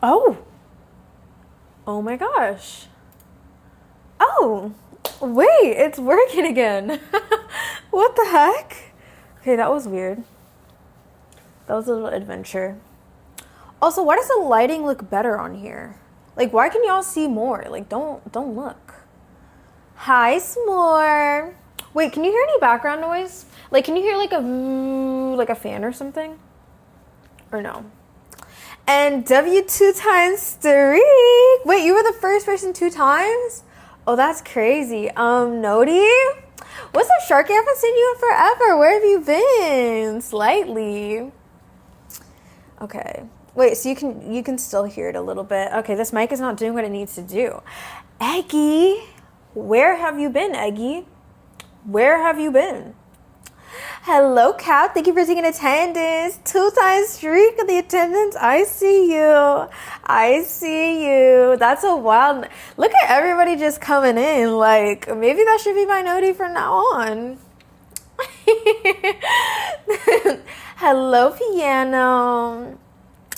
Oh. Oh my gosh. Oh. Wait, it's working again. What the heck? Okay, that was weird. That was a little adventure. Also, why does the lighting look better on here? Like, why can y'all see more? Like, don't look. Hi, S'more. Wait, can you hear any background noise? Like, can you hear like a fan or something? Or no? And W2 times streak. Wait, you were the first person 2 times? Oh, that's crazy. Nodi? What's up, Sharky? I haven't seen you in forever. Where have you been? Slightly. Okay. Wait, so you can still hear it a little bit. Okay, this mic is not doing what it needs to do. Eggy, where have you been, Eggy? Where have you been? Hello, Cap. Thank you for taking attendance. 2 times streak of the attendance. I see you. I see you. That's a wild... Look at everybody just coming in. Like, maybe that should be my noti from now on. Hello, Piano.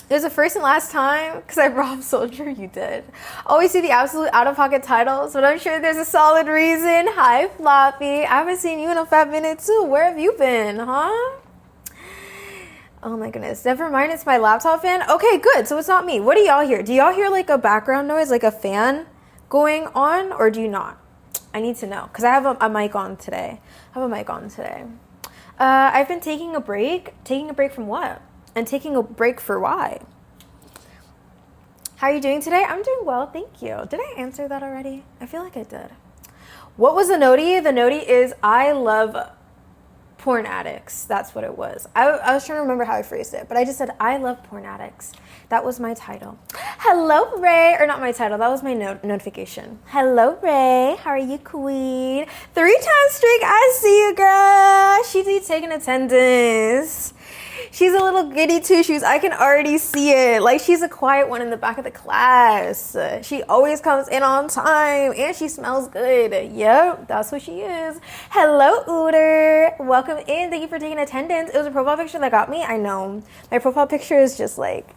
It was the first and last time because I robbed Soldier. You did. Always see the absolute out-of-pocket titles, but I'm sure there's a solid reason. Hi, Floppy. I haven't seen you in a fat minute too. Where have you been, huh? Oh my goodness. Never mind, it's my laptop fan. Okay, good. So it's not me. What do y'all hear? Do y'all hear like a background noise, like a fan going on, or do you not? I need to know because I have a mic on today. I've been taking a break. Taking a break from what? And taking a break for why? How are you doing today? I'm doing well, thank you. Did I answer that already? I feel like I did. What was the noti? The noti is I love porn addicts. That's what it was. I was trying to remember how I phrased it, but I just said I love porn addicts. That was my title. Hello, Ray. Or not my title. That was my notification. Hello, Ray. How are you, queen? 3 times streak. I see you, girl. She's taking attendance. She's a little goody two-shoes. I can already see it. Like, she's a quiet one in the back of the class. She always comes in on time, and she smells good. Yep, that's what she is. Hello, Ooter. Welcome in. Thank you for taking attendance. It was a profile picture that got me. I know. My profile picture is just like...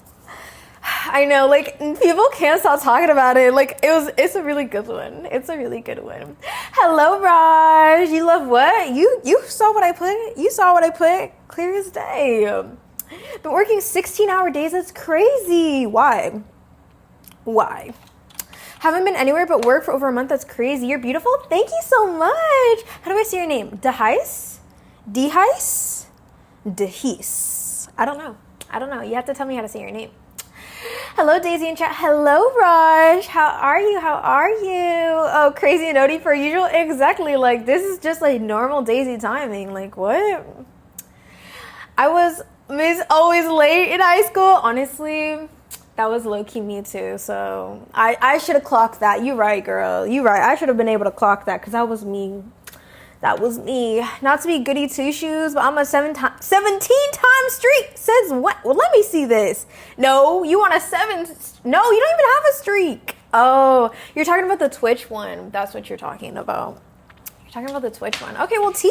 I know, like, people can't stop talking about it. Like, it's a really good one. It's a really good one. Hello, Raj. You love what? You saw what I put? You saw what I put? Clear as day. Been working 16-hour days. That's crazy. Why? Haven't been anywhere but work for over a month. That's crazy. You're beautiful. Thank you so much. How do I say your name? Dehais? Dehais? Dehis. I don't know. You have to tell me how to say your name. Hello, Daisy in chat. Hello, Raj. How are you? Oh, crazy noti per usual. Exactly. Like, this is just like normal Daisy timing. Like, what? I was always late in high school. Honestly, that was low-key me too. So I should have clocked that. You right, girl. You right. I should have been able to clock that because that was me. That was me. Not to be goody two-shoes, but I'm a 17-time streak. Says what? Well, let me see this. No, you want a 7? No, you don't even have a streak. Oh, you're talking about the Twitch one. That's what you're talking about. You're talking about the Twitch one. Okay, well, T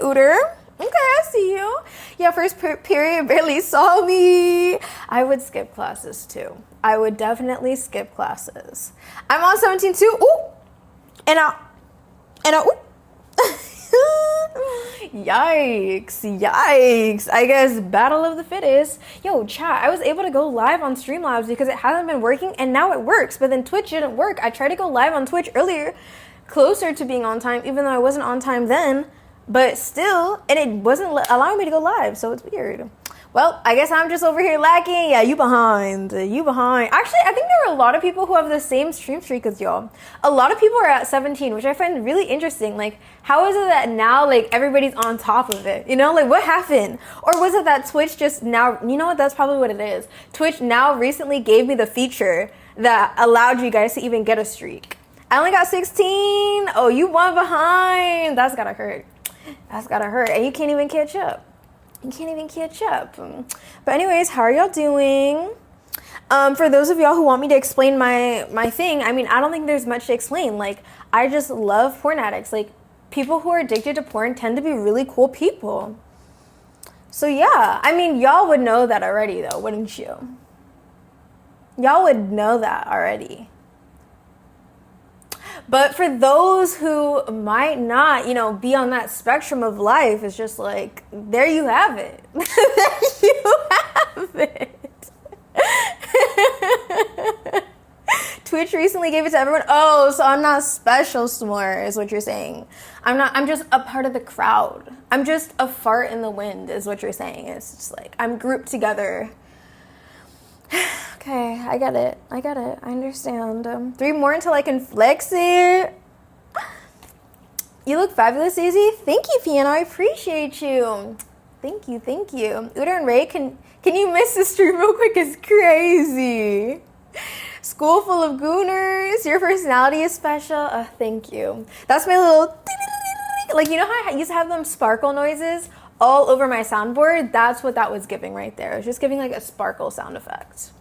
Ooter. Okay, I see you. Yeah, first period barely saw me. I would skip classes too. I would definitely skip classes. I'm on 17 too. Ooh, and ooh. Yikes. I guess battle of the fittest. Yo, chat, I was able to go live on Streamlabs because it hasn't been working and now it works, but then Twitch didn't work. I tried to go live on Twitch earlier, closer to being on time, even though I wasn't on time then, but still, and it wasn't allowing me to go live, so it's weird. Well, I guess I'm just over here lacking. Yeah, you behind. Actually, I think there are a lot of people who have the same stream streak as y'all. A lot of people are at 17, which I find really interesting. Like, how is it that now, like, everybody's on top of it? You know, like, what happened? Or was it that Twitch just now, you know what, that's probably what it is. Twitch now recently gave me the feature that allowed you guys to even get a streak. I only got 16. Oh, you one behind. That's gotta hurt. And you can't even catch up. But anyways, how are y'all doing? For those of y'all who want me to explain my thing, I mean, I don't think there's much to explain. Like, I just love porn addicts. Like, people who are addicted to porn tend to be really cool people. So yeah, I mean, y'all would know that already though, wouldn't you? Y'all would know that already. But for those who might not, be on that spectrum of life, it's just like, there you have it. There you have it. Twitch recently gave it to everyone. Oh, so I'm not special, S'more, is what you're saying. I'm just a part of the crowd. I'm just a fart in the wind, is what you're saying. It's just like, I'm grouped together. Okay, I get it. I understand. 3 more until I can flex it. You look fabulous, Daisy. Thank you, Piano. I appreciate you. Thank you. Uda and Ray, can you miss the stream real quick? It's crazy. School full of gooners. Your personality is special. Thank you. That's my little... Like, you know how I used to have them sparkle noises all over my soundboard? That's what that was giving right there. It was just giving like a sparkle sound effect.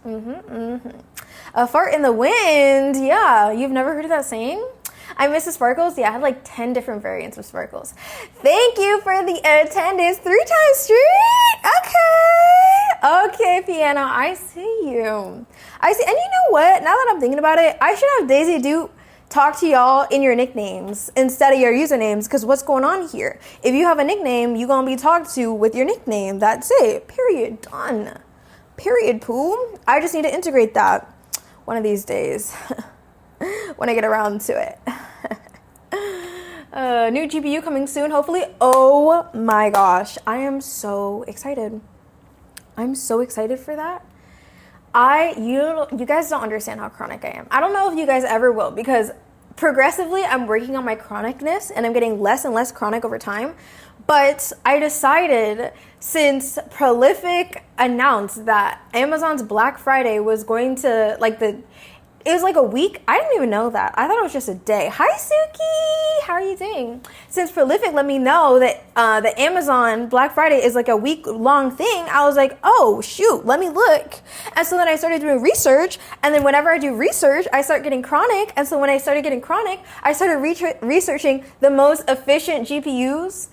A fart in the wind. Yeah, you've never heard of that saying? I miss the sparkles. Yeah, I had like 10 different variants of sparkles. Thank you for the attendance. 3 times straight. Okay, Piano. I see you. And you know what? Now that I'm thinking about it, I should have Daisy do talk to y'all in your nicknames instead of your usernames, because what's going on here? If you have a nickname, you're going to be talked to with your nickname. That's it. Period. Done. Period, Pooh. I just need to integrate that one of these days when I get around to it. New GPU coming soon, hopefully. Oh my gosh. I am so excited. I'm so excited for that. You guys don't understand how chronic I am. I don't know if you guys ever will, because progressively I'm working on my chronicness and I'm getting less and less chronic over time. But I decided, since Prolific announced that Amazon's Black Friday was going to, it was like a week. I didn't even know that. I thought it was just a day. Hi, Suki. How are you doing? Since Prolific let me know that the Amazon Black Friday is like a week-long thing, I was like, oh, shoot, let me look. And so then I started doing research. And then whenever I do research, I start getting chronic. And so when I started getting chronic, I started researching the most efficient GPUs.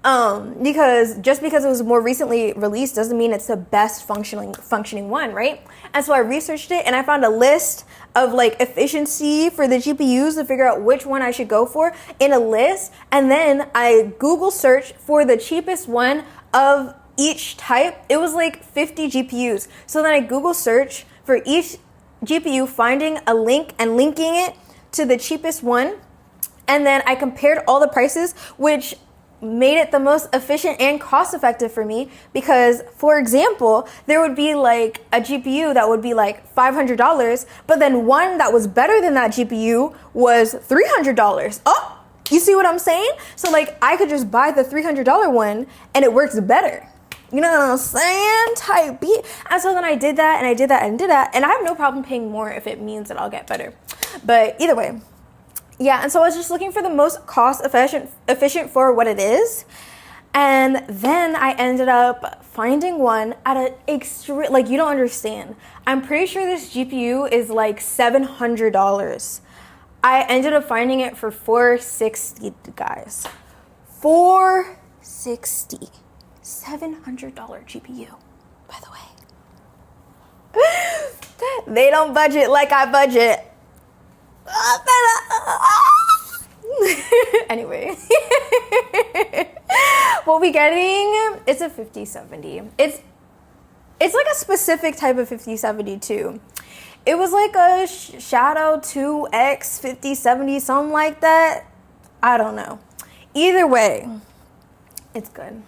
Because just because it was more recently released doesn't mean it's the best functioning one, right? And so I researched it and I found a list of like efficiency for the GPUs to figure out which one I should go for in a list. And then I Google searched for the cheapest one of each type. It was like 50 GPUs. So then I Google search for each GPU, finding a link and linking it to the cheapest one. And then I compared all the prices, which made it the most efficient and cost effective for me, because, for example, there would be like a GPU that would be like $500, but then one that was better than that GPU was $300. Oh, you see what I'm saying? So like I could just buy the $300 one and it works better. You know what I'm saying? Type beat. And so then I did that and I did that and did that, and I have no problem paying more if it means that I'll get better. But either way. Yeah, and so I was just looking for the most cost efficient for what it is. And then I ended up finding one at an extreme, like, you don't understand. I'm pretty sure this GPU is like $700. I ended up finding it for $460, guys. $460. $700 GPU, by the way. They don't budget like I budget. Anyway, what we getting? It's a 5070. It's like a specific type of 5070 too. It was like a Shadow 2X 5070, something like that. I don't know. Either way, it's good.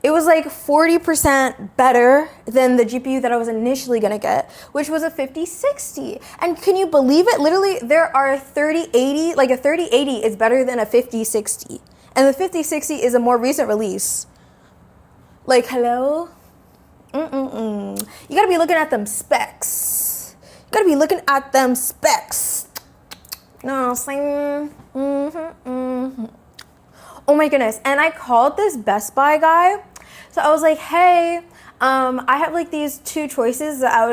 It was like 40% better than the GPU that I was initially going to get, which was a 5060. And can you believe it? Literally, there are 3080. Like a 3080 is better than a 5060. And the 5060 is a more recent release. Like, hello? You got to be looking at them specs. You got to be looking at them specs. You know what I'm saying? Oh my goodness. And I called this Best Buy guy. So I was like, hey, I have like these 2 choices that I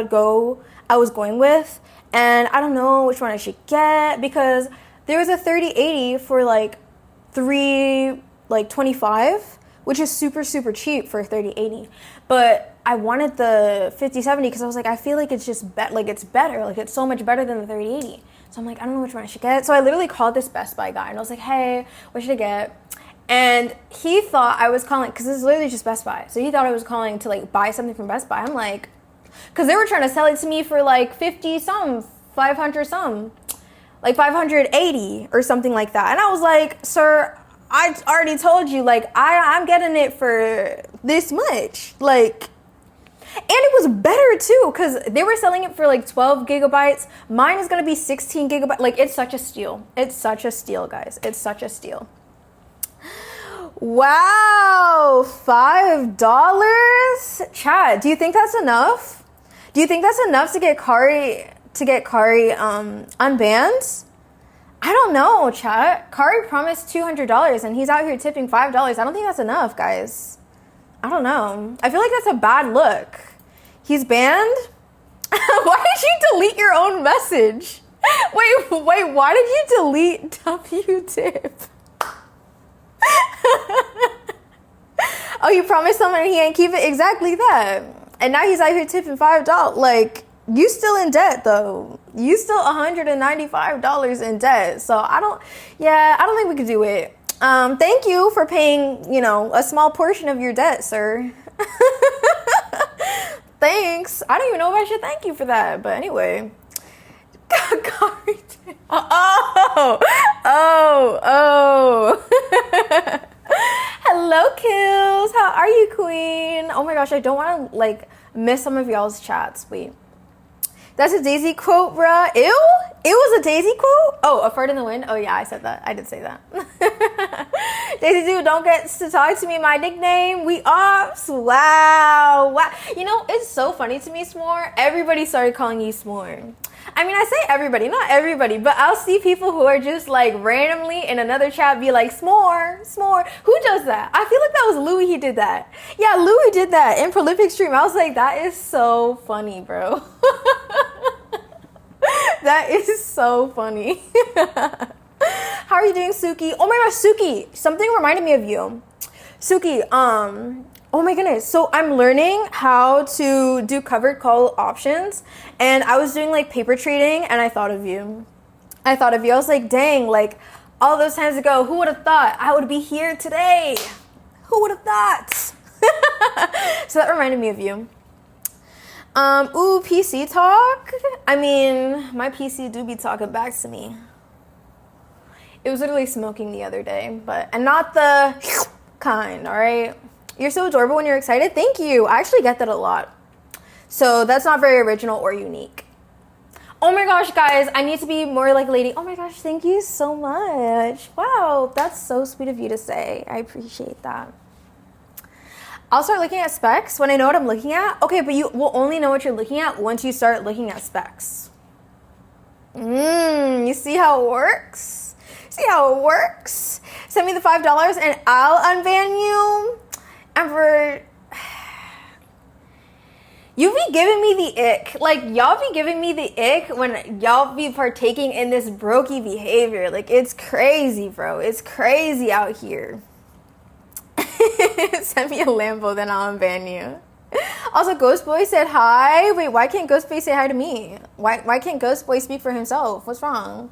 was going with. And I don't know which one I should get, because there was a 3080 for like $325, which is super, super cheap for a 3080. But I wanted the 5070 because I was like, I feel like it's just like it's better, like it's so much better than the 3080. So I'm like, I don't know which one I should get. So I literally called this Best Buy guy and I was like, hey, what should I get? And he thought I was calling, because this is literally just Best Buy. So he thought I was calling to like buy something from Best Buy. I'm like, because they were trying to sell it to me for like 50 some, 500 some, like 580 or something like that. And I was like, sir, I already told you, like, I'm getting it for this much. Like, and it was better too, because they were selling it for like 12 gigabytes. Mine is going to be 16 gigabytes. Like, it's such a steal. It's such a steal, guys. It's such a steal. Wow, $5? Chad, do you think that's enough? Do you think that's enough to get Kari unbanned? I don't know, chat. Kari promised $200 and he's out here tipping $5. I don't think that's enough, guys. I don't know. I feel like that's a bad look. He's banned? Why did you delete your own message? Wait, why did you delete W-tip? Oh, you promised someone and he ain't keep it? Exactly that. And now he's out here tipping $5. Like, you still in debt though. You still $195 in debt. So I don't think we could do it. Thank you for paying, a small portion of your debt, sir. Thanks. I don't even know if I should thank you for that. But anyway. Oh. Hello, Kills. How are you, queen? Oh my gosh, I don't want to like miss some of y'all's chats. Wait. That's a Daisy quote, bruh. Ew? It was a Daisy quote? Oh, a fart in the wind? Oh yeah, I said that. I did say that. Daisy Dude, don't get to talk to me. My nickname, we ops. Wow. It's so funny to me, S'more. Everybody started calling you S'more. I mean, I say everybody, not everybody, but I'll see people who are just like randomly in another chat be like, S'more. Who does that? I feel like that was Louis, he did that. Yeah, Louis did that in Prolific Stream. I was like, that is so funny, bro. That is so funny. How are you doing, Suki? Oh my gosh, Suki, something reminded me of you. Suki, oh my goodness. So I'm learning how to do covered call options, and I was doing like paper trading and I thought of you. I was like, dang, like all those times ago, who would have thought I would be here today? Who would have thought? So that reminded me of you. Ooh, PC talk. I mean, my PC do be talking back to me. It was literally smoking the other day, and not the kind, all right? You're so adorable when you're excited. Thank you. I actually get that a lot. So that's not very original or unique. Oh my gosh, guys, I need to be more like a lady. Oh my gosh, thank you so much. Wow, that's so sweet of you to say. I appreciate that. I'll start looking at specs when I know what I'm looking at. Okay, but you will only know what you're looking at once you start looking at specs. You see how it works? Send me the $5 and I'll unban you. And you be giving me the ick. Like, y'all be giving me the ick when y'all be partaking in this brokey behavior. Like, it's crazy, bro. It's crazy out here. Send me a Lambo, then I'll unban you. Also, Ghost Boy said hi. Wait, why can't Ghost Boy say hi to me? Why can't Ghost Boy speak for himself? What's wrong?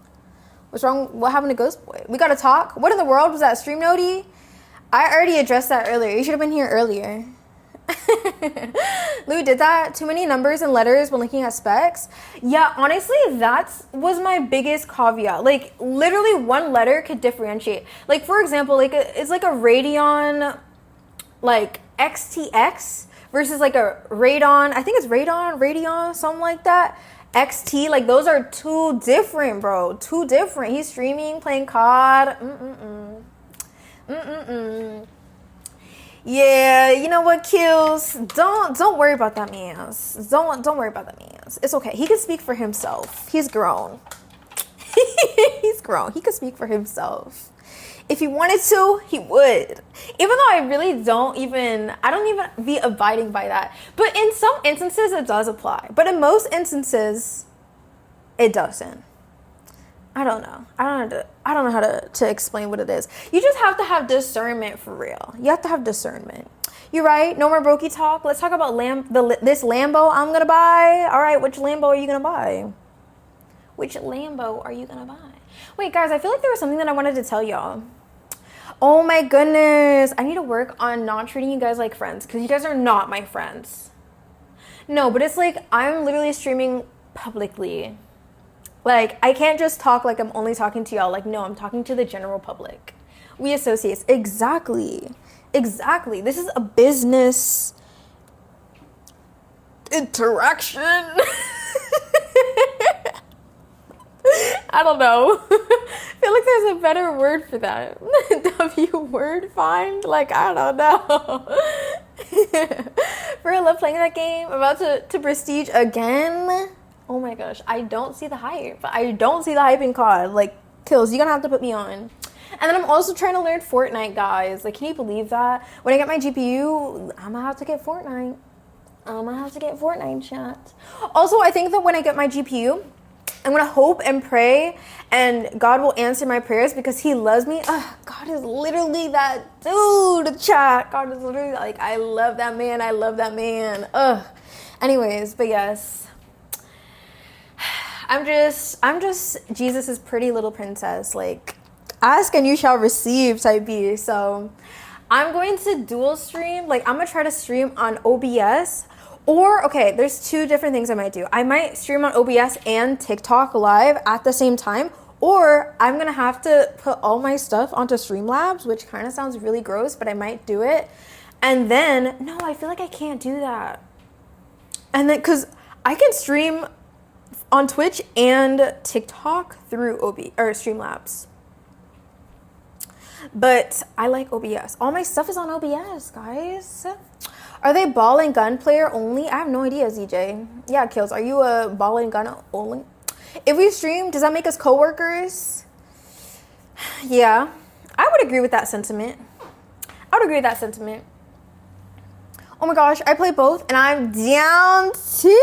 What happened to Ghost Boy? We gotta talk? What in the world was that, Stream Noti? I already addressed that earlier. You should have been here earlier. Lou did that. Too many numbers and letters when looking at specs. Yeah, honestly, that was my biggest caveat. Like, literally one letter could differentiate. Like, for example, it's like a Radeon, like XTX versus like a Radeon. I think it's Radeon, something like that. XT, like those are too different, bro. Too different. He's streaming, playing COD. Yeah, you know what, Kills? Don't worry about that man. Don't worry about that man. It's okay. He can speak for himself. He's grown. He's grown. He could speak for himself. If he wanted to, he would. Even though I don't even be abiding by that. But in some instances, it does apply. But in most instances, it doesn't. I don't know. I don't know how to explain what it is. You just have to have discernment for real. You have to have discernment. You're right. No more brokey talk. Let's talk about this Lambo I'm gonna buy. All right, which Lambo are you gonna buy? Which Lambo are you gonna buy? Wait, guys, I feel like there was something that I wanted to tell y'all. Oh my goodness. I need to work on not treating you guys like friends because you guys are not my friends. No, but it's like I'm literally streaming publicly. Like, I can't just talk like I'm only talking to y'all. Like, no, I'm talking to the general public. We associates. Exactly. This is a business interaction. I don't know. I feel like there's a better word for that. W word find? Like, I don't know. For I love playing that game. I'm about to prestige again. Oh my gosh. I don't see the hype. In COD. Like, Kills, you're gonna have to put me on. And then I'm also trying to learn Fortnite, guys. Like, can you believe that? When I get my GPU, I'm gonna have to get Fortnite. Chat. Also, I think that when I get my GPU, I'm gonna hope and pray, and God will answer my prayers because He loves me. God is literally that dude, chat. God is literally like, I love that man. Anyways, but yes, I'm just Jesus's pretty little princess. Like, ask and you shall receive type B. So I'm going to dual stream. Like, I'm gonna try to stream on OBS. Or, okay, there's two different things I might do. I might stream on OBS and TikTok live at the same time. Or I'm going to have to put all my stuff onto Streamlabs, which kind of sounds really gross, but I might do it. And then, no, I feel like I can't do that. And then, because I can stream on Twitch and TikTok through Streamlabs. But I like OBS. All my stuff is on OBS, guys. Are they ball and gun player only? I have no idea, ZJ. Yeah, Kills. Are you a ball and gun only? If we stream, does that make us coworkers? Yeah, I would agree with that sentiment. Oh my gosh, I play both and I'm down to.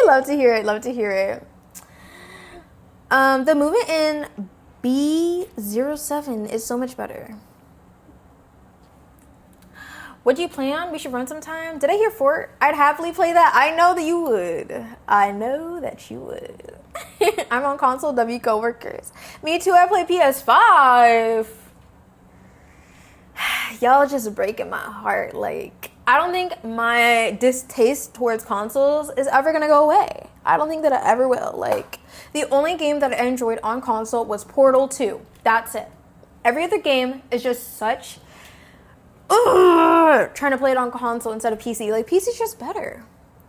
Love to hear it. The movement in B07 is so much better. What do you play on? We should run sometime. Did I hear Fort? I'd happily play that. I know that you would. I'm on console, W coworkers. Me too, I play PS5. Y'all just breaking my heart. Like, I don't think my distaste towards consoles is ever gonna go away. I don't think that it ever will. Like, the only game that I enjoyed on console was Portal 2. That's it. Every other game is just such... trying to play it on console instead of PC. Like, PC's just better.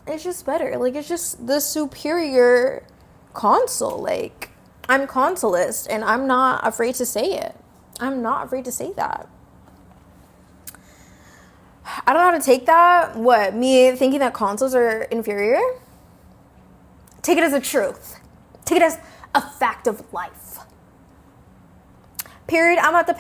Like, it's just the superior console. Like, I'm consolist, and I'm not afraid to say it. I'm not afraid to say that. I don't know how to take that. What? Me thinking that consoles are inferior? Take it as a truth. Take it as a fact of life. Period. I'm about to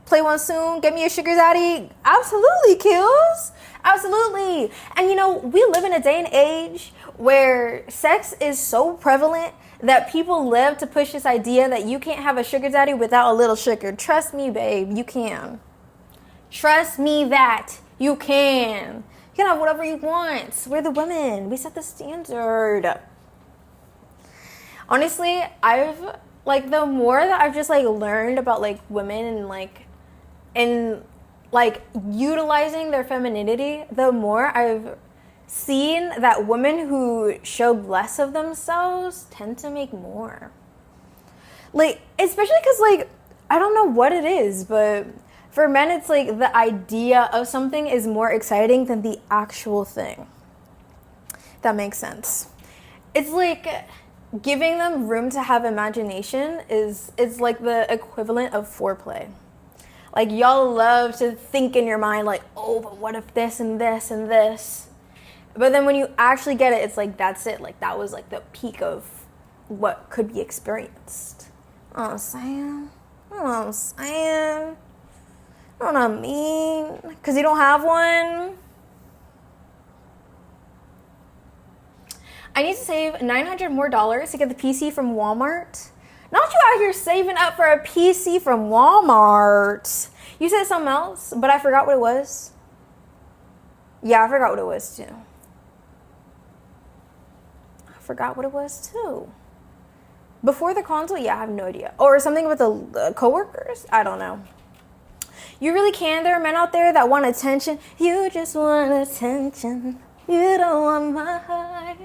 play one soon. Get me a sugar daddy. Absolutely, Kills. Absolutely. And you know, we live in a day and age where sex is so prevalent that people live to push this idea that you can't have a sugar daddy without a little sugar. Trust me, babe, you can. Trust me that you can. You can have whatever you want. We're the women. We set the standard. Honestly, the more that I've just, learned about, women and, utilizing their femininity, the more I've seen that women who show less of themselves tend to make more. Especially because, I don't know what it is, but for men, it's, the idea of something is more exciting than the actual thing. That makes sense. It's, giving them room to have imagination is the equivalent of foreplay. Y'all love to think in your mind, oh, but what if this and this and this? But then when you actually get it, it's that's it. That was the peak of what could be experienced. You know what I'm saying? You know what I mean? Because you don't have one. I need to save $900 more to get the PC from Walmart. Not you out here saving up for a PC from Walmart. You said something else, but I forgot what it was. Yeah, I forgot what it was too. Before the console, yeah, I have no idea. Or something with the coworkers? I don't know. You really can. There are men out there that want attention. You just want attention. You don't want my heart.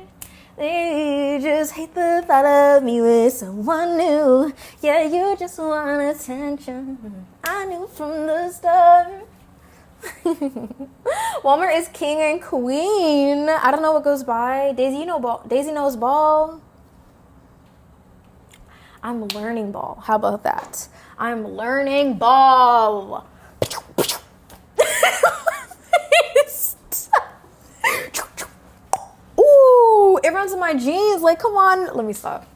They just hate the thought of me with someone new. Yeah, you just want attention. I knew from the start. Walmart is king and queen. I don't know what goes by. Daisy knows ball. I'm learning ball. How about that? I'm learning ball. Ooh, it runs in my jeans. Like, come on. Let me stop.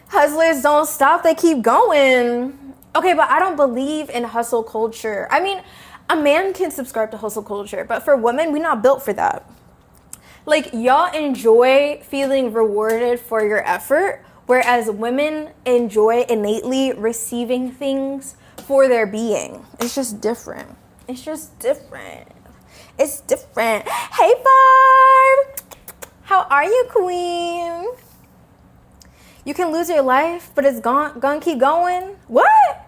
Hustlers don't stop. They keep going. Okay, but I don't believe in hustle culture. I mean, a man can subscribe to hustle culture, but for women, we're not built for that. Like, y'all enjoy feeling rewarded for your effort, whereas women enjoy innately receiving things for their being. It's just different. It's different. Hey, Barb! How are you, queen? You can lose your life, but it's gonna keep going? What?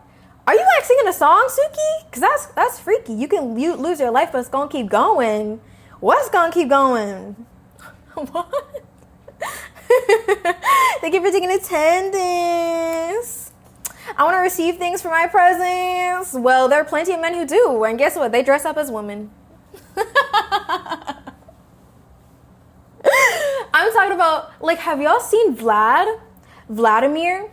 Are you like singing a song, Suki? Because that's freaky. You can lose your life, but it's gonna keep going. What's gonna keep going? What? Thank you for taking attendance. I want to receive things for my presents. Well, there are plenty of men who do. And guess what? They dress up as women. I'm talking about, like, have y'all seen Vladimir?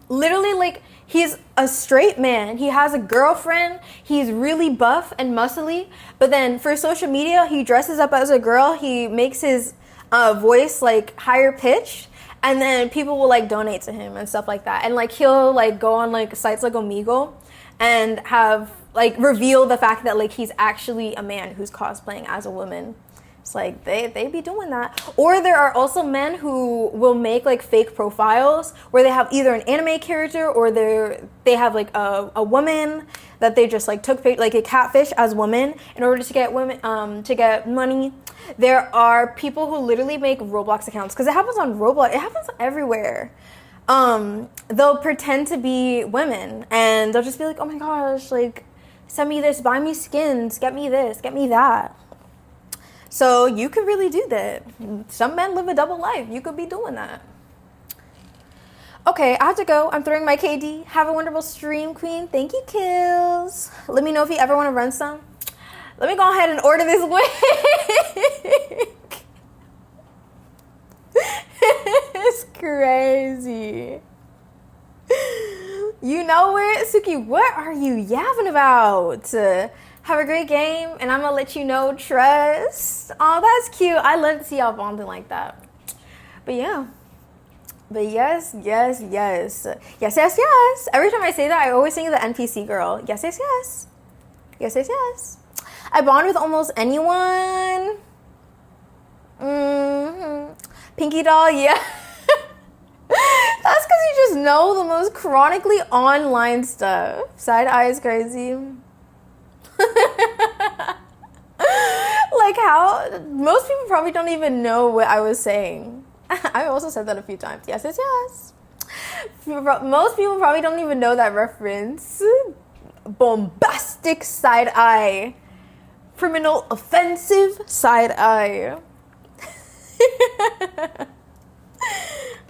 Literally, like, he's a straight man. He has a girlfriend. He's really buff and muscly. But then for social media, he dresses up as a girl. He makes his voice, like, higher pitched. And then people will, like, donate to him and stuff like that. And, like, he'll, like, go on, like, sites like Omegle and have, like, reveal the fact that, like, he's actually a man who's cosplaying as a woman. It's like, they be doing that. Or there are also men who will make, like, fake profiles where they have either an anime character or they have, like, a woman that they just, like, took, like, a catfish as woman in order to get women, to get money. There are people who literally make Roblox accounts, because it happens on Roblox. It happens everywhere. They'll pretend to be women, and they'll just be like, oh my gosh, like, send me this, buy me skins, get me this, get me that. So you could really do that. Some men live a double life. You could be doing that. Okay, I have to go. I'm throwing my KD. Have a wonderful stream, queen. Thank you, Kills. Let me know if you ever want to run some. Let me go ahead and order this wig. It's crazy. You know it? Suki, what are you yapping about? Have a great game, and I'm going to let you know, trust. Oh, that's cute. I love to see y'all bonding like that. But yeah. But yes. Yes. Every time I say that, I always think of the NPC girl. Yes. I bond with almost anyone. Pinky doll, yeah. That's because you just know the most chronically online stuff. Side eye is crazy. Like, how most people probably don't even know what I was saying. I also said that a few times. Yes. Most people probably don't even know that reference. Bombastic side eye. Criminal offensive side eye.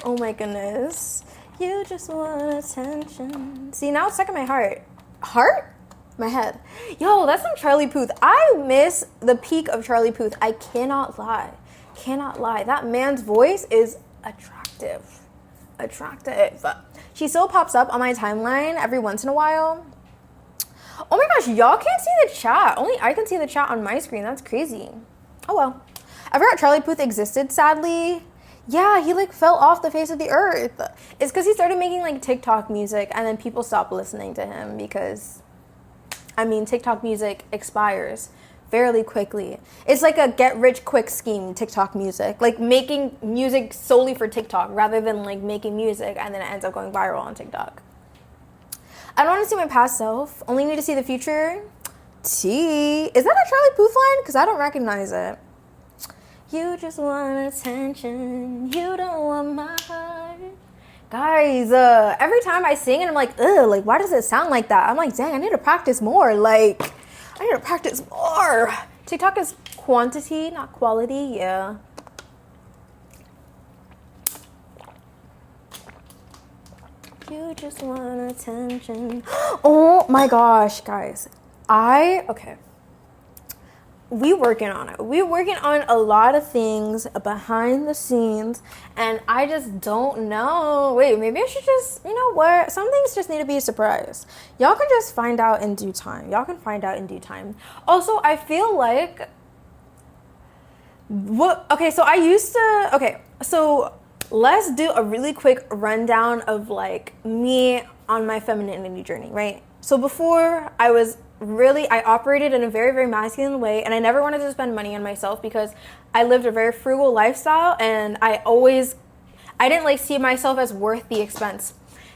Oh my goodness. You just want attention. See, now it's stuck in my heart. Heart? My head. Yo, that's some Charlie Puth. I miss the peak of Charlie Puth. I cannot lie. That man's voice is attractive. She still pops up on my timeline every once in a while. Oh my gosh, y'all can't see the chat. Only I can see the chat on my screen. That's crazy. Oh well. I forgot Charlie Puth existed, sadly. Yeah, he like fell off the face of the earth. It's because he started making like TikTok music and then people stopped listening to him because, I mean, TikTok music expires fairly quickly. It's like a get-rich-quick scheme, TikTok music. Like making music solely for TikTok rather than like making music and then it ends up going viral on TikTok. I don't want to see my past self. Only need to see the future. T. Is that a Charlie Puth line? Because I don't recognize it. You just want attention. You don't want my heart. Guys, every time I sing it, I'm like, ugh, like, why does it sound like that? I'm like, dang, I need to practice more. Like, I need to practice more. TikTok is quantity, not quality. Yeah. You just want attention. Oh my gosh, guys. Okay. We working on it. We working on a lot of things behind the scenes, and I just don't know. Wait, maybe I should just, you know what? Some things just need to be a surprise. Y'all can just find out in due time. Also, I feel like so let's do a really quick rundown of like me on my femininity journey, right? So before I operated in a very, very masculine way, and I never wanted to spend money on myself because I lived a very frugal lifestyle, and I didn't like see myself as worth the expense.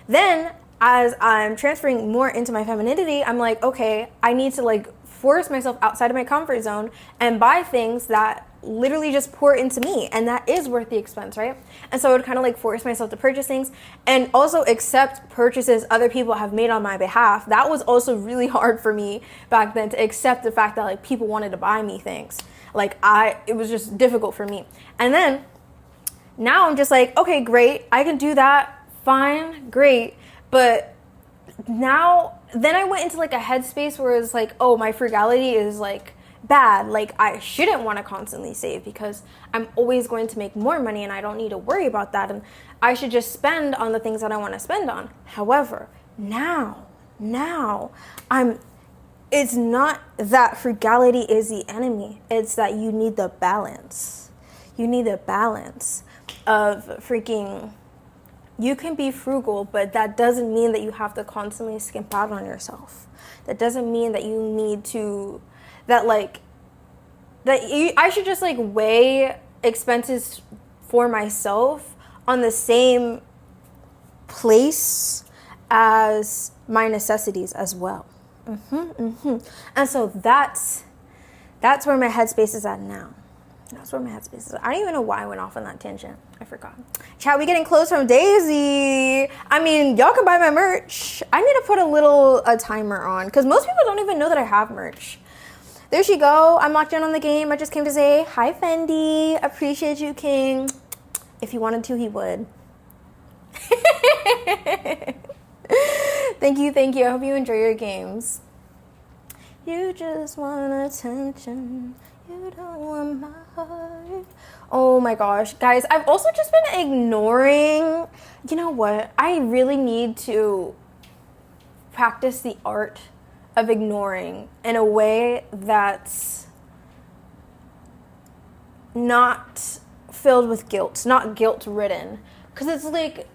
Then as I'm transferring more into my femininity, I'm like, okay, I need to like force myself outside of my comfort zone and buy things that literally just pour into me, and that is worth the expense, right? And so I would kind of like force myself to purchase things and also accept purchases other people have made on my behalf. That was also really hard for me back then, to accept the fact that like people wanted to buy me things. It was just difficult for me. And then now I'm just like, okay, great, I can do that, fine, great. But then I went into like a headspace where it's like, oh, my frugality is like bad. Like, I shouldn't want to constantly save because I'm always going to make more money and I don't need to worry about that, and I should just spend on the things that I want to spend on. However, now it's not that frugality is the enemy. It's that you need the balance. You need the balance of freaking, you can be frugal, but that doesn't mean that you have to constantly skimp out on yourself. That doesn't mean that you need to, I should just like weigh expenses for myself on the same place as my necessities as well. And so that's where my headspace is at now. That's where my headspace is. I don't even know why I went off on that tangent. I forgot. Chat, we getting clothes from Daisy. I mean, y'all can buy my merch. I need to put a timer on because most people don't even know that I have merch. There she go. I'm locked in on the game. I just came to say hi, Fendi. Appreciate you, King. If he wanted to, he would. Thank you. I hope you enjoy your games. You just want attention. You don't want my heart. Oh my gosh, guys, I've also just been ignoring. You know what? I really need to practice the art of ignoring in a way that's not filled with guilt, not guilt-ridden. Because it's like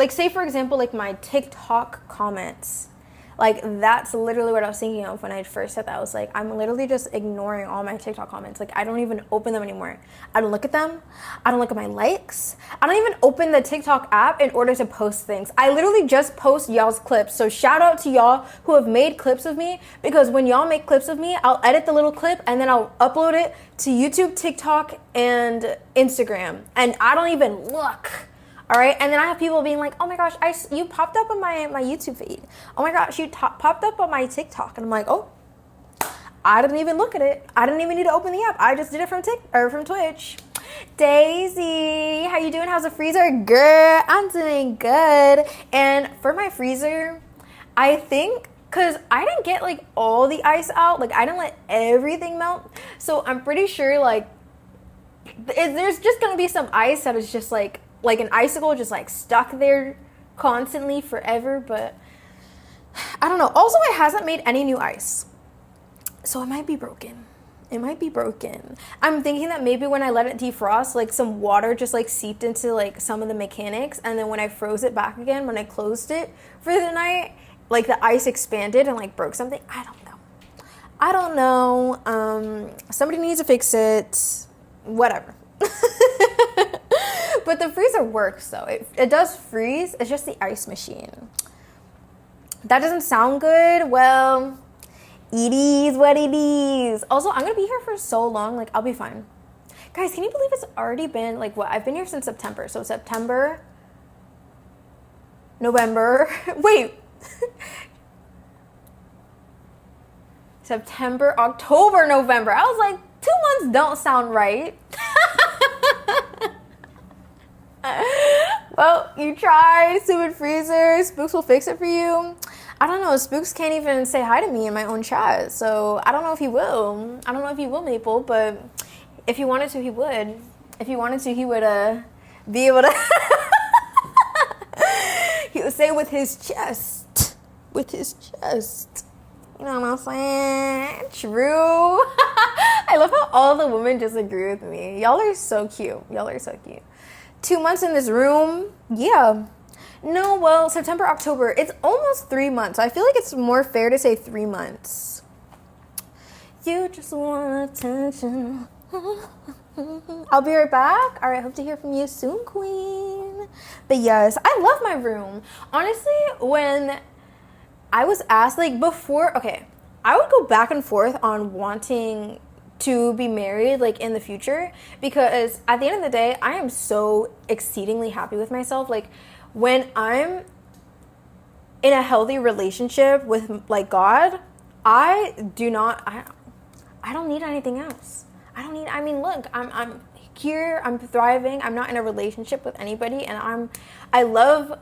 say for example, like my TikTok comments. Like, that's literally what I was thinking of when I first said that. I was like, I'm literally just ignoring all my TikTok comments. Like, I don't even open them anymore. I don't look at them. I don't look at my likes. I don't even open the TikTok app in order to post things. I literally just post y'all's clips. So shout out to y'all who have made clips of me, because when y'all make clips of me, I'll edit the little clip and then I'll upload it to YouTube, TikTok, and Instagram. And I don't even look. All right, and then I have people being like, oh my gosh, you popped up on my YouTube feed. Oh my gosh, you popped up on my TikTok. And I'm like, oh, I didn't even look at it. I didn't even need to open the app. I just did it from Twitch. Daisy, how you doing? How's the freezer? Girl, I'm doing good. And for my freezer, I think, because I didn't get like all the ice out, like I didn't let everything melt. So I'm pretty sure like there's just going to be some ice that is just like an icicle just like stuck there constantly forever, but I don't know. Also, it hasn't made any new ice, so it might be broken. I'm thinking that maybe when I let it defrost, like some water just like seeped into like some of the mechanics, and then when I froze it back again, when I closed it for the night, like the ice expanded and like broke something. I don't know. Somebody needs to fix it. Whatever. But the freezer works, though. It does freeze. It's just the ice machine. That doesn't sound good. Well, It is what it is. Also, I'm gonna be here for so long, like I'll be fine. Guys, can you believe it's already been like what? I've been here since September. So September, November. Wait. September, October, November. I was like, 2 months don't sound right. Well, you try. Stupid freezer. Spooks will fix it for you. I don't know. Spooks can't even say hi to me in my own chat. So I don't know if he will. I don't know if he will, Maple. But if he wanted to, he would. If he wanted to, he would be able to. He would say with his chest. With his chest. You know what I'm saying? True. I love how all the women just agree with me. Y'all are so cute. Y'all are so cute. 2 months in this room. Yeah. No, well, September, October. It's almost 3 months. I feel like it's more fair to say 3 months. You just want attention. I'll be right back. All right, hope to hear from you soon, queen. But yes, I love my room. Honestly, when I was asked, like, before, okay, I would go back and forth on wanting to be married, like, in the future, because at the end of the day, I am so exceedingly happy with myself. Like, when I'm in a healthy relationship with, like, God, I don't need anything else. I mean, look, I'm here, I'm thriving, I'm not in a relationship with anybody, and I love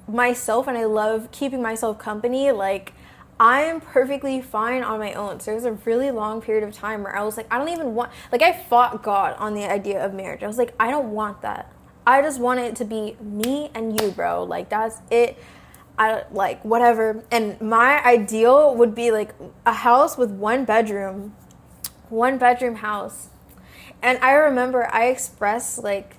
myself and I love keeping myself company. Like, I'm perfectly fine on my own. So there's a really long period of time where I was like, I don't even want, like, I fought God on the idea of marriage. I was like, I don't want that. I just want it to be me and you, bro. Like, that's it. I like whatever. And my ideal would be like a house with one bedroom house. And I remember I expressed like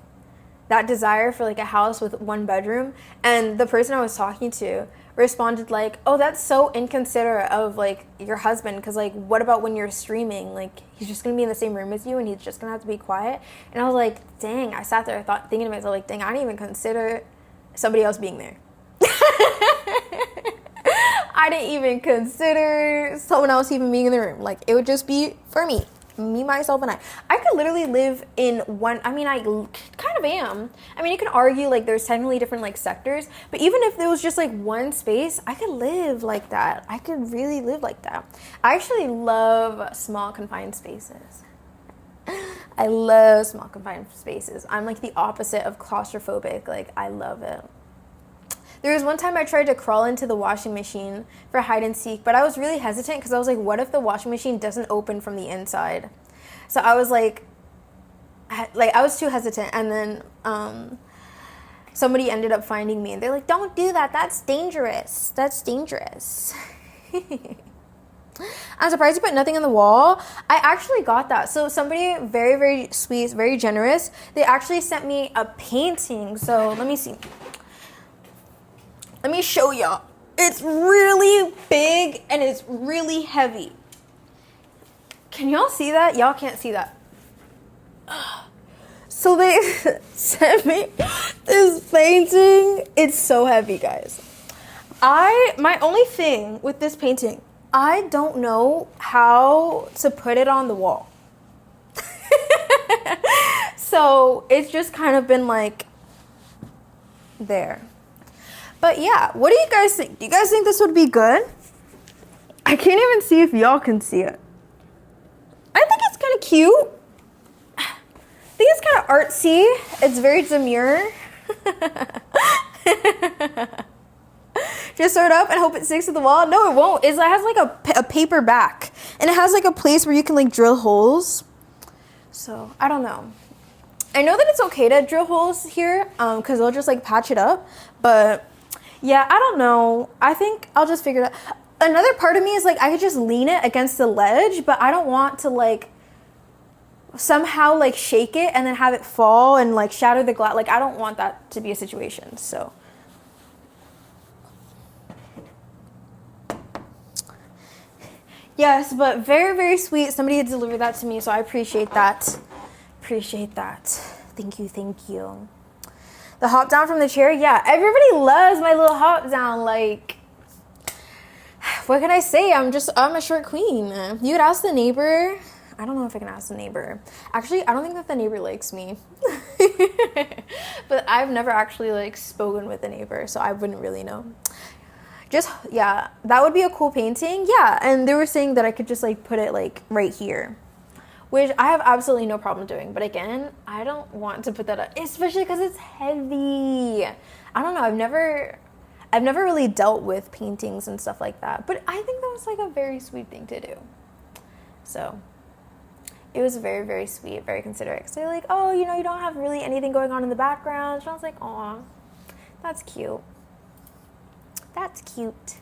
that desire for like a house with one bedroom, and the person I was talking to responded like, oh, that's so inconsiderate of like your husband, because like what about when you're streaming, like he's just gonna be in the same room as you and he's just gonna have to be quiet. And I was like, dang, I sat there thinking to myself like, dang, I didn't even consider somebody else being there. I didn't even consider someone else even being in the room. Like, it would just be for me, myself, and I could literally live in one. I mean, I kind of am. I mean, you can argue like there's technically different like sectors, but even if there was just like one space, I could live like that. I could really live like that. I actually love small confined spaces. I love small confined spaces. I'm like the opposite of claustrophobic. Like, I love it. There was one time I tried to crawl into the washing machine for hide and seek, but I was really hesitant because I was like, what if the washing machine doesn't open from the inside? So I was like I was too hesitant. And then somebody ended up finding me and they're like, don't do that. That's dangerous. That's dangerous. I'm surprised you put nothing on the wall. I actually got that. So somebody very, very sweet, very generous, they actually sent me a painting. So let me see. Let me show y'all. It's really big and it's really heavy. Can y'all see that? Y'all can't see that. So they sent me this painting. It's so heavy, guys. My only thing with this painting, I don't know how to put it on the wall. So it's just kind of been like there. But yeah, what do you guys think? Do you guys think this would be good? I can't even see if y'all can see it. I think it's kind of cute. I think it's kind of artsy. It's very demure. Just throw it up and hope it sticks to the wall. No, it won't. It has like a paper back. And it has like a place where you can like drill holes. So, I don't know. I know that it's okay to drill holes here because they'll just like patch it up. But yeah, I don't know. I think I'll just figure it out. Another part of me is like, I could just lean it against the ledge, but I don't want to like somehow like shake it and then have it fall and like shatter the glass. Like, I don't want that to be a situation. So yes, but very, very sweet. Somebody had delivered that to me, so I appreciate that. Appreciate that. Thank you, thank you. The hop down from the chair, yeah. Everybody loves my little hop down. Like, what can I say? I'm a short queen. You could ask the neighbor. I don't know if I can ask the neighbor. Actually, I don't think that the neighbor likes me. But I've never actually like spoken with the neighbor, so I wouldn't really know. Just, yeah, that would be a cool painting. Yeah, and they were saying that I could just like put it like right here, which I have absolutely no problem doing. But again, I don't want to put that up, especially because it's heavy. I don't know. I've never really dealt with paintings and stuff like that. But I think that was like a very sweet thing to do. So it was very, very sweet, very considerate. So they're like, oh, you know, you don't have really anything going on in the background. So I was like, aw, that's cute. That's cute.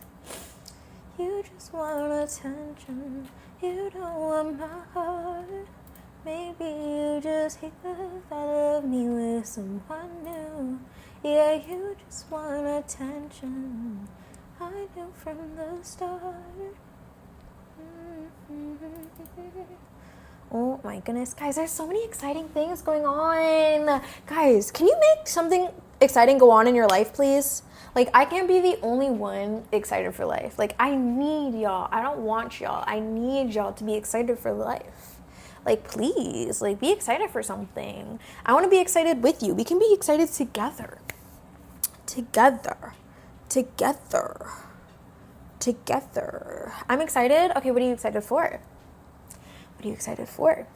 You just want attention. You don't want my heart. Maybe you just hate the thought of me with someone new. Yeah, you just want attention. I knew from the start. Oh my goodness, guys, there's so many exciting things going on. Guys, can you make something exciting go on in your life, please? Like, I can't be the only one excited for life. Like, I need y'all. I don't want y'all. I need y'all to be excited for life. Like, please, like, be excited for something. I want to be excited with you. We can be excited together. Together. I'm excited. Okay, what are you excited for? What are you excited for?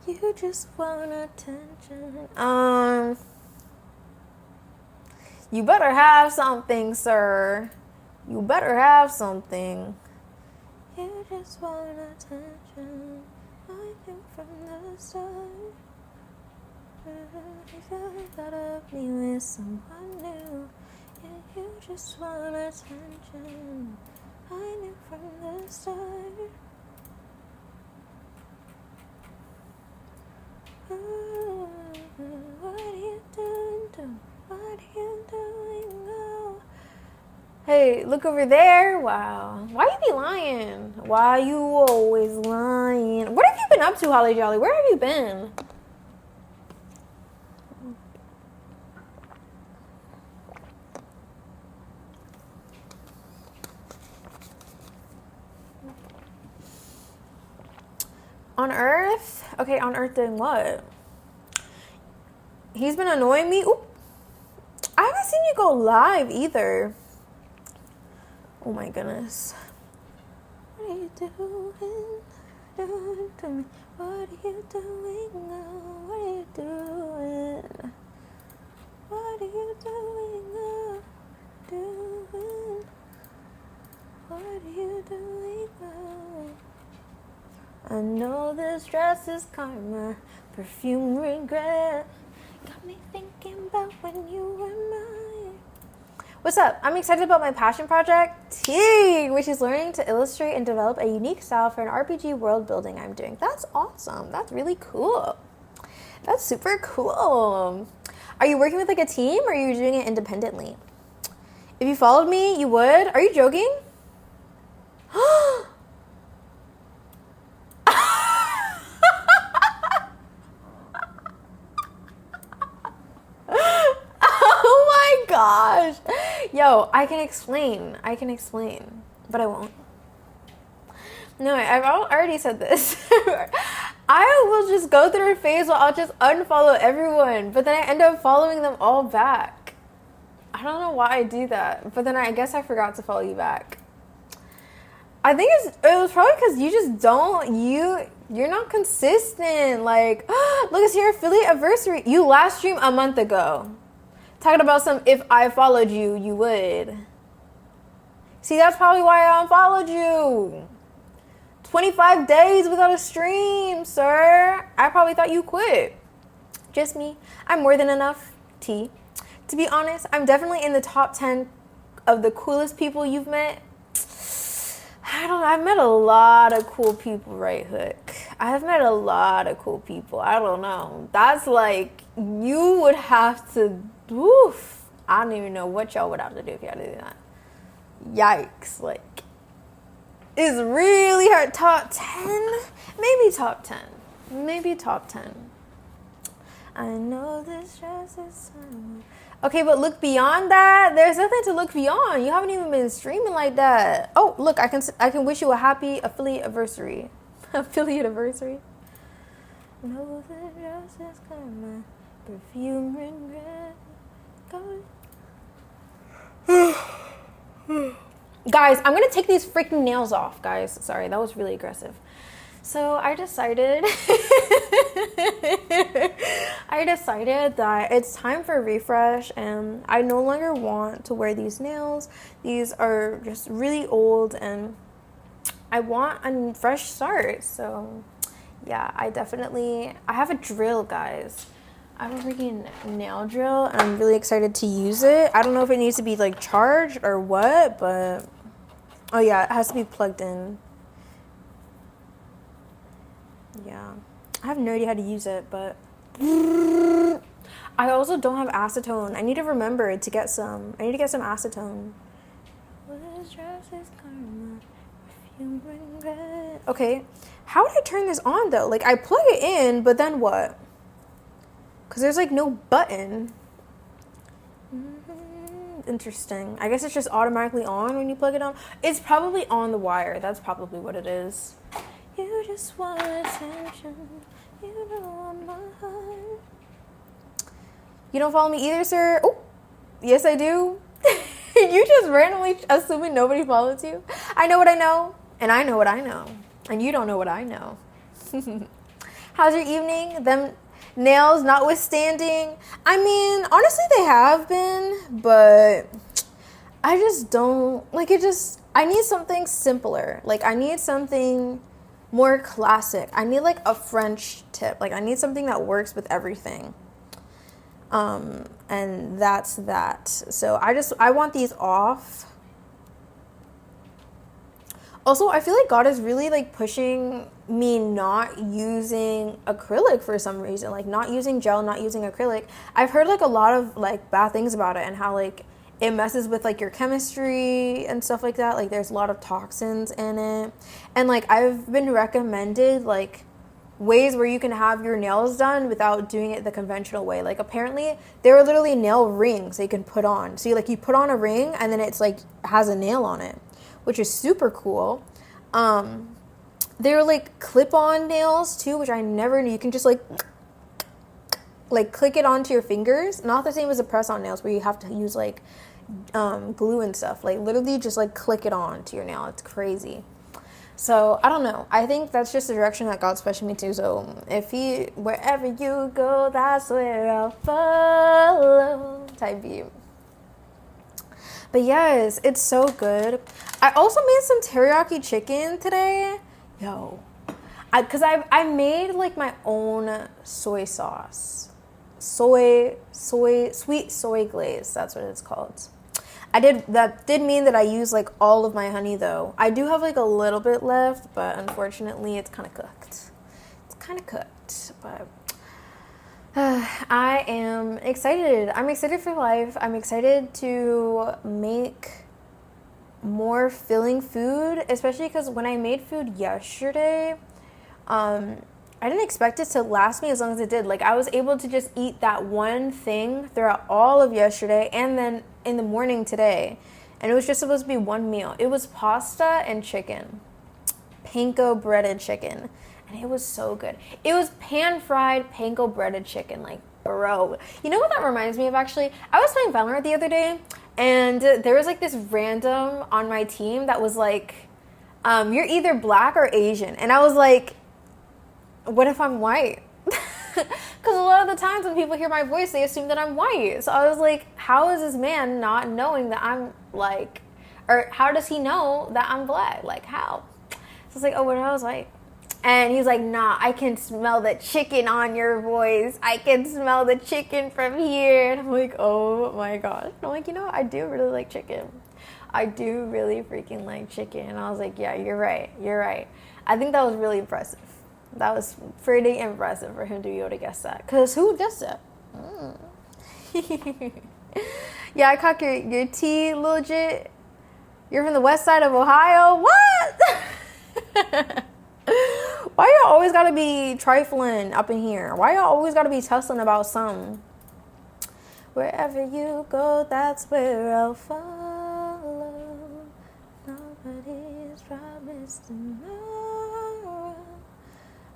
You just want attention. You better have something, sir. You better have something. You just want attention. I knew from the start. You thought of me with someone new. Yeah, you just want attention. I knew from the start. Oh, what are you doing? What are you doing now? Hey, look over there. Wow. Why you be lying? Why you always lying? What have you been up to, Holly Jolly? Where have you been? On Earth? Okay, on Earth doing what? He's been annoying me. Oop. I haven't seen you go live either. Oh my goodness. What are you doing? Doing to me? What are you doing now? What are you doing? What are you doing now? Doing? What are you doing now? I know this dress is karma, perfume regret. Got me thinking about when you were mine. What's up? I'm excited about my passion project, T, which is learning to illustrate and develop a unique style for an RPG world building I'm doing. That's awesome. That's really cool. That's super cool. Are you working with like a team or are you doing it independently? If you followed me, you would. Are you joking? Gosh. Yo, I can explain, but I won't. No, I've already said this. I will just go through a phase where I'll just unfollow everyone, but then I end up following them all back. I don't know why I do that, but then I guess I forgot to follow you back. I think it was probably because you just you're not consistent. Like, look, it's your affiliate anniversary. You last streamed a month ago. Talking about if I followed you, you would. See, that's probably why I unfollowed you. 25 days without a stream, sir. I probably thought you quit. Just me. I'm more than enough, T. To be honest, I'm definitely in the top 10 of the coolest people you've met. I don't know. I've met a lot of cool people, right, Hook? I've met a lot of cool people. I don't know. That's like, you would have to... Oof. I don't even know what y'all would have to do if y'all did that. Yikes. Like, it's really hard. Top 10? Maybe top 10. I know this stress is time. Okay, but look beyond that. There's nothing to look beyond. You haven't even been streaming like that. Oh, look, I can wish you a happy affiliate anniversary. Affiliate anniversary. Know that stress is coming. Perfume regret. Guys, I'm gonna take these freaking nails off, guys. Sorry, that was really aggressive. So I decided that it's time for a refresh, and I no longer want to wear these nails. These are just really old and I want a fresh start. So yeah, I have a drill, guys. I have a freaking nail drill and I'm really excited to use it. I don't know if it needs to be like charged or what, but oh yeah, it has to be plugged in. Yeah, I have no idea how to use it, but I also don't have acetone. I need to remember to get some. I need to get some acetone. Okay, how would I turn this on though? Like I plug it in, but then what? Because there's like no button. Interesting. I guess it's just automatically on when you plug it on. It's probably on the wire. That's probably what it is. You just want attention. You know I'm my heart. You don't follow me either, sir? Oh, yes I do. You just randomly assuming nobody follows you? I know what I know, and I know what I know, and you don't know what I know. How's your evening? Them nails notwithstanding. I mean, honestly, they have been, but I just don't, like it just, I need something simpler. Like, I need something more classic. I need like a French tip. Like I need something that works with everything. And that's that. So I want these off. Also, I feel like God is really like pushing me not using acrylic for some reason. Like not using gel, not using acrylic. I've heard like a lot of like bad things about it and how like it messes with like your chemistry and stuff like that. Like there's a lot of toxins in it. And like I've been recommended like ways where you can have your nails done without doing it the conventional way. Like apparently there are literally nail rings that you can put on. So you put on a ring and then it's like has a nail on it, which is super cool. They're like clip-on nails too, which I never knew. You can just like click it onto your fingers. Not the same as the press-on nails where you have to use like glue and stuff. Like literally just like click it on to your nail. It's crazy. So I don't know. I think that's just the direction that God's pushing me to. So wherever you go, that's where I'll follow type beat. But yes, it's so good. I also made some teriyaki chicken today. Yo, because I made like my own soy sauce, sweet soy glaze. That's what it's called. That did mean that I used like all of my honey though. I do have like a little bit left, but unfortunately it's kind of cooked. But I am excited. I'm excited for life. I'm excited to make more filling food, especially because when I made food yesterday, I didn't expect it to last me as long as it did. Like I was able to just eat that one thing throughout all of yesterday and then in the morning today. And it was just supposed to be one meal. It was pasta and chicken. Panko breaded chicken. And it was so good. It was pan-fried panko breaded chicken. Like, bro. You know what that reminds me of, actually? I was playing Valorant the other day, and there was, like, this random on my team that was like, you're either black or Asian. And I was like, what if I'm white? Because a lot of the times when people hear my voice, they assume that I'm white. So I was like, how is this man not knowing that I'm, like, or how does he know that I'm black? Like, how? So I was like, oh, what if I was white? And he's like, nah, I can smell the chicken on your voice. I can smell the chicken from here. And I'm like, oh my gosh. I'm like, you know what? I do really like chicken. I do really freaking like chicken. And I was like, yeah, you're right. I think that was really impressive. That was pretty impressive for him to be able to guess that. Because who would guess that? Yeah, I caught your tea legit. You're from the west side of Ohio? What? Why y'all always gotta be trifling up in here? Why y'all always gotta be tussling about something? Wherever you go, that's where I'll follow. Nobody's promised tomorrow.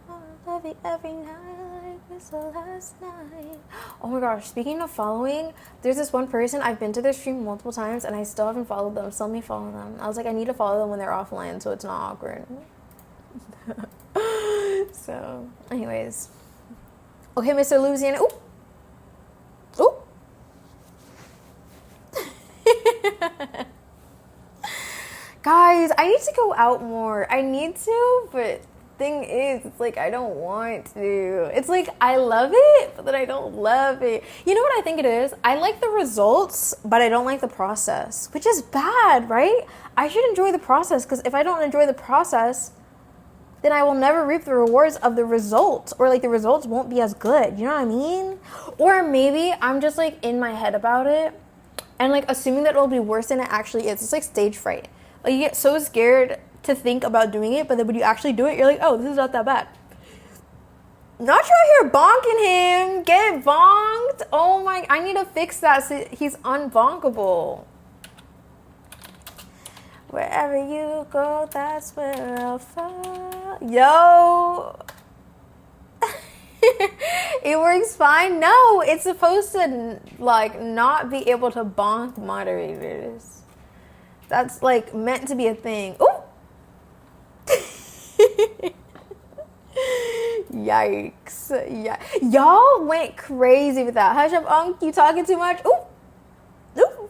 I'll love you every night like it's the last night. Oh my gosh, speaking of following, there's this one person, I've been to their stream multiple times and I still haven't followed them, so let me follow them. I was like, I need to follow them when they're offline so it's not awkward. So, anyways. Okay, Mr. Louisiana. Ooh. Ooh. Guys, I need to go out more. I need to, but thing is, it's like I don't want to. It's like I love it, but then I don't love it. You know what I think it is? I like the results, but I don't like the process, which is bad, right? I should enjoy the process, because if I don't enjoy the process, then I will never reap the rewards of the results, or like the results won't be as good. You know what I mean? Or maybe I'm just like in my head about it and like assuming that it'll be worse than it actually is. It's like stage fright. Like you get so scared to think about doing it, but then when you actually do it, you're like, oh, this is not that bad. Not sure here bonking him. Get bonked. Oh my, I need to fix that so he's unbonkable. Wherever you go, that's where I'll fall. Yo. It works fine. No, it's supposed to like not be able to bonk moderators. That's like meant to be a thing. Ooh. Yikes. Yeah. Y'all went crazy with that. Hush up, Unc. You talking too much? Ooh. Ooh.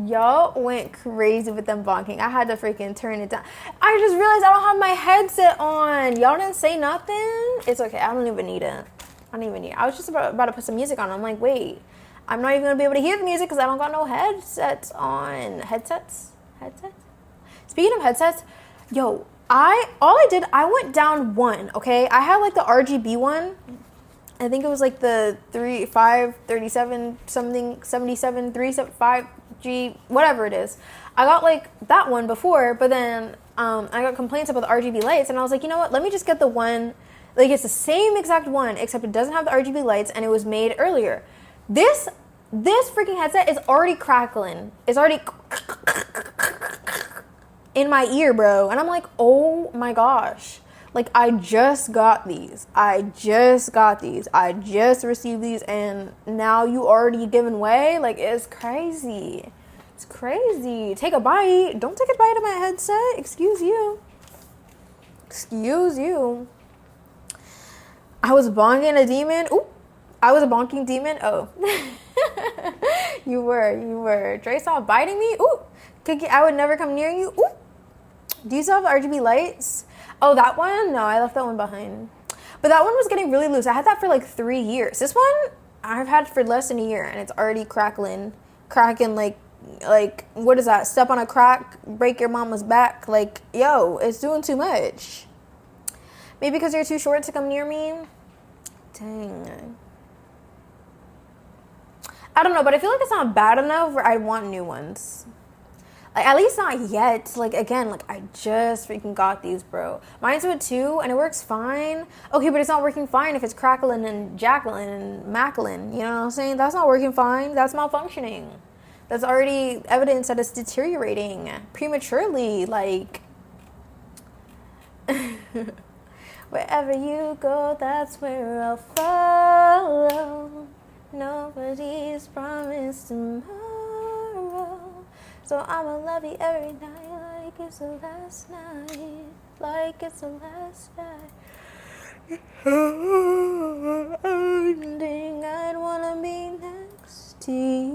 Y'all went crazy with them bonking. I had to freaking turn it down. I just realized I don't have my headset on. Y'all didn't say nothing? It's okay. I don't even need it. I don't even need it. I was just about to put some music on. I'm like, wait. I'm not even going to be able to hear the music because I don't got no headsets on. Headsets? Speaking of headsets, yo, I went down one, okay? I had like the RGB one. I think it was like the 37 something 77 375G, whatever it is. I got like that one before, but then I got complaints about the RGB lights, and I was like, you know what? Let me just get the one. Like it's the same exact one, except it doesn't have the RGB lights, and it was made earlier. This freaking headset is already crackling. It's already in my ear, bro. And I'm like, oh my gosh. Like, I just got these. I just received these, and now you already giving way? Like, it's crazy. It's crazy. Take a bite. Don't take a bite of my headset. Excuse you. I was bonking a demon. Ooh. I was a bonking demon? Oh. You were. Dre stop biting me? Ooh. Kiki, I would never come near you. Ooh. Do you still have RGB lights? Oh, that one? No, I left that one behind. But that one was getting really loose. I had that for like 3 years. This one, I've had for less than a year, and it's already cracking like, what is that? Step on a crack, break your mama's back. Like, yo, it's doing too much. Maybe because you're too short to come near me? Dang. I don't know, but I feel like it's not bad enough where I want new ones. Like, at least not yet. Like, again, like, I just freaking got these, bro. Mine's with 2, and it works fine. Okay, but it's not working fine if it's crackling and jackling and mackling. You know what I'm saying? That's not working fine. That's malfunctioning. That's already evidence that it's deteriorating prematurely. Like, wherever you go, that's where I'll follow. Nobody's promised tomorrow. So I'ma love you every night like it's the last night. Like it's the last night. Ending, I'd wanna be next to you.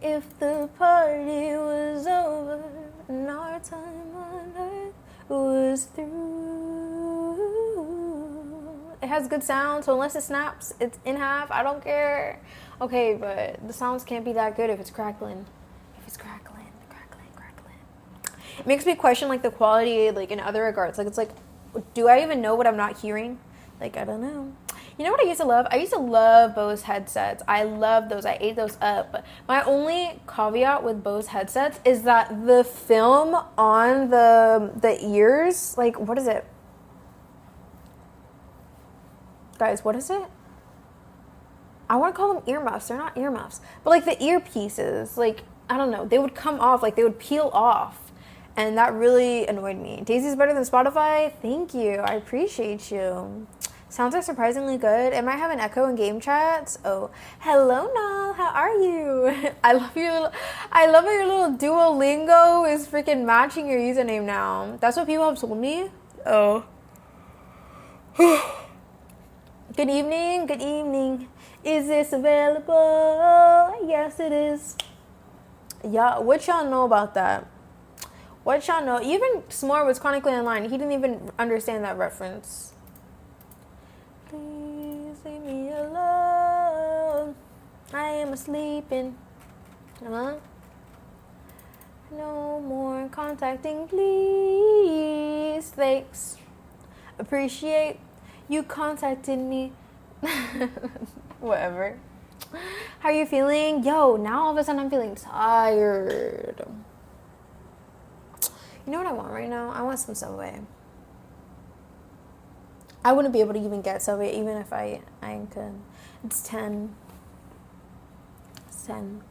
If the party was over and our time on earth was through. It has good sound, so unless it snaps, it's in half. I don't care. Okay, but the sounds can't be that good if it's crackling. Crackling. It makes me question, like, the quality, like, in other regards. Like, it's like, do I even know what I'm not hearing? Like, I don't know. You know what I used to love? I used to love Bose headsets. I love those. I ate those up. My only caveat with Bose headsets is that the film on the ears, like, what is it? Guys, what is it? I want to call them earmuffs. They're not earmuffs. But, like, the earpieces, like, I don't know. They would come off. Like, they would peel off. And that really annoyed me. Daisy's better than Spotify? Thank you. I appreciate you. Sounds are surprisingly good. It might have an echo in game chats. Oh, hello, Nal. How are you? I love how your little Duolingo is freaking matching your username now. That's what people have told me. Oh. Good evening. Good evening. Is this available? Yes, it is. Yeah, what y'all know about that? What y'all know? Even S'more was chronically online. He didn't even understand that reference. Please leave me alone. I am sleeping. No more contacting, please. Thanks. Appreciate you contacting me. Whatever. How are you feeling? Yo, now all of a sudden I'm feeling tired. You know what I want right now? I want some Subway. I wouldn't be able to even get Subway even if I could. It's 10. It's 10.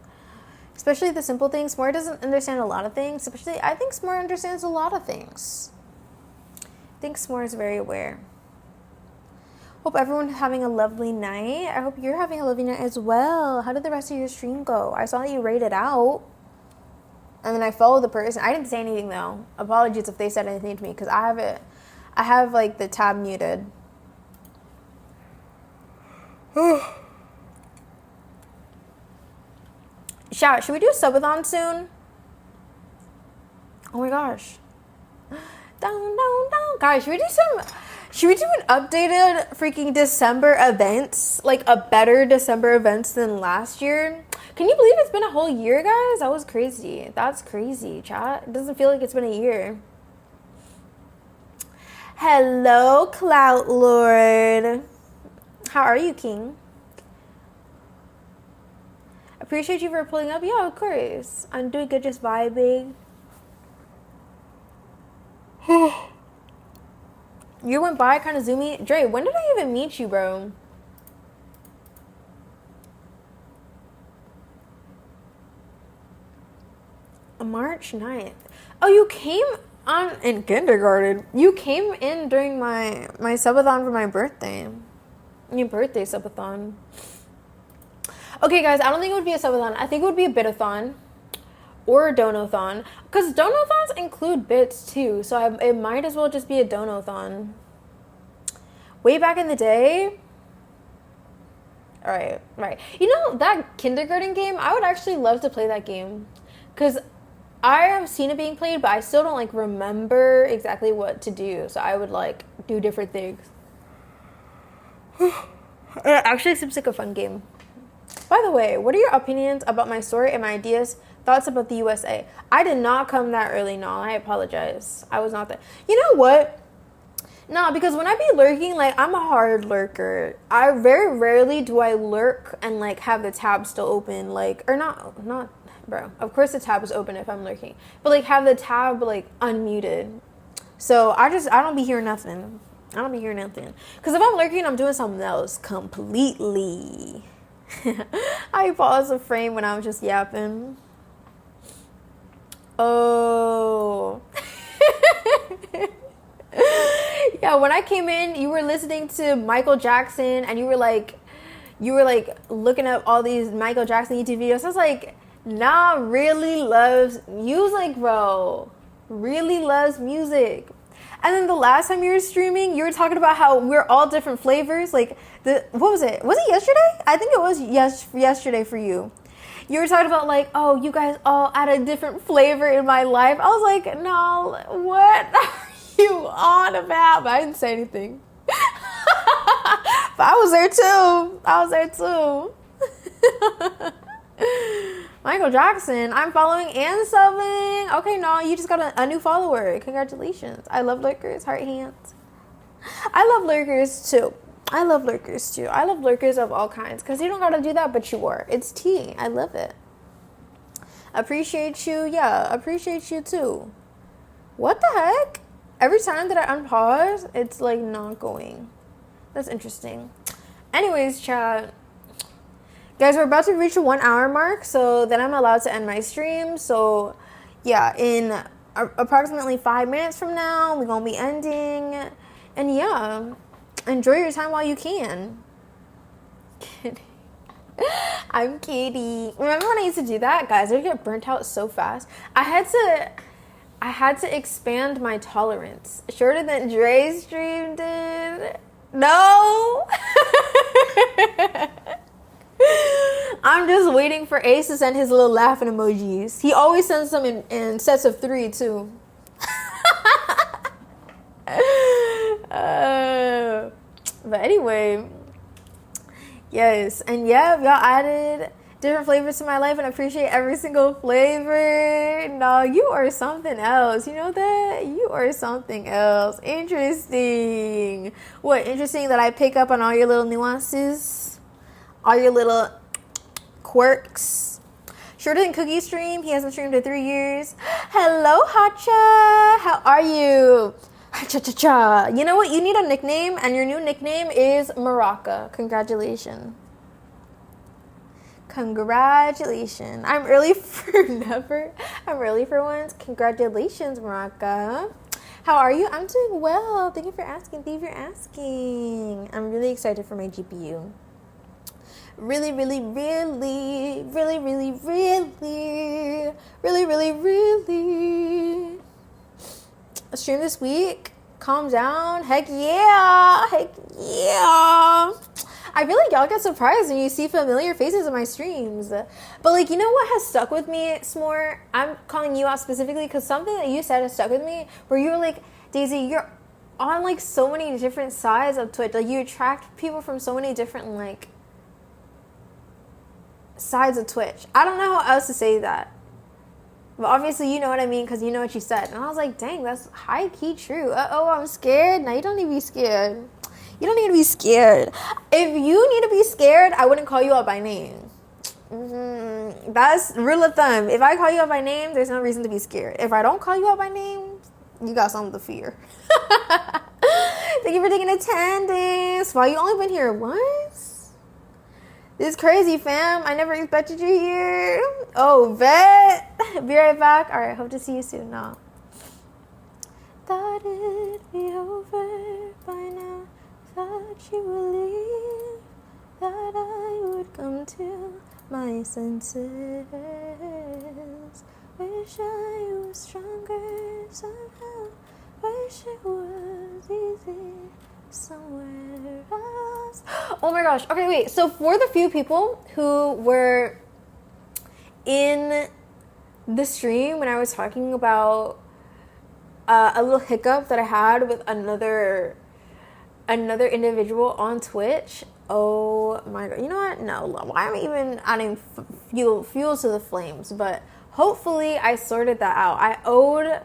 Especially the simple things. S'more doesn't understand a lot of things. Especially, I think S'more understands a lot of things. I think S'more is very aware. Hope everyone's having a lovely night. I hope you're having a lovely night as well. How did the rest of your stream go? I saw that you rated out. And then I followed the person. I didn't say anything, though. Apologies if they said anything to me, because I have, like, the tab muted. Shout, should we do a subathon soon? Oh my gosh. Down. Guys, should we do an updated freaking December events? Like, a better December events than last year? Can you believe it's been a whole year, guys? That was crazy. That's crazy, chat. It doesn't feel like it's been a year. Hello, Clout Lord. How are you, King? Appreciate you for pulling up. Yeah, of course. I'm doing good, just vibing. You went by kind of zoomy. Dre, when did I even meet you, bro? March 9th. Oh, you came on in kindergarten. You came in during my subathon for my birthday. Your birthday subathon. Okay, guys, I don't think it would be a subathon. I think it would be a bitathon or a donathon. Because donathons include bits, too. So it might as well just be a donathon. Way back in the day. Alright, right. You know, that kindergarten game, I would actually love to play that game. Because I have seen it being played, but I still don't, like, remember exactly what to do. So I would, like, do different things. It actually seems like a fun game. By the way, what are your opinions about my story and my ideas, thoughts about the USA? I did not come that early, no. I apologize. I was not that. You know what? No, because when I be lurking, like, I'm a hard lurker. I very rarely do I lurk and, like, have the tab still open, like, or not, bro. Of course the tab is open if I'm lurking. But, like, have the tab, like, unmuted. So, I don't be hearing nothing. I don't be hearing nothing. Because if I'm lurking, I'm doing something else completely. I paused the frame when I was just yapping. Oh. Yeah, when I came in, you were listening to Michael Jackson, and you were like looking up all these Michael Jackson YouTube videos. I was like, nah, really loves music, bro. Really loves music. And then the last time you were streaming, you were talking about how we're all different flavors. Like, what was it? Was it yesterday? I think it was yesterday for you. You were talking about, like, oh, you guys all add a different flavor in my life. I was like, no, what are you on about? But I didn't say anything. But I was there too. Michael Jackson, I'm following and subbing. Okay, no, you just got a new follower. Congratulations. I love lurkers. Heart hands. I love lurkers too. I love lurkers too. I love lurkers of all kinds because you don't gotta do that, but you are. It's tea. I love it. Appreciate you. Yeah, appreciate you too. What the heck? Every time that I unpause, it's like not going. That's interesting. Anyways, chat. Guys, we're about to reach the 1 hour mark, so then I'm allowed to end my stream. So, yeah, in approximately 5 minutes from now, we're gonna be ending. And yeah, enjoy your time while you can. Kidding. I'm kidding. Remember when I used to do that? Guys, I would get burnt out so fast. I had to expand my tolerance. Shorter than Dre's stream did. No! I'm just waiting for Ace to send his little laughing emojis. He always sends them in sets of 3 too. But anyway, yes, and yeah, y'all added different flavors to my life, and I appreciate every single flavor. No, you are something else. You know that? You are something else. Interesting. What, interesting that I pick up on all your little nuances? All your little quirks? Shorter than Cookie stream. He hasn't streamed in 3 years. Hello, Hacha. How are you? Cha-cha-cha. You know what? You need a nickname, and your new nickname is Maraca. Congratulations. Congratulations. I'm early for never. I'm early for once. Congratulations, Maraca. How are you? I'm doing well. Thank you for asking. Thank you for asking. I'm really excited for my GPU. Really, really, really, really, really, really, really, really, really. A stream this week? Calm down. Heck yeah. Heck yeah. I feel like y'all get surprised when you see familiar faces in my streams. But like, you know what has stuck with me, S'more? I'm calling you out specifically because something that you said has stuck with me where you were like, Daisy, you're on like so many different sides of Twitch. Like you attract people from so many different like sides of Twitch. I don't know how else to say that. But obviously you know what I mean because you know what you said. And I was like, dang, that's high-key true. Uh-oh, I'm scared. No, you don't need to be scared. You don't need to be scared. If you need to be scared, I wouldn't call you out by name. That's rule of thumb. If I call you out by name, there's no reason to be scared. If I don't call you out by name, you got something to fear. Thank you for taking attendance. Wow, you only been here once? This is crazy, fam. I never expected you here. Oh, vet. Be right back. All right, hope to see you soon. No. Thought it'd be over by now. Thought you would leave. Thought I would come to my senses. Wish I was stronger somehow. Wish it was easy somewhere else. Oh my gosh. Okay, wait. So for the few people who were in the stream when I was talking about a little hiccup that I had with another individual on Twitch. Oh my god. You know what? No. Why am I even adding fuel to the flames? But hopefully I sorted that out. I owed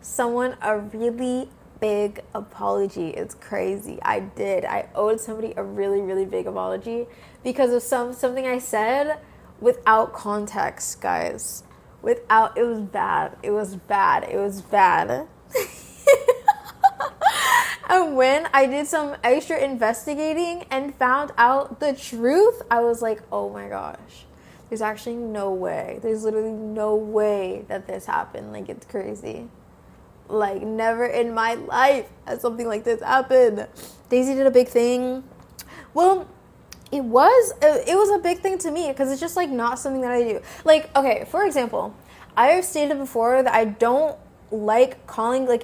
someone a really big apology. It's crazy. I did. I owed somebody a really, really big apology because of something I said without context, guys. It was bad. It was bad. It was bad. And when I did some extra investigating and found out the truth, I was like, oh my gosh, there's actually no way. There's literally no way that this happened. Like, it's crazy. Like, never in my life has something like this happened. Daisy did a big thing. Well, it was a big thing to me because it's just, like, not something that I do. Like, okay, for example, I have stated before that I don't like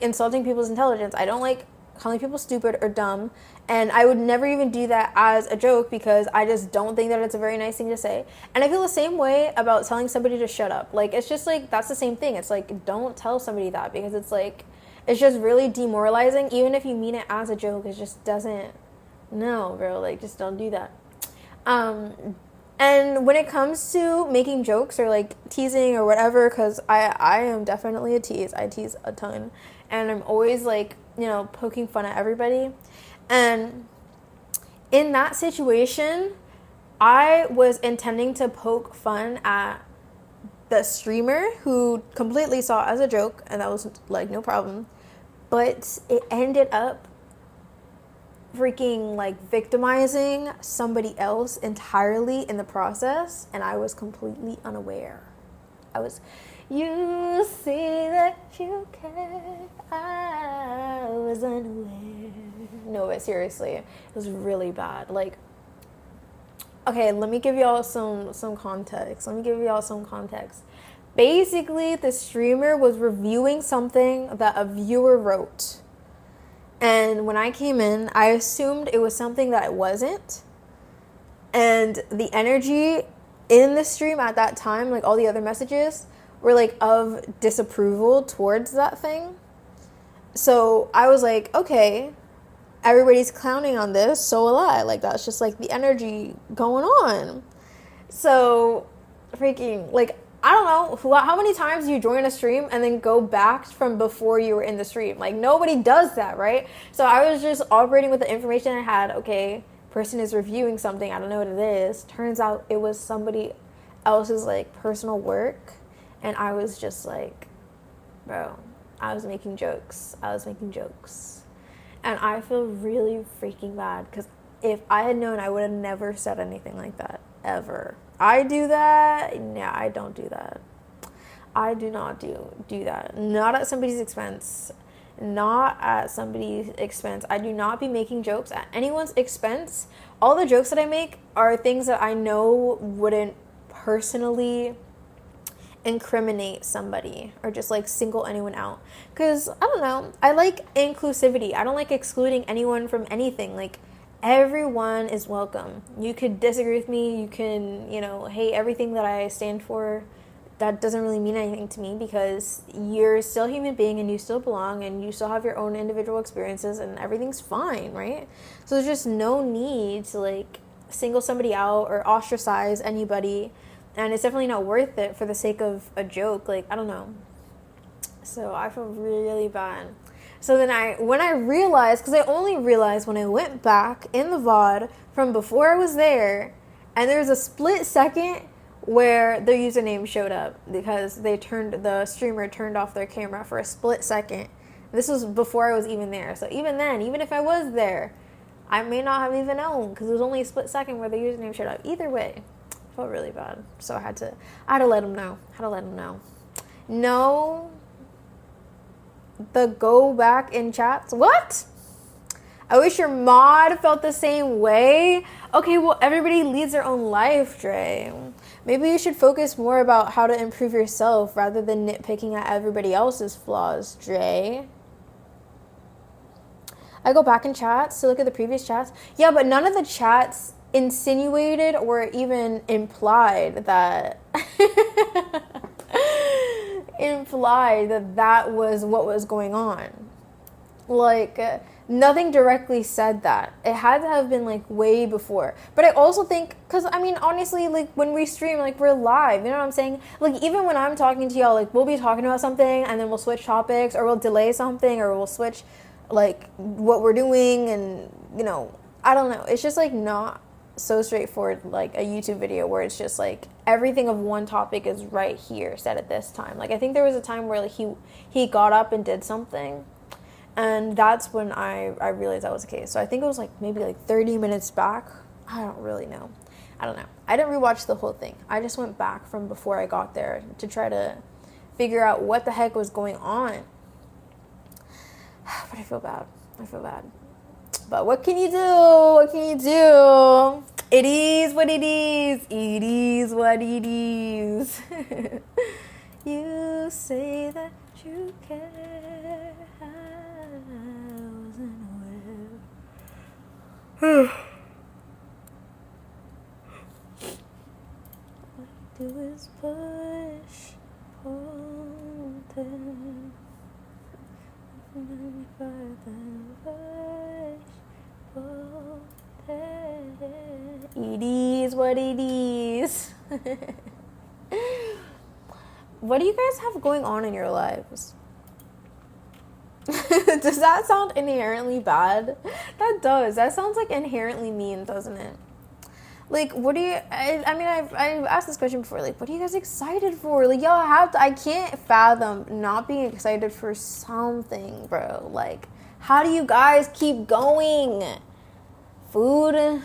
insulting people's intelligence. I don't like calling people stupid or dumb, and I would never even do that as a joke because I just don't think that it's a very nice thing to say. And I feel the same way about telling somebody to shut up. Like, it's just like, that's the same thing. It's like, don't tell somebody that because it's like, it's just really demoralizing. Even if you mean it as a joke, it just doesn't, no, bro, like, just don't do that. And when it comes to making jokes or like teasing or whatever, because I am definitely a tease. I tease a ton, and I'm always like, you know, poking fun at everybody. And in that situation, I was intending to poke fun at the streamer who completely saw it as a joke, and that was like no problem. But it ended up freaking like victimizing somebody else entirely in the process, and I was completely unaware. You see that you care, I was unaware. No, but seriously, it was really bad. Like, okay, let me give y'all some context. Basically, the streamer was reviewing something that a viewer wrote. And when I came in, I assumed it was something that it wasn't. And the energy in the stream at that time, like all the other messages, were like of disapproval towards that thing. So I was like, okay, everybody's clowning on this, so will I. Like, that's just like the energy going on. So freaking, like, I don't know how many times you join a stream and then go back from before you were in the stream. Like, nobody does that, right? So I was just operating with the information I had. Okay, person is reviewing something, I don't know what it is. Turns out it was somebody else's like personal work, and I was just like, bro, I was making jokes, and I feel really freaking bad because if I had known, I would have never said anything like that ever. I do that? No, I don't do that. I do not do that. Not at somebody's expense. I do not be making jokes at anyone's expense. All the jokes that I make are things that I know wouldn't personally incriminate somebody or just like single anyone out. Because, I don't know, I like inclusivity. I don't like excluding anyone from anything. Like, everyone is welcome. You could disagree with me. You can, hate everything that I stand for. That doesn't really mean anything to me because you're still a human being and you still belong and you still have your own individual experiences and everything's fine, right? So there's just no need to like single somebody out or ostracize anybody, and it's definitely not worth it for the sake of a joke. Like, I don't know. So I feel really bad. So then when I realized, because I only realized when I went back in the VOD from before I was there, and there was a split second where their username showed up because the streamer turned off their camera for a split second. This was before I was even there. So even then, even if I was there, I may not have even known because it was only a split second where the username showed up. Either way, I felt really bad. So I had to let them know. No. The go back in chats. What? I wish your mod felt the same way. Okay, well, everybody leads their own life, Dre. Maybe you should focus more about how to improve yourself rather than nitpicking at everybody else's flaws, Dre. I go back in chats to look at the previous chats. Yeah, but none of the chats insinuated or even implied that that was what was going on. Like, nothing directly said that. It had to have been like way before. But I also think, because I mean, honestly, like when we stream, like we're live, you know what I'm saying? Like, even when I'm talking to y'all, like we'll be talking about something and then we'll switch topics, or we'll delay something, or we'll switch like what we're doing, and I don't know. It's just like not so straightforward like a YouTube video where it's just like everything of one topic is right here said at this time. Like, I think there was a time where like he got up and did something, and that's when I realized that was the case. So I think it was like maybe like 30 minutes back. I don't really know. I don't know. I didn't rewatch the whole thing. I just went back from before I got there to try to figure out what the heck was going on. But I feel bad. But what can you do? It is what it is. It is what it is. You say that you care. I wasn't aware. All I do is push, pull, down. It is what it is. What do you guys have going on in your lives? Does that sound inherently bad? That does. That sounds like inherently mean, doesn't it? Like, what do you? I mean, I've asked this question before. Like, what are you guys excited for? Like, y'all have to. I can't fathom not being excited for something, bro. Like, how do you guys keep going? Food.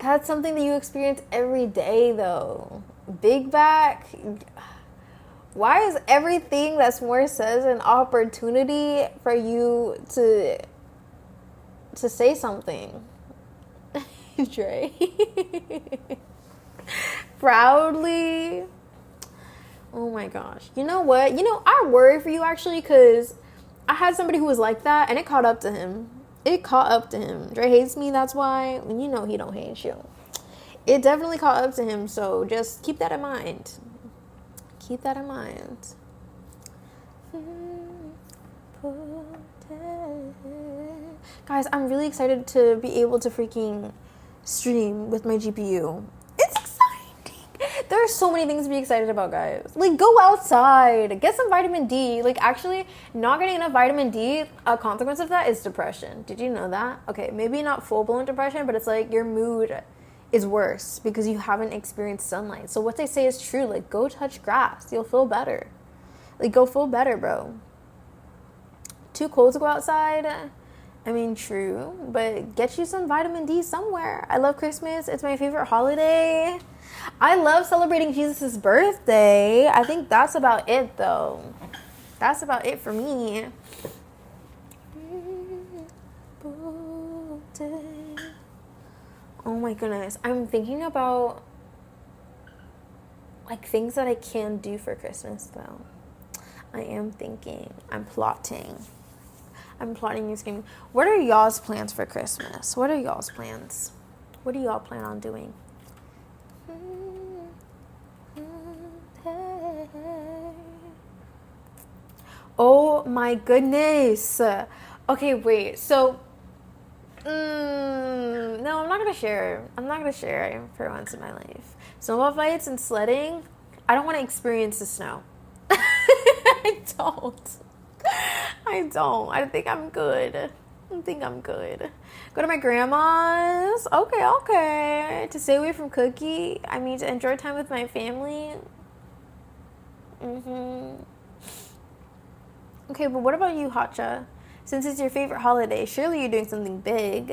That's something that you experience every day, though. Big back. Why is everything that S'more says an opportunity for you to say something? Dre. Proudly. Oh my gosh. You know what? I worry for you actually, because I had somebody who was like that and it caught up to him. Dre hates me, that's why. And you know he don't hate you. It definitely caught up to him, so just keep that in mind. Keep that in mind. Guys, I'm really excited to be able to freaking stream with my GPU. It's exciting. There are so many things to be excited about, guys. Like, go outside, get some vitamin D. Like, actually, not getting enough vitamin D, a consequence of that is depression. Did you know that? Okay, maybe not full-blown depression, but it's like your mood is worse because you haven't experienced sunlight. So what they say is true. Like, go touch grass. You'll feel better. Like, go feel better, bro. Too cold to go outside? I mean, true, but get you some vitamin D somewhere. I love Christmas. It's my favorite holiday. I love celebrating Jesus' birthday. I think that's about it, though. That's about it for me. Oh my goodness. I'm thinking about, like, things that I can do for Christmas, though. I am thinking. I'm plotting new scheme. What are y'all's plans for Christmas? What are y'all's plans? What do y'all plan on doing? Oh my goodness. Okay, wait. So, no, I'm not gonna share. For once in my life. Snowball fights and sledding. I don't want to experience the snow. I don't. I think I'm good. Go to my grandma's. Okay. To stay away from Cookie. I mean, to enjoy time with my family. Okay, but what about you, Hotcha? Since it's your favorite holiday, surely you're doing something big.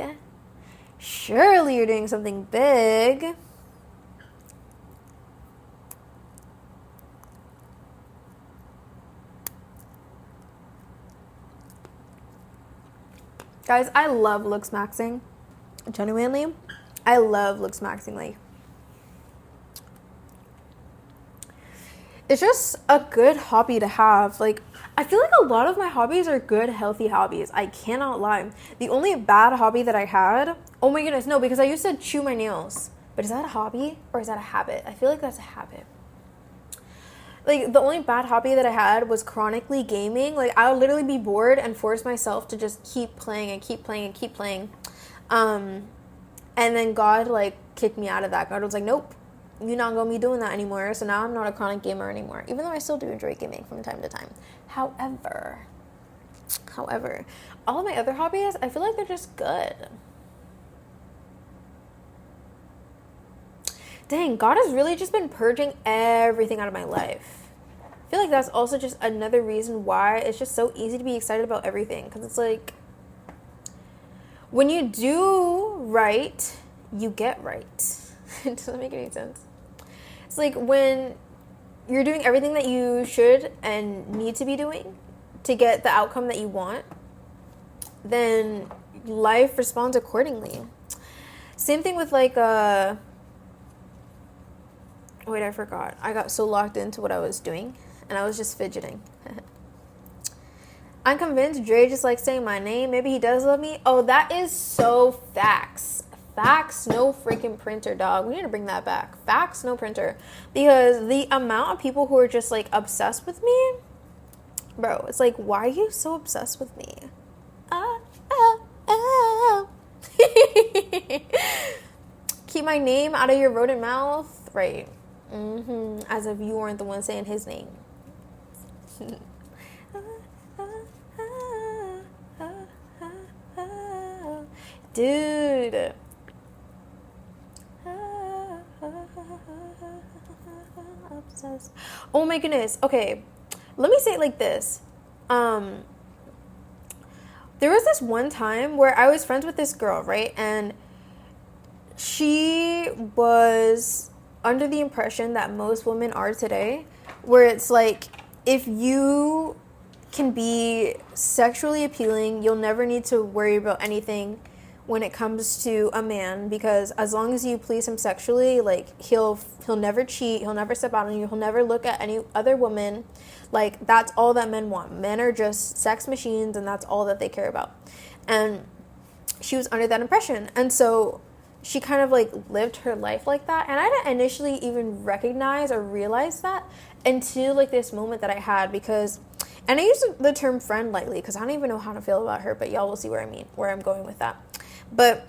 Guys, I love looks maxing. Genuinely, I love looks maxing. Like, it's just a good hobby to have. Like, I feel like a lot of my hobbies are good, healthy hobbies. I cannot lie. The only bad hobby that I had, oh my goodness, no, because I used to chew my nails. But is that a hobby or is that a habit? I feel like that's a habit. Like, the only bad hobby that I had was chronically gaming. Like, I would literally be bored and force myself to just keep playing. And then God, like, kicked me out of that. God was like, nope, you're not going to be doing that anymore. So now I'm not a chronic gamer anymore, even though I still do enjoy gaming from time to time. However, all of my other hobbies, I feel like they're just good. Dang, God has really just been purging everything out of my life. I feel like that's also just another reason why it's just so easy to be excited about everything. Because it's like, when you do right, you get right. It doesn't make any sense. It's like when you're doing everything that you should and need to be doing to get the outcome that you want, then life responds accordingly. Same thing with like wait, I forgot. I got so locked into what I was doing, and I was just fidgeting. I'm convinced Dre just likes saying my name. Maybe he does love me. Oh, that is so facts. Facts, no freaking printer, dog. We need to bring that back. Facts, no printer. Because the amount of people who are just, like, obsessed with me, bro, it's like, why are you so obsessed with me? Keep my name out of your rodent mouth. Right. As if you weren't the one saying his name. Dude. Obsessed. Oh my goodness. Okay. Let me say it like this. There was this one time where I was friends with this girl, right? And she was under the impression that most women are today, where it's like, if you can be sexually appealing, you'll never need to worry about anything when it comes to a man, because as long as you please him sexually, like, he'll never cheat, he'll never step out on you, he'll never look at any other woman. Like, that's all that men want. Men are just sex machines, and that's all that they care about. And she was under that impression, and so she kind of like lived her life like that. And I didn't initially even recognize or realize that until like this moment that I had, because, and I use the term friend lightly because I don't even know how to feel about her, but y'all will see where I'm going with that. But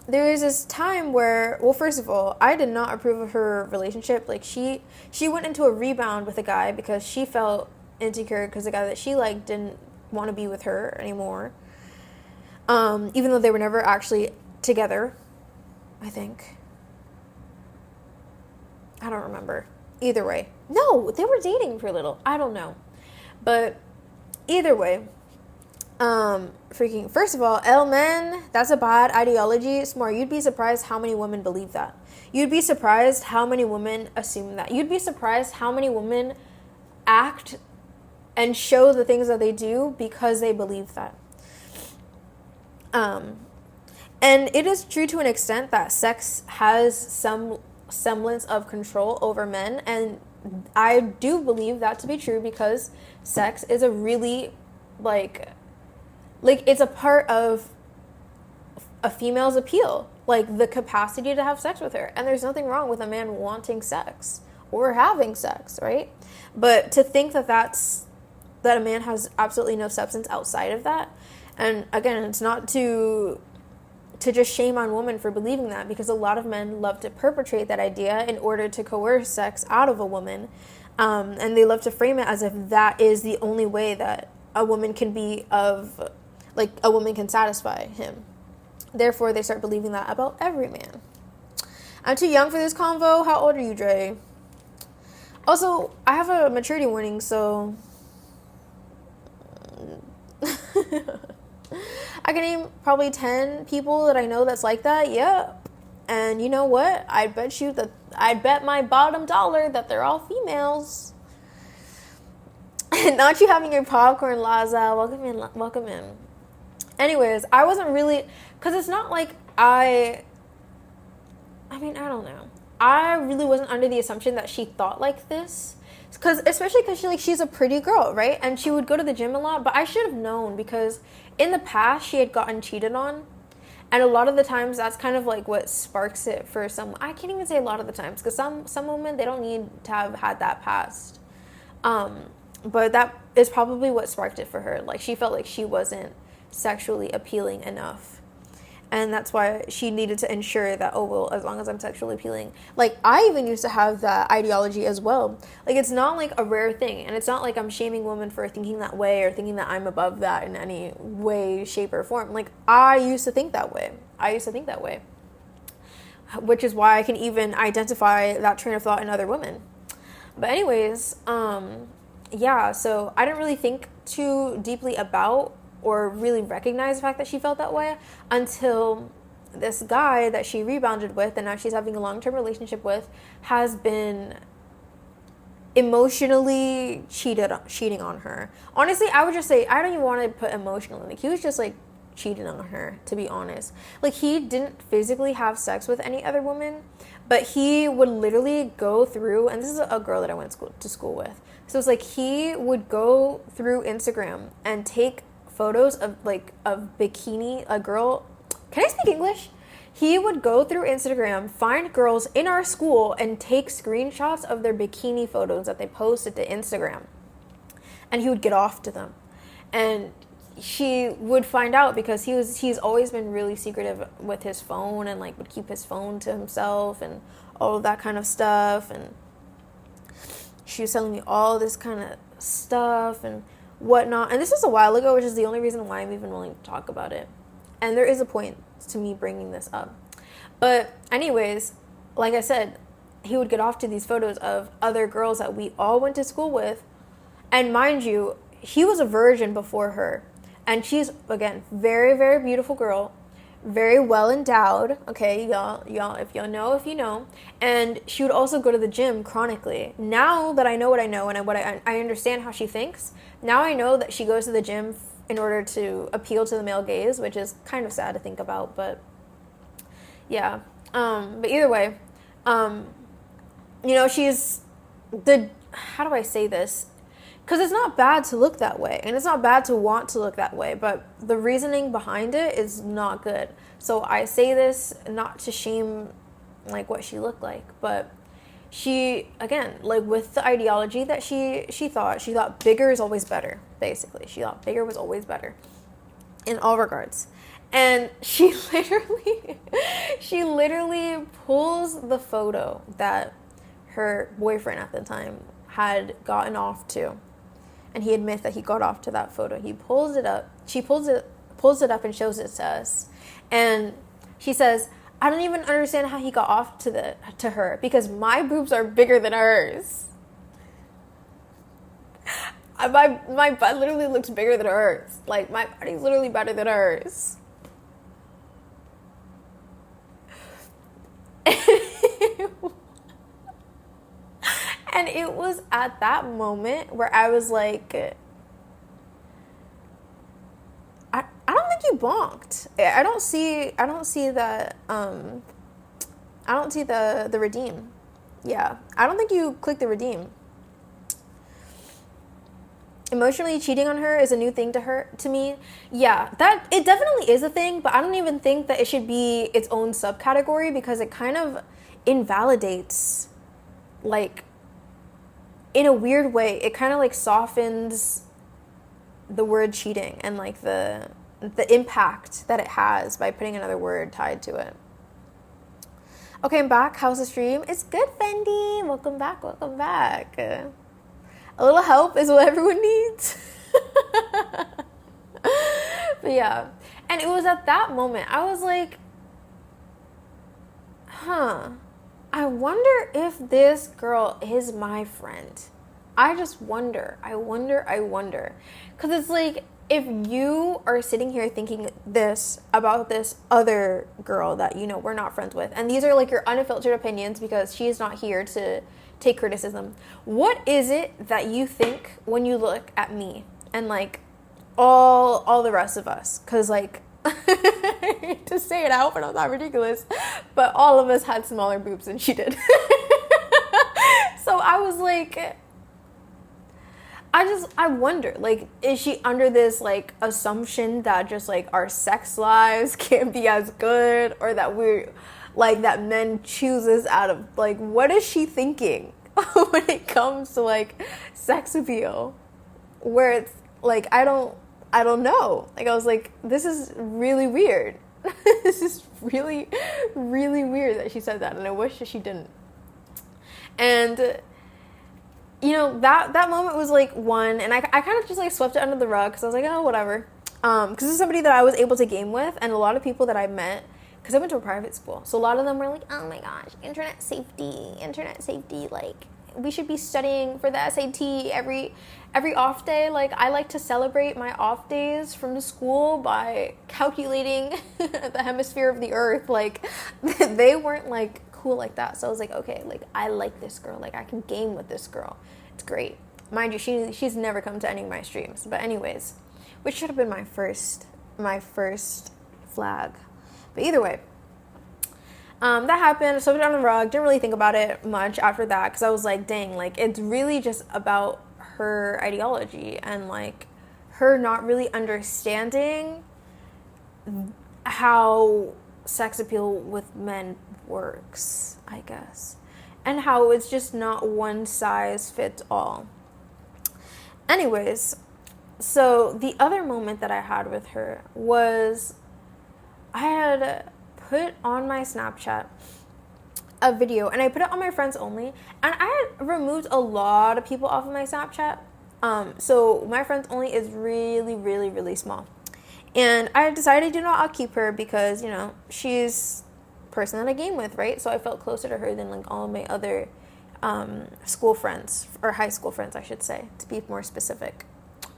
there was this time where, well, first of all, I did not approve of her relationship. Like, she went into a rebound with a guy because she felt insecure because the guy that she liked didn't want to be with her anymore. Even though they were never actually together, I think. I don't remember. Either way. No, they were dating for a little. I don't know. But either way, first of all, men, that's a bad ideology. Smart, you'd be surprised how many women believe that. You'd be surprised how many women assume that. You'd be surprised how many women act and show the things that they do because they believe that. And it is true to an extent that sex has some semblance of control over men, and I do believe that to be true because sex is a really, like it's a part of a female's appeal, like the capacity to have sex with her. And there's nothing wrong with a man wanting sex or having sex, right? But to think that a man has absolutely no substance outside of that, and again, it's not to just shame on women for believing that, because a lot of men love to perpetrate that idea in order to coerce sex out of a woman, and they love to frame it as if that is the only way that a woman can be a woman can satisfy him. Therefore, they start believing that about every man. I'm too young for this convo. How old are you, Dre? Also, I have a maturity warning, so I can name probably 10 people that I know that's like that. Yeah. And you know what? I bet my bottom dollar that they're all females. Not you having your popcorn, Laza. Welcome in. Anyways, I wasn't really, because it's not like I don't know. I really wasn't under the assumption that she thought like this. Especially because she's a pretty girl, right? And she would go to the gym a lot, but I should have known, because in the past she had gotten cheated on. And a lot of the times that's kind of like what sparks it for some. I can't even say a lot of the times, because some women, they don't need to have had that past. But that is probably what sparked it for her. Like, she felt like she wasn't sexually appealing enough. And that's why she needed to ensure that, oh, well, as long as I'm sexually appealing. Like, I even used to have that ideology as well. Like, it's not like a rare thing. And it's not like I'm shaming women for thinking that way or thinking that I'm above that in any way, shape, or form. Like, I used to think that way. Which is why I can even identify that train of thought in other women. But anyways, yeah, so I didn't really think too deeply about or really recognize the fact that she felt that way until this guy that she rebounded with and now she's having a long-term relationship with has been emotionally cheating on her. Honestly, I would just say, I don't even want to put emotionally. Like, he was just like cheating on her, to be honest. Like, he didn't physically have sex with any other woman, but he would literally go through, and this is a girl that I went to school with. So it's like he would go through Instagram and take photos of bikini, a girl. Can I speak English? He would go through Instagram, find girls in our school, and take screenshots of their bikini photos that they posted to Instagram. And he would get off to them. And she would find out because he's always been really secretive with his phone and like would keep his phone to himself and all of that kind of stuff. And she was telling me all this kind of stuff and whatnot. And this was a while ago, which is the only reason why I'm even willing to talk about it. And there is a point to me bringing this up. But anyways, like I said, he would get off to these photos of other girls that we all went to school with. And mind you, he was a virgin before her. And she's, again, very, very beautiful girl. Very well endowed. Okay, y'all, if y'all know, if you know. And she would also go to the gym chronically. Now that I know what I know and I understand how she thinks, now I know that she goes to the gym in order to appeal to the male gaze, which is kind of sad to think about, but yeah. But either way, she's how do I say this? Because it's not bad to look that way, and it's not bad to want to look that way, but the reasoning behind it is not good. So I say this not to shame, like, what she looked like, but she, again, like, with the ideology that she thought bigger is always better, basically. She thought bigger was always better in all regards. And she literally pulls the photo that her boyfriend at the time had gotten off to. And he admits that he got off to that photo. He pulls it up. She pulls it up and shows it to us. And she says, I don't even understand how he got off to her because my boobs are bigger than hers. My butt literally looks bigger than hers. Like, my body's literally better than hers. And it was at that moment where I was like, I don't think you bonked. I don't see the redeem. Yeah, I don't think you clicked the redeem. Emotionally cheating on her is a new thing to me. Yeah, that it definitely is a thing, but I don't even think that it should be its own subcategory because it kind of invalidates, like, in a weird way, it kind of like softens the word cheating and like the impact that it has by putting another word tied to it. Okay, I'm back. How's the stream? It's good, Fendi. Welcome back. A little help is what everyone needs. But yeah. And it was at that moment, I was like, I wonder if this girl is my friend. I just wonder. I wonder. Because it's like, if you are sitting here thinking this about this other girl that, we're not friends with, and these are like your unfiltered opinions because she's not here to take criticism, what is it that you think when you look at me and like all the rest of us? Because like, to say it out, but I'm not ridiculous, but all of us had smaller boobs than she did. So I was like, I wonder, like, is she under this like assumption that just like our sex lives can't be as good, or that we're like, that men choose us out of, like, what is she thinking when it comes to like sex appeal, where it's like, I don't know. Like, I was like, this is really weird. This is really, really weird that she said that, and I wish that she didn't. And, that moment was, like, one, and I kind of just, like, swept it under the rug, because I was like, oh, whatever. Because this is somebody that I was able to game with, and a lot of people that I met, because I went to a private school, so a lot of them were like, oh my gosh, internet safety, like, we should be studying for the SAT every off day. Like, I like to celebrate my off days from the school by calculating the hemisphere of the earth. Like, they weren't like cool like that. So I was like, okay, like, I like this girl. Like, I can game with this girl. It's great. Mind you, she's never come to any of my streams. But anyways, which should have been my first flag. But either way, that happened. I swept it on the rug. Didn't really think about it much after that, because I was like, dang, like, it's really just about her ideology and like her not really understanding how sex appeal with men works, I guess, and how it's just not one size fits all. Anyways, so the other moment that I had with her was I had put on my Snapchat a video and I put it on my friends only, and I had removed a lot of people off of my Snapchat. So my friends only is really, really, really small. And I decided, I'll keep her because, she's a person that I game with, right? So I felt closer to her than like all of my other school friends, or high school friends, I should say, to be more specific.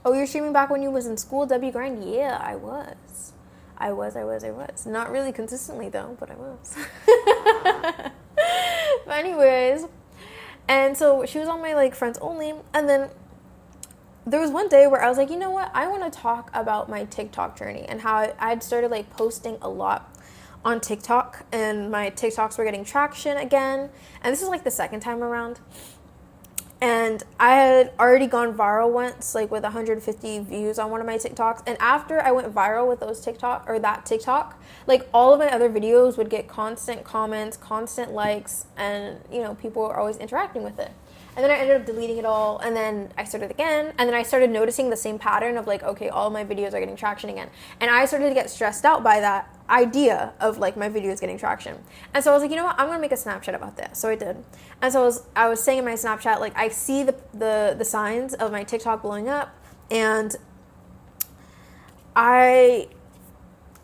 Oh, you're streaming back when you was in school, W Grind? Yeah, I was. I was. Not really consistently though, but I was. But anyways, and so she was on my like friends only, and then there was one day where I was like, you know what? I want to talk about my TikTok journey and how I'd started like posting a lot on TikTok, and my TikToks were getting traction again. And this is like the second time around. And I had already gone viral once, like with 150 views on one of my TikToks. And after I went viral with those that TikTok, like all of my other videos would get constant comments, constant likes, and people were always interacting with it. And then I ended up deleting it all, and then I started again, and then I started noticing the same pattern of like, okay, all of my videos are getting traction again. And I started to get stressed out by that idea of like my videos getting traction. And so I was like, you know what, I'm gonna make a Snapchat about this. So I did. And so I was saying in my Snapchat, like, I see the signs of my TikTok blowing up, and I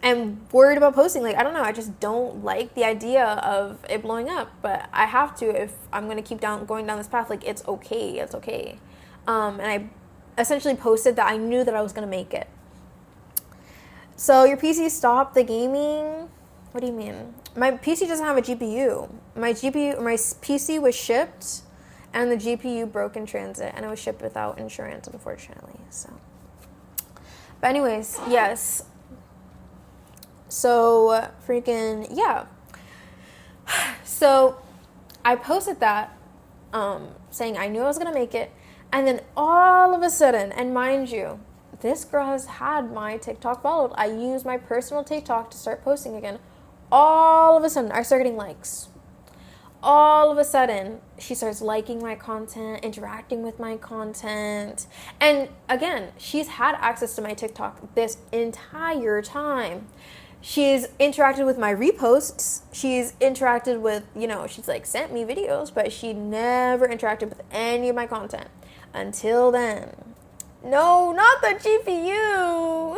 am worried about posting. Like, I don't know, I just don't like the idea of it blowing up, but I have to if I'm going to keep going down this path. Like, it's okay. And I essentially posted that I knew that I was going to make it. So your PC stopped the gaming? What do you mean? My PC doesn't have a GPU. My PC was shipped, and the GPU broke in transit, and it was shipped without insurance, unfortunately. So, but anyways, yes. So, freaking, yeah. So, I posted that, saying I knew I was going to make it. And then all of a sudden, and mind you, this girl has had my TikTok followed. I used my personal TikTok to start posting again. All of a sudden, I start getting likes. All of a sudden, she starts liking my content, interacting with my content. And again, she's had access to my TikTok this entire time. She's interacted with my reposts. She's interacted with, she's like sent me videos, but she never interacted with any of my content until then. No, not the GPU.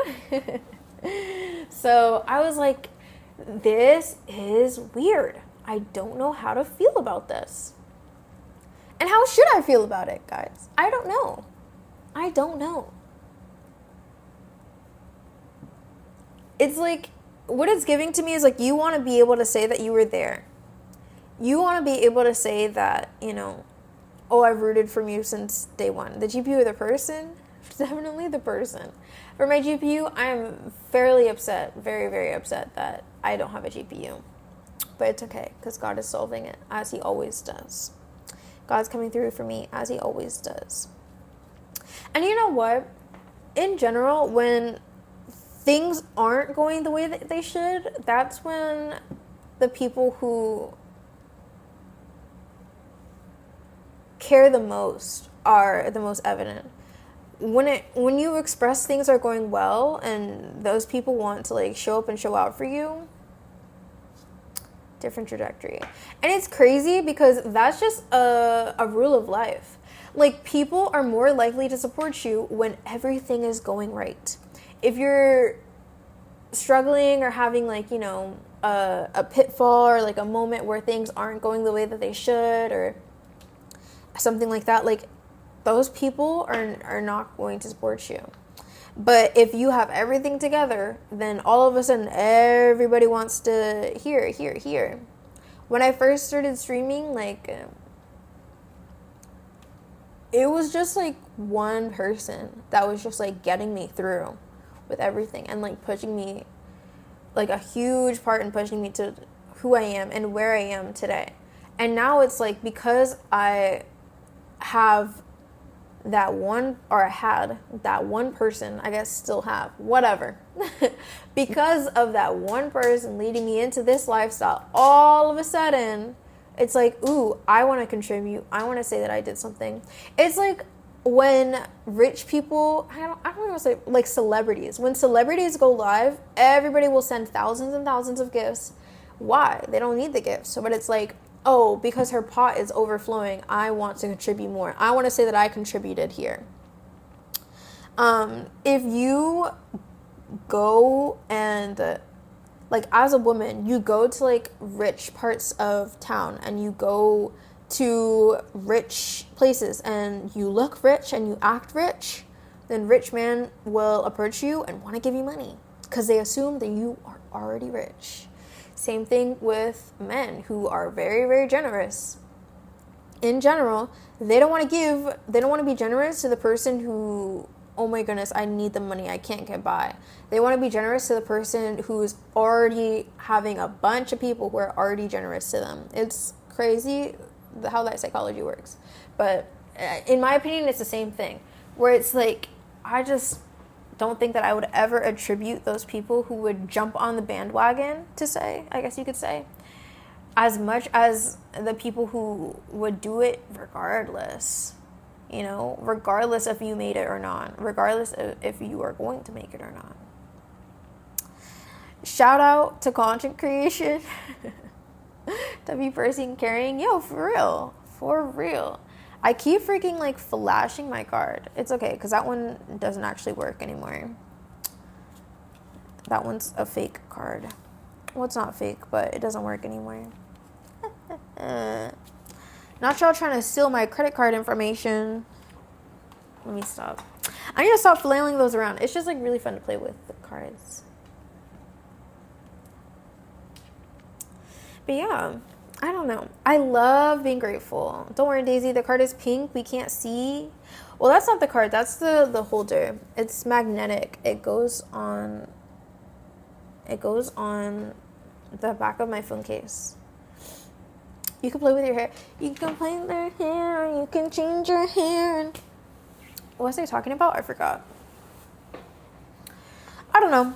So I was like, this is weird. I don't know how to feel about this. And how should I feel about it, guys? I don't know. It's like, what it's giving to me is like, you want to be able to say that you were there. You want to be able to say that, oh, I've rooted for you since day one. The GPU or the person? Definitely the person. For my GPU, I'm fairly upset, very, very upset that I don't have a GPU. But it's okay, because God is solving it, as he always does. God's coming through for me, as he always does. And you know what? In general, when things aren't going the way that they should, that's when the people who care the most are the most evident. When you express things are going well and those people want to like show up and show out for you, different trajectory. And it's crazy because that's just a rule of life. Like, people are more likely to support you when everything is going right. If you're struggling or having like, a pitfall or like a moment where things aren't going the way that they should or something like that, like, those people are not going to support you. But if you have everything together, then all of a sudden everybody wants to hear. When I first started streaming, like, it was just like one person that was just like getting me through with everything and like pushing me, like a huge part in pushing me to who I am and where I am today. And now it's like, because I have that one, or I had that one person, I guess still have, whatever. Because of that one person leading me into this lifestyle, all of a sudden, it's like, ooh, I want to contribute. I want to say that I did something. It's like when rich people, I don't want to say, like celebrities. When celebrities go live, everybody will send thousands and thousands of gifts. Why? They don't need the gifts. So, but it's like, oh, because her pot is overflowing, I want to contribute more. I want to say that I contributed here. If you go and, like, as a woman, you go to, like, rich parts of town and you go to rich places and you look rich and you act rich, then rich men will approach you and want to give you money because they assume that you are already rich. Same thing with men who are very, very generous. In general, they don't want to be generous to the person who, oh my goodness, I need the money, I can't get by. They want to be generous to the person who's already having a bunch of people who are already generous to them. It's crazy how that psychology works. But in my opinion, it's the same thing. Where it's like, I just don't think that I would ever attribute those people who would jump on the bandwagon, to say, I guess you could say, as much as the people who would do it regardless. You know, regardless if you made it or not. Regardless if you are going to make it or not. Shout out to content creation. W person carrying. Yo, for real. For real. I keep freaking, like, flashing my card. It's okay, because that one doesn't actually work anymore. That one's a fake card. Well, it's not fake, but it doesn't work anymore. Not y'all trying to steal my credit card information. Let me stop. I need to stop flailing those around. It's just, like, really fun to play with the cards. But yeah, I don't know. I love being grateful. Don't worry, Daisy. The card is pink. We can't see. Well, that's not the card. That's the holder. It's magnetic. It goes on the back of my phone case. You can play with your hair. You can play with your hair. You can change your hair. What was I talking about? I forgot. I don't know.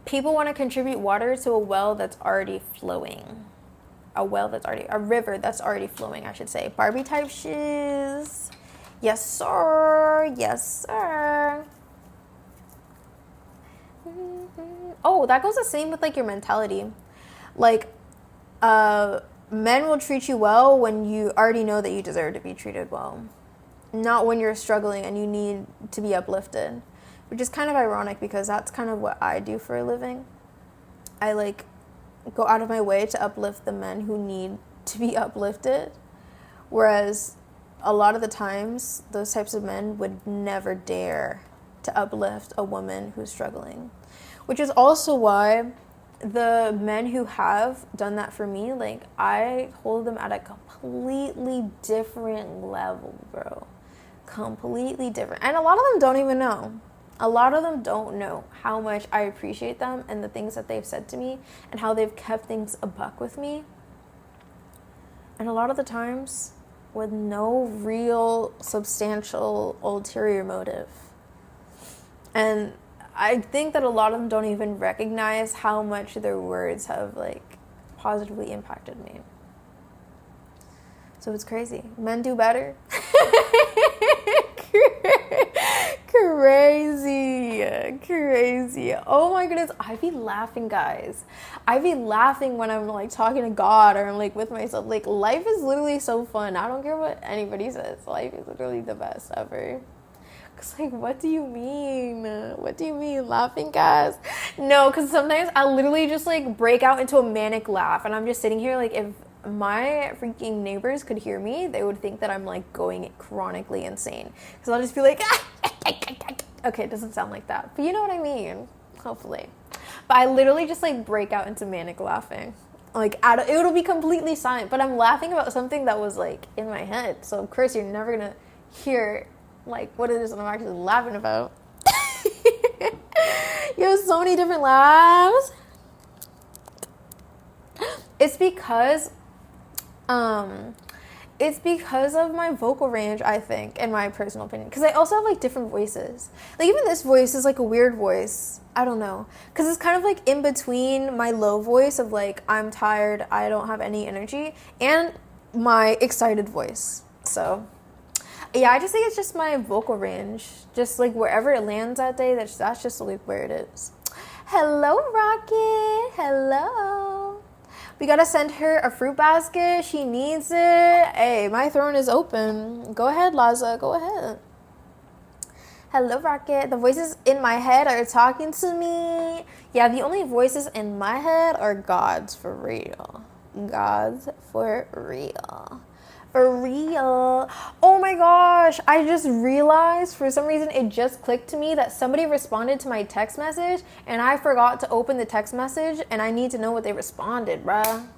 People want to contribute water to a well that's already flowing. A river that's already flowing, I should say. Barbie type shiz. Yes, sir. Yes, sir. Oh, that goes the same with, like, your mentality. Like, men will treat you well when you already know that you deserve to be treated well. Not when you're struggling and you need to be uplifted. Which is kind of ironic because that's kind of what I do for a living. I, like, go out of my way to uplift the men who need to be uplifted. Whereas a lot of the times, those types of men would never dare to uplift a woman who's struggling. Which is also why the men who have done that for me, like, I hold them at a completely different level, bro. Completely different. And a lot of them don't even know. A lot of them don't know how much I appreciate them and the things that they've said to me and how they've kept things a buck with me. And a lot of the times with no real substantial ulterior motive. And I think that a lot of them don't even recognize how much their words have, like, positively impacted me. So it's crazy. Men do better. Crazy. Oh my goodness. I be laughing, guys. I be laughing when I'm, like, talking to God or I'm, like, with myself. Like, life is literally so fun. I don't care what anybody says. Life is literally the best ever. Cause, like, what do you mean? What do you mean? Laughing, guys? No, because sometimes I literally just, like, break out into a manic laugh. And I'm just sitting here, like, if my freaking neighbors could hear me, they would think that I'm, like, going chronically insane. Because I'll just be like, okay, it doesn't sound like that. But you know what I mean. Hopefully. But I literally just, like, break out into manic laughing. Like, it'll be completely silent. But I'm laughing about something that was, like, in my head. So, of course, you're never going to hear, like, what it is that I'm actually laughing about. You have so many different laughs. It's because of my vocal range, I think, in my personal opinion. Because I also have, like, different voices. Like, even this voice is, like, a weird voice. I don't know. Because it's kind of, like, in between my low voice of, like, I'm tired, I don't have any energy, and my excited voice. So, yeah, I just think it's just my vocal range. Just, like, wherever it lands that day, that's just, like, where it is. Hello, Rocket. Hello. We gotta send her a fruit basket. She needs it. Hey, my throne is open. Go ahead, Laza. Go ahead. Hello, Rocket. The voices in my head are talking to me. Yeah, the only voices in my head are God's, for real. God's for real. For real. Oh my gosh. I just realized for some reason it just clicked to me that somebody responded to my text message and I forgot to open the text message and I need to know what they responded, bruh.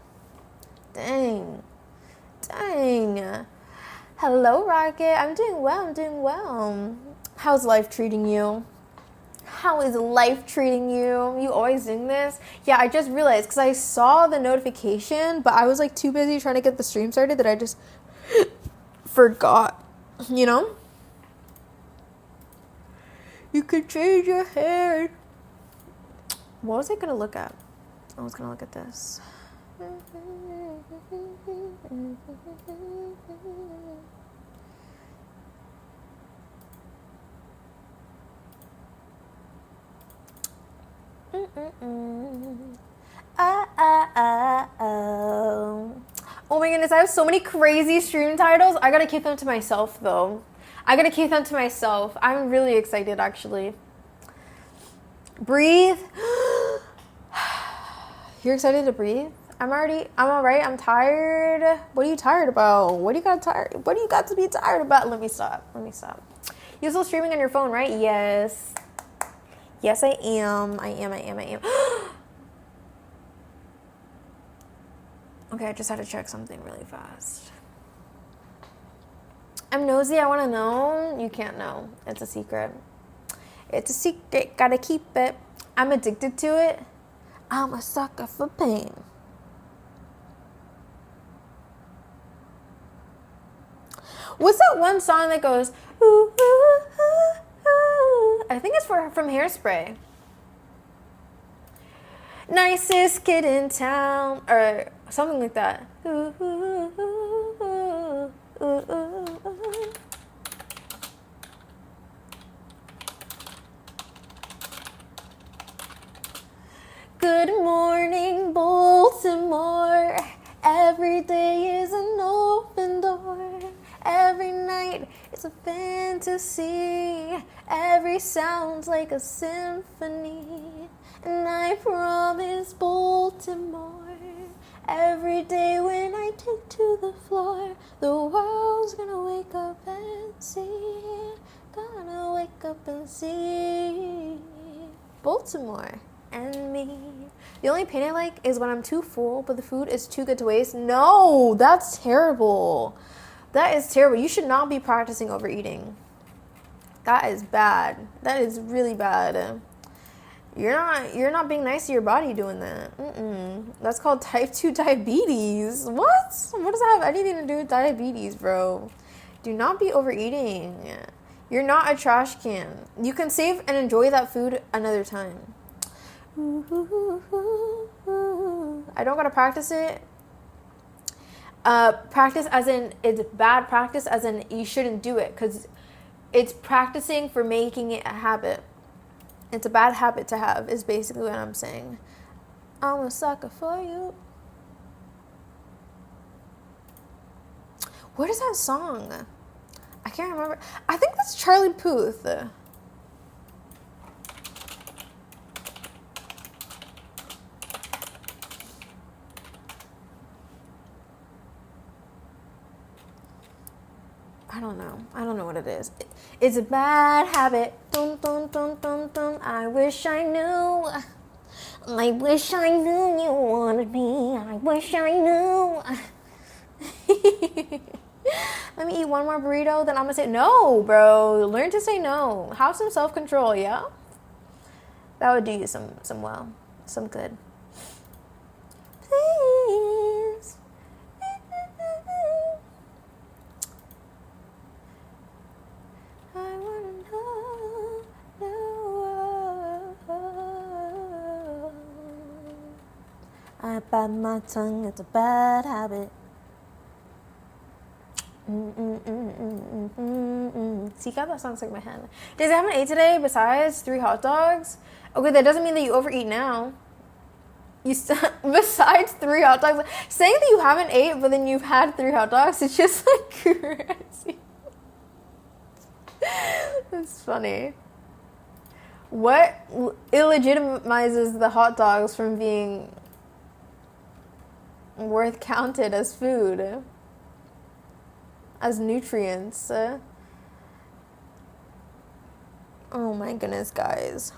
Dang. Hello, Rocket. I'm doing well. How's life treating you? How is life treating you? You always doing this? Yeah, I just realized because I saw the notification, but I was like too busy trying to get the stream started that I just forgot. You know? You could change your hair. What was I gonna look at? I was gonna look at this. Oh my goodness, I have so many crazy stream titles. I gotta keep them to myself though. I'm really excited actually. Breathe. You're excited to breathe? I'm alright. I'm tired. What are you tired about? What do you got to be tired about? Let me stop. You're still streaming on your phone, right? Yes. Yes, I am. Okay, I just had to check something really fast. I'm nosy. I want to know. You can't know. It's a secret. Gotta keep it. I'm addicted to it. I'm a sucker for pain. What's that one song that goes, ooh, ooh, ooh, ooh? I think it's from Hairspray. Nicest kid in town, or something like that. Ooh, ooh, ooh, ooh, ooh, ooh. Good morning, Baltimore. Every day is an open door. Every night is a fantasy. Every sound's like a symphony. And I promise Baltimore, every day when I take to the floor, the world's gonna wake up and see. Gonna wake up and see Baltimore and me. The only pain I like is when I'm too full, but the food is too good to waste. No, that's terrible. That is terrible. You should not be practicing overeating. That is bad. That is really bad. You're not being nice to your body doing that. That's called type 2 diabetes. What? What does that have anything to do with diabetes, bro? Do not be overeating. You're not a trash can. You can save and enjoy that food another time. I don't gotta practice it. Practice as in it's bad practice as in you shouldn't do it because it's practicing for making it a habit. It's a bad habit to have is basically what I'm saying. I'm a sucker for you. What is that song? I can't remember. I think that's Charlie Puth. I don't know what it is. It's a bad habit. Dun, dun, dun, dun, dun. I wish I knew you wanted me. I wish I knew. Let me eat one more burrito, then I'm gonna say no, bro. Learn to say no. Have some self-control, yeah? That would do you some good. Please. I wanna know. I bite my tongue, it's a bad habit. See, God, that sounds like my hand. Days I haven't ate today besides 3 hot dogs. Okay, that doesn't mean that you overeat now. Besides 3 hot dogs, saying that you haven't ate, but then you've had 3 hot dogs, it's just like crazy. That's funny. What illegitimizes the hot dogs from being worth counted as food, as nutrients? Oh my goodness, guys.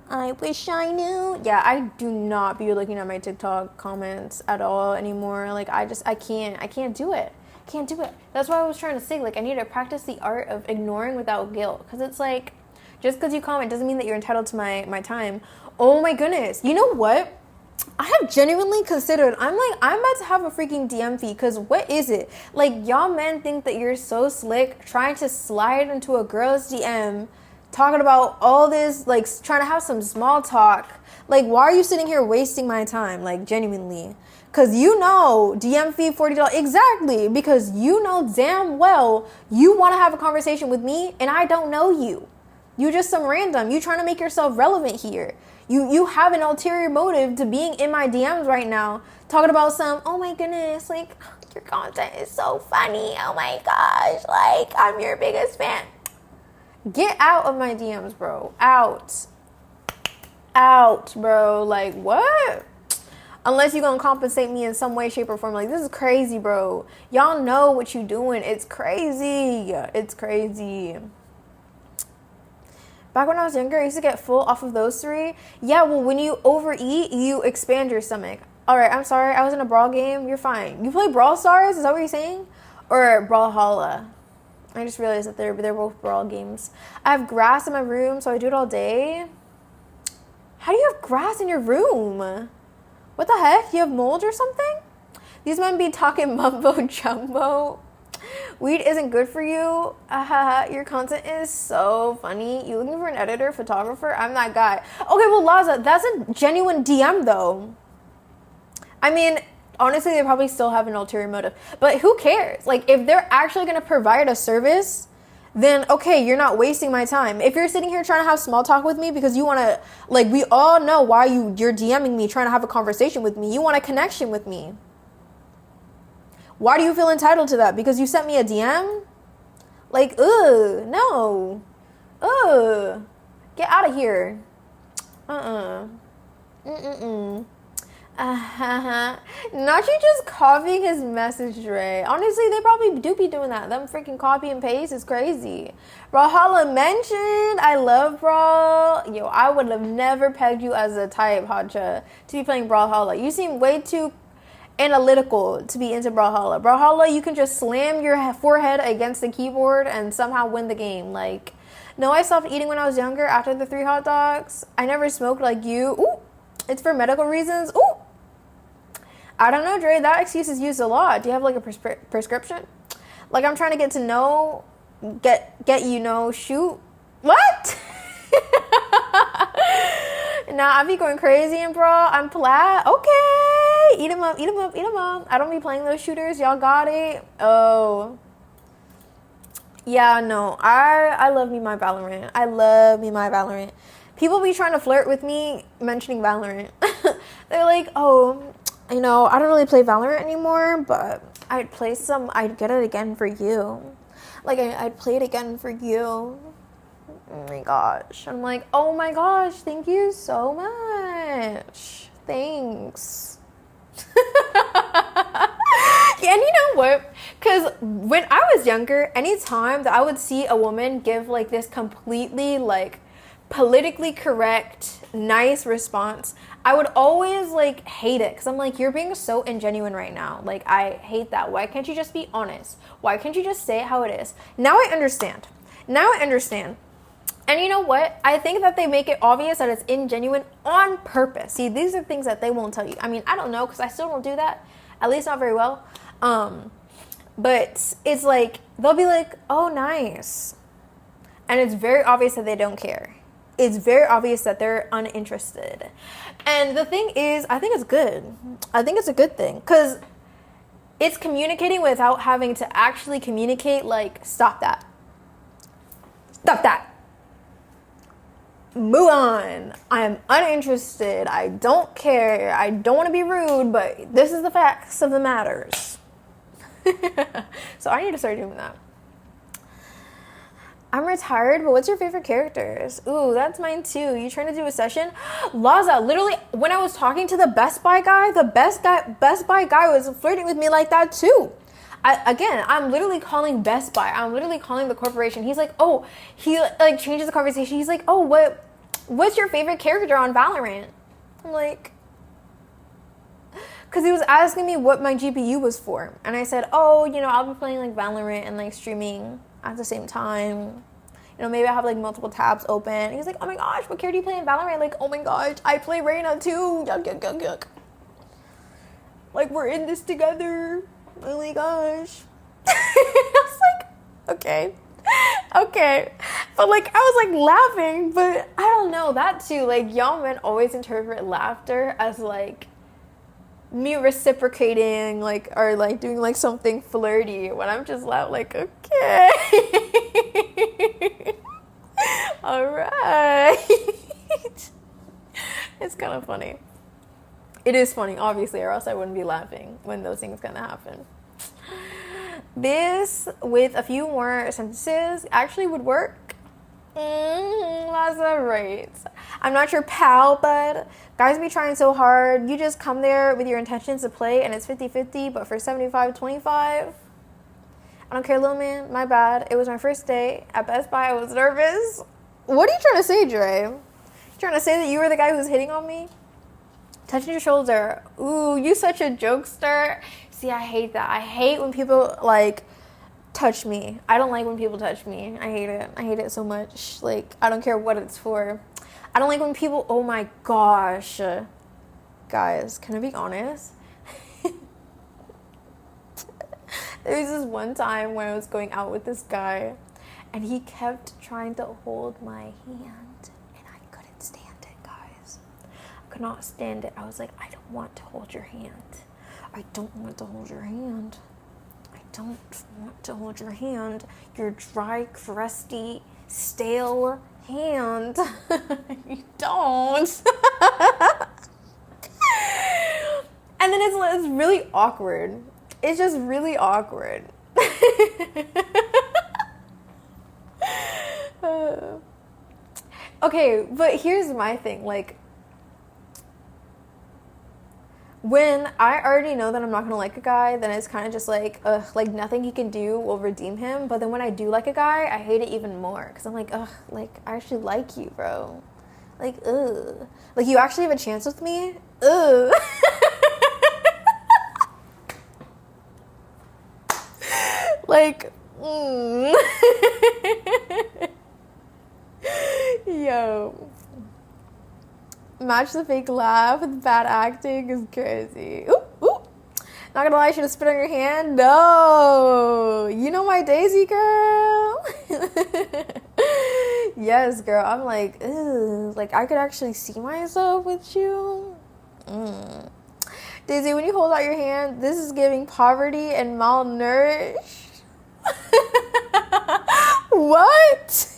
I wish I knew. Yeah, I do not be looking at my TikTok comments at all anymore. Like, I can't do it. Can't do it. That's why I was trying to say, like, I need to practice the art of ignoring without guilt. Because it's like, just because you comment doesn't mean that you're entitled to my time. Oh my goodness. You know what? I have genuinely considered, I'm about to have a freaking DM feed, because what is it? Like, y'all men think that you're so slick trying to slide into a girl's DM, talking about all this, like, trying to have some small talk. Like, why are you sitting here wasting my time? Like, genuinely. Because you know, DM fee $40. Exactly. Because you know damn well you want to have a conversation with me and I don't know you. You just some random. You trying to make yourself relevant here. You have an ulterior motive to being in my DMs right now, talking about some, oh my goodness, like, your content is so funny. Oh my gosh, like, I'm your biggest fan. Get out of my DMs, bro. Out, bro. Like, what? Unless you're gonna compensate me in some way, shape, or form. Like, this is crazy, bro. Y'all know what you doing. It's crazy. It's crazy. Back when I was younger, I used to get full off of those 3. Yeah, well, when you overeat, you expand your stomach. All right, I'm sorry. I was in a Brawl game. You're fine. You play Brawl Stars? Is that what you're saying? Or Brawlhalla? I just realized that they're both Brawl games. I have grass in my room, so I do it all day. How do you have grass in your room? What the heck? You have mold or something? These men be talking mumbo jumbo. Weed isn't good for you. Your content is so funny. You looking for an editor, photographer? I'm that guy. Okay, well, Laza, that's a genuine DM, though. I mean, honestly, they probably still have an ulterior motive. But who cares? Like, if they're actually going to provide a service, then, okay, you're not wasting my time. If you're sitting here trying to have small talk with me because you want to, like, we all know why you're DMing me, trying to have a conversation with me. You want a connection with me. Why do you feel entitled to that? Because you sent me a DM? Like, no. Get out of here. Not you just copying his message, Dre. Honestly, they probably do be doing that. Them freaking copy and paste is crazy. Brawlhalla mentioned, I love Brawl. Yo, I would have never pegged you as a type, Hadja, to be playing Brawlhalla. You seem way too analytical to be into Brawlhalla. Brawlhalla, you can just slam your forehead against the keyboard and somehow win the game. Like, no, I stopped eating when I was younger after the 3 hot dogs. I never smoked like you. Ooh, it's for medical reasons. Ooh. I don't know, Dre. That excuse is used a lot. Do you have like a prescription? Like, I'm trying to get to know, shoot. What? Nah, I be going crazy in Brawl. I'm plat. Okay. Eat 'em up. I don't be playing those shooters. Y'all got it. Oh. Yeah, no. I love me my Valorant. People be trying to flirt with me mentioning Valorant. They're like, oh, I don't really play Valorant anymore, but I'd get it again for you. Like, I'd play it again for you. Oh my gosh. I'm like, oh my gosh, thank you so much. Thanks. And you know what? Because when I was younger, anytime that I would see a woman give like this completely like politically correct, nice response, I would always like hate it. Because I'm like, you're being so ingenuine right now. Like, I hate that. Why can't you just be honest? Why can't you just say it how it is? Now I understand. And you know what? I think that they make it obvious that it's ingenuine on purpose. See, these are things that they won't tell you. I mean, I don't know, because I still don't do that. At least not very well. But it's like, they'll be like, oh, nice. And it's very obvious that they don't care. It's very obvious that they're uninterested. And the thing is, I think it's good. I think it's a good thing. Because It's communicating without having to actually communicate. Like, stop that. Stop that. Move on. I am uninterested. I don't care. I don't want to be rude, but this is the facts of the matters. So I need to start doing that. I'm retired, but what's your favorite characters? Ooh, that's mine too. You trying to do a session? Laza, literally, when I was talking to the Best Buy guy, Best Buy guy was flirting with me like that too. I'm literally calling Best Buy. I'm literally calling the corporation. He's like, oh, he like changes the conversation. He's like, oh, what's your favorite character on Valorant? I'm like, because he was asking me what my GPU was for. And I said, oh, I'll be playing like Valorant and like streaming at the same time. Maybe I have like multiple tabs open. And he's like, oh my gosh, what character do you play in Valorant? Like, oh my gosh, I play Reyna too. Yuck, yuck, yuck, yuck. Like, we're in this together. Oh my gosh. I was like, okay. But like, I was like laughing, but I don't know, that too. Like, y'all men always interpret laughter as like me reciprocating, like, or like doing like something flirty when I'm just like, okay. All right. It's kind of funny. It is funny, obviously, or else I wouldn't be laughing when those things kind of happen. This, with a few more sentences, actually would work. That's right. I'm not your pal, but guys be trying so hard. You just come there with your intentions to play, and it's 50-50, but for 75-25. I don't care, little man. My bad. It was my first day at Best Buy. I was nervous. What are you trying to say, Dre? You trying to say that you were the guy who was hitting on me? Touching your shoulder. Ooh, you such a jokester. See, I hate that. I hate when people, like, touch me. I don't like when people touch me. I hate it. I hate it so much. Like, I don't care what it's for. I don't like when people, oh my gosh. Guys, can I be honest? There was this one time when I was going out with this guy, and he kept trying to hold my hand, and I couldn't stand it, guys. I could not stand it. I was like, I don't want to hold your hand. I don't want to hold your hand. I don't want to hold your hand. Your dry, crusty, stale hand. You don't. And then it's really awkward. It's just really awkward. Okay, but here's my thing. Like, when I already know that I'm not going to like a guy, then it's kind of just like, ugh, like nothing he can do will redeem him. But then when I do like a guy, I hate it even more. Because I'm like, ugh, like, I actually like you, bro. Like, ugh. Like, you actually have a chance with me? Ugh. Like, Yo. Match the fake laugh with bad acting is crazy. Ooh, ooh. Not gonna lie, I should have spit on your hand. No. You know my Daisy girl. Yes, girl. I'm like, ew. Like, I could actually see myself with you. Daisy, when you hold out your hand, this is giving poverty and malnourished. What?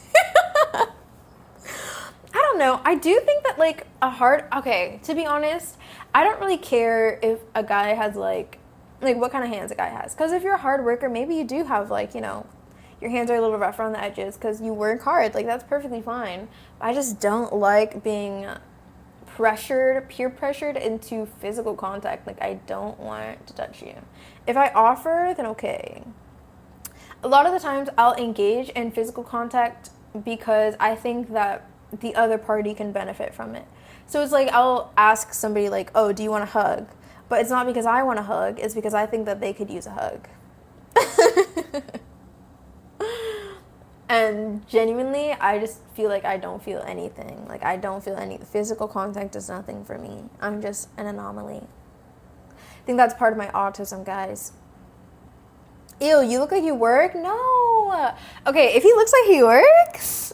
I don't know. I do think that, like, okay, to be honest, I don't really care if a guy has, like what kind of hands a guy has. Because if you're a hard worker, maybe you do have, like, your hands are a little rough around the edges because you work hard. Like, that's perfectly fine. I just don't like being peer pressured into physical contact. Like, I don't want to touch you. If I offer, then okay. A lot of the times I'll engage in physical contact because I think that the other party can benefit from it. So it's like, I'll ask somebody like, oh, do you want a hug? But it's not because I want a hug, it's because I think that they could use a hug. And genuinely, I just feel like I don't feel anything. Like, I don't feel any physical contact is nothing for me. I'm just an anomaly. I think that's part of my autism, guys. Ew, you look like you work? No. Okay, if he looks like he works,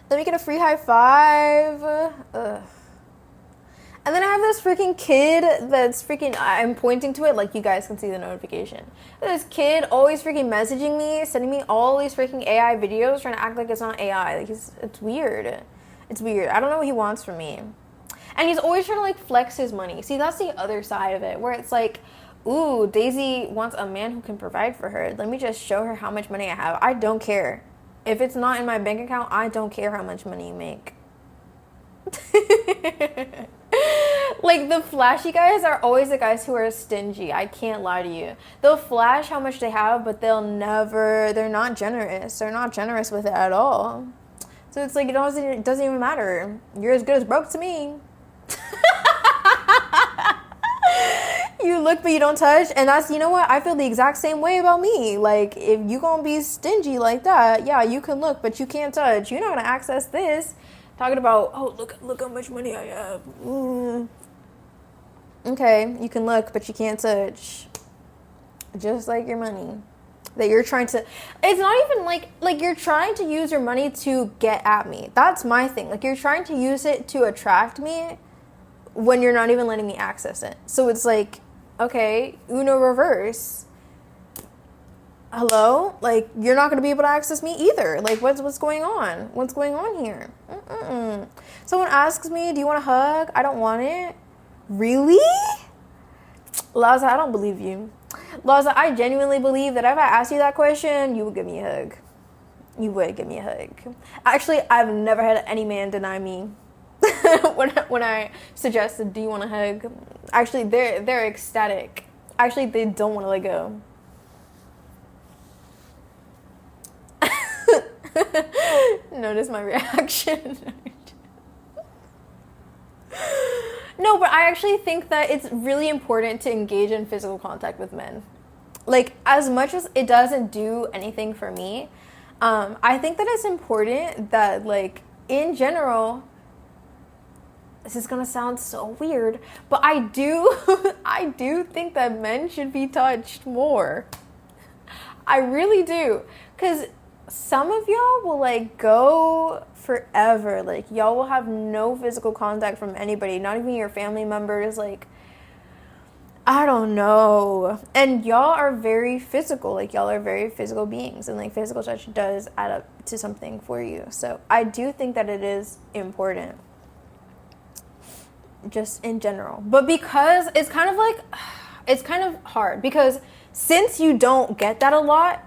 Let me get a free high five. Ugh. And then I have this freaking kid that's freaking, I'm pointing to it like you guys can see the notification. This kid always freaking messaging me, sending me all these freaking AI videos, trying to act like it's not AI. Like, it's weird. It's weird. I don't know what he wants from me. And he's always trying to, like, flex his money. See, that's the other side of it, where it's like, ooh, Daisy wants a man who can provide for her. Let me just show her how much money I have. I don't care. If it's not in my bank account, I don't care how much money you make. Like, the flashy guys are always the guys who are stingy. I can't lie to you. They'll flash how much they have, but they're not generous. They're not generous with it at all. So it's like, it doesn't even matter. You're as good as broke to me. You look, but you don't touch. And that's, you know what? I feel the exact same way about me. Like, if you gonna be stingy like that, yeah, you can look, but you can't touch. You're not gonna access this. Talking about, oh, look how much money I have. Okay, you can look, but you can't touch. Just like your money. That you're trying to, it's not even like you're trying to use your money to get at me. That's my thing. Like, you're trying to use it to attract me when you're not even letting me access it. So it's like, okay, Uno reverse. Hello? Like, you're not going to be able to access me either. Like, what's going on? What's going on here? Someone asks me, do you want a hug? I don't want it. Really? Laza, I don't believe you. Laza, I genuinely believe that if I asked you that question, you would give me a hug. You would give me a hug. Actually, I've never had any man deny me when I suggested, do you want a hug? Actually, they're ecstatic. Actually, they don't want to let go. Notice my reaction. No, but I actually think that it's really important to engage in physical contact with men. Like, as much as it doesn't do anything for me, I think that it's important that, like, in general, this is gonna sound so weird, but I do think that men should be touched more. I really do. Because some of y'all will, like, go forever. Like, y'all will have no physical contact from anybody, not even your family members. Like, I don't know. And y'all are very physical. Like, y'all are very physical beings. And, like, physical touch does add up to something for you. So I do think that it is important. Just in general. But because it's kind of like, it's kind of hard. Because since you don't get that a lot,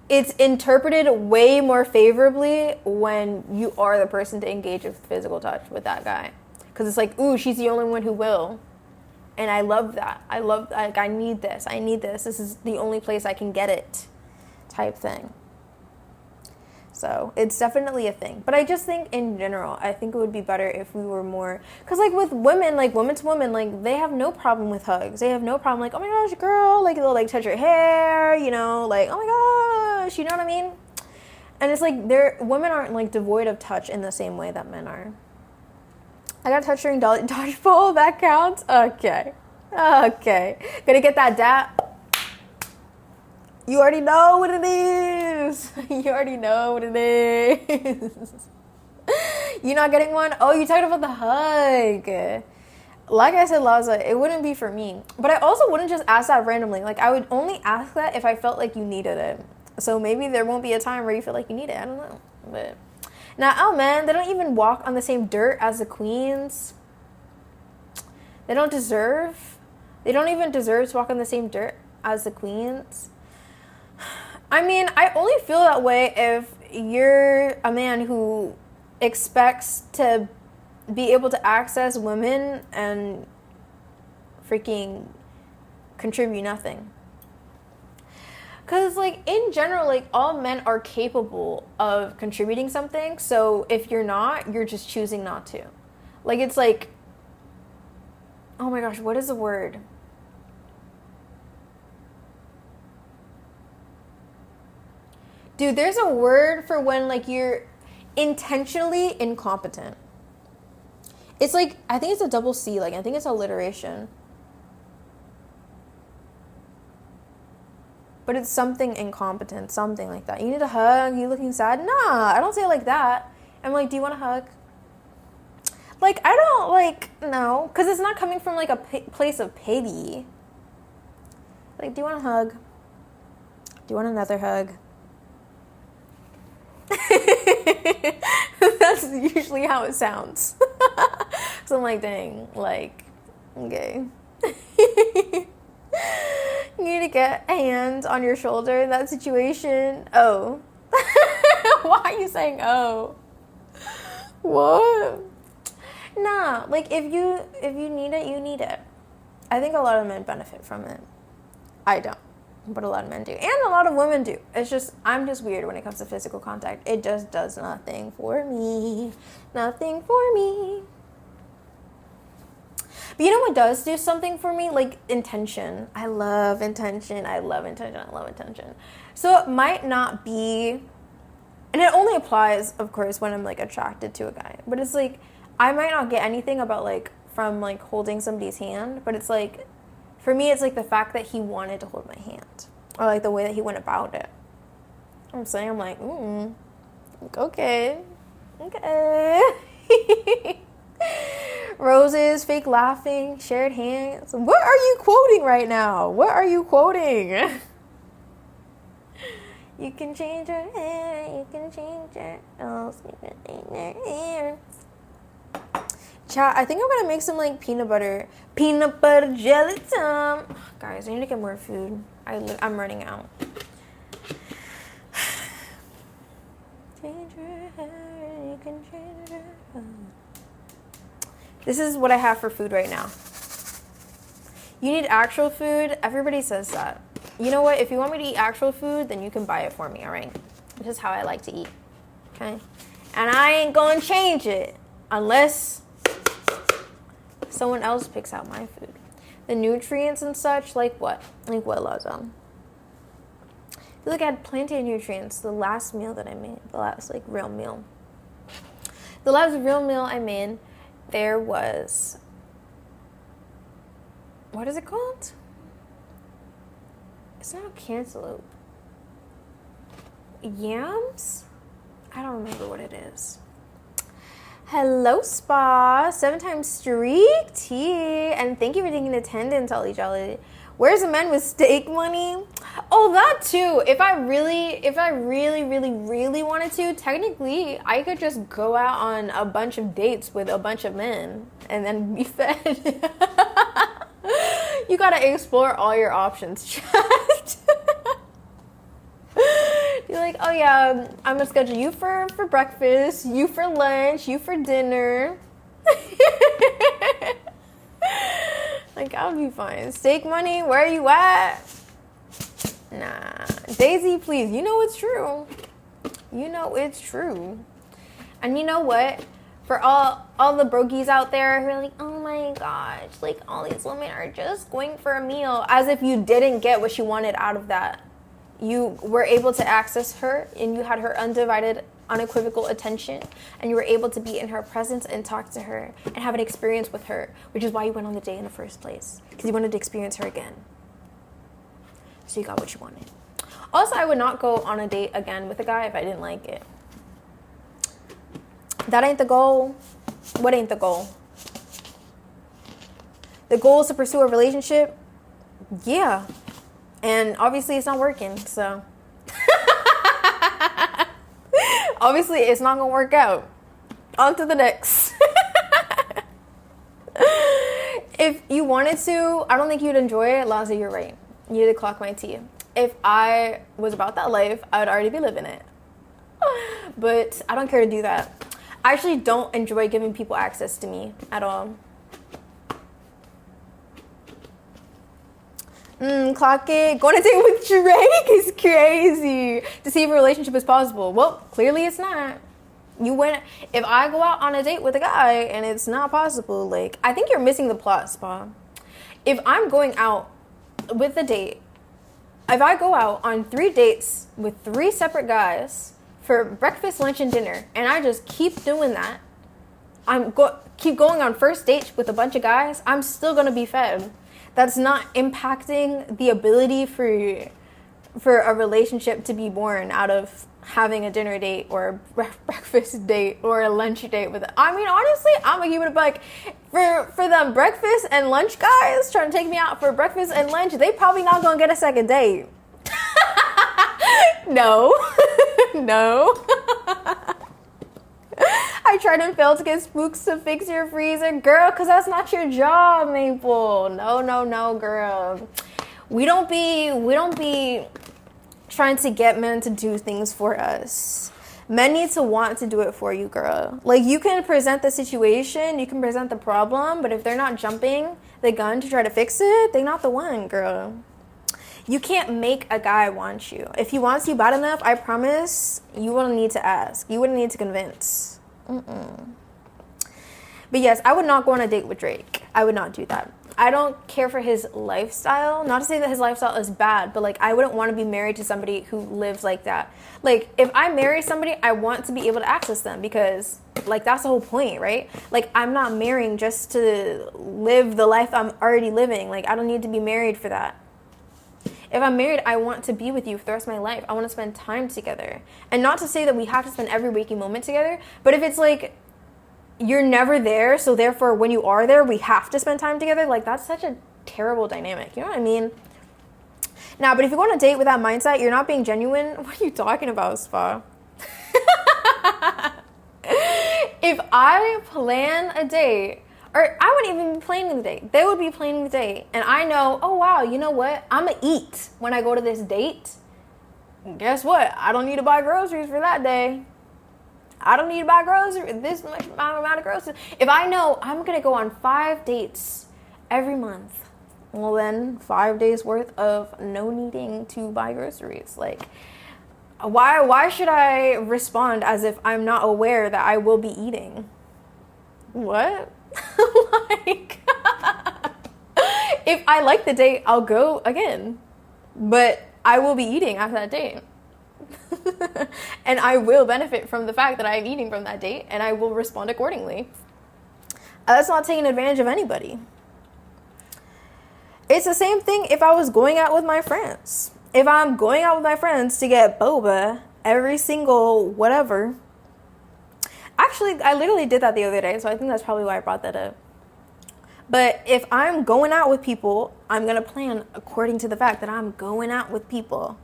it's interpreted way more favorably when you are the person to engage with physical touch with that guy. Because it's like, ooh, she's the only one who will. And I love that. Like, I need this. This is the only place I can get it type thing. So it's definitely a thing. But I just think in general, I think it would be better if we were more, because like with women, like woman to woman, like they have no problem with hugs. They have no problem like, oh my gosh, girl, like they'll like touch your hair, you know, like, oh my gosh, you know what I mean? And it's like women aren't like devoid of touch in the same way that men are. I got touched during dodgeball, that counts? Okay. Gonna get that dap. You already know what it is. You not getting one? Oh, you talking about the hug. Like I said, Laza, it wouldn't be for me. But I also wouldn't just ask that randomly. Like, I would only ask that if I felt like you needed it. So maybe there won't be a time where you feel like you need it. I don't know. But now, oh man, they don't even walk on the same dirt as the queens. They don't even deserve to walk on the same dirt as the queens. I mean, I only feel that way if you're a man who expects to be able to access women and freaking contribute nothing. Because, like, in general, like, all men are capable of contributing something. So if you're not, you're just choosing not to. Like, it's like, oh my gosh, what is the word? Dude, there's a word for when, like, you're intentionally incompetent. It's like, I think it's a double C. Like, I think it's alliteration. But it's something incompetent, something like that. You need a hug? You looking sad? Nah, I don't say it like that. I'm like, do you want a hug? Like, I don't, like, no. Because it's not coming from, like, a place of pity. Like, do you want a hug? Do you want another hug? That's usually how it sounds. So I'm like, dang, like, okay. You need to get a hand on your shoulder in that situation. Oh. Why are you saying oh? What? Nah, like if you need it, you need it. I think a lot of men benefit from it. I don't, but a lot of men do. And a lot of women do. It's just, I'm just weird when it comes to physical contact. It just does nothing for me. Nothing for me. But you know what does do something for me? Like intention. I love intention. I love intention. I love intention. So it might not be, and it only applies, of course, when I'm like attracted to a guy. But it's like, I might not get anything about like, from like holding somebody's hand. But it's like, for me, it's like the fact that he wanted to hold my hand. Or like the way that he went about it. I'm saying, I'm like, okay. Roses, fake laughing, shared hands. What are you quoting right now? What are you quoting? You can change your hair, you can change your hair. Chat, I think I'm gonna make some like peanut butter jelly time. Guys, I need to get more food. I'm running out. Change your hair, you can change your hair. This is what I have for food right now. You need actual food? Everybody says that. You know what? If you want me to eat actual food, then you can buy it for me, all right? This is how I like to eat, okay? And I ain't gonna change it unless someone else picks out my food. The nutrients and such, like what? Like what, Lazo? I feel like I had plenty of nutrients the last meal that I made. The last, like, real meal. The last real meal I made, there was, what is it called? It's not a cantaloupe. Yams? I don't remember what it is. Hello, Spa. 7-time streak tea. And thank you for taking attendance, Ollie Jolly. Where's the men with steak money? Oh, that too. If I really wanted to, technically, I could just go out on a bunch of dates with a bunch of men and then be fed. You gotta explore all your options, chat. You're like, oh yeah, I'm gonna schedule you for breakfast, you for lunch, you for dinner. Like, I'll be fine. Steak money, where are you at? Nah. Daisy, please. You know it's true. You know it's true. And you know what? For all the brokies out there who are like, oh my gosh, like all these women are just going for a meal. As if you didn't get what you wanted out of that. You were able to access her and you had her undivided, unequivocal attention, and you were able to be in her presence and talk to her and have an experience with her, which is why you went on the date in the first place, because you wanted to experience her again. So you got what you wanted. Also, I would not go on a date again with a guy if I didn't like it. That ain't the goal. What ain't the goal? The goal is to pursue a relationship? Yeah. And obviously it's not working, so obviously it's not gonna work out. On to the next. If you wanted to, I don't think you'd enjoy it. Laza, you're right. You need to clock my tea. If I was about that life, I would already be living it. But I don't care to do that. I actually don't enjoy giving people access to me at all. Clock it. Going on a date with Drake is crazy. To see if a relationship is possible. Well, clearly it's not. If I go out on a date with a guy and it's not possible, like, I think you're missing the plot, Spa. If I'm going out with a date, if I go out on 3 dates with 3 separate guys for breakfast, lunch, and dinner, and I just keep doing that, keep going on first dates with a bunch of guys, I'm still going to be fed. That's not impacting the ability for a relationship to be born out of having a dinner date or a breakfast date or a lunch date with it. I mean, honestly, I'm gonna keep it like for them breakfast and lunch guys trying to take me out for breakfast and lunch, they probably not gonna get a second date. No. No. I tried and failed to get Spooks to fix your freezer. Girl, because that's not your job, Maple. No, girl. We don't be trying to get men to do things for us. Men need to want to do it for you, girl. Like, you can present the situation, you can present the problem, but if they're not jumping the gun to try to fix it, they're not the one, girl. You can't make a guy want you. If he wants you bad enough, I promise you wouldn't need to ask. You wouldn't need to convince. But yes, I would not go on a date with Drake. I would not do that. I don't care for his lifestyle. Not to say that his lifestyle is bad, but like, I wouldn't want to be married to somebody who lives like that. Like, if I marry somebody, I want to be able to access them because like, that's the whole point, right? Like, I'm not marrying just to live the life I'm already living. Like, I don't need to be married for that. If I'm married, I want to be with you for the rest of my life. I want to spend time together. And not to say that we have to spend every waking moment together, but if it's like, you're never there, so therefore when you are there, we have to spend time together, like, that's such a terrible dynamic. You know what I mean? Now, but if you go on a date with that mindset, you're not being genuine. What are you talking about, Spa? If I plan a date, or I wouldn't even be planning the date. They would be planning the date. And I know, oh, wow, you know what? I'm going to eat when I go to this date. Guess what? I don't need to buy groceries for that day. I don't need to buy groceries, this much amount of groceries. If I know I'm going to go on 5 dates every month, well, then 5 days worth of no needing to buy groceries. Like, why should I respond as if I'm not aware that I will be eating? What? Like, if I like the date, I'll go again, but I will be eating after that date. And I will benefit from the fact that I'm eating from that date, and I will respond accordingly. That's not taking advantage of anybody. It's the same thing if I was going out with my friends. If I'm going out with my friends to get boba every single whatever. Actually, I literally did that the other day, so I think that's probably why I brought that up. But if I'm going out with people, I'm going to plan according to the fact that I'm going out with people.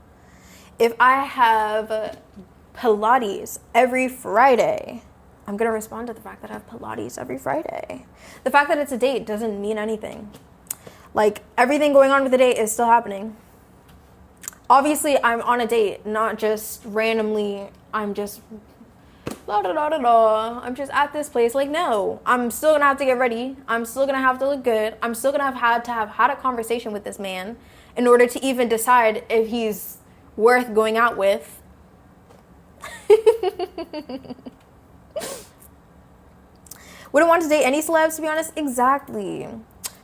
If I have Pilates every Friday, I'm going to respond to the fact that I have Pilates every Friday. The fact that it's a date doesn't mean anything. Like, everything going on with the date is still happening. Obviously, I'm on a date, not just randomly, I'm just I'm just at this place. Like, no, I'm still going to have to get ready. I'm still going to have to look good. I'm still going to have had a conversation with this man in order to even decide if he's worth going out with. Wouldn't want to date any celebs, to be honest. Exactly.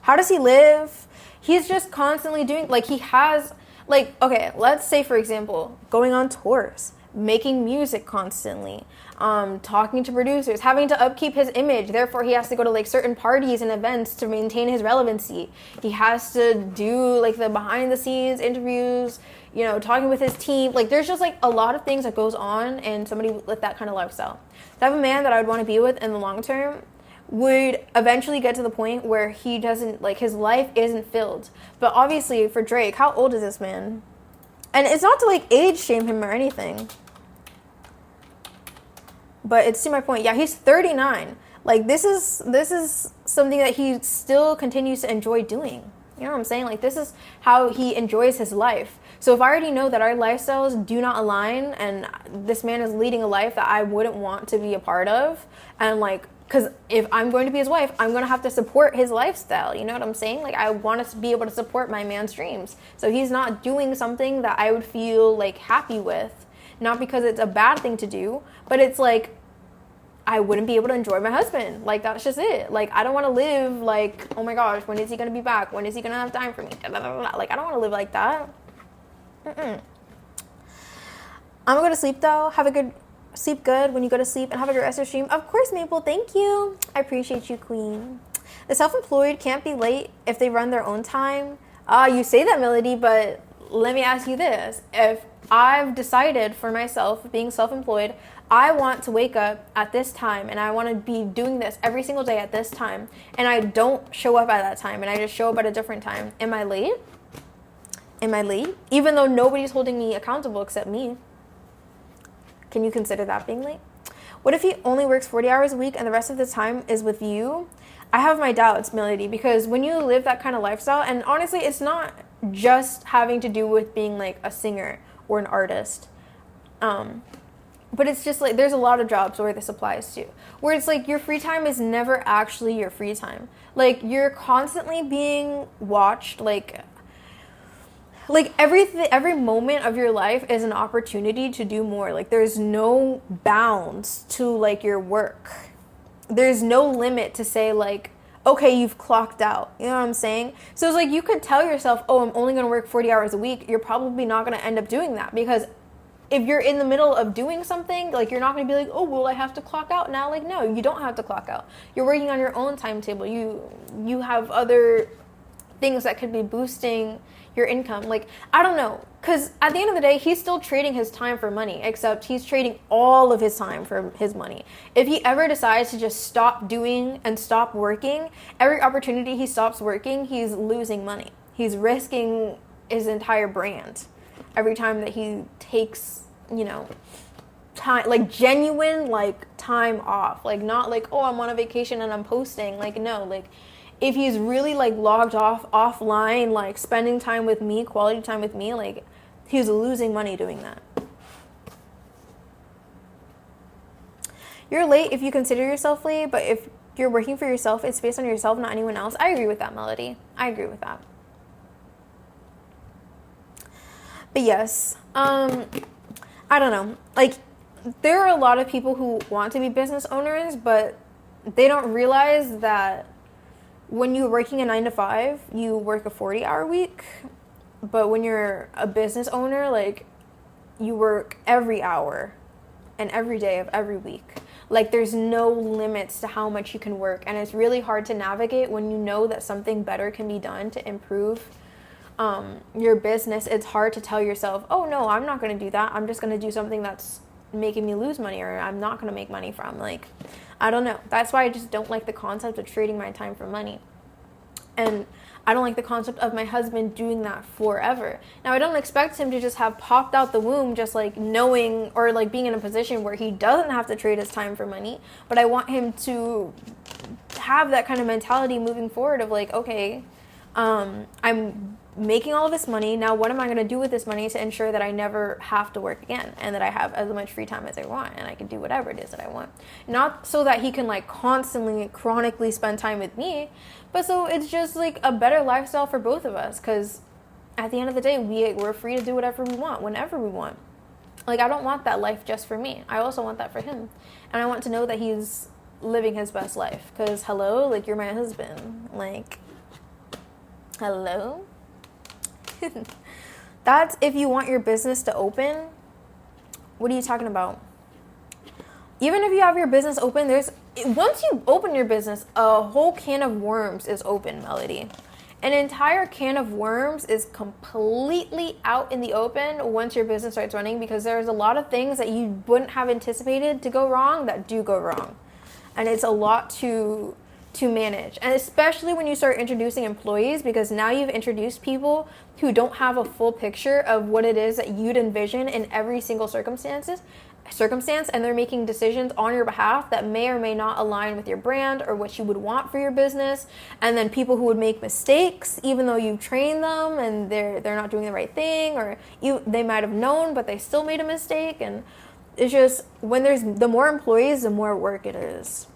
How does he live? He's just constantly doing, like, he has, like, okay, let's say, for example, going on tours, making music constantly, talking to producers, having to upkeep his image. Therefore, he has to go to like certain parties and events to maintain his relevancy. He has to do like the behind the scenes interviews, you know, talking with his team. Like, there's just like a lot of things that goes on in somebody with that kind of lifestyle. The type of man that I would want to be with in the long term would eventually get to the point where he doesn't, like, his life isn't filled. But obviously for Drake, how old is this man? And it's not to like age shame him or anything, but it's to my point. Yeah, he's 39. Like, this is something that he still continues to enjoy doing. You know what I'm saying? Like, this is how he enjoys his life. So if I already know that our lifestyles do not align and this man is leading a life that I wouldn't want to be a part of, and like, because if I'm going to be his wife, I'm going to have to support his lifestyle. You know what I'm saying? Like, I want to be able to support my man's dreams. So he's not doing something that I would feel like happy with, not because it's a bad thing to do, but it's like, I wouldn't be able to enjoy my husband. Like, that's just it. Like, I don't want to live like, oh my gosh, when is he going to be back? When is he going to have time for me? Like, I don't want to live like that. I'm going to go to sleep, though. Sleep good when you go to sleep, and have a good rest of your stream. Of course, Maple. Thank you. I appreciate you, queen. The self-employed can't be late if they run their own time. You say that, Melody, but let me ask you this. If I've decided for myself, being self-employed, I want to wake up at this time and I want to be doing this every single day at this time, and I don't show up at that time and I just show up at a different time, am I late? Am I late? Even though nobody's holding me accountable except me. Can you consider that being late? What if he only works 40 hours a week and the rest of the time is with you? I have my doubts, Melody, because when you live that kind of lifestyle, and honestly, it's not just having to do with being like a singer or an artist. But it's just like, there's a lot of jobs where this applies to, where it's like your free time is never actually your free time. Like, you're constantly being watched, like every moment of your life is an opportunity to do more. Like, there's no bounds to like your work. There's no limit to say like, okay, you've clocked out. You know what I'm saying? So it's like, you could tell yourself, oh, I'm only going to work 40 hours a week. You're probably not going to end up doing that, because if you're in the middle of doing something, like, you're not going to be like, oh, well, I have to clock out now. Like, no, you don't have to clock out. You're working on your own timetable. You have other things that could be boosting your income. Like, I don't know, because at the end of the day, he's still trading his time for money, except he's trading all of his time for his money. If he ever decides to just stop doing and stop working, every opportunity he stops working, he's losing money. He's risking his entire brand every time that he takes, you know, time, like genuine, like time off. Like, not like, oh, I'm on a vacation and I'm posting. Like, no, like, if he's really like logged offline, like spending time with me, quality time with me, like, he's losing money doing that. You're late if you consider yourself late, but if you're working for yourself, it's based on yourself, not anyone else. I agree with that, Melody. I agree with that. But yes, I don't know. Like, there are a lot of people who want to be business owners, but they don't realize that when you're working a 9-to-5, you work a 40-hour week. But when you're a business owner, like, you work every hour and every day of every week. Like, there's no limits to how much you can work. And it's really hard to navigate when you know that something better can be done to improve your business. It's hard to tell yourself, oh, no, I'm not going to do that. I'm just going to do something that's making me lose money, or I'm not going to make money from. Like, I don't know. That's why I just don't like the concept of trading my time for money. And I don't like the concept of my husband doing that forever. Now, I don't expect him to just have popped out the womb just like knowing, or like being in a position where he doesn't have to trade his time for money. But I want him to have that kind of mentality moving forward of like, okay, I'm making all of this money. Now, what am I going to do with this money to ensure that I never have to work again, and that I have as much free time as I want, and I can do whatever it is that I want? Not so that he can like constantly, chronically spend time with me, but so it's just like a better lifestyle for both of us. Because at the end of the day, we're free to do whatever we want, whenever we want. Like, I don't want that life just for me. I also want that for him. And I want to know that he's living his best life. Because, hello, like, you're my husband. Like, hello? That's if you want your business to open. What are you talking about? Even if you have your business open, once you open your business, a whole can of worms is open, Melody. An entire can of worms is completely out in the open once your business starts running, because there's a lot of things that you wouldn't have anticipated to go wrong that do go wrong. And it's a lot to manage, and especially when you start introducing employees, because now you've introduced people who don't have a full picture of what it is that you'd envision in every single circumstance, and they're making decisions on your behalf that may or may not align with your brand or what you would want for your business. And then people who would make mistakes even though you've trained them and they're not doing the right thing, or they might have known but they still made a mistake. And it's just, when there's the more employees, the more work it is,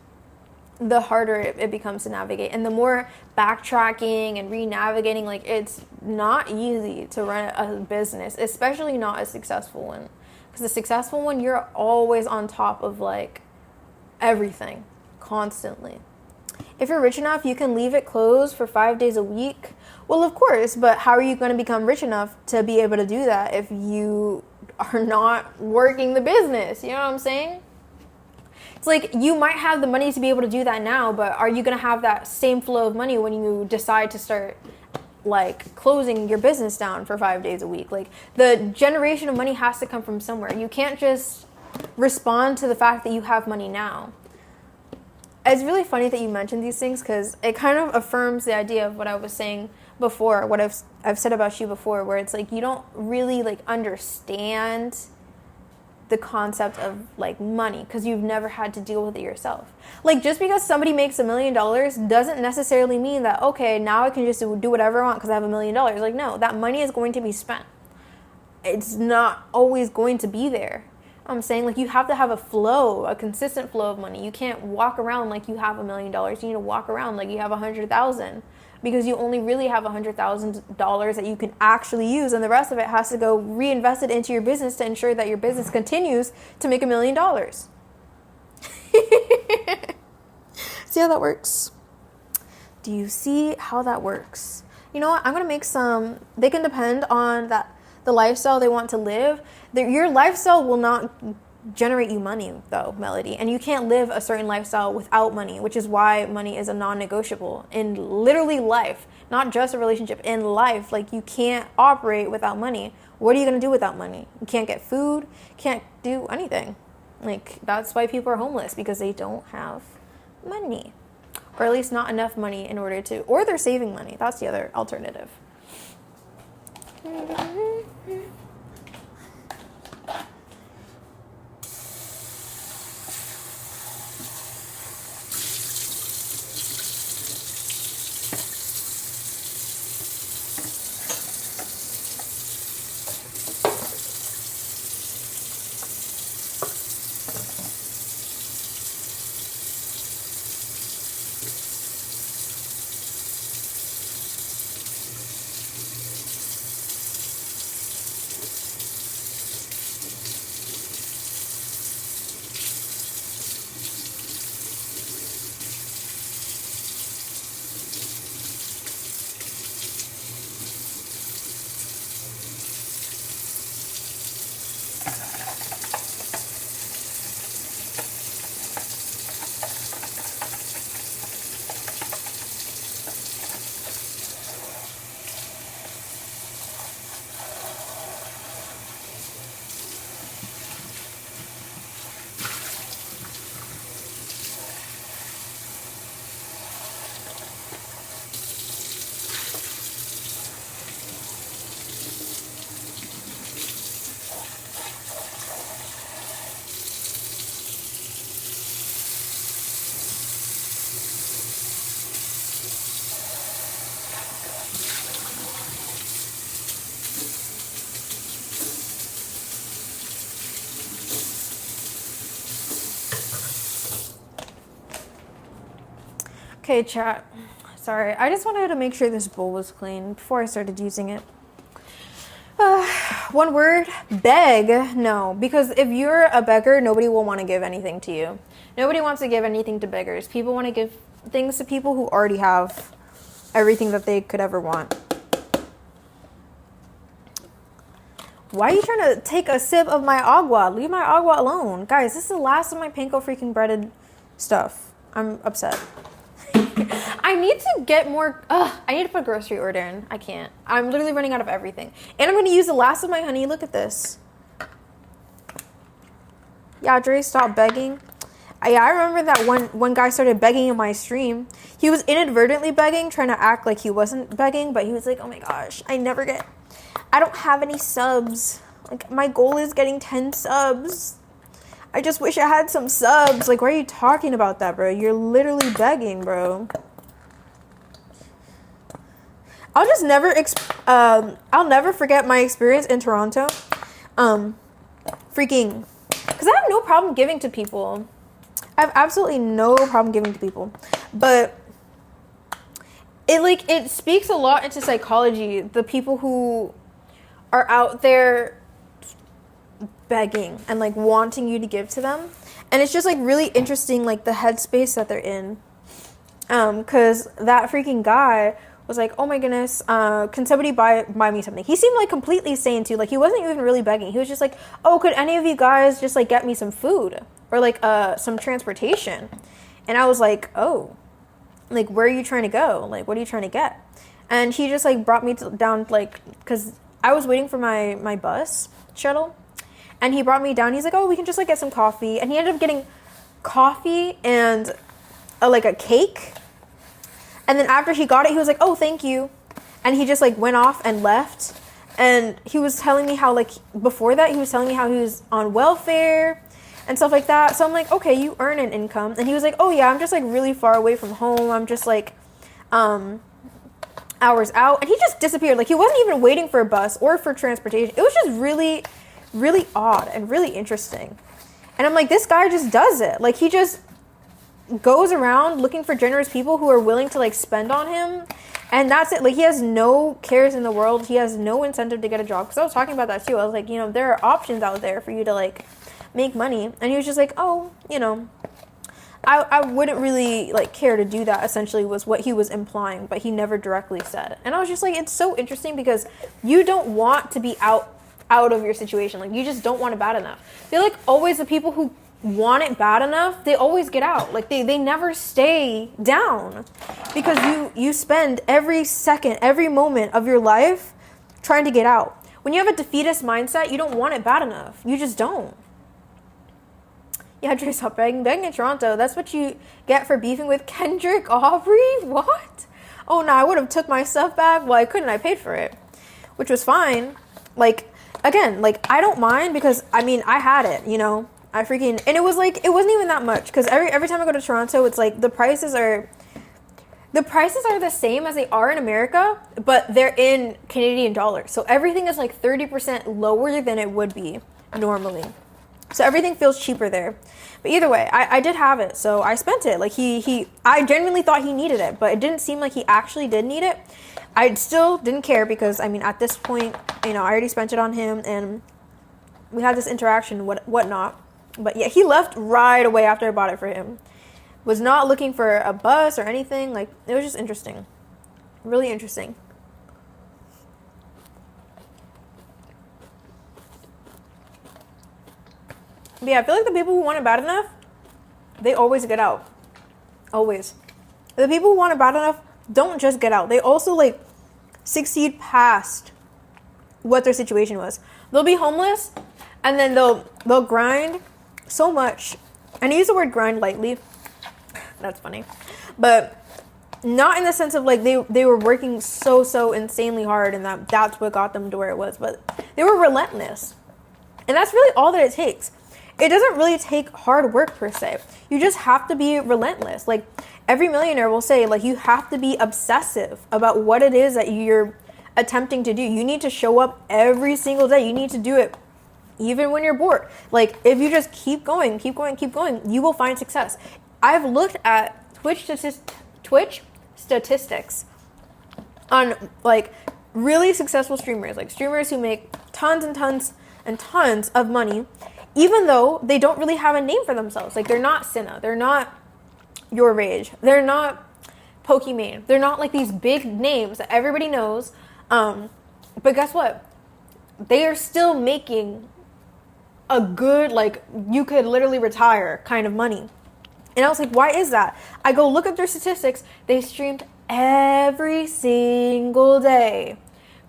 the harder it becomes to navigate, and the more backtracking and re-navigating. Like, it's not easy to run a business, especially not a successful one, because the successful one, you're always on top of like everything constantly. If you're rich enough, you can leave it closed for 5 days a week. Well, of course, but how are you going to become rich enough to be able to do that if you are not working the business? You know what I'm saying? It's like, you might have the money to be able to do that now, but are you going to have that same flow of money when you decide to start like closing your business down for 5 days a week. Like, the generation of money has to come from somewhere. You can't just respond to the fact that you have money now. It's really funny that you mentioned these things, because it kind of affirms the idea of what I was saying before, what I've said about you before, where it's like you don't really like understand the concept of like money because you've never had to deal with it yourself. Like, just because somebody makes $1 million doesn't necessarily mean that, okay, now I can just do whatever I want because I have $1 million. Like, no, that money is going to be spent. It's not always going to be there. I'm saying, like, you have to have a flow, a consistent flow of money. You can't walk around like you have $1 million. You need to walk around like you have 100,000, because you only really have $100,000 that you can actually use, and the rest of it has to go reinvested into your business to ensure that your business continues to make $1 million. See how that works? Do you see how that works? You know what? I'm gonna make some. They can depend on that. The lifestyle they want to live. Your lifestyle will not generate you money, though, Melody. And you can't live a certain lifestyle without money, which is why money is a non-negotiable in literally life, not just a relationship, in life. Like, you can't operate without money. What are you going to do without money? You can't get food, can't do anything. Like, that's why people are homeless, because they don't have money, or at least not enough money in order to, or they're saving money. That's the other alternative. Okay, chat. Sorry, I just wanted to make sure this bowl was clean before I started using it. One word, beg. No, because if you're a beggar, nobody will want to give anything to you. Nobody wants to give anything to beggars. People want to give things to people who already have everything that they could ever want. Why are you trying to take a sip of my agua? Leave my agua alone. Guys, this is the last of my panko freaking breaded stuff. I'm upset. I need to get more. I need to put a grocery order in. I can't. I'm literally running out of everything. And I'm going to use the last of my honey. Look at this. Yeah, Dre, stop begging. I remember that one guy started begging in my stream. He was inadvertently begging, trying to act like he wasn't begging, but he was like, oh my gosh, I don't have any subs. Like, my goal is getting 10 subs. I just wish I had some subs. Like, why are you talking about that, bro? You're literally begging, bro. I'll just never, I'll never forget my experience in Toronto. Freaking, because I have no problem giving to people. I have absolutely no problem giving to people. But it speaks a lot into psychology. The people who are out there begging and like wanting you to give to them, and it's just like really interesting, like the headspace that they're in, because that freaking guy was like, oh my goodness, can somebody buy me something? He seemed like completely sane too. Like, he wasn't even really begging. He was just like, oh, could any of you guys just like get me some food or like some transportation? And I was like, oh, like, where are you trying to go? Like, what are you trying to get? And he just like brought me down, like, because I was waiting for my bus shuttle, and he brought me down. He's like, oh, we can just like get some coffee. And he ended up getting coffee and like a cake. And then after he got it, he was like, oh, thank you. And he just like went off and left. And he was telling me how, like, before that, he was telling me how he was on welfare and stuff like that. So I'm like, okay, you earn an income. And he was like, oh yeah, I'm just like really far away from home. I'm just like hours out. And he just disappeared. Like, he wasn't even waiting for a bus or for transportation. It was just really, really odd and really interesting. And I'm like, this guy just does it. Like, he just goes around looking for generous people who are willing to like spend on him. And that's it. Like, he has no cares in the world. He has no incentive to get a job. Because I was talking about that too. I was like, you know, there are options out there for you to like make money. And he was just like, oh, you know, I wouldn't really like care to do that, essentially was what he was implying. But he never directly said. And I was just like, it's so interesting because you don't want to be out of your situation. Like, you just don't want it bad enough. I feel like always the people who want it bad enough, they always get out. Like, they never stay down, because you spend every second, every moment of your life trying to get out. When you have a defeatist mindset, you don't want it bad enough. You just don't. Yeah, Dre, stop begging in Toronto. That's what you get for beefing with Kendrick Aubrey? What? Oh no, I would have took my stuff back. Well, I couldn't. I paid for it, which was fine. Like, again, like, I don't mind because, I mean, I had it, you know. I freaking, and it was like, it wasn't even that much, because every time I go to Toronto, it's like the prices are the same as they are in America, but they're in Canadian dollars. So everything is like 30% lower than it would be normally. So everything feels cheaper there. But either way, I did have it, so I spent it. Like, I genuinely thought he needed it, but it didn't seem like he actually did need it. I still didn't care because, I mean, at this point, you know, I already spent it on him, and we had this interaction, whatnot. But yeah, he left right away after I bought it for him. Was not looking for a bus or anything. Like, it was just interesting. Really interesting. But yeah, I feel like the people who want it bad enough, they always get out. Always. The people who want it bad enough don't just get out. They also, like, succeed past what their situation was. They'll be homeless, and then they'll grind so much, and I use the word grind lightly, that's funny, but not in the sense of like they were working so insanely hard and that's what got them to where it was, but they were relentless. And that's really all that it takes. It doesn't really take hard work per se. You just have to be relentless. Like, every millionaire will say, like, you have to be obsessive about what it is that you're attempting to do. You need to show up every single day. You need to do it even when you're bored. Like, if you just keep going, you will find success. I've looked at Twitch statistics on, like, really successful streamers, like streamers who make tons and tons and tons of money, even though they don't really have a name for themselves. Like, they're not Cinna, they're not Your Rage, they're not Pokimane, they're not like these big names that everybody knows. But guess what? They are still making a good, like, you could literally retire kind of money. And I was like, why is that? I go look at their statistics. They streamed every single day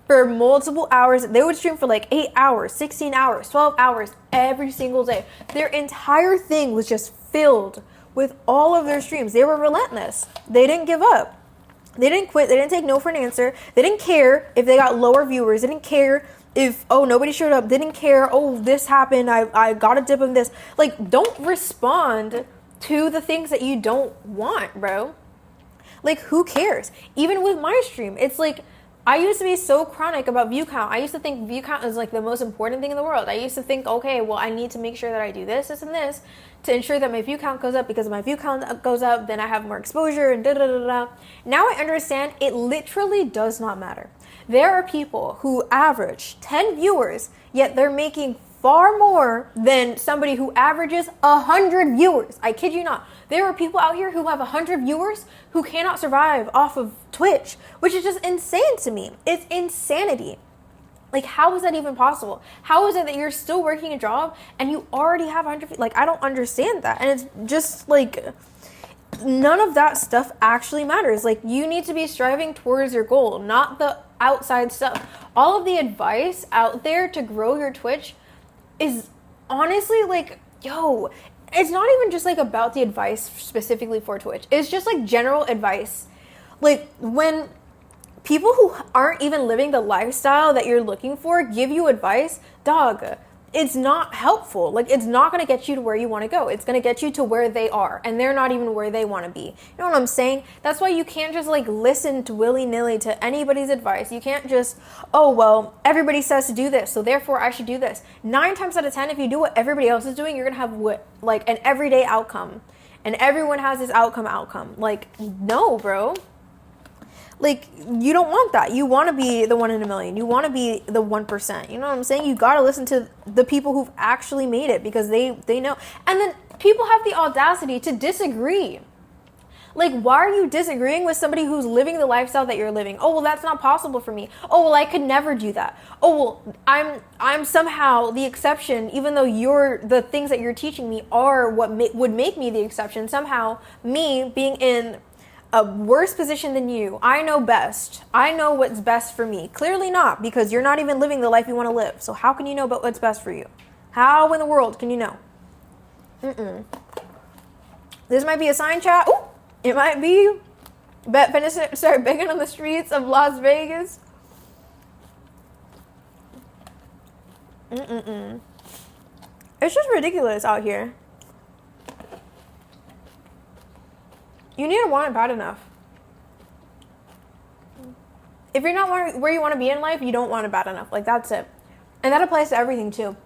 for multiple hours. They would stream for like 8 hours, 16 hours, 12 hours every single day. Their entire thing was just filled with all of their streams. They were relentless. They didn't give up. They didn't quit. They didn't take no for an answer. They didn't care if they got lower viewers. They didn't care if, oh, nobody showed up. They didn't care, oh, this happened, I got a dip in this. Like, don't respond to the things that you don't want, bro. Like, who cares? Even with my stream, it's like, I used to be so chronic about view count. I used to think view count is like the most important thing in the world. I used to think, okay, well, I need to make sure that I do this, and this to ensure that my view count goes up, because if my view count goes up, then I have more exposure and da da da da. Now I understand it literally does not matter. There are people who average 10 viewers, yet they're making far more than somebody who averages 100 viewers. I kid you not. There are people out here who have 100 viewers who cannot survive off of Twitch, which is just insane to me. It's insanity. Like, how is that even possible? How is it that you're still working a job and you already have 100? Like, I don't understand that. And it's just like, none of that stuff actually matters. Like, you need to be striving towards your goal, not the outside stuff. All of the advice out there to grow your Twitch is honestly like, yo, it's not even just like about the advice specifically for Twitch. It's just like general advice. Like, when people who aren't even living the lifestyle that you're looking for give you advice, dog, it's not helpful. Like, it's not going to get you to where you want to go. It's going to get you to where they are, and they're not even where they want to be. You know what I'm saying? That's why you can't just like listen to willy-nilly to anybody's advice. You can't just, oh, well, everybody says to do this, so therefore I should do this. 9 times out of 10, if you do what everybody else is doing, you're going to have like an everyday outcome, and everyone has this outcome. Like, no, bro. Like, you don't want that. You want to be the 1 in a million. You want to be the 1%. You know what I'm saying? You got to listen to the people who've actually made it, because they know. And then people have the audacity to disagree. Like, why are you disagreeing with somebody who's living the lifestyle that you're living? Oh, well, that's not possible for me. Oh, well, I could never do that. Oh, well, I'm somehow the exception, even though the things that you're teaching me are what would make me the exception. Somehow, me being in a worse position than you, I know best. I know what's best for me. Clearly not, because you're not even living the life you want to live. So how can you know about what's best for you? How in the world can you know? This might be a sign, chat. Ooh, it might be. Finna start begging on the streets of Las Vegas. It's just ridiculous out here. You need to want it bad enough. If you're not where you want to be in life, you don't want it bad enough. Like, that's it. And that applies to everything, too.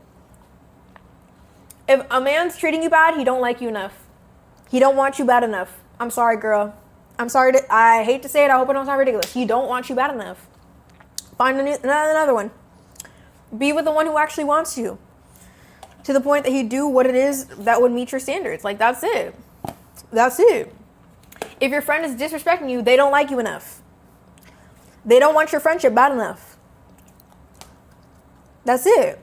If a man's treating you bad, he don't like you enough. He don't want you bad enough. I'm sorry, girl. I hate to say it. I hope it don't sound ridiculous. He don't want you bad enough. Find another one. Be with the one who actually wants you. To the point that he do what it is that would meet your standards. Like, that's it. That's it. If your friend is disrespecting you, they don't like you enough. They don't want your friendship bad enough. That's it.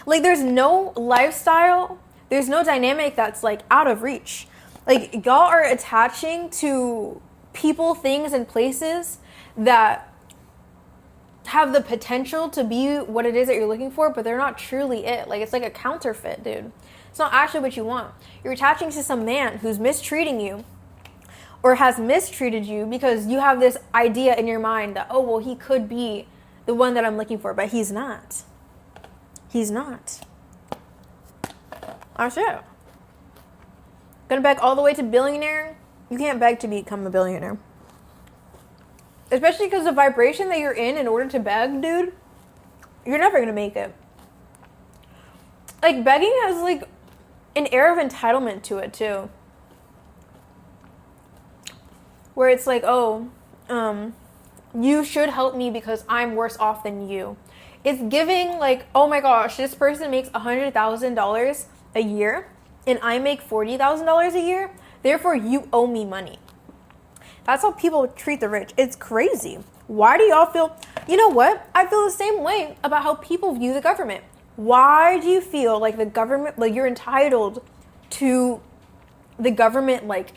Like, there's no lifestyle, there's no dynamic that's like out of reach. Like, y'all are attaching to people, things, and places that have the potential to be what it is that you're looking for, but they're not truly it. Like, it's like a counterfeit, dude. It's not actually what you want. You're attaching to some man who's mistreating you or has mistreated you because you have this idea in your mind that, oh, well, he could be the one that I'm looking for, but he's not. He's not. That's it. Gonna beg all the way to billionaire? You can't beg to become a billionaire. Especially because the vibration that you're in order to beg, dude, you're never gonna make it. Like, begging has like an air of entitlement to it too. Where it's like, oh, you should help me because I'm worse off than you. It's giving like, oh my gosh, this person makes $100,000 a year and I make $40,000 a year. Therefore, you owe me money. That's how people treat the rich. It's crazy. Why do y'all feel, you know what? I feel the same way about how people view the government. Why do you feel like the government, like you're entitled to the government, like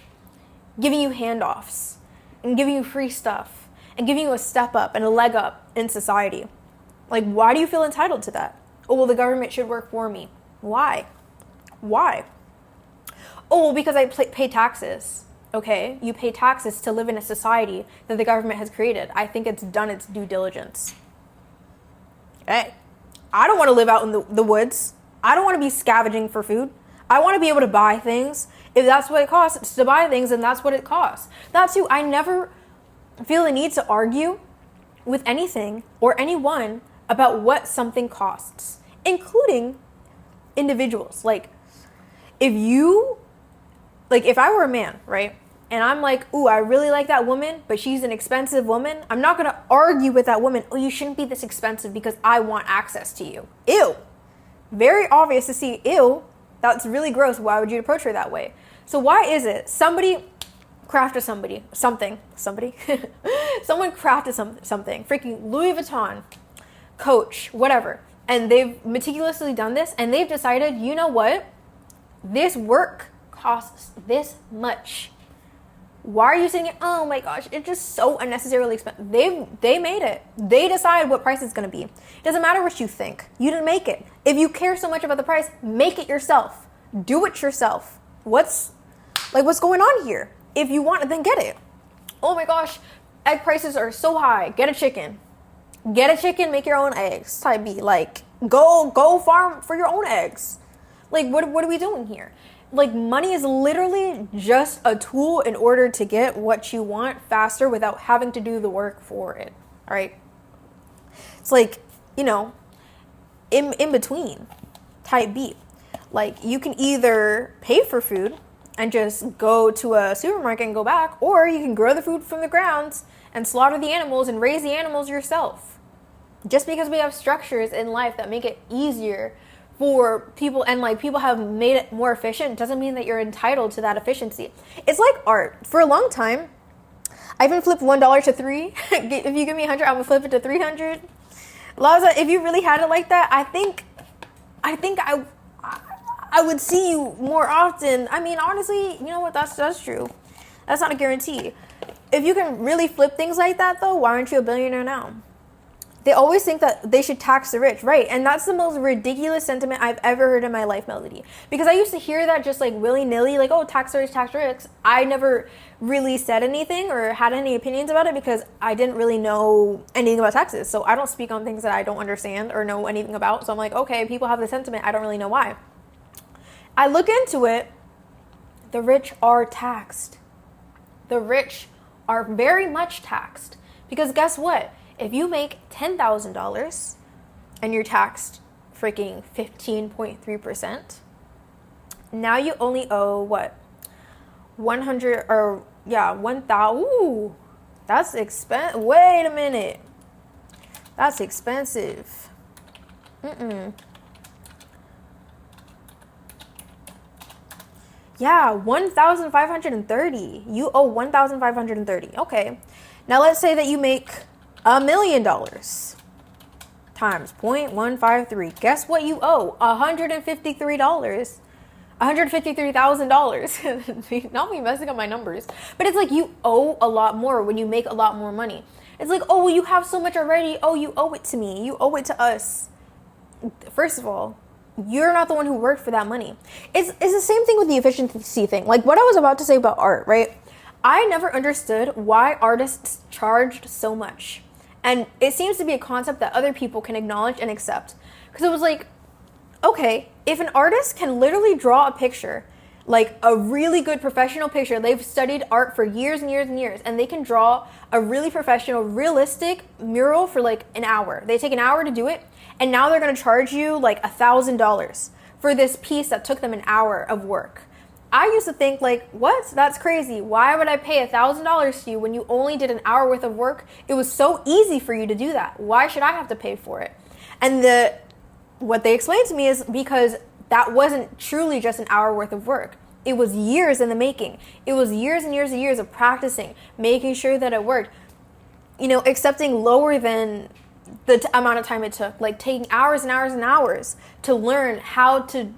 giving you handoffs and giving you free stuff and giving you a step up and a leg up in society? Like, why do you feel entitled to that? Oh, well, the government should work for me. Why? Why? Oh, well, because I pay taxes. Okay, you pay taxes to live in a society that the government has created. I think it's done its due diligence. Hey, I don't want to live out in the woods. I don't want to be scavenging for food. I want to be able to buy things. If that's what it costs to buy things, then that's what it costs. That's who I never feel the need to argue with anything or anyone about what something costs, including individuals. Like, if I were a man, right? And I'm like, ooh, I really like that woman, but she's an expensive woman. I'm not going to argue with that woman. Oh, you shouldn't be this expensive because I want access to you. Ew. Very obvious to see. Ew. That's really gross. Why would you approach her that way? So why is it somebody crafted something, someone crafted something, freaking Louis Vuitton, Coach, whatever. And they've meticulously done this and they've decided, you know what? This work costs this much. Why are you saying it? Oh my gosh, it's just so unnecessarily expensive. They made it. They decide what price it's gonna be. It doesn't matter what you think. You didn't make it. If you care so much about the price, make it yourself. Do it yourself. What's going on here? If you want it, then get it. Oh my gosh, egg prices are so high. Get a chicken. Get a chicken, make your own eggs. Type B. Like, go farm for your own eggs. Like, what are we doing here? Like, money is literally just a tool in order to get what you want faster without having to do the work for it. All right. It's like, in between. Type B. Like, you can either pay for food and just go to a supermarket and go back, or you can grow the food from the grounds and slaughter the animals and raise the animals yourself. Just because we have structures in life that make it easier for people, and like people have made it more efficient, doesn't mean that you're entitled to that efficiency. It's like art. For a long time, I even flipped $1 to $3. If you give me 100, I'm gonna flip it to 300. Laza, if you really had it like that, I think I would see you more often. I mean, honestly, you know what? That's true. That's not a guarantee. If you can really flip things like that, though, why aren't you a billionaire now? They always think that they should tax the rich, right? And that's the most ridiculous sentiment I've ever heard in my life, Melody. Because I used to hear that just like willy-nilly, like, oh, tax the rich, tax the rich. I never really said anything or had any opinions about it because I didn't really know anything about taxes. So I don't speak on things that I don't understand or know anything about. So I'm like, okay, people have the sentiment. I don't really know why. I look into it. The rich are taxed. The rich are very much taxed. Because guess what? If you make $10,000 and you're taxed freaking 15.3%, now you only owe what? 100 or 1,000. Ooh, that's expensive. Wait a minute. That's expensive. Yeah, 1,530. You owe 1,530. Okay. Now let's say that you make $1 million times 0.153. Guess what you owe? $153. $153,000. Not me messing up my numbers. But it's like you owe a lot more when you make a lot more money. It's like, oh, well, you have so much already. Oh, you owe it to me. You owe it to us. First of all, you're not the one who worked for that money. It's the same thing with the efficiency thing. Like what I was about to say about art, right? I never understood why artists charged so much. And it seems to be a concept that other people can acknowledge and accept. Because it was like, okay, if an artist can literally draw a picture, like a really good professional picture, they've studied art for years and years and years, and they can draw a really professional, realistic mural for like an hour. They take an hour to do it, and now they're going to charge you like $1,000 for this piece that took them an hour of work. I used to think like, what? That's crazy. Why would I pay $1,000 to you when you only did an hour worth of work? It was so easy for you to do that. Why should I have to pay for it? And what they explained to me is because that wasn't truly just an hour worth of work. It was years in the making. It was years and years and years of practicing, making sure that it worked. Accepting lower than the amount of time it took, like taking hours and hours and hours to learn how to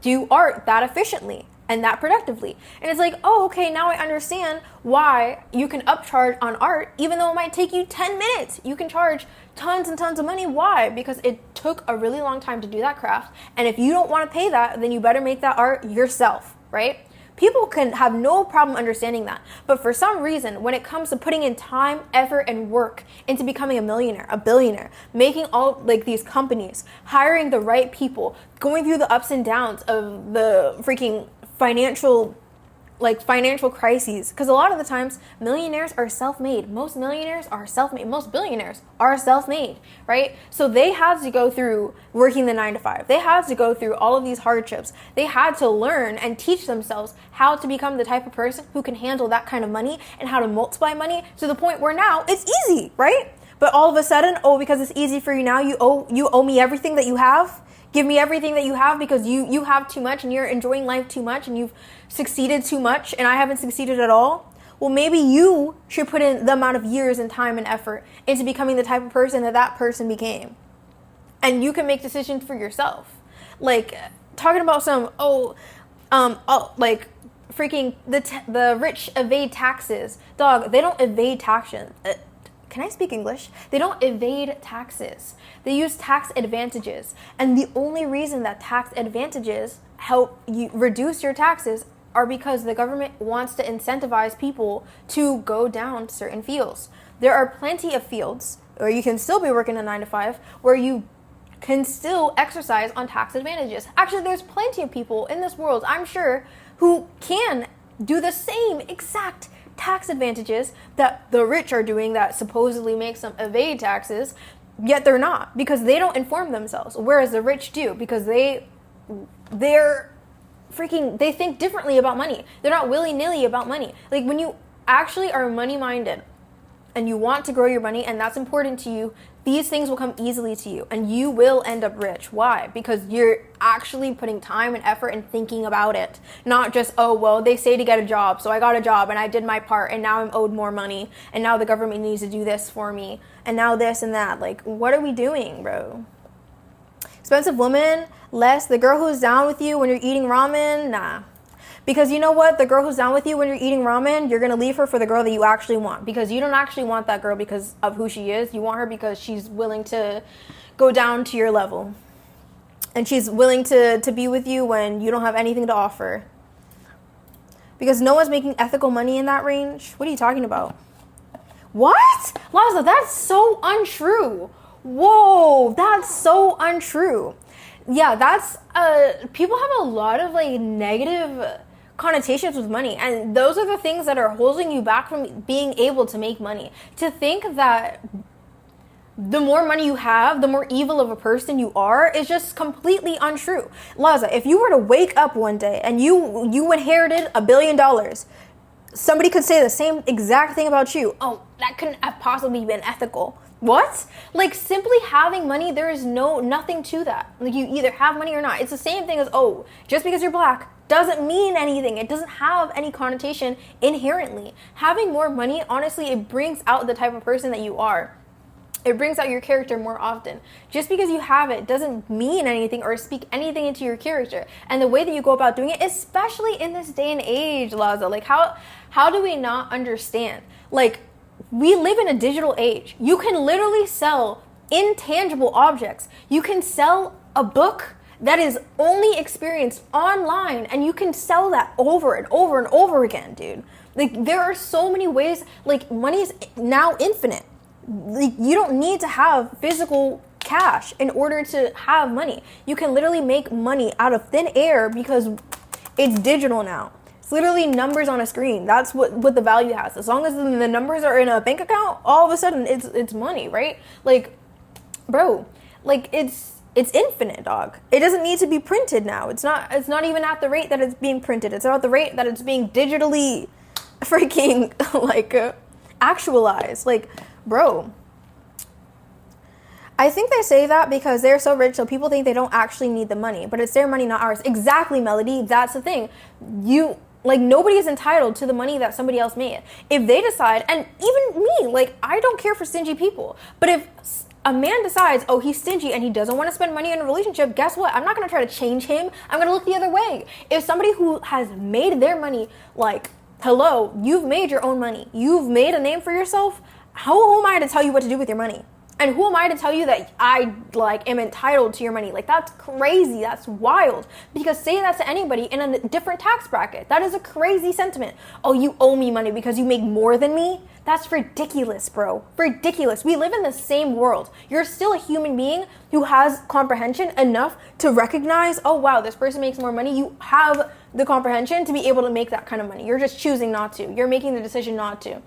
do art that efficiently and that productively. And it's like, oh, okay, now I understand why you can upcharge on art, even though it might take you 10 minutes. You can charge tons and tons of money. Why? Because it took a really long time to do that craft. And if you don't want to pay that, then you better make that art yourself, right? People can have no problem understanding that. But for some reason, when it comes to putting in time, effort, and work into becoming a millionaire, a billionaire, making all like these companies, hiring the right people, going through the ups and downs of the freaking financial crises, because a lot of the times millionaires are self-made. Most millionaires are self-made. Most billionaires are self-made, right? So they had to go through working the 9 to 5. They had to go through all of these hardships. They had to learn and teach themselves how to become the type of person who can handle that kind of money and how to multiply money to the point where now it's easy, right? But all of a sudden, because it's easy for you now, you owe me everything that you have. Give me everything that you have because you have too much and you're enjoying life too much and you've succeeded too much and I haven't succeeded at all. Well, maybe you should put in the amount of years and time and effort into becoming the type of person that person became. And you can make decisions for yourself. Like talking about Like freaking the rich evade taxes. Dog, they don't evade taxes. Can I speak English? They don't evade taxes. They use tax advantages. And the only reason that tax advantages help you reduce your taxes are because the government wants to incentivize people to go down certain fields. There are plenty of fields where you can still be working a 9 to 5, where you can still exercise on tax advantages. Actually, there's plenty of people in this world, I'm sure, who can do the same exact tax advantages that the rich are doing that supposedly makes them evade taxes, yet they're not, because they don't inform themselves, whereas the rich do, because they're freaking, they think differently about money. They're not willy-nilly about money. Like, when you actually are money-minded and you want to grow your money and that's important to you, these things will come easily to you and you will end up rich. Why? Because you're actually putting time and effort and thinking about it. Not just, oh, well, they say to get a job, so I got a job and I did my part and now I'm owed more money and now the government needs to do this for me and now this and that. Like, what are we doing, bro? Expensive woman, less. The girl who's down with you when you're eating ramen, nah. Because you know what? The girl who's down with you when you're eating ramen, you're going to leave her for the girl that you actually want. Because you don't actually want that girl because of who she is. You want her because she's willing to go down to your level. And she's willing to be with you when you don't have anything to offer. Because no one's making ethical money in that range. What are you talking about? What? Laza, that's so untrue. Whoa, that's so untrue. Yeah, that's, people have a lot of, like, negative connotations with money, and those are the things that are holding you back from being able to make money. To think that the more money you have, the more evil of a person you are, is just completely untrue. Laza, if you were to wake up one day and you inherited $1 billion, somebody could say the same exact thing about you. Oh, that couldn't have possibly been ethical. What? Like, simply having money, there is nothing to that. Like, you either have money or not. It's the same thing as, oh, just because you're black doesn't mean anything. It doesn't have any connotation inherently. Having more money, honestly, it brings out the type of person that you are. It brings out your character more often. Just because you have it doesn't mean anything or speak anything into your character. And the way that you go about doing it, especially in this day and age, Laza, like, how do we not understand? Like, we live in a digital age. You can literally sell intangible objects. You can sell a book that is only experienced online, and you can sell that over and over and over again, dude. Like, there are so many ways. Like, money is now infinite. Like, you don't need to have physical cash in order to have money. You can literally make money out of thin air because it's digital now. It's literally numbers on a screen. That's what the value has. As long as the numbers are in a bank account, all of a sudden it's money, right? Like, bro, like, it's infinite, dog. It doesn't need to be printed now. It's not even at the rate that it's being printed. It's about the rate that it's being digitally freaking like actualized. Like, bro, I think they say that because they're so rich, so people think they don't actually need the money, but it's their money, not ours. Exactly, Melody. That's the thing. Like, nobody is entitled to the money that somebody else made. If they decide, and even me, like, I don't care for stingy people, but if a man decides, oh, he's stingy and he doesn't want to spend money in a relationship, guess what? I'm not going to try to change him. I'm going to look the other way. If somebody who has made their money, like, hello, you've made your own money. You've made a name for yourself. Who am I to tell you what to do with your money? And who am I to tell you that I, like, am entitled to your money? Like, that's crazy. That's wild. Because say that to anybody in a different tax bracket. That is a crazy sentiment. Oh, you owe me money because you make more than me? That's ridiculous, bro. Ridiculous. We live in the same world. You're still a human being who has comprehension enough to recognize, oh, wow, this person makes more money. You have the comprehension to be able to make that kind of money. You're just choosing not to. You're making the decision not to.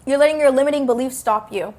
You're letting your limiting beliefs stop you.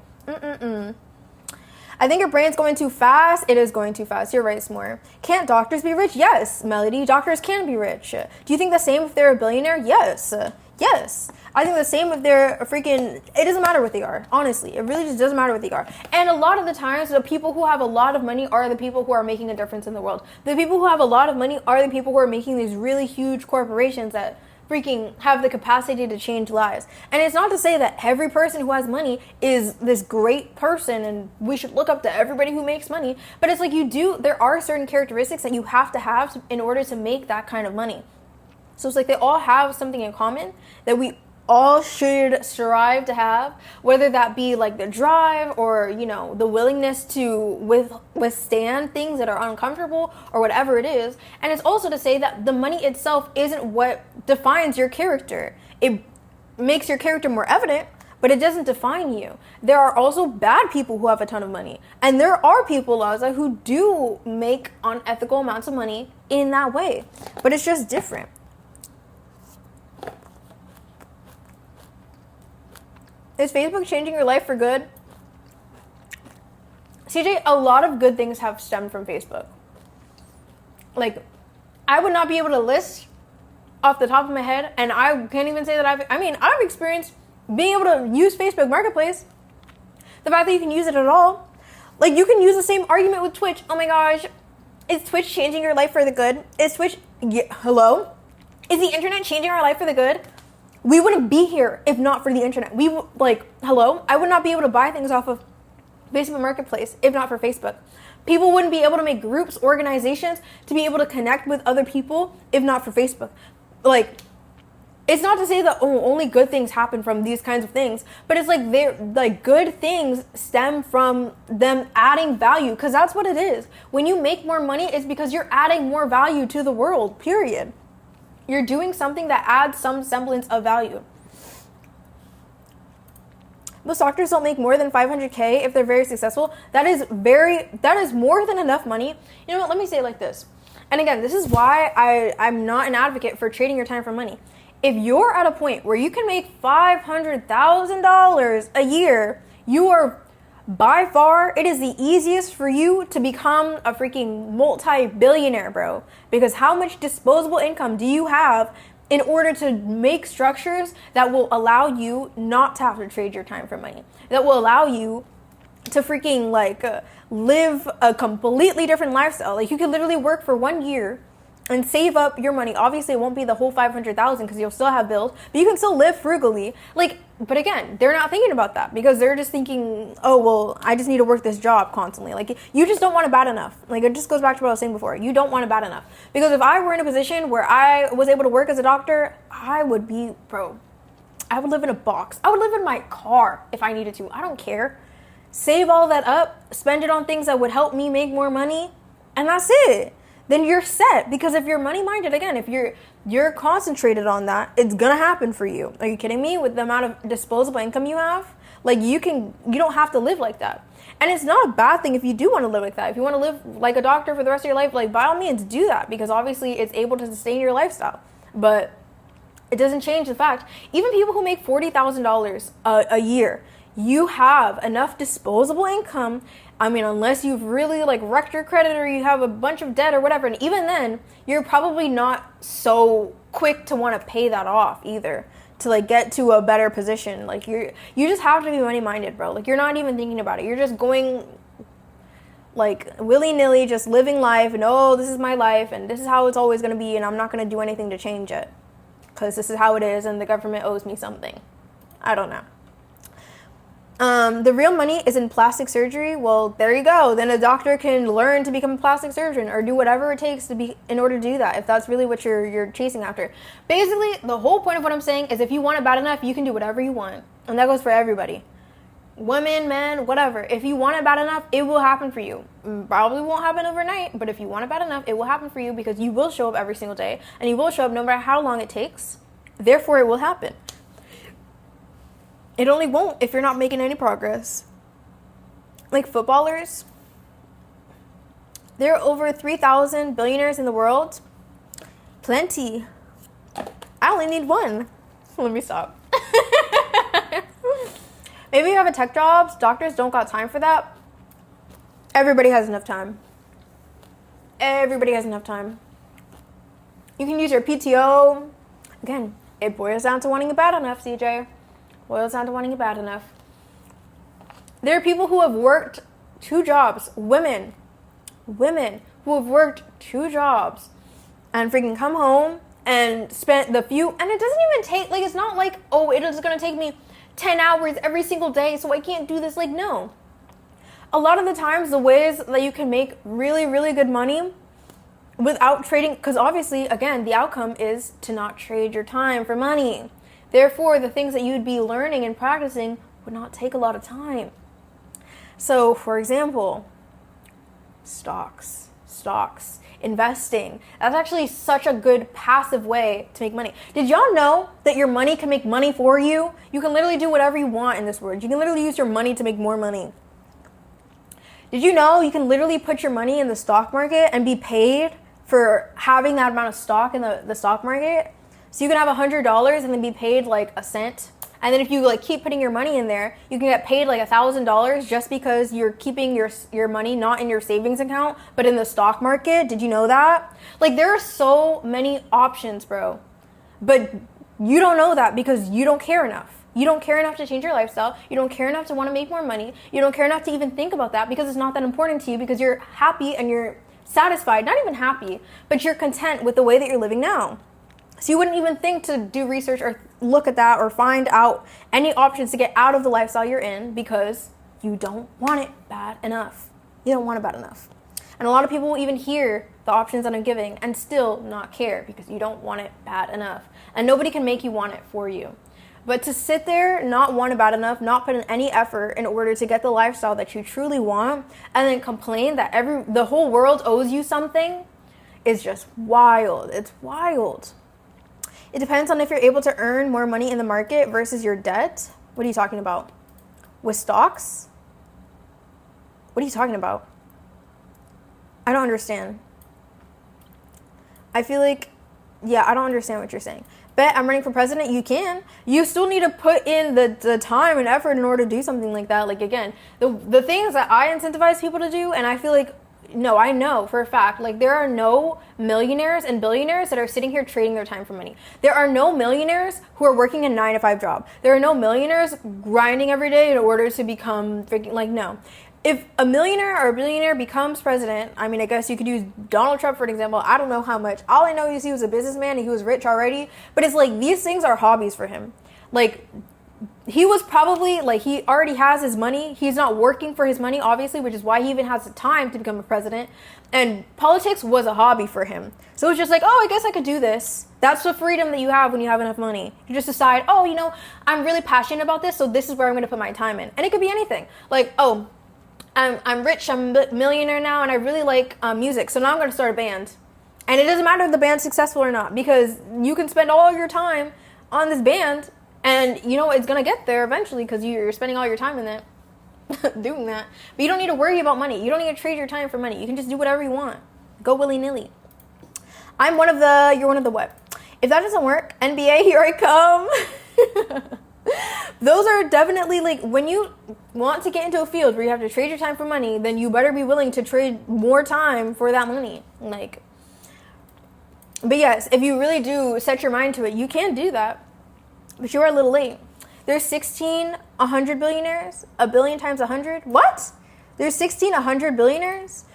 I think your brain's going too fast. It is going too fast. You're right, S'more. Can't doctors be rich? Yes, Melody. Doctors can be rich. Do you think the same if they're a billionaire? Yes. Yes. I think the same if they're a freaking... It doesn't matter what they are. Honestly. It really just doesn't matter what they are. And a lot of the times, the people who have a lot of money are the people who are making a difference in the world. The people who have a lot of money are the people who are making these really huge corporations that freaking have the capacity to change lives. And it's not to say that every person who has money is this great person and we should look up to everybody who makes money, but it's like there are certain characteristics that you have to have in order to make that kind of money. So it's like they all have something in common that we all should strive to have, whether that be like the drive or, you know, the willingness to withstand things that are uncomfortable or whatever it is. And it's also to say that the money itself isn't what defines your character. It makes your character more evident, but it doesn't define you. There are also bad people who have a ton of money. And there are people, Laza, who do make unethical amounts of money in that way. But it's just different. Is Facebook changing your life for good? CJ, a lot of good things have stemmed from Facebook. Like, I would not be able to list off the top of my head, and I can't even say that I've experienced being able to use Facebook Marketplace. The fact that you can use it at all. Like, you can use the same argument with Twitch. Oh my gosh, is Twitch changing your life for the good? Is Twitch, hello? Is the internet changing our life for the good? We wouldn't be here if not for the internet. Hello? I would not be able to buy things off of Facebook Marketplace if not for Facebook. People wouldn't be able to make groups, organizations, to be able to connect with other people if not for Facebook. Like, it's not to say that only good things happen from these kinds of things, but it's like good things stem from them adding value, because that's what it is. When you make more money, it's because you're adding more value to the world, period. You're doing something that adds some semblance of value. Most doctors don't make more than $500K if they're very successful. That is more than enough money. You know what? Let me say it like this. And again, this is why I'm not an advocate for trading your time for money. If you're at a point where you can make $500,000 a year, you are by far, it is the easiest for you to become a freaking multi-billionaire, bro. Because how much disposable income do you have in order to make structures that will allow you not to have to trade your time for money? That will allow you to freaking live a completely different lifestyle. Like, you could literally work for 1 year and save up your money. Obviously, it won't be the whole $500,000 because you'll still have bills, but you can still live frugally. But again, they're not thinking about that because they're just thinking, oh, well, I just need to work this job constantly. Like, you just don't want it bad enough. Like, it just goes back to what I was saying before. You don't want it bad enough. Because if I were in a position where I was able to work as a doctor, I would live in a box. I would live in my car if I needed to. I don't care. Save all that up, spend it on things that would help me make more money, and that's it. Then you're set. Because if you're money-minded, again, if you're concentrated on that, it's gonna happen for you. Are you kidding me? With the amount of disposable income you have, like, you don't have to live like that. And it's not a bad thing if you do want to live like that. If you want to live like a doctor for the rest of your life, like, by all means, do that, because obviously it's able to sustain your lifestyle. But it doesn't change the fact, even people who make $40,000 a year, you have enough disposable income. I mean, unless you've really wrecked your credit or you have a bunch of debt or whatever. And even then, you're probably not so quick to want to pay that off either to get to a better position. Like, you just have to be money minded, bro. Like, you're not even thinking about it. You're just going willy-nilly, just living life, and oh, this is my life and this is how it's always going to be, and I'm not going to do anything to change it because this is how it is and the government owes me something. I don't know. The real money is in plastic surgery. Well, there you go. Then a doctor can learn to become a plastic surgeon or do whatever it takes in order to do that, if that's really what you're chasing after. Basically, the whole point of what I'm saying is if you want it bad enough, you can do whatever you want. And that goes for everybody. Women, men, whatever. If you want it bad enough, it will happen for you. Probably won't happen overnight, but if you want it bad enough, it will happen for you because you will show up every single day and you will show up no matter how long it takes. Therefore, it will happen. It only won't if you're not making any progress. Like footballers, there are over 3,000 billionaires in the world. Plenty. I only need one. Let me stop. Maybe you have a tech job. Doctors don't got time for that. Everybody has enough time. Everybody has enough time. You can use your PTO. Again, it boils down to wanting it bad enough, CJ. Boils down to wanting it bad enough. There are people who have worked 2 jobs. Women who have worked 2 jobs and freaking come home and spent the few, and it doesn't even take, it's not like, oh, it is going to take me 10 hours every single day, so I can't do this. No. A lot of the times, the ways that you can make really, really good money without trading, because obviously, again, the outcome is to not trade your time for money. Therefore, the things that you'd be learning and practicing would not take a lot of time. So, for example, stocks, investing. That's actually such a good passive way to make money. Did y'all know that your money can make money for you? You can literally do whatever you want in this world. You can literally use your money to make more money. Did you know you can literally put your money in the stock market and be paid for having that amount of stock in the stock market? So you can have $100 and then be paid like a cent. And then if you like keep putting your money in there, you can get paid like $1,000 just because you're keeping your money not in your savings account, but in the stock market. Did you know that? Like, there are so many options, bro. But you don't know that because you don't care enough. You don't care enough to change your lifestyle. You don't care enough to want to make more money. You don't care enough to even think about that because it's not that important to you, because you're happy and you're satisfied. Not even happy, but you're content with the way that you're living now. So you wouldn't even think to do research or look at that or find out any options to get out of the lifestyle you're in because you don't want it bad enough. You don't want it bad enough. And a lot of people will even hear the options that I'm giving and still not care because you don't want it bad enough. And nobody can make you want it for you. But to sit there, not want it bad enough, not put in any effort in order to get the lifestyle that you truly want, and then complain that the whole world owes you something is just wild. It's wild. It depends on if you're able to earn more money in the market versus your debt. What are you talking about? With stocks? What are you talking about? I don't understand. I feel like, I don't understand what you're saying. Bet I'm running for president? You can. You still need to put in the time and effort in order to do something like that. Like, again, the things that I incentivize people to do, and I feel like, no, I know for a fact, like, there are no millionaires and billionaires that are sitting here trading their time for money. There are no millionaires who are working a 9-to-5 job. There are no millionaires grinding every day in order to become freaking, like, no. If a millionaire or a billionaire becomes president, I mean, I guess you could use Donald Trump for an example. I don't know how much. All I know is he was a businessman and he was rich already. But it's like, these things are hobbies for him. Like, he was probably, like, he already has his money. He's not working for his money, obviously, which is why he even has the time to become a president. And politics was a hobby for him. So it's just like, oh, I guess I could do this. That's the freedom that you have when you have enough money. You just decide, oh, you know, I'm really passionate about this, so this is where I'm going to put my time in. And it could be anything. Like, oh, I'm rich, I'm a millionaire now, and I really like music, so now I'm going to start a band. And it doesn't matter if the band's successful or not, because you can spend all your time on this band, and you know it's going to get there eventually, because you're spending all your time in it, doing that. But you don't need to worry about money. You don't need to trade your time for money. You can just do whatever you want. Go willy-nilly. You're one of the what? If that doesn't work, NBA, here I come. Those are definitely, like, when you want to get into a field where you have to trade your time for money, then you better be willing to trade more time for that money. Like, but yes, if you really do set your mind to it, you can do that. But you are a little late. There's 100 billionaires. A billion times 100? What? There's 100 billionaires?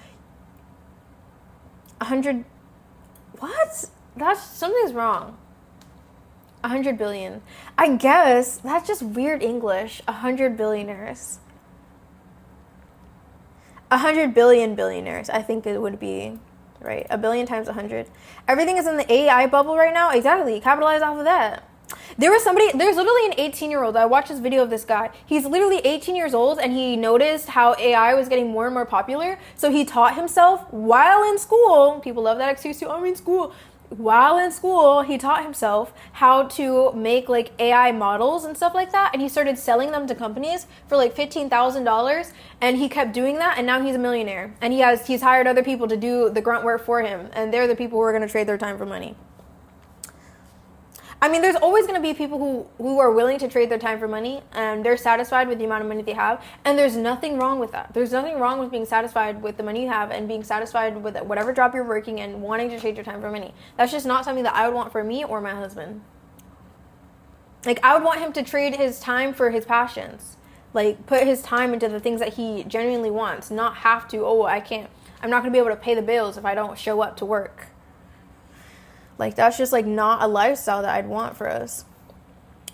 100? What? Something's wrong. 100 billion. I guess that's just weird English. 100 billionaires. 100 billion billionaires, I think it would be, right? A billion times 100. Everything is in the AI bubble right now. Exactly. Capitalize off of that. There's literally an 18-year-old. I watched this video of this guy. He's literally 18 years old, and he noticed how AI was getting more and more popular. So he taught himself while in school. People love that excuse too. I'm in school. While in school, he taught himself how to make, like, AI models and stuff like that, and he started selling them to companies for like $15,000, and he kept doing that, and now he's a millionaire, and he's hired other people to do the grunt work for him, and they're the people who are going to trade their time for money. I mean, there's always going to be people who are willing to trade their time for money, and they're satisfied with the amount of money they have, and there's nothing wrong with that. There's nothing wrong with being satisfied with the money you have and being satisfied with whatever job you're working in, wanting to trade your time for money. That's just not something that I would want for me or my husband. Like, I would want him to trade his time for his passions. Like, put his time into the things that he genuinely wants, not have to, I'm not going to be able to pay the bills if I don't show up to work. Like, that's just, like, not a lifestyle that I'd want for us.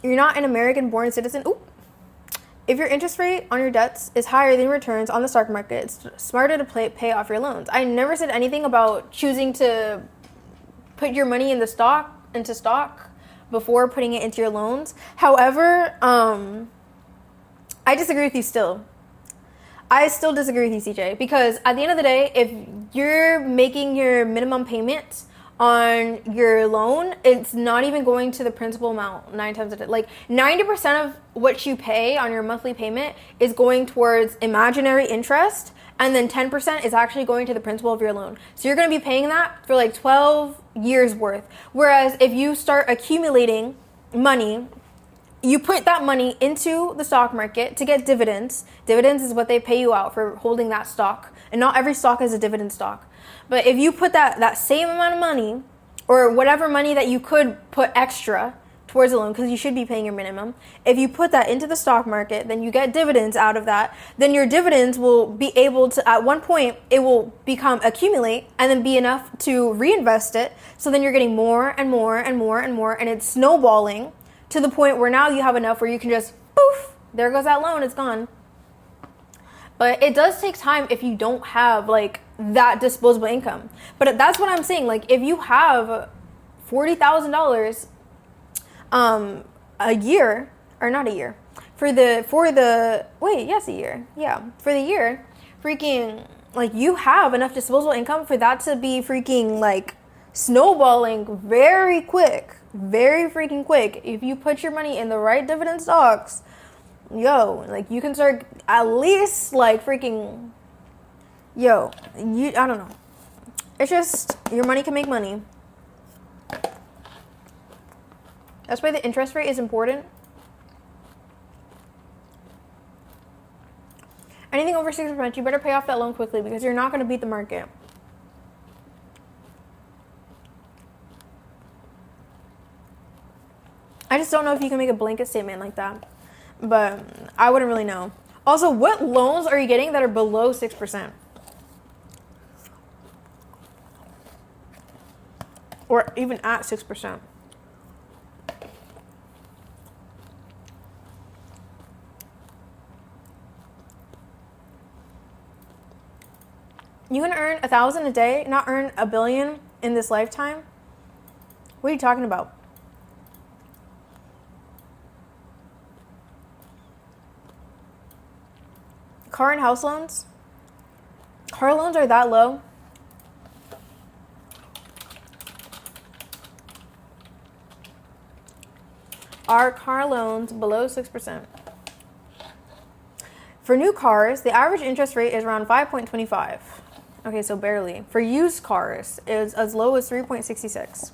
You're not an American-born citizen. Ooh. If your interest rate on your debts is higher than returns on the stock market, it's smarter to pay off your loans. I never said anything about choosing to put your money into stock before putting it into your loans. However, I disagree with you still. I still disagree with you, CJ, because at the end of the day, if you're making your minimum payment on your loan, it's not even going to the principal amount 9 times a day. Like 90% of what you pay on your monthly payment is going towards imaginary interest, and then 10% is actually going to the principal of your loan. So you're going to be paying that for like 12 years worth. Whereas if you start accumulating money, you put that money into the stock market to get dividends. Dividends is what they pay you out for holding that stock. And not every stock is a dividend stock. But if you put that same amount of money, or whatever money that you could put extra towards a loan, because you should be paying your minimum, if you put that into the stock market, then you get dividends out of that. Then your dividends will be able to, at one point, it will accumulate and then be enough to reinvest it. So then you're getting more and more and more and more, and it's snowballing to the point where now you have enough where you can just, poof, there goes that loan, it's gone. But it does take time if you don't have like that disposable income. But that's what I'm saying. Like if you have $40,000 a year, or not a year, for the year, freaking, like you have enough disposable income for that to be freaking like snowballing very quick, very freaking quick. If you put your money in the right dividend stocks, like you can start at least like freaking, I don't know. It's just, your money can make money. That's why the interest rate is important. Anything over 6%, you better pay off that loan quickly because you're not going to beat the market. I just don't know if you can make a blanket statement like that. But I wouldn't really know. Also, what loans are you getting that are below 6%? Or even at 6%? You can earn 1,000 a day, not earn $1 billion in this lifetime? What are you talking about? Car and house loans? Car loans are that low? Are car loans below 6%? For new cars, the average interest rate is around 5.25. Okay, so barely. For used cars, it's as low as 3.66.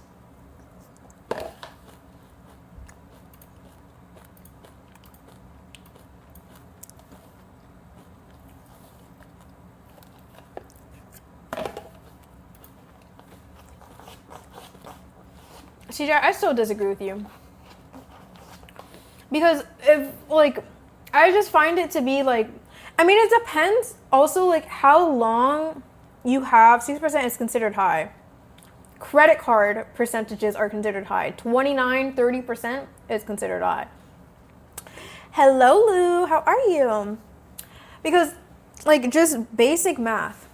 CJ, I still disagree with you. Because I just find it to be like, I mean, it depends also like how long you have. 6% is considered high. Credit card percentages are considered high. 29-30% is considered high. Hello, Lou. How are you? Because like just basic math.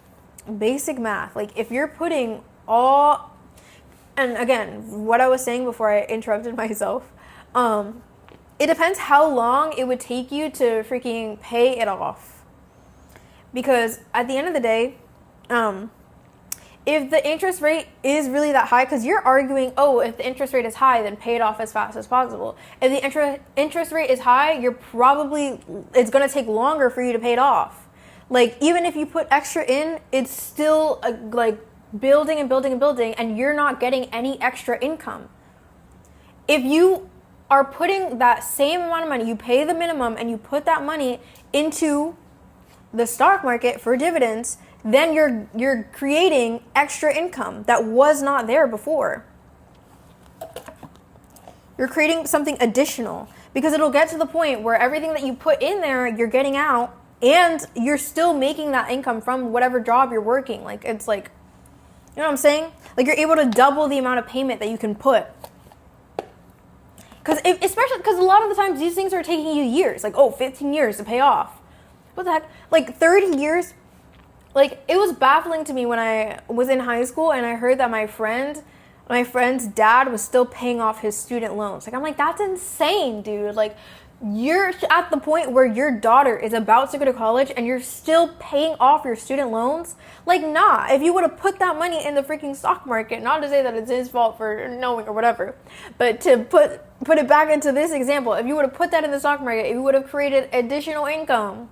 Like if you're putting all, and again, what I was saying before I interrupted myself, it depends how long it would take you to freaking pay it off. Because at the end of the day, if the interest rate is really that high, because you're arguing, if the interest rate is high, then pay it off as fast as possible. If the interest rate is high, it's going to take longer for you to pay it off. Like, even if you put extra in, it's still building and building and building, and you're not getting any extra income. If you are putting that same amount of money, you pay the minimum and you put that money into the stock market for dividends, then you're creating extra income that was not there before. You're creating something additional, because it'll get to the point where everything that you put in there, you're getting out, and you're still making that income from whatever job you're working. Like, it's like, you know what I'm saying? Like, you're able to double the amount of payment that you can put. Especially because a lot of the times these things are taking you years. Like, 15 years to pay off. What the heck? Like, 30 years. Like, it was baffling to me when I was in high school and I heard that my friend's dad was still paying off his student loans. Like, I'm like, that's insane, dude. Like, you're at the point where your daughter is about to go to college and you're still paying off your student loans. Like, nah, if you would have put that money in the freaking stock market, not to say that it's his fault for knowing or whatever, but to put it back into this example, if you would have put that in the stock market, you would have created additional income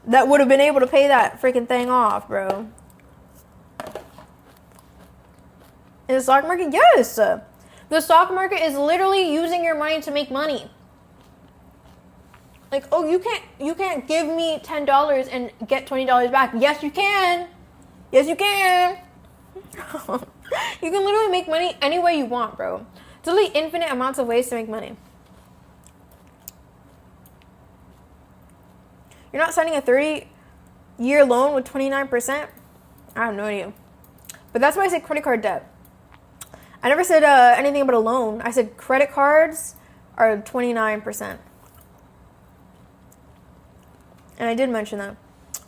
that would have been able to pay that freaking thing off, bro. In the stock market? Yes. The stock market is literally using your money to make money. Like, you can't give me $10 and get $20 back. Yes, you can. Yes, you can. You can literally make money any way you want, bro. It's literally infinite amounts of ways to make money. You're not signing a 30-year loan with 29%? I have no idea. But that's why I said credit card debt. I never said anything about a loan. I said credit cards are 29%. And I did mention that.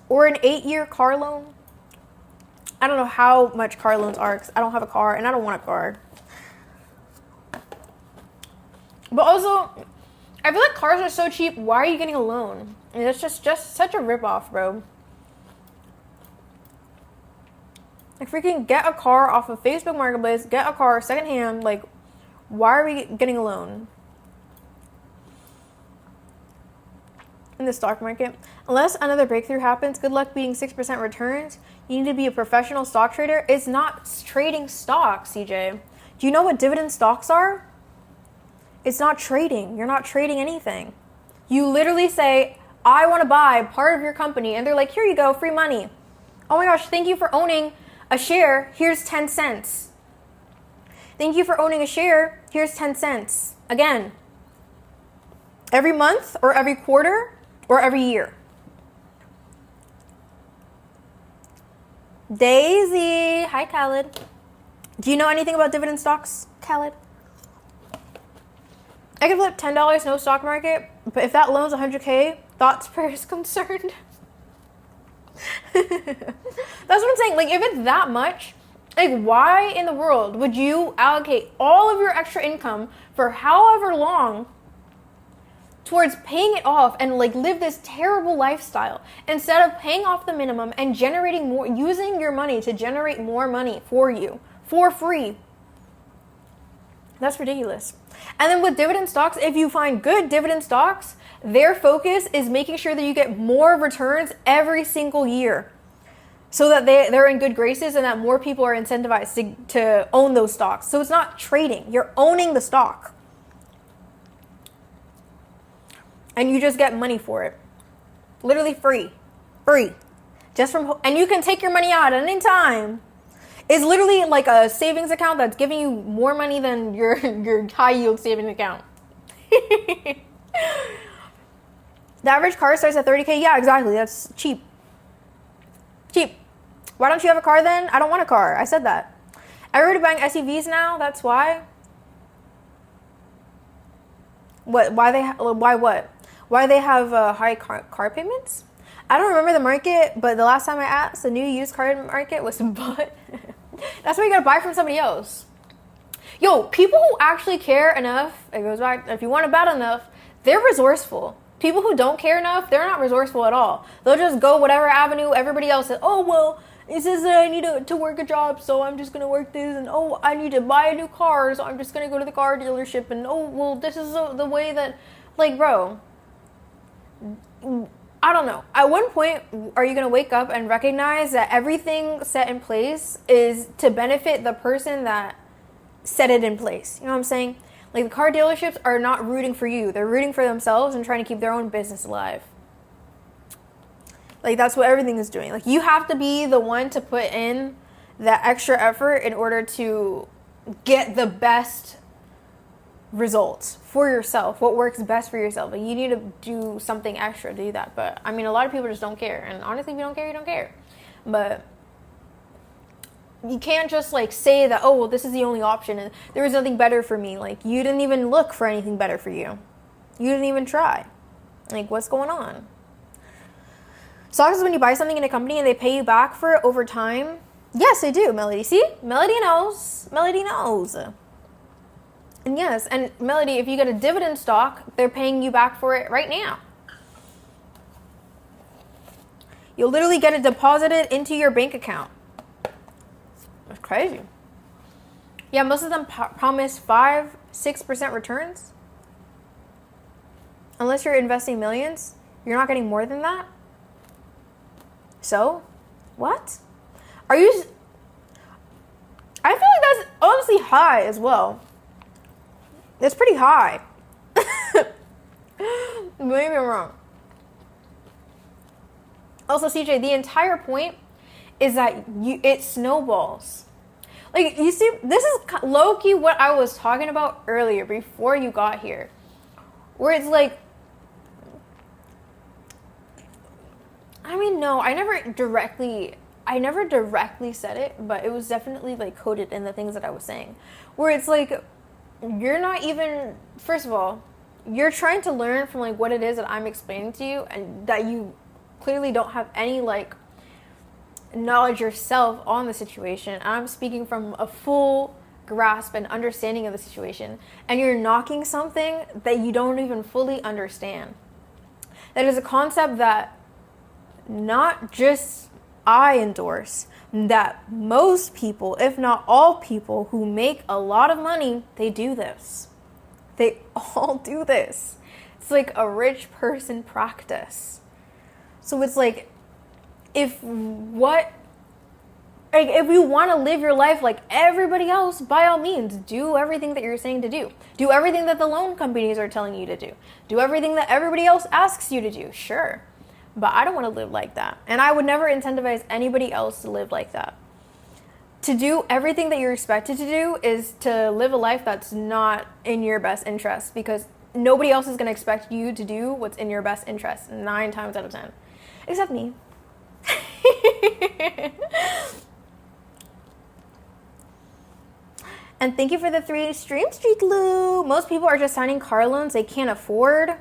Or an 8-year car loan. I don't know how much car loans are because I don't have a car and I don't want a car. But also, I feel like cars are so cheap. Why are you getting a loan? And it's just such a ripoff, bro. Like, freaking get a car off of Facebook Marketplace. Get a car secondhand. Like, why are we getting a loan? In the stock market, unless another breakthrough happens, good luck beating 6% returns. You need to be a professional stock trader. It's not trading stocks, CJ. Do you know what dividend stocks are? It's not trading. You're not trading anything. You literally say, I want to buy part of your company. And they're like, here you go, free money. Oh my gosh, thank you for owning a share. Here's 10 cents. Thank you for owning a share. Here's 10 cents. Again, every month or every quarter or every year. Daisy. Hi, Khaled. Do you know anything about dividend stocks, Khaled? I could flip $10 no stock market, but if that loan's $100K, thoughts, prayers, concerned. That's what I'm saying. Like, if it's that much, like, why in the world would you allocate all of your extra income for however long towards paying it off and, like, live this terrible lifestyle instead of paying off the minimum and generating more, using your money to generate more money for you for free? That's ridiculous. And then with dividend stocks, if you find good dividend stocks, their focus is making sure that you get more returns every single year so that they're in good graces and that more people are incentivized to own those stocks. So it's not trading. You're owning the stock. And you just get money for it. Literally free. Free. Just from, and you can take your money out at any time. It's literally like a savings account that's giving you more money than your high yield savings account. The average car starts at $30K. Yeah, exactly. That's cheap. Cheap. Why don't you have a car then? I don't want a car. I said that. Everybody buying SUVs now. That's why. What? Why they? Why what? Why they have high car payments? I don't remember the market, but the last time I asked, the new used car market was but. That's why you gotta buy from somebody else. Yo, people who actually care enough, it goes back, if you want it bad enough, they're resourceful. People who don't care enough, they're not resourceful at all. They'll just go whatever avenue everybody else says. Oh, well, it says that I need to work a job, so I'm just gonna work this. And oh, I need to buy a new car, so I'm just gonna go to the car dealership. And oh, well, this is the way that, like, bro, I don't know. At one point, are you going to wake up and recognize that everything set in place is to benefit the person that set it in place? You know what I'm saying? Like, the car dealerships are not rooting for you. They're rooting for themselves and trying to keep their own business alive. Like, that's what everything is doing. Like, you have to be the one to put in that extra effort in order to get the best results for yourself, what works best for yourself. Like, you need to do something extra to do that. But I mean, a lot of people just don't care, and honestly, if you don't care, you don't care. But you can't just like say that, oh, well, this is the only option and there was nothing better for me. Like, you didn't even look for anything better for you. You didn't even try. Like, what's going on? Stocks is when you buy something in a company and they pay you back for it over time. Yes, they do, Melody. See? Melody knows. Melody knows. And yes, and Melody, if you get a dividend stock, they're paying you back for it right now. You'll literally get it deposited into your bank account. That's crazy. Yeah, most of them promise 5-6% returns. Unless you're investing millions, you're not getting more than that. So, what? Are you... I feel like that's honestly high as well. It's pretty high. Maybe I'm wrong. Also, CJ, the entire point is that it snowballs. Like, you see, this is low-key what I was talking about earlier before you got here. Where it's like, I mean, no, I never directly said it, but it was definitely like coded in the things that I was saying. Where it's like, you're not even, first of all, you're trying to learn from like what it is that I'm explaining to you, and that you clearly don't have any like knowledge yourself on the situation. I'm speaking from a full grasp and understanding of the situation, and you're knocking something that you don't even fully understand. That is a concept that not just I endorse, that most people, if not all people who make a lot of money, they do this. They all do this. It's like a rich person practice. So it's like, if you want to live your life like everybody else, by all means, do everything that you're saying to do. Do everything that the loan companies are telling you to do. Do everything that everybody else asks you to do. Sure. But I don't want to live like that. And I would never incentivize anybody else to live like that. To do everything that you're expected to do is to live a life that's not in your best interest, because nobody else is going to expect you to do what's in your best interest 9 times out of 10. Except me. And thank you for the 3 stream streak, Lou. Most people are just signing car loans they can't afford.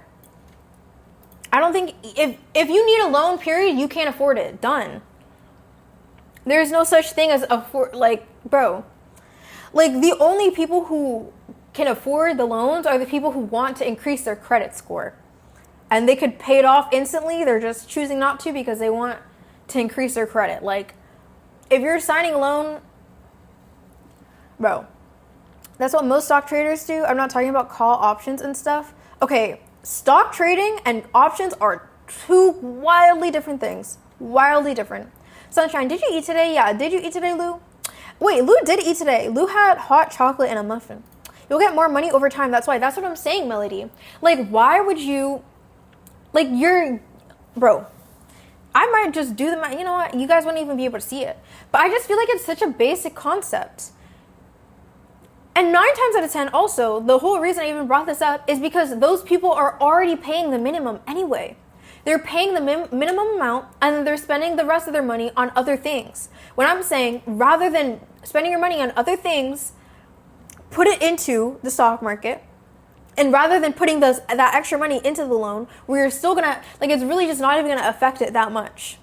I don't think, if you need a loan, period, you can't afford it. Done. There's no such thing as bro. Like, the only people who can afford the loans are the people who want to increase their credit score. And they could pay it off instantly. They're just choosing not to because they want to increase their credit. Like, if you're signing a loan, bro, that's what most stock traders do. I'm not talking about call options and stuff. Okay, stock trading and options are 2 wildly different things. Wildly different. Sunshine, did you eat today? Yeah, did you eat today, Lou? Wait, Lou did eat today. Lou had hot chocolate and a muffin. You'll get more money over time. That's why. That's what I'm saying, Melody. Like, why would you... Like, bro, I might just do the math. You know what? You guys wouldn't even be able to see it. But I just feel like it's such a basic concept. And 9 times out of 10, also, the whole reason I even brought this up is because those people are already paying the minimum anyway. They're paying the minimum amount, and then they're spending the rest of their money on other things. When I'm saying, rather than spending your money on other things, put it into the stock market. And rather than putting that extra money into the loan, where you're still gonna, like, it's really just not even gonna affect it that much.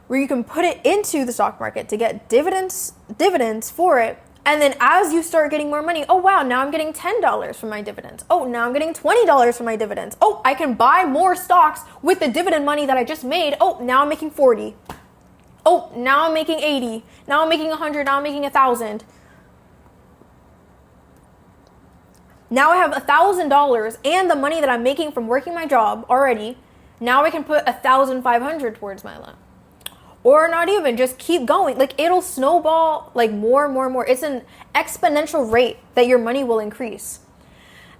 Where you can put it into the stock market to get dividends for it. And then as you start getting more money, oh wow, now I'm getting $10 from my dividends. Oh, now I'm getting $20 from my dividends. Oh, I can buy more stocks with the dividend money that I just made. Oh, now I'm making 40. Oh, now I'm making 80. Now I'm making 100. Now I'm making 1,000. Now I have $1,000 and the money that I'm making from working my job already. Now I can put 1,500 towards my loan. Or not even, just keep going. Like, it'll snowball like more and more and more. It's an exponential rate that your money will increase.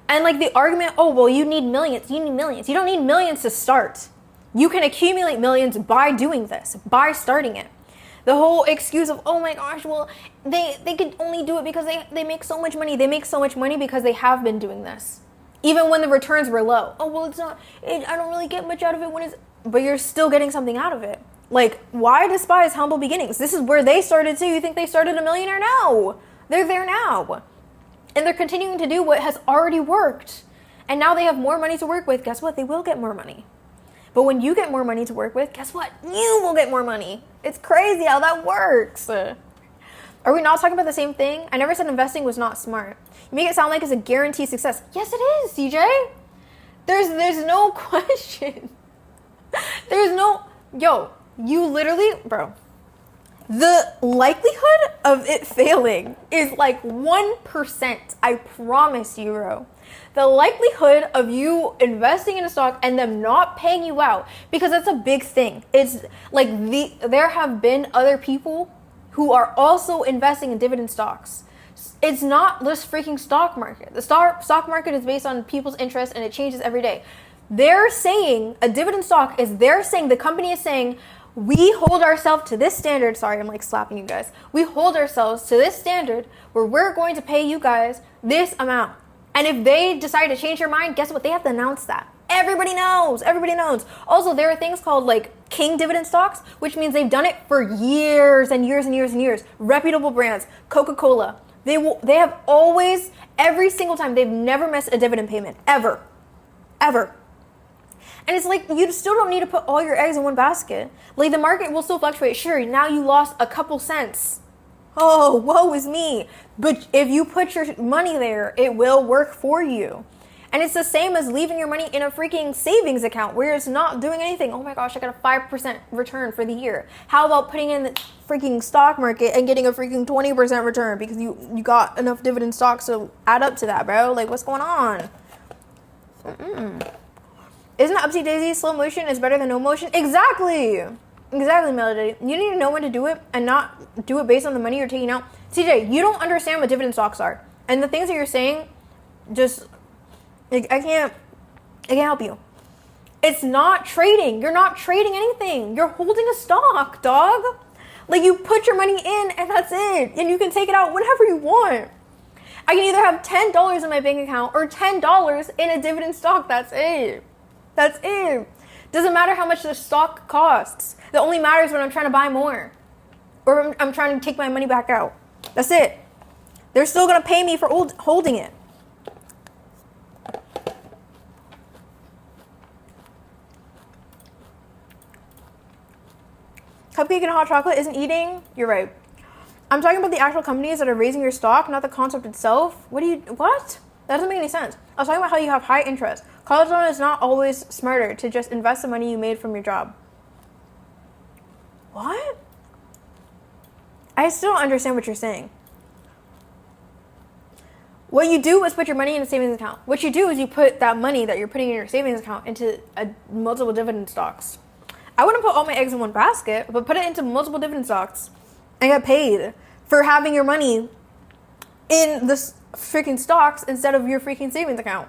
And like the argument, oh, well, you need millions. You need millions. You don't need millions to start. You can accumulate millions by doing this, by starting it. The whole excuse of, oh my gosh, well, they could only do it because they make so much money. They make so much money because they have been doing this. Even when the returns were low. Oh, well, I don't really get much out of it but you're still getting something out of it. Like, why despise humble beginnings? This is where they started too. You think they started a millionaire? No. They're there now. And they're continuing to do what has already worked. And now they have more money to work with. Guess what? They will get more money. But when you get more money to work with, guess what? You will get more money. It's crazy how that works. Are we not talking about the same thing? I never said investing was not smart. You make it sound like it's a guaranteed success. Yes, it is, CJ. There's no question. There's no... Yo, you literally... Bro. The likelihood of it failing is like 1%. I promise you, bro. The likelihood of you investing in a stock and them not paying you out, because that's a big thing. It's like there have been other people who are also investing in dividend stocks. It's not this freaking stock market. The stock market is based on people's interest and it changes every day. They're saying a dividend stock is the company is saying, we hold ourselves to this standard. Sorry, I'm like slapping you guys. We hold ourselves to this standard where we're going to pay you guys this amount. And if they decide to change their mind, guess what? They have to announce that. Everybody knows. Everybody knows. Also, there are things called like king dividend stocks, which means they've done it for years and years and years and years. Reputable brands, Coca-Cola. They have always, every single time, they've never missed a dividend payment. Ever. Ever. And it's like, you still don't need to put all your eggs in one basket. Like, the market will still fluctuate. Sure, now you lost a couple cents. Oh, woe is me. But if you put your money there, it will work for you. And it's the same as leaving your money in a freaking savings account where it's not doing anything. Oh my gosh, I got a 5% return for the year. How about putting in the freaking stock market and getting a freaking 20% return because you got enough dividend stocks to add up to that, bro? Like, what's going on? Isn't Upsy Daisy slow motion is better than no motion? Exactly, Melody. You need to know when to do it and not do it based on the money you're taking out. CJ, you don't understand what dividend stocks are. And the things that you're saying, just, like, I can't help you. It's not trading. You're not trading anything. You're holding a stock, dog. Like, you put your money in and that's it. And you can take it out whenever you want. I can either have $10 in my bank account or $10 in a dividend stock. That's it. That's it. Doesn't matter how much the stock costs. It only matters when I'm trying to buy more. Or I'm trying to take my money back out. That's it. They're still going to pay me for holding it. Cupcake and hot chocolate isn't eating? You're right. I'm talking about the actual companies that are raising your stock, not the concept itself. What? That doesn't make any sense. I was talking about how you have high interest. College loan is not always smarter to just invest the money you made from your job. What? I still don't understand what you're saying. What you do is put your money in a savings account. What you do is you put that money that you're putting in your savings account into multiple dividend stocks. I wouldn't put all my eggs in one basket, but put it into multiple dividend stocks and get paid for having your money in the freaking stocks instead of your freaking savings account.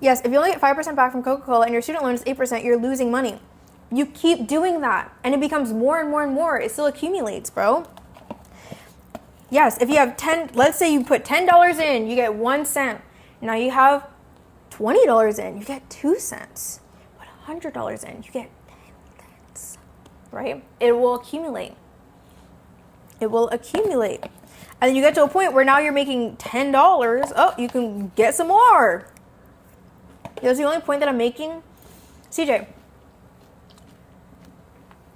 Yes, if you only get 5% back from Coca-Cola and your student loan is 8%, you're losing money. You keep doing that, and it becomes more and more and more. It still accumulates, bro. Yes, if you have let's say you put $10 in, you get 1 cent. Now you have $20 in, you get 2 cents. Put $100 in, you get 10 cents, right? It will accumulate. It will accumulate. And then you get to a point where now you're making $10. Oh, you can get some more. That's the only point that I'm making. CJ,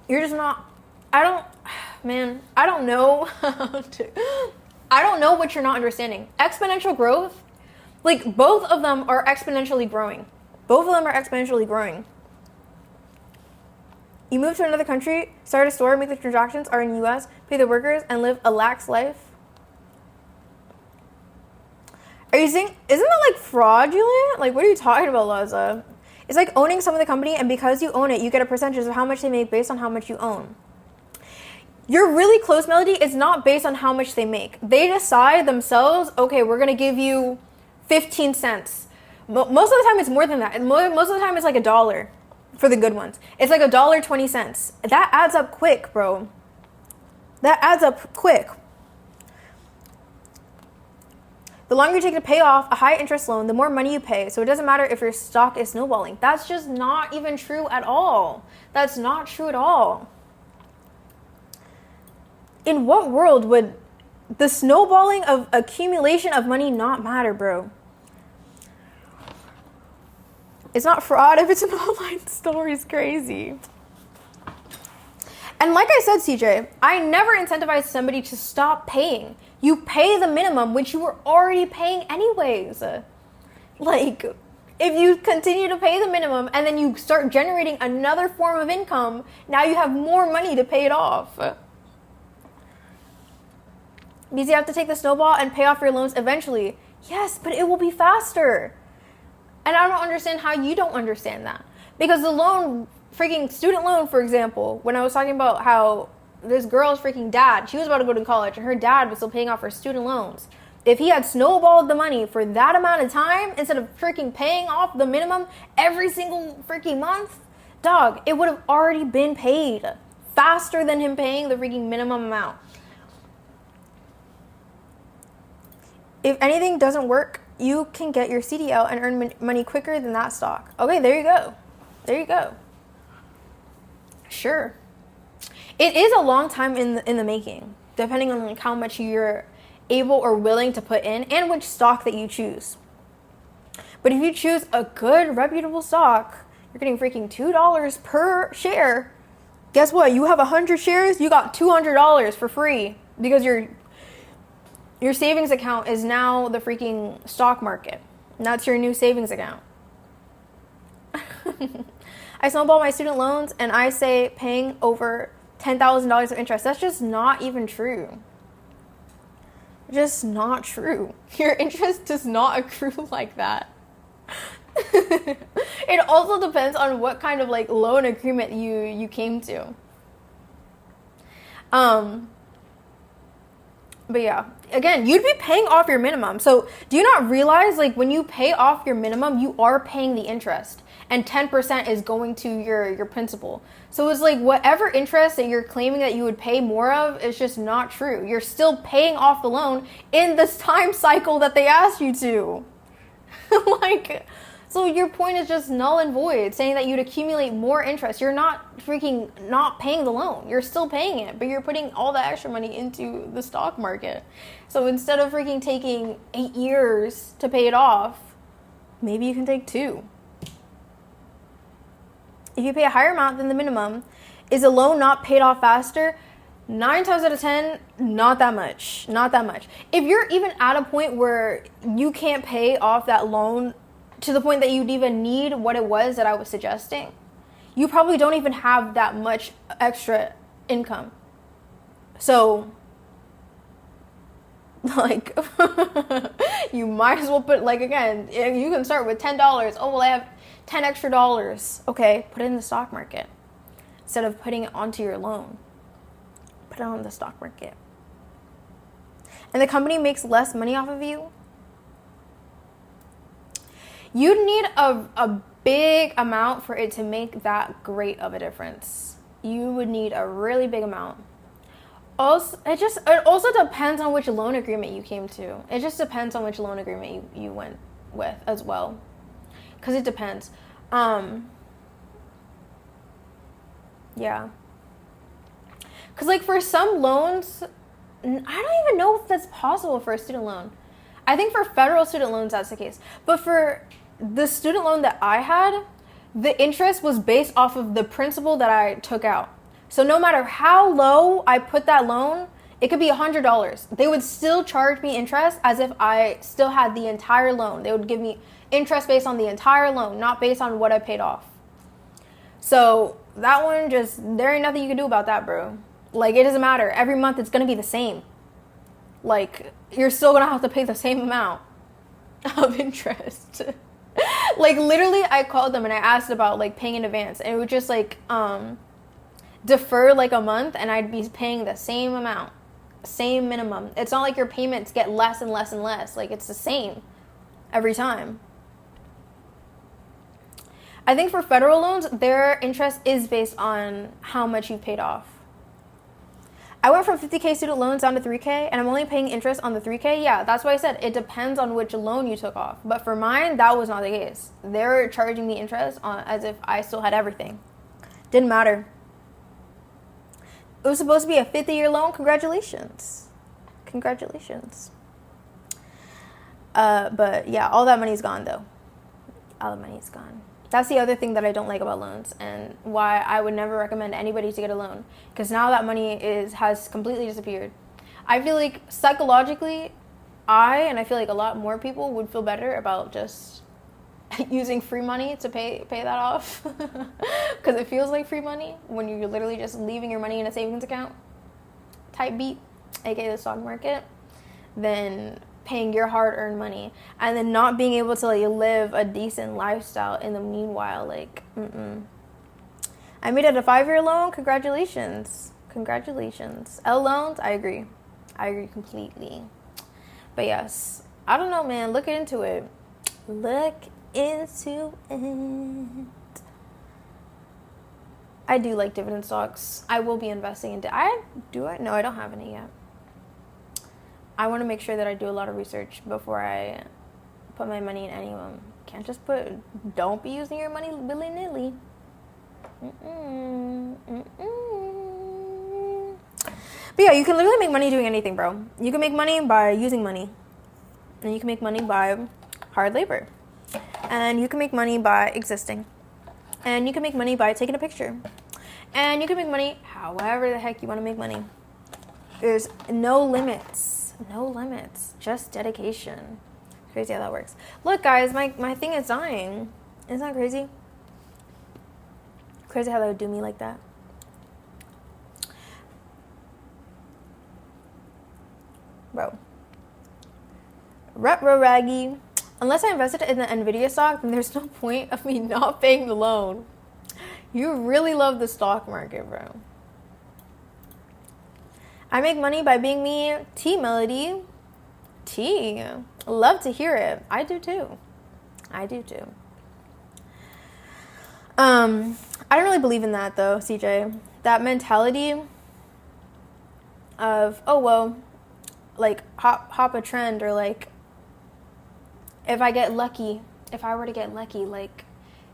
you're just not, I don't know I don't know what you're not understanding. Exponential growth, like, both of them are exponentially growing. Both of them are exponentially growing. You move to another country, start a store, make the transactions, are in the US, pay the workers, and live a lax life. Are you saying, isn't that like fraudulent? Like, what are you talking about, Laza? It's like owning some of the company, and because you own it, you get a percentage of how much they make based on how much you own. You're really close, Melody. It's not based on how much they make. They decide themselves, okay, we're going to give you 15 cents. Most of the time, it's more than that. Most of the time, it's like $1 for the good ones. It's like $1.20. That adds up quick, bro. That adds up quick. The longer you take to pay off a high interest loan, the more money you pay. So it doesn't matter if your stock is snowballing. That's just not even true at all. That's not true at all. In what world would the snowballing of accumulation of money not matter, bro? It's not fraud if it's an online store. It's crazy. And like I said, CJ, I never incentivize somebody to stop paying. You pay the minimum, which you were already paying anyways. Like, if you continue to pay the minimum and then you start generating another form of income, now you have more money to pay it off. Because you have to take the snowball and pay off your loans eventually. Yes, but it will be faster. And I don't understand how you don't understand that. Because the loan, freaking student loan, for example, when I was talking about how this girl's freaking dad, she was about to go to college and her dad was still paying off her student loans. If he had snowballed the money for that amount of time, instead of freaking paying off the minimum every single freaking month, dog, it would have already been paid faster than him paying the freaking minimum amount. If anything doesn't work, you can get your CDL and earn money quicker than that stock. Okay, there you go. There you go. Sure. It is a long time in the making, depending on like how much you're able or willing to put in and which stock that you choose. But if you choose a good, reputable stock, you're getting freaking $2 per share. Guess what? You have 100 shares, you got $200 for free because your savings account is now the freaking stock market. And that's your new savings account. I snowball my student loans and I say paying over $10,000 of interest. That's just not even true. Just not true. Your interest does not accrue like that. It also depends on what kind of like loan agreement you came to. But yeah, again, you'd be paying off your minimum. So do you not realize like when you pay off your minimum, you are paying the interest and 10% is going to your principal. So it's like whatever interest that you're claiming that you would pay more of is just not true. You're still paying off the loan in this time cycle that they asked you to. Like, so your point is just null and void, saying that you'd accumulate more interest. You're not freaking not paying the loan. You're still paying it, but you're putting all the extra money into the stock market. So instead of freaking taking 8 years to pay it off, maybe you can take 2. If you pay a higher amount than the minimum, is the loan not paid off faster? 9 times out of 10, not that much. Not that much. If you're even at a point where you can't pay off that loan to the point that you'd even need what it was that I was suggesting, you probably don't even have that much extra income. So, like, you might as well put, like, again, you can start with $10. Oh, well, I have 10 extra dollars. Okay, put it in the stock market instead of putting it onto your loan. Put it on the stock market. And the company makes less money off of you. You'd need a big amount for it to make that great of a difference. You would need a really big amount. Also, it also depends on which loan agreement you came to. It just depends on which loan agreement you went with as well. Because it depends. Yeah. Because, like, for some loans, I don't even know if that's possible for a student loan. I think for federal student loans, that's the case. But for the student loan that I had, the interest was based off of the principal that I took out. So no matter how low I put that loan, it could be $100. They would still charge me interest as if I still had the entire loan. They would give me interest based on the entire loan, not based on what I paid off. So that one there ain't nothing you can do about that, bro. Like, it doesn't matter. Every month it's going to be the same. Like, you're still going to have to pay the same amount of interest. Like, literally, I called them and I asked about, like, paying in advance. And it would just, like, defer, like, a month and I'd be paying the same amount. Same minimum. It's not like your payments get less and less and less. Like, it's the same every time. I think for federal loans, their interest is based on how much you've paid off. I went from 50K student loans down to 3K, and I'm only paying interest on the 3K. Yeah, that's why I said it depends on which loan you took off. But for mine, that was not the case. They were charging me interest on as if I still had everything. Didn't matter. It was supposed to be a 50-year loan. Congratulations. Congratulations. But yeah, all that money's gone though. All the money's gone. That's the other thing that I don't like about loans, and why I would never recommend anybody to get a loan, because now that money has completely disappeared. I feel like psychologically, I feel like a lot more people would feel better about just using free money to pay that off, because it feels like free money when you're literally just leaving your money in a savings account type beat, aka the stock market, than paying your hard-earned money and then not being able to like live a decent lifestyle in the meanwhile. Like, I made it a 5-year loan. Congratulations. L loans, I agree completely. But yes, I don't know, man. Look into it. I do like dividend stocks. I will be investing into. No, I don't have any yet. I want to make sure that I do a lot of research before I put my money in any of them. Can't just don't be using your money willy-nilly. But yeah, you can literally make money doing anything, bro. You can make money by using money. And you can make money by hard labor. And you can make money by existing. And you can make money by taking a picture. And you can make money however the heck you want to make money. There's no limits. No limits, just dedication. Crazy how that works. Look, guys, my thing is dying. Isn't that crazy? Crazy how that would do me like that. Bro. Retro Raggy. Unless I invested in the Nvidia stock, then there's no point of me not paying the loan. You really love the stock market, bro. I make money by being me. T Melody. T. Love to hear it. I do too. I don't really believe in that though, CJ. That mentality of, oh well, like hop a trend, or like if I were to get lucky, like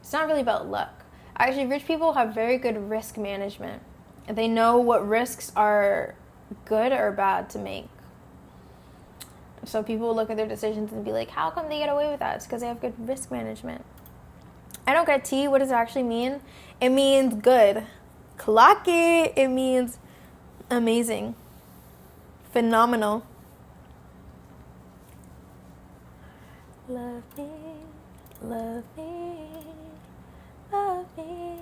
it's not really about luck. Actually, rich people have very good risk management. They know what risks are good or bad to make. So people look at their decisions and be like, how come they get away with that? It's because they have good risk management. I don't get T. What does it actually mean? It means good. Clock it. It means amazing. Phenomenal. Love me. Love me. Love me.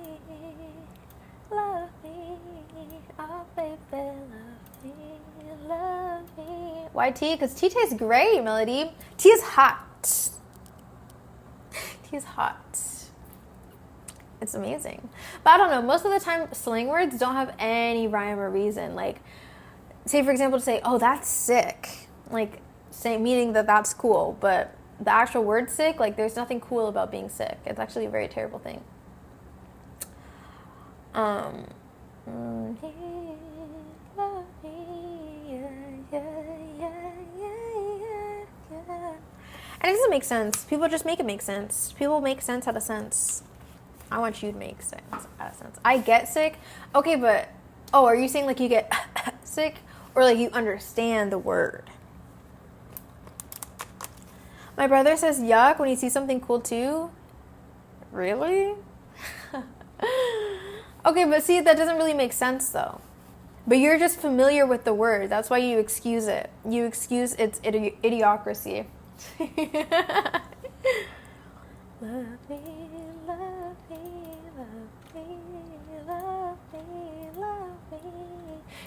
Love me. Oh, baby, love me. Why tea? Because tea tastes great, Melody. Tea is hot. Tea is hot. It's amazing. But I don't know. Most of the time, slang words don't have any rhyme or reason. Like, say, for example, to say, oh, that's sick. Like, meaning that that's cool. But the actual word sick, like, there's nothing cool about being sick. It's actually a very terrible thing. And it doesn't make sense. People just make it make sense. People make sense out of sense. I want you to make sense out of sense. I get sick. Okay, but, oh, are you saying like you get sick? Or like you understand the word? My brother says yuck when he sees something cool too. Really? Okay, but see, that doesn't really make sense though. But you're just familiar with the word. That's why you excuse it. You excuse its idiocracy. Love me, love me, love me, love me, love me.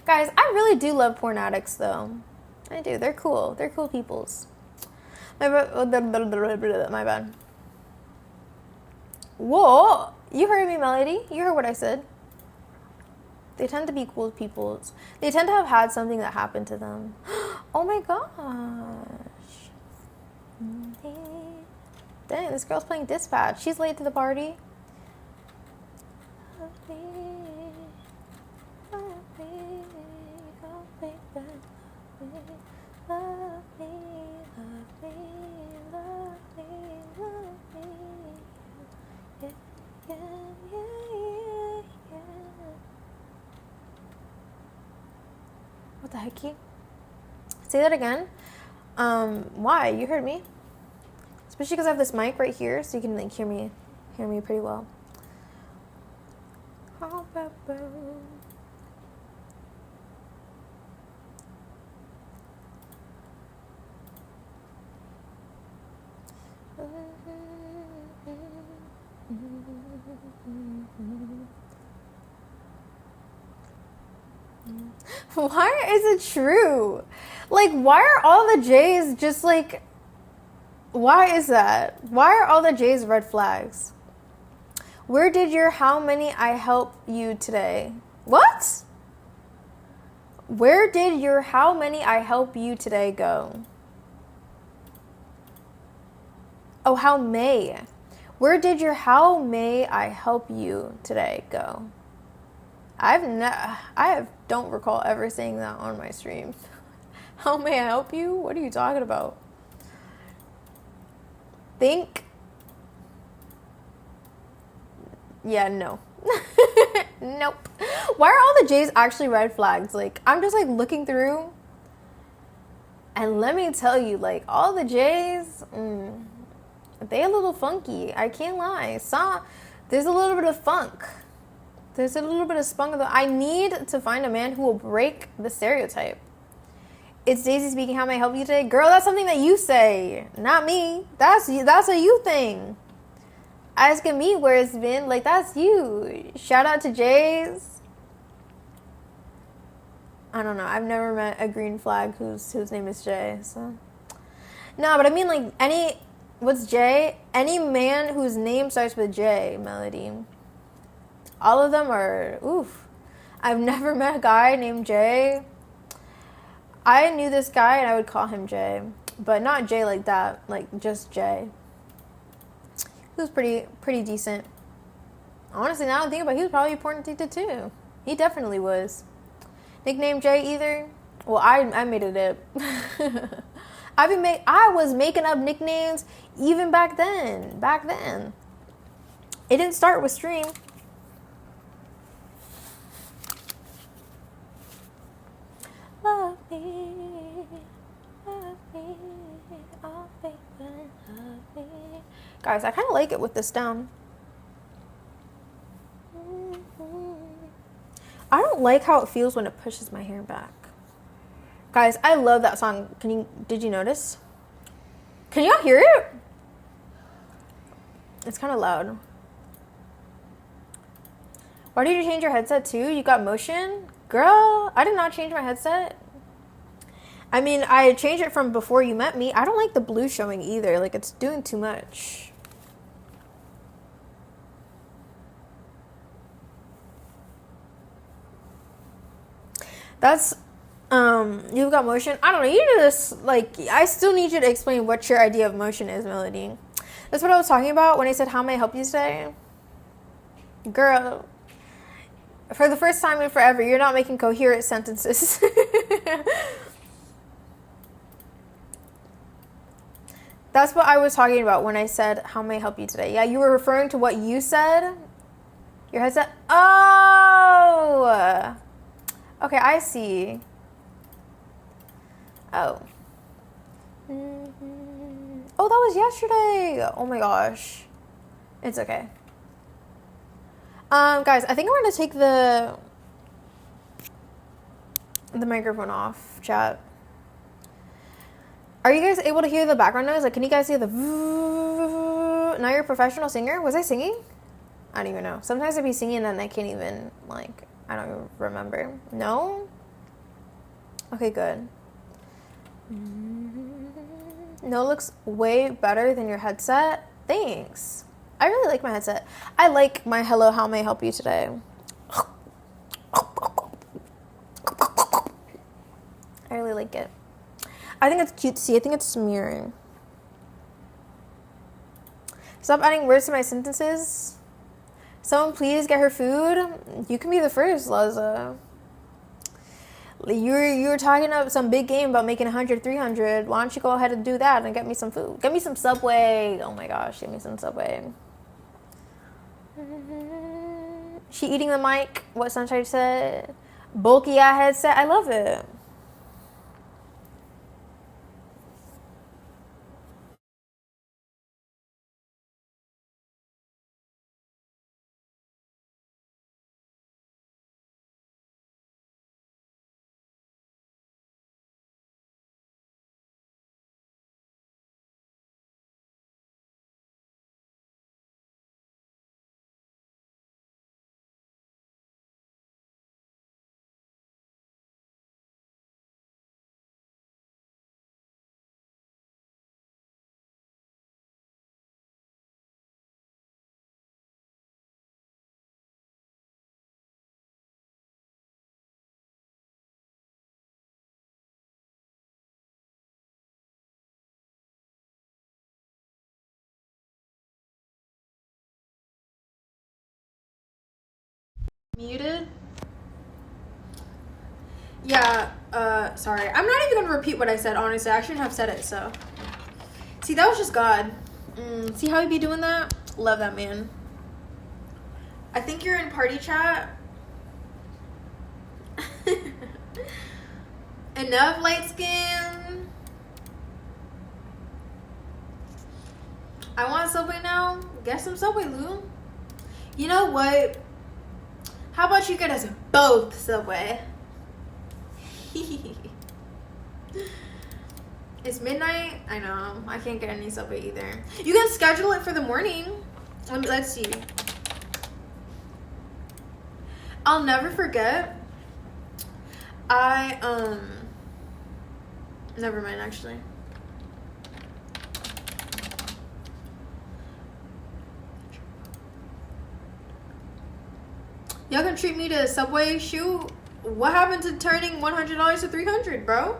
Guys, I really do love porn addicts though. I do. They're cool. They're cool peoples. My bad. Whoa! You heard me, Melody. You heard what I said. They tend to be cool peoples. They tend to have had something that happened to them. Oh my gosh. Dang, this girl's playing Dispatch. She's late to the party. What the hecky? Say that again. Why? You heard me. Especially because I have this mic right here, so you can like hear me pretty well. Why is it true? Like, why are all the J's just like, why is that? Why are all the J's red flags? Where did your how many I help you today? What? Where did your how many I help you today go? Oh, how may. Where did your how may I help you today go? I don't recall ever saying that on my stream. How may I help you? What are you talking about? Think. Yeah, no. Nope. Why are all the J's actually red flags? Like, I'm just like looking through, and let me tell you, like, all the J's, they a little funky. I can't lie. There's a little bit of funk. There's a little bit of spunk. I need to find a man who will break the stereotype. It's Daisy speaking. How may I help you today? Girl, that's something that you say, not me. That's a you thing. Asking me where it's been, like, that's you. Shout out to Jays. I don't know. I've never met a green flag whose name is Jay. So no, but I mean, like, what's Jay? Any man whose name starts with J, Melody. All of them are oof. I've never met a guy named Jay. I knew this guy and I would call him Jay, but not Jay like that, like just Jay. He was pretty decent. Honestly, now I think about it, he was probably porn addicted too. He definitely was. Nickname Jay either? Well, I made it up. I was making up nicknames even back then. It didn't start with stream. Love me, oh baby, love me. Guys, I kind of like it with this down. I don't like how it feels when it pushes my hair back. Guys, I love that song. Did you notice? Can y'all hear it? It's kind of loud. Why did you change your headset too? You got motion? Girl, I did not change my headset. I mean, I changed it from before you met me. I don't like the blue showing either. Like, it's doing too much. That's, you've got motion. I don't know. You do this, like, I still need you to explain what your idea of motion is, Melody. That's what I was talking about when I said, how may I help you today? Girl, for the first time in forever, you're not making coherent sentences. That's what I was talking about when I said, how may I help you today? Yeah, you were referring to what you said. Your headset. Oh! Okay, I see. Oh. Oh, that was yesterday. Oh my gosh. It's okay. Guys, I think I'm going to take the microphone off, chat. Are you guys able to hear the background noise? Like, can you guys hear the now you're a professional singer? Was I singing? I don't even know. Sometimes I'd be singing and I can't even, like, I don't even remember. No? Okay, good. No looks way better than your headset. Thanks. I really like my headset. I like my hello, how may I help you today? I really like it. I think it's cutesy. I think it's smearing. Stop adding words to my sentences. Someone please get her food. You can be the first, Liza. You were talking about some big game about making 100, 300. Why don't you go ahead and do that and get me some food? Get me some Subway. Oh my gosh, get me some Subway. She eating the mic. What Sunshine said. Bulky headset. I love it. Muted? Yeah, sorry. I'm not even gonna repeat what I said, honestly. I shouldn't have said it, so. See, that was just God. See how he be doing that? Love that man. I think you're in party chat. Enough, light skin. I want Subway now. Get some Subway, Lou. You know what? How about you get us both Subway? It's midnight. I know. I can't get any Subway either. You can schedule it for the morning. Let's see. I'll never forget. Never mind, actually. Y'all can treat me to a Subway. Shoot, what happened to turning $100 to $300, bro?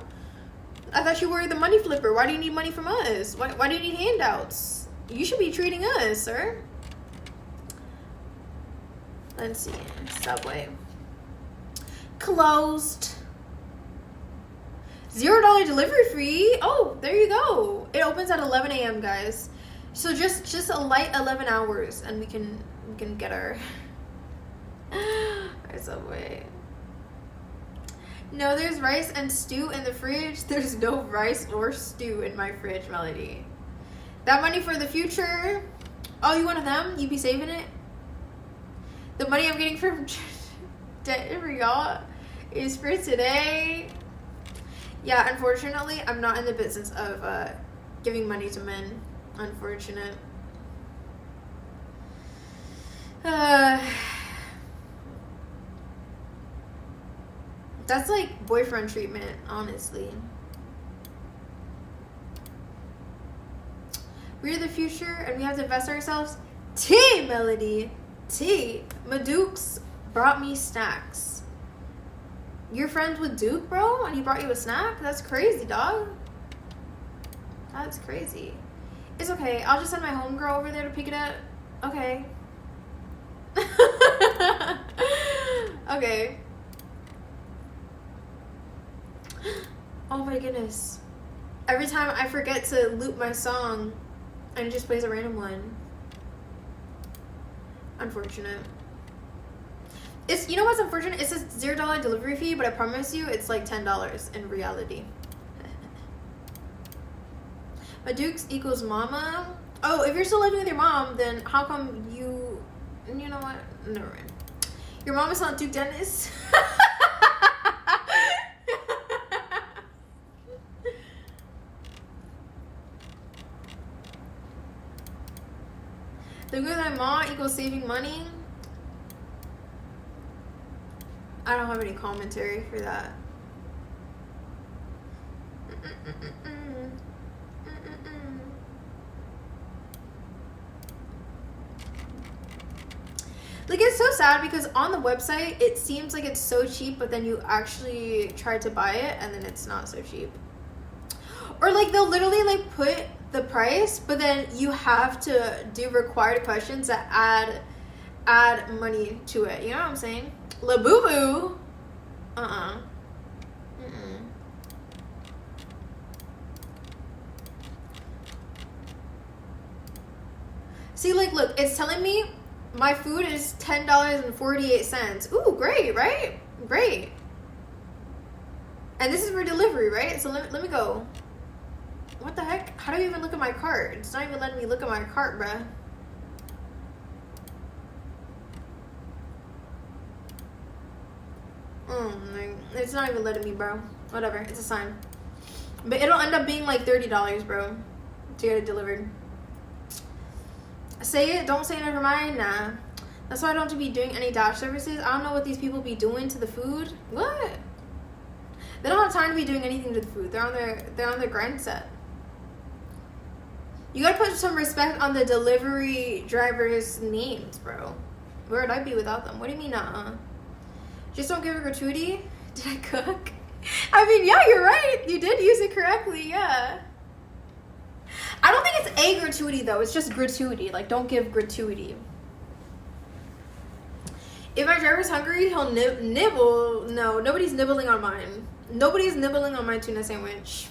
I thought you were the money flipper. Why do you need money from us? Why do you need handouts? You should be treating us, sir. Let's see. Subway. Closed. $0 delivery fee. Oh, there you go. It opens at 11 a.m., guys. So just a light 11 hours, and we can get our Subway. No, there's rice and stew in the fridge. There's no rice or stew in my fridge, Melody. That money for the future. Oh, you one of them? You be saving it? The money I'm getting from debt for y'all is for today. Yeah, unfortunately, I'm not in the business of giving money to men. Unfortunate. That's like boyfriend treatment, honestly. We're the future and we have to invest ourselves. Tea, Melody. Tea. Madukes brought me snacks. You're friends with Duke, bro? And he brought you a snack? That's crazy, dog. That's crazy. It's okay. I'll just send my homegirl over there to pick it up. Okay. Okay. Oh my goodness. Every time I forget to loop my song, and it just plays a random one. Unfortunate. It's, you know what's unfortunate? It's a $0 delivery fee, but I promise you it's like $10 in reality. My Dukes equals mama. Oh, if you're still living with your mom, then how come you know what? Never mind. Your mom is not Duke Dennis. Living with my mom equals saving money. I don't have any commentary for that. Like, it's so sad because on the website it seems like it's so cheap, but then you actually try to buy it and then it's not so cheap. Or like they'll literally like put the price, but then you have to do required questions that add money to it. You know what I'm saying? La boo boo. See, like, look, it's telling me my food is $10.48. Ooh, great, right? Great. And this is for delivery, right? So let me go. What the heck? How do you even look at my cart? It's not even letting me look at my cart, bruh. It's not even letting me, bro. Whatever, it's a sign. But it'll end up being like $30, bro, to get it delivered. Say it, don't say it, never mind. Nah. That's why I don't be doing any dash services. I don't know what these people be doing to the food. What? They don't have time to be doing anything to the food. They're on their grind set. You gotta put some respect on the delivery drivers' names, bro. Where would I be without them? What do you mean, Just don't give a gratuity? Did I cook? I mean, yeah, you're right. You did use it correctly, yeah. I don't think it's a gratuity, though. It's just gratuity. Like, don't give gratuity. If my driver's hungry, he'll nibble. No, nobody's nibbling on mine. Nobody's nibbling on my tuna sandwich.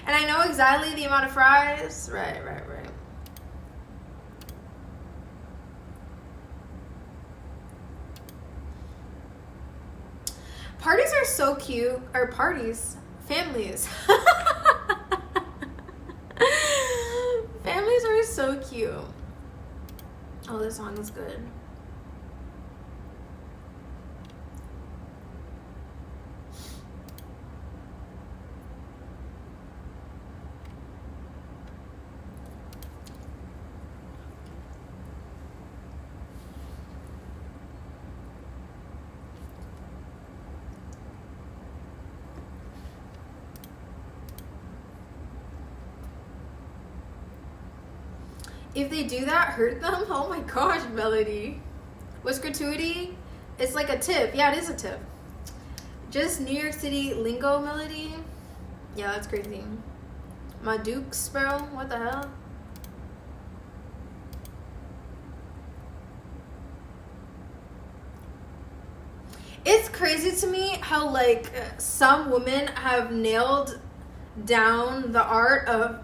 And I know exactly the amount of fries. Right. Parties are so cute. Or parties. Families. Families are so cute. Oh, this song is good. If they do that, hurt them? Oh my gosh, Melody. What's gratuity? It's like a tip. Yeah, it is a tip. Just New York City lingo, Melody? Yeah, that's crazy. My dukes, bro? What the hell? It's crazy to me how, like, some women have nailed down the art of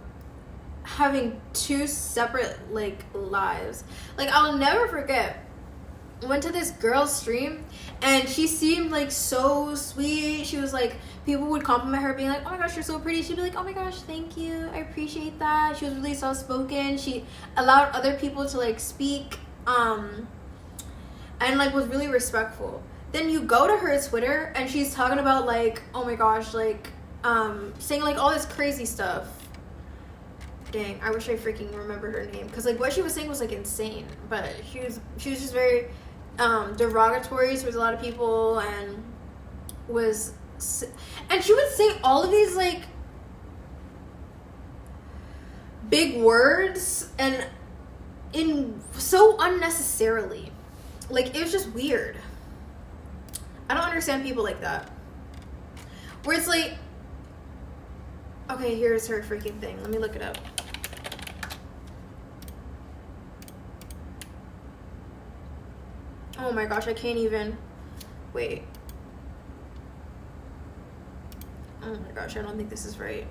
having two separate, like, lives. Like, I'll never forget, I went to this girl's stream and she seemed like so sweet. She was like, people would compliment her being like, oh my gosh, you're so pretty. She'd be like, oh my gosh, thank you, I appreciate that. She was really soft-spoken. She allowed other people to, like, speak and, like, was really respectful. Then you go to her Twitter and she's talking about, like, oh my gosh, like, saying, like, all this crazy stuff. Dang, I wish I freaking remembered her name, because, like, what she was saying was, like, insane. But she was just very derogatory towards a lot of people, and she would say all of these, like, big words and in so unnecessarily. Like, it was just weird. I don't understand people like that, where it's like, okay, here's her freaking thing. Let me look it up. Oh my gosh, I can't even. Wait. Oh my gosh, I don't think this is right.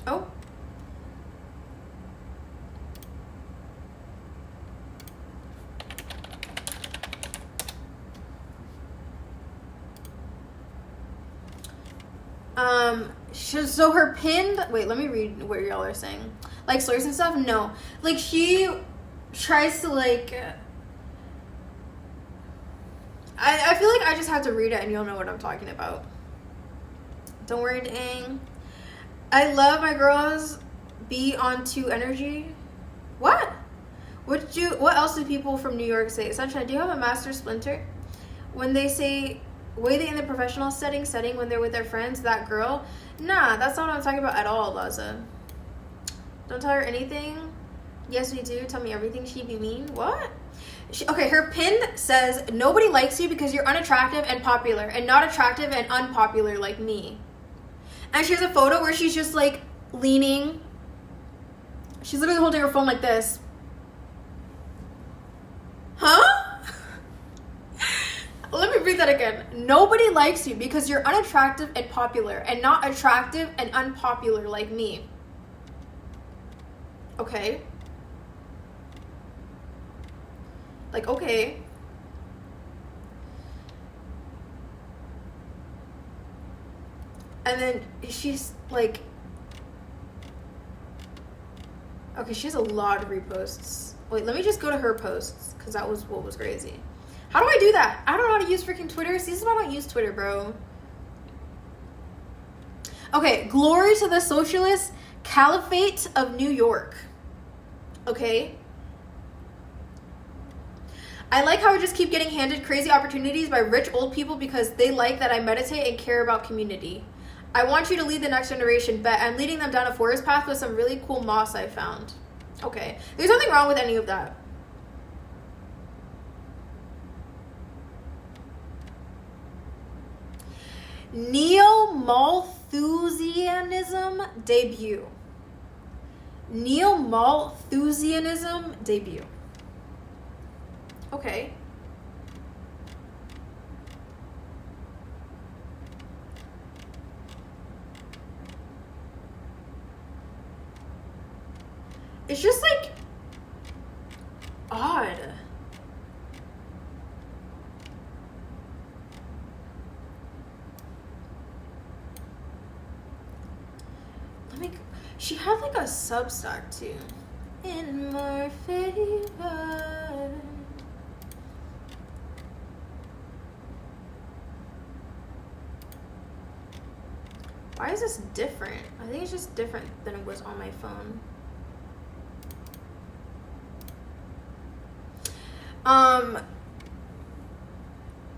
Oh. So her pinned, wait, let me read what y'all are saying. Like, slurs and stuff? No. Like, she tries to, like, I feel like I just have to read it and you'll know what I'm talking about. Don't worry, dang. I love my girls be on 2 energy. What? What else do people from New York say? Sunshine, do you have a master splinter? When they say, way they in the professional setting when they're with their friends, that girl? Nah, that's not what I'm talking about at all, Laza. Don't tell her anything. Yes, we do. Tell me everything. She be mean. What? Okay, her pin says, nobody likes you because you're unattractive and popular, and not attractive and unpopular like me. And she has a photo where she's just, like, leaning. She's literally holding her phone like this. Huh? Let me read that again. Nobody likes you because you're unattractive and popular, and not attractive and unpopular like me. Okay. Like, okay. And then she's like, okay, she has a lot of reposts. Wait, let me just go to her posts, because that was what was crazy. How do I do that? I don't know how to use freaking Twitter. See, this is why I don't use Twitter, bro. Okay, glory to the socialist caliphate of New York. Okay. I like how I just keep getting handed crazy opportunities by rich old people because they like that I meditate and care about community. I want you to lead the next generation, but I'm leading them down a forest path with some really cool moss I found. Okay. There's nothing wrong with any of that. Neo-Malthusianism debut. Neo Malthusianism debut. Okay. It's just like odd. She had like a Substack too. In my favor. Why is this different? I think it's just different than it was on my phone.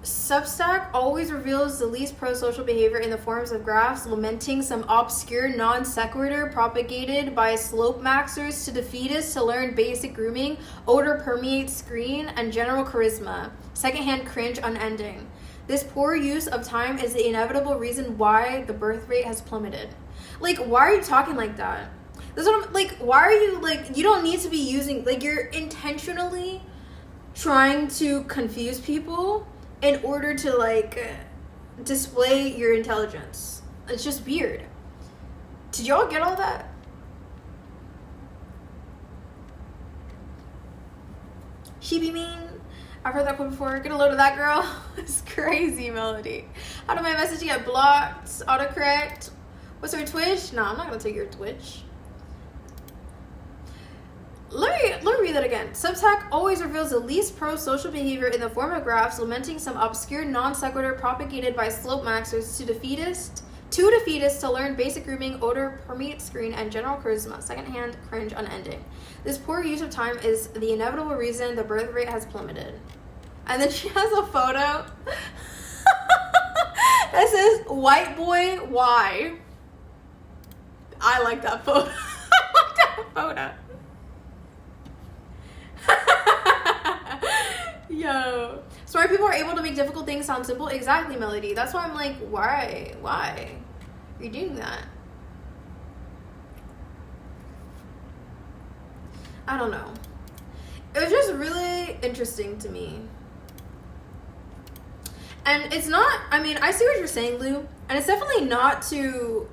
Substack always reveals the least pro-social behavior in the forms of graphs, lamenting some obscure non sequitur propagated by slope maxers to defeatists to learn basic grooming, odor permeates screen, and general charisma. Secondhand cringe unending. This poor use of time is the inevitable reason why the birth rate has plummeted. Like, why are you talking like that? This is what I'm, like, why are you, like, you don't need to be using, like, you're intentionally trying to confuse people in order to, like, display your intelligence. It's just weird. Did y'all get all that? She be mean. I've heard that quote before. Get a load of that, girl. It's crazy, Melody. How did my message get blocked? Autocorrect. What's her Twitch? No, I'm not gonna take your Twitch. Let me read that again. Substack always reveals the least pro-social behavior in the form of graphs, lamenting some obscure non sequitur propagated by slope maxers to defeatists to learn basic grooming, odor permeates screen, and general charisma. Secondhand cringe unending. This poor use of time is the inevitable reason the birth rate has plummeted. And then she has a photo that says "White boy, why?" I like that photo. I like that photo. Yo, smart people are able to make difficult things sound simple. Exactly, Melody. That's why I'm like, why are you doing that? I don't know. It was just really interesting to me. And it's not, I mean, I see what you're saying, Lou, and it's definitely not to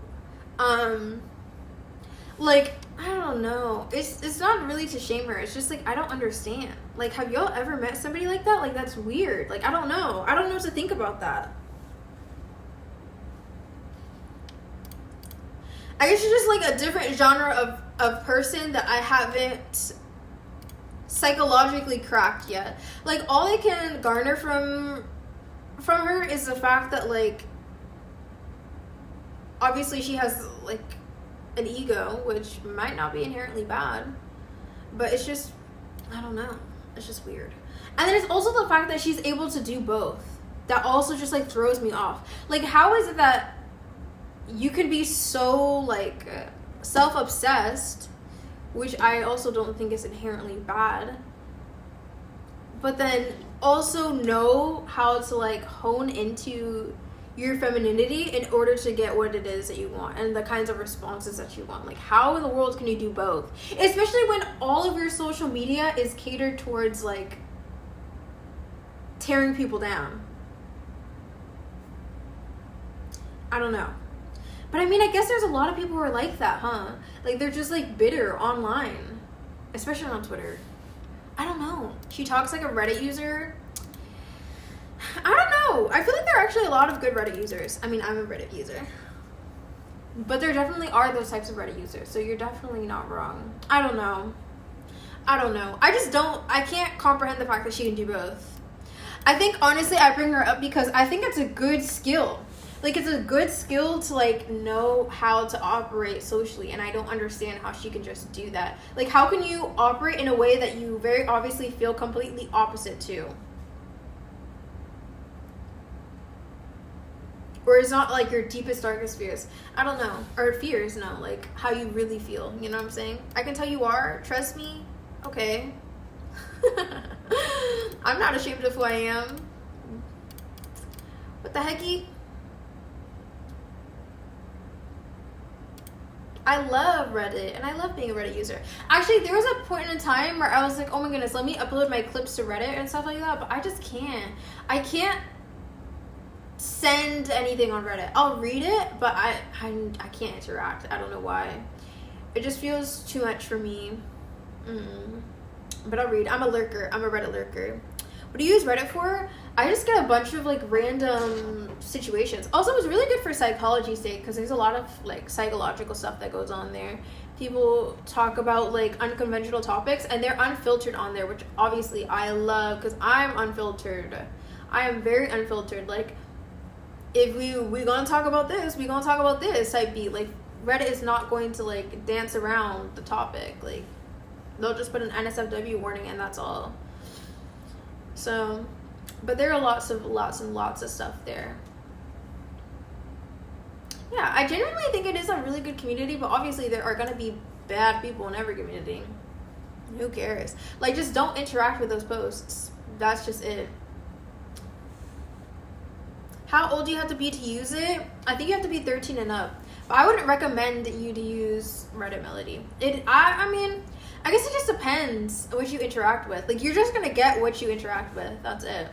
like, I don't know. It's not really to shame her. It's just like, I don't understand. Like, have y'all ever met somebody like that? Like, that's weird. Like, I don't know. I don't know what to think about that. I guess it's just like a different genre of person that I haven't psychologically cracked yet. Like, all I can garner from her is the fact that, like, obviously she has, like, an ego, which might not be inherently bad, but it's just, I don't know, it's just weird. And then it's also the fact that she's able to do both that also just, like, throws me off. Like, how is it that you can be so, like, self-obsessed, which I also don't think is inherently bad, but then also know how to, like, hone into your femininity in order to get what it is that you want and the kinds of responses that you want. Like, how in the world can you do both? Especially when all of your social media is catered towards, like, tearing people down. I don't know. But I mean, I guess there's a lot of people who are like that, huh? Like, they're just, like, bitter online. Especially on Twitter. I don't know. She talks like a Reddit user. I don't know. I feel like there are actually a lot of good Reddit users. I mean, I'm a Reddit user. But there definitely are those types of Reddit users. So you're definitely not wrong. I don't know. I can't comprehend the fact that she can do both. I think, honestly, I bring her up because I think it's a good skill. Like, it's a good skill to, like, know how to operate socially, and I don't understand how she can just do that. Like, how can you operate in a way that you very obviously feel completely opposite to? Or it's not, like, your deepest, darkest fears. I don't know. Or fears, no. Like, how you really feel. You know what I'm saying? I can tell you are. Trust me. Okay. I'm not ashamed of who I am. What the hecky? I love Reddit and I love being a Reddit user. Actually, there was a point in time where I was like, oh my goodness, let me upload my clips to Reddit and stuff like that, but I just can't. I can't send anything on Reddit. I'll read it, but I can't interact. I don't know why. It just feels too much for me. But I'll read. I'm a lurker. I'm a Reddit lurker. What do you use Reddit for? I just get a bunch of like random situations. Also, it's really good for psychology's sake because there's a lot of like psychological stuff that goes on there. People talk about like unconventional topics and they're unfiltered on there, which obviously I love because I'm unfiltered. I am very unfiltered. Like, if we gonna talk about this, we gonna talk about this type beat. Like, Reddit is not going to like dance around the topic. Like, they'll just put an NSFW warning and that's all. So, but there are lots of stuff there. Yeah, I genuinely think it is a really good community, but obviously there are gonna be bad people in every community. Who cares? Like, just don't interact with those posts. That's just it. How old do you have to be to use it? I think you have to be 13 and up. But I wouldn't recommend you to use Reddit Melody. I mean, I guess it just depends what you interact with. Like, you're just gonna get what you interact with. That's it.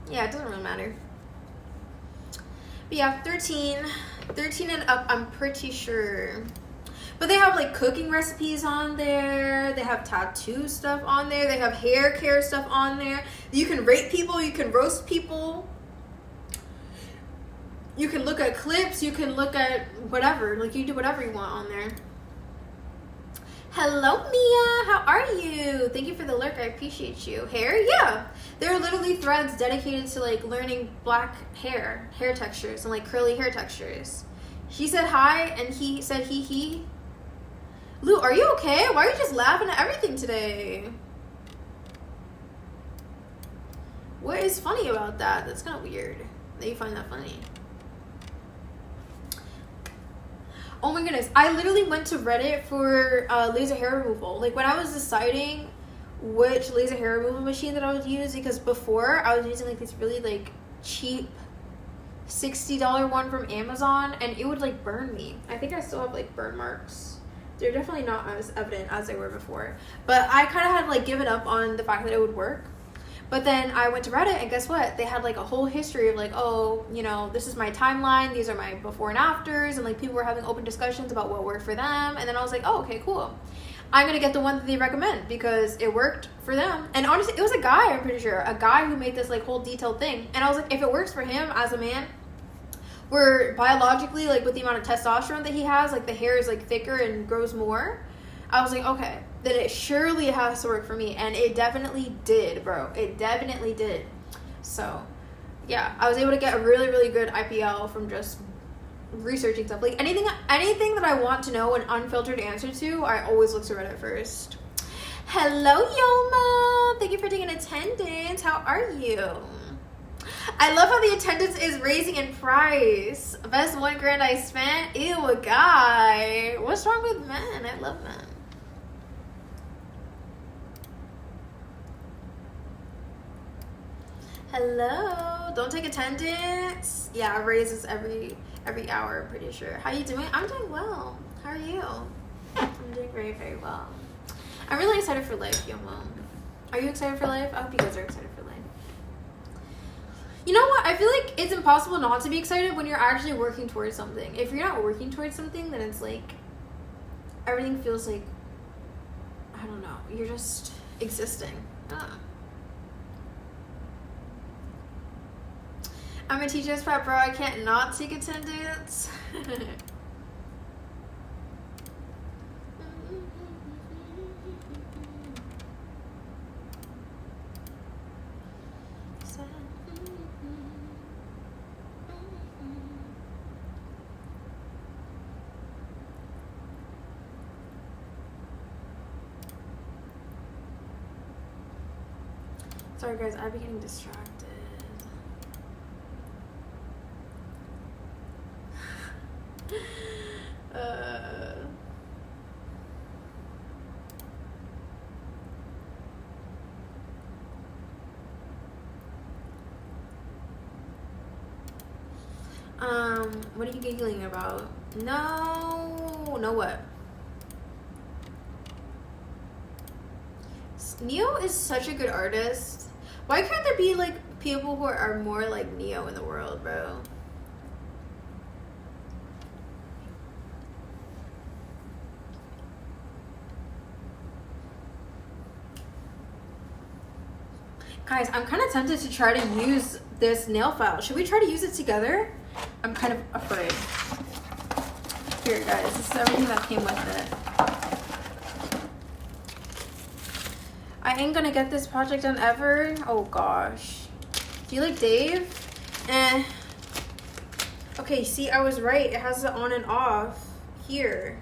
Yeah, it doesn't really matter. But yeah, 13 and up, I'm pretty sure. But they have like cooking recipes on there. They have tattoo stuff on there. They have hair care stuff on there. You can rate people. You can roast people. You can look at clips. You can look at whatever. Like, you do whatever you want on there. Hello, Mia. How are you? Thank you for the lurk. I appreciate you. Hair? Yeah. There are literally threads dedicated to like learning black hair textures, and like curly hair textures. She said hi, and he said he. Lou, are you okay? Why are you just laughing at everything today? What is funny about that? That's kind of weird that you find that funny. Oh my goodness. I literally went to Reddit for laser hair removal. Like, when I was deciding which laser hair removal machine that I would use, because before I was using like this really like cheap $60 one from Amazon, and it would like burn me. I think I still have like burn marks. They're definitely not as evident as they were before. But I kind of had like given up on the fact that it would work. But then I went to Reddit, and guess what? They had like a whole history of like, oh, you know, this is my timeline. These are my before and afters. And like, people were having open discussions about what worked for them. And then I was like, oh, okay, cool. I'm going to get the one that they recommend because it worked for them. And honestly, it was a guy, I'm pretty sure. A guy who made this like whole detailed thing. And I was like, if it works for him as a man, where biologically, like with the amount of testosterone that he has, like the hair is like thicker and grows more, I was like, okay, then it surely has to work for me. And it definitely did, bro. It definitely did. So yeah, I was able to get a really, really good IPL from just researching stuff. Like, anything that I want to know an unfiltered answer to, I always look to Reddit first. Hello, Yoma. Thank you for taking attendance. How are you? I love how the attendance is raising in price. Best $1,000 I spent. Ew, a guy. What's wrong with men? I love men. Hello. Don't take attendance. Yeah, it raises every hour, I'm pretty sure. How you doing? I'm doing well. How are you? I'm doing very, very well. I'm really excited for life, Yomo. Are you excited for life? I hope you guys are excited for life. You know what? I feel like it's impossible not to be excited when you're actually working towards something. If you're not working towards something, then it's like everything feels like, I don't know, you're just existing. I'm a teacher's prep, bro. I can't not take attendance. Sorry guys, I've been getting distracted. What are you giggling about? No. No what? Neo is such a good artist. Why can't there be like people who are more like Neo in the world, bro? Guys, I'm kind of tempted to try to use this nail file. Should we try to use it together? I'm kind of afraid. Here, guys, this is everything that came with it. I ain't gonna get this project done ever. Oh gosh. Do you like Dave? Eh. Okay, see, I was right. It has it on and off here.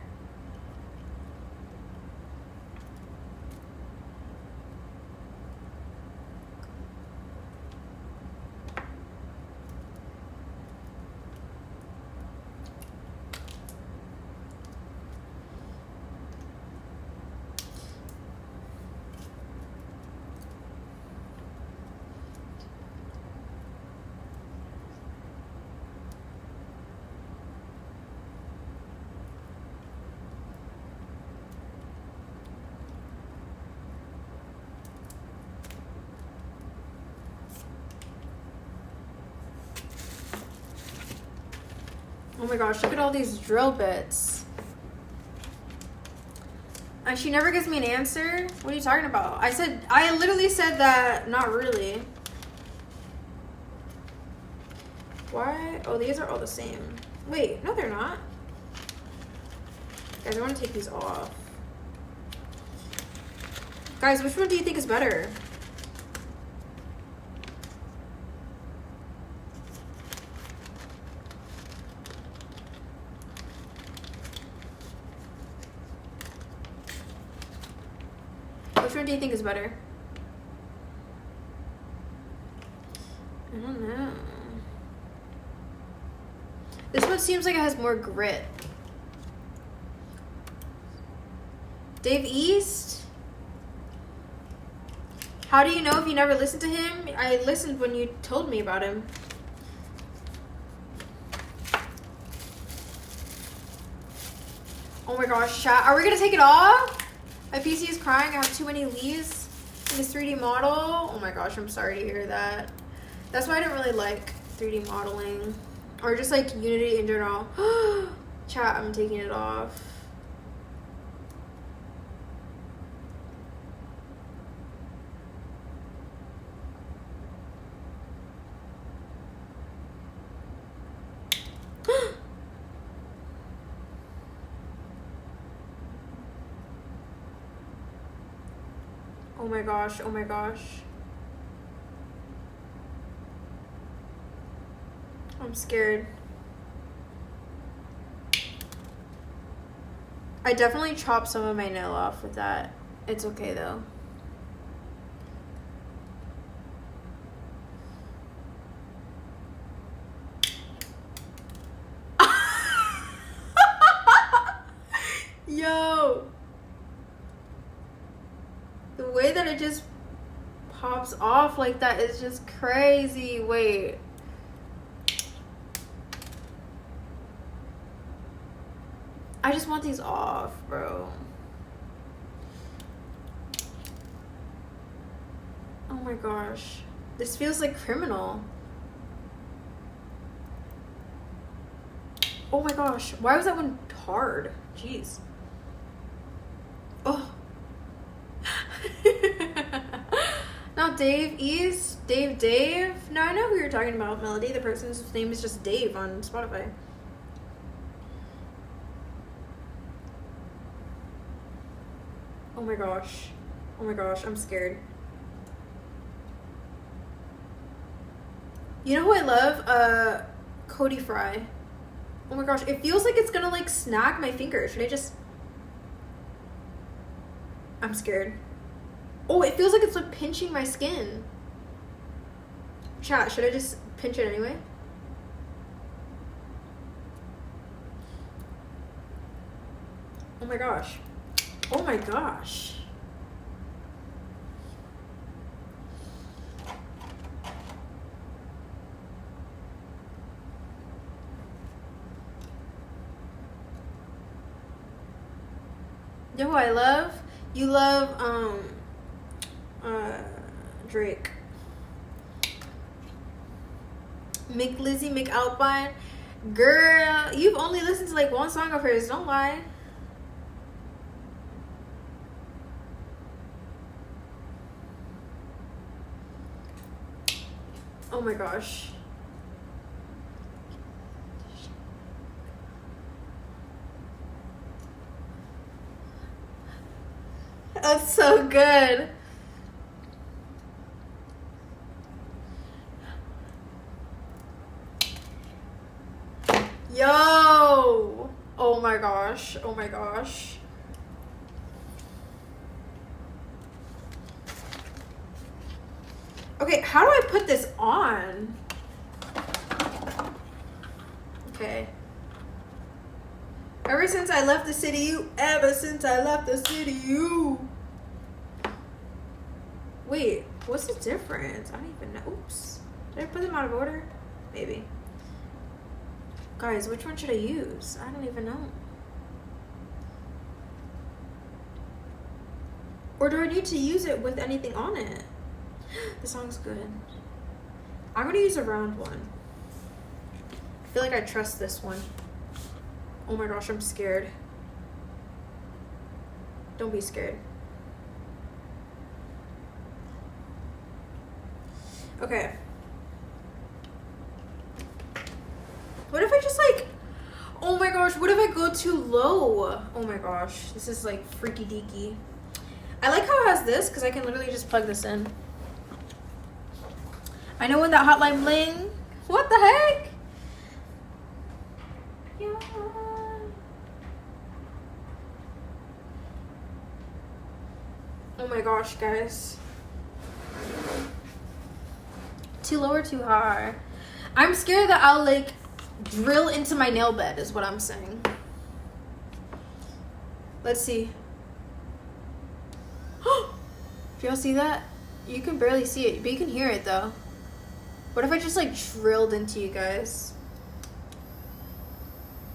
Oh my gosh, look at all these drill bits. And she never gives me an answer? What are you talking about? I literally said that, not really. Why? Oh, these are all the same. Wait, no they're not. Guys, I want to take these off. Guys, which one do you think is better? Which one do you think is better? I don't know. This one seems like it has more grit. Dave East? How do you know if you never listened to him? I listened when you told me about him. Oh my gosh, chat. Are we gonna take it off? My PC is crying. I have too many leaves in this 3D model. Oh my gosh, I'm sorry to hear that. That's why I don't really like 3D modeling. Or just like Unity in general. Chat, I'm taking it off. Oh my gosh, oh my gosh. I'm scared. I definitely chopped some of my nail off with that. It's okay though. Yo! The way that it just pops off like that is just crazy. Wait. I just want these off, bro. Oh my gosh. This feels like criminal. Oh my gosh. Why was that one hard? Jeez. Oh. Not Dave East. Dave. No, I know who you're talking about, Melody. The person's name is just Dave on Spotify. Oh my gosh. Oh my gosh, I'm scared. You know who I love? Cody Fry. Oh my gosh, it feels like it's gonna like snag my finger. Should I just... I'm scared. Oh, it feels like it's like pinching my skin. Chat, should I just pinch it anyway? Oh my gosh. Oh my gosh. You know who I love? You love Drake. McLizzy McAlpine. Girl, you've only listened to like one song of hers, don't lie. Oh my gosh. That's so good. Yo! Oh my gosh. Oh my gosh. Okay, how do I put this on? Okay. Ever since I left the city, you. Ever since I left the city, you. Wait, what's the difference? I don't even know. Oops. Did I put them out of order? Maybe. Guys, which one should I use? I don't even know. Or do I need to use it with anything on it? The song's good. I'm gonna use a round one. I feel like I trust this one. Oh my gosh, I'm scared. Don't be scared. Okay. What if I just like, oh my gosh, what if I go too low? Oh my gosh, this is like freaky deaky. I like how it has this because I can literally just plug this in. I know when that Hotline Bling. What the heck? Yeah. Oh my gosh, guys. Too low or too high? I'm scared that I'll like drill into my nail bed is what I'm saying. Let's see. Do y'all see that? You can barely see it, but you can hear it though. What if I just like drilled into you guys?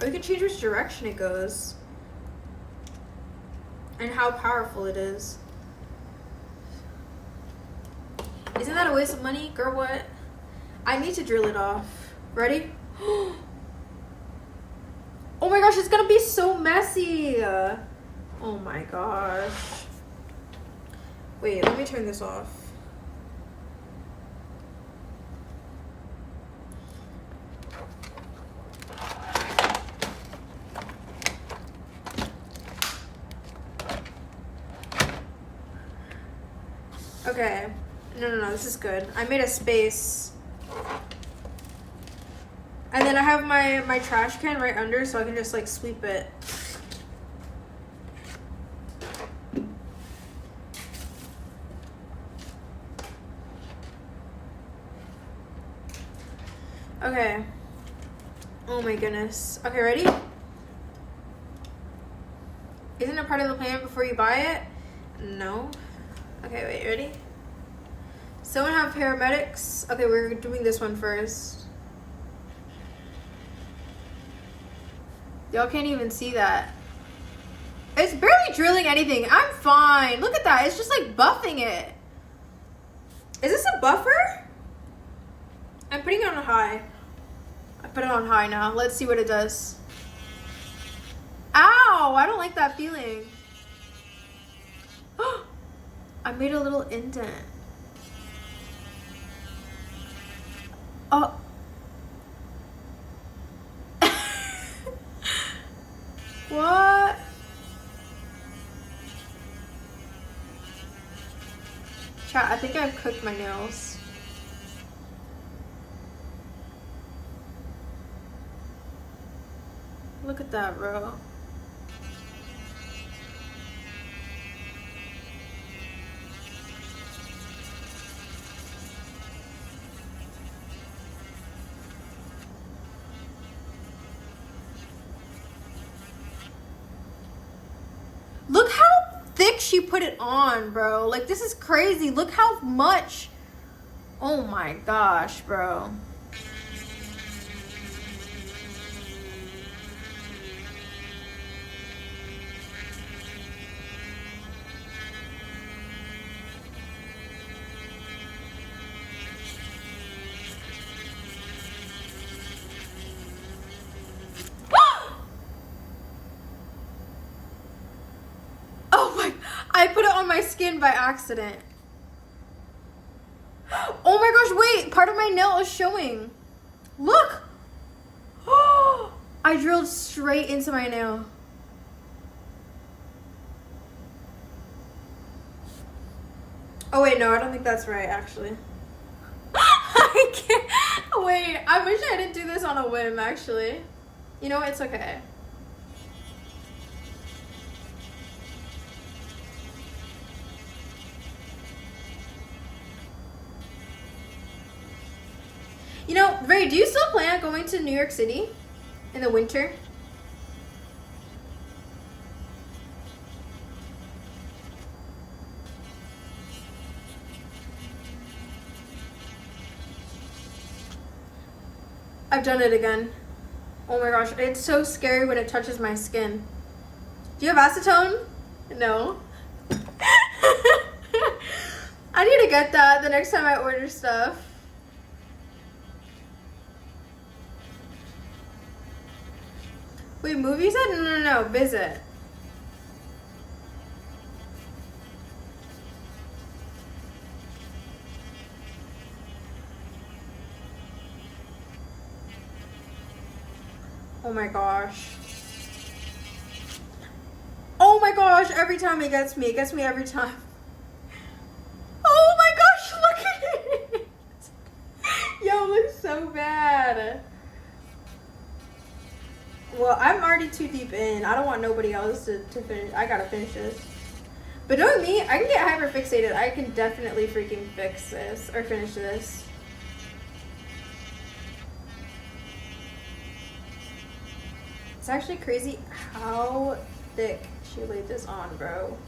Or we can change which direction it goes. And how powerful it is. Isn't that a waste of money? Girl, what? I need to drill it off. Ready? Oh my gosh, it's gonna be so messy. Oh my gosh. Wait, let me turn this off. Okay. No, this is good. I made a space. And then I have my trash can right under so I can just like sweep it. Okay. Oh my goodness. Okay, ready? Isn't it part of the plan before you buy it? No. Okay, wait, ready? Someone have paramedics? Okay, we're doing this one first. Y'all can't even see that. It's barely drilling anything. I'm fine. Look at that. It's just like buffing it. Is this a buffer? I'm putting it on high. I put it on high now. Let's see what it does. Ow! I don't like that feeling. I made a little indent. Oh. What? Chat, I think I've cooked my nails. Look at that, bro. Look how thick she put it on, bro. Like, this is crazy. Look how much. Oh my gosh, bro. I put it on my skin by accident. Oh my gosh, wait, part of my nail is showing. Look. I drilled straight into my nail. Oh wait, no, I don't think that's right, actually. I can't. Wait, I wish I didn't do this on a whim, actually. You know what? It's okay. You know, Ray, do you still plan on going to New York City in the winter? I've done it again. Oh my gosh, it's so scary when it touches my skin. Do you have acetone? No. I need to get that the next time I order stuff. Wait, movie set? No, visit. Oh my gosh. Oh my gosh, every time it gets me every time. Oh my gosh, look at it. Yo, it looks so bad. Well, I'm already too deep in. I don't want nobody else to finish. I gotta finish this. But knowing me, I can get hyperfixated. I can definitely freaking fix this or finish this. It's actually crazy how thick she laid this on, bro.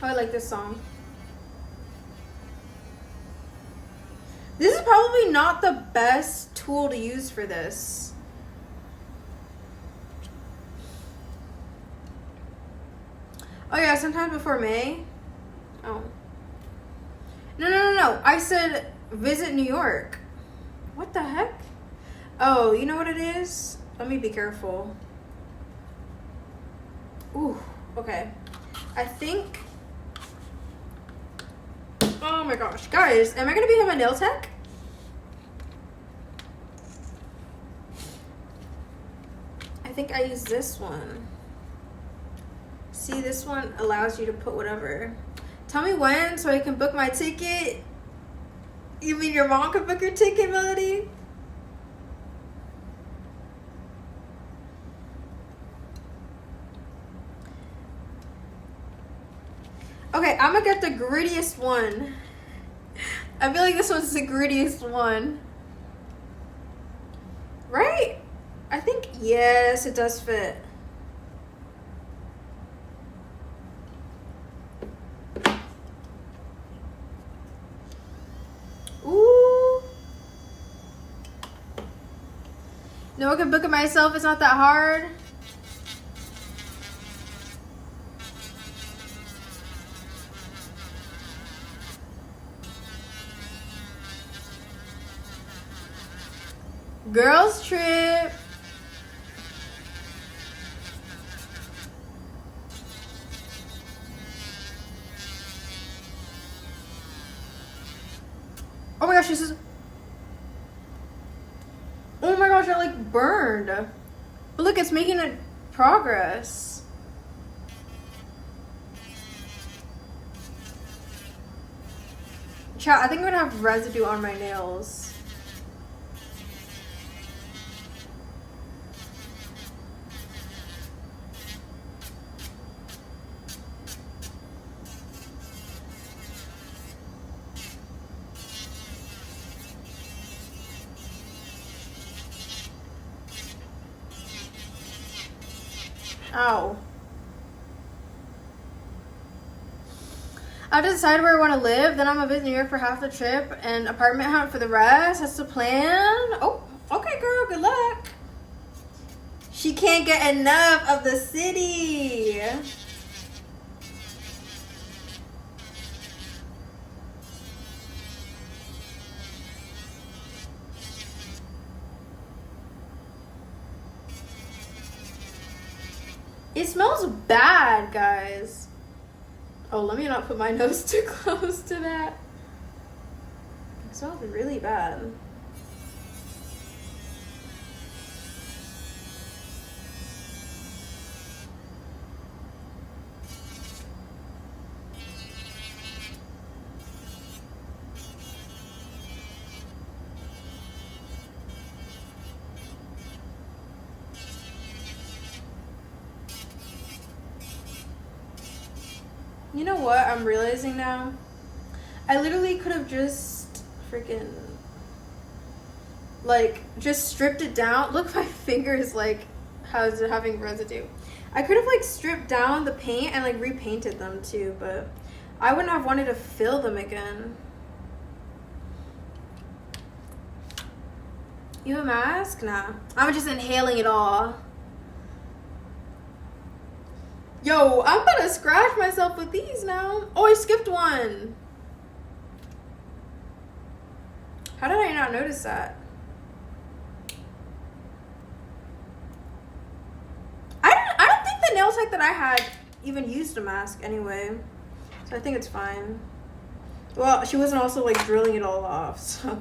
Oh, I like this song. This is probably not the best tool to use for this. Oh yeah, sometime before May. Oh. No. I said visit New York. What the heck? Oh, you know what it is? Let me be careful. Ooh, okay. I think... Oh my gosh. Guys, am I going to become a nail tech? I think I use this one. See, this one allows you to put whatever. Tell me when so I can book my ticket. You mean your mom can book your ticket, Melody? Okay, I'm gonna get the grittiest one. I feel like this one's the grittiest one. Right? I think, yes, it does fit. Ooh. No, I can book it myself. It's not that hard. Girls trip. Oh my gosh, this is... Oh my gosh, I like burned. But look, it's making a progress. Chat, I think I'm gonna have residue on my nails. Ow. I have to decide where I want to live. Then I'm gonna visit New York for half the trip and apartment hunt for the rest. That's the plan. Oh, okay, girl. Good luck. She can't get enough of the city. It smells bad, guys. Oh, let me not put my nose too close to that. It smells really bad. You know what I'm realizing now? I literally could have just freaking like just stripped it down. Look, my fingers like how's it having residue. I could have like stripped down the paint and like repainted them too, but I wouldn't have wanted to fill them again. You a mask? Nah. I'm just inhaling it all. Yo, I'm about to scratch myself with these now. Oh, I skipped one. How did I not notice that? I don't think the nail tech that I had even used a mask anyway. So I think it's fine. Well, she wasn't also like drilling it all off, so.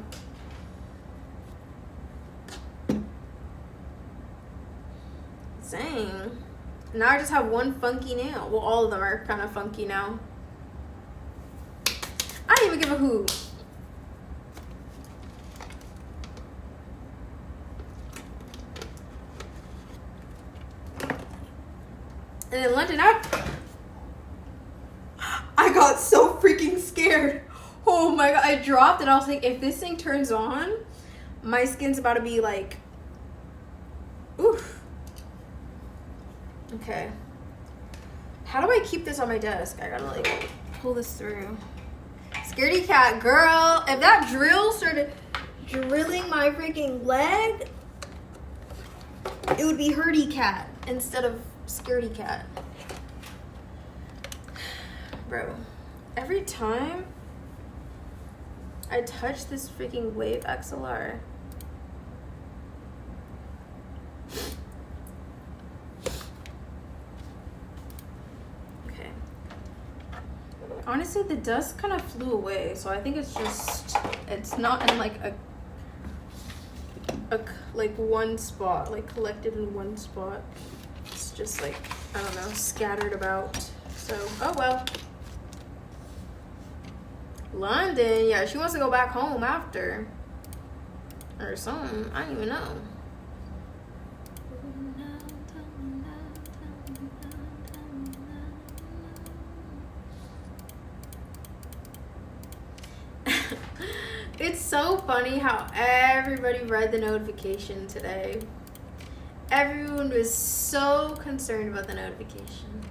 Dang. Now I just have one funky nail. Well, all of them are kind of funky now. I don't even give a hoot. And then London, I got so freaking scared. Oh my god, I dropped and I was like, if this thing turns on, my skin's about to be like, oof. Okay. How do I keep this on my desk? I gotta like pull this through. Scaredy cat, girl. If that drill started drilling my freaking leg, it would be herdy cat instead of scaredy cat. Bro, every time I touch this freaking Wave XLR, honestly, the dust kind of flew away, so I think it's just, it's not in like a like one spot, like collected in one spot. It's just like, I don't know, scattered about. So, oh well. London, yeah, she wants to go back home after. Or something, I don't even know. It's so funny how everybody read the notification today. Everyone was so concerned about the notification.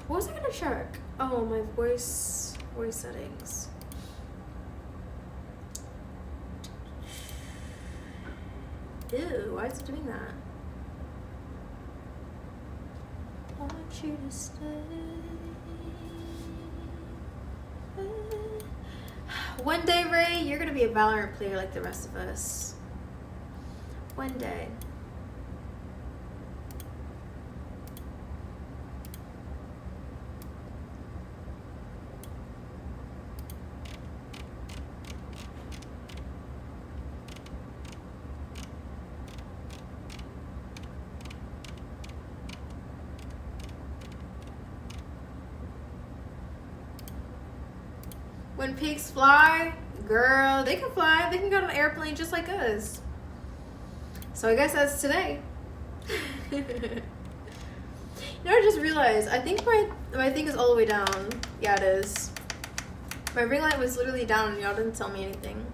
What was I gonna check? Oh, my voice settings. Ew, why is it doing that? I want you to stay. One day, Ray, you're gonna be a Valorant player like the rest of us. One day. When pigs fly, girl, they can fly. They can go on an airplane just like us. So I guess that's today. You know, I just realized, I think my thing is all the way down. Yeah, it is. My ring light was literally down and y'all didn't tell me anything.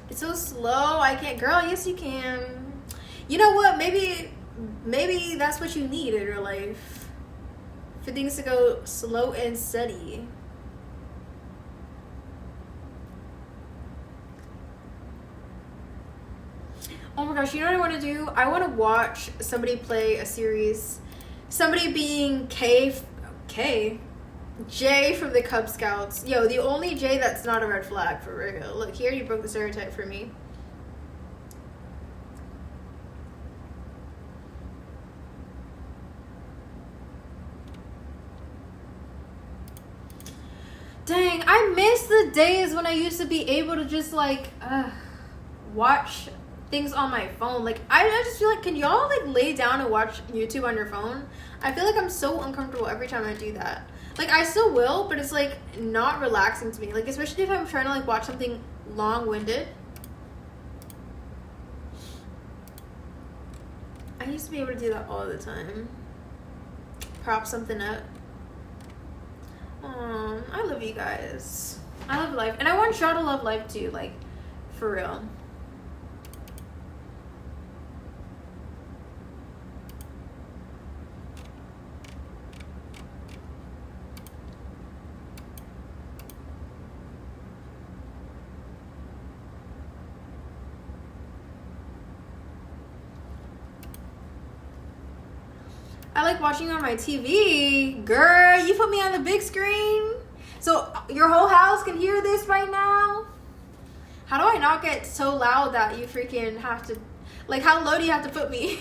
It's so slow. I can't. Girl, yes you can. You know what? Maybe that's what you need in your life. For things to go slow and steady. Oh my gosh, you know what I want to do? I want to watch somebody play a series. Somebody being Jay from the Cub Scouts. Yo, the only Jay that's not a red flag, for real. Look, here you broke the stereotype for me. Dang, I miss the days when I used to be able to just like watch things on my phone. Like I just feel like, can y'all like lay down and watch YouTube on your phone? I feel like I'm so uncomfortable every time I do that. Like I still will, but it's like not relaxing to me. Like especially if I'm trying to like watch something long-winded. I used to be able to do that all the time. Prop something up. I love you guys. I love life. And I want y'all to love life too, like, for real. I like watching on my TV. Girl, you put me on the big screen. So your whole house can hear this right now? How do I not get so loud that you freaking have to... Like, how low do you have to put me?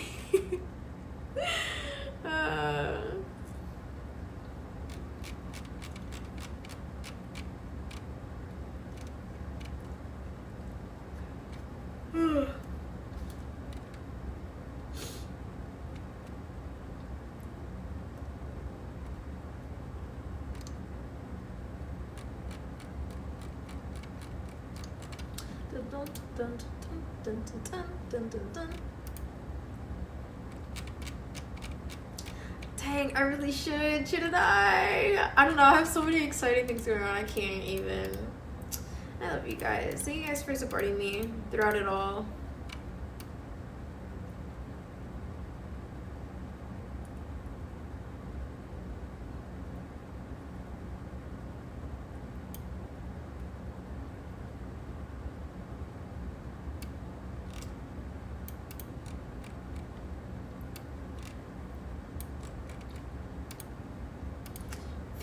Dang, I really should. Shouldn't I? I don't know. I have so many exciting things going on. I can't even. I love you guys. Thank you guys for supporting me throughout it all.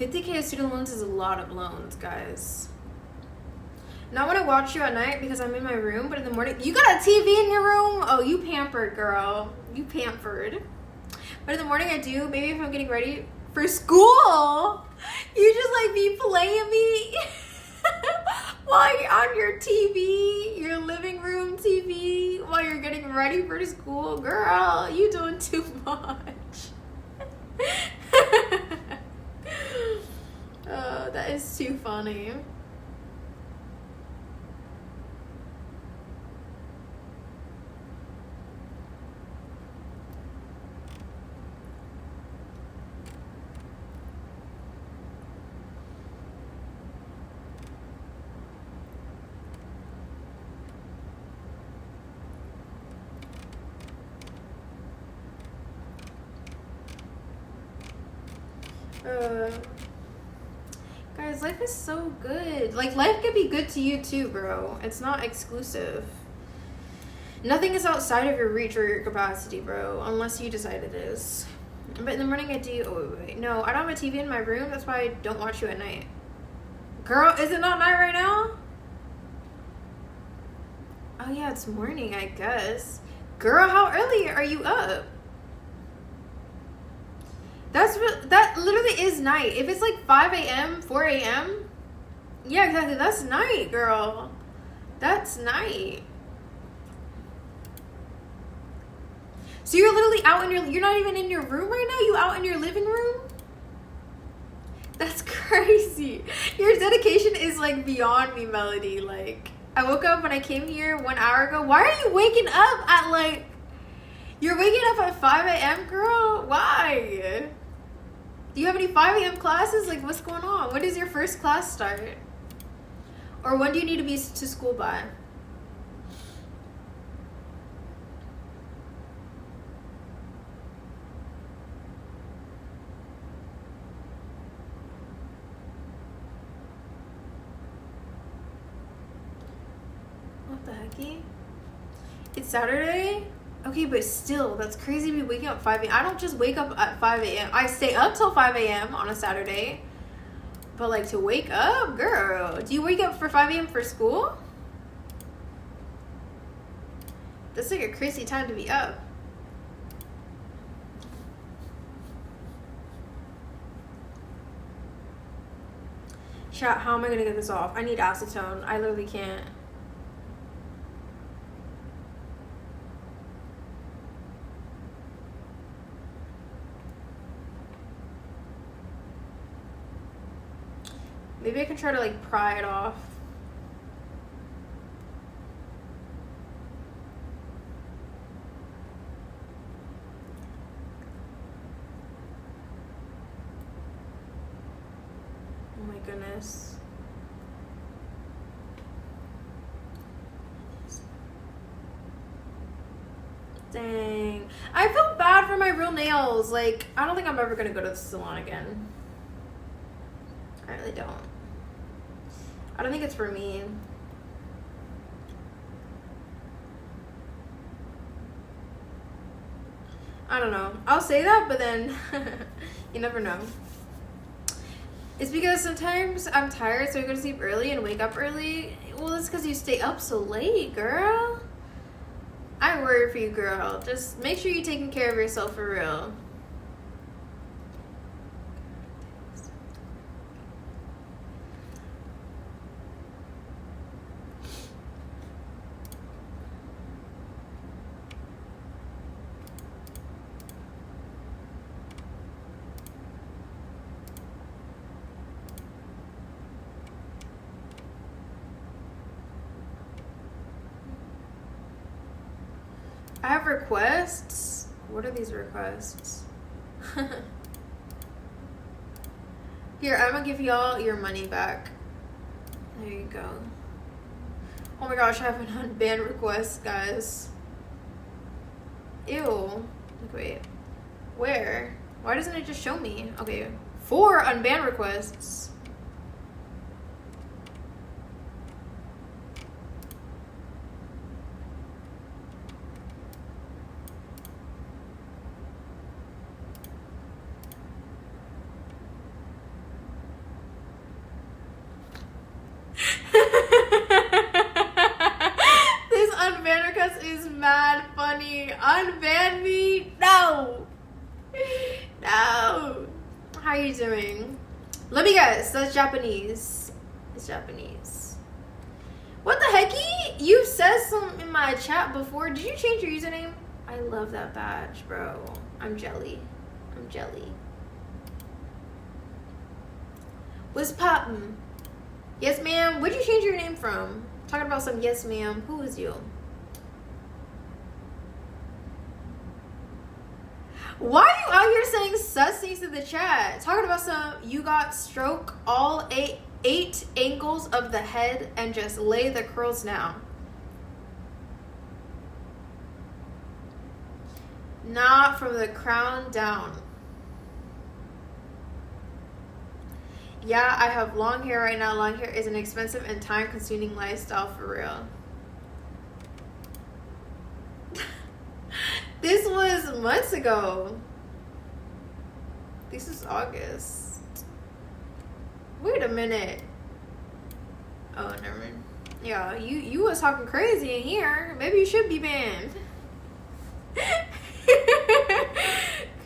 $50K of student loans is a lot of loans, guys. Not when I watch you at night because I'm in my room, but in the morning, you got a TV in your room? Oh, you pampered, girl. You pampered. But in the morning I do, maybe if I'm getting ready for school, you just like be playing me while you're on your TV, your living room TV, while you're getting ready for school. Girl, you doing too much. Oh, that is too funny. Guys, life is so good. Like, life can be good to you too, bro. It's not exclusive. Nothing is outside of your reach or your capacity, bro, unless you decide it is. But in the morning I do. Oh, wait. No, I don't have a TV in my room. That's why I don't watch you at night. Girl, is it not night right now? Oh, yeah, it's morning, I guess. Girl, how early are you up? That literally is night. If it's like 5 a.m., 4 a.m., yeah, exactly. That's night, girl. That's night. So you're literally out in you're not even in your room right now? You out in your living room? That's crazy. Your dedication is like beyond me, Melody. Like, I woke up when I came here 1 hour ago. Why are you waking up at like, you're waking up at 5 a.m., girl? Why? Do you have any 5 a.m. classes? Like, what's going on? When does your first class start? Or when do you need to be to school by? What the hecky? It's Saturday? Okay, but still, that's crazy to be waking up 5 a.m. I don't just wake up at 5 a.m. I stay up till 5 a.m. on a Saturday. But like to wake up, girl. Do you wake up for 5 a.m. for school? That's like a crazy time to be up. Chat, how am I gonna get this off? I need acetone. I literally can't. Maybe I can try to like pry it off. Oh my goodness. Dang. I feel bad for my real nails. Like, I don't think I'm ever gonna go to the salon again. I really don't. I don't think it's for me. I don't know. I'll say that, but then you never know. It's because sometimes I'm tired, so I go to sleep early and wake up early. Well, it's because you stay up so late, girl. I worry for you, girl. Just make sure you're taking care of yourself for real. I have requests. What are these requests? Here, I'm gonna give y'all your money back. There you go. Oh my gosh, I have an unbanned request, guys. Ew. Like, wait. Where? Why doesn't it just show me? Okay. 4 unbanned requests. This unbanned request is mad funny. Unban me? No. No. How are you doing? Let me guess. That's Japanese. It's Japanese. What the hecky? You said some in my chat before. Did you change your username? I love that badge, bro. I'm jelly. I'm jelly. What's poppin'? Yes, ma'am. Where'd you change your name from? Talking about some yes, ma'am. Who is you? Why are you out here saying sus things in the chat? Talking about some you got stroke all eight angles of the head and just lay the curls down. Not from the crown down. Yeah, I have long hair right now. Long hair is an expensive and time-consuming lifestyle for real. This was months ago. This is August. Wait a minute. Oh, never mind. Yeah, you was talking crazy in here. Maybe you should be banned.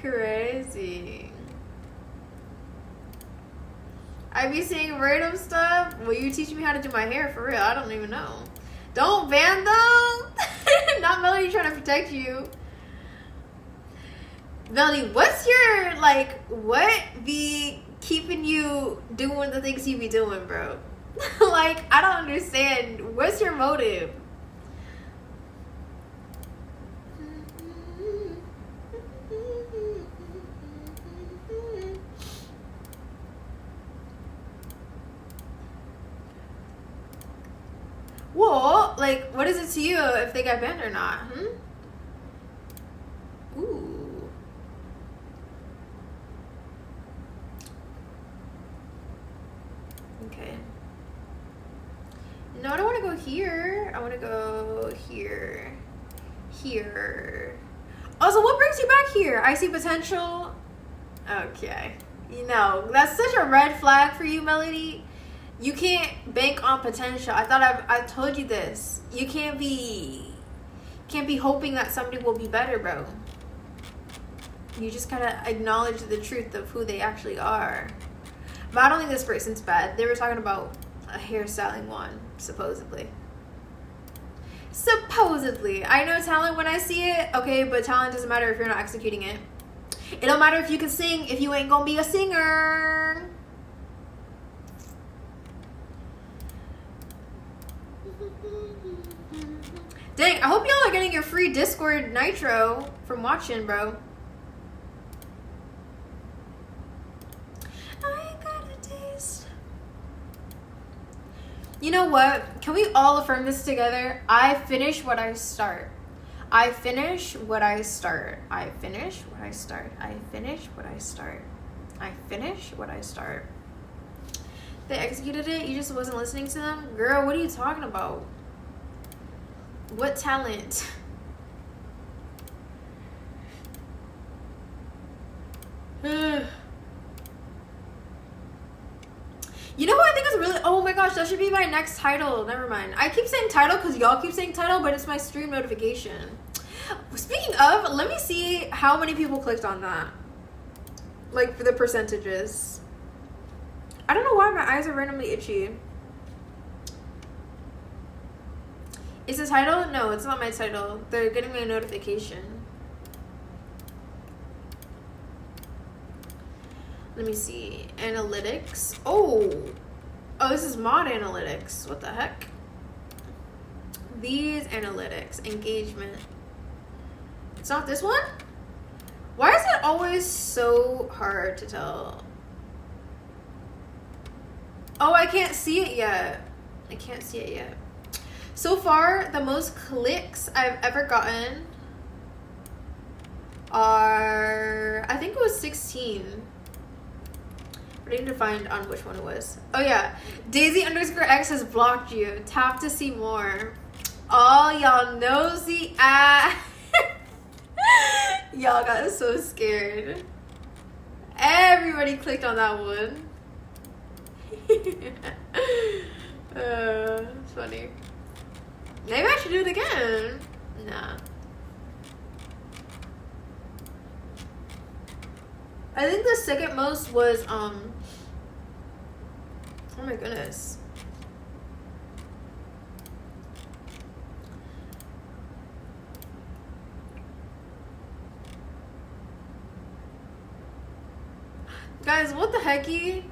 Crazy. I be seeing random stuff. Will you teach me how to do my hair for real? I don't even know. Don't ban them. Not Melody trying to protect you. Melody, what's your, like, what be keeping you doing the things you be doing, bro? Like, I don't understand. What's your motive? Well, like, what is it to you if they got banned or not? Ooh. Okay. No, I don't want to go here. I want to go here. here. Also, what brings you back here? I see potential. Okay. You know, that's such a red flag for you, Melody. You can't bank on potential. I thought I've told you this. You can't be hoping that somebody will be better, bro. You just gotta acknowledge the truth of who they actually are. But I don't think this person's bad. They were talking about a hairstyling one, supposedly. Supposedly. I know talent when I see it, okay, but talent doesn't matter if you're not executing it. It don't matter if you can sing if you ain't gonna be a singer. Dang, I hope y'all are getting your free Discord Nitro from watching, bro. I got a taste. You know what? Can we all affirm this together? I finish what I start. I finish what I start. I finish what I start. I finish what I start. I finish what I start. They executed it. You just wasn't listening to them? Girl, what are you talking about? What talent? You know what I think is really... Oh my gosh, that should be my next title. Never mind. I keep saying title because y'all keep saying title, but it's my stream notification. Speaking of, let me see how many people clicked on that. Like, for the percentages. I don't know why my eyes are randomly itchy. Is the title? No, it's not my title. They're getting me a notification. Let me see. Analytics. Oh, this is mod analytics. What the heck? These analytics. Engagement. It's not this one? Why is it always so hard to tell? Oh, I can't see it yet. I can't see it yet. So far, the most clicks I've ever gotten are, I think it was 16. I need to find on which one it was. Oh yeah, Daisy_X has blocked you. Tap to see more. All y'all nosy ass. Y'all got so scared. Everybody clicked on that one. It's funny. Maybe I should do it again. Nah. I think the second most was, oh my goodness. Guys, what the hecky?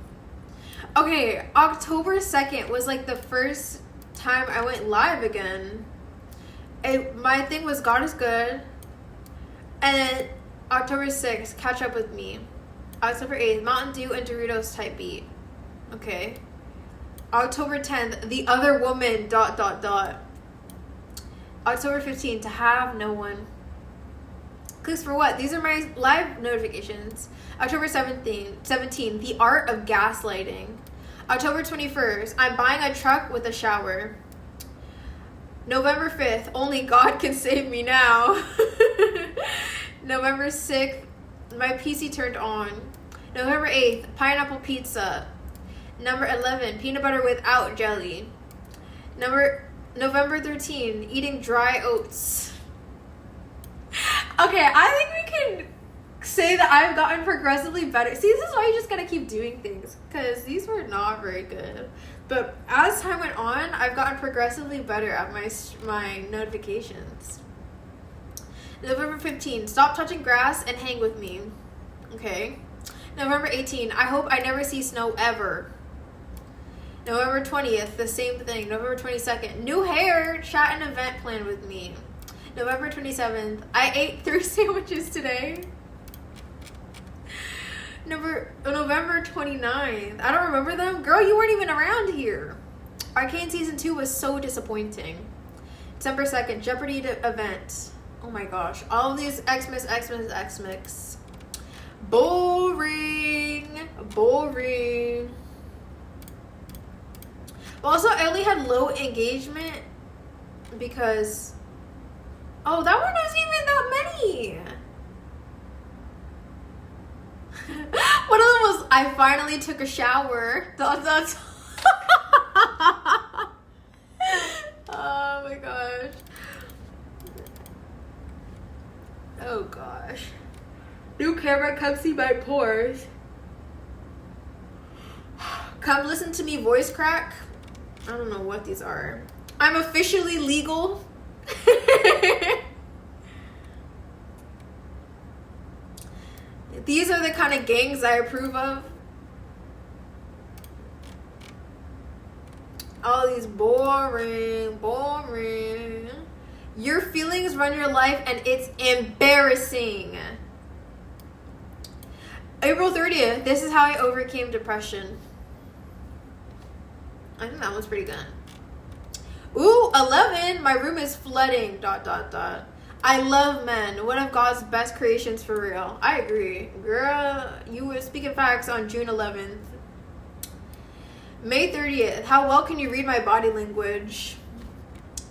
Okay, October 2nd was like the first time I went live again. My thing was God is good. And then October 6th, Catch Up With Me. October 8th, Mountain Dew and Doritos type beat. Okay. October 10th, The Other Woman, ... October 15th, To Have No One. Clicks for what? These are my live notifications. October 17th, The Art of Gaslighting. October 21st, I'm buying a truck with a shower. November 5th, Only God Can Save Me Now. November 6th, My PC Turned On. November 8th, Pineapple Pizza. Number 11, Peanut Butter Without Jelly. November 13, Eating Dry Oats. Okay, I think we can say that I've gotten progressively better. See, this is why you just gotta keep doing things, because these were not very good. But as time went on, I've gotten progressively better at my notifications. November 15, Stop Touching Grass and Hang With Me. Okay. November 18, I Hope I Never See Snow Ever. November 20th, the same thing. November 22nd, New Hair, Chat an Event Plan With Me. November 27th, I ate 3 sandwiches today. November 29th, I don't remember them. Girl, you weren't even around here. Arcane Season 2 was so disappointing. December 2nd, Jeopardy event. Oh my gosh. All of these Xmas. Boring. But also, I only had low engagement because Oh, that one wasn't even that many. One of them was, I finally took a shower. That's oh my gosh. Oh gosh. New camera, come see my pores. Come listen to me voice crack. I don't know what these are. I'm officially legal. These are the kind of gangs I approve of. All these boring. Your feelings run your life and it's embarrassing. April 30th, this is how I overcame depression. I think that one's pretty good. Ooh, 11, my room is flooding, ... I love men, one of God's best creations for real. I agree. Girl, you were speaking facts on June 11th. May 30th, how well can you read my body language?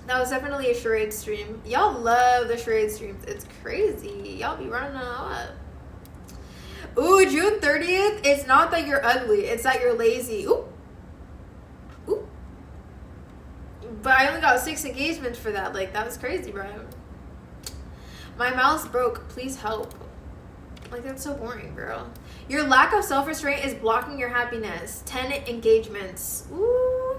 That was definitely a charade stream. Y'all love the charade streams. It's crazy. Y'all be running up. Ooh, June 30th, it's not that you're ugly, it's that you're lazy. Ooh. Ooh. But I only got 6 engagements for that. Like, that was crazy, bro. My mouse broke. Please help. Like, that's so boring, girl. Your lack of self-restraint is blocking your happiness. 10 engagements. Ooh.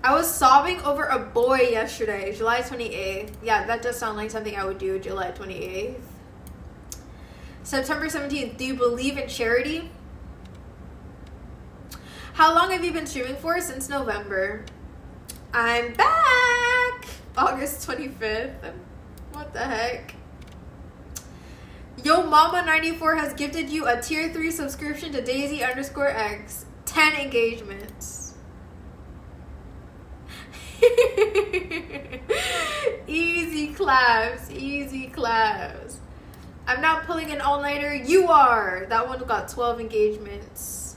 I was sobbing over a boy yesterday, July 28th. Yeah, that does sound like something I would do July 28th. September 17th. Do you believe in charity? How long have you been streaming for? Since November. I'm back! August 25th. What the heck? Yo Mama 94 has gifted you a tier 3 subscription to Daisy_X. 10 engagements. Easy claps. Easy claps. I'm not pulling an all-nighter. You are. That one got 12 engagements.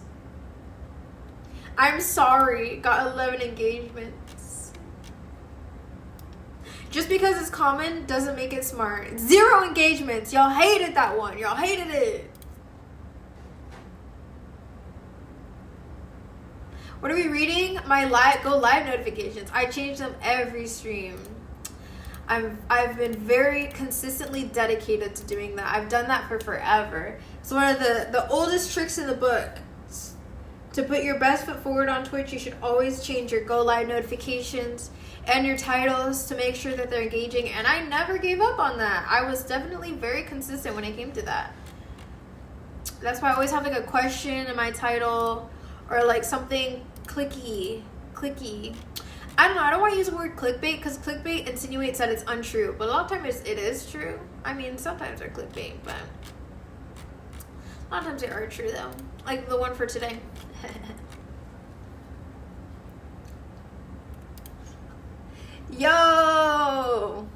I'm sorry. Got 11 engagements. Just because it's common doesn't make it smart. 0 engagements. Y'all hated that one. Y'all hated it. What are we reading? My go live notifications. I change them every stream. I've been very consistently dedicated to doing that. I've done that for forever. It's one of the oldest tricks in the book. To put your best foot forward on Twitch, you should always change your go live notifications and your titles to make sure that they're engaging. And I never gave up on that. I was definitely very consistent when it came to that. That's why I always have like a question in my title or like something clicky. I don't know. I don't want to use the word clickbait because clickbait insinuates that it's untrue. But a lot of times it is true. I mean, sometimes they're clickbait, but a lot of times they are true though. Like the one for today. Yo!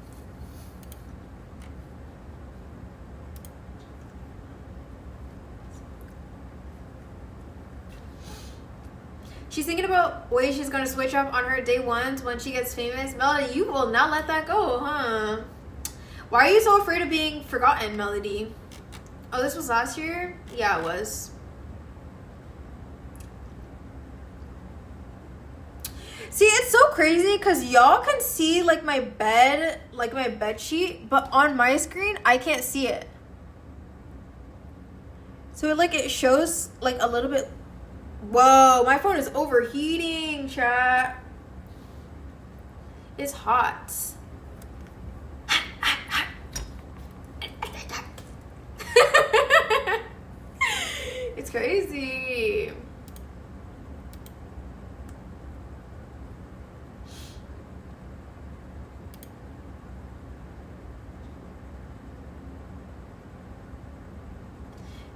She's thinking about ways she's going to switch up on her day ones when she gets famous. Melody, you will not let that go, huh? Why are you so afraid of being forgotten, Melody? Oh, this was last year? Yeah, it was. See, it's so crazy because y'all can see like my bed sheet, but on my screen, I can't see it. So it shows like a little bit. Whoa, my phone is overheating, chat. It's hot. It's crazy.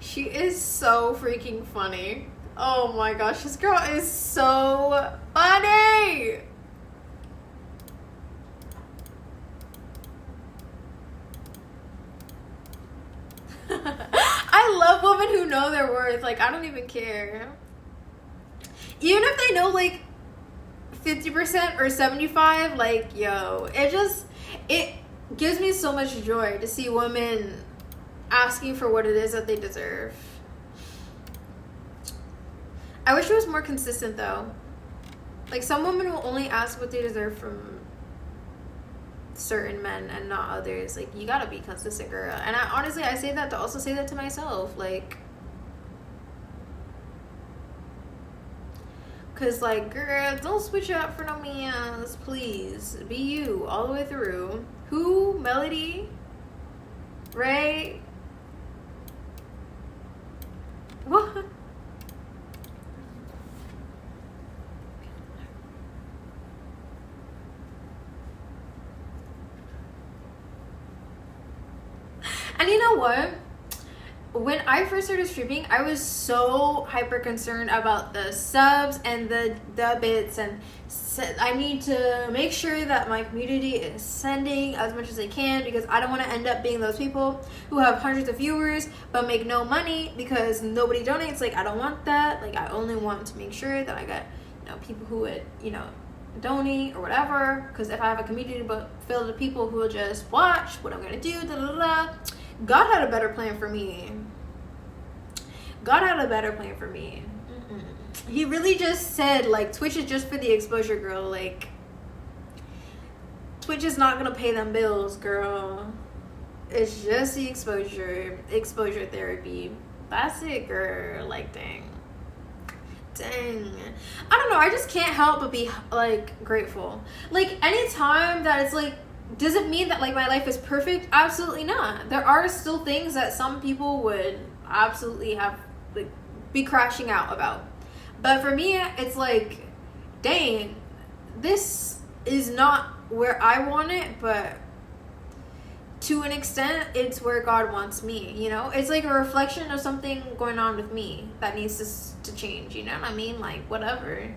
She is so freaking funny. Oh my gosh, this girl is so funny. I love women who know their worth. Like, I don't even care. Even if they know, like, 50% or 75, like, yo, it gives me so much joy to see women asking for what it is that they deserve. I wish it was more consistent, though. Like, some women will only ask what they deserve from certain men and not others. Like, you gotta be consistent, girl. And I say that to also say that to myself. Like, because, like, girl, don't switch up for no mans, please. Be you all the way through. Who? Melody? Ray? What? And you know what? When I first started streaming, I was so hyper concerned about the subs and the bits, and I need to make sure that my community is sending as much as they can, because I don't want to end up being those people who have hundreds of viewers but make no money because nobody donates. Like, I don't want that. Like, I only want to make sure that I got, people who would, donate or whatever, because if I have a community filled with people who will just watch what I'm gonna do, God had a better plan for me. God had a better plan for me. He really just said, like, Twitch is just for the exposure, girl. Like, Twitch is not gonna pay them bills, girl. It's just the exposure therapy. That's it, girl. Like, dang. I don't know, I just can't help but be, like, grateful. Like, anytime that it's like, does it mean that, like, my life is perfect? Absolutely not. There are still things that some people would absolutely have, like, be crashing out about. But for me, it's like, dang, this is not where I want it, but to an extent, it's where God wants me, It's like a reflection of something going on with me that needs to change, you know what I mean? Like, whatever.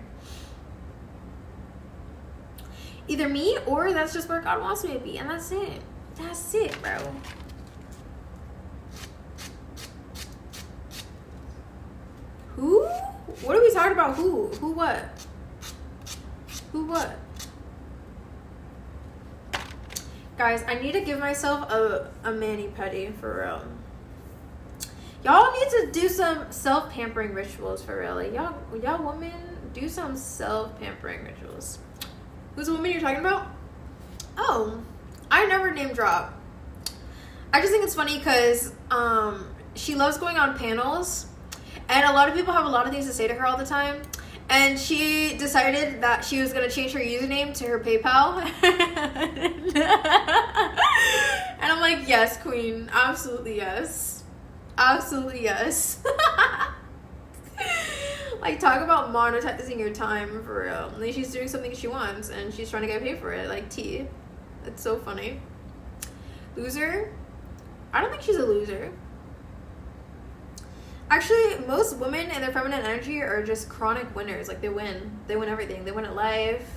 Either me or that's just where God wants me to be, and that's it. That's it, bro. Who? What are we talking about? Who? Who what? Who what? Guys, I need to give myself a mani-pedi for real. Y'all need to do some self-pampering rituals for real. Like, y'all women, do some self-pampering rituals. Who's the woman you're talking about? Oh, I never name drop. I just think it's funny because she loves going on panels, and a lot of people have a lot of things to say to her all the time. And she decided that she was going to change her username to her PayPal. And I'm like, yes, queen. Absolutely yes. Absolutely yes. Like, talk about monetizing your time for real. Like, she's doing something she wants and she's trying to get paid for it. Like, T. It's so funny. Loser? I don't think she's a loser. Actually, most women in their feminine energy are just chronic winners. Like, they win. They win everything. They win at life.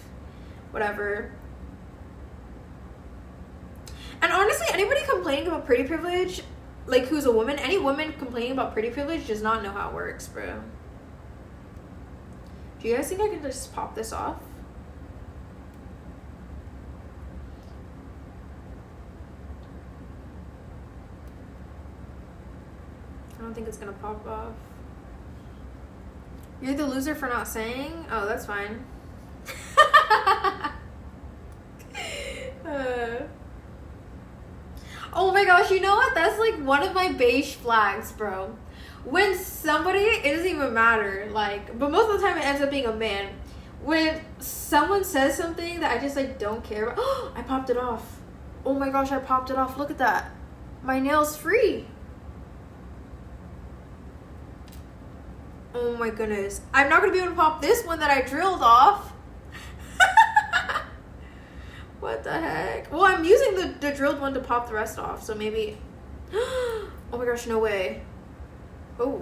Whatever. And honestly, anybody complaining about pretty privilege, like, who's a woman, any woman complaining about pretty privilege does not know how it works, bro. Do you guys think I can just pop this off? I don't think it's gonna pop off. You're the loser for not saying? Oh, that's fine. Oh my gosh, you know what? That's like one of my beige flags, bro. When somebody, it doesn't even matter, like, but most of the time it ends up being a man. When someone says something that I just, like, don't care about. Oh, I popped it off. Oh my gosh, I popped it off. Look at that. My nail's free. Oh my goodness. I'm not going to be able to pop this one that I drilled off. What the heck? Well, I'm using the drilled one to pop the rest off, so maybe. Oh my gosh, no way. Oh,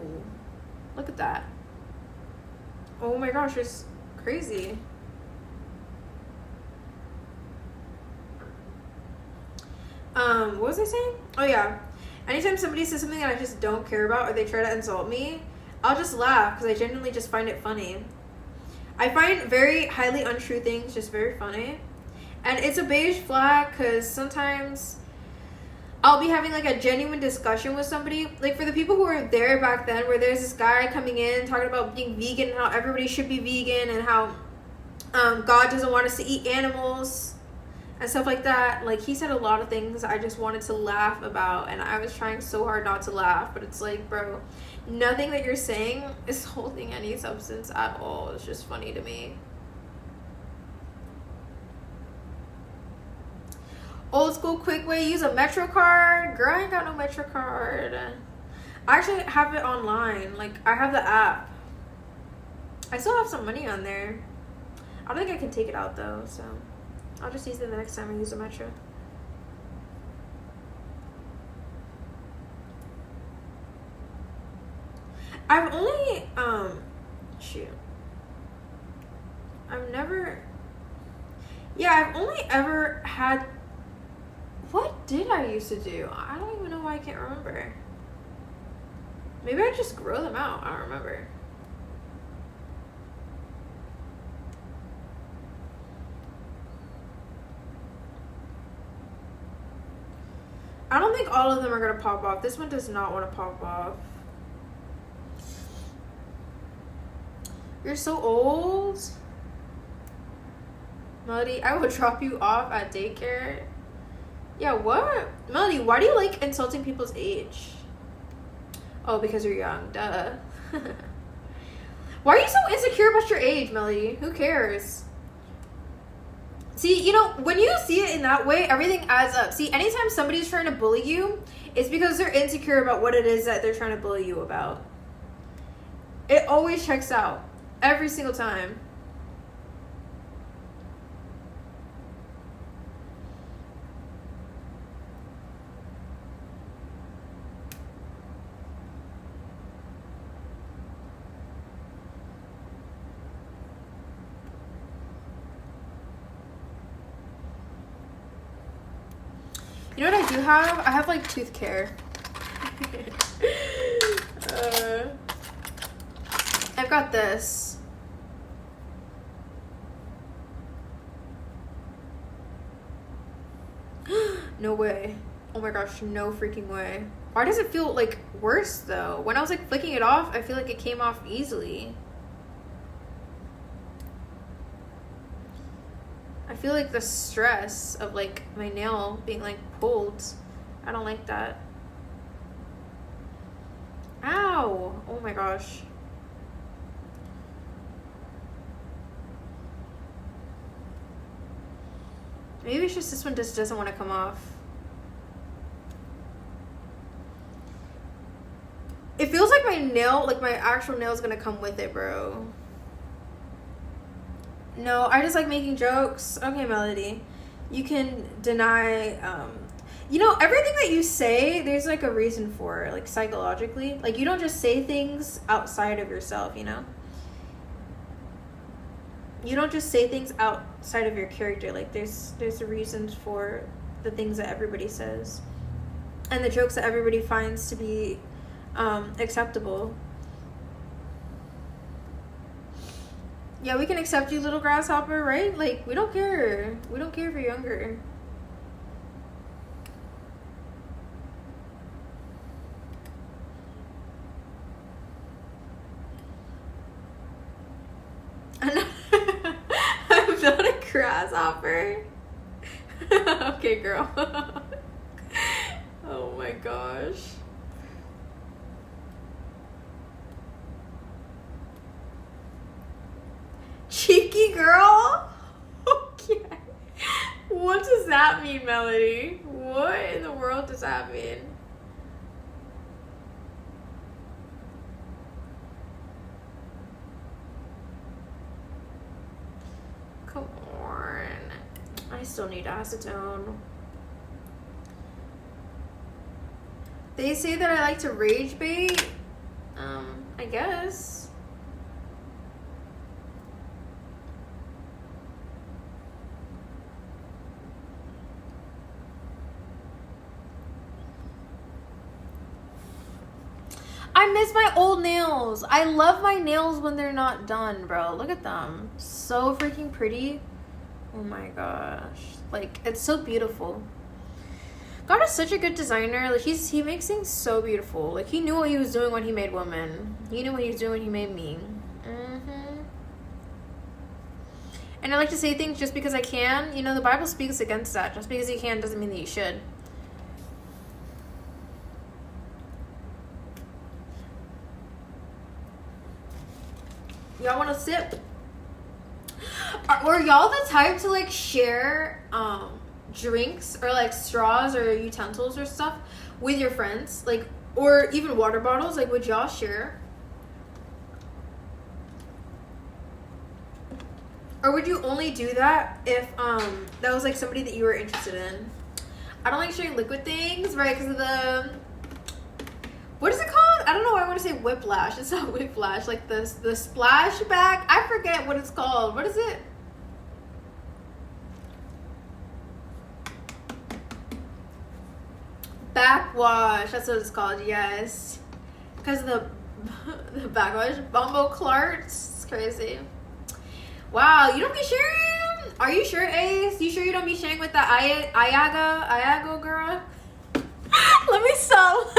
look at that. Oh my gosh, it's crazy. What was I saying? Oh yeah. Anytime somebody says something that I just don't care about or they try to insult me, I'll just laugh because I genuinely just find it funny. I find very highly untrue things just very funny. And it's a beige flag because sometimes I'll be having like a genuine discussion with somebody. Like for the people who were there back then, where there's this guy coming in talking about being vegan and how everybody should be vegan and how God doesn't want us to eat animals and stuff like that. Like he said a lot of things I just wanted to laugh about, and I was trying so hard not to laugh, but it's like, bro, nothing that you're saying is holding any substance at all. It's just funny to me. Old school quick way, use a Metro card. Girl, I ain't got no Metro card. I actually have it online. Like I have the app. I still have some money on there. I don't think I can take it out though, so I'll just use it the next time I use a Metro. I've only I've only ever had. What did I used to do? I don't even know why I can't remember. Maybe I just grow them out. I don't remember. I don't think all of them are going to pop off. This one does not want to pop off. You're so old. Melody, I will drop you off at daycare. Yeah, what? Melody, why do you like insulting people's age? Oh, because you're young. Duh. Why are you so insecure about your age, Melody? Who cares? See, you know, when you see it in that way, everything adds up. See, anytime somebody's trying to bully you, it's because they're insecure about what it is that they're trying to bully you about. It always checks out. Every single time. You know what I do have? I have like tooth care. I've got this. No way. Oh my gosh, no freaking way. Why does it feel like worse though? When I was like flicking it off, I feel like it came off easily. I feel like the stress of like my nail being like pulled. I don't like that. Ow! Oh my gosh. Maybe it's just this one just doesn't want to come off. It feels like my nail, like my actual nail is gonna come with it, bro. No, I just like making jokes. Okay, Melody. You can deny, you know, everything that you say, there's like a reason for it, like psychologically. Like you don't just say things outside of yourself, you know? You don't just say things outside of your character. Like there's a reason for the things that everybody says. And the jokes that everybody finds to be acceptable. Yeah, we can accept you, little grasshopper, right? Like, we don't care. We don't care if you're younger. I'm not a grasshopper. Okay, girl. Oh my gosh. Cheeky girl? Okay. What does that mean, Melody? What in the world does that mean? Come on. I still need acetone. They say that I like to rage bait. I guess. I miss my old nails. I love my nails when they're not done, bro. Look at them. So freaking pretty. Oh my gosh. Like, it's so beautiful. God is such a good designer. Like, he makes things so beautiful. Like, he knew what he was doing when he made women. He knew what he was doing when he made me. And I like to say things just because I can. You know, the Bible speaks against that. Just because you can doesn't mean that you should. Y'all want to sip? Were y'all the type to, like, share drinks or, like, straws or utensils or stuff with your friends? Like, or even water bottles? Like, would y'all share? Or would you only do that if that was, like, somebody that you were interested in? I don't like sharing liquid things, right? Because of the... What is it called? I don't know why I want to say whiplash. It's not whiplash. Like, the splashback. I forget what it's called. What is it? Backwash. That's what it's called, yes. Because the backwash. Bumbo clarts. It's crazy. Wow, you don't be sharing? Are you sure, Ace? You sure you don't be sharing with the Iago girl? Let me stop.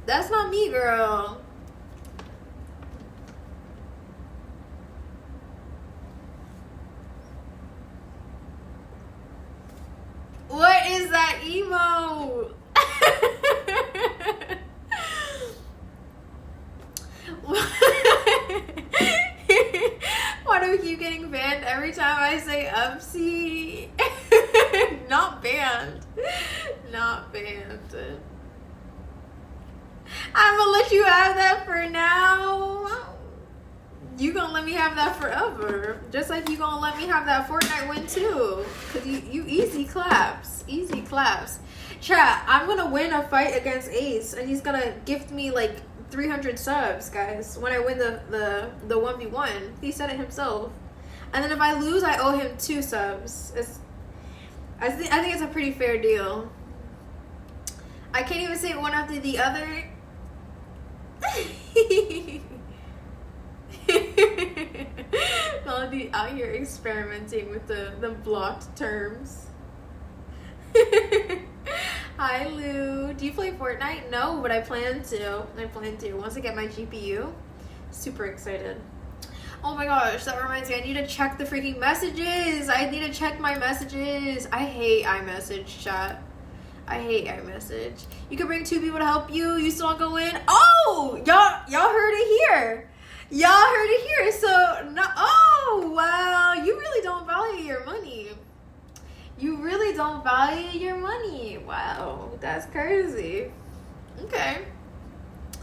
That's not me, girl. What is that emo? Why do we keep getting banned every time I say upsie? Not banned. Not banned. I'm gonna let you have that for now. You gonna let me have that forever. Just like you gonna let me have that Fortnite win too. Cause you easy claps. Easy claps. Chat, I'm gonna win a fight against Ace and he's gonna gift me like 300 subs, guys, when I win the 1v1. He said it himself. And then if I lose, I owe him 2 subs. I think it's a pretty fair deal. I can't even say one after the other. Melody out here experimenting with the blocked terms. Hi, Lou. Do you play Fortnite? No, but I plan to. Once I get my GPU. Super excited. Oh my gosh, that reminds me. I need to check the freaking messages. I need to check my messages. I hate iMessage, chat. I hate iMessage. You can bring 2 people to help you. You still don't go in. Oh, y'all heard it here. Y'all heard it here. So, no. Oh, wow. You really don't value your money. You really don't value your money. Wow, that's crazy. Okay.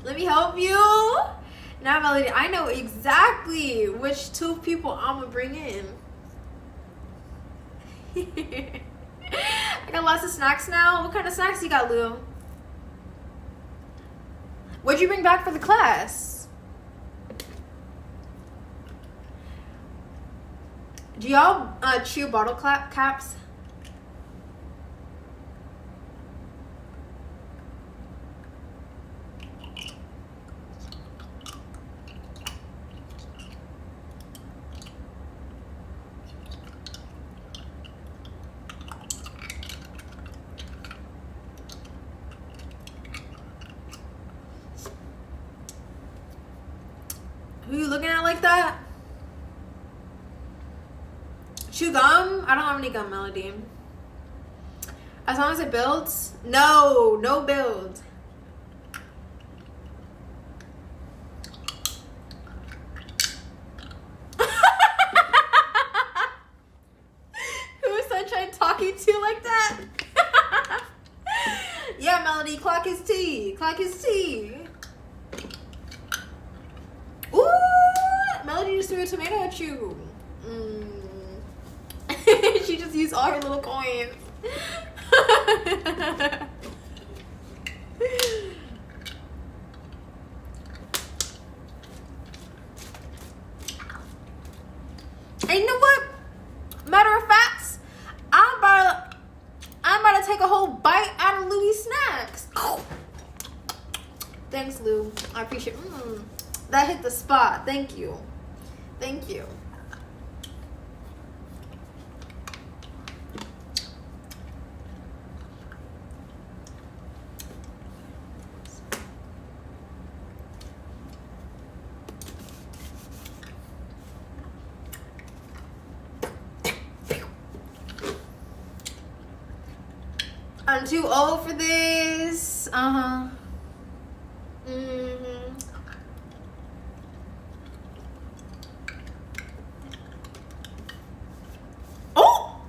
Let me help you. Now, Melody, I know exactly which 2 people I'm going to bring in. I got lots of snacks now. What kind of snacks you got, Lou? What'd you bring back for the class? Do y'all chew bottle caps? Who you looking at like that? Chew gum? I don't have any gum, Melody. As long as it builds? No build. Who is Sunshine talking to like that? Yeah, Melody, clock his tea. Clock his tea. Ooh! Melody just threw a tomato at you. She just used all her little coins. And you know what? Matter of fact, I'm about to take a whole bite out of Louis I appreciate. That hit the spot. Thank you. Thank you. I'm too old for this. Uh-huh. Oh!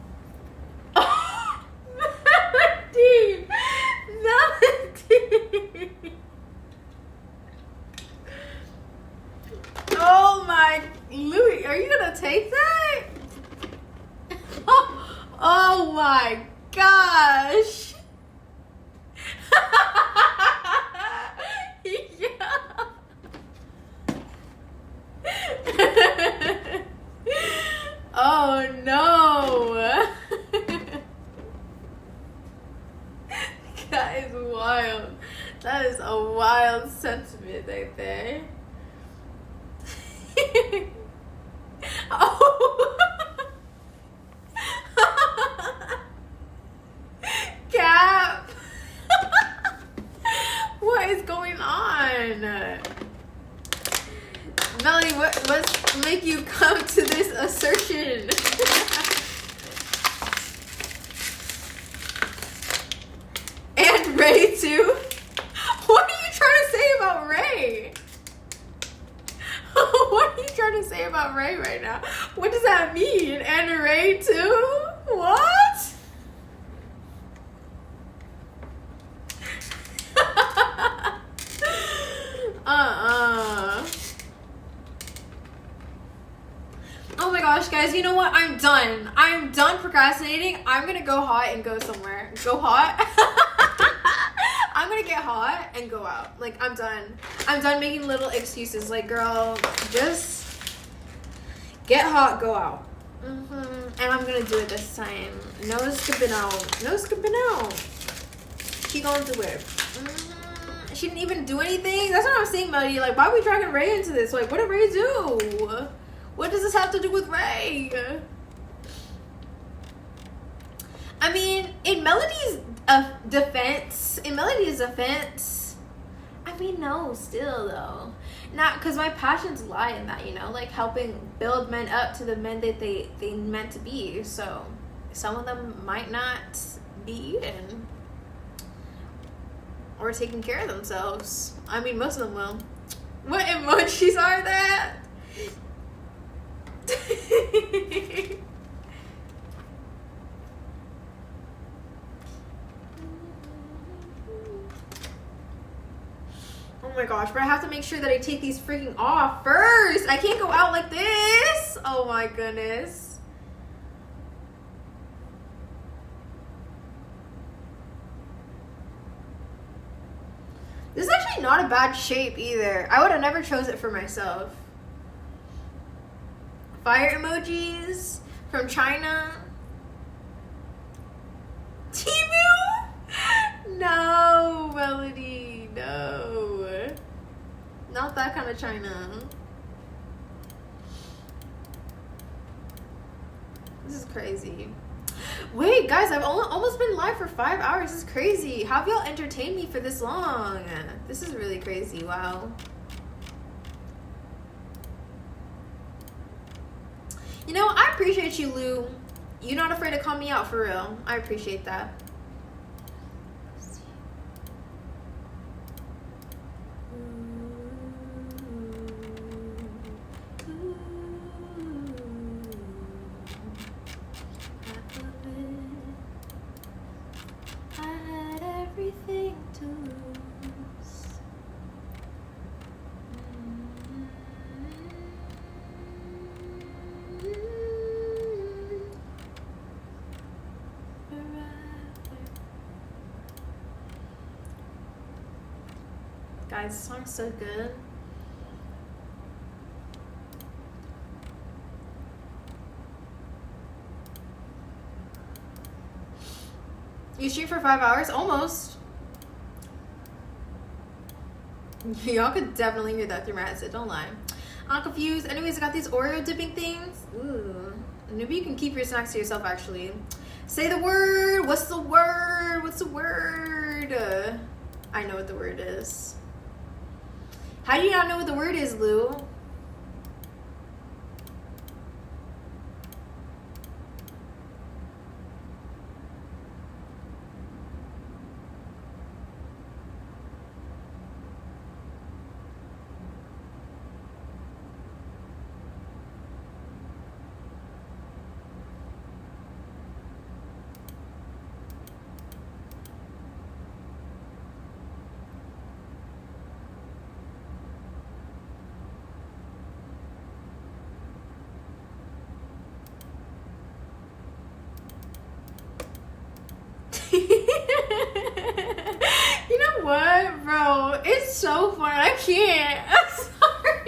Melody! Melody! Oh my... Louis, are you gonna take that? Oh my gosh! Oh no! That is wild. That is a wild sentiment right there. Oh! Cap! What is going on? Melody, what's make you come to this assertion? And Ray too? What are you trying to say about Ray? What are you trying to say about Ray right now? What does that mean? And Ray too? What? Oh my gosh, guys, you know what? I'm done. I'm done procrastinating. I'm gonna go hot and go somewhere. Go hot? I'm gonna get hot and go out. Like, I'm done. I'm done making little excuses. Like, girl, just get hot, go out. And I'm gonna do it this time. No skipping out. No skipping out. She gonna do it. She didn't even do anything. That's what I'm saying, Melody. Like, why are we dragging Ray into this? Like, what did Ray do? What does this have to do with Ray? I mean, in Melody's defense, I mean, no, still though. Not because my passions lie in that, you know, like helping build men up to the men that they meant to be. So some of them might not be eaten or taking care of themselves. I mean, most of them will. What emojis are that? Oh my gosh, but I have to make sure that I take these freaking off first. I can't go out like this. Oh my goodness. This is actually not a bad shape either. I would have never chose it for myself. Fire emojis from China. Temu? No, Melody, no. Not that kind of China. This is crazy. Wait, guys, I've almost been live for 5 hours. This is crazy. How have y'all entertained me for this long? This is really crazy. Wow. You know, I appreciate you, Lou. You're not afraid to call me out for real. I appreciate that. I had everything to lose. Guys, this song's so good. You stream for 5 hours? Almost. Y'all could definitely hear that through my headset, don't lie. I'm confused. Anyways, I got these Oreo dipping things. Ooh. Maybe you can keep your snacks to yourself, actually. Say the word. What's the word? What's the word? I know what the word is. How do you not know what the word is, Lou? You know what, bro? It's so funny. I can't. I'm sorry.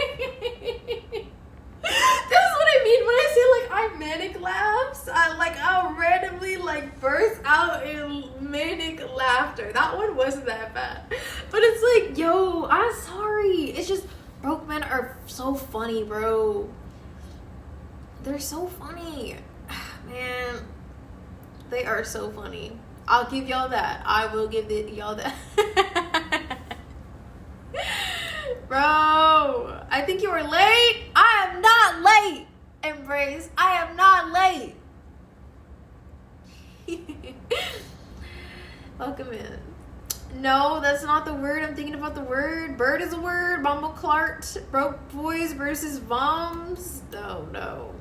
This is what I mean when I say like I manic laughs. I'll randomly like burst out in manic laughter. That one wasn't that bad, but it's like, yo, I'm sorry. It's just broke men are so funny, bro. They're so funny, man. They are so funny. I'll give y'all that. I will give y'all that. Bro, I think you were late. I am not late. Embrace. I am not late. Welcome in. No, that's not the word. I'm thinking about the word. Bird is a word. Bumble Clark. Broke boys versus bombs. No.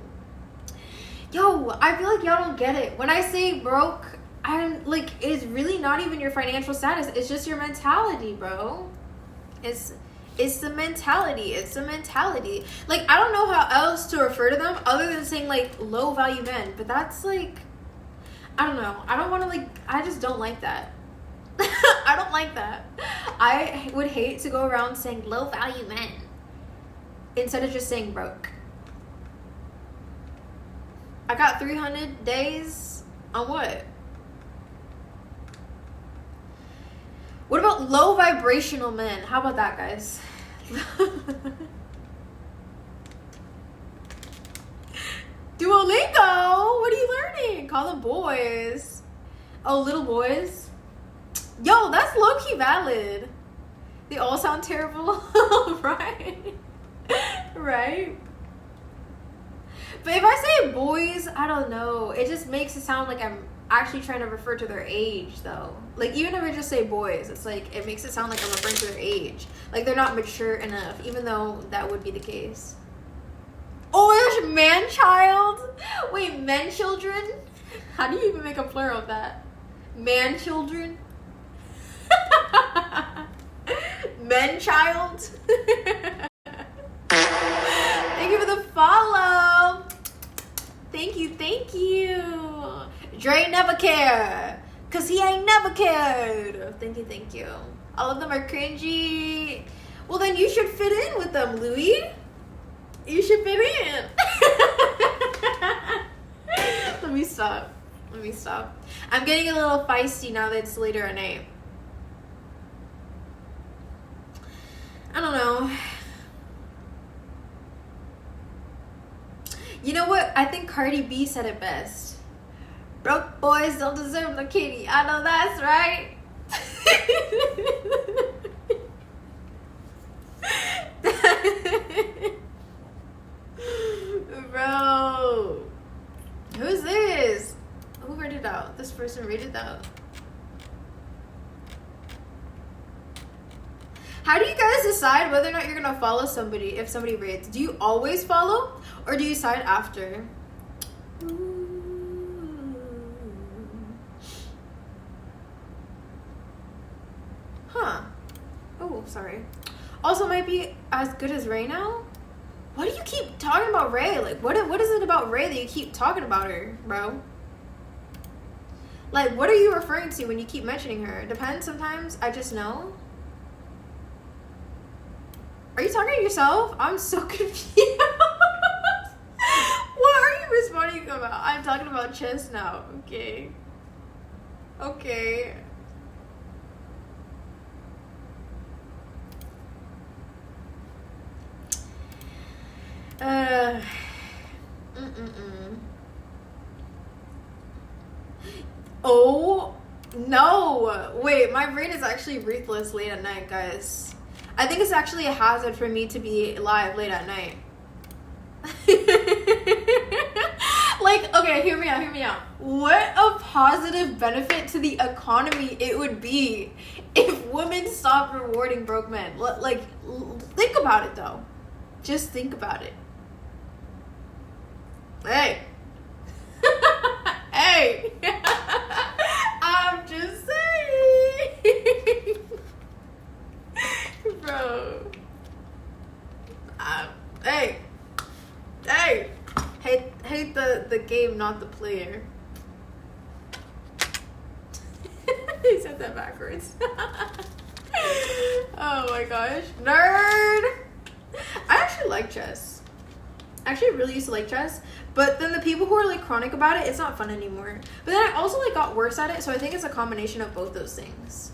Yo, I feel like y'all don't get it. When I say broke, I'm like, it's really not even your financial status. It's just your mentality, bro. It's the mentality. It's the mentality. Like, I don't know how else to refer to them other than saying like low value men. But that's like, I don't know. I don't want to like, I just don't like that. I don't like that. I would hate to go around saying low value men instead of just saying broke. I got 300 days on what? What about low vibrational men? How about that, guys? Duolingo? What are you learning? Call them boys. Oh, little boys? Yo, that's low-key valid. They all sound terrible. Right? Right? But if I say boys, I don't know. It just makes it sound like I'm actually trying to refer to their age, though. Like, even if I just say boys, it's like, it makes it sound like I'm referring to their age. Like, they're not mature enough, even though that would be the case. Oh, there's man-child? Wait, men-children? How do you even make a plural of that? Man-children? Men-child? Thank you for the follow. Thank you. Dre never care. Cause he ain't never cared. Thank you. All of them are cringy. Well, then you should fit in with them, Louis. You should fit in. Let me stop. I'm getting a little feisty now that it's later at night. I don't know. You know what? I think Cardi B said it best. Broke boys don't deserve no kitty. I know that's right. Bro. Who's this? Who read it out? This person read it out. How do you guys decide whether or not you're gonna follow somebody if somebody rates? Do you always follow or do you decide after? Huh. Oh, sorry. Also might be as good as Ray now? Why do you keep talking about Ray? Like, what is it about Ray that you keep talking about her, bro? Like, what are you referring to when you keep mentioning her? Depends sometimes. I just know. Are you talking to yourself? I'm so confused. What are you responding about? I'm talking about chess now. Okay. Mm-mm-mm. Oh, no. Wait, my brain is actually ruthless late at night, guys. I think it's actually a hazard for me to be live late at night. Like, okay, hear me out. What a positive benefit to the economy it would be if women stopped rewarding broke men. Like, think about it, though. Just think about it. Hey. Hey. I'm just saying. Bro. Hey. Hey. Hate the game, not the player. He said that backwards. Oh my gosh. Nerd. I actually like chess. I actually really used to like chess. But then the people who are like chronic about it, it's not fun anymore. But then I also like got worse at it, so I think it's a combination of both those things.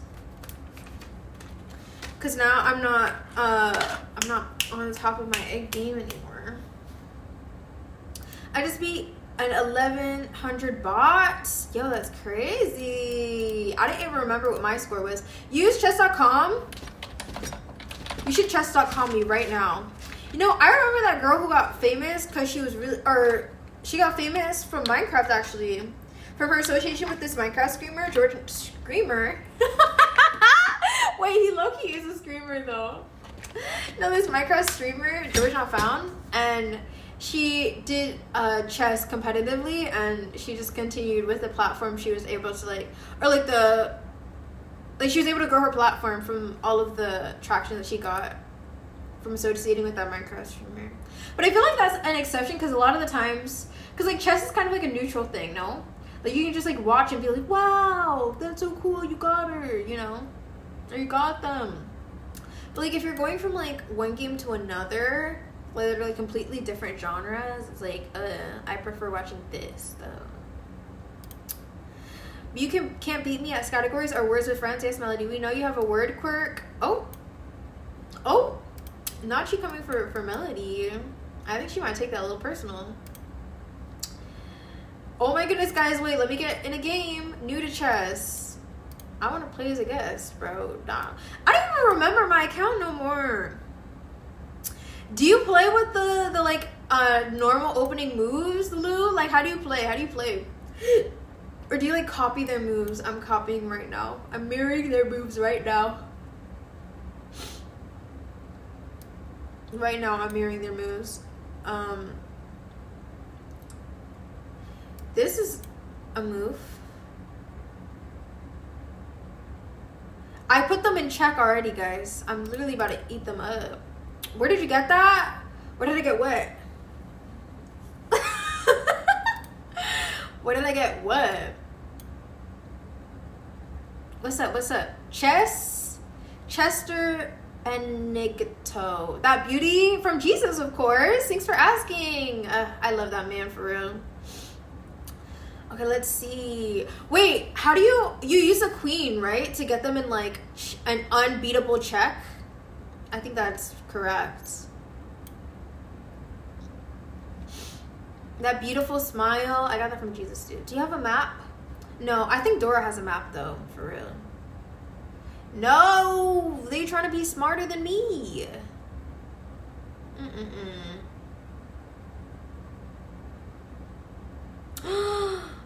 Cause now I'm not on the top of my egg game anymore. I just beat an 1100 bots. Yo, that's crazy. I didn't even remember what my score was. Use chess.com. You should chess.com me right now. You know, I remember that girl who got famous because she was she got famous from Minecraft, actually. From her association with this Minecraft screamer, George Screamer. Wait, he low-key is a screamer, though. No, this Minecraft streamer, George Not Found, and she did chess competitively, and she just continued with the platform she was able to, she was able to grow her platform from all of the traction that she got from associating with that Minecraft streamer. But I feel like that's an exception, because a lot of the times, because like chess is kind of like a neutral thing, no? Like you can just like watch and be like, wow, that's so cool, you got her, you know? Or you got them. But like if you're going from like one game to another, literally completely different genres, it's like, I prefer watching this though. You can't beat me at categories or words with friends. Yes, Melody, we know you have a word quirk. Oh, not she coming for Melody. I think she might take that a little personal. Oh my goodness, guys, wait, let me get in a game. New to chess. I want to play as a guest, bro. Nah. I don't even remember my account no more. Do you play with the like normal opening moves, Lou? Like how do you play? Or do you like copy their moves? I'm copying right now. I'm mirroring their moves right now. Right now I'm mirroring their moves. This is a move. I put them in check already, guys. I'm literally about to eat them up. Where did you get that? Where did I get what? Where did I get what? What's up? Chester Benigto. That beauty from Jesus, of course. Thanks for asking. I love that man, for real. Okay, let's see. Wait, how do you use a queen, right? To get them in like an unbeatable check? I think that's correct. That beautiful smile. I got that from Jesus, dude. Do you have a map? No, I think Dora has a map though, for real. No, they trying to be smarter than me.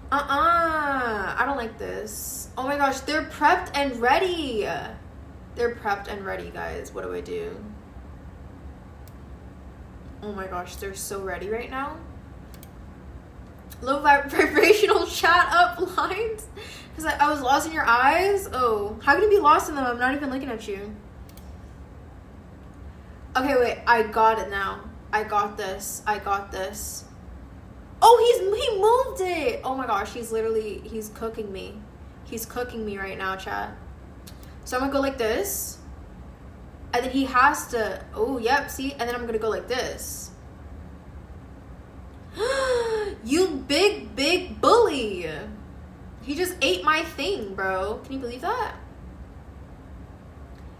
I don't like this. Oh my gosh, they're prepped and ready. They're prepped and ready, guys. What do I do? Oh my gosh, they're so ready right now. Low vibrational chat up lines. Because I was lost in your eyes. Oh, how can you be lost in them? I'm not even looking at you. Okay, wait. I got it now. I got this. Oh, he moved it. Oh my gosh, he's cooking me. He's cooking me right now, chat. So I'm gonna go like this. And then he has to, oh, yep, see? And then I'm gonna go like this. You big bully. He just ate my thing, bro. Can you believe that?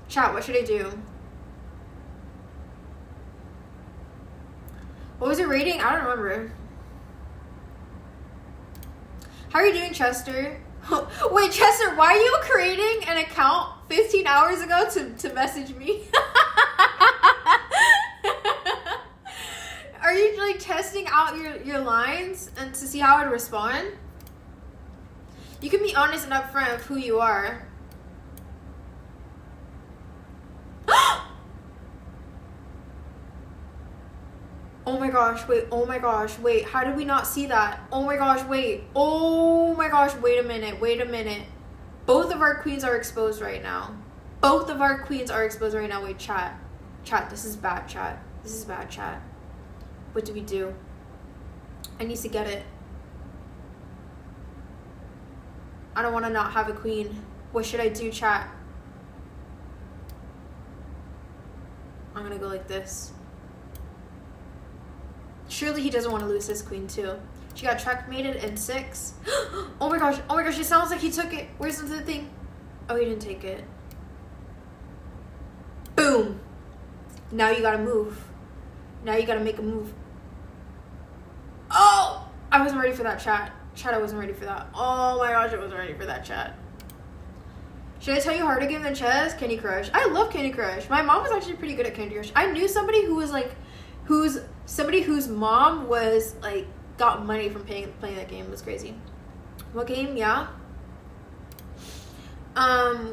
Chat, what should I do? What was your rating? I don't remember. How are you doing, Chester? Wait, Chester, why are you creating an account 15 hours ago to message me? Are you like testing out your lines and to see how I'd respond? You can be honest and upfront of who you are. Oh my gosh, wait, oh my gosh, wait, how did we not see that? Oh my gosh, wait, oh my gosh, wait a minute. Both of our queens are exposed right now. Both of our queens are exposed right now. Wait, chat, this is bad, chat. This is bad, chat. What do we do? I need to get it. I don't want to not have a queen. What should I do, chat? I'm gonna go like this. Surely he doesn't want to lose his queen too. She got checkmated in 6. Oh my gosh, it sounds like he took it. Where's the thing? Oh, he didn't take it. Boom. Now you gotta move. Now you gotta make a move. Oh! I wasn't ready for that, chat. Chat, I wasn't ready for that. Oh my gosh, I wasn't ready for that, chat. Should I tell you harder game than chess? Candy Crush. I love Candy Crush. My mom was actually pretty good at Candy Crush. I knew somebody who was like, somebody whose mom was like, got money from playing that game. It was crazy. What game? Yeah.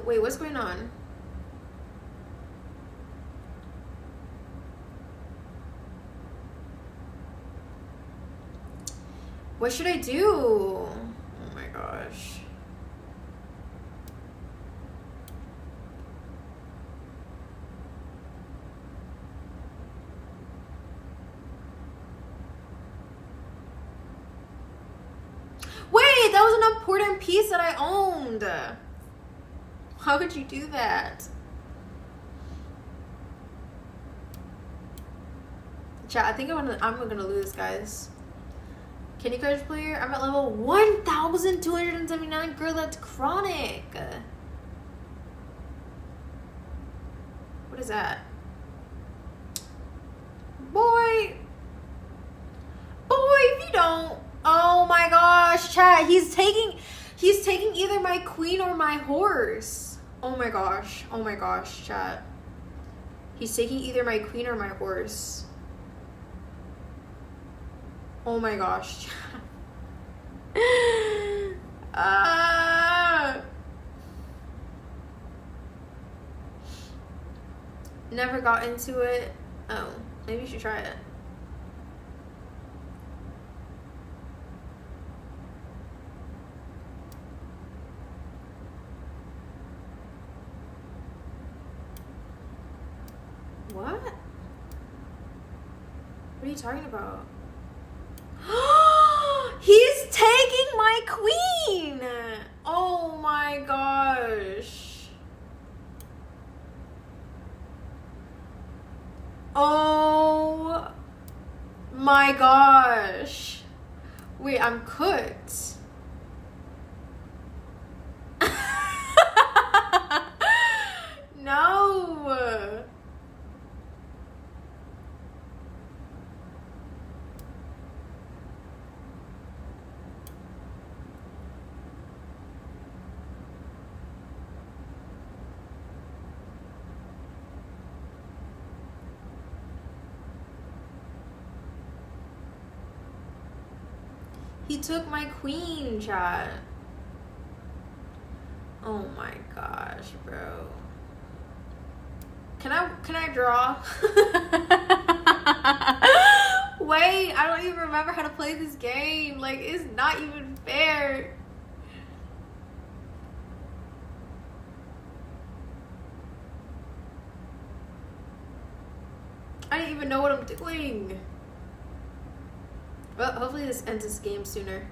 Wait, what's going on? What should I do? Oh my gosh. Wait, that was an important piece that I owned. How could you do that? Chat, I think I'm gonna lose, guys. Candy Crush player, I'm at level 1,279. Girl, that's chronic. What is that? Boy, if you don't. Oh my gosh, chat. He's taking either my queen or my horse. Oh my gosh, chat. He's taking either my queen or my horse. Oh my gosh. Never got into it. Oh, maybe you should try it. What? What are you talking about? He's taking my queen! Oh my gosh. Oh my gosh. Wait, I'm cooked. No. He took my queen, chat. Oh my gosh, bro. Can I draw? Wait, I don't even remember how to play this game. Like, it's not even fair. I don't even know what I'm doing. Well, hopefully this ends this game sooner.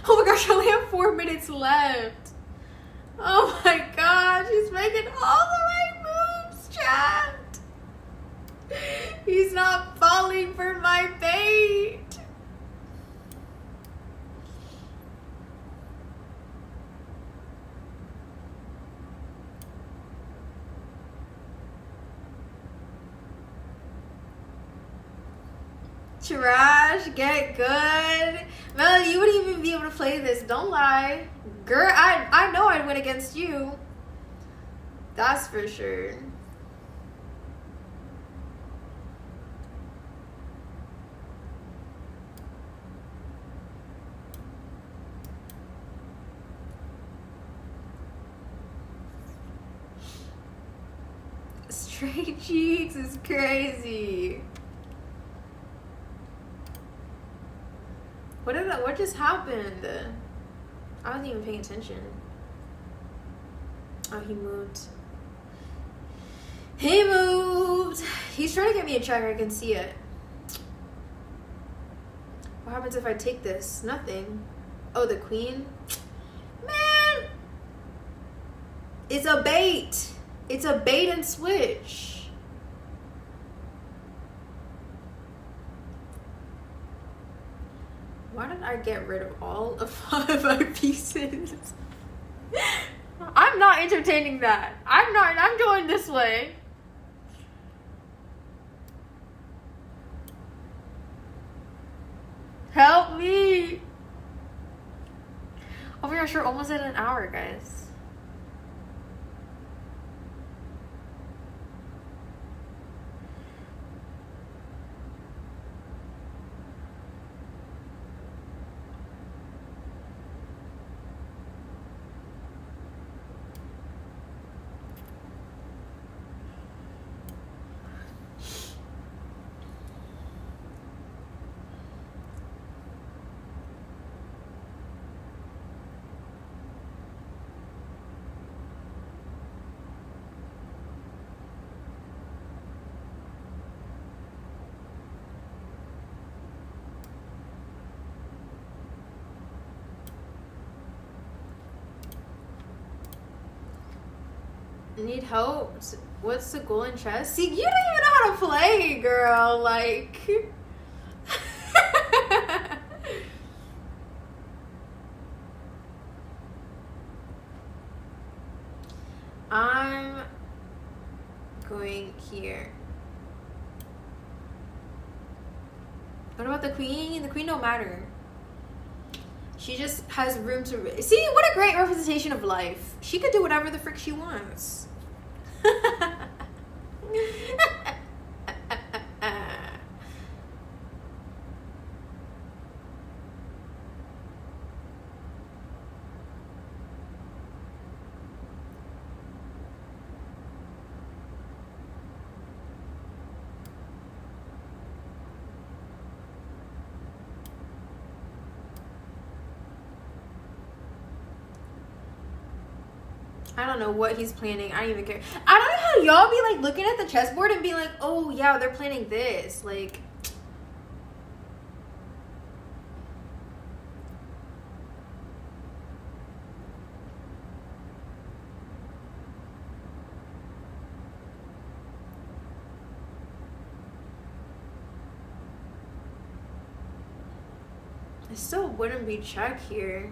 Oh my gosh, I only have 4 minutes left. Oh my gosh, he's making all the right moves, chat. He's not falling for my bait. Trash, get good. Melody, you wouldn't even be able to play this. Don't lie. Girl, I know I'd win against you. That's for sure. Straight cheeks is crazy. What just happened? I wasn't even paying attention. Oh, he moved. He moved. He's trying to get me a check. I can see it. What happens if I take this? Nothing. Oh, the queen? Man! It's a bait. It's a bait and switch. Why did I get rid of all of my pieces? I'm not entertaining that. I'm going this way. Help me. Oh my gosh, we're almost at an hour, guys. Need help? What's the goal in chess? See, you don't even know how to play, girl. Like... I'm going here. What about the queen? The queen don't matter. She just has room to... See, what a great representation of life. She could do whatever the frick she wants. I don't know what he's planning. I don't even care. I don't know how y'all be like looking at the chessboard and be like, oh yeah, they're planning this. Like, it still wouldn't be check here.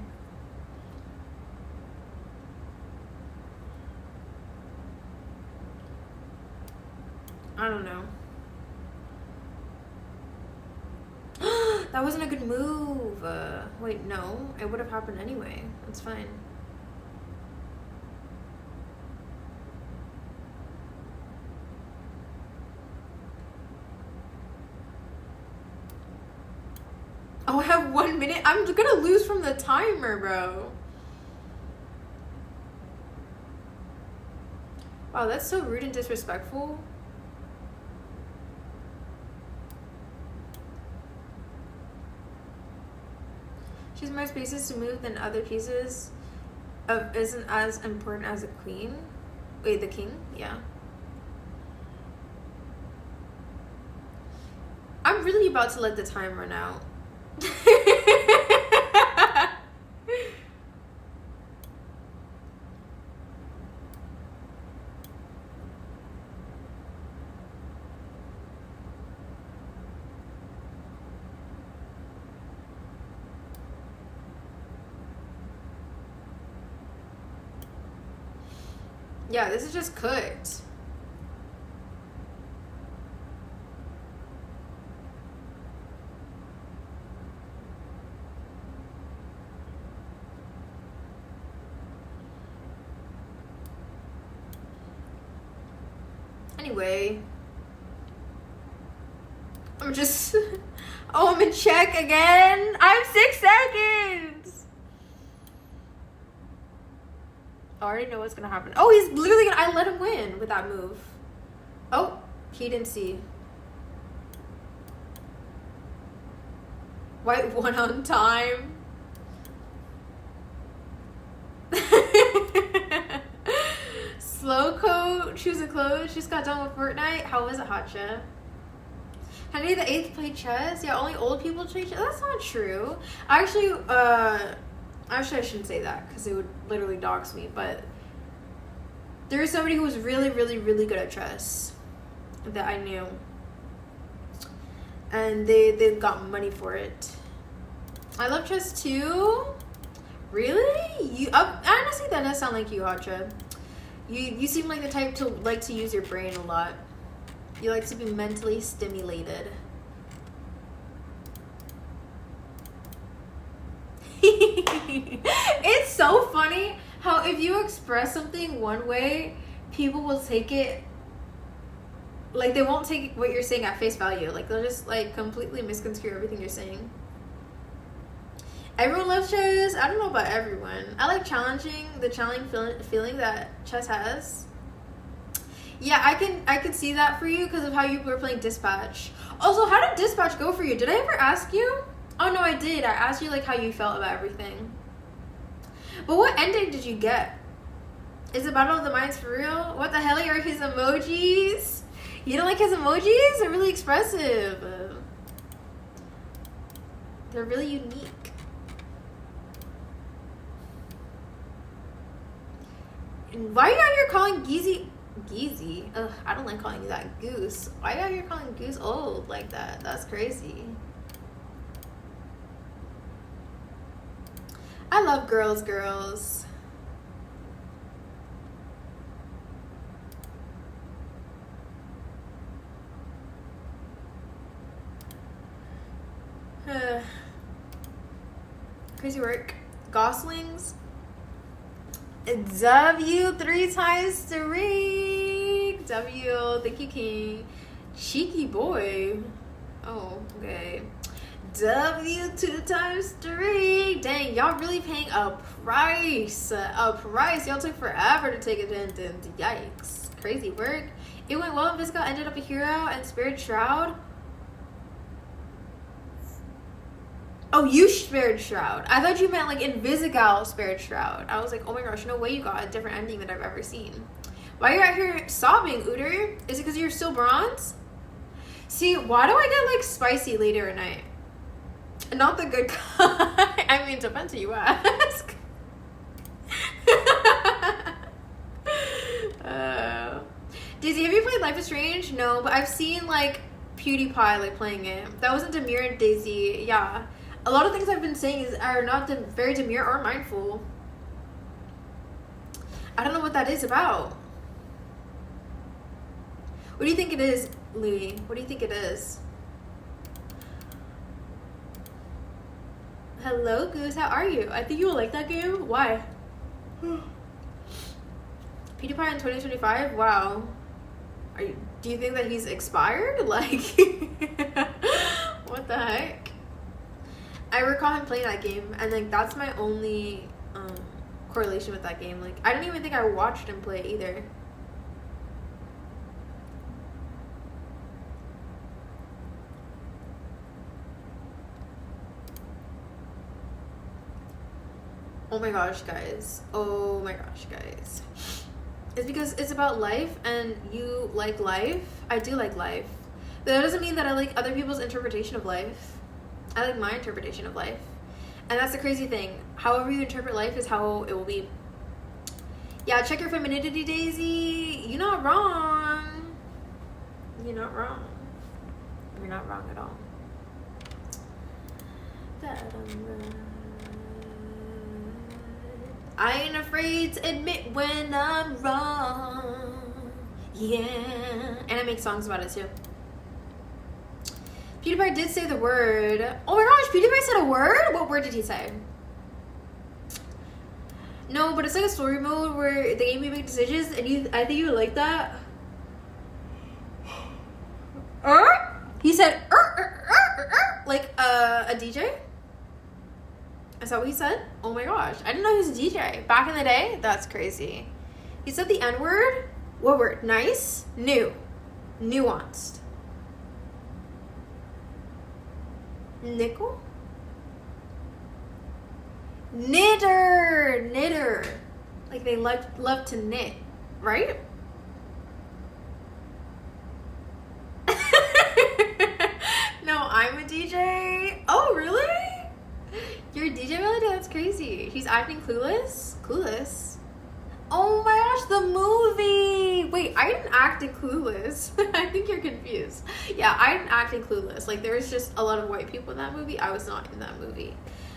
I don't know. That wasn't a good move. Wait, no. It would have happened anyway. It's fine. Oh, I have 1 minute? I'm gonna lose from the timer, bro. Wow, that's so rude and disrespectful. She has more spaces to move than other pieces isn't as important as a queen. Wait, the king? Yeah. I'm really about to let the time run out. Yeah, this is just cooked. Anyway. I'm just... Oh, I'm in check again. I have 6 seconds. I already know what's gonna happen. Oh, he's literally gonna... I let him win with that move. Oh, he didn't see. White one on time. Slow coat, choose a clothes. Just got done with Fortnite. How was it, Hotcha? Henry the Eighth played chess. Yeah, only old people play chess. That's not true. Actually, I shouldn't say that because it would literally dox me. But there is somebody who was really, really, really good at chess that I knew, and they got money for it. I love chess too. Really? You? Honestly, that does sound like you, Hotcha. You seem like the type to like to use your brain a lot. You like to be mentally stimulated. It's so funny how if you express something one way, people will take it like they won't take what you're saying at face value. Like they'll just like completely misconstrue everything you're saying. Everyone loves chess. I don't know about everyone. I like the challenging feeling that chess has. Yeah, I can see that for you because of how you were playing Dispatch. Also, how did Dispatch go for you? Did I ever ask you? Oh no, I did. I asked you like how you felt about everything. But what ending did you get? Is it Battle of the Minds for real? What the hell are his emojis? You don't like his emojis? They're really expressive. They're really unique. And why are you out here calling Geezy? Ugh, I don't like calling you that. Goose. Why are you out here calling Goose old like that? That's crazy. I love girls. Crazy work. Goslings. W 3 times 3. W. Thank you, King. Cheeky boy. Oh, okay. W 2 times 3. Dang, y'all really paying a price. Y'all took forever to take attendance. Yikes. Crazy work. It went well and Visca ended up a hero and Spirit Shroud. Oh, you Spirit Shroud. I thought you meant like Invisigal Spirit Shroud. I was like, oh my gosh, no way you got a different ending than I've ever seen. Why are you out here sobbing, Uter? Is it because you're still bronze? See, why do I get like spicy later at night? Not the good kind. I mean, depends who you ask. Daisy, have you played Life is Strange? No, but I've seen like PewDiePie like playing it. That wasn't Demure and Daisy. Yeah. A lot of things I've been saying are not very demure or mindful. I don't know what that is about. What do you think it is, Louis? What do you think it is? Hello, Goose. How are you? I think you will like that game. Why? PewDiePie in 2025? Wow. Do you think that he's expired? Like, what the heck? I recall him playing that game, and like that's my only correlation with that game. Like, I don't even think I watched him play either. Oh my gosh, guys. Oh my gosh, guys. It's because it's about life, and you like life. I do like life. But that doesn't mean that I like other people's interpretation of life. I like my interpretation of life. And that's the crazy thing. However you interpret life is how it will be. Yeah, check your femininity, Daisy. You're not wrong. You're not wrong. You're not wrong at all. I ain't afraid to admit when I'm wrong. Yeah. And I make songs about it too. PewDiePie did say the word. Oh my gosh, PewDiePie said a word? What word did he say? No, but it's like a story mode where the game you make decisions, and I think you would like that. a DJ? Is that what he said? Oh my gosh. I didn't know he was a DJ. Back in the day? That's crazy. He said the N-word? What word? Nice? New. Nuanced. Nickel? Knitter. Knitter. Like they love to knit, right? No, I'm a DJ. Oh, really? You're a DJ, Melody? That's crazy. He's acting clueless? Clueless? Oh my gosh, the movie! Wait, I didn't act in Clueless. I think you're confused. Yeah, I didn't act in Clueless. Like, there was just a lot of white people in that movie. I was not in that movie.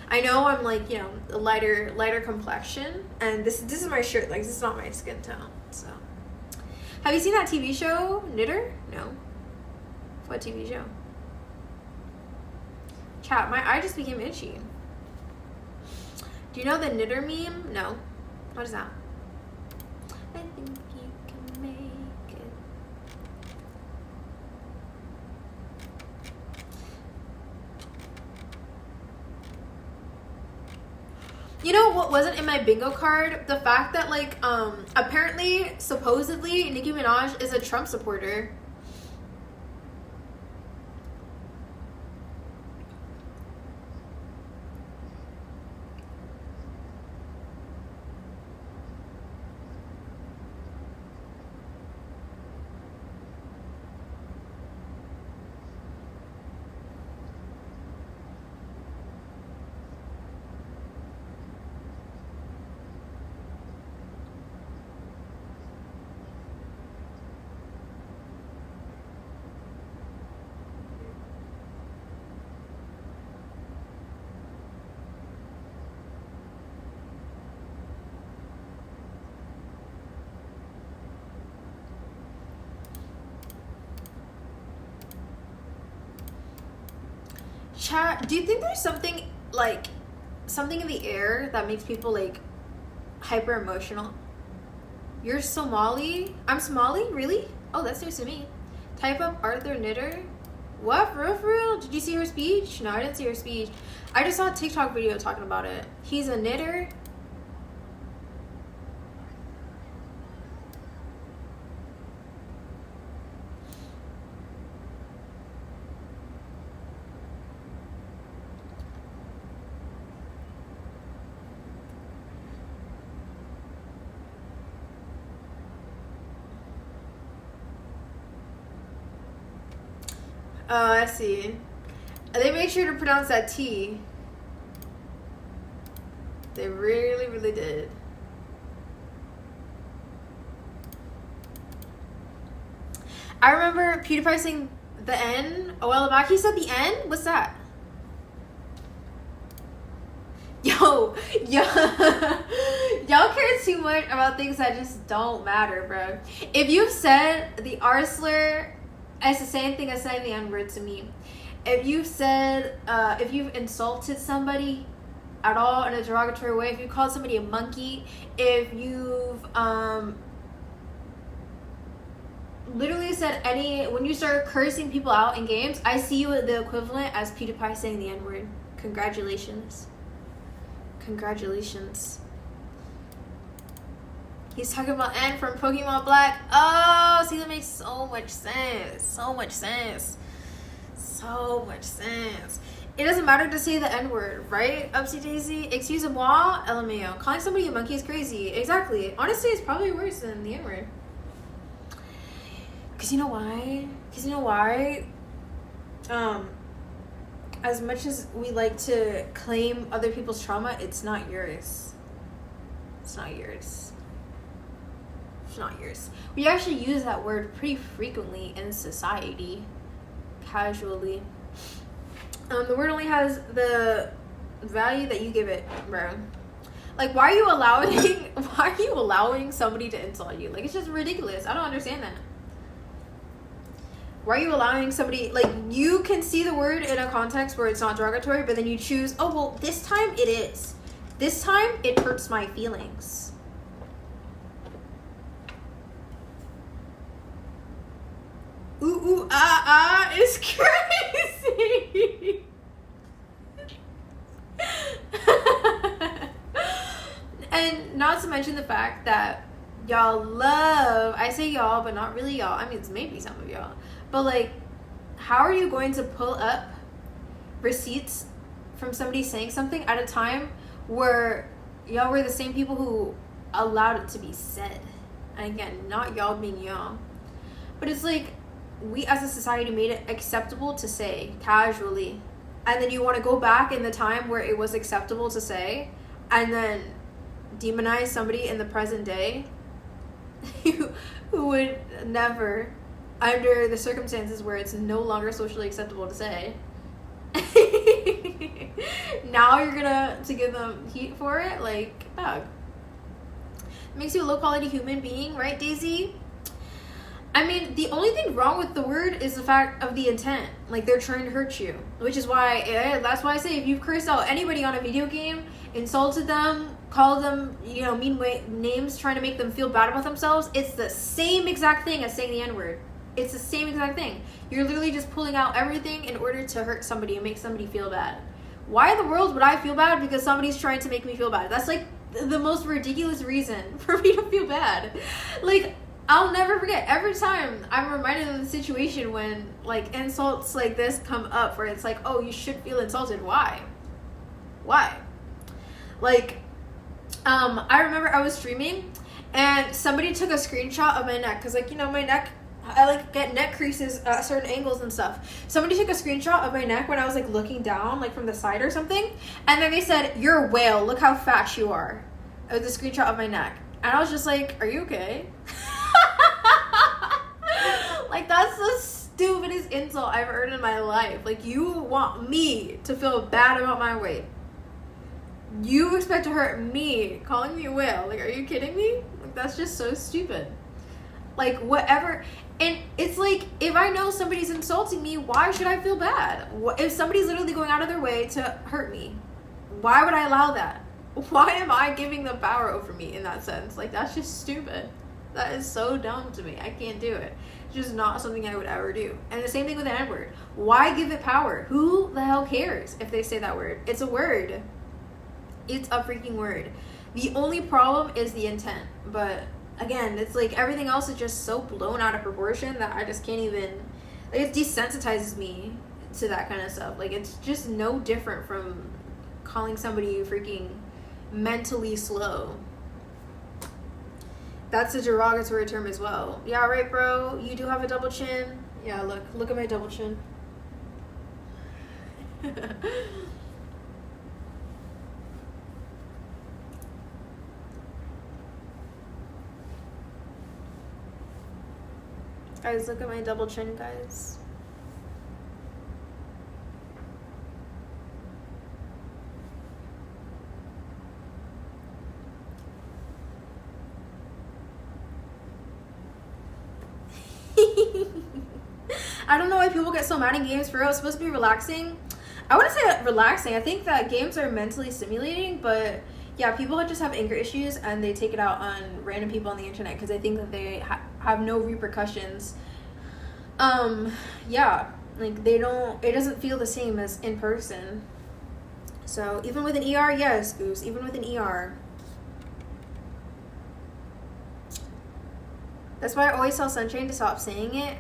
I know I'm like, you know, a lighter complexion, and this is my shirt. Like, this is not my skin tone. So, have you seen that TV show, Knitter? No. What TV show? Chat, my eye just became itchy. Do you know the Knitter meme? No. What is that? I think you can make it. You know what wasn't in my bingo card? The fact that, like, apparently, supposedly, Nicki Minaj is a Trump supporter. Chat, do you think there's something in the air that makes people like hyper emotional? You're Somali? I'm Somali? Really? Oh, that's news to me. Type up Arthur Knitter. What? For real? Did you see her speech? No, I didn't see her speech. I just saw a TikTok video talking about it. He's a knitter. Oh, I see. They made sure to pronounce that T. They really, really did. I remember PewDiePie saying the N a while back. He said the N? What's that? Yo, y'all care too much about things that just don't matter, bro. If you've said the R slur, it's the same thing as saying the N-word to me. If you've said, if you've insulted somebody at all in a derogatory way, if you called somebody a monkey, if you've literally said when you start cursing people out in games, I see you the equivalent as PewDiePie saying the N-word. Congratulations. Congratulations. He's talking about N from Pokemon Black. Oh, see, that makes so much sense. So much sense. So much sense. It doesn't matter to say the N-word, right? Upsy Daisy. Excuse-moi, LMAO. Calling somebody a monkey is crazy. Exactly. Honestly, it's probably worse than the N-word. Because you know why? As much as we like to claim other people's trauma, it's not yours. It's not yours. It's not yours. We actually use that word pretty frequently in society, casually. The word only has the value that you give it, bro. Like, why are you allowing somebody to insult you? Like, it's just ridiculous. I don't understand that. Why are you allowing somebody, like, you can see the word in a context where it's not derogatory, but then you choose, oh, well, this time it is. This time it hurts my feelings. Ooh, ooh, ah, ah, it's crazy. And not to mention the fact that y'all love, I say y'all, but not really y'all. I mean, it's maybe some of y'all. But like, how are you going to pull up receipts from somebody saying something at a time where y'all were the same people who allowed it to be said? And again, not y'all being y'all. But it's like, we as a society made it acceptable to say casually. And then you want to go back in the time where it was acceptable to say, and then demonize somebody in the present day who would never, under the circumstances where it's no longer socially acceptable to say. Now you're gonna to give them heat for it? Like, dog. Makes you a low quality human being, right, Daisy? I mean, the only thing wrong with the word is the fact of the intent. Like, they're trying to hurt you. Which is why, that's why I say, if you've cursed out anybody on a video game, insulted them, called them, you know, mean names, trying to make them feel bad about themselves, it's the same exact thing as saying the N-word. It's the same exact thing. You're literally just pulling out everything in order to hurt somebody and make somebody feel bad. Why in the world would I feel bad because somebody's trying to make me feel bad? That's like the most ridiculous reason for me to feel bad. Like, I'll never forget, every time I'm reminded of the situation when like insults like this come up where it's like, oh, you should feel insulted. Why? Like, I remember I was streaming and somebody took a screenshot of my neck because, like, you know, my neck, I like get neck creases at certain angles and stuff. Somebody took a screenshot of my neck when I was like looking down, like from the side or something, and then they said, "You're a whale. Look how fat you are." It was a screenshot of my neck, and I was just like, "Are you okay?" Like, that's the stupidest insult I've heard in my life. Like, you want me to feel bad about my weight. You expect to hurt me calling me a whale. Like, are you kidding me? Like, that's just so stupid. Like, whatever. And it's like, if I know somebody's insulting me, why should I feel bad? If somebody's literally going out of their way to hurt me, why would I allow that? Why am I giving them power over me in that sense? Like, that's just stupid. That is so dumb to me. I can't do it. It's just not something I would ever do. And the same thing with the N-word. Why give it power? Who the hell cares if they say that word? It's a word. It's a freaking word. The only problem is the intent. But again, it's like everything else is just so blown out of proportion that I just can't even, like, it desensitizes me to that kind of stuff. Like, it's just no different from calling somebody freaking mentally slow. That's a derogatory term as well. Yeah, right, bro. You do have a double chin. Yeah, look at my double chin. Guys, look at my double chin, guys. I don't know why people get so mad in games. For real, it's supposed to be relaxing. I wouldn't say relaxing. I think that games are mentally stimulating, but yeah, people just have anger issues and they take it out on random people on the internet because they think that they have no repercussions. Yeah, like it doesn't feel the same as in person. So even with an ER, yes, Goose, even with an ER. That's why I always tell Sunshine to stop saying it.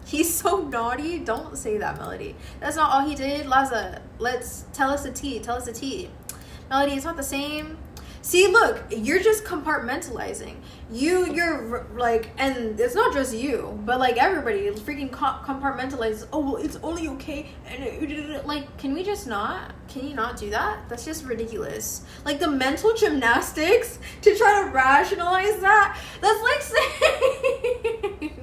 He's so naughty. Don't say that, Melody. That's not all he did. Laza, tell us a T. Melody, it's not the same. See, look, you're just compartmentalizing. You're like, and it's not just you, but like everybody freaking compartmentalizes. Oh, well, it's only okay. And like, can you not do that? That's just ridiculous. Like the mental gymnastics to try to rationalize that. That's like saying,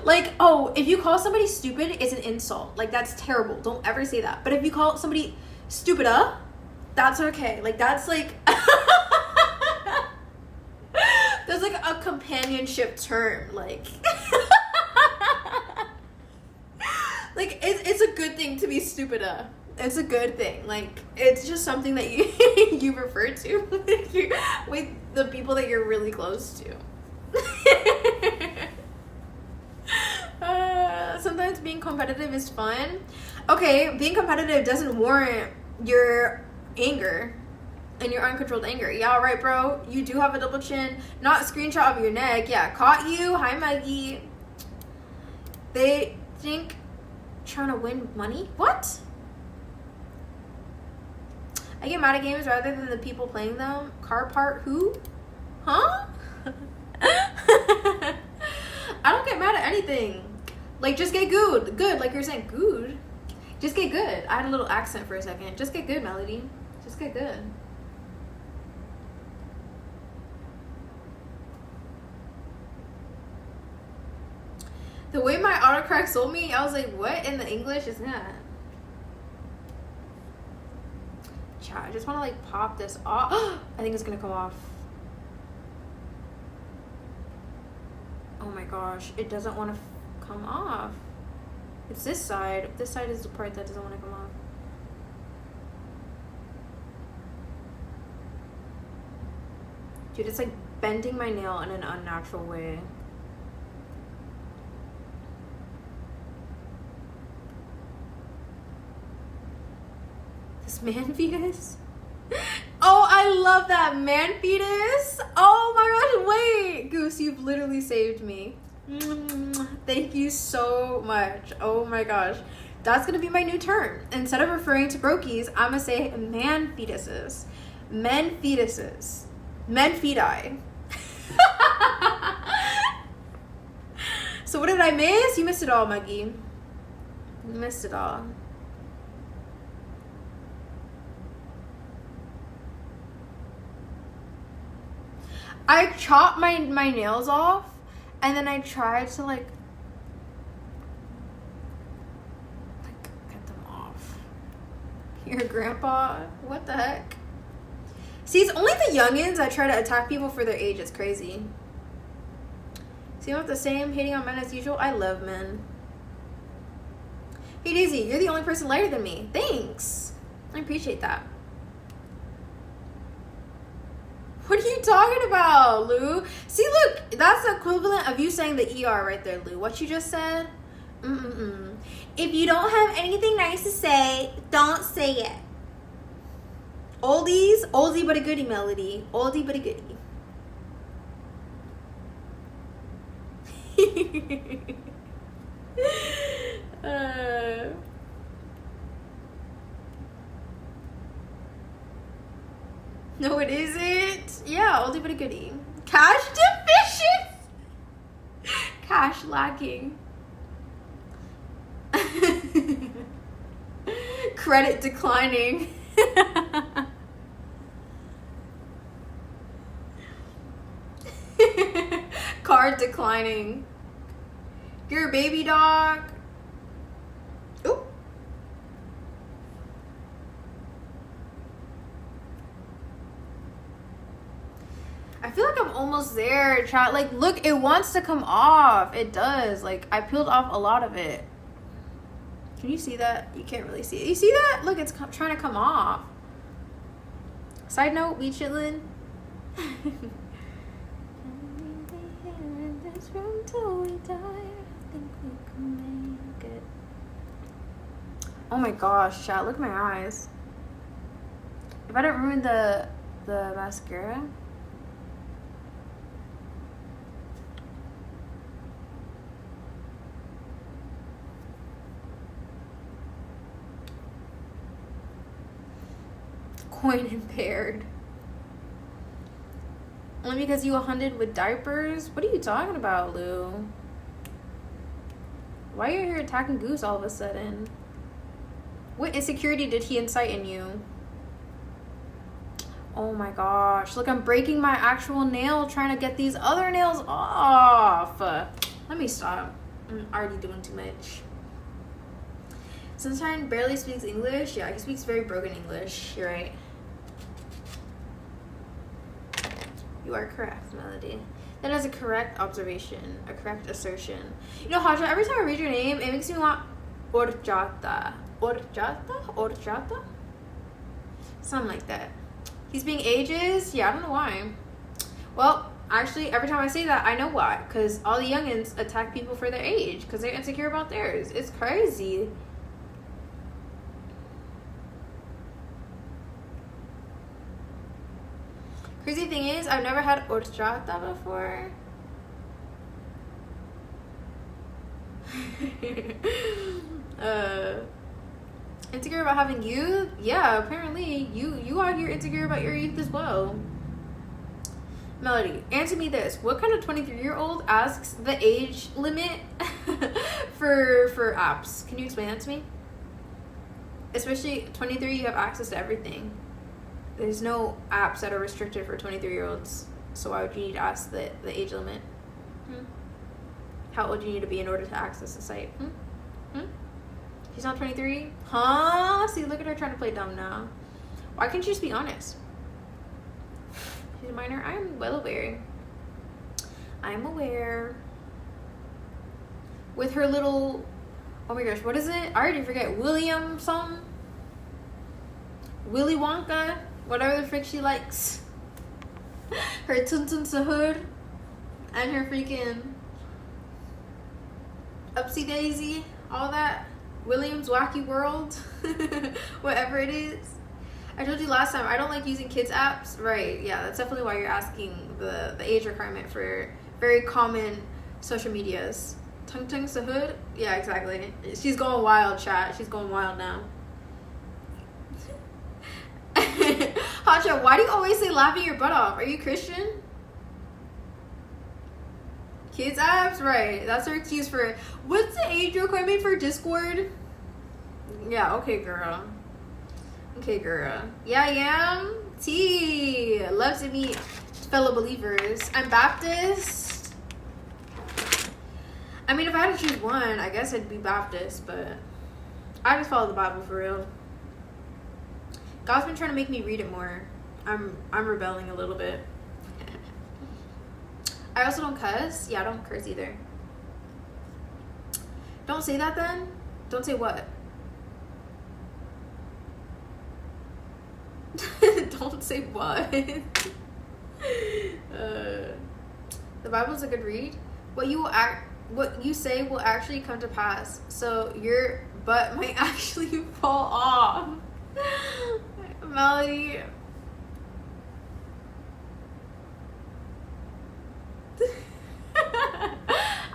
like, oh, if you call somebody stupid, it's an insult. Like, that's terrible. Don't ever say that. But if you call somebody stupider, that's okay. Like, that's like there's like a companionship term. Like like it's a good thing to be stupider. It's a good thing. Like, it's just something that you refer to with the people that you're really close to. Sometimes being competitive is fun. Okay, being competitive doesn't warrant your anger. and your uncontrolled anger. Yeah, right, bro. You do have a double chin. Not a screenshot of your neck. Yeah, caught you. Hi, Maggie. They think trying to win money? What? I get mad at games rather than the people playing them. Car part who? Huh? I don't get mad at anything. Like, just get good. Good, like you're saying, good. Just get good. I had a little accent for a second. Just get good, Melody. Just get good. The way my autocorrect sold me, I was like, what in the English is that? Chat, I just want to like pop this off. I think it's gonna come off. Oh my gosh, it doesn't want to come off. It's this side. This side is the part that doesn't want to come off. Dude, it's like bending my nail in an unnatural way. This man fetus? Oh, I love that man fetus. Oh my gosh, wait. Goose, you've literally saved me. Thank you so much. Oh my gosh. That's going to be my new term. Instead of referring to brokies, I'm going to say man fetuses. Men fetuses. Men feti. So what did I miss? You missed it all, Maggie. You missed it all. I chopped my nails off, and then I tried to like get them off. Your grandpa? What the heck? See, it's only the youngins that try to attack people for their age. It's crazy. See, I'm not the same, hating on men as usual. I love men. Hey Daisy, you're the only person lighter than me. Thanks. I appreciate that. What are you talking about, Lou? See, look, that's the equivalent of you saying the ER right there, Lou. What you just said? If you don't have anything nice to say, don't say it. Oldies, oldie but a goodie, Melody. Oldie but a goodie. No, it isn't. Yeah, oldie but a goodie. Cash deficient. Cash lacking. Credit declining. Card declining. You're a baby dog. Ooh. I feel like I'm almost there, chat. Like, look, it wants to come off. It does. Like, I peeled off a lot of it. Can you see that? You can't really see it. You see that? Look, it's trying to come off. Side note, we chillin'. Oh my gosh, chat, look at my eyes. If I don't ruin the mascara. Coin impaired. Only because you hunted with diapers? What are you talking about, Lou? Why are you here attacking Goose all of a sudden? What insecurity did he incite in you? Oh my gosh. Look, I'm breaking my actual nail trying to get these other nails off. Let me stop. I'm already doing too much. Sunshine barely speaks English. Yeah, he speaks very broken English. You're right. You are correct, Melody. That is a correct observation, a correct assertion. You know, Haja, every time I read your name, it makes me want horchata. Horchata? Something like that. He's being ages? Yeah, I don't know why. Well, actually, every time I say that, I know why. Because all the youngins attack people for their age. Because they're insecure about theirs. It's crazy. Crazy thing is, I've never had horchata before. Insecure about having youth? Yeah, apparently you out here insecure about your youth as well. Melody, answer me this. What kind of 23-year-old asks the age limit for apps? Can you explain that to me? Especially 23, you have access to everything. There's no apps that are restricted for 23-year-olds. So why would you need to ask the age limit? How old do you need to be in order to access the site? She's not 23? Huh? See, look at her trying to play dumb now. Why can't you just be honest? She's a minor. I'm well aware. I'm aware. With her little... Oh my gosh, what is it? I already forget. William something? Willy Wonka? Whatever the frick she likes. Her Tuntun Sahur. And her freaking... Upsy Daisy. All that. William's Wacky World. Whatever it is. I told you last time, I don't like using kids apps. Right, yeah, that's definitely why you're asking the age requirement for very common social medias. Tung Tung Sahud? Yeah, exactly. She's going wild, chat. She's going wild now. Hacha, why do you always say laughing your butt off? Are you Christian? Kids apps? Right. That's her excuse for, what's the age requirement for Discord? Yeah, okay, girl. Okay, girl. Yeah, I am. T. Love to meet fellow believers. I'm Baptist. I mean, if I had to choose one, I guess I'd be Baptist, but I just follow the Bible for real. God's been trying to make me read it more. I'm rebelling a little bit. I also don't cuss. Yeah, I don't curse either. Don't say that then. Don't say what? Don't say what? The Bible's a good read. What you say will actually come to pass. So your butt might actually fall off. Melody.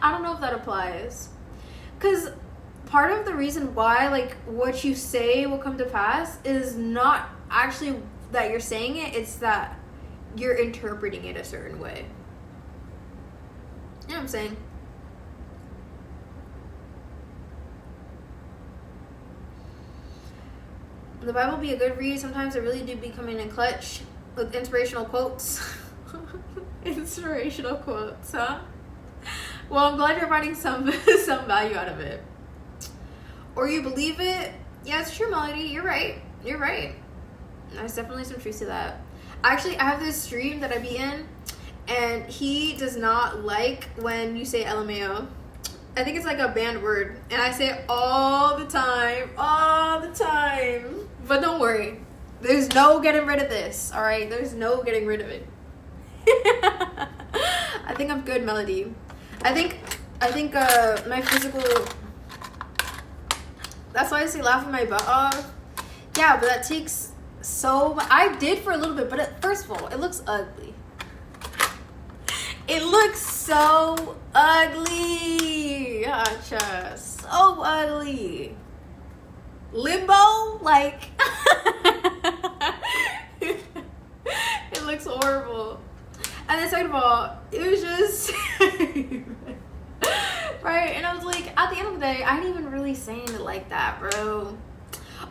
I don't know if that applies. Because part of the reason why, like, what you say will come to pass is not actually that you're saying it, it's that you're interpreting it a certain way. You know what I'm saying? The Bible be a good read. Sometimes I really do be coming in clutch with inspirational quotes. Inspirational quotes, huh? Well, I'm glad you're finding some value out of it. Or you believe it. Yeah, it's true, Melody. You're right. You're right. There's definitely some truth to that. Actually, I have this stream that I be in, and he does not like when you say LMAO. I think it's like a banned word, and I say it all the time. All the time. But don't worry. There's no getting rid of this, alright? There's no getting rid of it. I think I'm good, Melody. I think my physical... That's why I say laughing my butt off. Yeah, but that takes so much. I did for a little bit, but first of all, it looks ugly. It looks so ugly. Gotcha. So ugly. Limbo? Like... It looks horrible. And then second of all, it was just... Right? And I was like, at the end of the day, I ain't even really saying it like that, bro.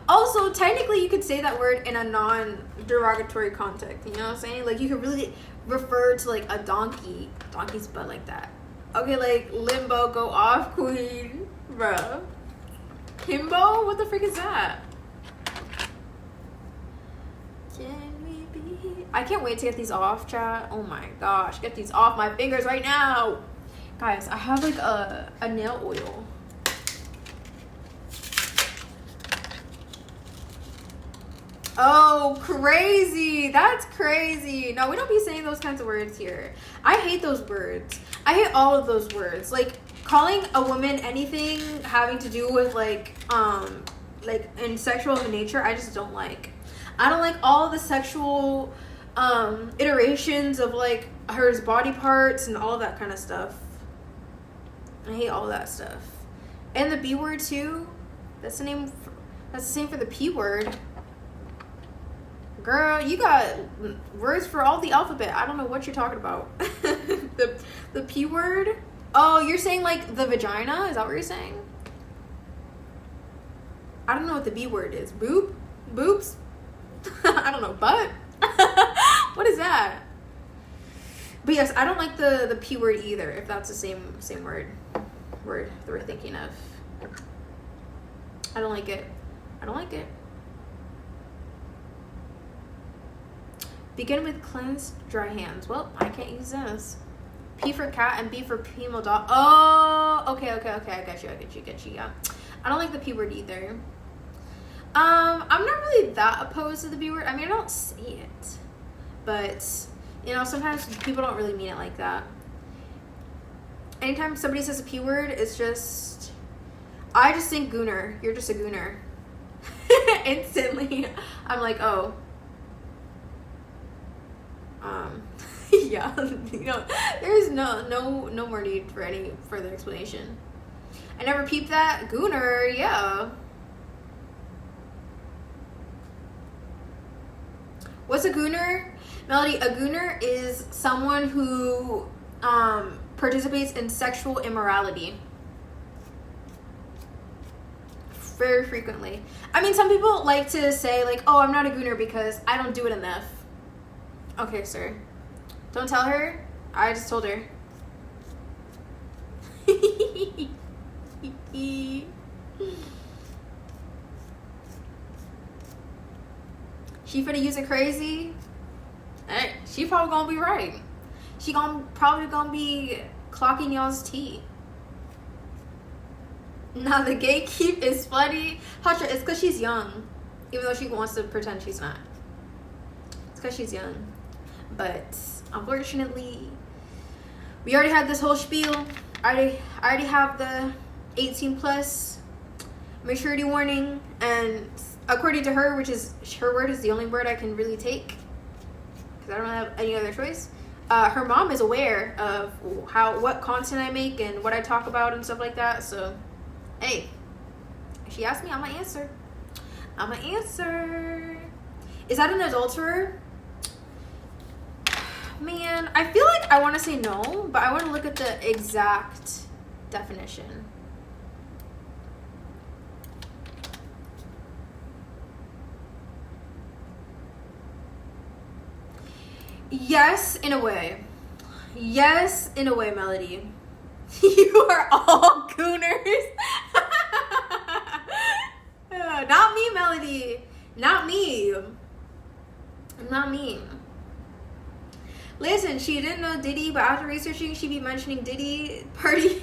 Also, technically, you could say that word in a non-derogatory context. You know what I'm saying? Like, you could really refer to, like, a donkey's butt like that. Okay, like, limbo, go off, queen. Bruh. Himbo? What the frick is that? I can't wait to get these off, chat. Oh my gosh, get these off my fingers right now. Guys, I have like a nail oil. Oh, crazy. That's crazy. No, we don't be saying those kinds of words here. I hate those words. I hate all of those words. Like, calling a woman anything having to do with like in sexual nature, I just don't like. I don't like all the sexual iterations of like her body parts and all that kind of stuff. I hate all that stuff. And the B word too. That's the name. That's the same for the P word. Girl, you got words for all the alphabet. I don't know what you're talking about. the P word. Oh, you're saying like the vagina? Is that what you're saying? I don't know what the B word is. Boob? Boobs? I don't know. Butt? What is that? But yes, I don't like the P word either, if that's the same word that we're thinking of. I don't like it. I don't like it. Begin with cleansed, dry hands. Well, I can't use this. P for cat and B for female dog. Oh, okay. I got you. Yeah. I don't like the P word either. I'm not really that opposed to the B word. I mean, I don't say it. But, you know, sometimes people don't really mean it like that. Anytime somebody says a P word, it's just... I just think gooner. You're just a gooner. Instantly. I'm like, oh. Yeah. You know, there's no more need for any further explanation. I never peeped that. Gooner, yeah. What's a gooner? Melody, a gooner is someone who participates in sexual immorality. Very frequently. I mean, some people like to say, like, oh, I'm not a gooner because I don't do it enough. Okay, sir. Don't tell her. I just told her. She finna use it crazy. Hey, she probably gonna be right. She probably gonna be clocking y'all's tea. Now the gatekeep is funny. Husher, it's because she's young. Even though she wants to pretend she's not. It's because she's young. But unfortunately, we already had this whole spiel. I already have the 18 plus maturity warning, and according to her, which is her word is the only word I can really take because I don't have any other choice. Her mom is aware of what content I make and what I talk about and stuff like that. So, hey, if she asks me, I'm gonna answer. Is that an adulterer? Man, I feel like I want to say no, but I want to look at the exact definition. Yes, in a way. Yes, in a way, Melody. You are all gooners. Not me, Melody. Not me. Not me. Listen, she didn't know Diddy, but after researching, she be mentioning Diddy party.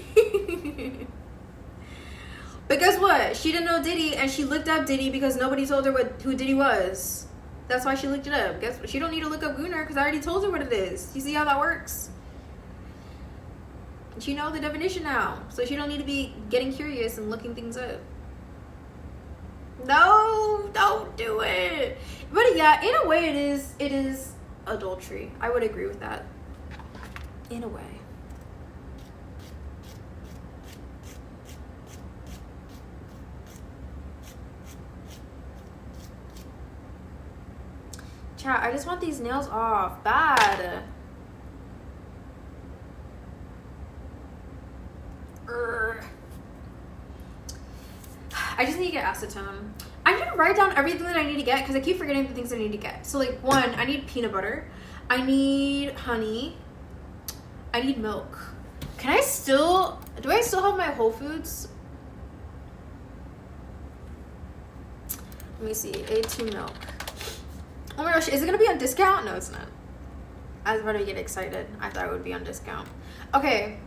But guess what? She didn't know Diddy, and she looked up Diddy because nobody told her who Diddy was. That's why she looked it up. Guess what? She don't need to look up Gooner because I already told her what it is. You see how that works? She knows the definition now, so she don't need to be getting curious and looking things up. No, don't do it. But yeah, in a way, it is adultery. I would agree with that. In a way. Chat, I just want these nails off. Bad. I just need to get acetone. I'm gonna write down everything that I need to get because I keep forgetting the things I need to get. So like, one, I need peanut butter. I need honey. I need milk. Do I still have my Whole Foods? Let me see. A2 milk. Oh my gosh, is it gonna be on discount? No, it's not. I was about to get excited. I thought it would be on discount. Okay,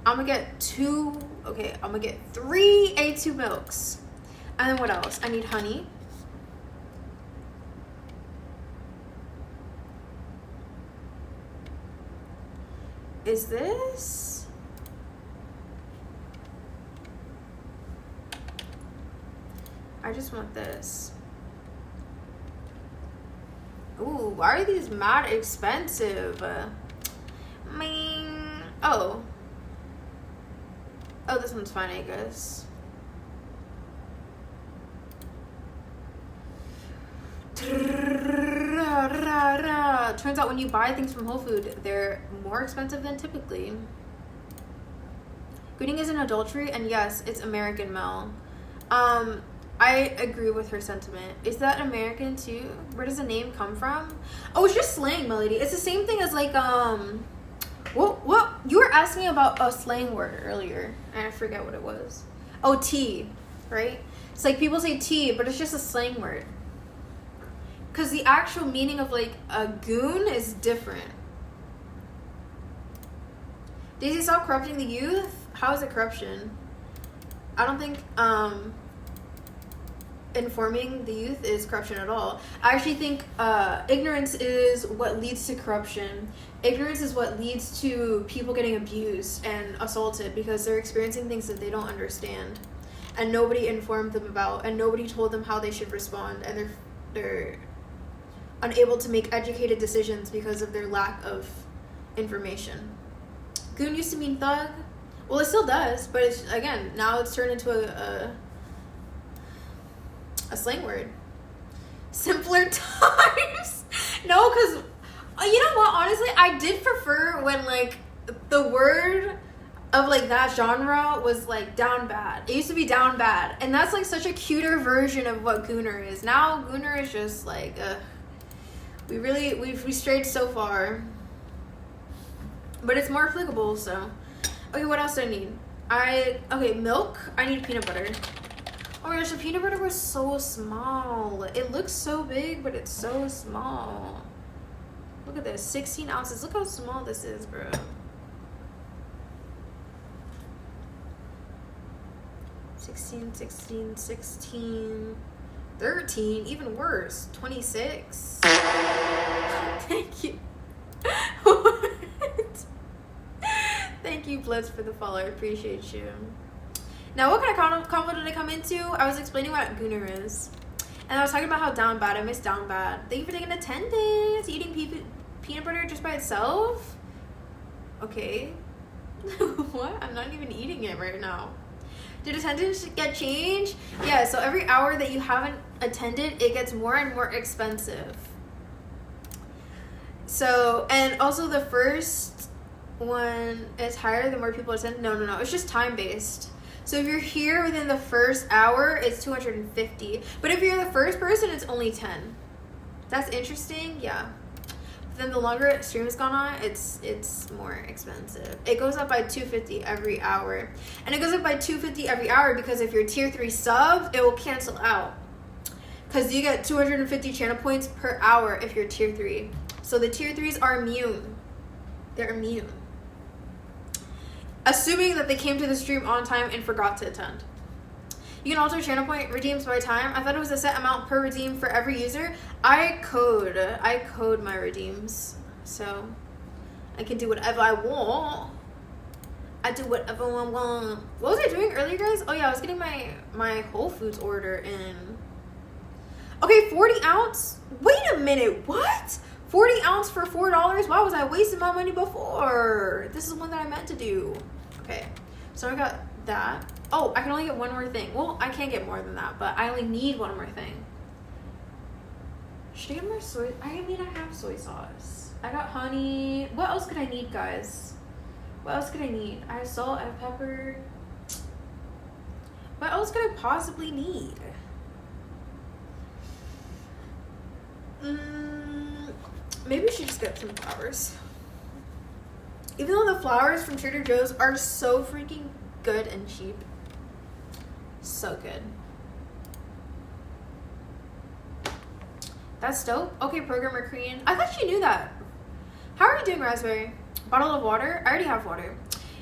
I'm gonna get 3 A2 milks. And then what else? I need honey. Is this? I just want this. Ooh, why are these mad expensive? I mean, oh, this one's fine, I guess. Turns out when you buy things from Whole Food, they're more expensive than typically. Gooning is an adultery, and yes, it's American Mel. I agree with her sentiment. Is that American too? Where does the name come from? Oh, it's just slang, Melody. It's the same thing as like what you were asking about a slang word earlier, and I forget what it was. Oh, tea, right? It's like people say tea, but it's just a slang word. Because the actual meaning of like a goon is different. Daisy, stop corrupting the youth. How is it corruption? I don't think informing the youth is corruption at all. I actually think ignorance is what leads to corruption. Ignorance is what leads to people getting abused and assaulted because they're experiencing things that they don't understand, and nobody informed them about, and nobody told them how they should respond, and they're unable to make educated decisions because of their lack of information. Goon used to mean thug. Well, it still does, but it's, again, now it's turned into a slang word. Simpler times. No, because you know what? Honestly, I did prefer when like the word of like that genre was like down bad. It used to be down bad, and that's like such a cuter version of what Gooner is. Now Gooner is just like we strayed so far, but it's more applicable. So okay, what else do I need? Milk. I need peanut butter. Oh my gosh, the peanut butter was so small. It looks so big, but it's so small. Look at this, 16 ounces. Look how small this is, bro. $16, $16, $16, $13, even worse, $26. Thank you. What? Thank you, Blitz, for the follow. I appreciate you. Now, what kind of convo did I come into? I was explaining what Gooner is. And I was talking about how down bad. I miss down bad. Thank you for taking attendance. Eating peanut butter just by itself? Okay. What? I'm not even eating it right now. Did attendance get changed? Yeah, so every hour that you haven't attended, it gets more and more expensive. So, and also the first one is higher the more people attend. No. It's just time-based. So if you're here within the first hour, it's 250. But if you're the first person, it's only 10. That's interesting, yeah. But then the longer stream has gone on, it's more expensive. It goes up by 250 every hour. And it goes up by 250 every hour because if you're tier 3 sub, it will cancel out. Because you get 250 channel points per hour if you're tier 3. So the tier 3s are immune. They're immune. Assuming that they came to the stream on time and forgot to attend. You can alter channel point redeems by time. I thought it was a set amount per redeem for every user. I code my redeems. So I can do whatever I want. I do whatever I want. What was I doing earlier, guys? Oh yeah, I was getting my Whole Foods order in. Okay, 40 ounce. Wait a minute, what? 40 ounce for $4? Why was I wasting my money before? This is one that I meant to do. Okay, so I got that. Oh, I can only get one more thing. Well, I can't get more than that, but I only need one more thing. Should I get more soy? I mean, I have soy sauce. I got honey. What else could I need, guys? What else could I need? I have salt, I have pepper. What else could I possibly need? Maybe we should just get some flowers. Even though the flowers from Trader Joe's are so freaking good and cheap. So good. That's dope. Okay, programmer Korean. I thought you knew that. How are you doing, Raspberry? Bottle of water? I already have water.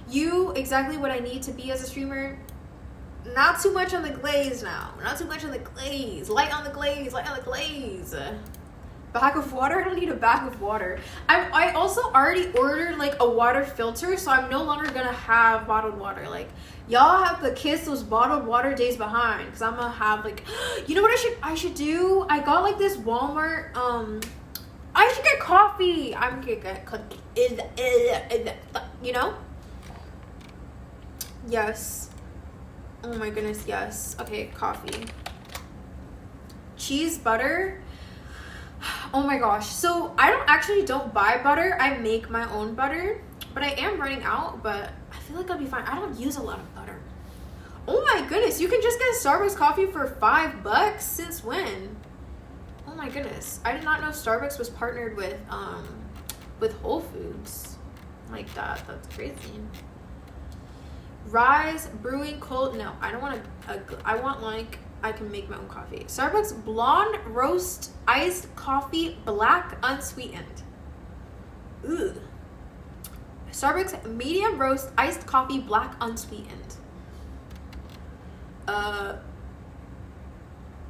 You exactly what I need to be as a streamer. Not too much on the glaze now. Not too much on the glaze. Light on the glaze. Light on the glaze. Bag of water? I don't need a bag of water. I also already ordered like a water filter, so I'm no longer gonna have bottled water. Like, y'all have to kiss those bottled water days behind, because I'm gonna have like, you know what I should do? I got like this Walmart I should get coffee. I'm gonna get cookie. You know? Yes. Oh my goodness, yes. Okay, coffee. Cheese, butter. Oh my gosh. So I don't buy butter. I make my own butter. But I am running out, but I feel like I'll be fine. I don't use a lot of butter. Oh my goodness, you can just get Starbucks coffee for $5. Since when? Oh my goodness. I did not know Starbucks was partnered with Whole Foods like that. That's crazy. Rise Brewing cold. No, I don't want I want like I can make my own coffee. Starbucks blonde roast iced coffee, black unsweetened. Ugh. Starbucks medium roast iced coffee, black unsweetened.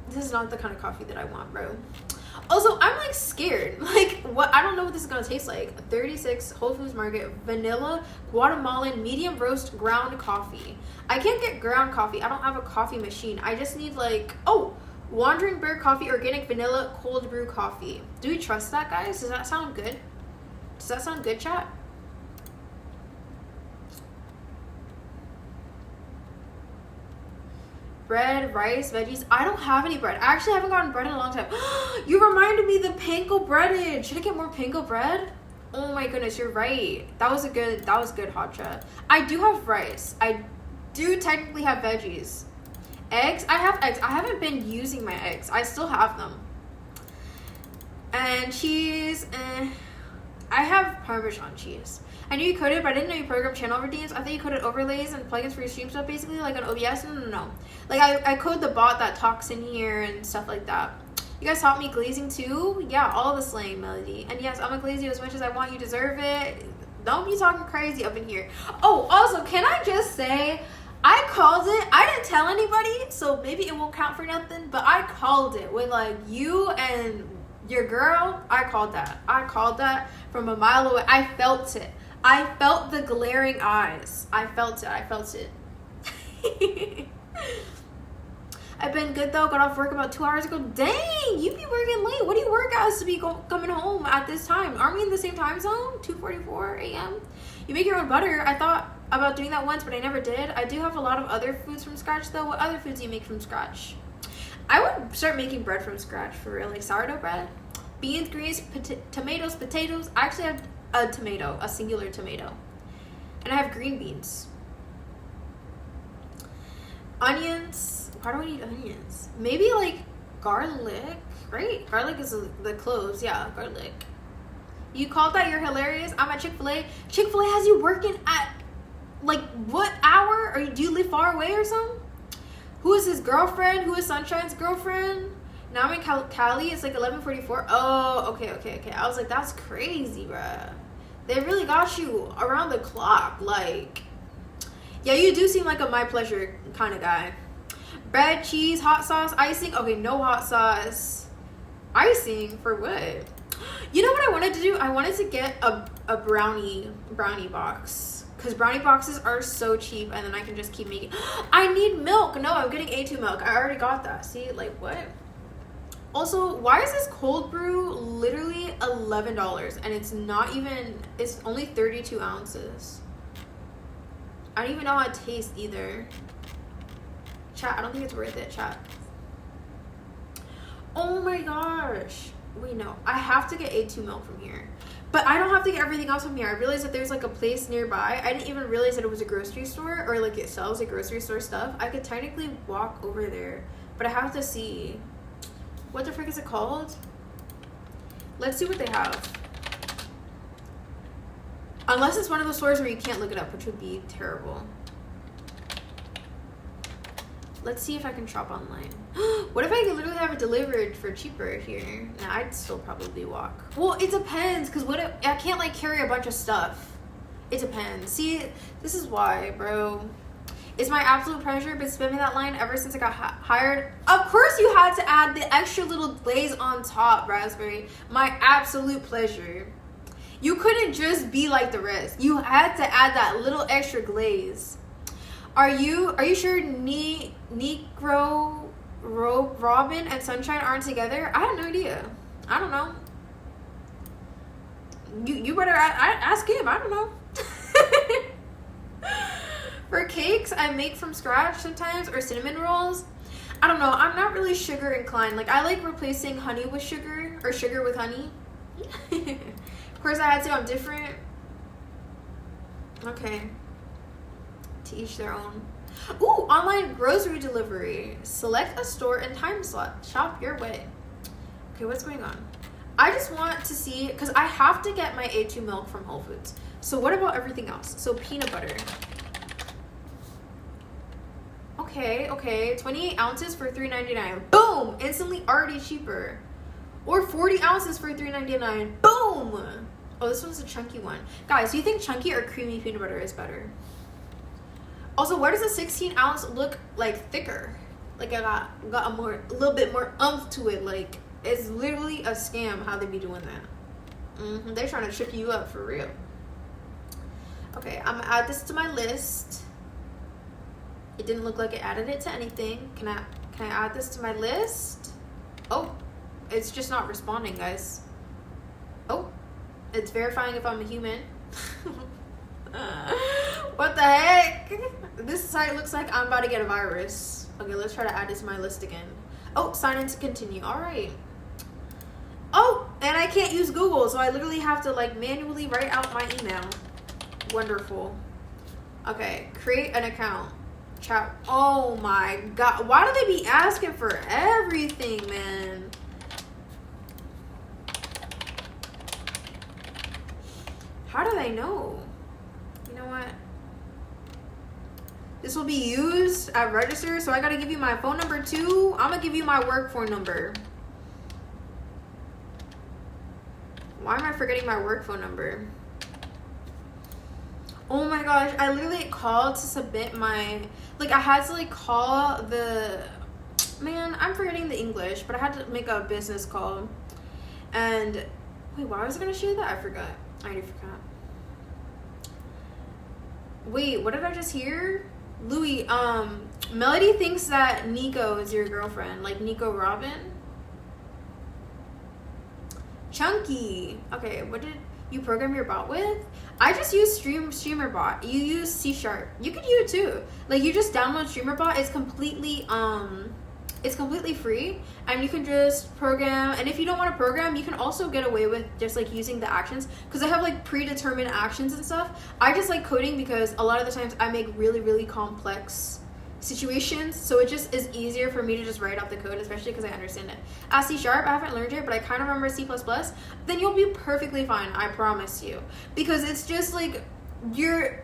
This is not the kind of coffee that I want, bro. Also, I'm like scared. Like, what? I don't know what this is gonna taste like. 36 Whole Foods Market vanilla Guatemalan medium roast ground coffee. I can't get ground coffee. I don't have a coffee machine. I just need like, oh, Wandering Bird Coffee organic vanilla cold brew coffee. Do we trust that, guys? Does that sound good? Does that sound good, chat? Bread, rice, veggies. I don't have any bread. I actually haven't gotten bread in a long time. You reminded me the panko breaded. Should I get more panko bread? Oh my goodness, you're right. That was good, hot chat. I do have rice. I do technically have veggies. Eggs, I have eggs. I haven't been using my eggs. I still have them. And cheese, I have Parmesan cheese. I knew you coded, but I didn't know you programmed channel redeems. I thought you coded overlays and plugins for your stream stuff, basically, like on OBS. No. Like, I code the bot that talks in here and stuff like that. You guys taught me glazing too? Yeah, all the slang, Melody. And yes, I'm gonna glaze you as much as I want. You deserve it. Don't be talking crazy up in here. Oh, also, can I just say, I called it. I didn't tell anybody, so maybe it won't count for nothing, but I called it. When, like, you and your girl, I called that. I called that from a mile away. I felt it. I felt the glaring eyes. I felt it. I've been good though. Got off work about 2 hours ago. Dang, you be working late. What do you work as to be coming home at this time? Aren't we in the same time zone? 2:44 a.m. You make your own butter. I thought about doing that once, but I never did. I do have a lot of other foods from scratch though. What other foods do you make from scratch? I would start making bread from scratch for real, like sourdough bread. Beans, greens, tomatoes, potatoes. I actually have a tomato, a singular tomato. And I have green beans. Onions. Why do I need onions? Maybe like garlic, right? Garlic is the cloves. Yeah, garlic. You called that? You're hilarious. I'm at Chick-fil-A. Chick-fil-A has you working at like what hour? Do you live far away or something? Who is his girlfriend? Who is Sunshine's girlfriend? Now I'm in Cali. It's like 11:44. Oh, okay. I was like, that's crazy, bruh. They really got you around the clock. Like, yeah, you do seem like a my pleasure kind of guy. Bread, cheese, hot sauce, icing. Okay, no hot sauce. Icing for what? You know what I wanted to do? I wanted to get a brownie box. Because brownie boxes are so cheap, and then I can just keep making. I need milk. No, I'm getting A2 milk. I already got that. See, like, what? Also, why is this cold brew literally $11? And it's only 32 ounces. I don't even know how it tastes either. Chat, I don't think it's worth it, chat. Oh my gosh. Wait, no. I have to get A2 milk from here. But I don't have to get everything else from here. I realized that there's like a place nearby. I didn't even realize that it was a grocery store or like it sells like grocery store stuff. I could technically walk over there, but I have to see. What the frick is it called? Let's see what they have. Unless it's one of those stores where you can't look it up, which would be terrible. Let's see if I can shop online. What if I could literally have it delivered for cheaper here? Nah, I'd still probably walk. Well, it depends, because what if I can't like carry a bunch of stuff. It depends. See, this is why, bro. It's my absolute pleasure been spamming that line ever since I got hired. Of course you had to add the extra little glaze on top, Raspberry. My absolute pleasure. You couldn't just be like the rest. You had to add that little extra glaze. Are you sure Negro, Robin, and Sunshine aren't together? I have no idea. I don't know. You better ask him. I don't know. For cakes, I make from scratch sometimes, or cinnamon rolls. I don't know. I'm not really sugar inclined. Like, I like replacing honey with sugar, or sugar with honey. Of course, I had to. I'm different. Okay. To each their own. Ooh, online grocery delivery. Select a store and time slot. Shop your way. Okay, what's going on? I just want to see, because I have to get my A2 milk from Whole Foods. So what about everything else? So peanut butter. Okay. 28 ounces for $3.99. Boom! Instantly already cheaper. Or 40 ounces for $3.99. Boom! Oh, this one's a chunky one. Guys, do you think chunky or creamy peanut butter is better? Also, why does a 16 ounce look like thicker? Like I got a little bit more umph to it. Like, it's literally a scam how they be doing that. They're trying to trip you up for real. Okay, I'm gonna add this to my list. It didn't look like it added it to anything. Can I add this to my list? Oh, it's just not responding, guys. Oh, it's verifying if I'm a human. What the heck? This site looks like I'm about to get a virus. Okay, let's try to add it to my list again. Oh, sign in to continue. All right. Oh, and I can't use Google, so I literally have to like manually write out my email. Wonderful. Okay, create an account. Chat. Oh my god. Why do they be asking for everything, man? How do they know? You know what? This will be used at register, so I gotta give you my phone number too. I'm gonna give you my work phone number. Why am I forgetting my work phone number? Oh my gosh, I literally called to submit my, like I had to like call the, man, I'm forgetting the English, but I had to make a business call. And, wait, why was I gonna share that? I forgot. I already forgot. Wait, what did I just hear? Louis, Melody thinks that Nico is your girlfriend, like Nico Robin. Chunky. Okay, what did you program your bot with? I just use StreamerBot. You use C#. You could use it too. Like, you just download StreamerBot. It's completely free, and you can just program. And if you don't want to program, you can also get away with just like using the actions, because I have like predetermined actions and stuff. I just like coding because a lot of the times I make really complex situations, so it just is easier for me to just write out the code, especially because I understand it. As C#, I haven't learned it, but I kind of remember C++. Then you'll be perfectly fine, I promise you, because it's just like you'd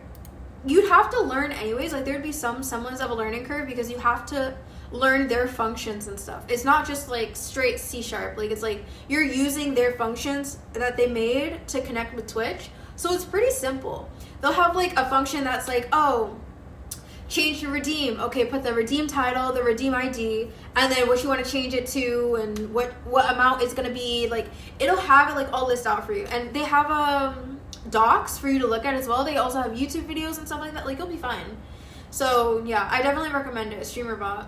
have to learn anyways. Like, there'd be some semblance of a learning curve because you have to learn their functions and stuff. It's not just like straight C#. Like, it's like you're using their functions that they made to connect with Twitch, so it's pretty simple. They'll have like a function that's like, oh, change to redeem. Okay, put the redeem title, the redeem ID, and then what you want to change it to, and what amount it's gonna be. Like, it'll have it like all listed out for you, and they have docs for you to look at as well. They also have YouTube videos and stuff like that. Like, you'll be fine. So yeah, I definitely recommend it. StreamerBot.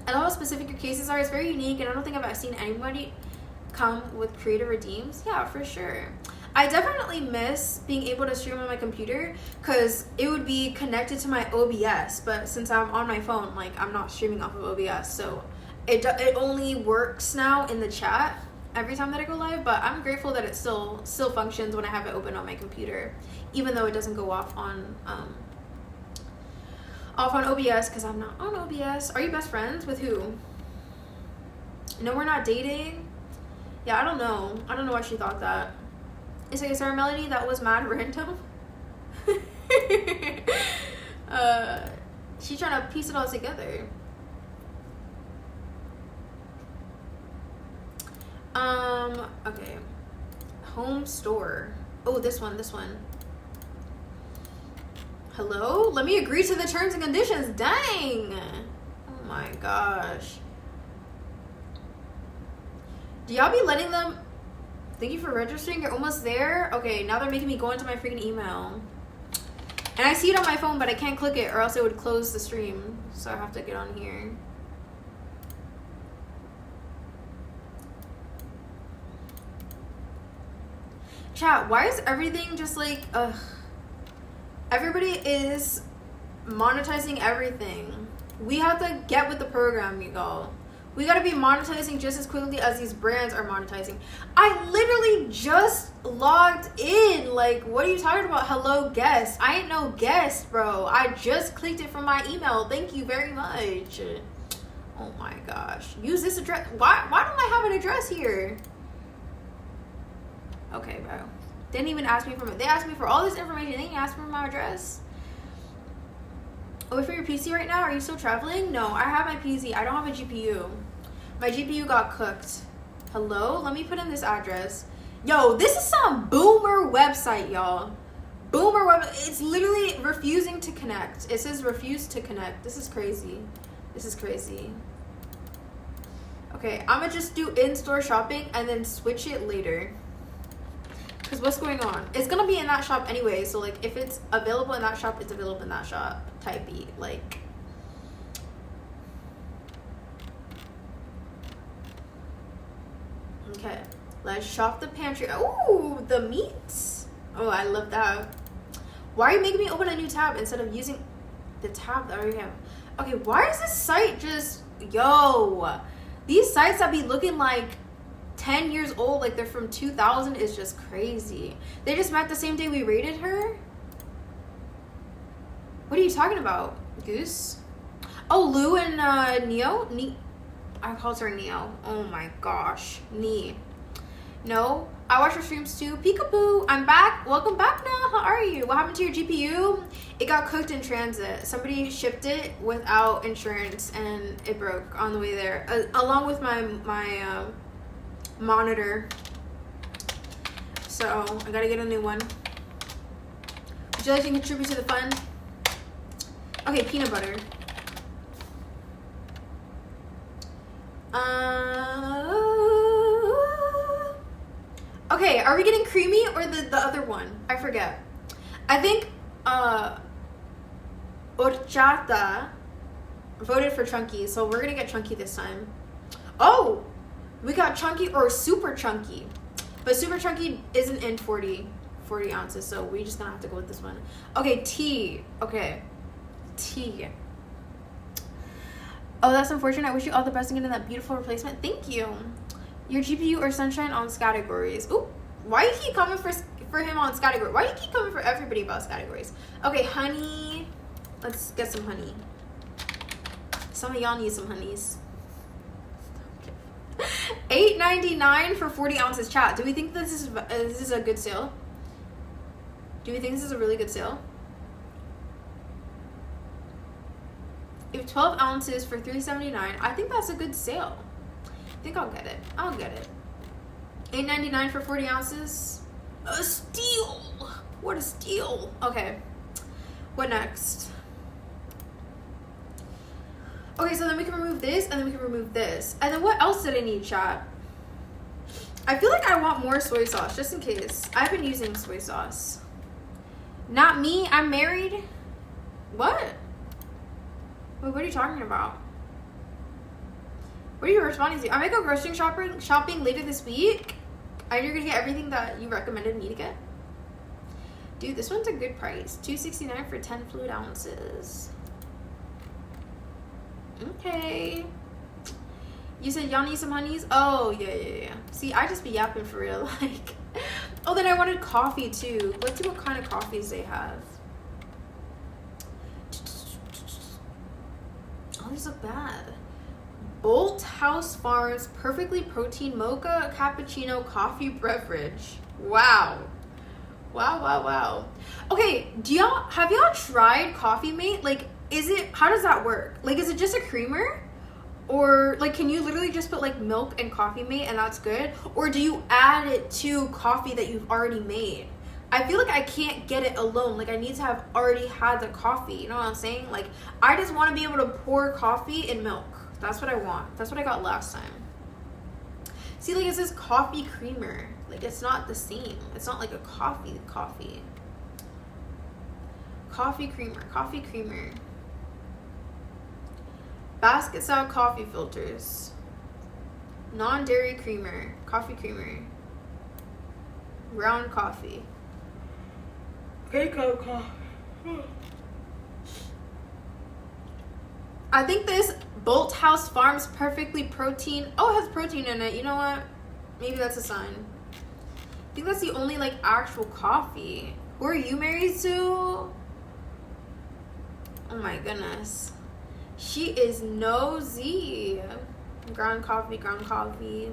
I love how specific your cases are. It's very unique, and I don't think I've seen anybody come with creative redeems. Yeah, for sure. I definitely miss being able to stream on my computer, because it would be connected to my OBS, but since I'm on my phone, like, I'm not streaming off of OBS, so it only works now in the chat every time that I go live. But I'm grateful that it still functions when I have it open on my computer, even though it doesn't go off on OBS, because I'm not on OBS. Are you best friends with who? No, we're not dating. Yeah, I don't know why she thought that. It's like, is there a Melody that was mad random? She's trying to piece it all together. Okay. Home store. Oh, this one. Hello? Let me agree to the terms and conditions. Dang. Oh my gosh. Do y'all be letting them... Thank you for registering. You're almost there. Okay, now they're making me go into my freaking email. And I see it on my phone, but I can't click it or else it would close the stream. So I have to get on here. Chat, why is everything just like, ugh. Everybody is monetizing everything. We have to get with the program, you go. We gotta be monetizing just as quickly as these brands are monetizing. I literally just logged in. Like, what are you talking about? Hello, guest. I ain't no guest, bro. I just clicked it from my email. Thank you very much. Oh my gosh. Use this address. Why don't I have an address here? Okay, bro. Didn't even ask me for my, they asked me for all this information. They didn't ask for my address. Oh, for your PC right now? Are you still traveling? No, I have my PC. I don't have a GPU. My GPU got cooked. Hello? Let me put in this address. Yo, this is some boomer website, y'all. Boomer web. It's literally refusing to connect. It says refuse to connect. This is crazy. This is crazy. Okay, I'm gonna just do in-store shopping and then switch it later. Because what's going on? It's gonna be in that shop anyway. So like, if it's available in that shop, it's available in that shop. Type E, like. Okay, let's shop the pantry. Oh, the meats. Oh, I love that. Why are you making me open a new tab instead of using the tab that I already have? Okay, why is this site just, yo, these sites that be looking like 10 years old, like they're from 2000, is just crazy. They just met the same day we rated her. What are you talking about, Goose? Oh, Lou and Neo? I called her Neo. Oh my gosh. No, I watch your streams too. Peekaboo, I'm back. Welcome back now. How are you? What happened to your GPU? It got cooked in transit. Somebody shipped it without insurance and it broke on the way there, along with my monitor. So I gotta get a new one. Would you like to contribute to the fund? Okay, peanut butter. Okay, are we getting creamy or the other one? I forget. I think Horchata voted for chunky, so we're gonna get chunky this time. Oh, we got chunky or super chunky, but super chunky isn't in 40 ounces, so we're just gonna have to go with this one. Okay, tea. Okay, tea. Oh, that's unfortunate. I wish you all the best in getting that beautiful replacement. Thank you. Your GPU or sunshine on categories. Ooh, why you keep coming for him on category? Why you keep coming for everybody about categories? Okay, honey. Let's get some honey. Some of y'all need some honeys. $8.99 for 40 ounces. Chat, do we think this is a good sale? Do we think this is a really good sale? If 12 ounces for $3.79, I think that's a good sale. I think I'll get it. I'll get it. $8.99 for 40 ounces. A steal. What a steal. Okay. What next? Okay, so then we can remove this, and then we can remove this. And then what else did I need, chat? I feel like I want more soy sauce, just in case. I've been using soy sauce. Not me. I'm married. What? Wait, what are you talking about? What are you responding to? I might go grocery shopping later this week. And you're gonna get everything that you recommended me to get. Dude, this one's a good price. $2.69 for 10 fluid ounces. Okay. You said y'all need some honeys? Oh, yeah. See, I just be yapping for real. Like, oh, then I wanted coffee too. Let's see what kind of coffees they have. Oh, these look bad. Bolt House Farms Perfectly Protein Mocha Cappuccino Coffee Beverage. Wow. Okay, have y'all tried Coffee Mate? Like, how does that work? Like, is it just a creamer? Or, like, can you literally just put, like, milk and Coffee Mate and that's good? Or do you add it to coffee that you've already made? I feel like I can't get it alone. Like, I need to have already had the coffee. You know what I'm saying? Like, I just want to be able to pour coffee in milk. That's what I want. That's what I got last time. See, like, it says coffee creamer. Like, it's not the same. It's not like a coffee. Coffee creamer. Basket style coffee filters. Non-dairy creamer. Coffee creamer. Ground coffee. K-cup coffee. I think this Bolthouse Farms Perfectly Protein. Oh, it has protein in it. You know what? Maybe that's a sign. I think that's the only like actual coffee. Who are you married to? Oh my goodness. She is nosy. Ground coffee, ground coffee.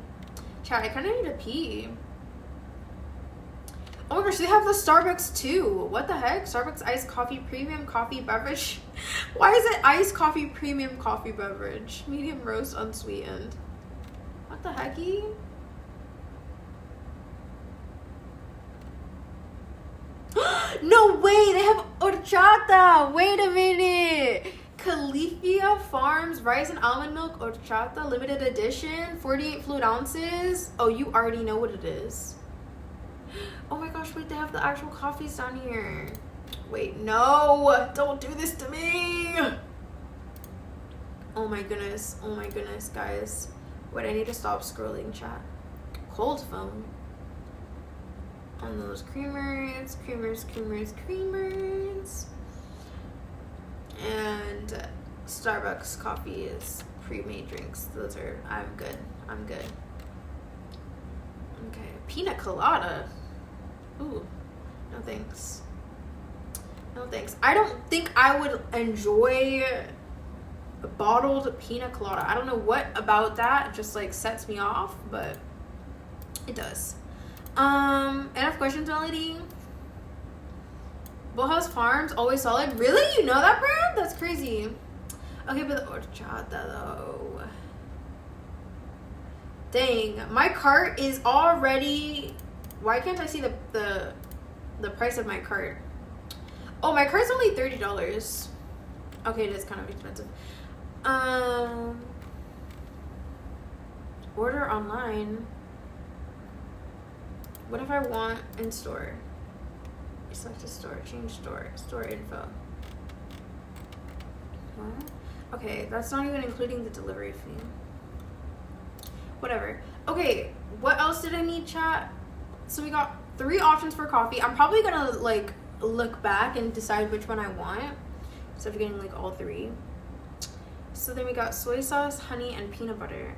Chat, I kind of need to pee. Oh my gosh, they have the Starbucks too. What the heck? Starbucks iced coffee premium coffee beverage. Why is it iced coffee premium coffee beverage? Medium roast unsweetened. What the hecky? No way, they have horchata. Wait a minute. Califia Farms rice and almond milk horchata limited edition, 48 fluid ounces. Oh, you already know what it is. Oh my gosh, wait, they have the actual coffees down here. Wait, no, don't do this to me. Oh my goodness, guys. Wait, I need to stop scrolling chat. Cold foam. On those creamers. And Starbucks coffee is pre-made drinks. Those are, I'm good. Okay, pina colada. Ooh, no thanks. I don't think I would enjoy a bottled pina colada. I don't know what about that just like sets me off, but it does. Enough questions, Melody. Bolthouse Farms, always solid. Really? You know that brand? That's crazy. Okay, but the horchata though. Dang, my cart is already. Why can't I see the price of my cart? Oh, my cart's only $30. Okay, it is kind of expensive. Order online. What if I want in store? Select a store, change store info. What? Okay, that's not even including the delivery fee. Whatever. Okay, what else did I need, chat? So we got 3 options for coffee. I'm probably gonna like look back and decide which one I want instead of getting like all 3. So then we got soy sauce, honey, and peanut butter.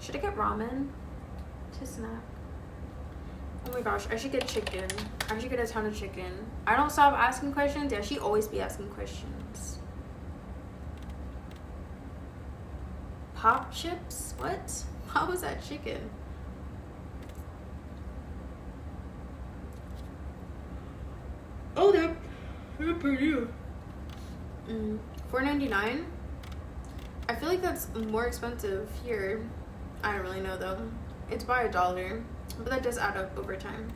Should I get ramen to snack? Oh my gosh, I should get chicken. I should get a ton of chicken. I don't stop asking questions. Yeah, she always be asking questions. Pop chips? What? How was that chicken? Oh, they're pretty. $4.99. I feel like that's more expensive here. I don't really know though. It's by $1, but that does add up over time.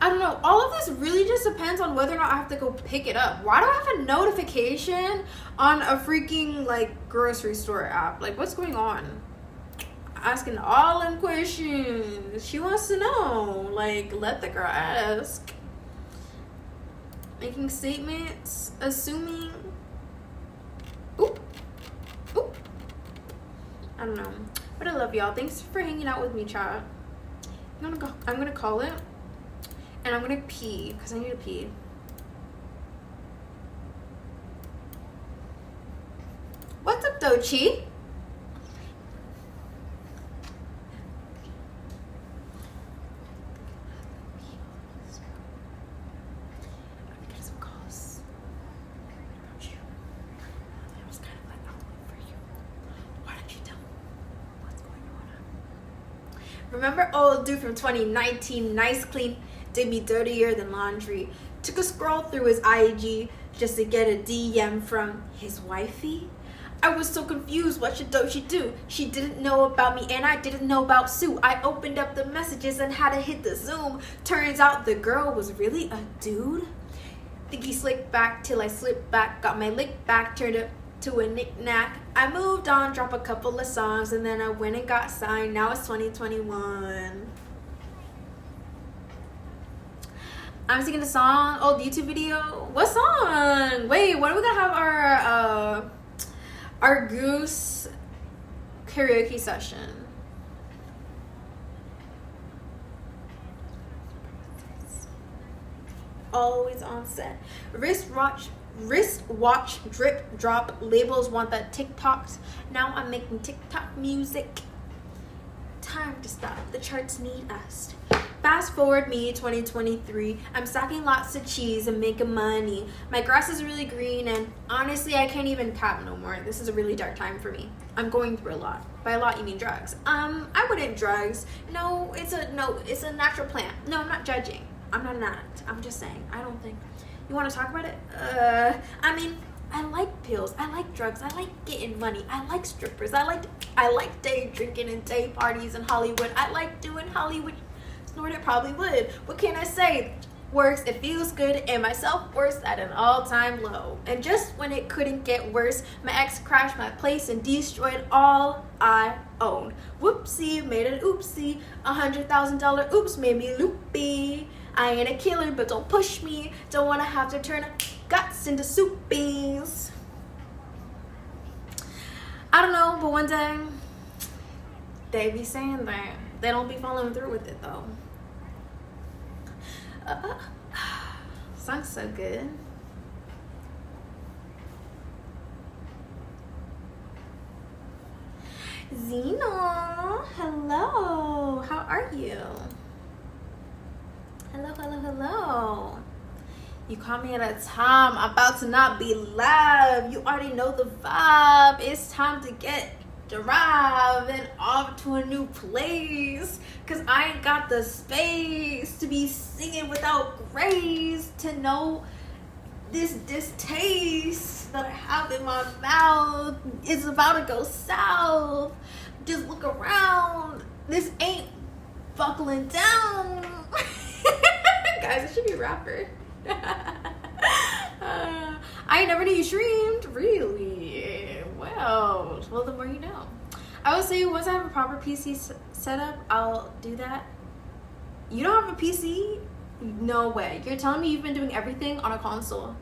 I don't know. All of this really just depends on whether or not I have to go pick it up. Why do I have a notification on a freaking like grocery store app? Like, what's going on? Asking all them questions. She wants to know. Like, let the girl ask. Making statements, assuming. Oop. Oop. I don't know. But I love y'all. Thanks for hanging out with me, chat. I'm gonna call it. And I'm gonna pee, because I need to pee. What's up, Dochi? Remember old dude from 2019, nice clean, did me dirtier than laundry. Took a scroll through his IG just to get a DM from his wifey. I was so confused, what should Dochi do? She didn't know about me and I didn't know about Sue. I opened up the messages and had to hit the zoom. Turns out the girl was really a dude. Think he slicked back till I slipped back, got my lick back, turned it to a knick-knack. I moved on, dropped a couple of songs, and then I went and got signed. Now it's 2021. I'm singing a song, old YouTube video. What song? Wait, when are we gonna have our Goose karaoke session? Always on set. Wristwatch, drip, drop. Labels want that TikToks. Now I'm making TikTok music. Time to stop. The charts need us. Fast forward me 2023. I'm stacking lots of cheese and making money. My grass is really green, and honestly, I can't even cap no more. This is a really dark time for me. I'm going through a lot. By a lot, you mean drugs. I wouldn't drugs. No, it's a natural plant. No, I'm not judging. I'm not an addict. I'm just saying. I don't think. You want to talk about it? I mean, I like pills. I like drugs. I like getting money. I like strippers. I like day drinking and day parties in Hollywood. I like doing Hollywood. Snorted probably would. What can I say? Works. It feels good, and my self-worth's at an all-time low. And just when it couldn't get worse, my ex crashed my place and destroyed all I own. Whoopsie, made an oopsie. $100,000 oops made me loopy. I ain't a killer, but don't push me. Don't want to have to turn guts into soupies. I don't know, but one day they be saying that. They don't be following through with it though. Song's so good. Zeno, hello. How are you? Hello. You caught me at a time I'm about to not be live. You already know the vibe. It's time to get driving off to a new place, cause I ain't got the space to be singing without grace, to know this distaste that I have in my mouth is about to go south. Just look around. This ain't buckling down. Guys, I should be a rapper. I never knew you streamed. Really? Well, the more you know. I would say once I have a proper PC set up, I'll do that. You don't have a PC? No way. You're telling me you've been doing everything on a console?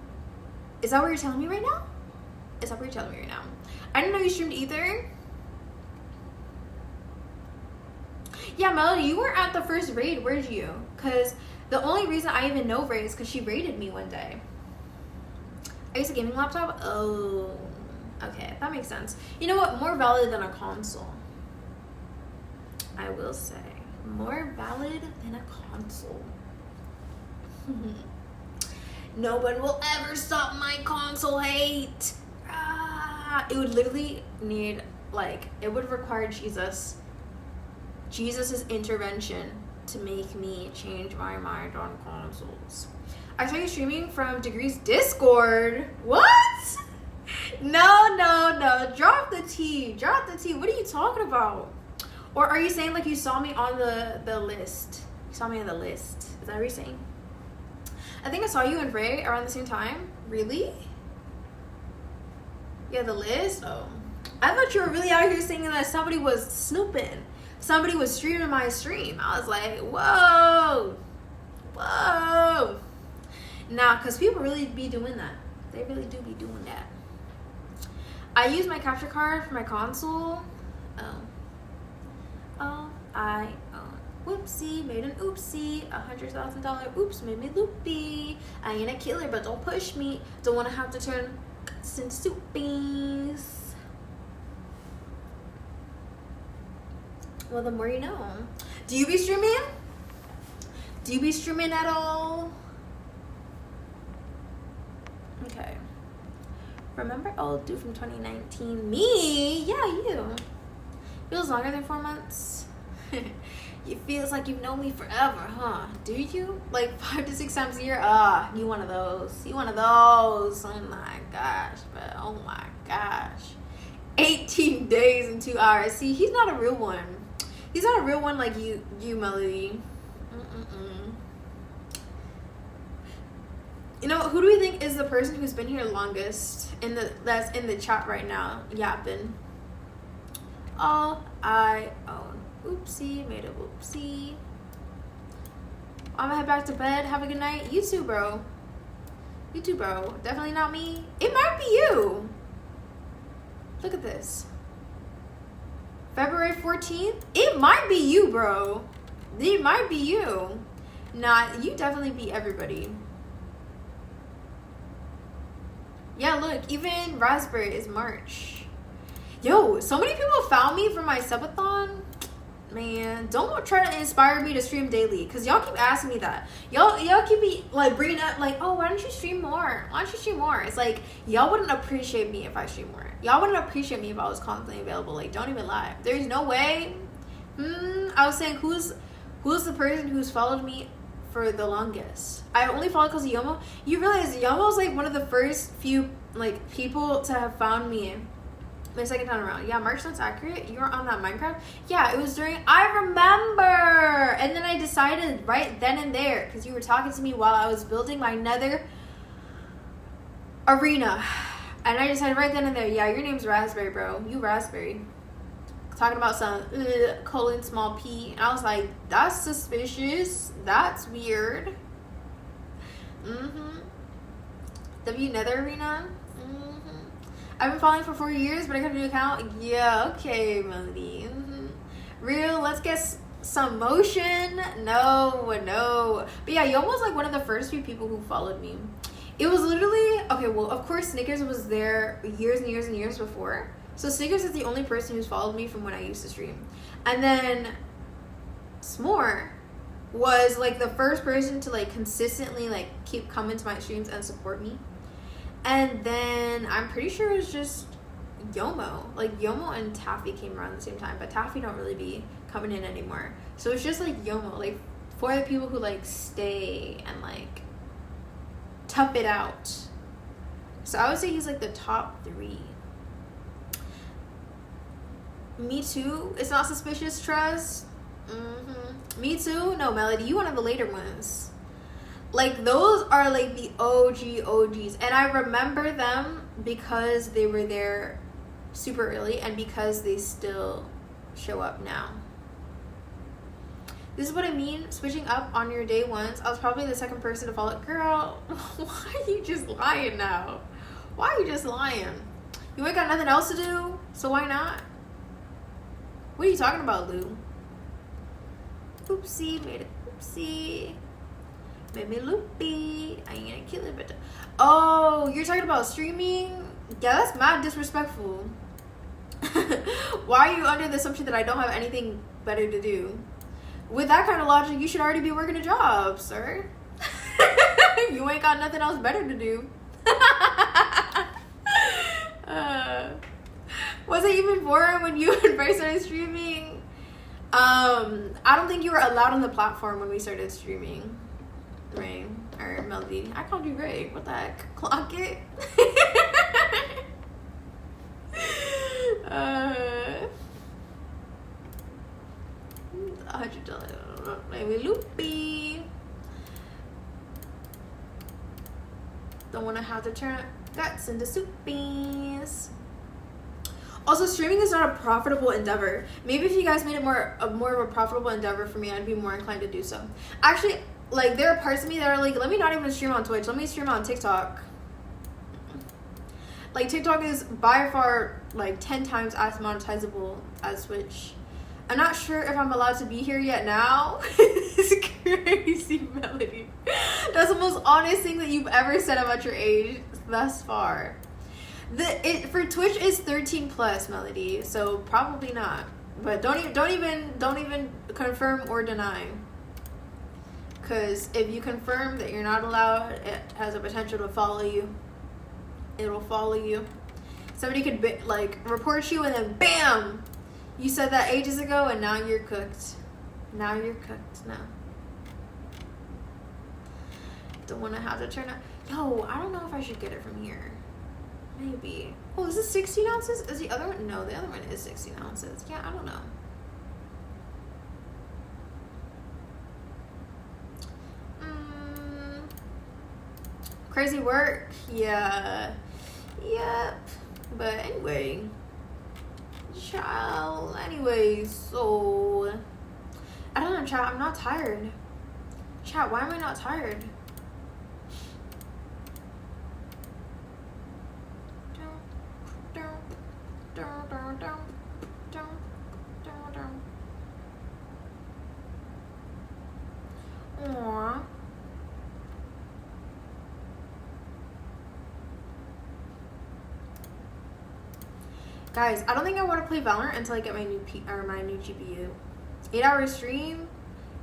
Is that what you're telling me right now? I didn't know you streamed either. Yeah, Melody, you weren't at the first raid, were you? Because the only reason I even know Ray is because she raided me one day. I used a gaming laptop? Oh, okay, that makes sense. You know what? More valid than a console. I will say. More valid than a console. No one will ever stop my console hate. It would literally need, it would require Jesus's intervention to make me change my mind on consoles. I saw you streaming from Degrees Discord. What? No. Drop the tea. What are you talking about? Or are you saying you saw me on the list? You saw me on the list. Is that what you're saying? I think I saw you and Ray around the same time. Really? Yeah, the list? Oh. I thought you were really out here saying that somebody was snooping. Somebody was streaming my stream. I was like, whoa. Nah, because people really be doing that. They really do be doing that. I use my capture card for my console. Oh, I own. Whoopsie, made an oopsie. $100,000 oops made me loopy. I ain't a killer, but don't push me. Don't want to have to turn into soupies. Well, the more you know. Do you be streaming? Do you be streaming at all? Okay. Remember old dude from 2019? Me? Yeah, you. Feels longer than 4 months. It feels like you've known me forever, huh? Do you? 5 to 6 times a year? You one of those. Oh my gosh, but oh my gosh. 18 days and 2 hours. See, he's not a real one. He's not a real one like you, Melody. You know, who do we think is the person who's been here longest that's in the chat right now yapping? All I own. Oopsie, made a whoopsie. I'm gonna head back to bed. Have a good night. You too, bro. You too, bro. Definitely not me. It might be you. Look at this. February 14th? It might be you, bro. It might be you. Nah, you definitely beat everybody. Yeah, look, even Raspberry is March. Yo, so many people found me for my subathon. Man, don't try to inspire me to stream daily, because y'all keep asking me that. Y'all keep me like bringing up like, oh, why don't you stream more? Why don't you stream more? It's like, y'all wouldn't appreciate me if I stream more. Y'all wouldn't appreciate me if I was constantly available. Like, don't even lie. There's no way. I was saying, who's the person who's followed me for the longest? I only followed because of Yomo. You realize Yomo's like one of the first few like people to have found me my second time around. Yeah, March, that's accurate. You were on that Minecraft? Yeah, it was during, I remember. And then I decided right then and there, because you were talking to me while I was building my nether arena. And I decided right then and there, yeah, your name's Raspberry, bro. You Raspberry. Talking about some colon small p. And I was like, that's suspicious. That's weird. W nether arena. I've been following for 4 years, but I got a new account. Yeah, okay, Melody. Real, let's get some motion. No. But yeah, Yomo was like one of the first few people who followed me. It was literally, okay, well, of course, Snickers was there years and years and years before. So Snickers is the only person who's followed me from when I used to stream. And then S'more was like the first person to like consistently like keep coming to my streams and support me. And then I'm pretty sure it was just Yomo. Like Yomo and Taffy came around at the same time, but Taffy don't really be coming in anymore. So it's just like Yomo, like for the people who like stay and like tough it out. So I would say he's like the top 3. Me too. It's not suspicious, Trust. Me too. No, Melody, you one of the later ones. Like those are like the OGs, and I remember them because they were there super early and because they still show up now. This is what I mean, switching up on your day ones. I was probably the second person to follow. Girl, why are you just lying now? Why are you just lying? You ain't got nothing else to do, so why not? What are you talking about, Lou? Oopsie, made it oopsie. Made me loopy. I ain't gonna kill it, but oh, you're talking about streaming? Yeah, that's mad disrespectful. Why are you under the assumption that I don't have anything better to do? With that kind of logic, you should already be working a job, sir. You ain't got nothing else better to do. Was it even boring when you first started streaming? I don't think you were allowed on the platform when we started streaming. Ray or Melody. I called you Ray. What the heck? Clock it. $100. Maybe loopy. Don't want to have to turn guts into soupies. Also, streaming is not a profitable endeavor. Maybe if you guys made it more of a profitable endeavor for me, I'd be more inclined to do so. Actually, like, there are parts of me that are like, let me not even stream on Twitch. Let me stream on TikTok. Like, TikTok is by far, like, 10 times as monetizable as Twitch. I'm not sure if I'm allowed to be here yet now. It's crazy, Melody. That's the most honest thing that you've ever said about your age thus far. For Twitch is 13 plus, Melody, so probably not. But don't even confirm or deny. Because if you confirm that you're not allowed, it has a potential to follow you. It will follow you. Somebody could report you and then bam! You said that ages ago and now you're cooked. Now you're cooked. No. Don't want to have to turn out. Yo, I don't know if I should get it from here. Maybe. Oh, is this 16 ounces? Is the other one? No, the other one is 16 ounces. Yeah, I don't know. Crazy work. Yeah. Yep. But anyway. Child. Anyway, so. I don't know, child. I'm not tired. Chat, why am I not tired? Aww. Guys, I don't think I want to play Valorant until I get my new GPU. 8-hour stream.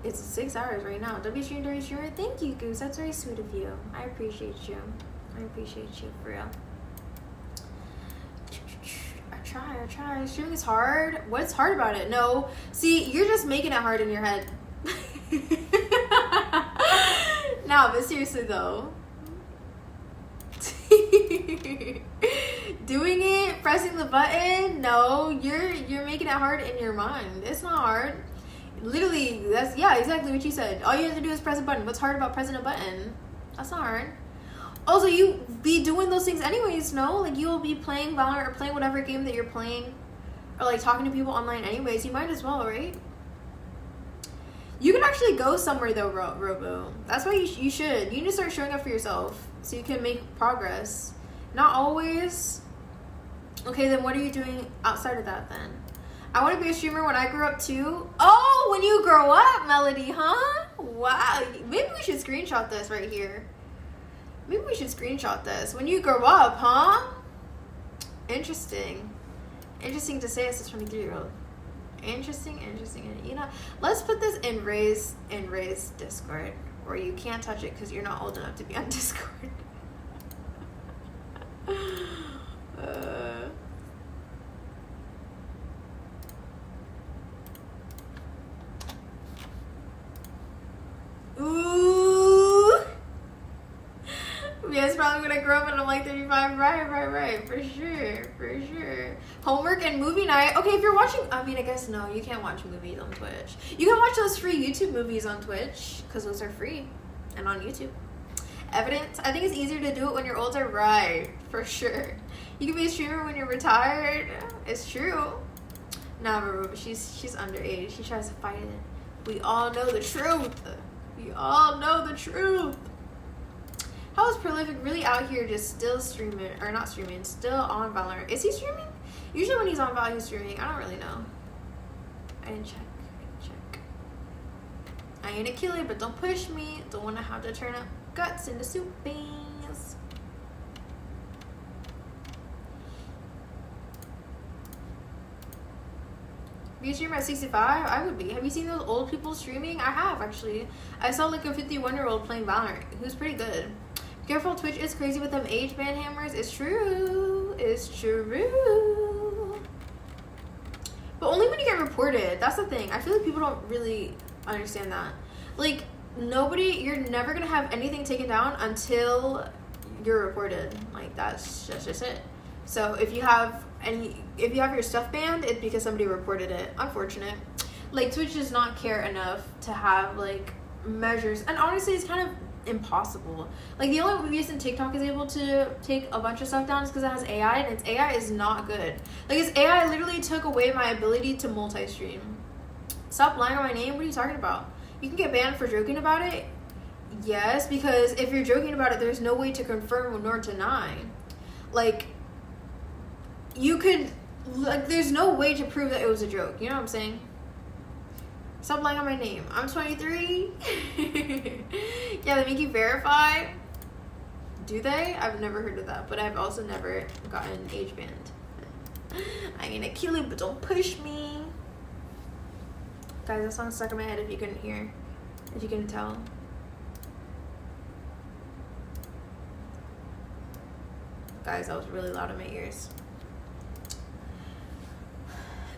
It's 6 hours right now. W stream, W streamer. Thank you, Goose. That's very sweet of you. I appreciate you. I appreciate you for real. I try. Streaming is hard. What's hard about it? No. See, you're just making it hard in your head. Nah, but seriously though. Doing it, pressing the button, no, you're making it hard in your mind. It's not hard. Literally, that's, yeah, exactly what you said. All you have to do is press a button. What's hard about pressing a button? That's not hard. Also, you be doing those things anyways, no? Like, you'll be playing Valorant or playing whatever game that you're playing, or like talking to people online anyways. You might as well, right? You can actually go somewhere though, Robo. That's why you should. You need to start showing up for yourself so you can make progress. Not always. Okay, then what are you doing outside of that then? I want to be a streamer when I grow up too. Oh, when you grow up, Melody, huh? Wow. Maybe we should screenshot this right here. Maybe we should screenshot this. When you grow up, huh? Interesting. Interesting to say as a 23-year-old. Interesting. You know, let's put this in Ray's Discord, where you can't touch it because you're not old enough to be on Discord. Ooh. Yeah, it's probably when I grow up and I'm like 35. Right. For sure. Homework and movie night. Okay, if you're watching, I mean, I guess no, you can't watch movies on Twitch. You can watch those free YouTube movies on Twitch because those are free and on YouTube. Evidence. I think it's easier to do it when you're older. Right, for sure. You can be a streamer when you're retired. It's true. Nah, but she's underage. She tries to fight it. We all know the truth. How is Prolific really out here just still streaming, or not streaming, still on Valorant? Is he streaming? Usually when he's on Valorant, he's streaming. I don't really know. I didn't check. I ain't a killer, but don't push me. Don't want to have to turn up guts into soup beans. Be a streamer at 65? I would be. Have you seen those old people streaming? I have, actually. I saw like a 51-year-old playing Valorant who's pretty good. Careful, Twitch is crazy with them age ban hammers. It's true. But only when you get reported. That's the thing. I feel like people don't really understand that. Like, you're never gonna have anything taken down until you're reported. Like, that's just it. So if you have your stuff banned, it's because somebody reported it. Unfortunate. Like, Twitch does not care enough to have like measures, and honestly it's kind of impossible. Like, the only reason TikTok is able to take a bunch of stuff down is because it has AI, and its AI is not good. Like, its AI literally took away my ability to multi-stream. Stop lying on my name. What are you talking about? You can get banned for joking about it. Yes, because if you're joking about it, there's no way to confirm nor deny. Like, you could, like, there's no way to prove that it was a joke. You know what I'm saying? Stop lying on my name. I'm 23. Yeah, they make you verify. Do they? I've never heard of that, but I've also never gotten age banned. I mean, I kill you, but don't push me. Guys, that song stuck in my head if you couldn't hear. If you couldn't tell. Guys, that was really loud in my ears.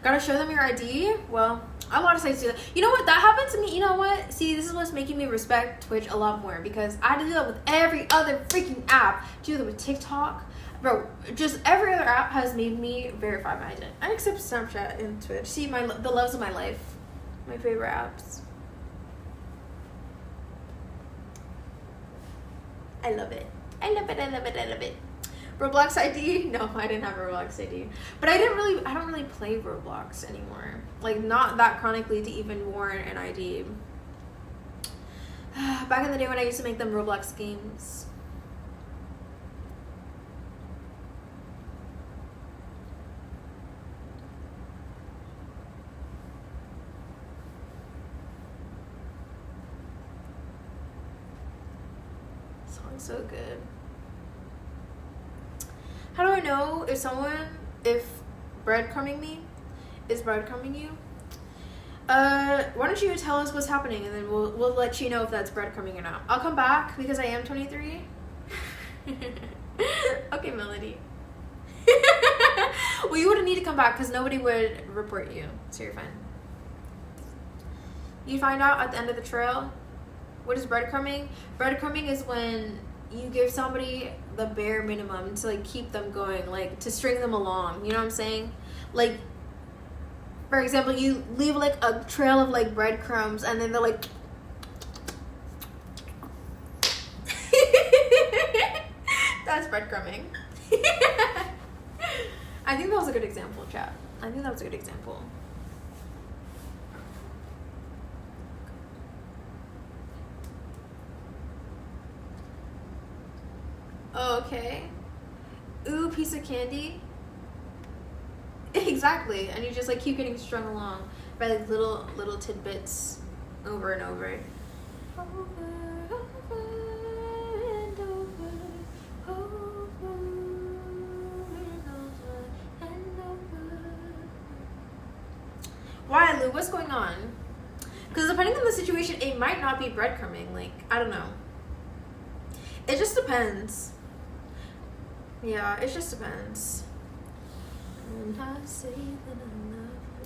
Gotta show them your ID? Well, a lot of sites do that. You know what? That happened to me. You know what? See, this is what's making me respect Twitch a lot more, because I do that with every other freaking app. Do that with TikTok. Bro, just every other app has made me verify my identity. I accept Snapchat and Twitch. See, the loves of my life. My favorite apps. I love it. Roblox ID? No, I didn't have a Roblox ID. But I don't really play Roblox anymore. Like, not that chronically to even warrant an ID. Back in the day when I used to make them Roblox games. Song's so good. How do I know if breadcrumbing me is breadcrumbing you? Why don't you tell us what's happening, and then we'll let you know if that's breadcrumbing or not. I'll come back because I am 23. Okay, Melody. Well, you wouldn't need to come back because nobody would report you, so you're fine. You find out at the end of the trail. What is breadcrumbing? Breadcrumbing is when you give somebody the bare minimum to like keep them going, like to string them along. You know what I'm saying? Like, for example, you leave like a trail of like breadcrumbs, and then they're like, that's breadcrumbing. I think that was a good example, chat. I think that was a good example. Oh, okay. Ooh, piece of candy. Exactly, and you just like keep getting strung along by like little tidbits over and over. Why, Lou? What's going on? Because depending on the situation, it might not be breadcrumbing. Like, I don't know. It just depends. Yeah, it just depends.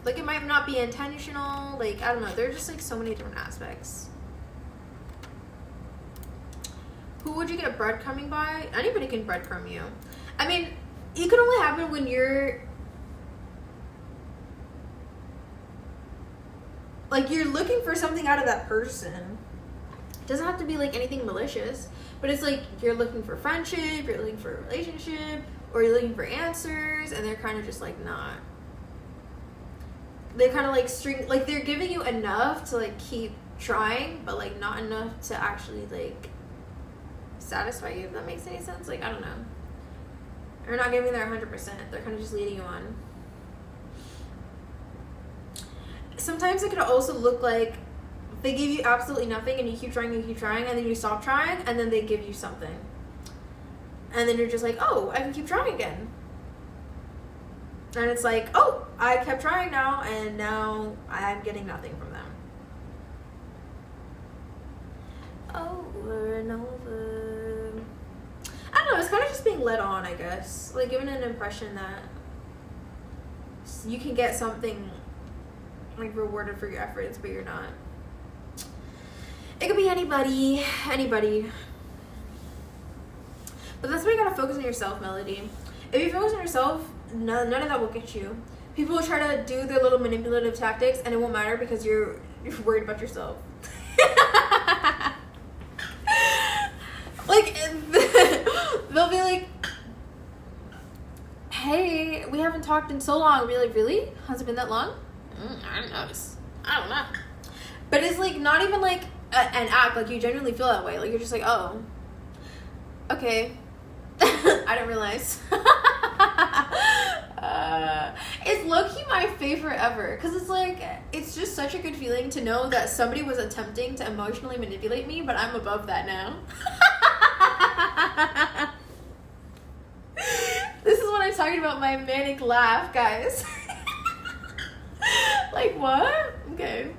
Like, it might not be intentional. Like, I don't know. There's just like so many different aspects. Who would you get breadcrumbing by? Anybody can breadcrumb you. I mean, it can only happen when you're like you're looking for something out of that person. It doesn't have to be like anything malicious, but it's like you're looking for friendship, you're looking for a relationship, or you're looking for answers, and they're kind of just like not. They kind of like like they're giving you enough to like keep trying, but like not enough to actually like satisfy you, if that makes any sense. Like, I don't know. They're not giving their 100%. They're kind of just leading you on. Sometimes it could also look like they give you absolutely nothing and you keep trying, and then you stop trying, and then they give you something. And then you're just like, oh, I can keep trying again. And it's like, oh, I kept trying now, and now I'm getting nothing from them. Over and over. I don't know, it's kind of just being led on, I guess. Like, giving an impression that you can get something like rewarded for your efforts, but you're not. It could be anybody. But that's why you gotta focus on yourself, Melody. If you focus on yourself, none of that will get you. People will try to do their little manipulative tactics, and it won't matter because you're worried about yourself. Like, they'll be like, hey, we haven't talked in so long. I'll be like, really? Has it been that long? I don't know. I don't know. But it's like not even like an act. Like, you genuinely feel that way. Like, you're just like, oh, okay. I didn't realize. It's low-key my favorite ever, because it's like, it's just such a good feeling to know that somebody was attempting to emotionally manipulate me, but I'm above that now. This is what I'm talking about, my manic laugh, guys. Like, what? Okay.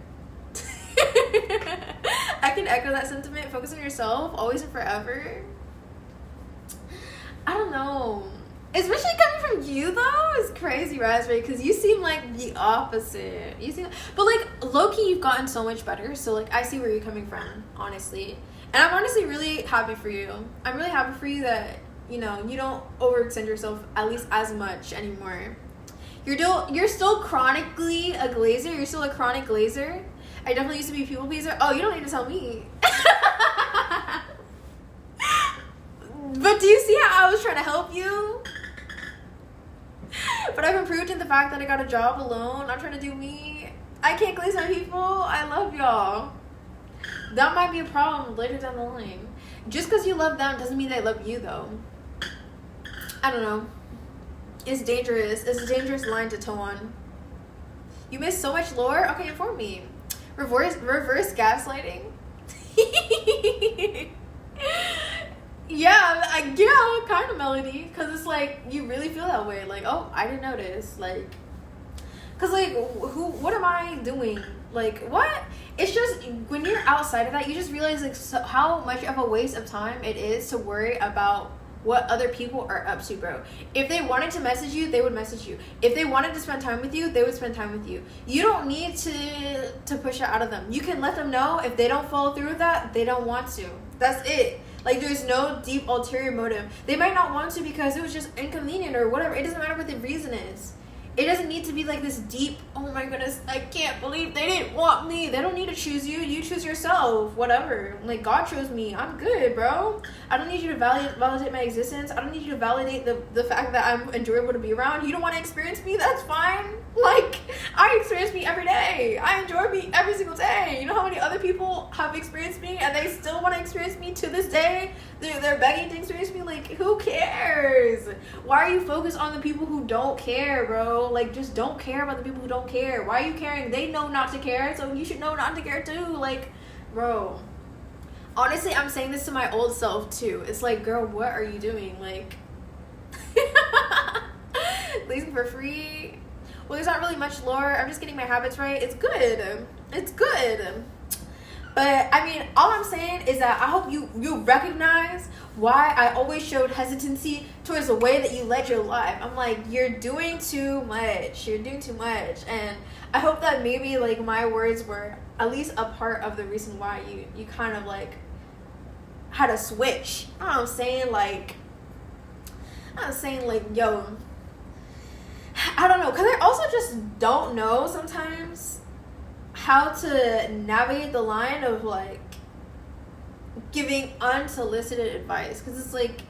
I can echo that sentiment. Focus on yourself, always and forever. I don't know. Especially coming from you, though, is crazy, Raspberry, because you seem like the opposite. But like, low-key, you've gotten so much better, so like, I see where you're coming from, honestly. And I'm honestly really happy for you. I'm really happy for you that, you know, you don't overextend yourself, at least as much anymore. You're still chronically a glazer. You're still a chronic glazer. I definitely used to be a people pleaser. Oh, you don't need to tell me. But do you see how I was trying to help you? But I've improved in the fact that I got a job alone. I'm trying to do me. I can't glaze my people. I love y'all. That might be a problem later down the line. Just because you love them doesn't mean they love you, though. I don't know. It's dangerous. It's a dangerous line to toe on. You missed so much lore? Okay, inform me. Reverse gaslighting? Yeah, kind of, Melody. Because it's like, you really feel that way. Like, oh, I didn't notice. Like, because, like, what am I doing? Like, what? It's just, when you're outside of that, you just realize, like, how much of a waste of time it is to worry about what other people are up to, bro. If they wanted to message you, they would message you. If they wanted to spend time with you, they would spend time with you. You don't need to push it out of them. You can let them know if they don't follow through with that, they don't want to. That's it. Like, there's no deep ulterior motive. They might not want to because it was just inconvenient or whatever. It doesn't matter what the reason is. It doesn't need to be like this deep, oh my goodness, I can't believe they didn't want me. They don't need to choose you. You choose yourself. Whatever. Like, God chose me. I'm good, bro. I don't need you to validate my existence. I don't need you to validate the fact that I'm enjoyable to be around. You don't want to experience me? That's fine. Like, I experience me every day. I enjoy me every single day. You know how many other people have experienced me and they still want to experience me to this day? They're begging to experience me. Like, who cares? Why are you focused on the people who don't care, bro? Like, just don't care about the people who don't care. Why are you caring? They know not to care, so you should know not to care too. Like, bro. Honestly, I'm saying this to my old self too. It's like, girl, what are you doing? Like, leasing for free? Well, there's not really much lore. I'm just getting my habits right. It's good. It's good. But, I mean, all I'm saying is that I hope you recognize why I always showed hesitancy towards the way that you led your life. I'm like, you're doing too much. You're doing too much. And I hope that maybe, like, my words were at least a part of the reason why you kind of, like, had a switch. You know what I'm saying? Like, yo, I don't know. Because I also just don't know sometimes how to navigate the line of, like, giving unsolicited advice. Because it's like,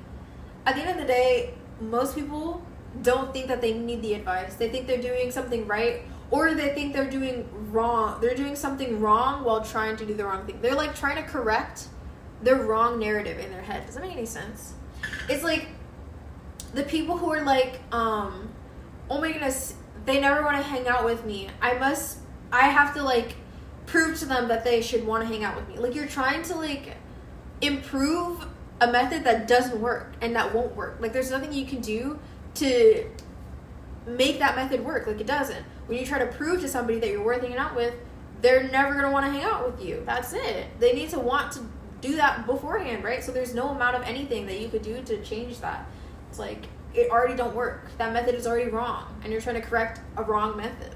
at the end of the day, most people don't think that they need the advice. They think they're doing something right, or they think they're doing wrong. They're doing something wrong while trying to do the wrong thing. They're, like, trying to correct their wrong narrative in their head. Does that make any sense? It's like the people who are like, oh my goodness, they never want to hang out with me. I have to, like, prove to them that they should want to hang out with me. Like, you're trying to, like, improve a method that doesn't work and that won't work. Like, there's nothing you can do to make that method work. Like, it doesn't. When you try to prove to somebody that you're worth hanging out with, they're never going to want to hang out with you. That's it. They need to want to do that beforehand, right? So there's no amount of anything that you could do to change that. It's like, it already don't work. That method is already wrong, and you're trying to correct a wrong method.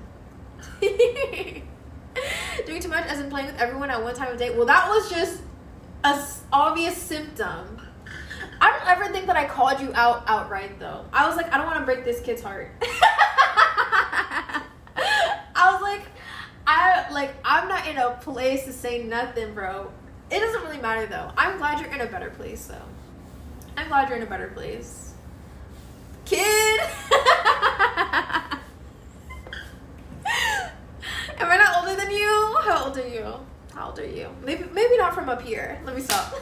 Doing too much as in playing with everyone at one time of day. Well, that was just a obvious symptom. I don't ever think that I called you out outright, though. I was like, I don't want to break this kid's heart. I was like, I'm not in a place to say nothing, bro. It doesn't really matter, though. I'm glad you're in a better place, though. I'm glad you're in a better place. Kid! Am I not older than you? How old are you? How old are you? Maybe not from up here. Let me stop.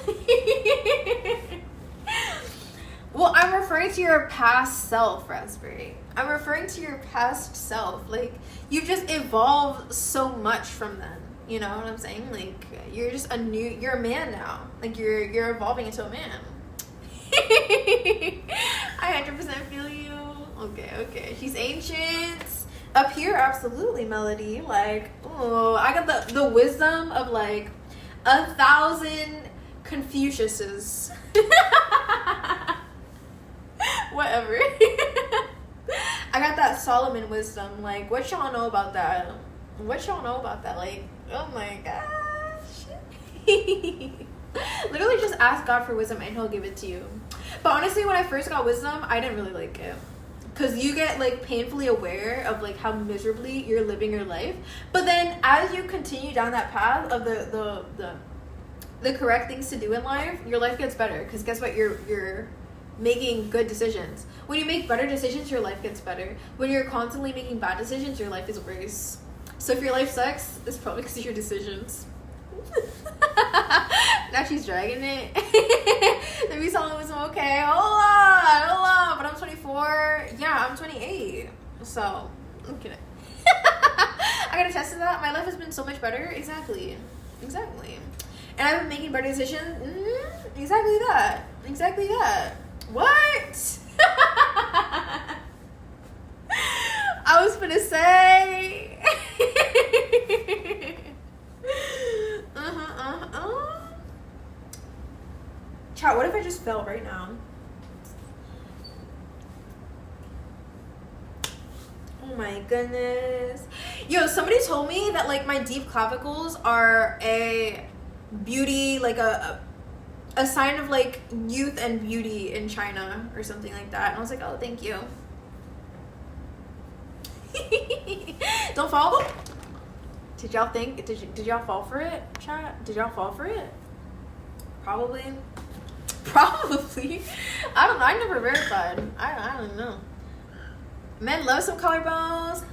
Well, I'm referring to your past self, Raspberry. I'm referring to your past self. Like, you've just evolved so much from then. You know what I'm saying? Like, you're just you're a man now. Like, you're evolving into a man. I 100% feel you. Okay. She's ancient. Up here, absolutely, Melody. Like, oh, I got the wisdom of, like, 1,000 Confuciuses. Whatever. I got that Solomon wisdom. Like, what y'all know about that? Like, oh my gosh. Literally just ask God for wisdom and he'll give it to you. But honestly, when I first got wisdom, I didn't really like it. Because you get, like, painfully aware of, like, how miserably you're living your life. But then as you continue down that path of the correct things to do in life, your life gets better. Because guess what? You're making good decisions. When you make better decisions, your life gets better. When you're constantly making bad decisions, your life is worse. So if your life sucks, it's probably because of your decisions. Now she's dragging it. Let me tell him it's okay. Hold on. But I'm 24. Yeah, I'm 28. So, I'm kidding. I gotta test to that. My life has been so much better. Exactly. And I've been making better decisions. Exactly that. What? I was gonna say. Chat, what if I just fell right now? Oh my goodness. Yo, somebody told me that like my deep clavicles are a beauty, like a sign of like youth and beauty in China or something like that. And I was like, oh, thank you. Don't fall. Did y'all fall for it, chat? Did y'all fall for it? Probably. I don't know. I never verified. I don't know. Men love some collarbones.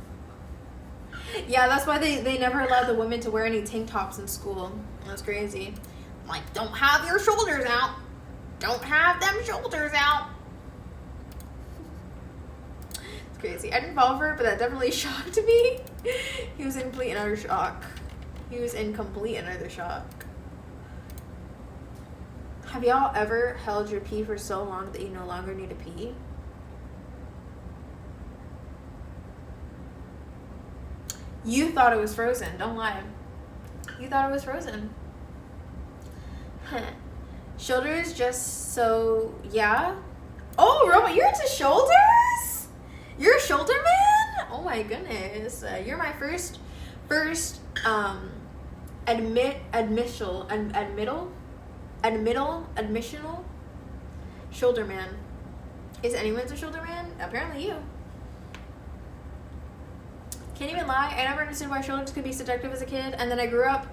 Yeah, that's why they never allowed the women to wear any tank tops in school. That's crazy. Like, don't have your shoulders out. Don't have them shoulders out. It's crazy. I didn't fall for it, but that definitely shocked me. He was in complete and utter shock. Have y'all ever held your pee for so long that you no longer need to pee? You thought it was frozen. Don't lie. You thought it was frozen. Shoulders just so, yeah. Oh, Roma, you're into shoulders? You're a shoulder man? Oh my goodness. You're my first admissional shoulder man. Is anyone's a shoulder man? Apparently you. Can't even lie. I never understood why shoulders could be seductive as a kid, and then I grew up.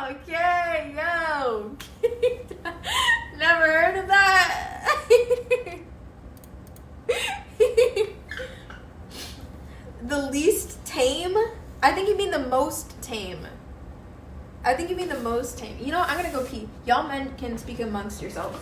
Okay, yo. Never heard of that. The least tame? I think you mean the most tame. You know what? I'm gonna go pee. Y'all men can speak amongst yourselves.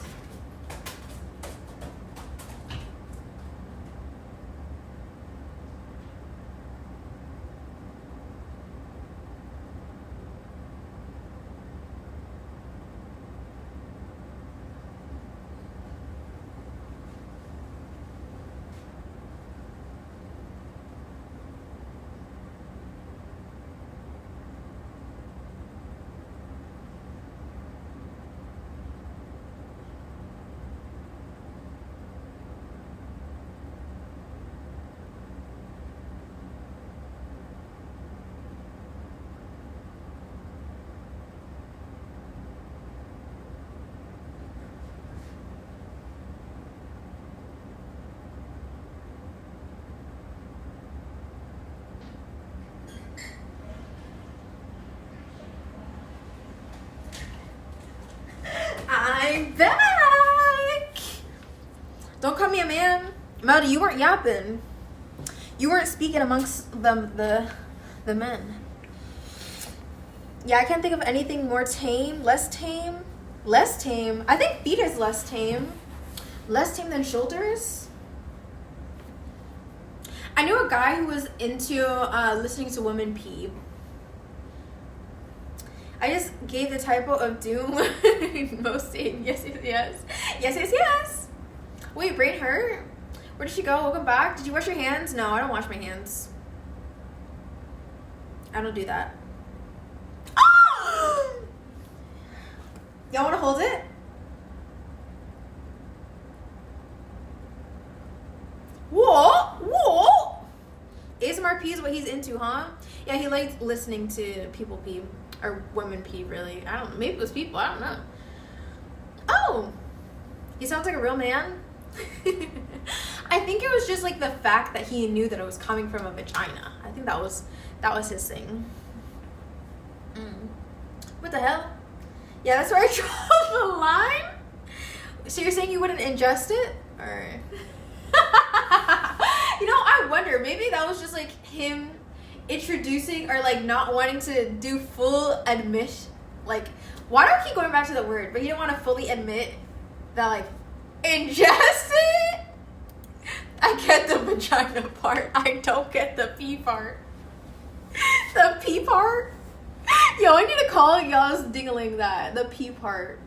I'm back. Don't call me a man. Melody, you weren't yapping. You weren't speaking amongst the men. Yeah, I can't think of anything more tame. Less tame. I think feet is less tame. Less tame than shoulders. I knew a guy who was into listening to women pee. I just gave the typo of doom. Most tame. Yes. Wait, brain hurt? Where did she go? Welcome back. Did you wash your hands? No, I don't wash my hands. I don't do that. Oh! Y'all want to hold it? Whoa! ASMR pee is what he's into, huh? Yeah, he likes listening to people pee. Or women pee, really. I don't know. Maybe it was people. I don't know. Oh! He sounds like a real man. I think it was just like the fact that he knew that it was coming from a vagina. I think that was his thing. What the hell? Yeah, that's where I draw the line. So you're saying you wouldn't ingest it? Or You know, I wonder, maybe that was just like him introducing or like not wanting to do full admit. Like, why do I keep going back to the word? But he didn't want to fully admit that, like, ingested. I get the vagina part. I don't get the pee part. The pee part? Yo, I need to call y'all's dingling that. The pee part.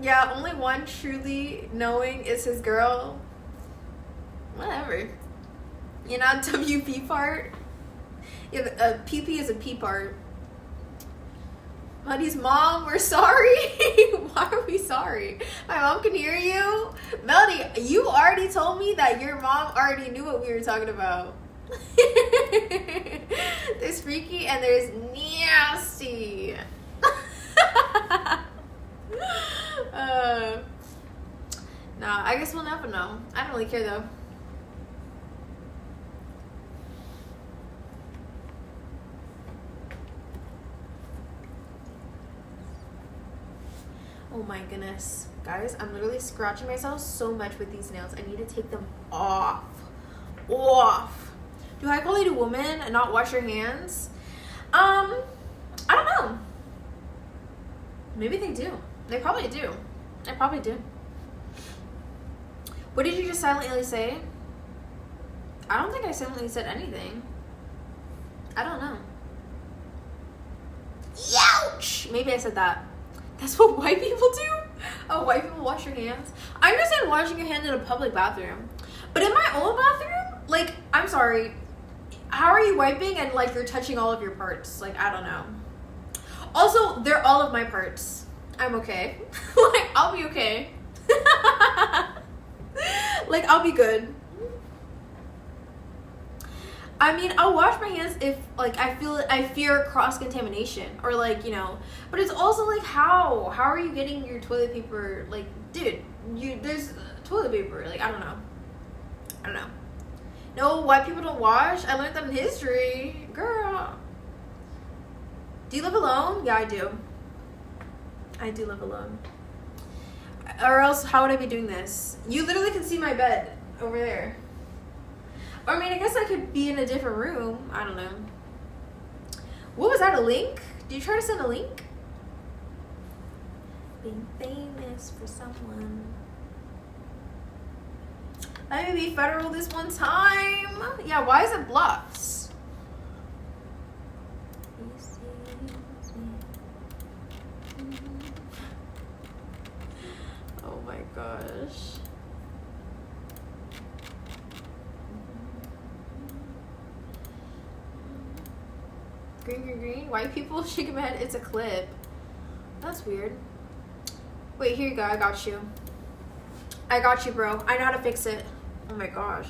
Yeah, only one truly knowing is his girl. Whatever. You know, WP part? Yeah, PP is a P part. Honey's mom, we're sorry. Why are we sorry? My mom can hear you. Melody, you already told me that your mom already knew what we were talking about. There's freaky and there's nasty. Nah, I guess we'll never know. I don't really care though. Oh my goodness. Guys, I'm literally scratching myself so much with these nails. I need to take them off. Off. Do high quality women and not wash your hands? I don't know. Maybe they do. They probably do. They probably do. What did you just silently say? I don't think I silently said anything. I don't know. Ouch! Maybe I said that. That's what white people do? Oh, white people wash your hands? I understand washing your hands in a public bathroom. But in my own bathroom, like, I'm sorry. How are you wiping and, like, you're touching all of your parts? Like, I don't know. Also, they're all of my parts. I'm okay. Like, I'll be okay. Like, I'll be good. I mean, I'll wash my hands if, like, I fear cross-contamination or, like, you know. But it's also, like, how? How are you getting your toilet paper? Like, dude, there's toilet paper. Like, I don't know. I don't know. No, white people don't wash. I learned that in history. Girl. Do you live alone? Yeah, I do. I do live alone. Or else, how would I be doing this? You literally can see my bed over there. I mean, I guess I could be in a different room. I don't know. What was that, a link? Did you try to send a link? Being famous for someone. Let me be federal this one time. Yeah, why is it blocked? Oh my gosh. Green, green, green. White people shaking my head. It's a clip. That's weird. Wait, here you go. I got you. I got you, bro. I know how to fix it. Oh my gosh.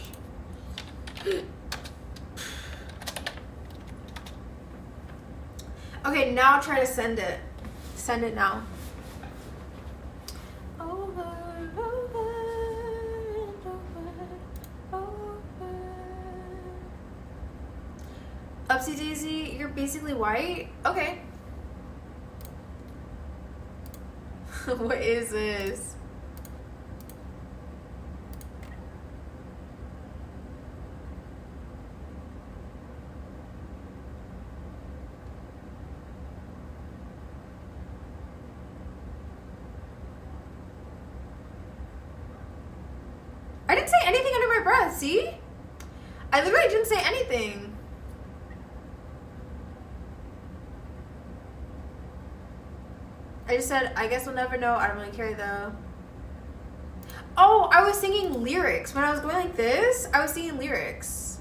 Okay, now try to send it. Send it now. Over, over, and over. Upsy Daisy, you're basically white? Okay. What is this? I didn't say anything under my breath, see? I literally didn't say anything. I just said, I guess we'll never know. I don't really care though. Oh, I was singing lyrics. When I was going like this, I was singing lyrics.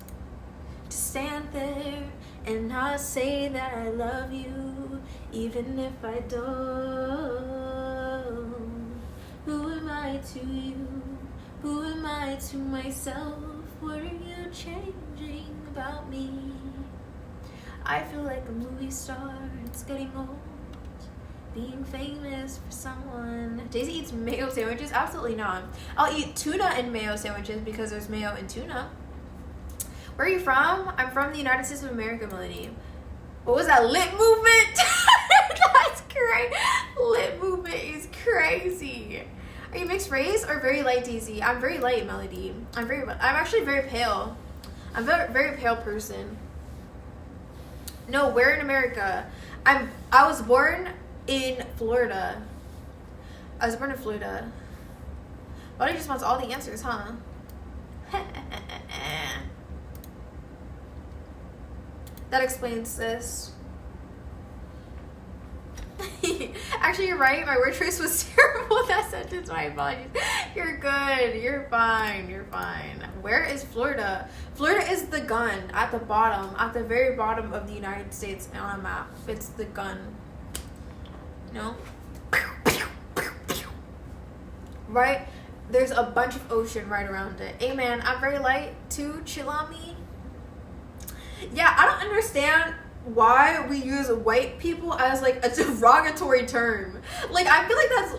To stand there and not say that I love you, even if I don't. Who am I to you? Who am I to myself? What are you changing about me? I feel like a movie star. It's getting old. Being famous for someone. Daisy eats mayo sandwiches? Absolutely not. I'll eat tuna and mayo sandwiches because there's mayo in tuna. Where are you from? I'm from the United States of America, Melanie. What was that? Lip movement? That's crazy. Lip movement is crazy. Are you mixed race or very light, Daisy? I'm very light, Melody. I'm actually very pale. I'm a very pale person. No, where in America? I was born in Florida. I was born in Florida. Melody just wants all the answers, huh? That explains this. Actually, you're right. My word choice was terrible. That sentence, my apologies. You're good. You're fine. You're fine. Where is Florida? Florida is the gun at the bottom, at the very bottom of the United States on a map. It's the gun. No? Right? There's a bunch of ocean right around it. Hey, man, I'm very light too. Chill on me. Yeah, I don't understand why we use white people as like a derogatory term. Like, I feel like that's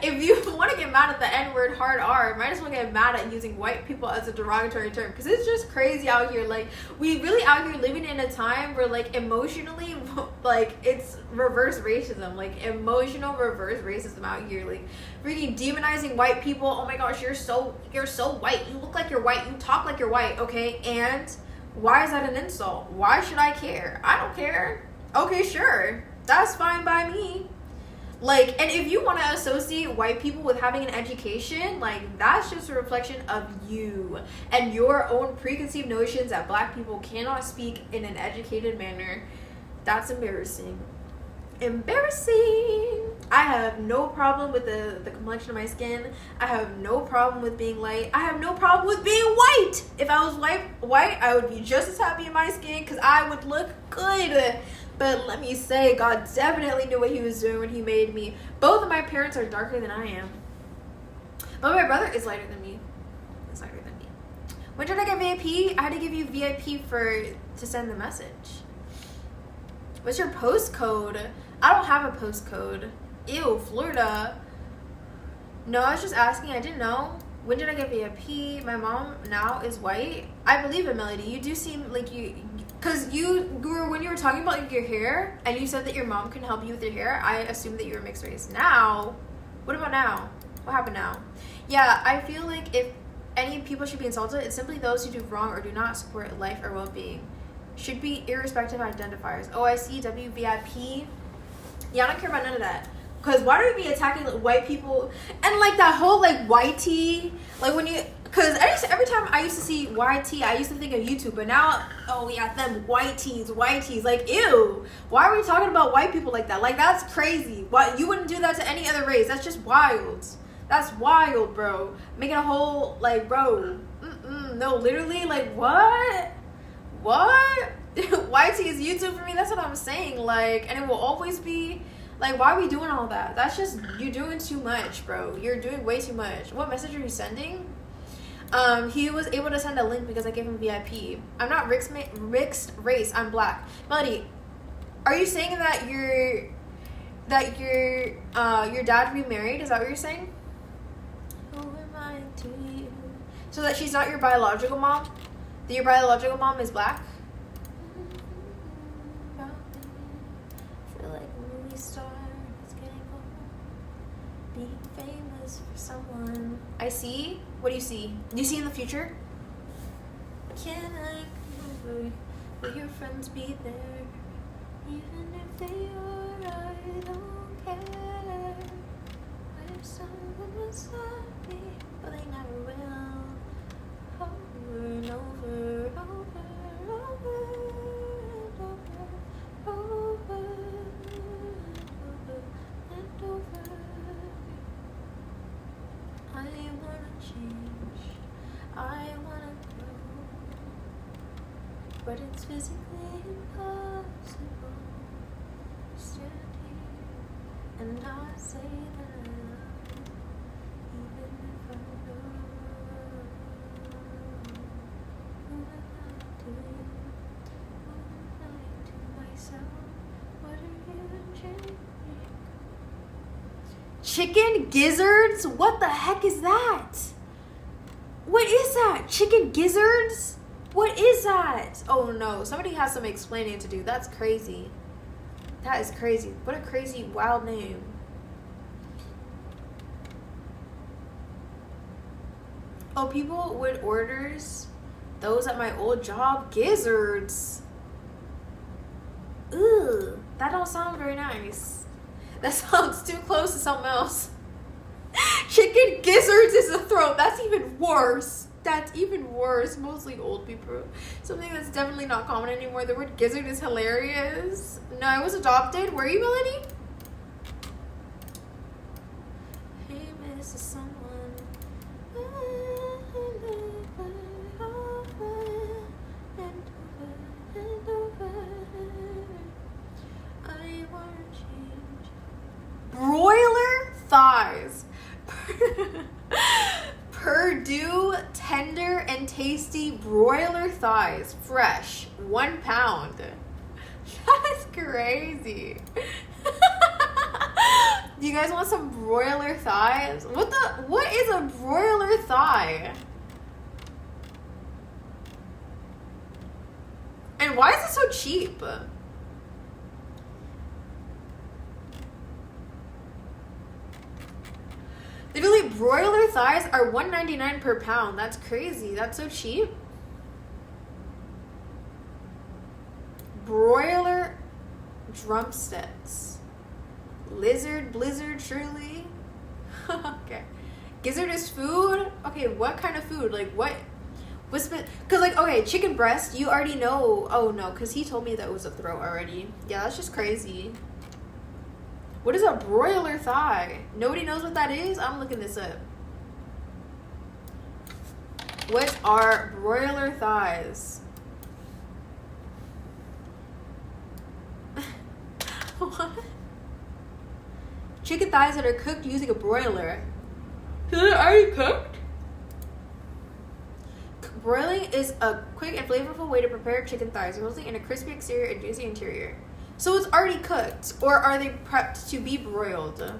if you want to get mad at the N-word hard R, you might as well get mad at using white people as a derogatory term, because it's just crazy out here. Like, we really out here living in a time where like emotionally, like, it's reverse racism, like emotional reverse racism out here, like freaking demonizing white people. Oh my gosh, you're so white, you look like you're white, you talk like you're white. Okay, and why is that an insult? Why should I care? I don't care. Okay, sure. That's fine by me. Like, and if you want to associate white people with having an education, like, that's just a reflection of you and your own preconceived notions that black people cannot speak in an educated manner. That's embarrassing. Embarrassing. I have no problem with the complexion of my skin. I have no problem with being light. I have no problem with being white. If I was white, I would be just as happy in my skin because I would look good. But let me say, God definitely knew what he was doing when he made me. Both of my parents are darker than I am, but my brother is lighter than me. He's lighter than me. When did I get VIP? I had to give you VIP to send the message. What's your postcode? I don't have a postcode. Ew, Florida. No, I was just asking. I didn't know. When did I get VIP? My mom now is white. I believe it, Melody. You do seem like you, because when you were talking about like your hair and you said that your mom can help you with your hair, I assumed that you were mixed race. Now, what about now? What happened now? Yeah, I feel like if any people should be insulted, it's simply those who do wrong or do not support life or well-being. Should be irrespective identifiers. OIC, WVIP. Yeah, I don't care about none of that. Because why do we be attacking like, white people? And like that whole like YT, like when you, because every time I used to see YT, I used to think of YouTube, but now, oh yeah, them YTs, like ew. Why are we talking about white people like that? Like, that's crazy. Why you wouldn't do that to any other race? That's just wild. That's wild, bro. Making a whole like, bro. No, literally, like what? YT is YouTube for me. That's what I'm saying. Like, and it will always be. Like, why are we doing all that? That's just, you're doing too much, bro. You're doing way too much. What message are you sending? He was able to send a link because I gave him VIP. I'm not mixed race. I'm black. Melody, are you saying that your dad remarried? Is that what you're saying? Who am I to you? So that she's not your biological mom? That your biological mom is black? Being famous for someone. I see. What do you see? Do you see in the future? Can I come over? Will your friends be there? Even if they are, I don't care. What if someone was happy, but they never will? Over and over, over, over and over, over and over. I wanna change, I wanna grow, but it's physically impossible to stand here and not say that I love you, even if I know. Who am I to you? Who am I to myself? What are you changing? Chicken gizzards? What the heck is that? What is that? Chicken gizzards? What is that? Oh no, somebody has some explaining to do. That's crazy. That is crazy. What a crazy, wild name. Oh, people would orders those at my old job. Gizzards. Ugh, that don't sound very nice. That sounds too close to something else. Chicken gizzards is a throat. That's even worse. That's even worse. Mostly old people. Something that's definitely not common anymore. The word gizzard is hilarious. No, I was adopted. Were you, Melanie? Hey, Mrs. Someone. Broiler thighs. Purdue tender and tasty broiler thighs, fresh, 1 pound. That's crazy. Do you guys want some broiler thighs? What is a broiler thigh? And why is it so cheap? Literally, broiler thighs are $1.99 per pound. That's crazy. That's so cheap. Broiler drumsticks. Lizard, blizzard, truly. Okay. Gizzard is food? Okay, what kind of food? Like, what's because, like, okay, chicken breast, you already know. Oh, no, because he told me that it was a throat already. Yeah, that's just crazy. What is a broiler thigh? Nobody knows what that is? I'm looking this up. What are broiler thighs? What? Chicken thighs that are cooked using a broiler. So they're already cooked? Broiling is a quick and flavorful way to prepare chicken thighs, resulting in a crispy exterior and juicy interior. So it's already cooked, or are they prepped to be broiled?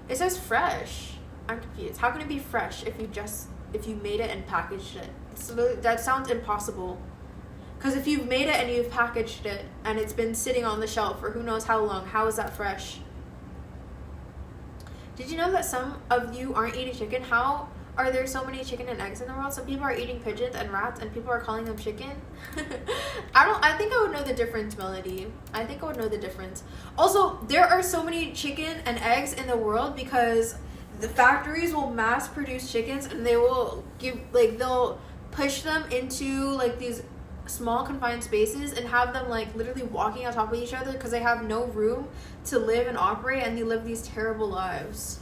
It says fresh. I'm confused. How can it be fresh if you made it and packaged it? So that sounds impossible. Because if you've made it and you've packaged it and it's been sitting on the shelf for who knows how long, how is that fresh? Did you know that some of you aren't eating chicken? How are there so many chicken and eggs in the world? Some people are eating pigeons and rats and people are calling them chicken. I think I would know the difference, Melody. I think I would know the difference. Also, there are so many chicken and eggs in the world because the factories will mass produce chickens and they will they'll push them into like these small confined spaces and have them like literally walking on top of each other because they have no room to live and operate, and they live these terrible lives.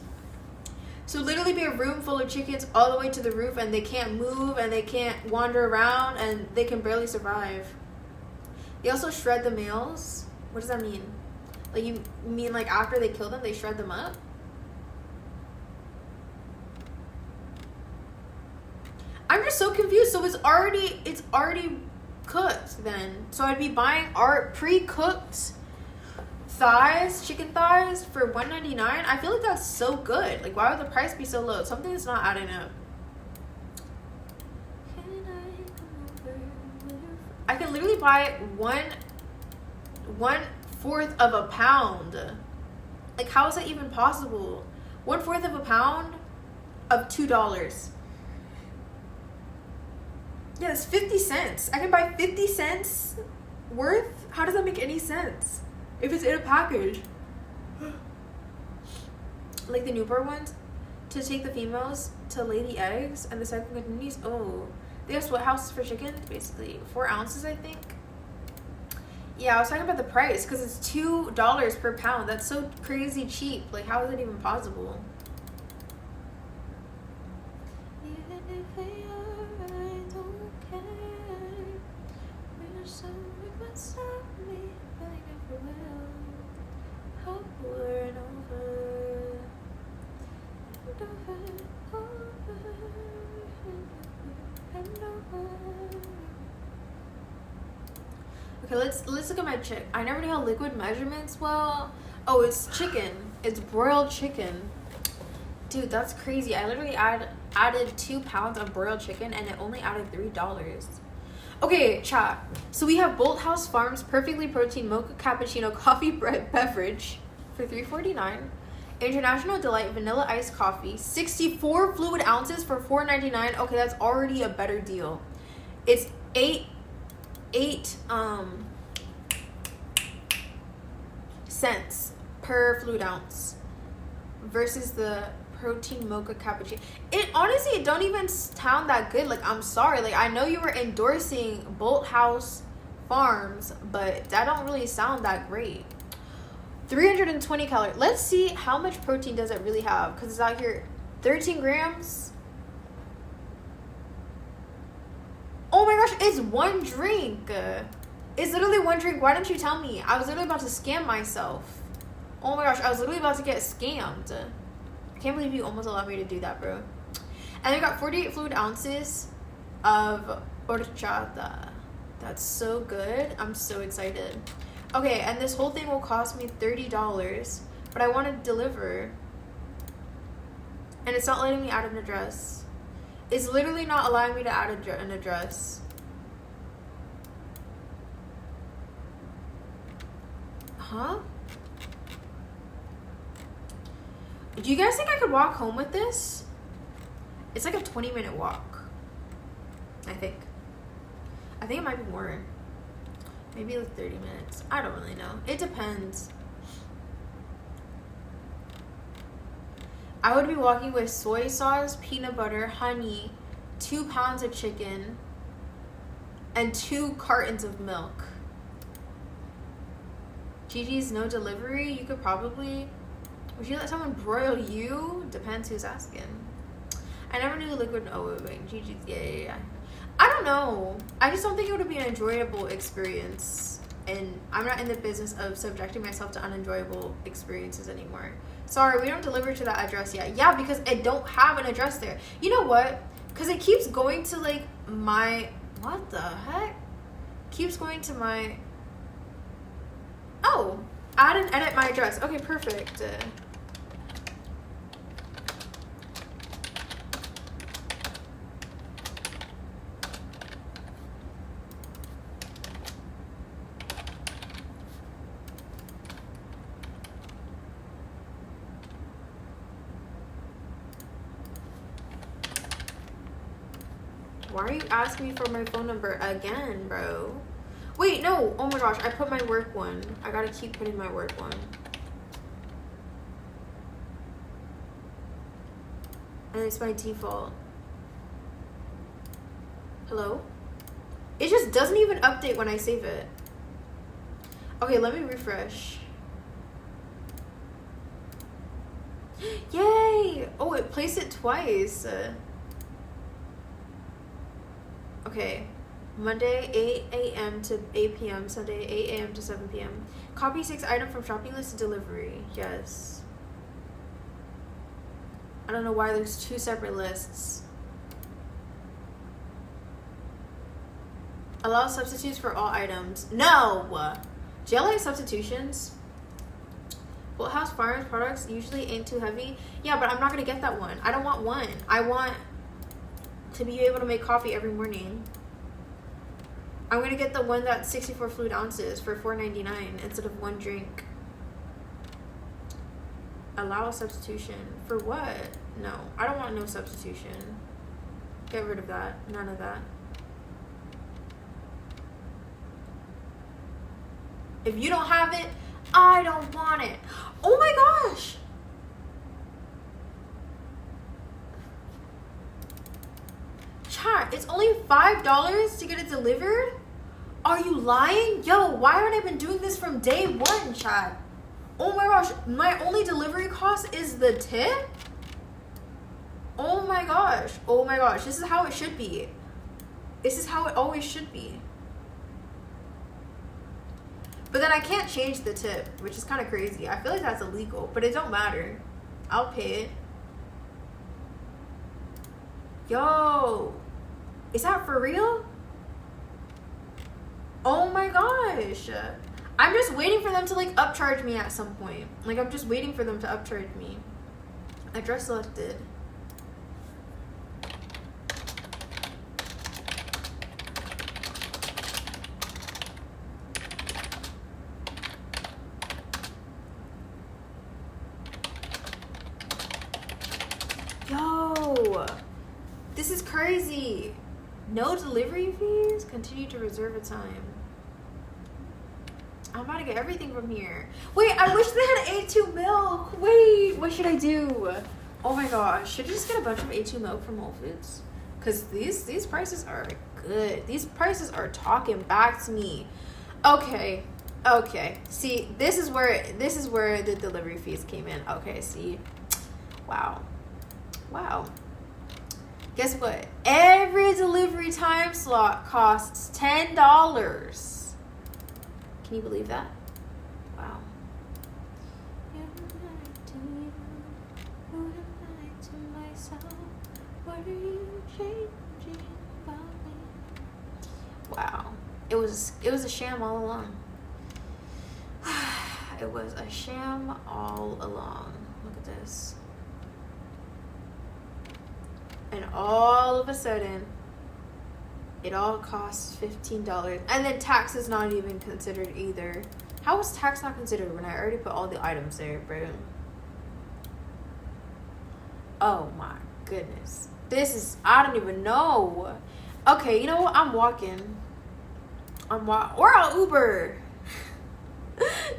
So literally be a room full of chickens all the way to the roof, and they can't move and they can't wander around and they can barely survive. They also shred the males. What does that mean? Like, you mean like after they kill them, they shred them up? I'm just so confused. So it's already cooked then. So I'd be buying our pre-cooked thighs, chicken thighs for $1.99. I feel like that's so good. Like, why would the price be so low? Something that's not adding up. I can literally buy one fourth of a pound. Like, how is that even possible? 1/4 of a pound of $2. Yeah, it's 50 cents. I can buy 50 cents worth? How does that make any sense? If it's in a package. Like the newborn ones, to take the females to lay the eggs and the second continues. Oh, they have split houses for chickens, basically. 4 ounces, I think. Yeah, I was talking about the price because it's $2 per pound. That's so crazy cheap. Like, how is it even possible? Okay, let's look at my chick. I never knew how liquid measurements well. Oh, it's chicken. It's broiled chicken. Dude, that's crazy. I literally added 2 pounds of broiled chicken and it only added $3. Okay, chat. So we have Bolthouse Farms perfectly protein mocha cappuccino coffee beverage for $3.49. International Delight Vanilla Iced Coffee. 64 fluid ounces for $4.99. Okay, that's already a better deal. It's eight cents per fluid ounce versus the protein mocha cappuccino. It honestly, it don't even sound that good. Like, I'm sorry. Like, I know you were endorsing Bolthouse Farms, but that don't really sound that great. 320 calories. Let's see how much protein does it really have, because it's out here 13 grams. Oh my gosh, it's one drink. It's literally one drink. Why didn't you tell me? I was literally about to scam myself. Oh my gosh, I was literally about to get scammed. I can't believe you almost allowed me to do that, bro. And we got 48 fluid ounces of horchata. That's so good. I'm so excited. Okay, and this whole thing will cost me $30, but I want to deliver. And it's not letting me add an address. It's literally not allowing me to add an address. Huh? Do you guys think I could walk home with this? It's like a 20-minute walk. I think it might be more. Maybe like 30 minutes. I don't really know. It depends. I would be walking with soy sauce, peanut butter, honey, 2 pounds of chicken, and 2 cartons of milk. Gigi's no delivery. You could probably... Would you let someone broil you? Depends who's asking. I never knew liquid... Oh, wait. Gigi's... Yeah. I don't know. I just don't think it would be an enjoyable experience. And I'm not in the business of subjecting myself to unenjoyable experiences anymore. Sorry, we don't deliver to that address yet. Yeah, because I don't have an address there. You know what? Because it keeps going to, like, my... What the heck? Keeps going to my... Oh, add and edit my address. Okay, perfect. Why are you asking me for my phone number again, bro? Wait, no. Oh my gosh, I put my work one. I gotta keep putting my work one. And it's by default. Hello? It just doesn't even update when I save it. Okay, let me refresh. Yay! Oh, it placed it twice. Okay. Monday, 8 a.m. to 8 p.m. Sunday, 8 a.m. to 7 p.m. Copy 6 item from shopping list to delivery. Yes. I don't know why there's 2 separate lists. Allow substitutes for all items. No! Do y'all like substitutions? Bolthouse Farms products usually ain't too heavy. Yeah, but I'm not going to get that one. I don't want one. I want to be able to make coffee every morning. I'm going to get the one that's 64 fluid ounces for $4.99 instead of one drink. Allow a substitution. For what? No. I don't want no substitution. Get rid of that. None of that. If you don't have it, I don't want it. Oh my gosh! Chat, it's only $5 to get it delivered? Are you lying? Yo, why haven't I been doing this from day one, chat? Oh my gosh, my only delivery cost is the tip? Oh my gosh. Oh my gosh, this is how it should be. This is how it always should be. But then I can't change the tip, which is kind of crazy. I feel like that's illegal, but it don't matter. I'll pay it. Yo, is that for real? Oh my gosh. I'm just waiting for them to like upcharge me at some point. Like I'm just waiting for them to upcharge me. Address selected. This is crazy. No delivery fees? Continue to reserve a time. I'm about to get everything from here. Wait, I wish they had A2 milk. Wait, what should I do? Oh my gosh, should I just get a bunch of A2 milk from Whole Foods? Because these prices are good. These prices are talking back to me. Okay. See, this is where the delivery fees came in. Okay, see. Wow. Guess what? Every delivery time slot costs $10. Can you believe that? Wow. Wow. It was a sham all along. It was a sham all along. Look at this. And all of a sudden, it all costs $15. And then tax is not even considered either. How is tax not considered when I already put all the items there, bro? Oh my goodness. This is, I don't even know. Okay, you know what? I'm walking. Or I'll Uber.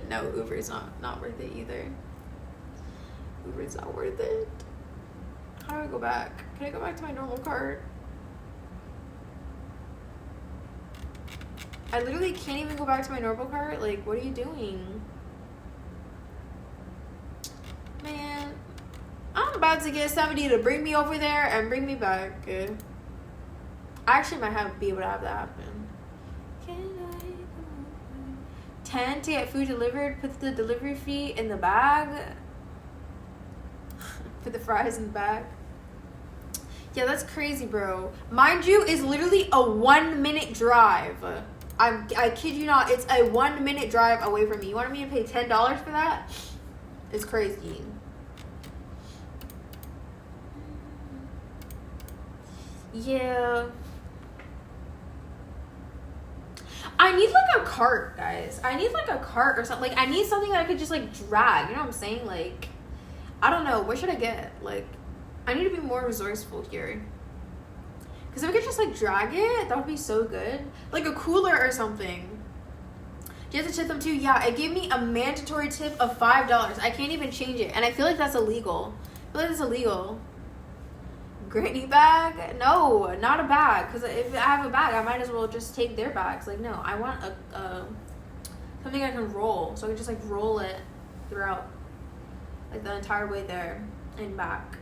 No, Uber's not worth it either. Uber's not worth it. How do I go back? Can I go back to my normal cart? I literally can't even go back to my normal cart. Like, what are you doing? Man, I'm about to get somebody to bring me over there and bring me back. I actually might be able to have that happen. Can I go 10 to get food delivered? Put the delivery fee in the bag. Put the fries in the bag. Yeah, that's crazy, bro. Mind you, it's literally a 1-minute drive. I kid you not, it's a 1-minute drive away from me. You want me to pay $10 for that? It's crazy. Yeah. I need like a cart, guys. I need like a cart or something. Like, I need something that I could just like drag. You know what I'm saying? Like, I don't know. What should I get? Like, I need to be more resourceful here. Because if I could just like drag it, that would be so good. Like a cooler or something. Do you have to tip them too? Yeah, it gave me a mandatory tip of $5. I can't even change it. And I feel like that's illegal. I feel like that's illegal. Granny bag? No, not a bag. Because if I have a bag, I might as well just take their bags. Like, no, I want something I can roll. So I can just like roll it throughout. Like the entire way there and back.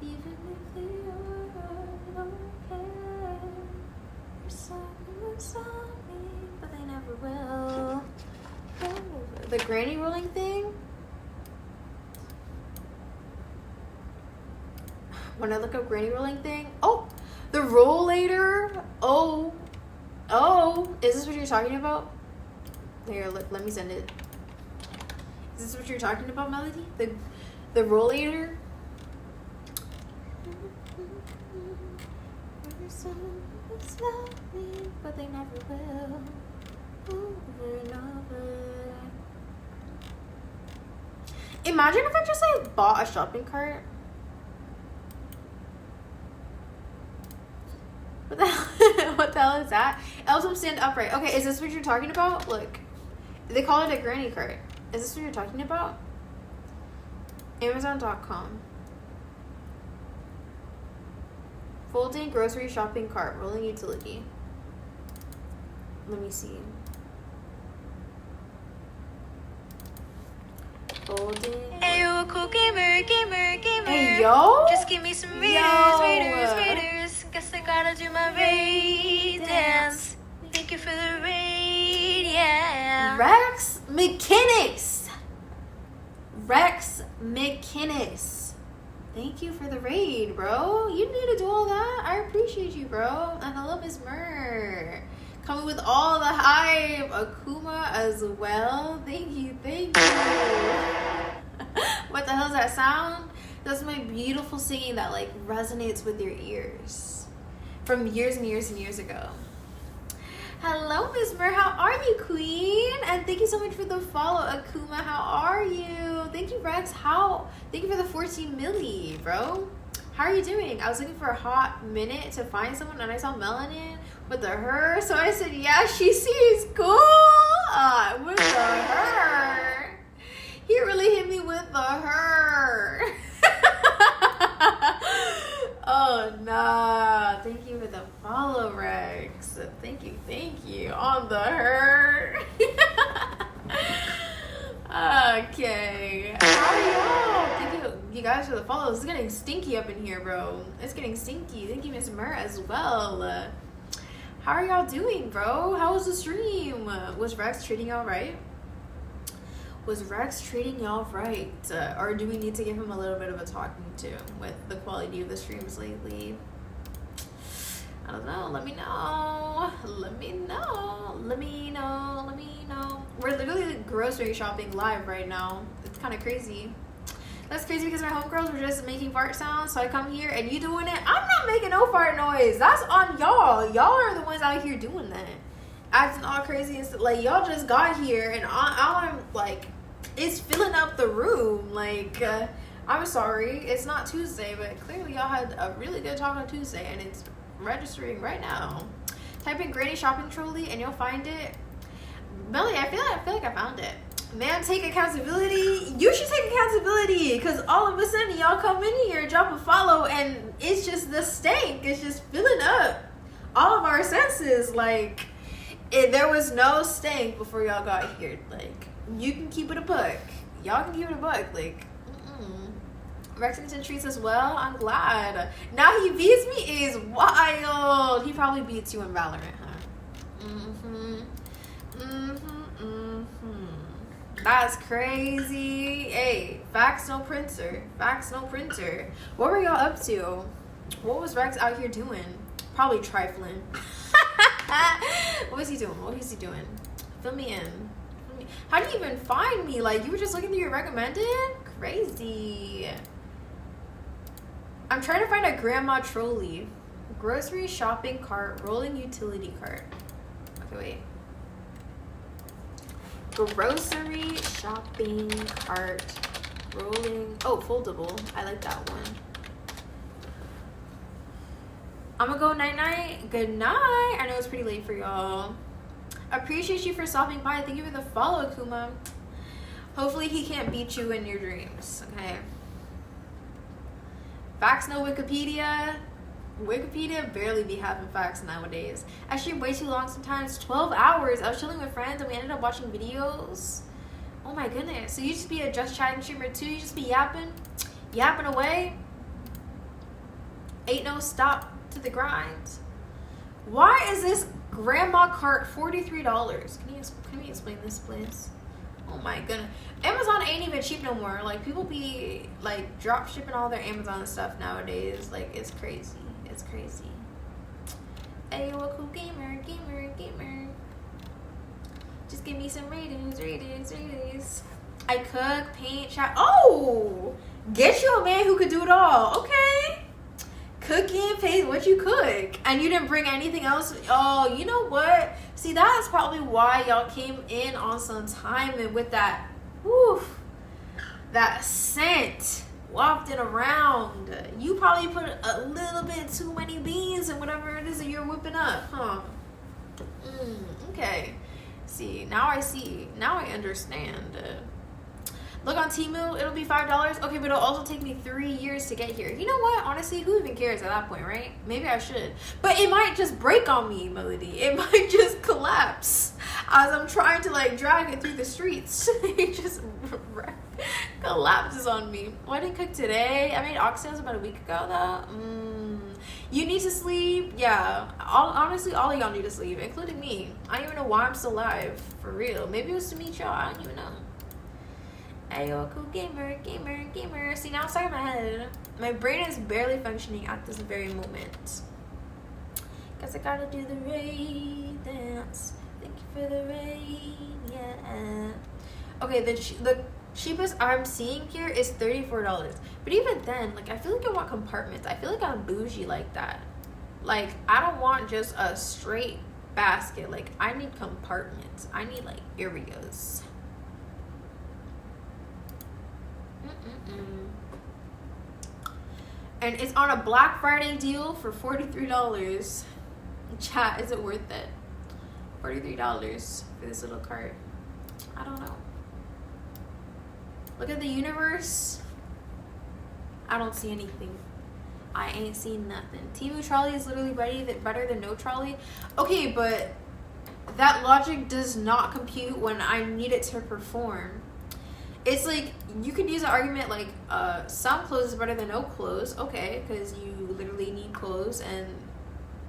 Even if they are okay, but they never will. The granny rolling thing? When I look up granny rolling thing, oh, the rollator. Oh, is this what you're talking about? Here, look, let me send it. Is this what you're talking about, Melody? The rollator? But they never will. Over and over. Imagine if I just like bought a shopping cart. What the hell is that? Elsom stand upright. Okay, is this what you're talking about? Look, they call it a granny cart. Is this what you're talking about? Amazon.com. Folding grocery shopping cart, rolling utility. Let me see. Folding. Hey, you a cool gamer. Hey, yo. Just give me some raiders. Guess I gotta do my raid dance. Thank you for the raid, yeah. Rex McKinnis. Thank you for the raid, bro. You need to do all that. I appreciate you, bro. And hello, Miss Mur. Coming with all the hype. Akuma as well. Thank you. What the hell is that sound? That's my beautiful singing that like resonates with your ears from years and years and years ago. Hello, Miss Mur. How are you, Queen? And thank you so much for the follow, Akuma. How are you? Thank you, Rex. Thank you for the 14 milli, bro. How are you doing? I was looking for a hot minute to find someone and I saw Melanin with the her. So I said, yeah, she seems cool. With the her. He really hit me with the her. Oh, nah. Thank you for the follow, Rex. Thank you. On the her. Okay. How are y'all? Thank you guys for the follows. It's getting stinky up in here, bro. It's getting stinky. Thank you, Miss Mur, as well. How are y'all doing, bro? How was the stream? Was Rex treating y'all right? Or do we need to give him a little bit of a talking to with the quality of the streams lately? I don't know. Let me know. We're literally grocery shopping live right now. It's kind of crazy. That's crazy because my homegirls were just making fart sounds. So I come here and you doing it. I'm not making no fart noise. That's on y'all. Y'all are the ones out here doing that. Acting all crazy and stuff. Like, y'all just got here and I'm like, it's filling up the room. Like, I'm sorry. It's not Tuesday, but clearly y'all had a really good talk on Tuesday and it's registering right now. Type in Granny Shopping Trolley and you'll find it. Melly, I feel like I found it. Man, take accountability. You should take accountability because all of a sudden y'all come in here, drop a follow, and it's just the stank. It's just filling up all of our senses. Like, there was no stank before y'all got here. Like, you can keep it a buck. Y'all can keep it a buck. Like, Rexington treats as well. I'm glad. Now he beats me is wild. He probably beats you in Valorant, huh? That's crazy. Hey, facts no printer. What were y'all up to? What was Rex out here doing? Probably trifling. What was he doing? Fill me in. How do you even find me? Like, you were just looking through your recommended? Crazy. I'm trying to find a grandma trolley. Grocery shopping cart, rolling utility cart. Okay, wait. Grocery shopping cart, rolling. Oh, foldable. I like that one. I'm gonna go night-night. Good night. I know it's pretty late for y'all. Appreciate you for stopping by. Thank you for the follow, Kuma. Hopefully he can't beat you in your dreams. Okay. Facts no Wikipedia. Wikipedia barely be having facts nowadays. I stream way too long sometimes. 12 hours. I was chilling with friends and we ended up watching videos. Oh my goodness. So you just be a just chatting streamer too? You just be yapping away? Ain't no stop to the grind. Why is this grandma cart $43? Can you explain this, please? Oh my goodness. Amazon ain't even cheap no more. Like, people be like drop shipping all their Amazon stuff nowadays. Like, it's crazy. It's crazy. Hey, yo, a cool gamer. Just give me some ratings. I cook, paint, chat. Oh! Get you a man who could do it all. Okay. Cooking, paint, what you cook. And you didn't bring anything else. Oh, you know what? See, that's probably why y'all came in on some time and with that, that scent wafting around. You probably put a little bit too many beans in whatever it is that you're whipping up, huh? Okay. See, now I understand. Look on Temu, it'll be $5. Okay, but it'll also take me 3 years to get here. You know what? Honestly, who even cares at that point, right? Maybe I should. But it might just break on me, Melody. It might just collapse as I'm trying to, like, drag it through the streets. It just collapses on me. Well, I didn't cook today. I made oxtails about a week ago, though. You need to sleep. Yeah. Honestly, all of y'all need to sleep, including me. I don't even know why I'm still alive. For real. Maybe it was to meet y'all. I don't even know. Ayo, cool gamer. See, now I'm stuck in my head. My brain is barely functioning at this very moment. Guess I gotta do the rain dance. Thank you for the rain, yeah. Okay, the cheapest I'm seeing here is $34. But even then, like, I feel like I want compartments. I feel like I'm bougie like that. Like, I don't want just a straight basket. Like, I need compartments. I need, like, areas. And it's on a Black Friday deal for $43. Chat, is it worth it? $43 for this little cart. I don't know. Look at the universe. I don't see anything. I ain't seen nothing. Temu trolley is literally better than no trolley. Okay, but that logic does not compute when I need it to perform. It's like, you could use an argument like some clothes is better than no clothes. Okay, because you literally need clothes, and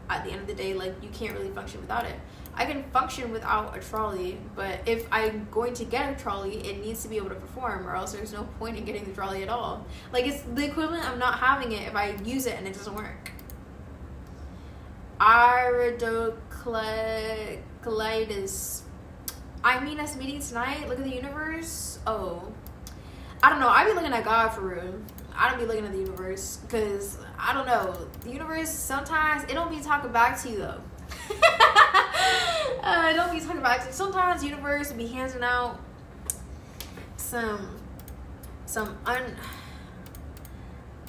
at the end of the day, like, you can't really function without it. I can function without a trolley, but if I'm going to get a trolley, it needs to be able to perform, or else there's no point in getting the trolley at all. Like, it's the equivalent of not having it if I use it and it doesn't work. Iridocyclitis. I mean, us meeting tonight. Look at the universe. Oh, I don't know. I be looking at God for real. I don't be looking at the universe, because I don't know. The universe sometimes it don't be talking back to you though. It don't be talking back to you. Sometimes the universe will be handing out some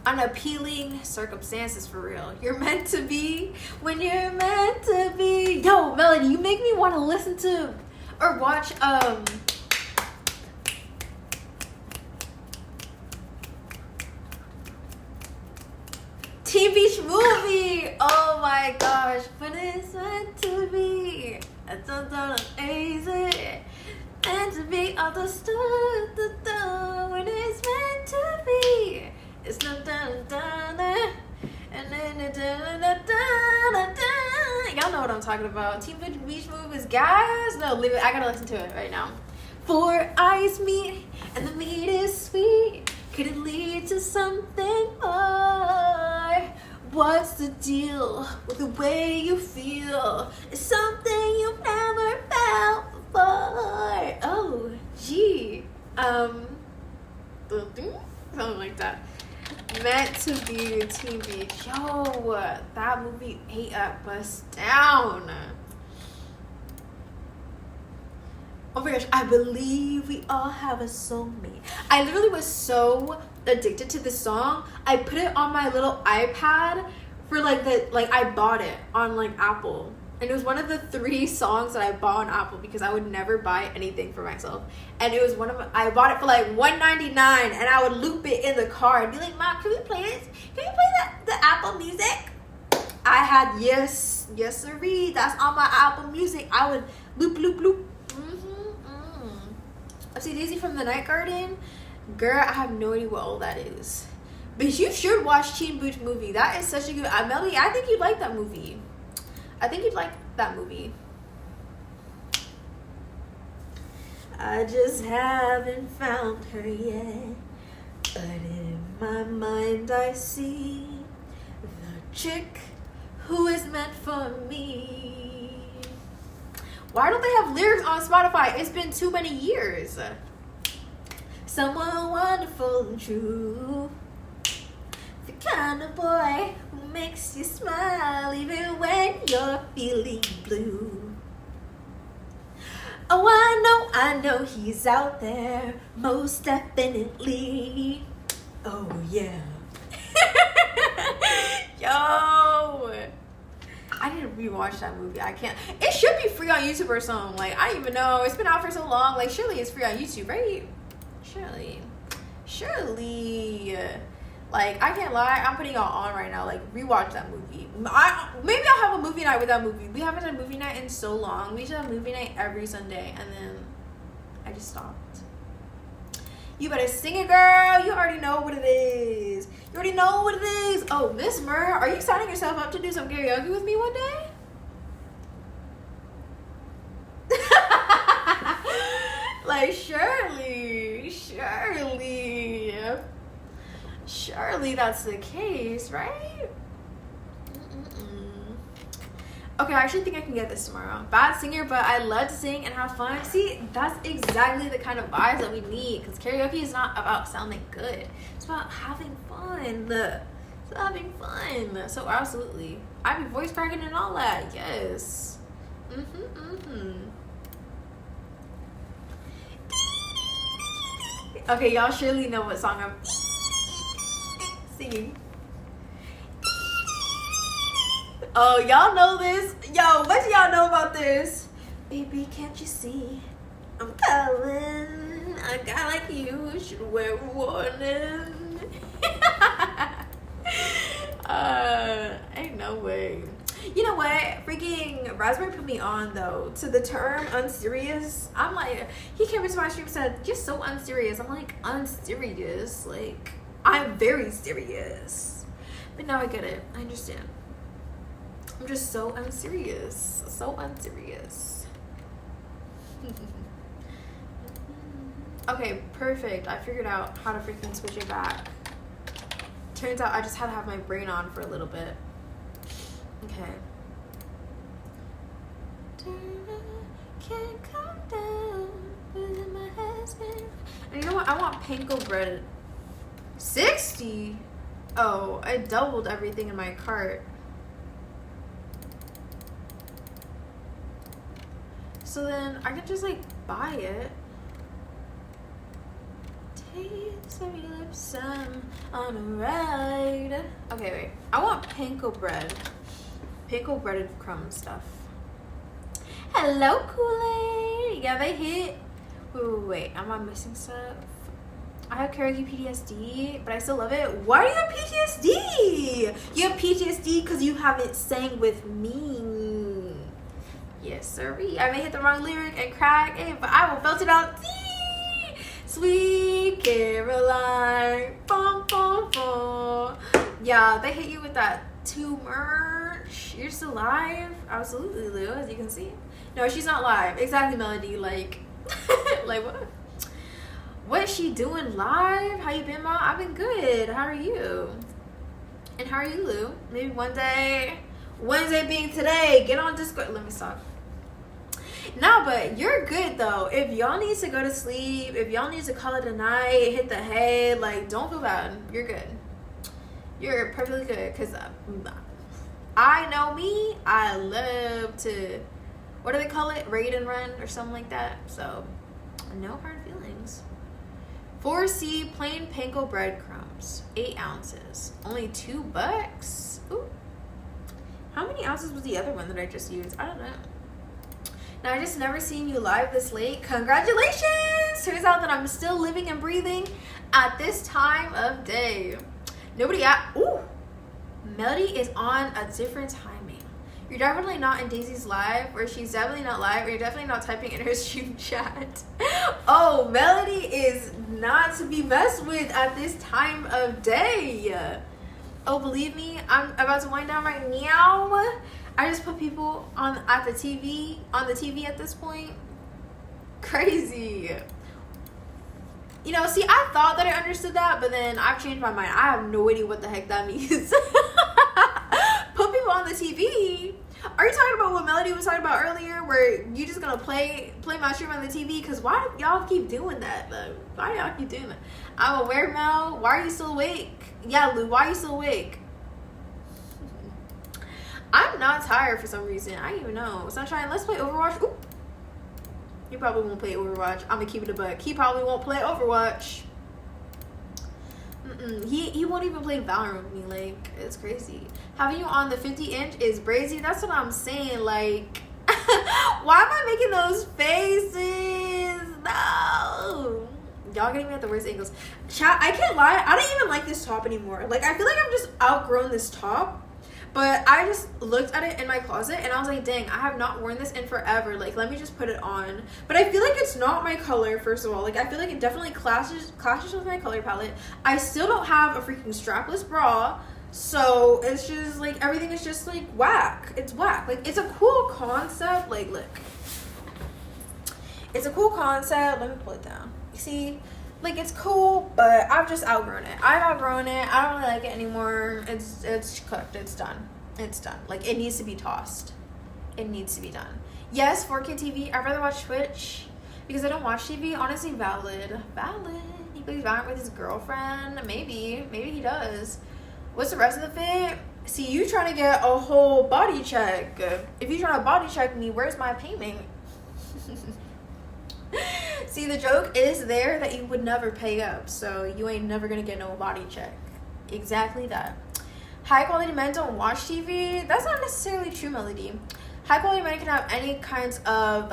unappealing circumstances for real. You're meant to be when you're meant to be. Yo, Melody, you make me want to listen to or watch Teen Beach Movie. Oh my gosh, when it's meant to be. It's easy. Meant to be understood. When it's meant to be. It's not done. And then y'all know what I'm talking about. Teen Beach Movie is gas. No, leave it. I gotta listen to it right now. 4 eyes meet, and the meat is sweet. Could it lead to something more? What's the deal with the way you feel? It's something you've never felt before. Oh, gee. Something like that. Meant to be Teen Beach. Yo, that movie ate us down. Oh my gosh, I believe we all have a soulmate. I literally was so addicted to this song. I put it on my little iPad for I bought it on like Apple. And it was one of the 3 songs that I bought on Apple because I would never buy anything for myself. And it was I bought it for like $1.99, and I would loop it in the car and be like, Mom, can we play this? Can we play the Apple Music? I had yes sirree. That's on my Apple Music. I would loop. See Daisy from the Night Garden, girl, I have no idea what all that is, but you should watch Teen Beach Movie. That is such a good Melody, I think you'd like that movie. I just haven't found her yet, but in my mind I see the chick who is meant for me. Why don't they have lyrics on Spotify? It's been too many years. Someone wonderful and true. The kind of boy who makes you smile even when you're feeling blue. Oh, I know he's out there, most definitely. Oh, yeah. Yo. I need to rewatch that movie. I can't. It should be free on YouTube or something. Like, I don't even know. It's been out for so long. Like, surely it's free on YouTube, right? Surely. Like, I can't lie. I'm putting it on right now. Like, rewatch that movie. Maybe I'll have a movie night with that movie. We haven't had a movie night in so long. We should have a movie night every Sunday. And then I just stopped. You better sing it, girl. You already know what it is. Oh, Miss Mur, are you signing yourself up to do some karaoke with me one day? Like, surely that's the case, right? Okay, I actually think I can get this tomorrow. Bad singer, but I love to sing and have fun. See, that's exactly the kind of vibes that we need, because karaoke is not about sounding good. It's about having fun. So absolutely. I be voice cracking and all that. Yes. Okay, y'all surely know what song I'm singing. Oh, y'all know this. Yo, what do y'all know about this? Baby, can't you see? I'm calling. A guy like you should wear a warning. Ain't no way. You know what? Freaking Raspberry put me on though to the term unserious. I'm like, he came into my stream and said, "You're so unserious." I'm like, unserious? Like, I'm very serious. But now I get it. I understand. I'm just so unserious. So unserious. Okay, perfect. I figured out how to freaking switch it back. Turns out I just had to have my brain on for a little bit. Okay. Can't come down with my husband. And you know what? I want panko bread. 60? Oh, I doubled everything in my cart. So then I can just like buy it. Taste of your lips, I'm on a ride. Okay, wait. I want panko bread. Panko breaded crumb stuff. Hello, Kool-Aid. Yeah, they hit. Wait. Am I missing stuff? I have karaoke PTSD, but I still love it. Why do you have PTSD? You have PTSD because you haven't sang with me. Yes, sirree. I may hit the wrong lyric and crack it, but I will belt it out. Sweet Caroline. Bum, bum, bum. Yeah, they hit you with that too much. You're still live? Absolutely, Lou, as you can see. No, she's not live. Exactly, Melody. Like, like what? What is she doing live? How you been, Ma? I've been good. How are you? And how are you, Lou? Maybe one day, Wednesday being today, get on Discord. Let me stop. No, but you're good though. If y'all need to go to sleep, if y'all need to call it a night, hit the hay, like, don't feel bad. You're good. You're perfectly good. Because I know me. I love to, what do they call it? Raid and run or something like that. So, no hard feelings. 4C plain panko breadcrumbs. 8 ounces. Only $2. Ooh. How many ounces was the other one that I just used? I don't know. Now, I just never seen you live this late. Congratulations! Turns out that I'm still living and breathing at this time of day. Nobody at... Ooh! Melody is on a different timing. You're definitely not in Daisy's live, or she's definitely not live, or you're definitely not typing in her stream chat. Oh, Melody is not to be messed with at this time of day. Oh, believe me, I'm about to wind down right now. I just put people on the TV at this point. Crazy. You know, see, I thought that I understood that, but then I've changed my mind. I have no idea what the heck that means. Put people on the TV. Are you talking about what Melody was talking about earlier, where you just gonna play my stream on the TV? Because why y'all keep doing that? Like, why y'all keep doing that? I'm aware, Mel. Why are you still awake? Yeah, Lou, why are you still awake? I'm not tired for some reason. I don't even know. Sunshine, let's play Overwatch. Ooh. He probably won't play Overwatch. I'm gonna keep it a buck. He probably won't play Overwatch. He won't even play Valorant with me. Like, it's crazy. Having you on the 50-inch is brazy. That's what I'm saying. Like, why am I making those faces? No. Y'all getting me at the worst angles. Chat, I can't lie. I don't even like this top anymore. Like, I feel like I've just outgrown this top. But I just looked at it in my closet and I was like, dang, I have not worn this in forever. Like, let me just put it on. But I feel like it's not my color, first of all. Like, I feel like it definitely clashes with my color palette. I still don't have a freaking strapless bra. So it's just like, everything is just like whack. It's whack. Like, it's a cool concept. Like, look. It's a cool concept. Let me pull it down. You see? Like, it's cool, but I've just outgrown it. I've outgrown it. I don't really like it anymore. It's cooked. It's done. It's done. Like, it needs to be tossed. It needs to be done. Yes, 4K TV. I'd rather watch Twitch because I don't watch TV. Honestly, valid. He plays Valorant with his girlfriend. Maybe he does. What's the rest of the fit? See, you trying to get a whole body check. If you trying to body check me, where's my payment? See, the joke is there that you would never pay up, so you ain't never gonna get no body check. Exactly that. High quality men don't watch TV. That's not necessarily true, Melody. High quality men can have any kinds of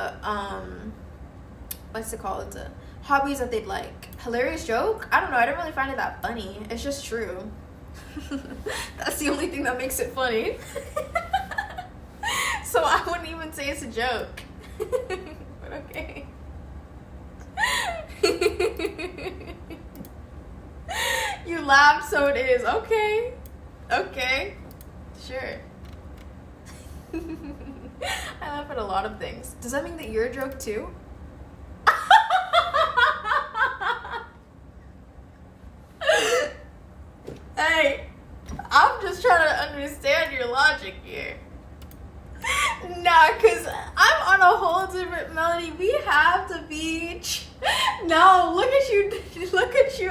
what's it called? Hobbies that they'd like. Hilarious joke? I don't know. I don't really find it that funny. It's just true. That's the only thing that makes it funny. So I wouldn't even say it's a joke. But okay. You laugh, so it is. Okay. Okay. Sure. I laugh at a lot of things. Does that mean that you're a joke too? Hey, I'm just trying to understand your logic here. Nah, because I'm on a whole different Melody. We have to be... No, look at you. Look at you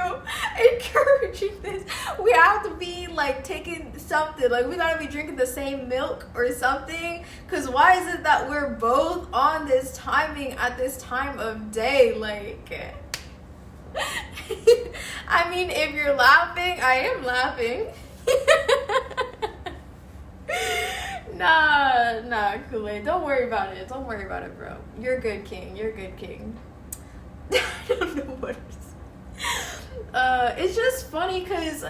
encouraging this. We have to be, like, taking something. Like, we gotta be drinking the same milk or something. Because why is it that we're both on this timing at this time of day? Like... I mean, if you're laughing, I am laughing. Nah, Kool-Aid. Don't worry about it. Don't worry about it, bro. You're a good king. You're a good king. I don't know what it is. It's just funny because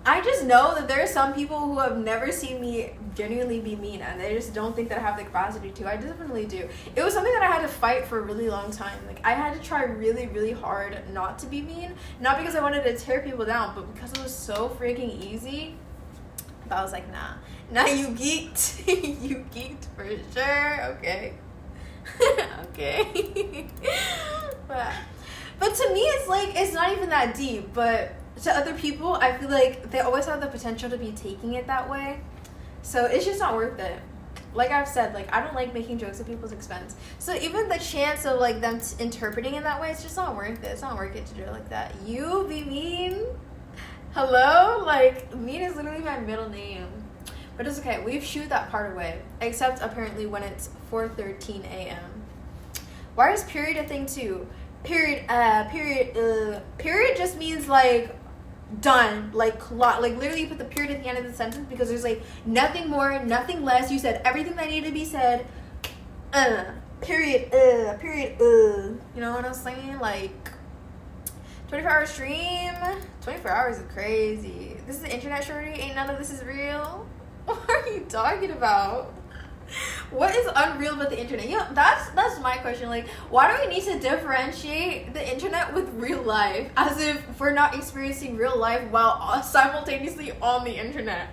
I just know that there are some people who have never seen me genuinely be mean, and they just don't think that I have the capacity to. I definitely do. It was something that I had to fight for a really long time. Like, I had to try really, really hard not to be mean. Not because I wanted to tear people down, but because it was so freaking easy. But I was like, nah. Now you geeked. You geeked for sure. Okay. Okay. But to me, it's like, it's not even that deep. But to other people, I feel like they always have the potential to be taking it that way. So it's just not worth it. Like I've said, like, I don't like making jokes at people's expense. So even the chance of, like, them interpreting it that way, it's just not worth it. It's not worth it to do it like that. You be mean? Hello? Like, mean is literally my middle name. But it's okay. We've shooed that part away. Except apparently when it's 4:13 a.m. Why is period a thing too? Period just means, like, done. Like literally you put the period at the end of the sentence because there's, like, nothing more, nothing less. You said everything that needed to be said. Period. You know what I'm saying? Like, 24-hour stream. 24 hours is crazy. This is the internet, shorty. Ain't none of this is real. What are you talking about? What is unreal about the internet? You know, that's my question. Like, why do we need to differentiate the internet with real life as if we're not experiencing real life while simultaneously on the internet?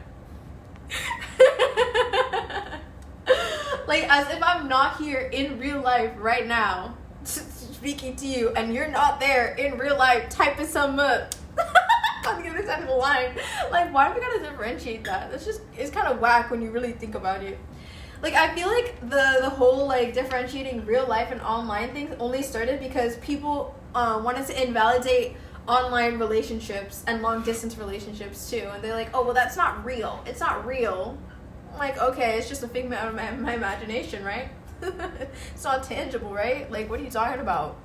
Like, as if I'm not here in real life right now speaking to you and you're not there in real life typing some up on the other side of the line. Like, why do we gotta differentiate that? It's kind of whack when you really think about it. Like, I feel like the whole, like, differentiating real life and online things only started because people wanted to invalidate online relationships and long distance relationships too, and they're like, oh, well, that's not real. It's not real. I'm like, okay, it's just a figment of my imagination, right? It's not tangible, right? Like, what are you talking about?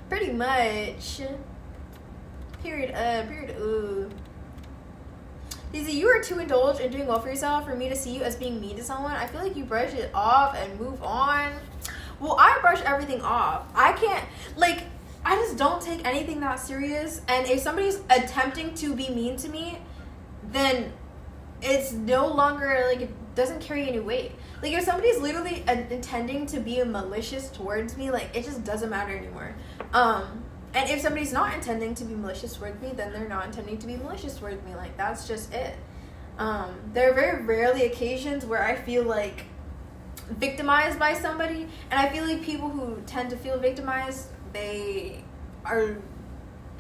Pretty much. Period. Daisy, you are too indulged in doing well for yourself for me to see you as being mean to someone. I feel like you brush it off and move on. Well, I brush everything off. I can't, like, I just don't take anything that serious. And if somebody's attempting to be mean to me, then it's no longer, like, it doesn't carry any weight. Like, if somebody's literally intending to be malicious towards me, like, it just doesn't matter anymore. And if somebody's not intending to be malicious towards me, then they're not intending to be malicious towards me. Like, that's just it. There are very rarely occasions where I feel, like, victimized by somebody. And I feel like people who tend to feel victimized, they are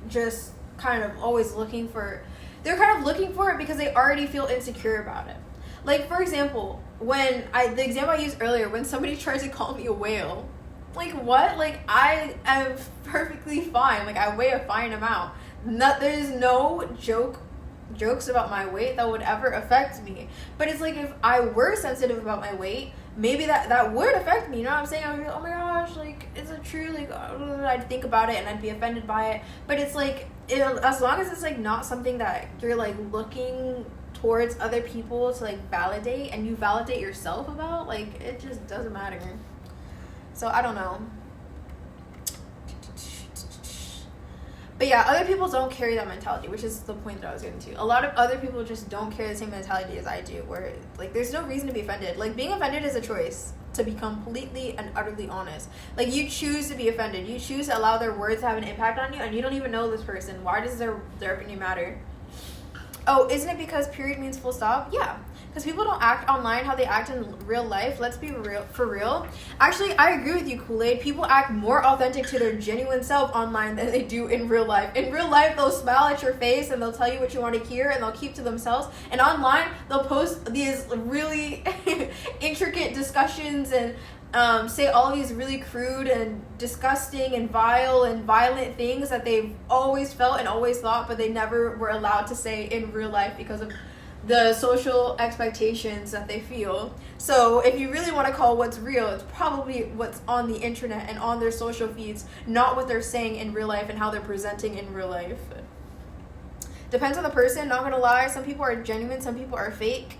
just kind of always looking for... They're kind of looking for it because they already feel insecure about it. Like, for example, the example I used earlier, when somebody tries to call me a whale... Like, what? Like, I am perfectly fine. Like, I weigh a fine amount. There's no jokes about my weight that would ever affect me. But it's like, if I were sensitive about my weight, maybe that would affect me. You know what I'm saying? I would be like, oh my gosh, like, is it true? Like, I'd think about it and I'd be offended by it. But it's like, as long as it's, like, not something that you're, like, looking towards other people to like validate, and you validate yourself about, like, it just doesn't matter. So I don't know. But yeah, other people don't carry that mentality, which is the point that I was getting to. A lot of other people just don't carry the same mentality as I do, where, like, there's no reason to be offended. Like, being offended is a choice, to be completely and utterly honest. Like, you choose to be offended. You choose to allow their words to have an impact on you, and you don't even know this person. Why does their opinion matter? Oh, isn't it because period means full stop? Yeah. Because people don't act online how they act in real life. Let's be real, for real. Actually, I agree with you, Kool-Aid. People act more authentic to their genuine self online than they do in real life. In real life, they'll smile at your face and they'll tell you what you want to hear, and they'll keep to themselves. And online, they'll post these really intricate discussions and say all these really crude and disgusting and vile and violent things that they've always felt and always thought, but they never were allowed to say in real life because of the social expectations that they feel. So if you really want to call what's real, it's probably what's on the internet and on their social feeds, not what they're saying in real life and how they're presenting in real life. Depends on the person, not gonna lie. Some people are genuine, some people are fake.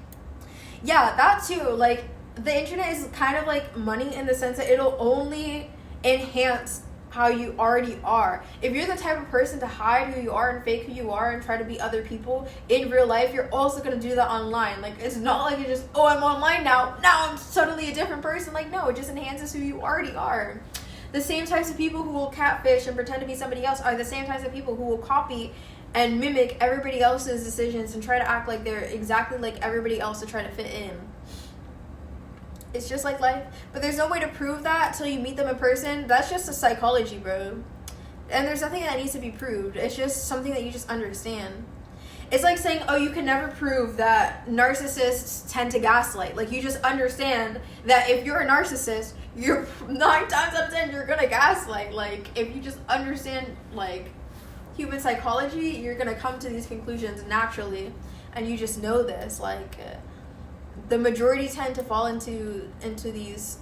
Yeah, that too. Like, the internet is kind of like money in the sense that it'll only enhance how you already are. If you're the type of person to hide who you are and fake who you are and try to be other people in real life, you're also going to do that online. Like, it's not like you just, oh, I'm online now I'm suddenly a different person. Like, no, it just enhances who you already are. The same types of people who will catfish and pretend to be somebody else are the same types of people who will copy and mimic everybody else's decisions and try to act like they're exactly like everybody else to try to fit in. It's just like life. But there's no way to prove that until you meet them in person. That's just a psychology, bro. And there's nothing that needs to be proved. It's just something that you just understand. It's like saying, oh, you can never prove that narcissists tend to gaslight. Like, you just understand that if you're a narcissist, you're 9 times out of 10, you're gonna gaslight. Like, if you just understand, like, human psychology, you're gonna come to these conclusions naturally. And you just know this, like... the majority tend to fall into these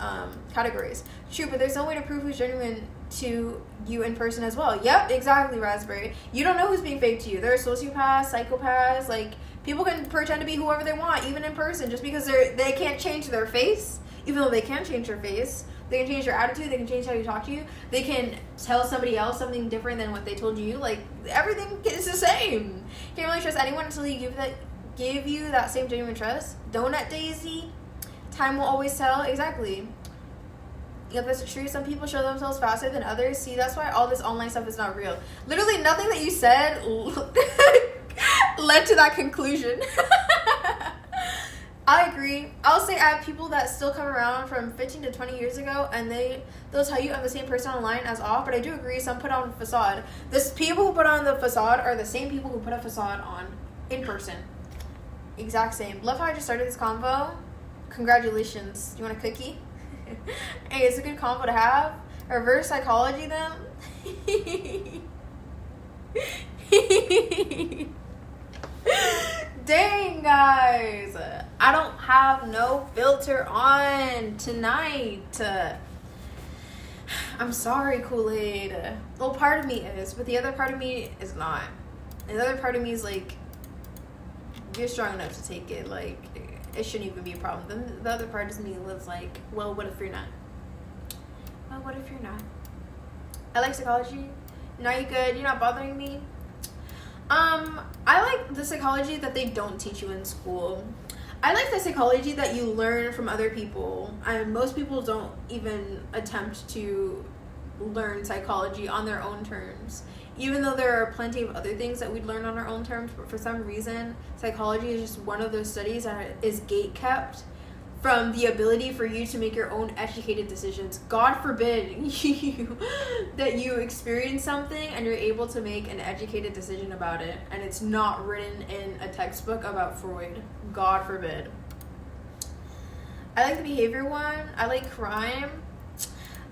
categories. True, but there's no way to prove who's genuine to you in person as well. Yep, exactly, Raspberry. You don't know who's being fake to you. There are sociopaths, psychopaths, like, people can pretend to be whoever they want, even in person, just because they can't change their face, even though they can change their face. They can change their attitude, they can change how you talk to you, they can tell somebody else something different than what they told you. Like, everything is the same. You can't really trust anyone until you give you that same genuine trust. Donut Daisy, time will always tell. Exactly. Yep, that's true. Some people show themselves faster than others. See, that's why all this online stuff is not real. Literally nothing that you said led to that conclusion. I agree. I'll say I have people that still come around from 15 to 20 years ago, and they'll tell you I'm the same person online as off, but I do agree some put on a facade. This people who put on the facade are the same people who put a facade on in person. Exact same. Love how I just started this convo. Congratulations. You want a cookie? Hey, it's a good convo to have. Reverse psychology them. Dang, guys. I don't have no filter on tonight. I'm sorry, Kool-Aid. Well, part of me is, but the other part of me is not. And the other part of me is like, you're strong enough to take it. Like, it shouldn't even be a problem. Then the other part of me lives like, well, what if you're not? Well, what if you're not? I like psychology. Now you good? You're not bothering me? I like the psychology that they don't teach you in school. I like the psychology that you learn from other people. Most people don't even attempt to learn psychology on their own terms. Even though there are plenty of other things that we'd learn on our own terms, but for some reason, psychology is just one of those studies that is gatekept from the ability for you to make your own educated decisions. God forbid that you experience something and you're able to make an educated decision about it, and it's not written in a textbook about Freud. God forbid. I like the behavior one. I like crime.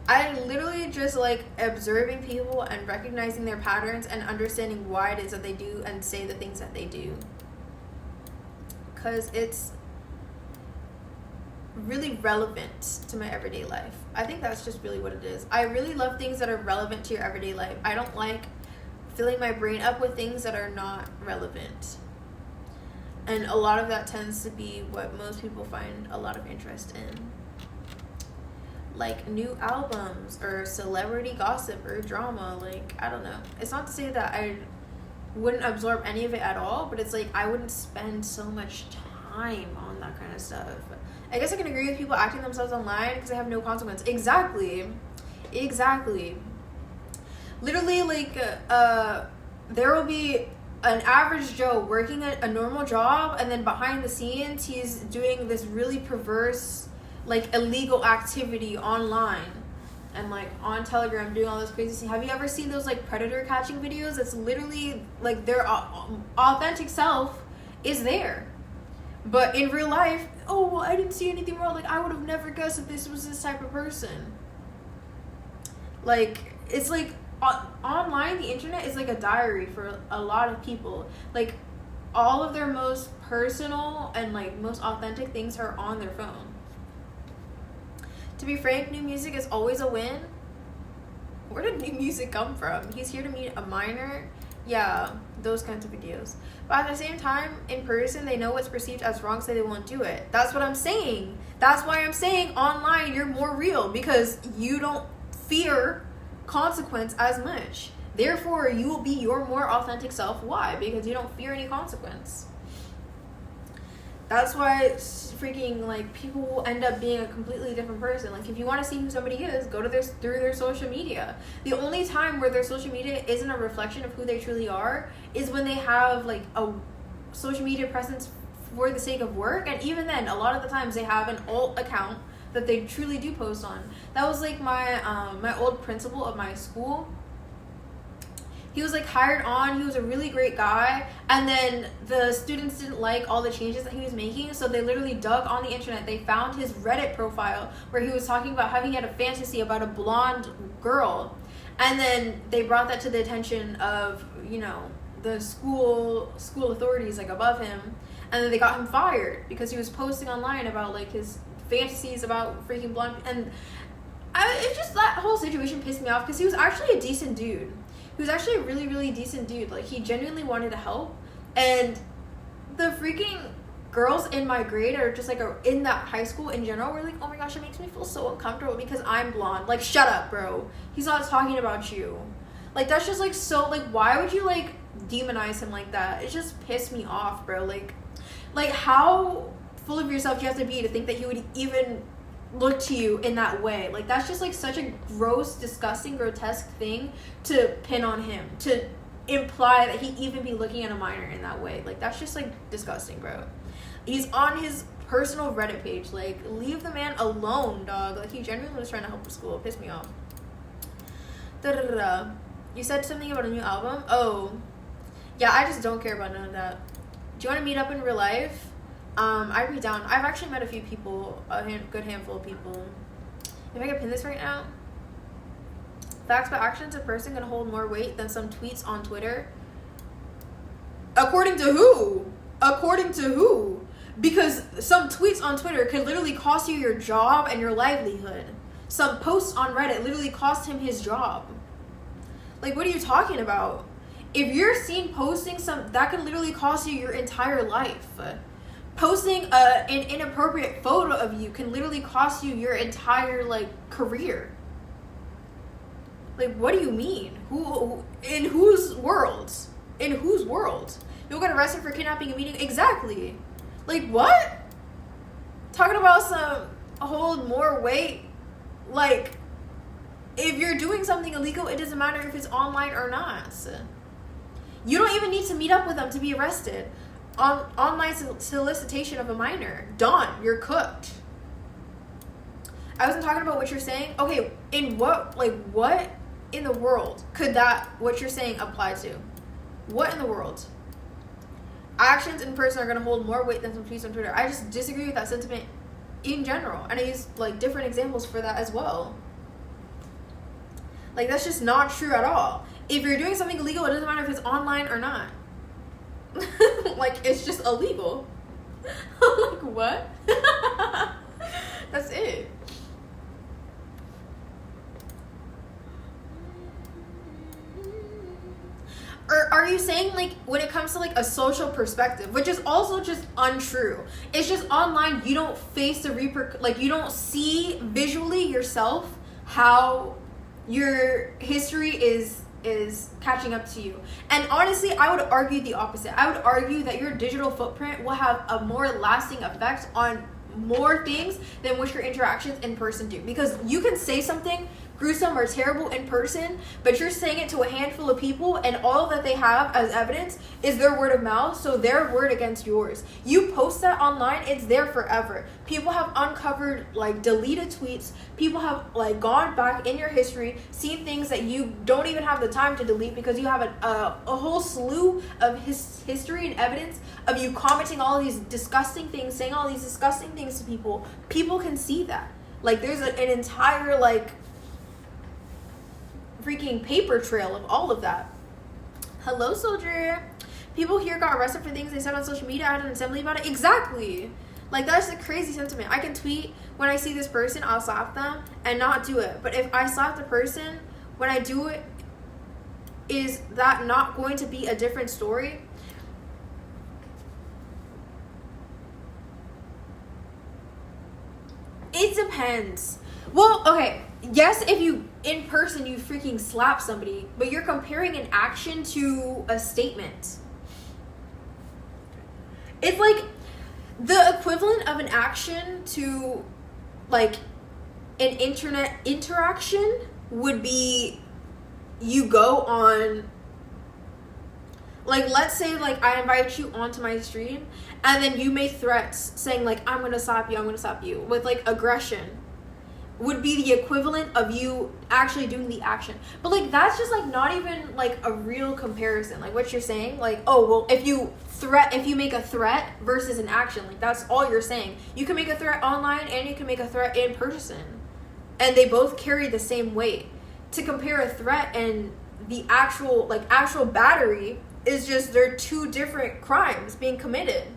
I literally just like observing people and recognizing their patterns and understanding why it is that they do and say the things that they do. Because it's really relevant to my everyday life. I think that's just really what it is. I really love things that are relevant to your everyday life. I don't like filling my brain up with things that are not relevant. And a lot of that tends to be what most people find a lot of interest in. Like new albums or celebrity gossip or drama. Like, I don't know. It's not to say that I wouldn't absorb any of it at all, but it's like I wouldn't spend so much time on that kind of stuff. I guess I can agree with people acting themselves online because they have no consequence. Exactly. Literally, like, there will be an average Joe working a normal job, and then behind the scenes, he's doing this really perverse, like, illegal activity online. And, like, on Telegram, doing all this crazy stuff. Have you ever seen those, like, predator catching videos? It's literally, like, their authentic self is there. But in real life, oh, well, I didn't see anything wrong. Like, I would have never guessed that this was this type of person. Like, it's like, online, the internet is like a diary for a lot of people. Like, all of their most personal and, like, most authentic things are on their phone. To be frank, new music is always a win. Where did new music come from? He's here to meet a minor. Yeah, those kinds of videos. But at the same time, in person, they know what's perceived as wrong, so they won't do it. That's what I'm saying. That's why I'm saying online, you're more real, because you don't fear consequence as much. Therefore, you will be your more authentic self. Why? Because you don't fear any consequence. That's why freaking, like, people will end up being a completely different person. Like, if you want to see who somebody is, go to through their social media. The only time where their social media isn't a reflection of who they truly are is when they have, like, a social media presence for the sake of work. And even then, a lot of the times they have an alt account that they truly do post on. That was, like, my old principal of my school. He was, like, hired on. He was a really great guy. And then the students didn't like all the changes that he was making, so they literally dug on the internet. They found his Reddit profile where he was talking about how he had a fantasy about a blonde girl. And then they brought that to the attention of, you know, the school authorities, like, above him. And then they got him fired because he was posting online about, like, his fantasies about freaking blonde. And it just, that whole situation pissed me off because he was actually a decent dude. He was actually a really, really decent dude. Like, he genuinely wanted to help. And the freaking girls in my grade, or just, like, in that high school in general, were like, oh my gosh, it makes me feel so uncomfortable because I'm blonde. Like, shut up, bro. He's not talking about you. Like, that's just, like, so, like, why would you, like, demonize him like that? It just pissed me off, bro. Like, how full of yourself do you have to be to think that he would even look to you in that way? Like, that's just, like, such a gross, disgusting, grotesque thing to pin on him, to imply that he'd even be looking at a minor in that way. Like, that's just, like, disgusting, bro. He's on his personal Reddit page. Like, leave the man alone, dog. Like, he genuinely was trying to help the school. It pissed me off. Da-da-da-da. You said something about a new album? Oh, yeah, I just don't care about none of that. Do you want to meet up in real life? I'd be down. I've actually met a few people, a good handful of people. If I could pin this right now. Facts but actions, a person can hold more weight than some tweets on Twitter. According to who? According to who? Because some tweets on Twitter could literally cost you your job and your livelihood. Some posts on Reddit literally cost him his job. Like, what are you talking about? If you're seen posting that could literally cost you your entire life. Posting an inappropriate photo of you can literally cost you your entire, like, career. Like, what do you mean? Who in whose world? In whose world? You'll get arrested for kidnapping a meeting? Exactly. Like, what? Talking about some hold more weight. Like, if you're doing something illegal, it doesn't matter if it's online or not. You don't even need to meet up with them to be arrested. Online solicitation of a minor. Done. You're cooked. I wasn't talking about what you're saying. Okay, in what in the world could what you're saying apply to? What in the world? Actions in person are going to hold more weight than some tweets on Twitter. I just disagree with that sentiment in general. And I use, like, different examples for that as well. Like, that's just not true at all. If you're doing something illegal, it doesn't matter if it's online or not. Like, it's just illegal. Like, what? That's it. or are you saying like when it comes to like a social perspective, which is also just untrue? It's just online you don't face the like you don't see visually yourself how your history is catching up to you. And honestly, I would argue the opposite. I would argue that your digital footprint will have a more lasting effect on more things than what your interactions in person do, because you can say something gruesome or terrible in person, but you're saying it to a handful of people, and all that they have as evidence is their word of mouth, so their word against yours. You post that online, it's there forever. People have uncovered like deleted tweets, people have like gone back in your history, seen things that you don't even have the time to delete because you have a whole slew of history and evidence of you commenting all these disgusting things, saying all these disgusting things to people. People can see that. Like there's an entire like freaking paper trail of all of that. Hello, soldier. People here got arrested for things they said on social media. I had an assembly about it. Exactly. Like, that's a crazy sentiment. I can tweet when I see this person, I'll slap them and not do it. But if I slap the person when I do it, is that not going to be a different story? It depends. Well, okay. Yes, if you in person you freaking slap somebody, but you're comparing an action to a statement. It's like the equivalent of an action to like an internet interaction would be you go on, like, let's say like I invite you onto my stream and then you make threats saying like I'm gonna slap you with like aggression, would be the equivalent of you actually doing the action. But like that's just like not even like a real comparison. Like what you're saying, like, oh well, if you make a threat versus an action, like that's all you're saying. You can make a threat online and you can make a threat in person, and they both carry the same weight. To compare a threat and the actual battery is just, they're two different crimes being committed.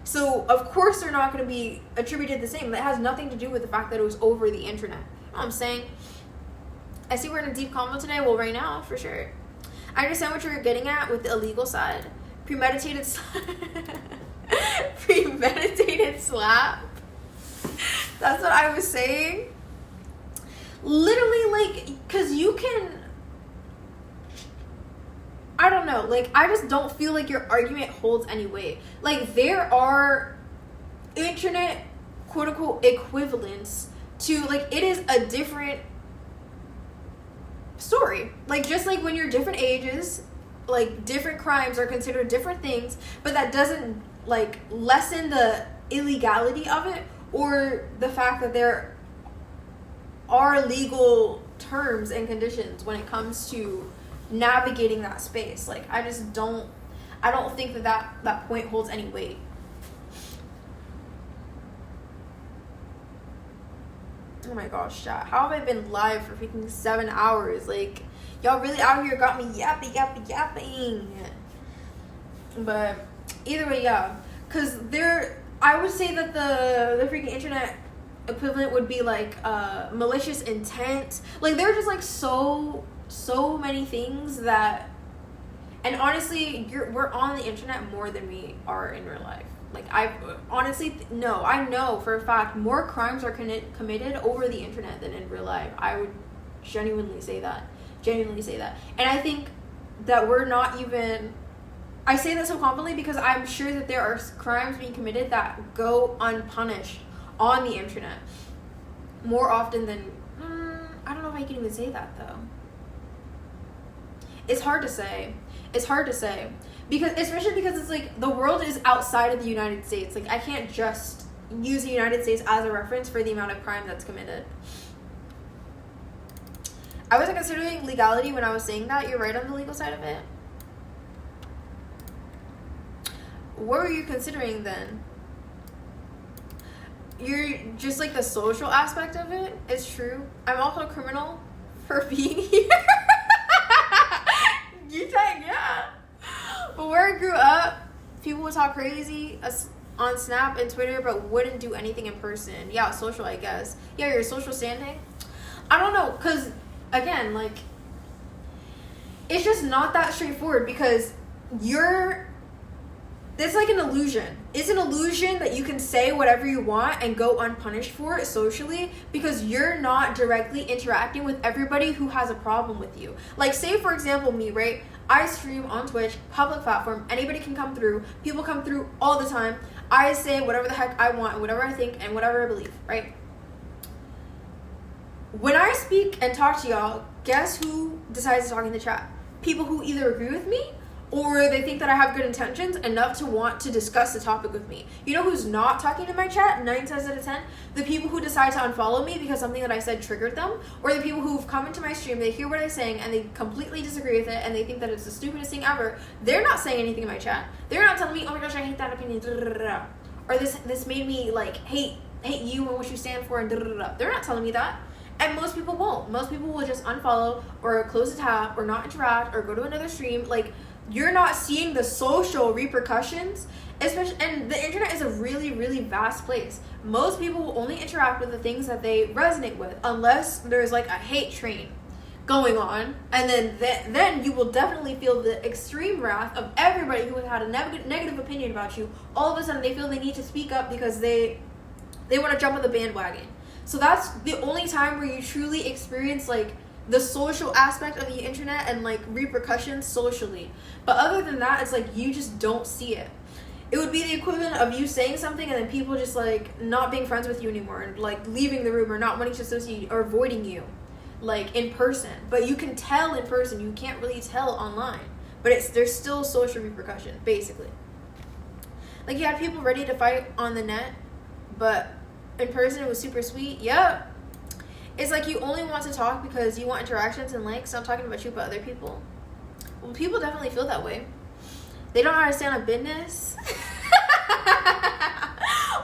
So, of course, they're not going to be attributed the same. That has nothing to do with the fact that it was over the internet. You know what I'm saying? I see we're in a deep convo today. Well, right now, for sure. I understand what you're getting at with the illegal side. Premeditated premeditated slap. That's what I was saying. Literally, like, because you can... I don't know, like, I just don't feel like your argument holds any weight. Like, there are internet quote-unquote equivalents to, like, it is a different story. Like, just like when you're different ages, like, different crimes are considered different things, but that doesn't, like, lessen the illegality of it or the fact that there are legal terms and conditions when it comes to navigating that space. Like, I don't think that point holds any weight. Oh my gosh, chat. How have I been live for freaking 7 hours? Like, y'all really out here got me yapping. But either way, yeah. Because I would say that the freaking internet equivalent would be like malicious intent. Like, there are just like so many things that, and honestly, we're on the internet more than we are in real life. Like, I honestly I know for a fact more crimes are committed over the internet than in real life. I would genuinely say that. And I think that we're not even, I say that so confidently because I'm sure that there are crimes being committed that go unpunished on the internet more often than, I don't know if I can even say that though. It's hard to say. Because, especially because it's like the world is outside of the United States. Like, I can't just use the United States as a reference for the amount of crime that's committed. I wasn't considering legality when I was saying that. You're right on the legal side of it. What were you considering then? You're just like the social aspect of it. It's true. I'm also a criminal for being here. Yeah. But where I grew up, people would talk crazy on Snap and Twitter, but wouldn't do anything in person. Yeah, social, I guess. Yeah, your social standing. I don't know, because, again, like, it's just not that straightforward because it's like an illusion. It's an illusion that you can say whatever you want and go unpunished for it socially because you're not directly interacting with everybody who has a problem with you. Like, say, for example, me, right? I stream on Twitch, public platform. Anybody can come through. People come through all the time. I say whatever the heck I want and whatever I think and whatever I believe, right? When I speak and talk to y'all, guess who decides to talk in the chat? People who either agree with me or they think that I have good intentions enough to want to discuss the topic with me. You know who's not talking in my chat 9 times out of 10? The people who decide to unfollow me because something that I said triggered them, or the people who've come into my stream, they hear what I'm saying and they completely disagree with it and they think that it's the stupidest thing ever. They're not saying anything in my chat. They're not telling me, oh my gosh, I hate that opinion, or this made me like hate you and what you stand for, and They're not telling me that. And most people won't. Most people will just unfollow or close the tab or not interact or go to another stream. Like, you're not seeing the social repercussions, especially, and the internet is a really, really vast place. Most people will only interact with the things that they resonate with, unless there's like a hate train going on, and then you will definitely feel the extreme wrath of everybody who has had a negative opinion about you. All of a sudden, they feel they need to speak up because they want to jump on the bandwagon. So that's the only time where you truly experience like the social aspect of the internet and like repercussions socially. But other than that, it's like you just don't see it. It would be the equivalent of you saying something and then people just like not being friends with you anymore and like leaving the room or not wanting to associate or avoiding you like in person. But you can tell in person, you can't really tell online. But there's still social repercussion, basically. Like, you had people ready to fight on the net, but in person it was super sweet. Yep. It's like you only want to talk because you want interactions and likes. I'm talking about you, but other people. Well, people definitely feel that way. They don't know how to stand on business.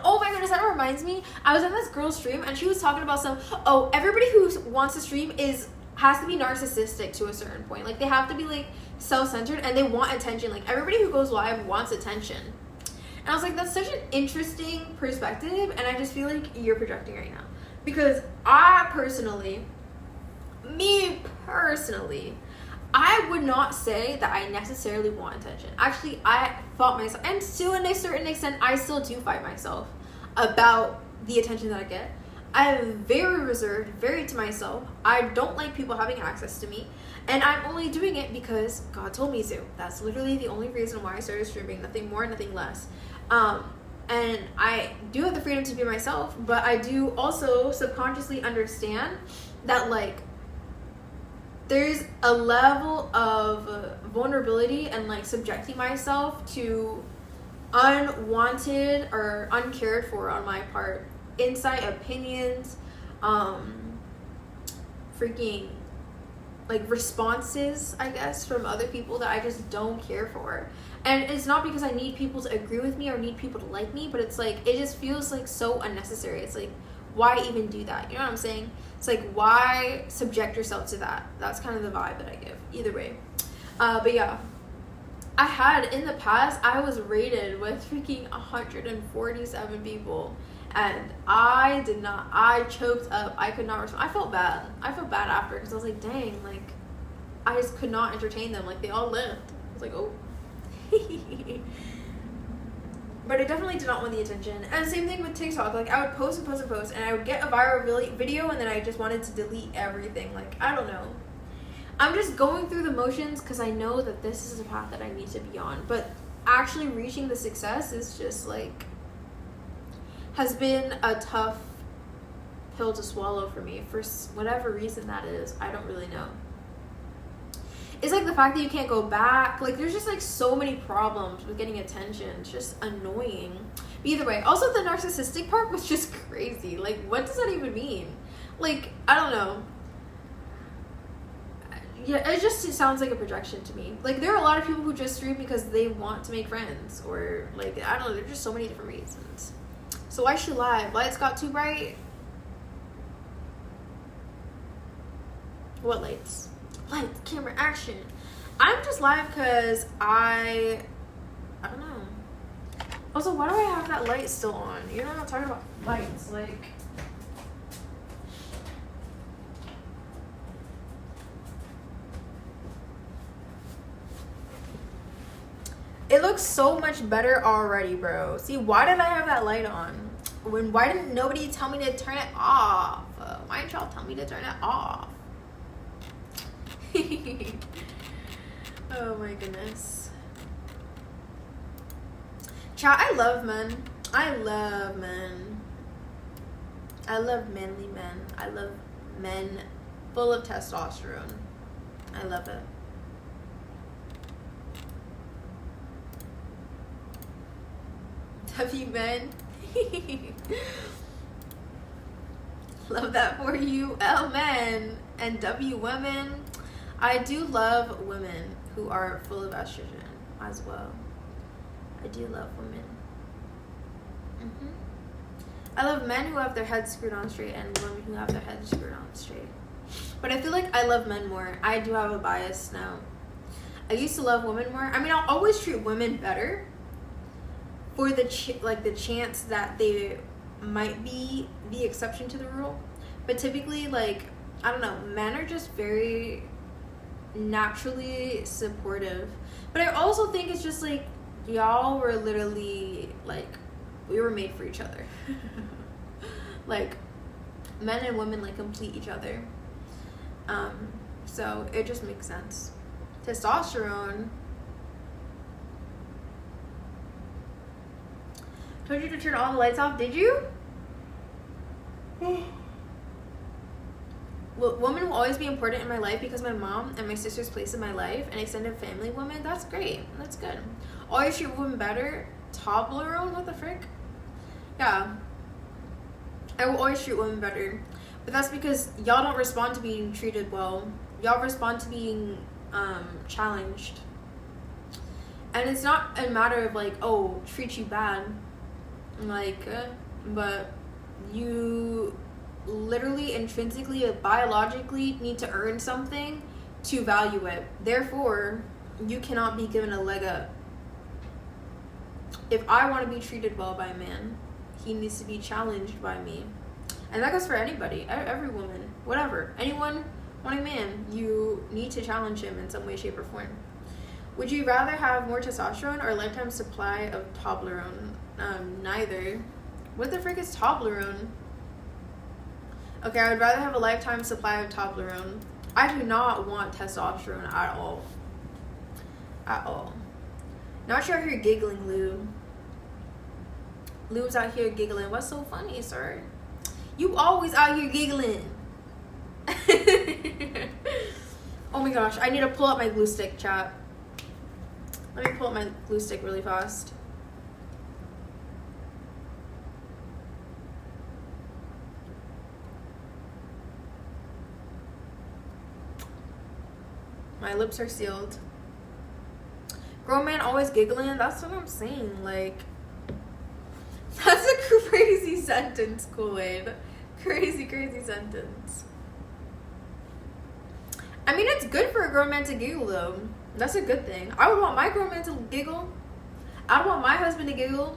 Oh my goodness, that reminds me. I was in this girl's stream and she was talking about everybody who wants to stream has to be narcissistic to a certain point. Like, they have to be like self-centered and they want attention. Like, everybody who goes live wants attention. And I was like, that's such an interesting perspective, and I just feel like you're projecting right now. Because I personally, I would not say that I necessarily want attention. Actually, I fought myself, and to a certain extent, I still do fight myself about the attention that I get. I am very reserved, very to myself. I don't like people having access to me, and I'm only doing it because God told me to. That's literally the only reason why I started streaming, nothing more, nothing less. And I do have the freedom to be myself, but I do also subconsciously understand that, like, there's a level of vulnerability and, like, subjecting myself to unwanted or uncared for on my part insight, opinions, freaking, like, responses, I guess, from other people that I just don't care for. And it's not because I need people to agree with me or need people to like me, but it's like, it just feels like so unnecessary. It's like, why even do that? You know what I'm saying? It's like, why subject yourself to that? That's kind of the vibe that I give. Either way. But yeah. I had, in the past, I was rated with freaking 147 people. And I choked up. I could not respond. I felt bad after, because I was like, dang, like, I just could not entertain them. Like, they all left. I was like, oh. But I definitely did not want the attention. And same thing with TikTok. Like, I would post and I would get a viral video and then I just wanted to delete everything. Like, I don't know. I'm just going through the motions because I know that this is a path that I need to be on. But actually reaching the success is just like, has been a tough pill to swallow for me. For whatever reason that is, I don't really know. It's like the fact that you can't go back. Like, there's just like so many problems with getting attention. It's just annoying. But either way, also the narcissistic part was just crazy. Like, what does that even mean? Like, I don't know. Yeah, it just sounds like a projection to me. Like, there are a lot of people who just stream because they want to make friends, or like, I don't know, there's just so many different reasons. So why should live? Lights got too bright? What lights? Lights, camera, action. I'm just live because I don't know. Also, why do I have that light still on? You know, I'm not talking about lights, like. It looks so much better already, bro. See, why did I have that light on? Why didn't nobody tell me to turn it off? Why didn't y'all tell me to turn it off? Oh my goodness. Chat, I love men. I love men. I love manly men. I love men full of testosterone. I love it. W men. Love that for you. L men and W women. I do love women who are full of estrogen as well. I do love women. I love men who have their heads screwed on straight and women who have their heads screwed on straight. But I feel like I love men more. I do have a bias now. I used to love women more. I mean, I'll always treat women better for the chance that they might be the exception to the rule. But typically, like, I don't know, men are just very naturally supportive. But I also think it's just like y'all were literally like, we were made for each other. Like, men and women like complete each other. So it just makes sense. Testosterone. Told you to turn all the lights off, did you? Well, women will always be important in my life because my mom and my sister's place in my life and extended family women. That's great. That's good. Always treat women better. Toblerone? What the frick? Yeah. I will always treat women better. But that's because y'all don't respond to being treated well. Y'all respond to being challenged. And it's not a matter of like, oh, treat you bad. Like, but you literally intrinsically, biologically need to earn something to value it. Therefore, you cannot be given a leg up. If I want to be treated well by a man, he needs to be challenged by me. And that goes for anybody, every woman, whatever. Anyone wanting a man, you need to challenge him in some way, shape, or form. Would you rather have more testosterone or a lifetime supply of Toblerone? Neither. What the frick is Toblerone? Okay, I would rather have a lifetime supply of Toblerone. I do not want testosterone at all. At all. Not sure you're giggling, Lou. Lou's out here giggling. What's so funny, sir? You always out here giggling. Oh my gosh, I need to pull up my glue stick, chat. Let me pull up my glue stick really fast. My lips are sealed. Grown man always giggling. That's what I'm saying. Like, that's a crazy sentence, Kool-Aid. Crazy, crazy sentence. I mean, it's good for a grown man to giggle, though. That's a good thing. I would want my grown man to giggle. I would want my husband to giggle.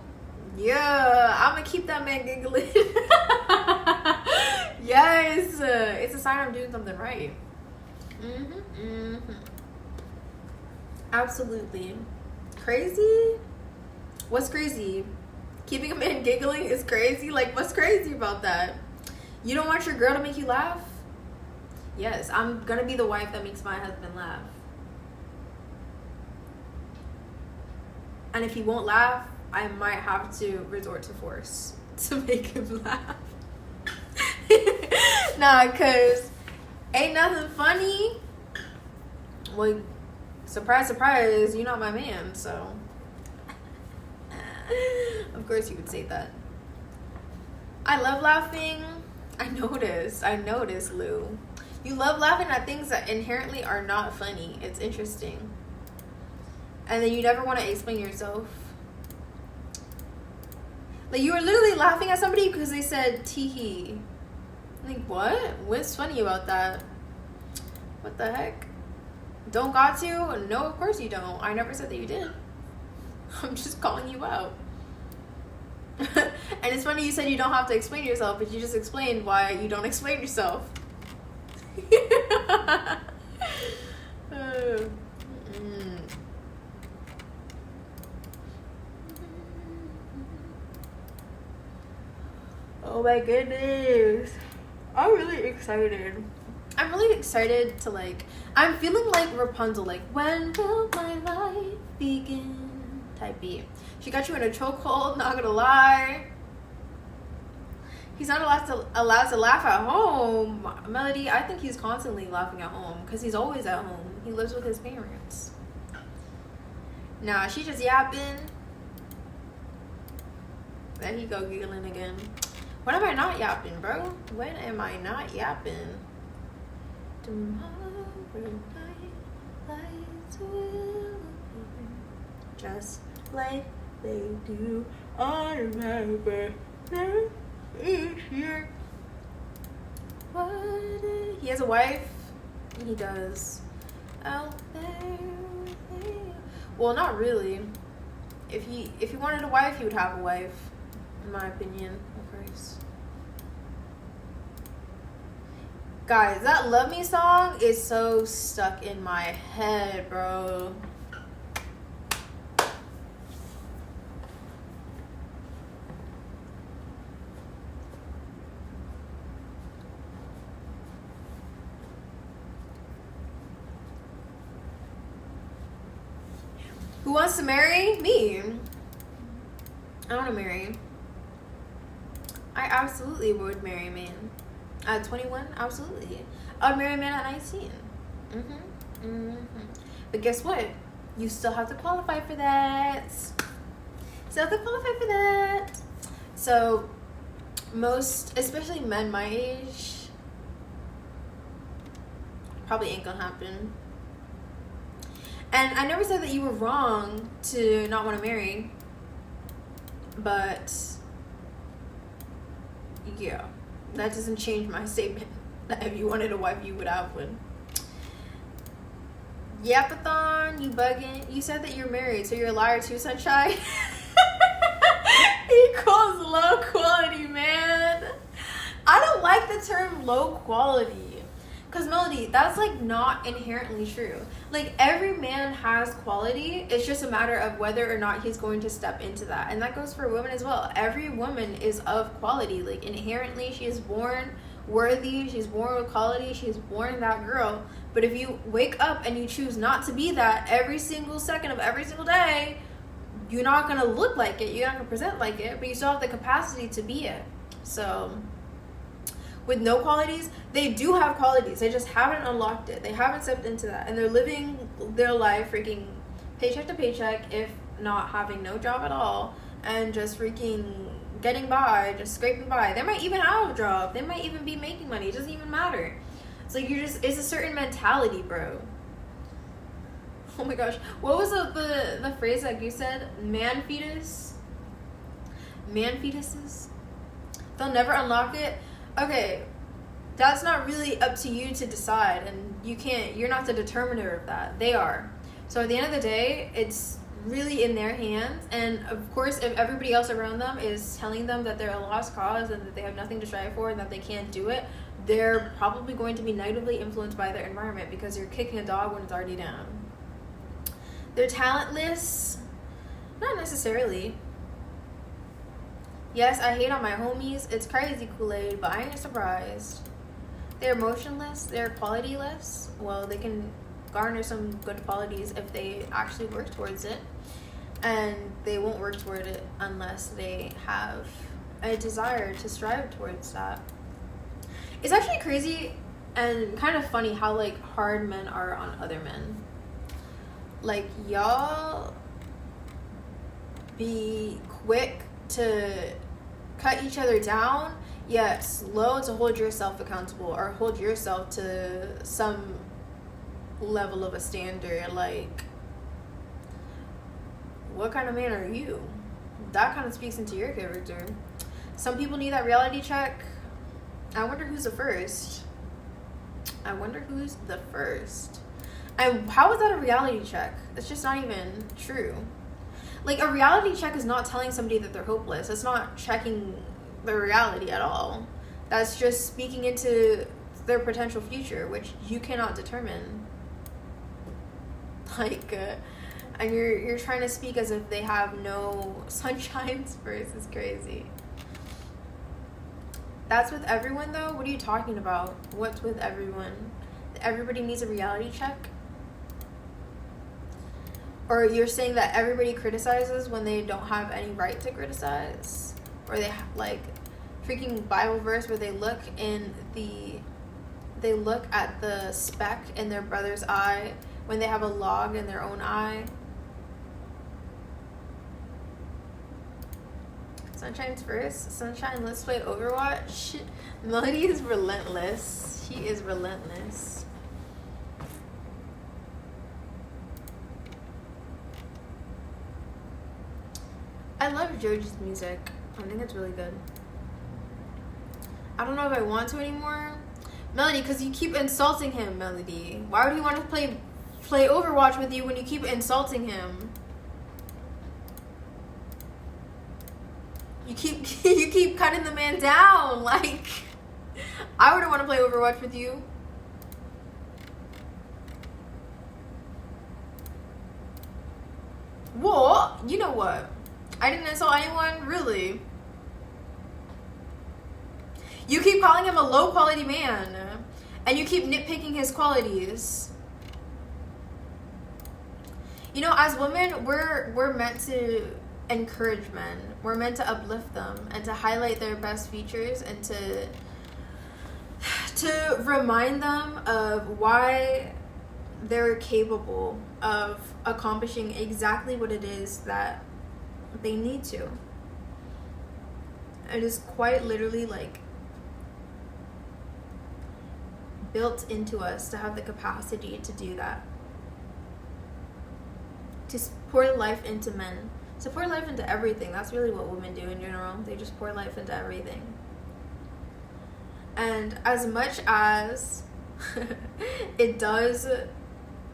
Yeah, I'm gonna keep that man giggling. Yes, it's a sign I'm doing something right. Absolutely. Crazy? What's crazy? Keeping a man giggling is crazy? Like, what's crazy about that? You don't want your girl to make you laugh? Yes, I'm gonna be the wife that makes my husband laugh. And if he won't laugh, I might have to resort to force to make him laugh. Nah, cause ain't nothing funny. Well, surprise, surprise, you're not my man, so. Of course you would say that. I love laughing. I noticed, Lou. You love laughing at things that inherently are not funny. It's interesting. And then you never want to explain yourself. Like, you were literally laughing at somebody because they said tee-hee. Like, what? What's funny about that? What the heck? Don't got to? No, of course you don't. I never said that you did. I'm just calling you out. And it's funny you said you don't have to explain yourself, but you just explained why you don't explain yourself. Oh my goodness. I'm really excited. I'm really excited to like, I'm feeling like Rapunzel, like, when will my life begin? Type beat. She got you in a chokehold, not gonna lie. He's not allowed to laugh at home. Melody, I think he's constantly laughing at home because he's always at home. He lives with his parents. Nah, she just yapping. There he go giggling again. When am I not yapping, bro? When am I not yapping? Tomorrow night lights will appear just like they do on my birthday each year. What? He has a wife? He does. Out there. Well, not really. If he wanted a wife, he would have a wife. In my opinion, of course. Guys, that Love Me song is so stuck in my head, bro. Who wants to marry? Me. I want to marry. I absolutely would marry a man. At 21, absolutely. I would marry a man at 19. But guess what? You still have to qualify for that. Still have to qualify for that. So, most, especially men my age, probably ain't gonna happen. And I never said that you were wrong to not want to marry. But, yeah. That doesn't change my statement that if you wanted a wife, you would have one. Yapathon, you bugging. You said that you're married, so you're a liar too, Sunshine. Equals low quality, man. I don't like the term low quality. Because, Melody, that's, like, not inherently true. Like, every man has quality. It's just a matter of whether or not he's going to step into that. And that goes for women as well. Every woman is of quality. Like, inherently, she is born worthy. She's born with quality. She's born that girl. But if you wake up and you choose not to be that every single second of every single day, you're not going to look like it. You're not going to present like it. But you still have the capacity to be it. So, with no qualities, they do have qualities. They just haven't unlocked it. They haven't stepped into that. And they're living their life freaking paycheck to paycheck, if not having no job at all, and just freaking getting by, just scraping by. They might even have a job. They might even be making money. It doesn't even matter. It's like it's a certain mentality, bro. Oh my gosh. What was the phrase that you said? Man fetus? Man fetuses? They'll never unlock it? Okay, that's not really up to you to decide, and you're not the determiner of that. They are. So at the end of the day, it's really in their hands, and of course, if everybody else around them is telling them that they're a lost cause and that they have nothing to strive for and that they can't do it, they're probably going to be negatively influenced by their environment because you're kicking a dog when it's already down. They're talentless? Not necessarily. Yes, I hate on my homies. It's crazy, Kool-Aid, but I ain't surprised. They're emotionless. They're qualityless. Well, they can garner some good qualities if they actually work towards it. And they won't work toward it unless they have a desire to strive towards that. It's actually crazy and kind of funny how, like, hard men are on other men. Like, y'all be quick to cut each other down, yet slow to hold yourself accountable or hold yourself to some level of a standard. Like, what kind of man are you? That kind of speaks into your character. Some people need that reality check. I wonder who's the first. And how is that a reality check? It's just not even true. Like, a reality check is not telling somebody that they're hopeless. It's not checking their reality at all. That's just speaking into their potential future, which you cannot determine. Like, and you're trying to speak as if they have no sunshines first. It's crazy. That's with everyone, though? What are you talking about? What's with everyone? Everybody needs a reality check? Or you're saying that everybody criticizes when they don't have any right to criticize? Or they like freaking Bible verse where they look at the speck in their brother's eye when they have a log in their own eye. Sunshine's first. Sunshine, let's play Overwatch. Melody is relentless. She is relentless. I love George's music. I think it's really good. I don't know if I want to anymore. Melody, because you keep insulting him, Melody. Why would he want to play Overwatch with you when you keep insulting him? You keep cutting the man down. Like, I wouldn't want to play Overwatch with you. What? You know what? I didn't insult anyone, really. You keep calling him a low quality man, and you keep nitpicking his qualities. You know, as women, we're meant to encourage men. We're meant to uplift them and to highlight their best features and to remind them of why they're capable of accomplishing exactly what it is that they need to. It is quite literally like built into us to have the capacity to do that. To pour life into men. To pour life into everything. That's really what women do in general. They just pour life into everything. And as much as it does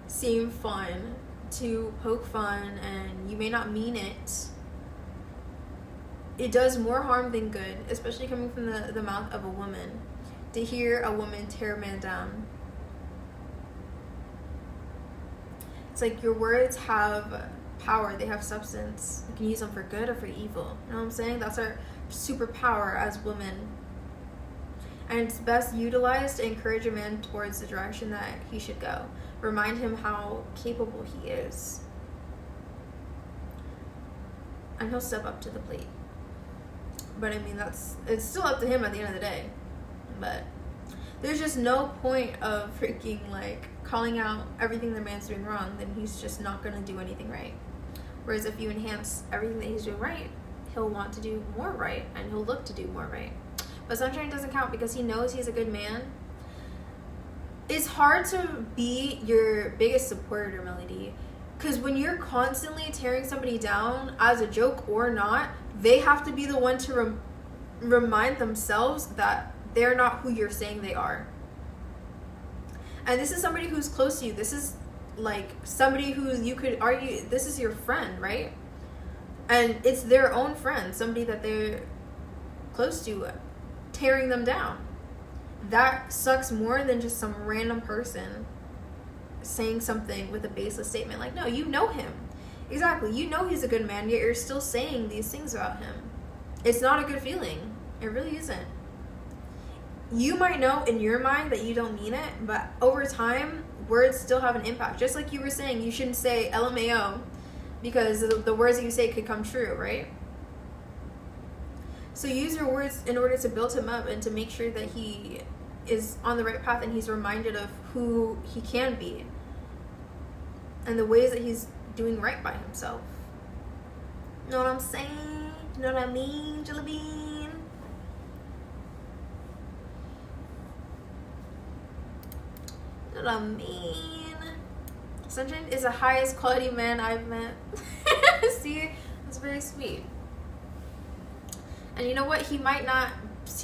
seem fun to poke fun and you may not mean it, it does more harm than good, especially coming from the mouth of a woman, to hear a woman tear a man down. It's like your words have power, they have substance. You can use them for good or for evil. You know what I'm saying? That's our superpower as women. And it's best utilized to encourage a man towards the direction that he should go. Remind him how capable he is. And he'll step up to the plate. But I mean, it's still up to him at the end of the day. But there's just no point of freaking like calling out everything the man's doing wrong, then he's just not going to do anything right. Whereas if you enhance everything that he's doing right, he'll want to do more right and he'll look to do more right. But Sunshine doesn't count because he knows he's a good man. It's hard to be your biggest supporter, Melody, because when you're constantly tearing somebody down, as a joke or not, they have to be the one to remind themselves that they're not who you're saying they are. And this is somebody who's close to you. This is like somebody who you could argue, this is your friend, right? And it's their own friend, somebody that they're close to, tearing them down. That sucks more than just some random person saying something with a baseless statement. Like, no, you know him. Exactly. You know he's a good man, yet you're still saying these things about him. It's not a good feeling. It really isn't. You might know in your mind that you don't mean it, but over time, words still have an impact. Just like you were saying, you shouldn't say LMAO because the words that you say could come true, right? So use your words in order to build him up and to make sure that he is on the right path and he's reminded of who he can be and the ways that he's doing right by himself. Know what I'm saying? You know what I mean, Jellybean? You know what I mean? Sunshine is the highest quality man I've met. See? That's very sweet. And you know what? He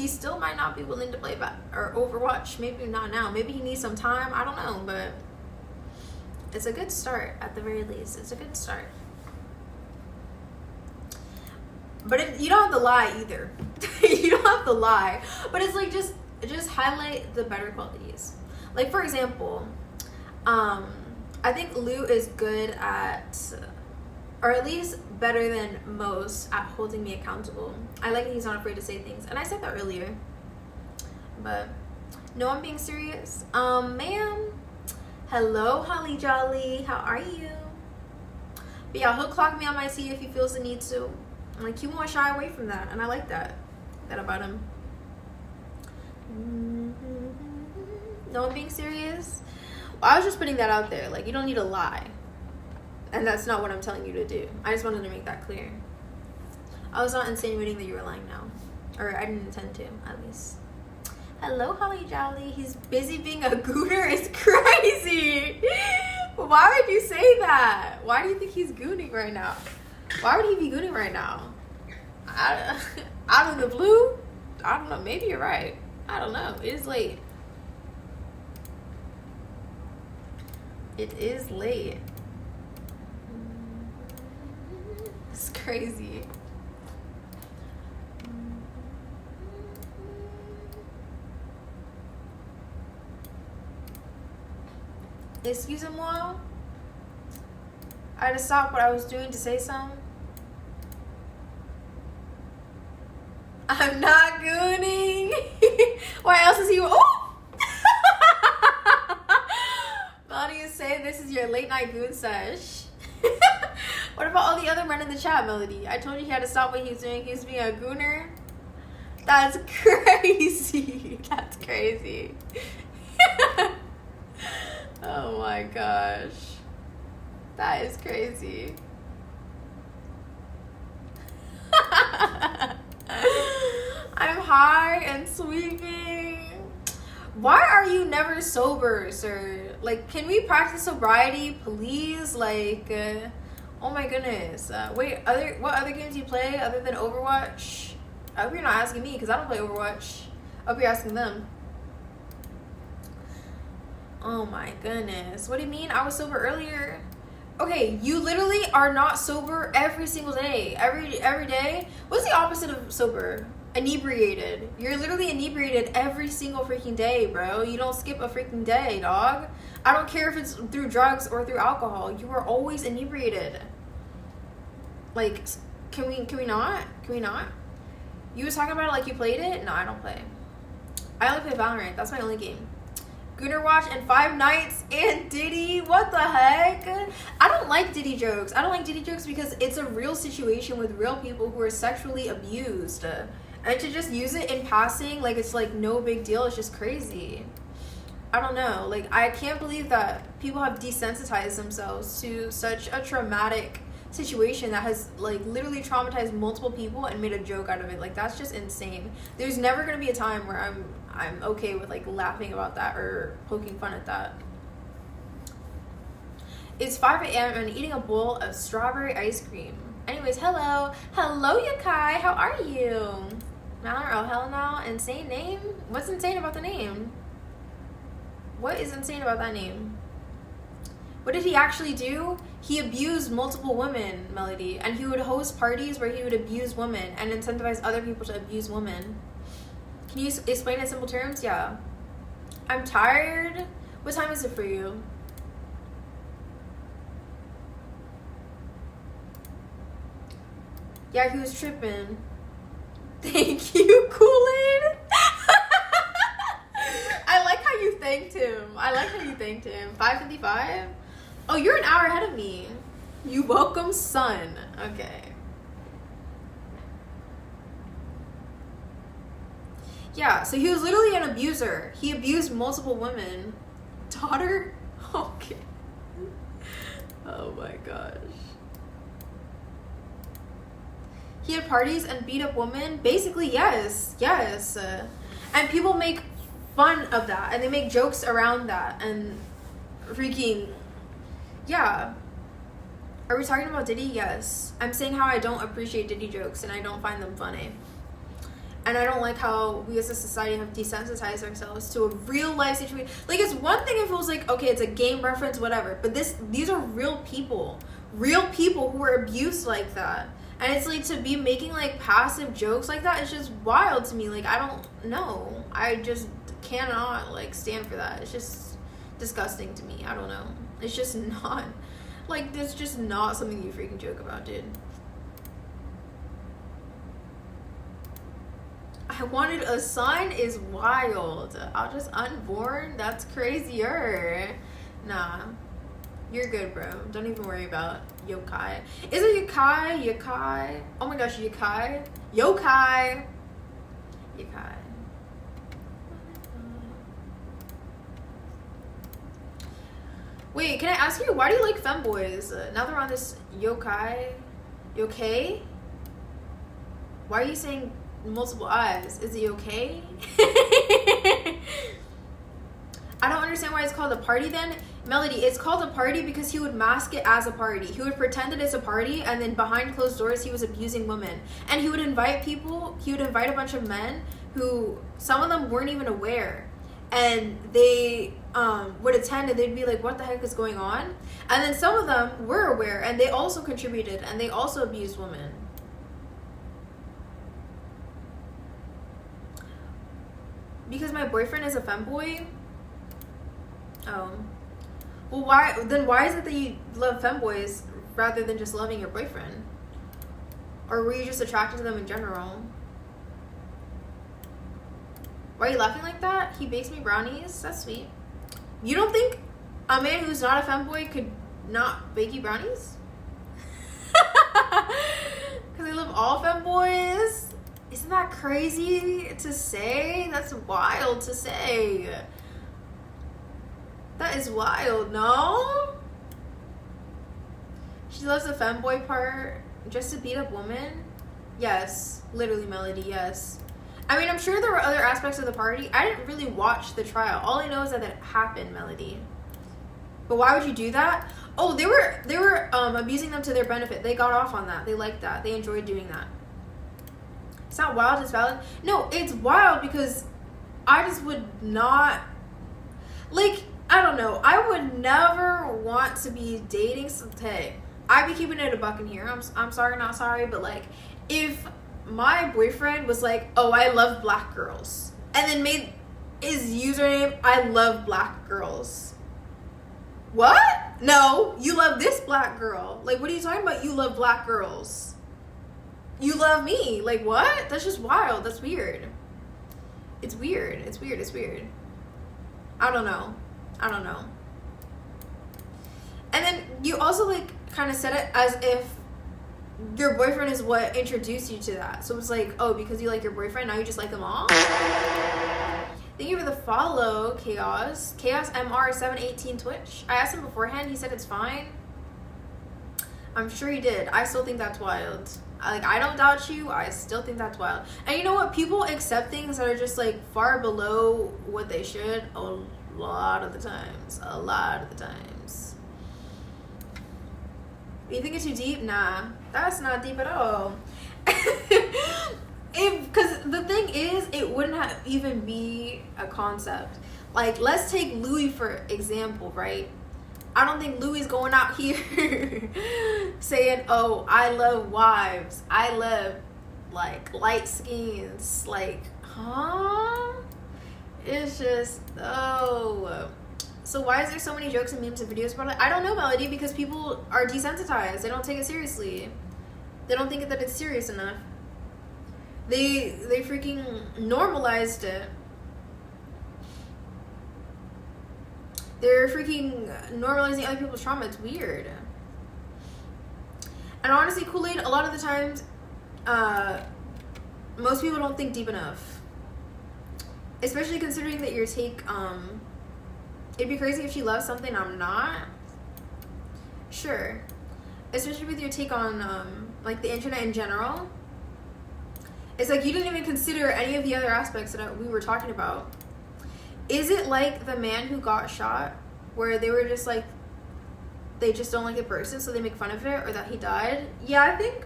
still might not be willing to play back or Overwatch. Maybe not now. Maybe he needs some time. I don't know, but it's a good start at the very least. It's a good start. But you don't have to lie either. You don't have to lie. But it's like just highlight the better qualities. Like for example, I think Lou is good at, or at least better than most at holding me accountable. I like that he's not afraid to say things. And I said that earlier. But no, I'm being serious. Ma'am. Hello, Holly Jolly. How are you? But yeah, he'll clock me on my seat if he feels the need to. Like, he won't shy away from that, and I like that about him. No, I'm being serious. Well, I was just putting that out there. Like, you don't need to lie, and that's not what I'm telling you to do. I just wanted to make that clear. I was not insinuating that you were lying now, or I didn't intend to, at least. Hello, Holly Jolly. He's busy being a gooner. It's crazy. Why would you say that? Why do you think he's gooning right now? Why would he be gooning right now? Out of the blue? I don't know. Maybe you're right. I don't know. It is late. It is late. It's crazy. Excusez-moi. I had to stop what I was doing to say something. I'm not gooning. Why else is he? Oh! Melody is saying this is your late night goon sesh. What about all the other men in the chat, Melody? I told you he had to stop what he was doing. He was being a gooner. That's crazy. That's crazy. Oh my gosh. That is crazy. I'm high and sweeping. Why are you never sober, sir? Like, can we practice sobriety, please? Like, oh my goodness. Wait, what other games do you play other than Overwatch? I hope you're not asking me, because I don't play Overwatch. I hope you're asking them. Oh my goodness. What do you mean? I was sober earlier. Okay, you literally are not sober every single day. Every day? What's the opposite of sober? Inebriated. You're literally inebriated every single freaking day, bro. You don't skip a freaking day, dog. I don't care if it's through drugs or through alcohol. You are always inebriated. Like, can we not? Can we not? You was talking about it like you played it? No, I don't play. I only play Valorant. That's my only game. Gooner Watch and Five Nights and Diddy. What the heck? I don't like Diddy jokes. I don't like Diddy jokes because it's a real situation with real people who are sexually abused. And to just use it in passing, like it's like no big deal, it's just crazy. I don't know. Like, I can't believe that people have desensitized themselves to such a traumatic situation that has like literally traumatized multiple people and made a joke out of it. Like, that's just insane. There's never gonna be a time where I'm okay with like laughing about that or poking fun at that. It's 5 a.m. and eating a bowl of strawberry ice cream. Anyways, hello Yakai, how are you? Mallory, oh hell no. Insane name? What's insane about the name? What is insane about that name? What did he actually do? He abused multiple women, Melody, and he would host parties where he would abuse women and incentivize other people to abuse women. Can you explain in simple terms? Yeah. I'm tired. What time is it for you? Yeah, he was tripping. Thank you, Kool-Aid. I like how you thanked him. 5:55? Oh, you're an hour ahead of me. You welcome, son. Okay. Yeah, so he was literally an abuser. He abused multiple women. Daughter? Okay. Oh my gosh. He had parties and beat up women? Basically, yes. And people make fun of that. And they make jokes around that. And freaking... Yeah. Are we talking about Diddy? Yes. I'm saying how I don't appreciate Diddy jokes and I don't find them funny. And I don't like how we as a society have desensitized ourselves to a real life situation. Like, it's one thing if it was like, okay, it's a game reference, whatever. But these are real people. Real people who are abused like that. And it's like, to be making like passive jokes like that, it's just wild to me. Like, I don't know. I just cannot like stand for that. It's just disgusting to me. I don't know. It's just not, like, that's just not something you freaking joke about, dude. I wanted a son is wild. I'll just unborn. That's crazier. Nah. You're good, bro. Don't even worry about yokai. Is it yokai? Yokai? Oh my gosh, yokai? Yokai! Yokai. Wait, can I ask you, why do you like femboys? Now they're on this yokai. Yokai? Why are you saying multiple eyes? Is it okay? I don't understand why it's called a party then. Melody, it's called a party because he would mask it as a party. He would pretend that it's a party, and then behind closed doors he was abusing women. And he would invite people, he would invite a bunch of men who, some of them weren't even aware. And they would attend and they'd be like, what the heck is going on? And then some of them were aware and they also contributed and they also abused women. Because my boyfriend is a femboy? Oh. Well, why is it that you love femboys rather than just loving your boyfriend? Or were you just attracted to them in general? Why are you laughing like that? He bakes me brownies. That's sweet. You don't think a man who's not a femboy could not bake you brownies? Because I love all femboys? Isn't that crazy to say? That's wild to say. That is wild, no? She loves the femboy part just to beat up women? Yes. Literally, Melody, yes. I mean, I'm sure there were other aspects of the party. I didn't really watch the trial. All I know is that it happened, Melody. But why would you do that? Oh, they were abusing them to their benefit. They got off on that. They liked that. They enjoyed doing that. It's not wild, it's valid. No, it's wild because I just would not, like, I don't know. I would never want to be dating. Hey, I'd be keeping it a buck in here. I'm sorry, not sorry, but like, if my boyfriend was like, oh, I love black girls, and then made his username, I love black girls. What? No, you love this black girl. Like, what are you talking about? You love black girls. You love me. Like, what? That's just wild. That's weird. It's weird. It's weird. It's weird. I don't know. And then you also, like, kind of said it as if your boyfriend is what introduced you to that. So it's like, oh, because you like your boyfriend, now you just like them all? Thank you for the follow, Chaos. Chaos MR718 Twitch. I asked him beforehand. He said it's fine. I'm sure he did. I still think that's wild. I don't doubt you. I still think that's wild. And you know what? People accept things that are just, like, far below what they should a lot of the times. A lot of the times. You think it's too deep? Nah. That's not deep at all. Because the thing is, it wouldn't even be a concept. Like, let's take Louis for example, right? I don't think Louis going out here saying, oh, I love wives. I love, like, light skins. Like, huh? It's just, oh. So why is there so many jokes and memes and videos about it? I don't know, Melody, because people are desensitized. They don't take it seriously. They don't think that it's serious enough. They freaking normalized it. They're freaking normalizing other people's trauma. It's weird. And honestly, Kool-Aid, a lot of the times, most people don't think deep enough. Especially considering that your take, it'd be crazy if she loves something I'm not. Sure. Especially with your take on, like, the internet in general. It's like you didn't even consider any of the other aspects that we were talking about. Is it like the man who got shot, where they were just like, they just don't like the person, so they make fun of it, or that he died? Yeah, I think.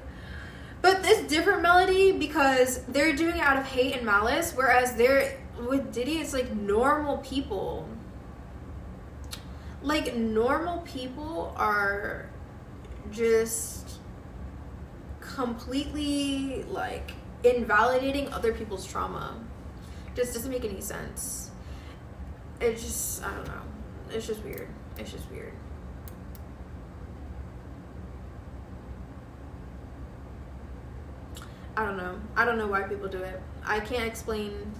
But it's different, Melody, because they're doing it out of hate and malice, whereas with Diddy, it's like normal people. Like, normal people are just completely, like, invalidating other people's trauma. Just doesn't make any sense. It's just, I don't know. It's just weird. It's just weird. I don't know. I don't know why people do it. I can't explain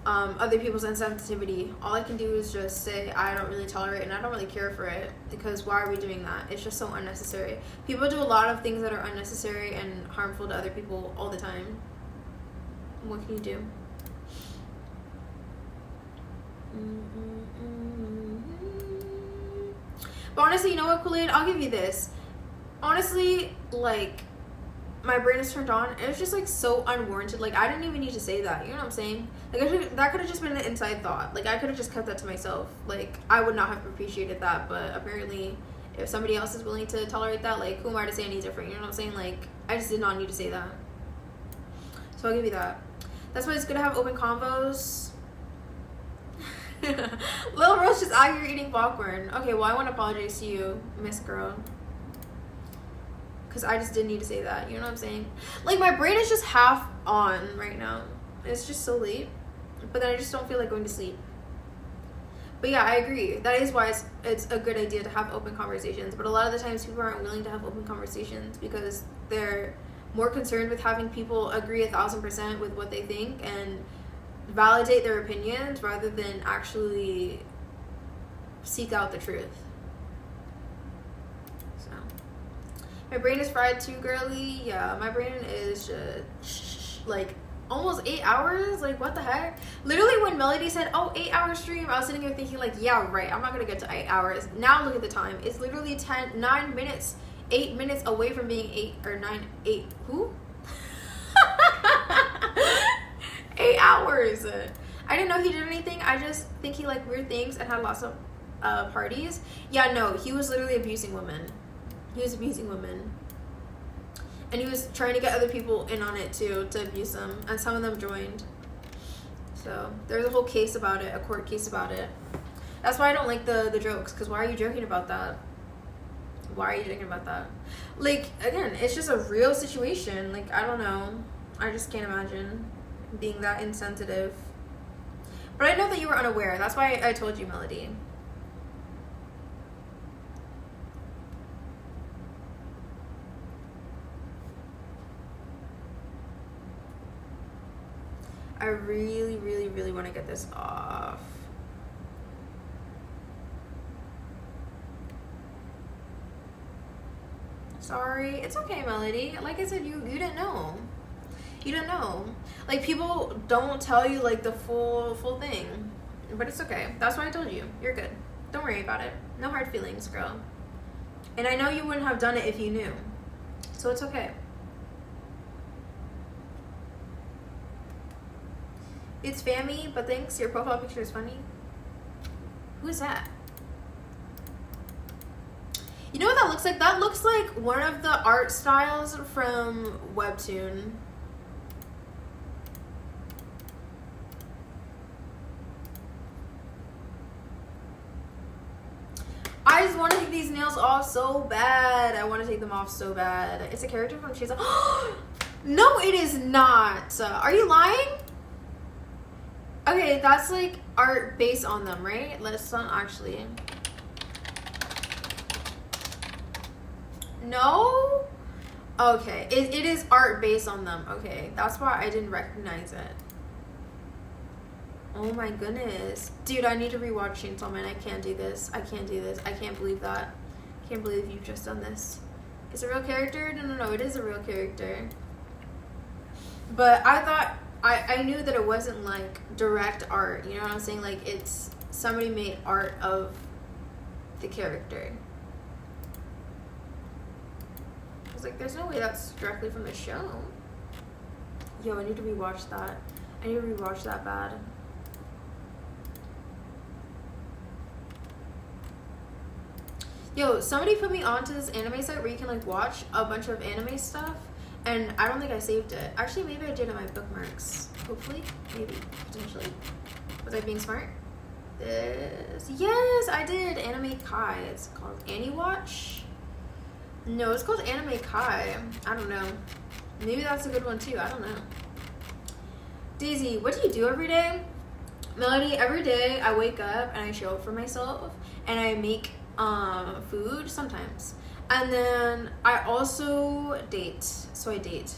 other people's insensitivity. All I can do is just say I don't really tolerate it and I don't really care for it, because why are we doing that? It's just so unnecessary. People do a lot of things that are unnecessary and harmful to other people all the time. What can you do? But honestly, you know what, Kool-Aid? I'll give you this. Honestly, like, my brain is turned on, and it's just like so unwarranted. Like, I didn't even need to say that. You know what I'm saying? Like, that could have just been an inside thought. Like, I could have just kept that to myself. Like, I would not have appreciated that. But apparently, if somebody else is willing to tolerate that, like, who am I to say any different? You know what I'm saying? Like, I just did not need to say that. So I'll give you that. That's why it's good to have open convos. Lil Rose just out here eating popcorn. Okay, well, I want to apologize to you, Miss Girl. Because I just didn't need to say that. You know what I'm saying? Like, my brain is just half on right now. It's just so late. But then I just don't feel like going to sleep. But yeah, I agree. That is why it's a good idea to have open conversations. But a lot of the times people aren't willing to have open conversations because they're more concerned with having people agree 1,000% with what they think and validate their opinions rather than actually seek out the truth. So my brain is fried too, girly. Yeah, my brain is just like almost 8 hours. Like, what the heck? Literally, when Melody said, oh, 8 hour stream, I was sitting here thinking like, yeah, right, I'm not gonna get to 8 hours. Now look at the time. It's literally 9 minutes, 8 minutes away from being 8. Who? 8 hours. I didn't know he did anything. I just think he liked weird things and had lots of parties. Yeah, no, he was literally abusing women. He was abusing women. And he was trying to get other people in on it too, to abuse them. And some of them joined. So there's a whole case about it, a court case about it. That's why I don't like the jokes, because why are you joking about that? Why are you joking about that? Like, again, it's just a real situation. Like, I don't know. I just can't imagine being that insensitive. But I know that you were unaware. That's why I told you, Melody. I really, really, really want to get this off. Sorry. It's okay, Melody. Like I said, you didn't know. You don't know. Like, people don't tell you like the full thing. But it's okay. That's why I told you. You're good. Don't worry about it. No hard feelings, girl. And I know you wouldn't have done it if you knew. So it's okay. It's Fammy, but thanks. Your profile picture is funny. Who is that? You know what that looks like? That looks like one of the art styles from Webtoon. I just want to take these nails off so bad. I want to take them off so bad. It's a character from Chase. No, it is not. Are you lying? Okay, that's like art based on them, right? Let's not actually. No? Okay, it is art based on them. Okay, that's why I didn't recognize it. Oh my goodness. Dude, I need to rewatch Chainsaw Man. I can't do this. I can't do this. I can't believe that. I can't believe you've just done this. It's a real character? No, it is a real character. But I thought, I knew that it wasn't like direct art. You know what I'm saying? Like, it's somebody made art of the character. I was like, there's no way that's directly from the show. Yo, I need to rewatch that. I need to rewatch that bad. Yo, somebody put me onto this anime site where you can like watch a bunch of anime stuff, and I don't think I saved it. Actually, maybe I did in my bookmarks. Hopefully, maybe, potentially. Was I being smart? Yes, I did. Anime Kai. It's called AniWatch. No, it's called Anime Kai. I don't know. Maybe that's a good one too. I don't know. Daisy, what do you do every day? Melody, every day I wake up and I show up for myself and I make food sometimes, and then I also date. So I date.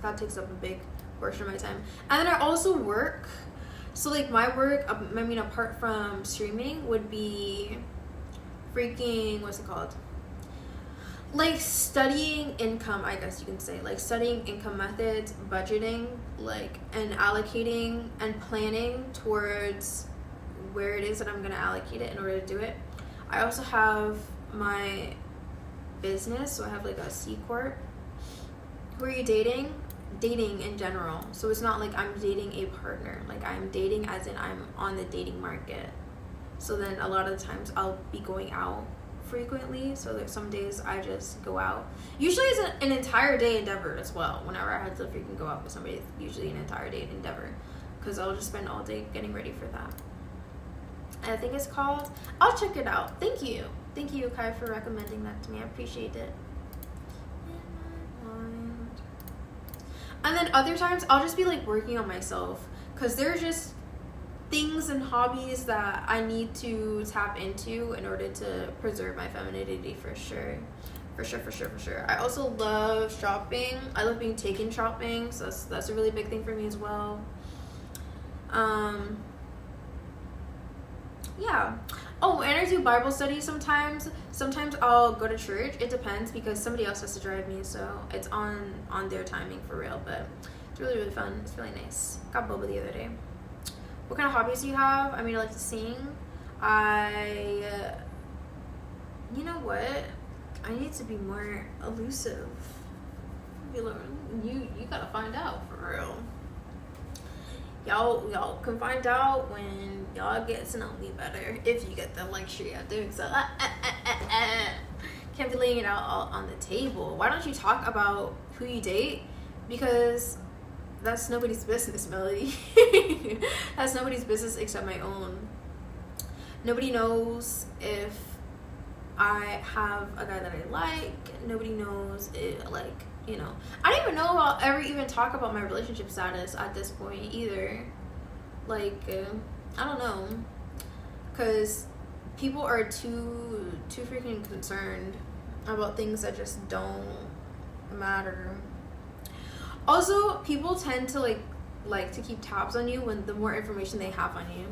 that takes up a big portion of my time. And then I also work. So like my work, I mean, apart from streaming, would be freaking, what's it called? Like studying income, I guess you can say. Like studying income methods, budgeting, like, and allocating and planning towards where it is that I'm going to allocate it in order to do it. I also have my business, so I have like a C Corp. Who are you dating? Dating in general. So it's not like I'm dating a partner. Like I'm dating as in I'm on the dating market. So then a lot of the times I'll be going out frequently. So there's some days I just go out. Usually it's an entire day endeavor as well. Whenever I had to freaking go out with somebody, it's usually an entire day endeavor. Because I'll just spend all day getting ready for that. I think it's called, I'll check it out. Thank you, Kai, for recommending that to me. I appreciate it. And then other times I'll just be like working on myself, because there's just things and hobbies that I need to tap into in order to preserve my femininity, for sure. I also love shopping. I love being taken shopping, so that's a really big thing for me as well. Yeah. Oh, and I do Bible study sometimes. Sometimes I'll go to church. It depends, because somebody else has to drive me, so it's on their timing for real. But it's really, really fun. It's really nice. Got boba the other day. What kind of hobbies do you have? I mean, I like to sing. You know what? I need to be more elusive. You gotta find out for real. Y'all can find out when y'all get to know me better, if you get the luxury of doing so. Can't be laying it out all on the table. Why don't you talk about who you date? Because that's nobody's business, Melody. That's nobody's business except my own. Nobody knows if I have a guy that I like. Nobody knows it, like, you know. I don't even know if I'll ever even talk about my relationship status at this point either. Like, I don't know. Because people are too freaking concerned about things that just don't matter. Also, people tend to like to keep tabs on you when the more information they have on you.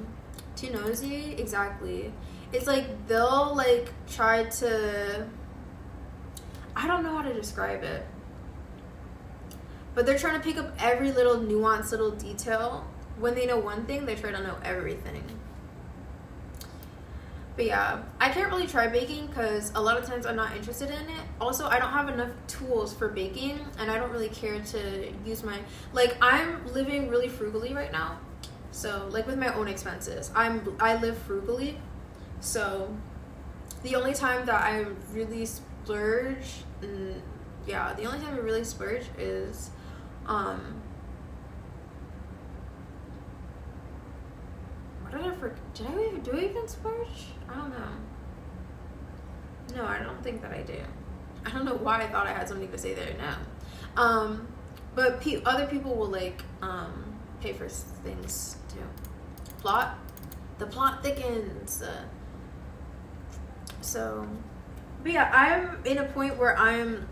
Too nosy? Exactly. It's like they'll like try to, I don't know how to describe it, but they're trying to pick up every little nuanced little detail. When they know one thing, they try to know everything. But yeah, I can't really try baking because a lot of times I'm not interested in it. Also, I don't have enough tools for baking, and I don't really care to use my, like, I'm living really frugally right now. So, like, with my own expenses, I live frugally. So, the only time that I really splurge, is, do I even splurge? I don't know. No, I don't think that I do. I don't know why I thought I had something to say there now. But other people will like pay for things too. The plot thickens. So, but yeah, I'm in a point where I'm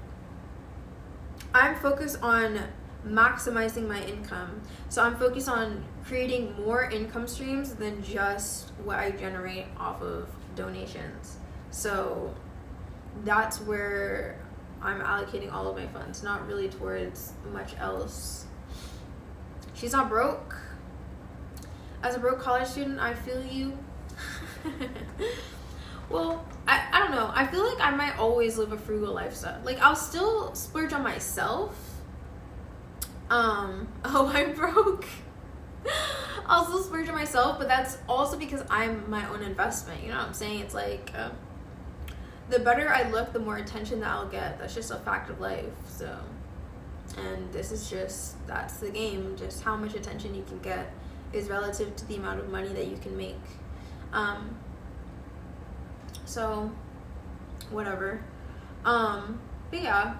focused on maximizing my income. So I'm focused on creating more income streams than just what I generate off of donations. So that's where I'm allocating all of my funds, not really towards much else. She's not broke. As a broke college student, I feel you. Well, I don't know. I feel like I might always live a frugal lifestyle. Like, I'll still splurge on myself. I'm broke. I'll still splurge on myself, but that's also because I'm my own investment. You know what I'm saying? It's like, the better I look, the more attention that I'll get. That's just a fact of life. So, and this is just, that's the game. Just how much attention you can get is relative to the amount of money that you can make. So, whatever. But yeah,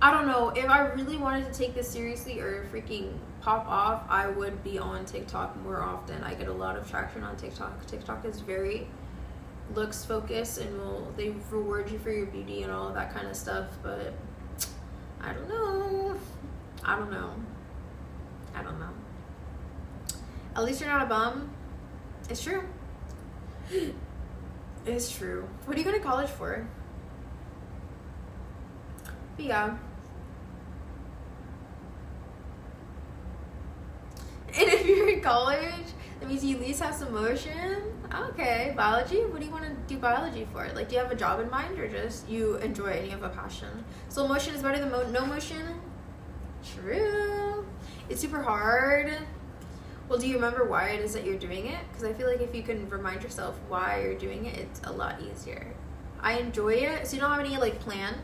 I don't know. If I really wanted to take this seriously or freaking pop off, I would be on TikTok more often. I get a lot of traction on TikTok. TikTok is very looks focused, and they reward you for your beauty and all of that kind of stuff. But I don't know. I don't know. At least you're not a bum. It's true. It's true. What are you going to college for? But yeah. And if you're in college, that means you at least have some motion. Okay, biology. What do you want to do biology for? Like, do you have a job in mind, or just you enjoy it and you have a passion? Slow motion is better than no motion. True. It's super hard. Well, do you remember why it is that you're doing it? Because I feel like if you can remind yourself why you're doing it, it's a lot easier. I enjoy it. So you don't have any like plan?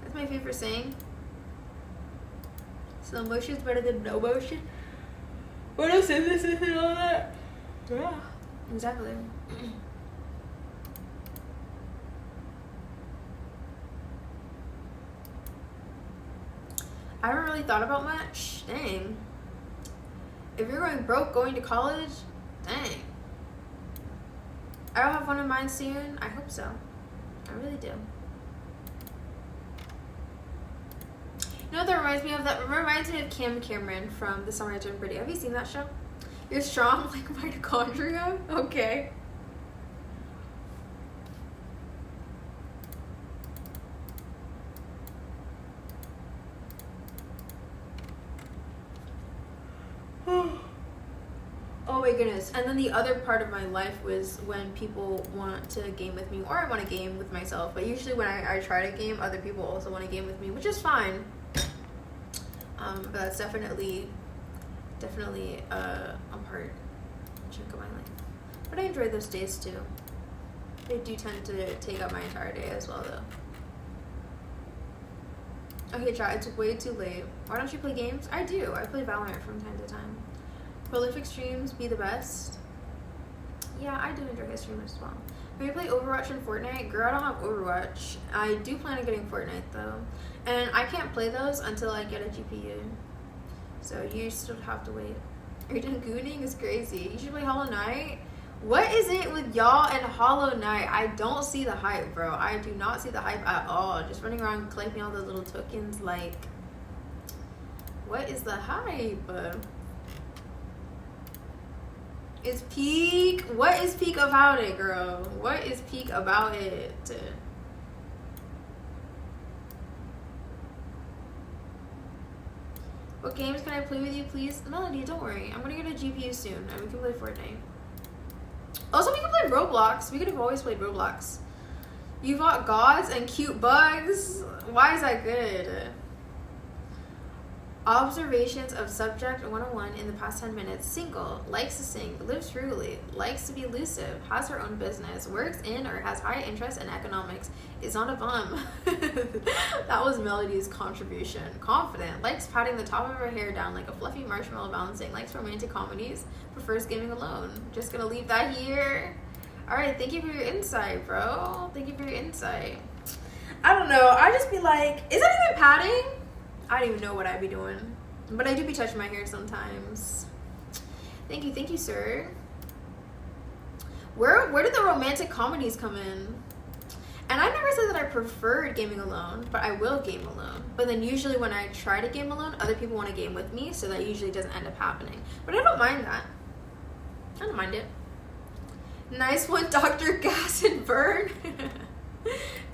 That's my favorite saying. Slow motion is better than no motion. What else is this and all that? Yeah, exactly. I haven't really thought about much. Dang. If you're going broke going to college, dang. I'll have one in mind soon. I hope so. I really do. You know what that reminds me of? That reminds me of Kim Cameron from The Summer I Turned Pretty. Have you seen that show? You're strong like mitochondria? Okay. Oh my goodness. And then the other part of my life was when people want to game with me, or I want to game with myself. But usually when I try to game, other people also want to game with me, which is fine. But that's definitely a part, chunk of my life. But I enjoy those days too. They do tend to take up my entire day as well though. Okay, chat, it's way too late. Why don't you play games? I do. I play Valorant from time to time. Prolific streams be the best. Yeah, I do enjoy his streams as well. When you play Overwatch and Fortnite, girl, I don't have Overwatch. I do plan on getting Fortnite though. And I can't play those until I get a GPU. So you still have to wait. Are you doing gooning? It's crazy. You should play Hollow Knight. What is it with y'all and Hollow Knight? I don't see the hype, bro. I do not see the hype at all. Just running around collecting all those little tokens, like, what is the hype? Is peak? What is peak about it, girl? What is peak about it? What games can I play with you, please? Melody, don't worry. I'm gonna get a GPU soon, and we can play Fortnite. Also, we can play Roblox. We could have always played Roblox. You got gods and cute bugs. Why is that good? Observations of subject 101 in the past 10 minutes. Single, likes to sing, lives frugally, likes to be elusive, has her own business, works in or has high interest in economics, is not a bum. That was Melody's contribution. Confident, likes patting the top of her hair down like a fluffy marshmallow bouncing, likes romantic comedies, prefers gaming alone. Just gonna leave that here. Alright, thank you for your insight, bro. Thank you for your insight. I don't know. I just be like, is that even patting? I don't even know what I'd be doing. But I do be touching my hair sometimes. Thank you, sir. Where did the romantic comedies come in? And I never said that I preferred gaming alone, but I will game alone. But then usually when I try to game alone, other people want to game with me, so that usually doesn't end up happening. But I don't mind that. I don't mind it. Nice one, Dr. Gas and Burn.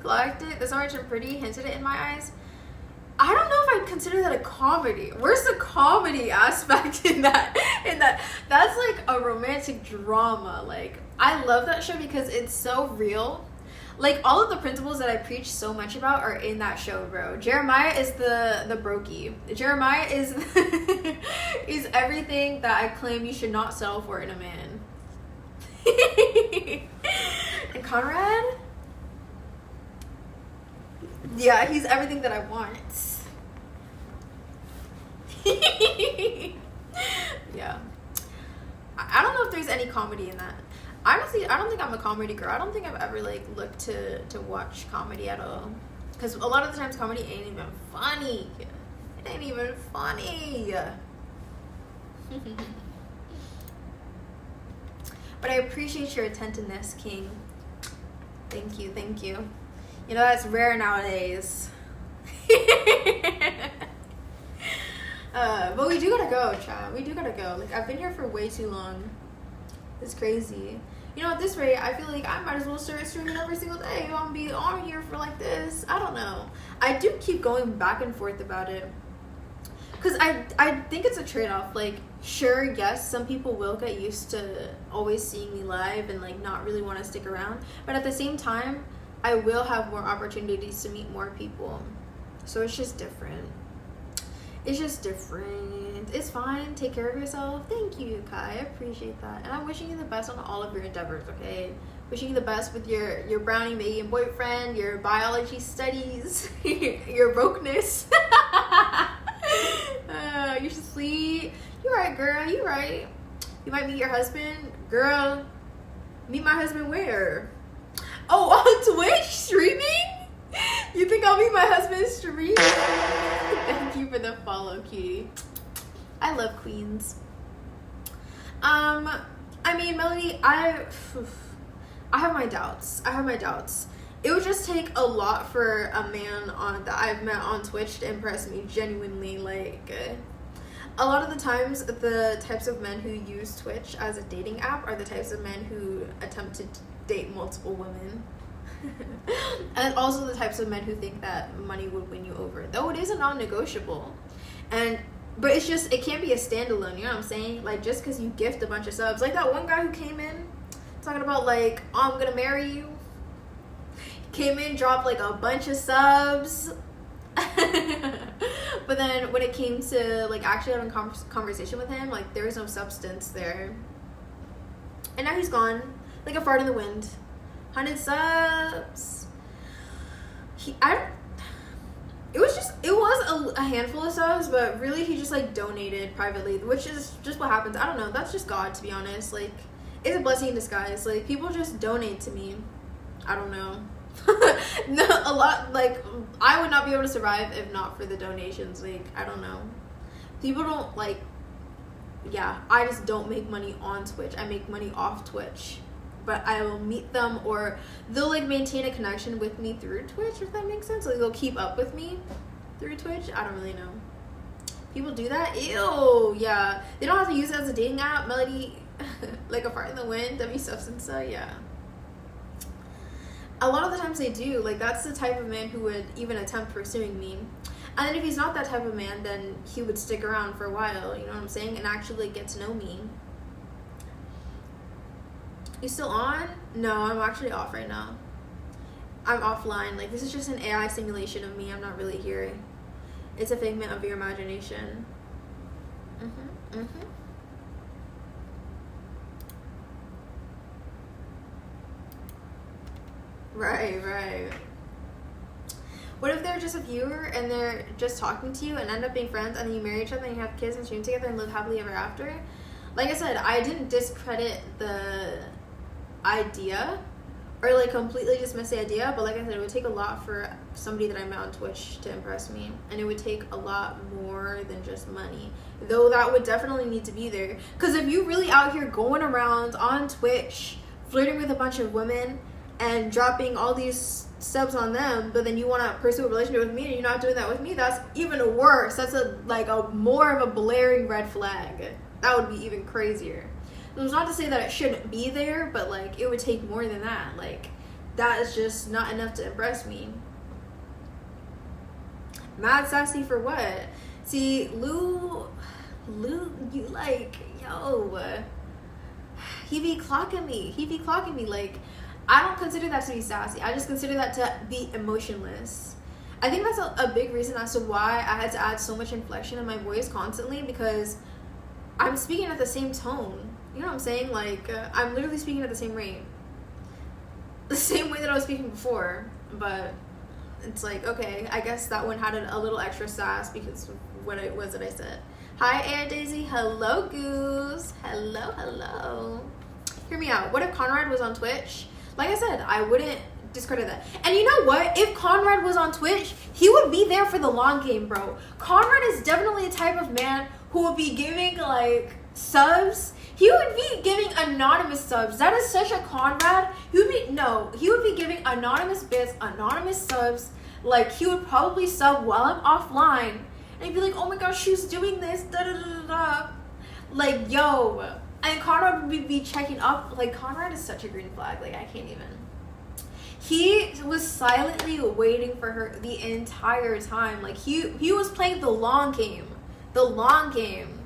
Collect it. That's not much pretty. Hinted it in my eyes. I don't know if I'd consider that a comedy. Where's the comedy aspect in that? That's like a romantic drama. Like, I love that show because it's so real. Like, all of the principles that I preach so much about are in that show, bro. Jeremiah is the brokey. Jeremiah is is everything that I claim you should not settle for in a man. And Conrad? Yeah, he's everything that I want. Yeah. I don't know if there's any comedy in that. Honestly, I don't think I'm a comedy girl. I don't think I've ever like looked to watch comedy at all. Because a lot of the times comedy ain't even funny. It ain't even funny. But I appreciate your attentiveness, King. Thank you, thank you. You know, that's rare nowadays. But we do gotta go, chat. We do gotta go. Like, I've been here for way too long. It's crazy. You know, at this rate, I feel like I might as well start streaming every single day. I'm gonna be on here for like this. I don't know. I do keep going back and forth about it. Because I think it's a trade-off. Like, sure, yes, some people will get used to always seeing me live and, like, not really want to stick around. But at the same time, I will have more opportunities to meet more people. So it's just different. It's just different. It's fine. Take care of yourself. Thank you, Kai. I appreciate that. And I'm wishing you the best on all of your endeavors, okay? Wishing you the best with your brownie making boyfriend, your biology studies, your brokenness. You should sleep. You're right, girl. You're right. You might meet your husband. Girl, meet my husband where? Oh, on Twitch streaming? You think I'll meet my husband streaming? Thank you for the follow, cutie. I love queens. I mean, Melody, I have my doubts. It would just take a lot for a man that I've met on Twitch to impress me genuinely. Like, a lot of the times, the types of men who use Twitch as a dating app are the types of men who attempt to date multiple women. And also the types of men who think that money would win you over. Though it is a non-negotiable. But it's just, it can't be a standalone, you know what I'm saying? Like, just because you gift a bunch of subs. Like that one guy who came in talking about, like, oh, I'm gonna marry you. Came in, dropped like a bunch of subs. But then when it came to like actually having a conversation with him, like there was no substance there. And now he's gone, like a fart in the wind. 100 subs. It was a handful of subs, but really he just like donated privately, which is just what happens. I don't know. That's just God, to be honest. Like, it's a blessing in disguise. Like, people just donate to me. I don't know. No, a lot, like, I would not be able to survive if not for the donations. Like, I don't know. People don't, like, yeah, I just don't make money on Twitch. I make money off Twitch. But I will meet them, or they'll, like, maintain a connection with me through Twitch, if that makes sense. Like, they'll keep up with me through Twitch. I don't really know. People do that? Ew, yeah. They don't have to use it as a dating app. Melody, like a fart in the wind, Demi Substance, yeah. A lot of the times they do. Like, that's the type of man who would even attempt pursuing me. And then if he's not that type of man, then he would stick around for a while, you know what I'm saying? And actually get to know me. You still on? No, I'm actually off right now. I'm offline. Like, this is just an AI simulation of me. I'm not really here. It's a figment of your imagination. Right. What if they're just a viewer and they're just talking to you and end up being friends, and then you marry each other and you have kids and stream together and live happily ever after? Like I said, I didn't discredit the idea or like completely dismiss the idea, but like I said, it would take a lot for somebody that I met on Twitch to impress me, and it would take a lot more than just money, though that would definitely need to be there. Because if you really out here going around on Twitch flirting with a bunch of women and dropping all these subs on them, but then you want to pursue a relationship with me and you're not doing that with me, that's even worse. That's a more of a blaring red flag. That would be even crazier. It's not to say that it shouldn't be there, but like it would take more than that. Like, that is just not enough to impress me. Mad sassy for what? See, Lou, you like, yo, he be clocking me. Like, I don't consider that to be sassy. I just consider that to be emotionless. I think that's a big reason as to why I had to add so much inflection in my voice constantly, because I'm speaking at the same tone. You know what I'm saying? Like, I'm literally speaking at the same rate. The same way that I was speaking before. But it's like, okay, I guess that one had a little extra sass because of what it was that I said. Hi, Air Daisy. Hello, Goose. Hello. Hear me out. What if Conrad was on Twitch? Like I said, I wouldn't discredit that. And you know what? If Conrad was on Twitch, he would be there for the long game, bro. Conrad is definitely a type of man who would be giving, like, subs. He would be giving anonymous subs. That is such a Conrad. He would be giving anonymous bits, anonymous subs. Like, he would probably sub while I'm offline. And he'd be like, oh my gosh, she's doing this, da da da da. Like, yo. And Conrad would be checking up. Like, Conrad is such a green flag. Like, I can't even. He was silently waiting for her the entire time. Like, he was playing the long game. The long game.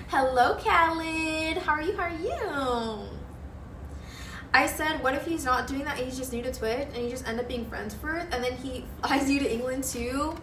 Hello, Khaled. How are you? I said, what if he's not doing that and he's just new to Twitch and you just end up being friends first and then he flies you to England too?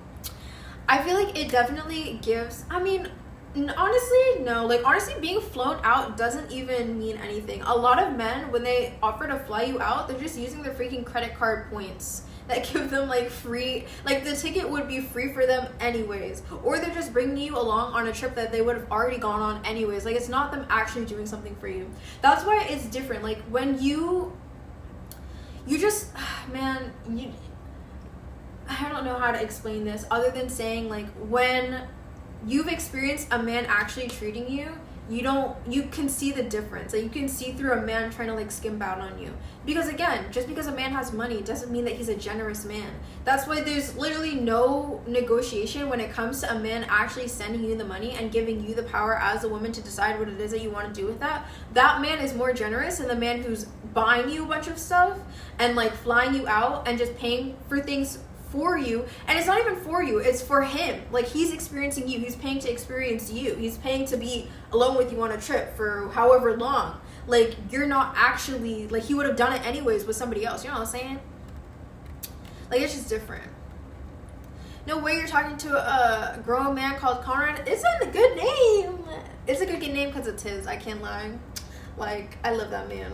I feel like it definitely gives, I mean, honestly, no. Like, honestly, being flown out doesn't even mean anything. A lot of men, when they offer to fly you out, they're just using their freaking credit card points that give them, like, free, like, the ticket would be free for them anyways. Or they're just bringing you along on a trip that they would have already gone on anyways. Like, it's not them actually doing something for you. That's why it's different. Like, when you just, man, I don't know how to explain this other than saying, like, when you've experienced a man actually treating you, you can see the difference. Like, you can see through a man trying to, like, skimp out on you. Because, again, just because a man has money doesn't mean that he's a generous man. That's why there's literally no negotiation when it comes to a man actually sending you the money and giving you the power as a woman to decide what it is that you want to do with that. That man is more generous than the man who's buying you a bunch of stuff and, like, flying you out and just paying for things for you. And it's not even for you, it's for him. Like, he's experiencing you, he's paying to experience you, he's paying to be alone with you on a trip for however long. Like, you're not actually, like, he would have done it anyways with somebody else, you know what I'm saying? Like, it's just different. No way you're talking to a grown man called Conrad. It's a good name. It's a good name because it's his, I can't lie. Like, I love that man.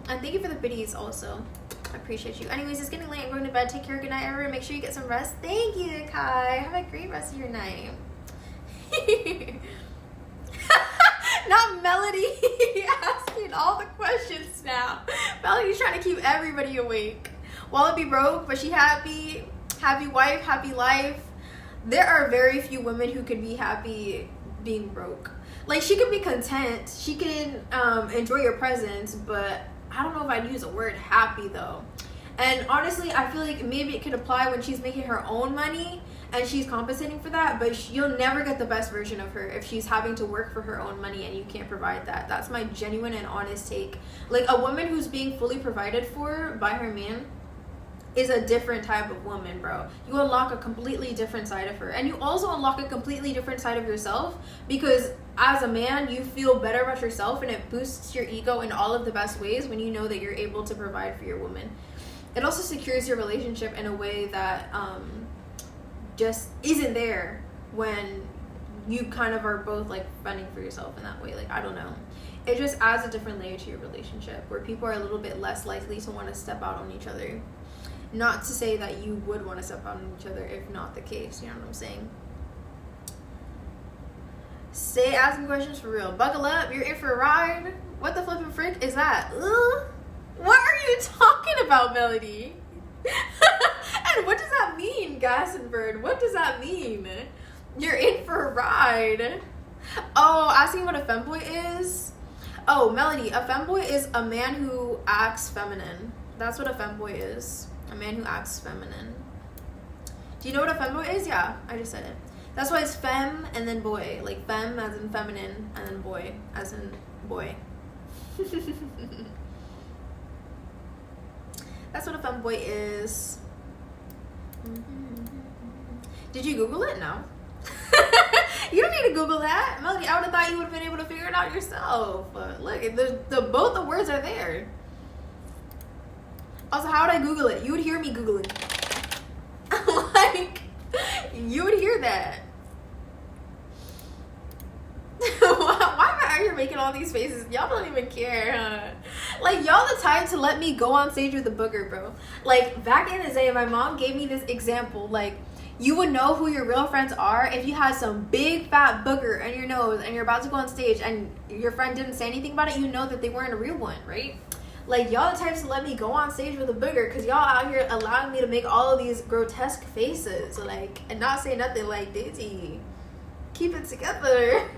And thank you for the biddies also. I appreciate you. Anyways, it's getting late. I'm going to bed. Take care. Good night, everyone. Make sure you get some rest. Thank you, Kai. Have a great rest of your night. Not Melody asking all the questions now. Melody's trying to keep everybody awake. Walla be broke, but she happy. Happy wife, happy life. There are very few women who could be happy being broke. Like, she can be content. She can enjoy your presence, but I don't know if I'd use the word happy though. And honestly, I feel like maybe it could apply when she's making her own money and she's compensating for that, but you'll never get the best version of her if she's having to work for her own money and you can't provide that. That's my genuine and honest take. Like, a woman who's being fully provided for by her man is a different type of woman, bro. You unlock a completely different side of her. And you also unlock a completely different side of yourself, because as a man, you feel better about yourself and it boosts your ego in all of the best ways when you know that you're able to provide for your woman. It also secures your relationship in a way that just isn't there when you kind of are both, like, fending for yourself in that way. Like, I don't know. It just adds a different layer to your relationship where people are a little bit less likely to want to step out on each other. Not to say that you would want to step out on each other if not the case, you know what I'm saying? Stay asking questions for real. Buckle up, you're in for a ride. What the flippin' frick is that? Ugh. What are you talking about, Melody? And what does that mean, Gassenbird? What does that mean? You're in for a ride. Oh, asking what a femboy is? Oh, Melody, a femboy is a man who acts feminine. That's what a femboy is. A man who acts feminine. Do you know what a femboy is? Yeah, I just said it. That's why it's femme and then boy. Like, femme as in feminine and then boy as in boy. That's what a femboy is. Did you Google it? No. You don't need to Google that. Melody, I would have thought you would have been able to figure it out yourself. But look, both the words are there. Also, how would I Google it? You would hear me Googling. Like, you would hear that. Why am I out here making all these faces? Y'all don't even care, huh? Like, y'all the type to let me go on stage with a booger, bro. Like, back in the day, my mom gave me this example. Like, you would know who your real friends are if you had some big fat booger in your nose and you're about to go on stage and your friend didn't say anything about it. You know that they weren't a real one, right? Like, y'all the types to let me go on stage with a booger because y'all out here allowing me to make all of these grotesque faces, like, and not say nothing. Like, Daisy, keep it together.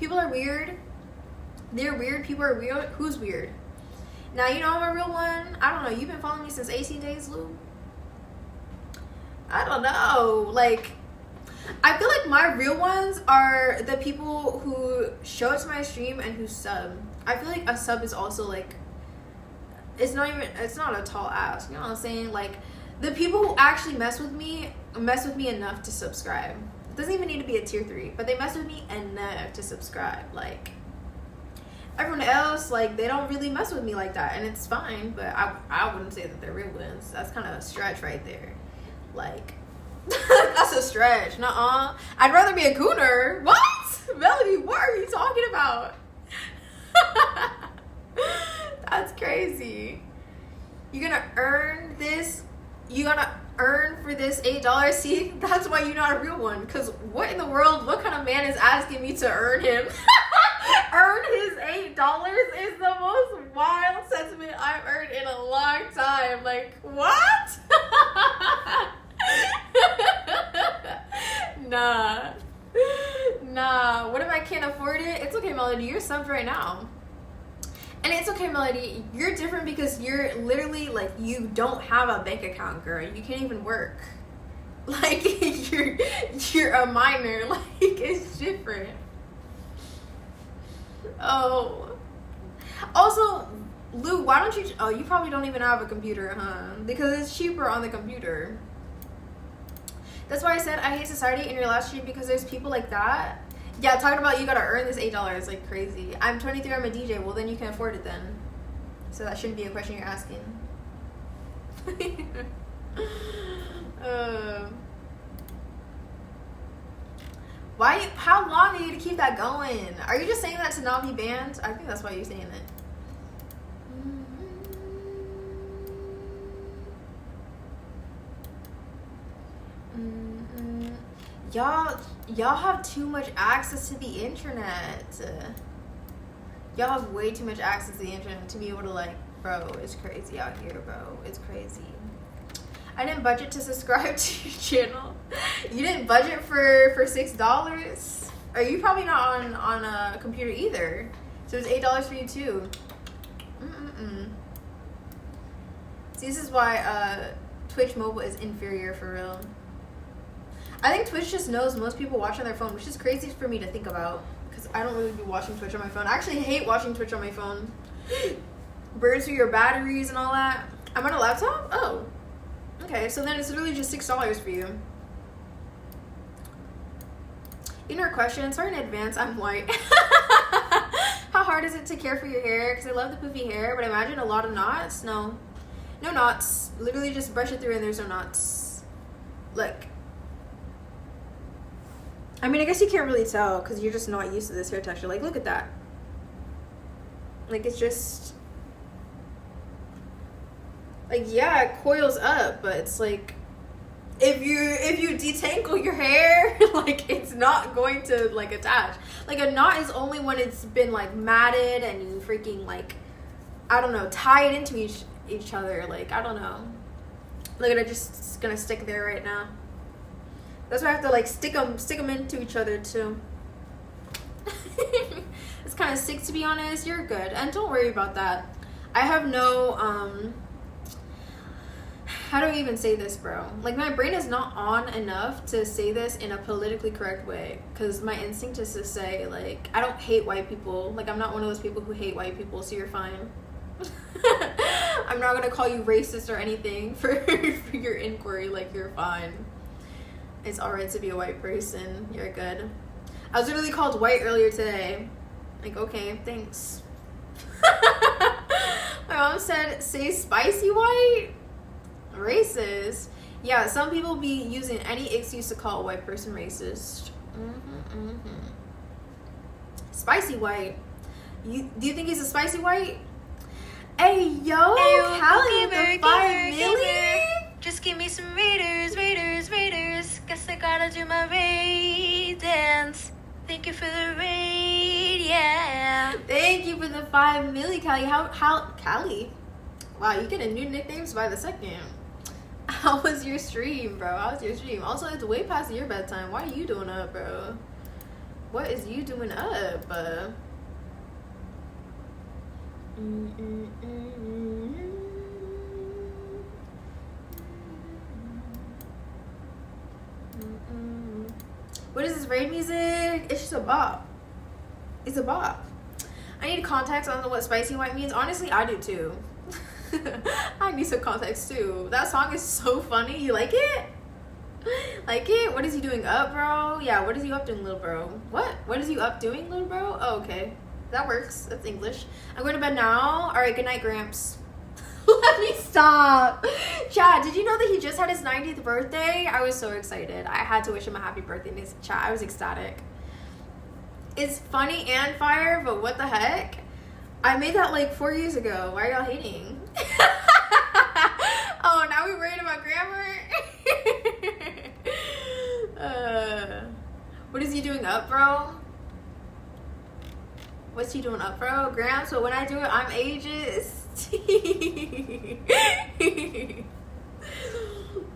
People are weird. They're weird. People are weird. Who's weird? Now, you know I'm a real one. I don't know. You've been following me since 18 days, Lou? I don't know. Like, I feel like my real ones are the people who show up to my stream and who sub. I feel like a sub is also like, it's not a tall ask. You know what I'm saying? Like, the people who actually mess with me enough to subscribe. It doesn't even need to be a tier 3, but they mess with me enough to subscribe. Like, everyone else, like, they don't really mess with me like that, and it's fine, but I wouldn't say that they're real ones. That's kind of a stretch right there. Like, that's a stretch. Nuh-uh. I'd rather be a gooner. What? Melody, what are you talking about? That's crazy. You're gonna earn this. You gotta earn for this $8. See, that's why you're not a real one. Because what in the world, what kind of man is asking me to earn him? Earn his $8 is the most wild sentiment I've heard in a long time. Like, what? Nah. What if I can't afford it? It's okay, Melody. You're subbed right now. And it's okay, Melody. You're different because you're literally, like, you don't have a bank account, girl. You can't even work. Like, you're a minor. Like, it's different. Oh. Also, Lou, why don't you... Oh, you probably don't even have a computer, huh? Because it's cheaper on the computer. That's why I said I hate society in your last stream, because there's people like that. Yeah, talking about you gotta earn this $8 like crazy. I'm 23, I'm a DJ. Well, then you can afford it then. So that shouldn't be a question you're asking. How long are you to keep that going? Are you just saying that to not be banned? I think that's why you're saying it. Y'all have too much access to the internet. Y'all have way too much access to the internet to be able to, like, bro, it's crazy out here, bro. It's crazy. I didn't budget to subscribe to your channel. You didn't budget for $6? Or you probably not on a computer either. So it's $8 for you too. See, this is why Twitch mobile is inferior for real. I think Twitch just knows most people watch on their phone, which is crazy for me to think about, because I don't really be watching Twitch on my phone. I actually hate watching Twitch on my phone. Burns through your batteries and all that. I'm on a laptop? Oh. Okay, so then it's literally just $6 for you. Inner question, sorry in advance, I'm white. How hard is it to care for your hair? Because I love the poofy hair, but imagine a lot of knots. No knots. Literally just brush it through and there's no knots. Look. I mean, I guess you can't really tell because you're just not used to this hair texture. Like, look at that. Like, it's just... Like, yeah, it coils up, but it's like... If you detangle your hair, like, it's not going to, like, attach. Like, a knot is only when it's been, like, matted and you freaking, like, I don't know, tie it into each other. Like, I don't know. Look at it, just gonna stick there right now. That's why I have to, like, stick them into each other, too. It's kind of sick, to be honest. You're good. And don't worry about that. I have no, how do I even say this, bro? Like, my brain is not on enough to say this in a politically correct way. Because my instinct is to say, like, I don't hate white people. Like, I'm not one of those people who hate white people, so you're fine. I'm not going to call you racist or anything for your inquiry. Like, you're fine. It's alright to be a white person. You're good. I was literally called white earlier today. Like, okay, thanks. My mom said, say spicy white? Racist. Yeah, some people be using any excuse to call a white person racist. Spicy white. Do you think he's a spicy white? Hey, yo, Callie, the 5 million? Just give me some Raiders. Guess I gotta do my raid dance. Thank you for the raid, yeah. Thank you for the 5 million, Callie. How, Callie? Wow, you getting new nicknames by the second. How was your stream, bro? How was your stream? Also, it's way past your bedtime. Why are you doing up, bro? What is you doing up? What is this raid music? It's just a bop. It's a bop. I need context on what spicy white means. Honestly, I do too. I need some context too. That song is so funny. You like it? Like it? What is he doing up, bro? Yeah, what is he up doing, little bro? What? What is he up doing, little bro? Oh, okay. That works. That's English. I'm going to bed now. All right, good night, Gramps. Let me stop. Chad, did you know that he just had his 90th birthday? I was so excited. I had to wish him a happy birthday in his chat. I was ecstatic. It's funny and fire, but what the heck? I made that like 4 years ago. Why are y'all hating? Oh, now we're worried about grammar? What is he doing up, bro? What's he doing up, bro? Graham, so when I do it, I'm ageist.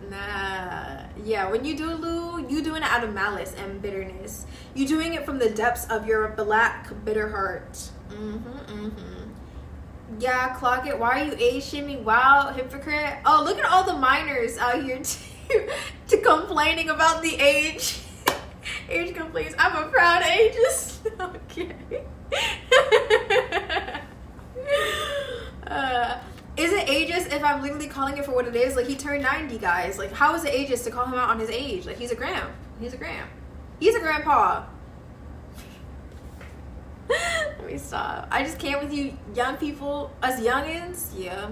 Nah. Yeah, when you do it, Lou, you doing it out of malice and bitterness. You doing it from the depths of your black, bitter heart. Yeah, clock it. Why are you age shaming? Wow, hypocrite. Oh, look at all the minors out here to complaining about the age. Age complaints. I'm a proud ageist. Okay. Is it ageist if I'm literally calling it for what it is? Like, he turned 90, guys. Like, how is it ageist to call him out on his age? Like, he's a gram. He's a gram. He's a grandpa. Let me stop. I just can't with you young people. Us youngins. Yeah.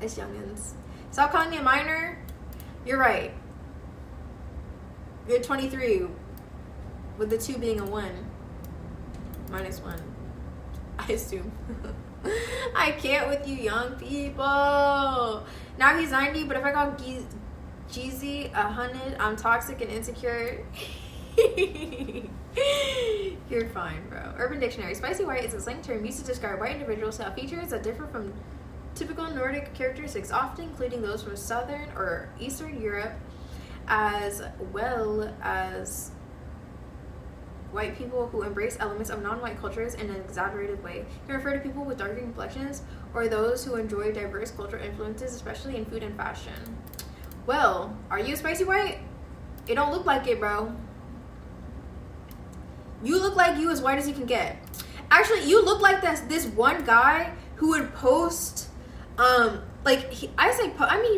Us youngins. Stop calling me a minor. You're right. You're 23. With the 2 being a 1. Minus 1. I assume. I can't with you young people. Now he's 90, but if I call Jeezy 100, I'm toxic and insecure. You're fine, bro. Urban Dictionary. Spicy white is a slang term used to describe white individuals who have features that differ from typical Nordic characteristics, often including those from Southern or Eastern Europe, as well as white people who embrace elements of non-white cultures in an exaggerated way. You can refer to people with darker complexions or those who enjoy diverse cultural influences, especially in food and fashion. Well, are you a spicy white? It don't look like it, bro. You look like you as white as you can get. Actually, you look like this one guy who would post, he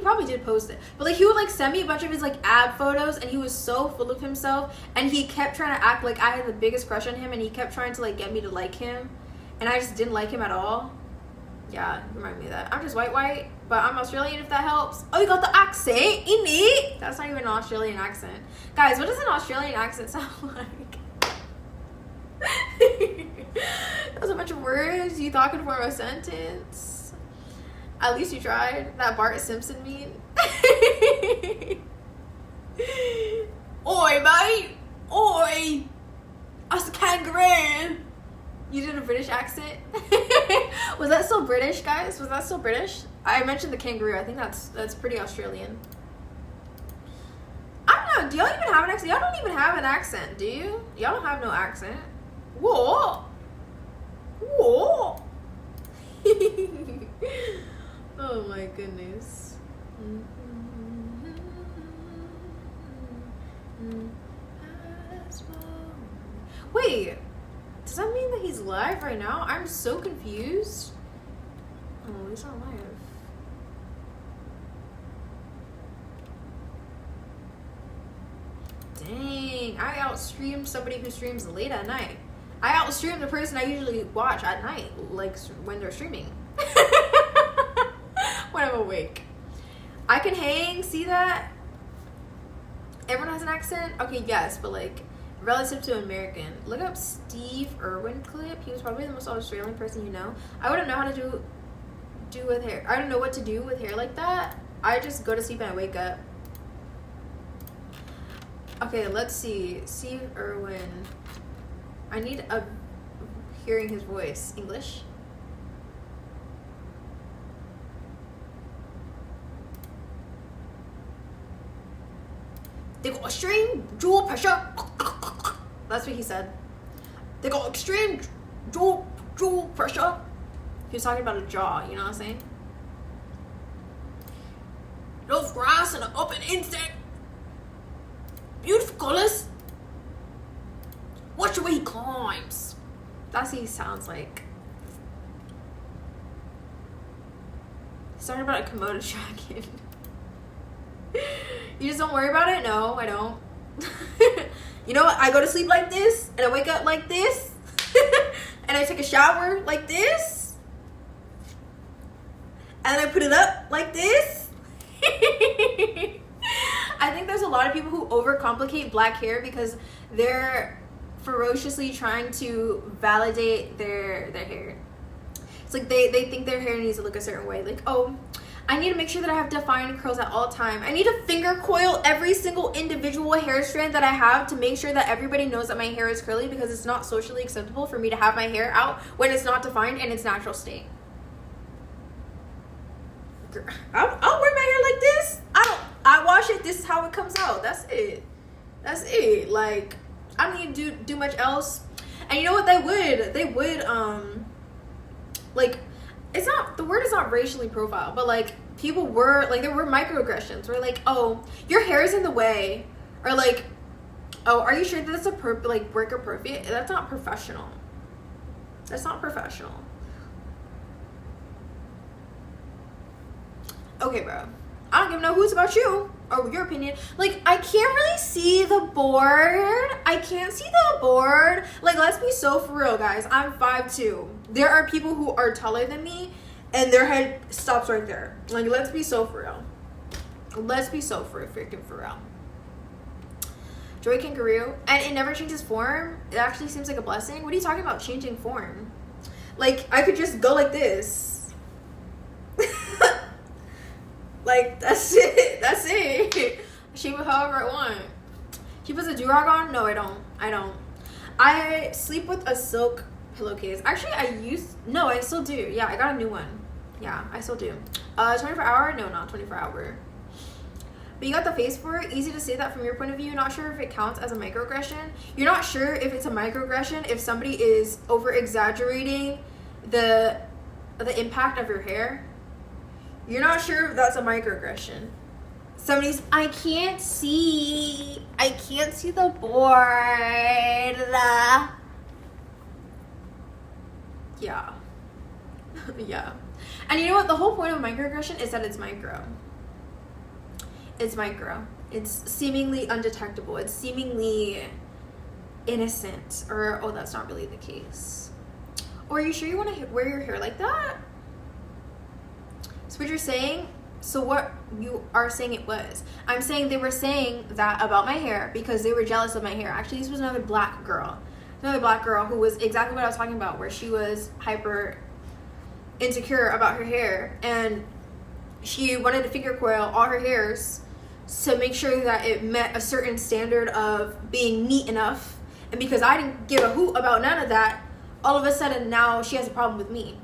probably did post it, but like he would like send me a bunch of his like ab photos, and he was so full of himself, and he kept trying to act like I had the biggest crush on him, and he kept trying to like get me to like him, and I just didn't like him at all. Yeah, remind me of that. I'm just white, but I'm Australian if that helps. Oh, you got the accent in it. That's not even an Australian accent, guys. What does an Australian accent sound like? That's a bunch of words you thought could form a sentence. At least you tried. That Bart Simpson meme. Oi, mate! Oi! Us kangaroo! You did a British accent? Was that still British, guys? Was that still British? I mentioned the kangaroo. I think that's pretty Australian. I don't know. Do y'all even have an accent? Y'all don't even have an accent, do you? Y'all don't have no accent. What? What? Oh my goodness. Wait, does that mean that he's live right now? I'm so confused. Oh, he's not live. Dang, I outstreamed somebody who streams late at night. I outstreamed the person I usually watch at night, like when they're streaming. When I'm awake. I can hang, see that? Everyone has an accent? Okay, yes, but like relative to American. Look up Steve Irwin clip. He was probably the most Australian person you know. I wouldn't know how to do with hair. I don't know what to do with hair like that. I just go to sleep and I wake up. Okay, let's see. Steve Irwin. I need hearing his voice. English. They got extreme jaw pressure. That's what he said. They got extreme jaw pressure. He was talking about a jaw, you know what I'm saying? No grass and an open insect. Beautiful colors. Watch the way he climbs. That's what he sounds like. He's talking about a Komodo dragon. You just don't worry about it? No, I don't. You know what? I go to sleep like this, and I wake up like this, and I take a shower like this, and I put it up like this. I think there's a lot of people who overcomplicate black hair because they're ferociously trying to validate their hair. It's like they think their hair needs to look a certain way. Like, oh, I need to make sure that I have defined curls at all time. I need to finger coil every single individual hair strand that I have to make sure that everybody knows that my hair is curly, because it's not socially acceptable for me to have my hair out when it's not defined in its natural state. I'll wear my hair like this. I wash it. This is how it comes out. That's it. Like, I don't need to do much else. And you know what? They would like, it's not, the word is not racially profiled, but like, people were like, there were microaggressions where like, oh, your hair is in the way, or like, oh, are you sure that it's like work appropriate? That's not professional. That's not professional. Okay, bro, I don't give no who's about you or your opinion. Like, I can't really see the board. I can't see the board. Like, let's be so for real, guys. I'm 5'2". There are people who are taller than me, and their head stops right there. Like, let's be so for real. Let's be so freaking for real. Joy Kangaroo, and it never changes form. It actually seems like a blessing. What are you talking about changing form? Like, I could just go like this. Like, that's it. That's it. Shape it however I want. She puts a do-rag on? No, I don't. I sleep with a silk pillowcase. Actually, I still do. Yeah, I got a new one. Yeah, I still do. 24 hour? No, not 24 hour. But you got the face for it. Easy to say that from your point of view. Not sure if it counts as a microaggression. You're not sure if it's a microaggression if somebody is over-exaggerating the impact of your hair. You're not sure if that's a microaggression. Somebody's, I can't see the board. Yeah. Yeah. And you know what? The whole point of microaggression is that it's micro. It's micro. It's seemingly undetectable. It's seemingly innocent. Or, oh, that's not really the case. Or are you sure you want to wear your hair like that? So what you're saying, so what you are saying it was. I'm saying they were saying that about my hair because they were jealous of my hair. Actually, this was another black girl. Another black girl who was exactly what I was talking about, where she was hyper insecure about her hair. And she wanted to finger coil all her hairs to make sure that it met a certain standard of being neat enough. And because I didn't give a hoot about none of that, all of a sudden now she has a problem with me.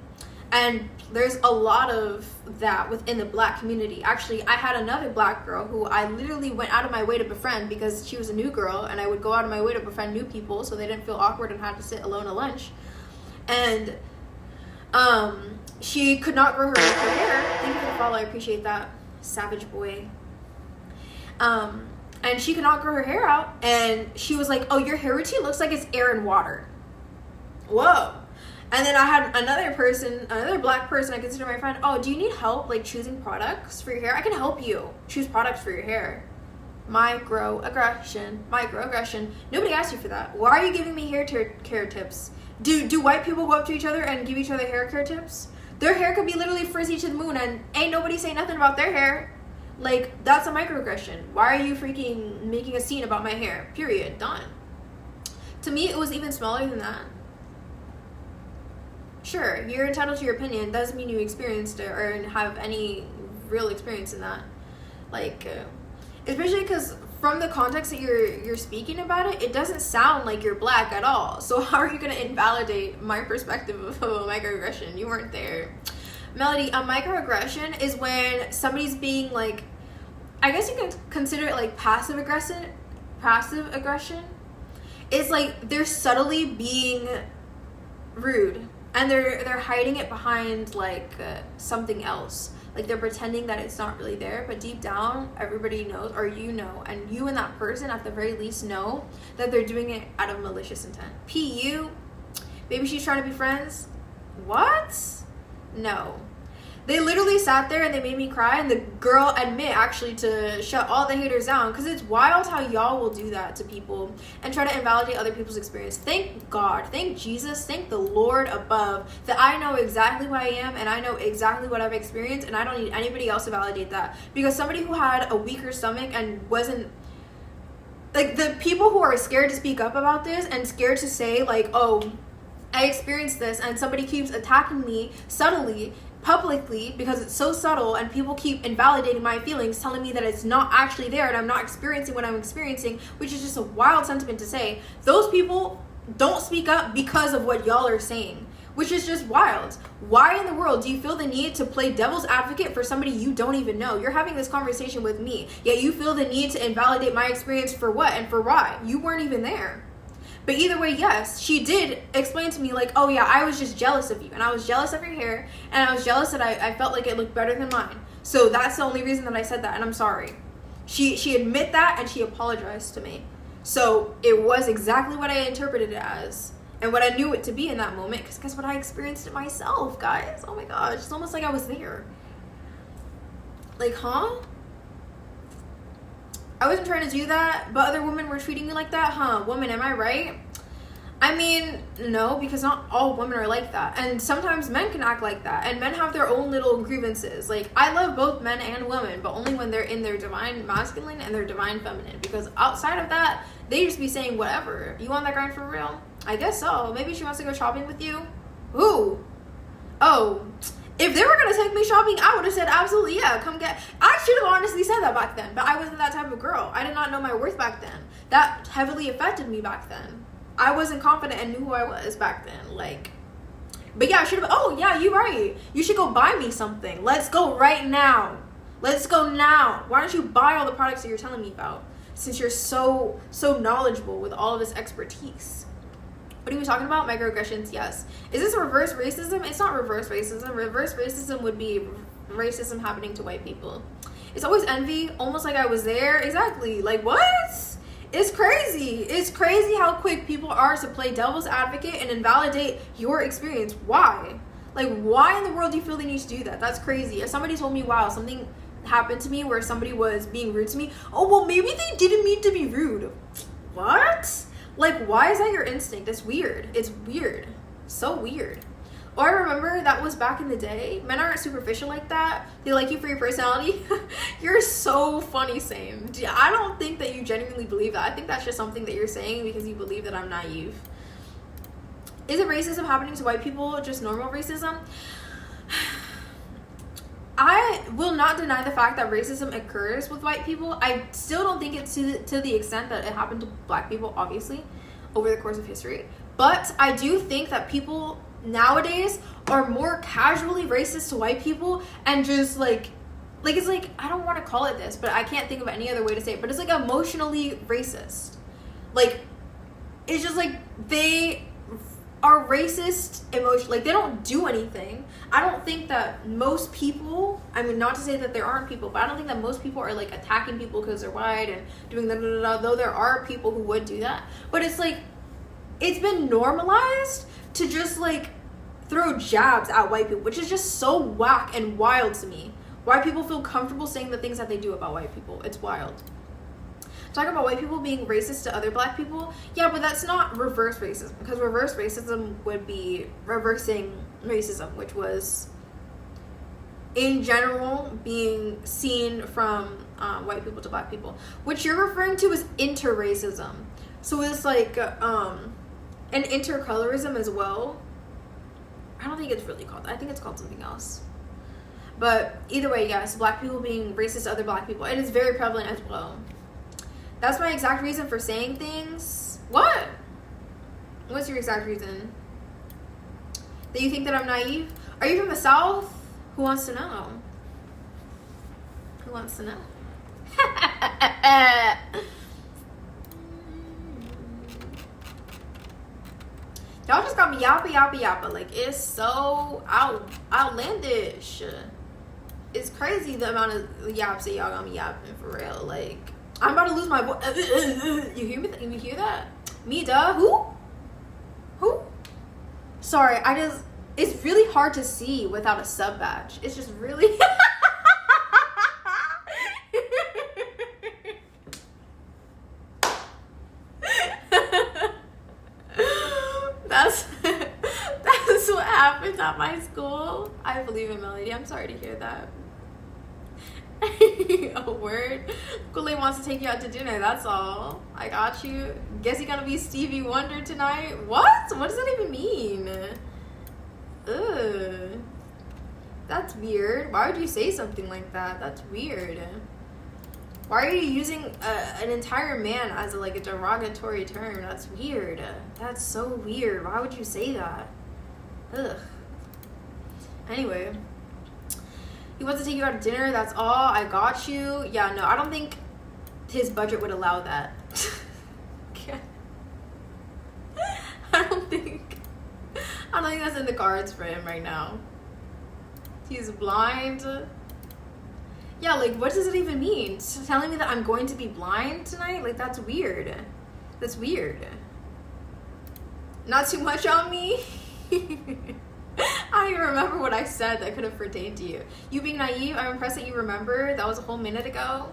And there's a lot of that within the black community. Actually, I had another black girl who I literally went out of my way to befriend because she was a new girl, and I would go out of my way to befriend new people so they didn't feel awkward and had to sit alone at lunch. And she could not grow her hair. Thank you for the follow, I appreciate that. Savage boy. And she could not grow her hair out, and she was like, oh, your hair routine looks like it's air and water. Whoa. And then I had another black person I consider my friend. Oh, do you need help like choosing products for your hair? I can help you choose products for your hair. Microaggression. Nobody asked you for that. Why are you giving me hair care tips? Do white people go up to each other and give each other hair care tips? Their hair could be literally frizzy to the moon and ain't nobody say nothing about their hair. Like, that's a microaggression. Why are you freaking making a scene about my hair? Period. Done. To me, it was even smaller than that. Sure, you're entitled to your opinion. Doesn't mean you experienced it or have any real experience in that. Like, especially because from the context that you're speaking about it, it doesn't sound like you're black at all. So how are you going to invalidate my perspective of a microaggression? You weren't there. Melody, a microaggression is when somebody's being like, I guess you can consider it like passive aggression. Passive aggression is like they're subtly being rude and they're hiding it behind like something else. Like they're pretending that it's not really there, but deep down everybody knows, or you know, and you and that person at the very least know that they're doing it out of malicious intent. PU, maybe she's trying to be friends. What? No. They literally sat there and they made me cry, and the girl admit actually to shut all the haters down, because it's wild how y'all will do that to people and try to invalidate other people's experience. Thank God, thank Jesus, thank the Lord above that I know exactly who I am and I know exactly what I've experienced, and I don't need anybody else to validate that. Because somebody who had a weaker stomach and wasn't, like, the people who are scared to speak up about this and scared to say like, oh, I experienced this, and somebody keeps attacking me subtly publicly because it's so subtle, and people keep invalidating my feelings, telling me that it's not actually there and I'm not experiencing what I'm experiencing, which is just a wild sentiment to say. Those people don't speak up because of what y'all are saying, which is just wild. Why in the world do you feel the need to play devil's advocate for somebody you don't even know? You're having this conversation with me, yet you feel the need to invalidate my experience for what and for why? You weren't even there. But either way, yes, she did explain to me like, oh yeah, I was just jealous of you, and I was jealous of your hair, and I was jealous that I felt like it looked better than mine. So that's the only reason that I said that, and I'm sorry. She admit that, and she apologized to me. So it was exactly what I interpreted it as, and what I knew it to be in that moment, because guess what, I experienced it myself, guys. Oh my gosh, it's almost like I was there. Like, huh? I wasn't trying to do that, but other women were treating me like that, huh? Woman, am I right? I mean, no, because not all women are like that. And sometimes men can act like that. And men have their own little grievances. Like, I love both men and women, but only when they're in their divine masculine and their divine feminine. Because outside of that, they just be saying whatever. You want that grind for real? I guess so. Maybe she wants to go shopping with you? Who? Oh, if they were going to take me shopping, I would have said, absolutely, yeah, come get. I should have honestly said that back then, but I wasn't that type of girl. I did not know my worth back then. That heavily affected me back then. I wasn't confident and knew who I was back then. Like, but yeah, I should have, oh, yeah, you're right. You should go buy me something. Let's go right now. Let's go now. Why don't you buy all the products that you're telling me about, since you're so knowledgeable with all of this expertise? What are we talking about? Microaggressions, yes. Is this reverse racism? It's not reverse racism. Reverse racism would be racism happening to white people. It's always envy, almost like I was there. Exactly. Like, what? It's crazy. It's crazy how quick people are to play devil's advocate and invalidate your experience. Why? Like, why in the world do you feel the need to do that? That's crazy. If somebody told me, wow, something happened to me where somebody was being rude to me, oh, well, maybe they didn't mean to be rude. What? Like, why is that your instinct? It's weird. It's weird. So weird. Or I remember that was back in the day. Men aren't superficial like that. They like you for your personality. You're so funny, Sam. I don't think that you genuinely believe that. I think that's just something that you're saying because you believe that I'm naive. Is it racism happening to white people? Just normal racism? I will not deny the fact that racism occurs with white people. I still don't think it's to the extent that it happened to black people, obviously, over the course of history. But I do think that people nowadays are more casually racist to white people, and just like it's like, I don't want to call it this, but I can't think of any other way to say it, but it's like emotionally racist. Like, it's just like they are racist emotion, like they don't do anything. I don't think that most people, I mean, not to say that there aren't people, but I don't think that most people are like attacking people because they're white and doing though there are people who would do that. But it's like, it's been normalized to just like throw jabs at white people, which is just so whack and wild to me. Why people feel comfortable saying the things that they do about white people. It's wild. Talking about white people being racist to other black people, yeah, but that's not reverse racism, because reverse racism would be reversing racism, which was in general being seen from white people to black people. What you're referring to is interracism. So it's like an intercolorism as well. I don't think it's really called, I think it's called something else. But either way, yes, black people being racist to other black people, it is very prevalent as well. That's my exact reason for saying things. What? What's your exact reason? That you think that I'm naive? Are you from the South? Who wants to know? Who wants to know? Y'all just got me yappa. Like, it's so outlandish. It's crazy the amount of yaps that y'all got me yapping for real. Like, I'm about to lose my voice. You hear me? You hear that? Me, duh. Who? Sorry, it's really hard to see without a sub badge. It's just really... That's what happens at my school. I believe in Melody. I'm sorry to hear that. A word. Kool-Aid wants to take you out to dinner. That's all. I got you. Guess you're gonna be Stevie Wonder tonight. What? What does that even mean? Ugh. That's weird. Why would you say something like that? That's weird. Why are you using an entire man as a derogatory term? That's weird. That's so weird. Why would you say that? Ugh. Anyway. He wants to take you out to dinner. That's all. I got you. Yeah, no, I don't think his budget would allow that. I don't think that's in the cards for him right now. He's blind. Yeah, like, what does it even mean? Telling me that I'm going to be blind tonight? Like, that's weird. That's weird. Not too much on me? I don't even remember what I said that could have pertained to you. You being naive, I'm impressed that you remember. That was a whole minute ago.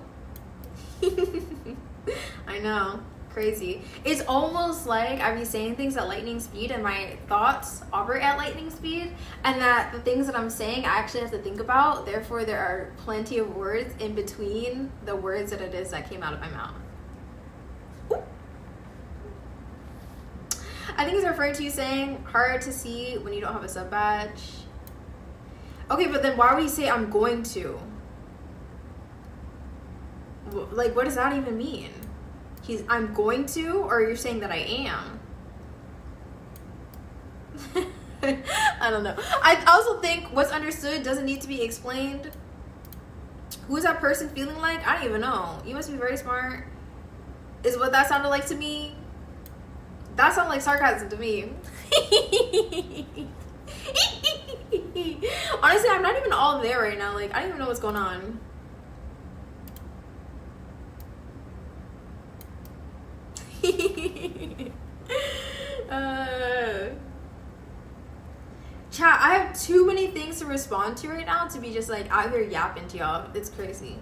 I know. Crazy. It's almost like I be saying things at lightning speed and my thoughts operate at lightning speed, and that the things that I'm saying I actually have to think about. Therefore, there are plenty of words in between the words that it is that came out of my mouth. I think he's referring to you saying hard to see when you don't have a sub badge. Okay, but then why would he say I'm going to? Like, what does that even mean? I'm going to, or you're saying that I am? I don't know. I also think what's understood doesn't need to be explained. Who is that person feeling like? I don't even know. You must be very smart. Is what that sounded like to me. That sounded like sarcasm to me. Honestly, I'm not even all there right now. Like, I don't even know what's going on. Chat, I have too many things to respond to right now to be just like out here yapping to y'all. It's crazy.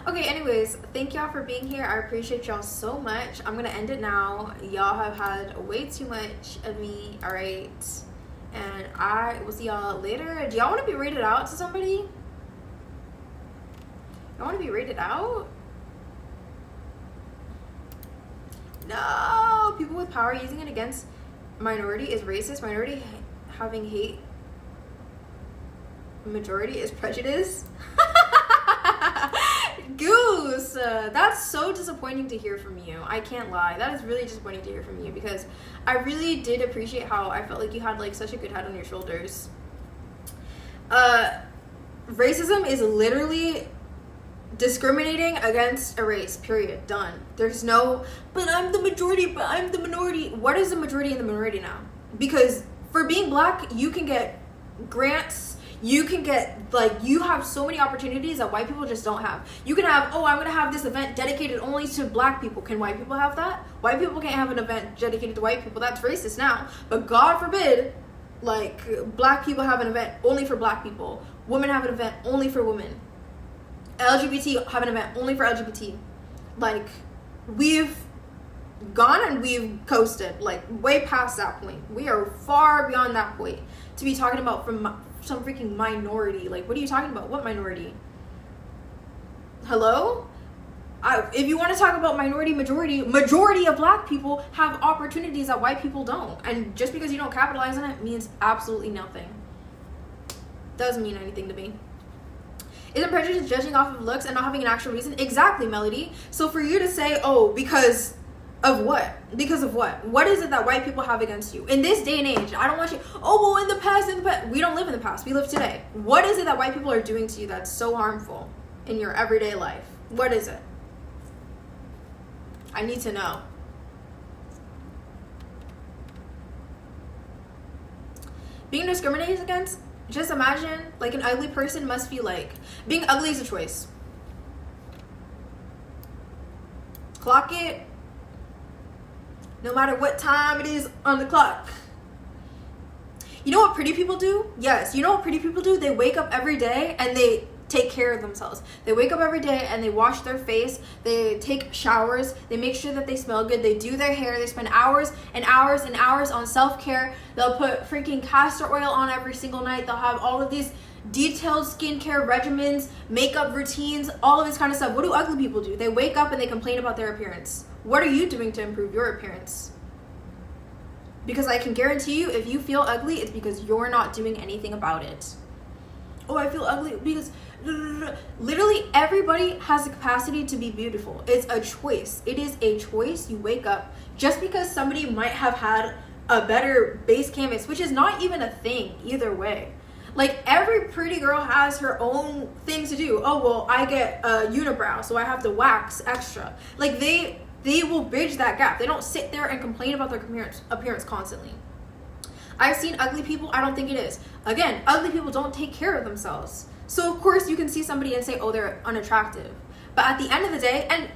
Okay, anyways, thank y'all for being here. I appreciate y'all so much. I'm gonna end it now. Y'all have had way too much of me, all right? And I will see y'all later. Do y'all want to be rated out to somebody? Y'all want to be rated out? No! People with power using it against minority is racist. Minority having hate. Majority is prejudice. Goose, that's so disappointing to hear from you. I can't lie. That is really disappointing to hear from you, because I really did appreciate how I felt like you had like such a good head on your shoulders. Racism is literally discriminating against a race, period. Done. There's no, but I'm the majority, but I'm the minority. What is the majority and the minority now? Because for being black, you can get grants. You can get, like, you have so many opportunities that white people just don't have. You can have, oh, I'm going to have this event dedicated only to black people. Can white people have that? White people can't have an event dedicated to white people. That's racist now. But God forbid, like, black people have an event only for black people. Women have an event only for women. LGBT have an event only for LGBT. Like, we've gone and we've coasted, like, way past that point. We are far beyond that point to be talking about from some freaking minority. Like, what are you talking about? What minority? Hello? If you want to talk about minority, majority of black people have opportunities that white people don't. And just because you don't capitalize on it means absolutely nothing. Doesn't mean anything to me. Isn't prejudice judging off of looks and not having an actual reason? Exactly, Melody. So for you to say, oh, because of what? Because of what? What is it that white people have against you? In this day and age, I don't want you, oh, well, in the past, we don't live in the past. We live today. What is it that white people are doing to you that's so harmful in your everyday life? What is it? I need to know. Being discriminated against, just imagine, like, an ugly person must feel like. Being ugly is a choice. Clock it. No matter what time it is on the clock. You know what pretty people do? Yes, you know what pretty people do? They wake up every day and they take care of themselves. They wake up every day and they wash their face, they take showers, they make sure that they smell good, they do their hair, they spend hours and hours and hours on self-care. They'll put freaking castor oil on every single night. They'll have all of these detailed skincare regimens, makeup routines, all of this kind of stuff. What do ugly people do? They wake up and they complain about their appearance. What are you doing to improve your appearance? Because I can guarantee you, if you feel ugly, it's because you're not doing anything about it. Oh, I feel ugly because literally everybody has the capacity to be beautiful. It's a choice. It is a choice. You wake up. Just because somebody might have had a better base canvas, which is not even a thing either way. Like, every pretty girl has her own things to do. Oh, well, I get a unibrow, so I have to wax extra. Like, they will bridge that gap. They don't sit there and complain about their appearance constantly. I've seen ugly people. I don't think it is. Again, ugly people don't take care of themselves. So, of course, you can see somebody and say, oh, they're unattractive. But at the end of the day, and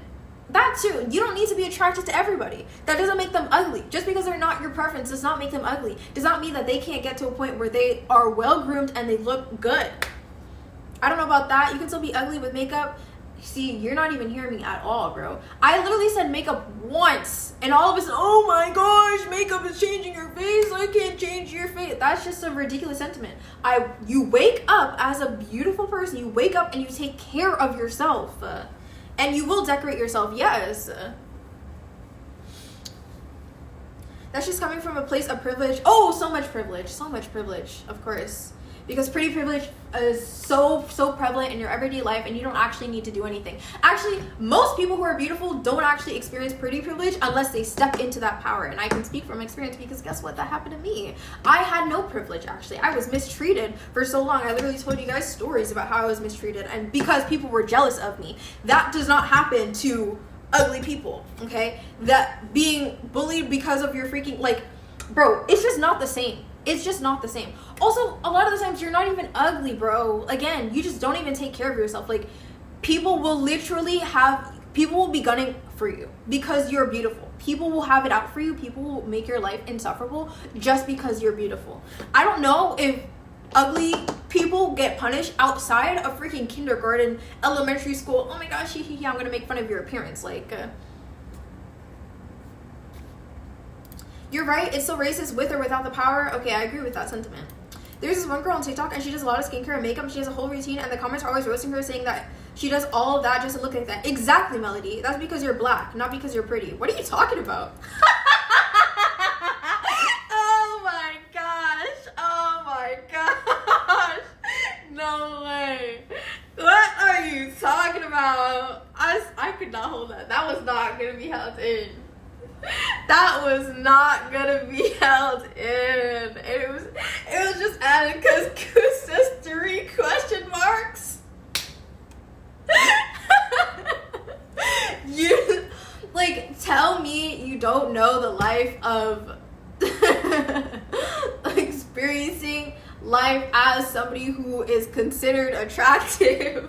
that too, you don't need to be attracted to everybody. That doesn't make them ugly. Just because they're not your preference does not make them ugly. Does not mean that they can't get to a point where they are well-groomed and they look good. I don't know about that. You can still be ugly with makeup. See, you're not even hearing me at all, bro. I literally said makeup once, and all of a sudden, oh my gosh, makeup is changing your face. I can't change your face. That's just a ridiculous sentiment. You wake up as a beautiful person. You wake up and you take care of yourself. And you will decorate yourself, yes. That's just coming from a place of privilege. Oh, so much privilege, of course. Because pretty privilege is so prevalent in your everyday life, and you don't actually need to do anything. Actually, most people who are beautiful don't actually experience pretty privilege unless they step into that power. And I can speak from experience because guess what? That happened to me. I had no privilege, actually. I was mistreated for so long. I literally told you guys stories about how I was mistreated, and because people were jealous of me. That does not happen to ugly people, okay? That being bullied because of your freaking, like, bro, it's just not the same. It's just not the same. Also, a lot of the times you're not even ugly, bro. Again, you just don't even take care of yourself. Like, people will be gunning for you because you're beautiful. People will have it out for you. People will make your life insufferable just because you're beautiful. I don't know if ugly people get punished outside of freaking kindergarten, elementary school. Oh my gosh, I'm gonna make fun of your appearance. Like, you're right, it's so racist with or without the power. Okay, I agree with that sentiment. There's this one girl on TikTok and she does a lot of skincare and makeup. She has a whole routine and the comments are always roasting her, saying that she does all of that just to look like that. Exactly, Melody. That's because you're black, not because you're pretty. What are you talking about? Oh my gosh. No way. What are you talking about? I could not hold that. That was not gonna be held in. That was not gonna be held in. It was just Annika's Kusa's 3 question marks. You, like, tell me you don't know the life of experiencing life as somebody who is considered attractive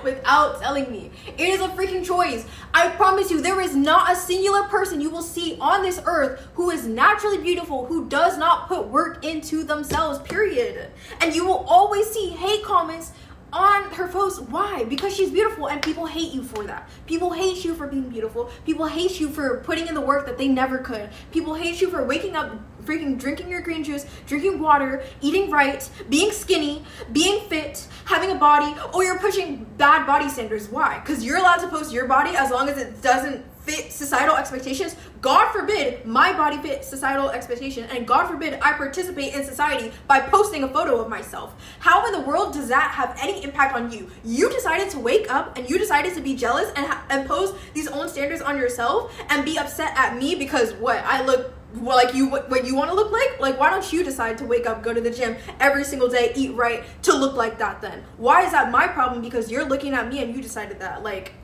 without telling me. It is a freaking choice. I promise you, there is not a singular person you will see on this earth who is naturally beautiful who does not put work into themselves, period. And you will always see hate comments on her posts. Why? Because she's beautiful, and people hate you for that. People hate you for being beautiful. People hate you for putting in the work that they never could. People hate you for waking up, freaking drinking your green juice, drinking water, eating right, being skinny, being fit, having a body, or you're pushing bad body standards. Why? Because you're allowed to post your body as long as it doesn't fit societal expectations. God forbid my body fit societal expectation, and God forbid I participate in society by posting a photo of myself. How in the world does that have any impact on you? You decided to wake up and you decided to be jealous and impose these own standards on yourself and be upset at me because what? I look like you, what you want to look like? Like, why don't you decide to wake up, go to the gym every single day, eat right to look like that then? Why is that my problem because you're looking at me and you decided that? Like,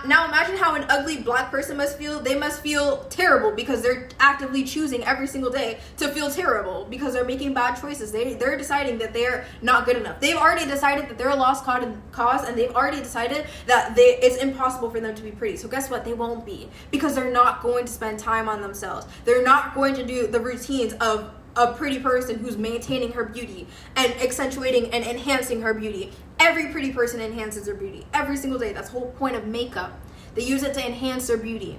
now imagine how an ugly black person must feel. They must feel terrible because they're actively choosing every single day to feel terrible because they're making bad choices. They're deciding that they're not good enough. They've already decided that they're a lost cause, and they've already decided that it's impossible for them to be pretty. So guess what? They won't be, because they're not going to spend time on themselves. They're not going to do the routines of a pretty person who's maintaining her beauty and accentuating and enhancing her beauty. Every pretty person enhances their beauty every single day. That's the whole point of makeup. They use it to enhance their beauty.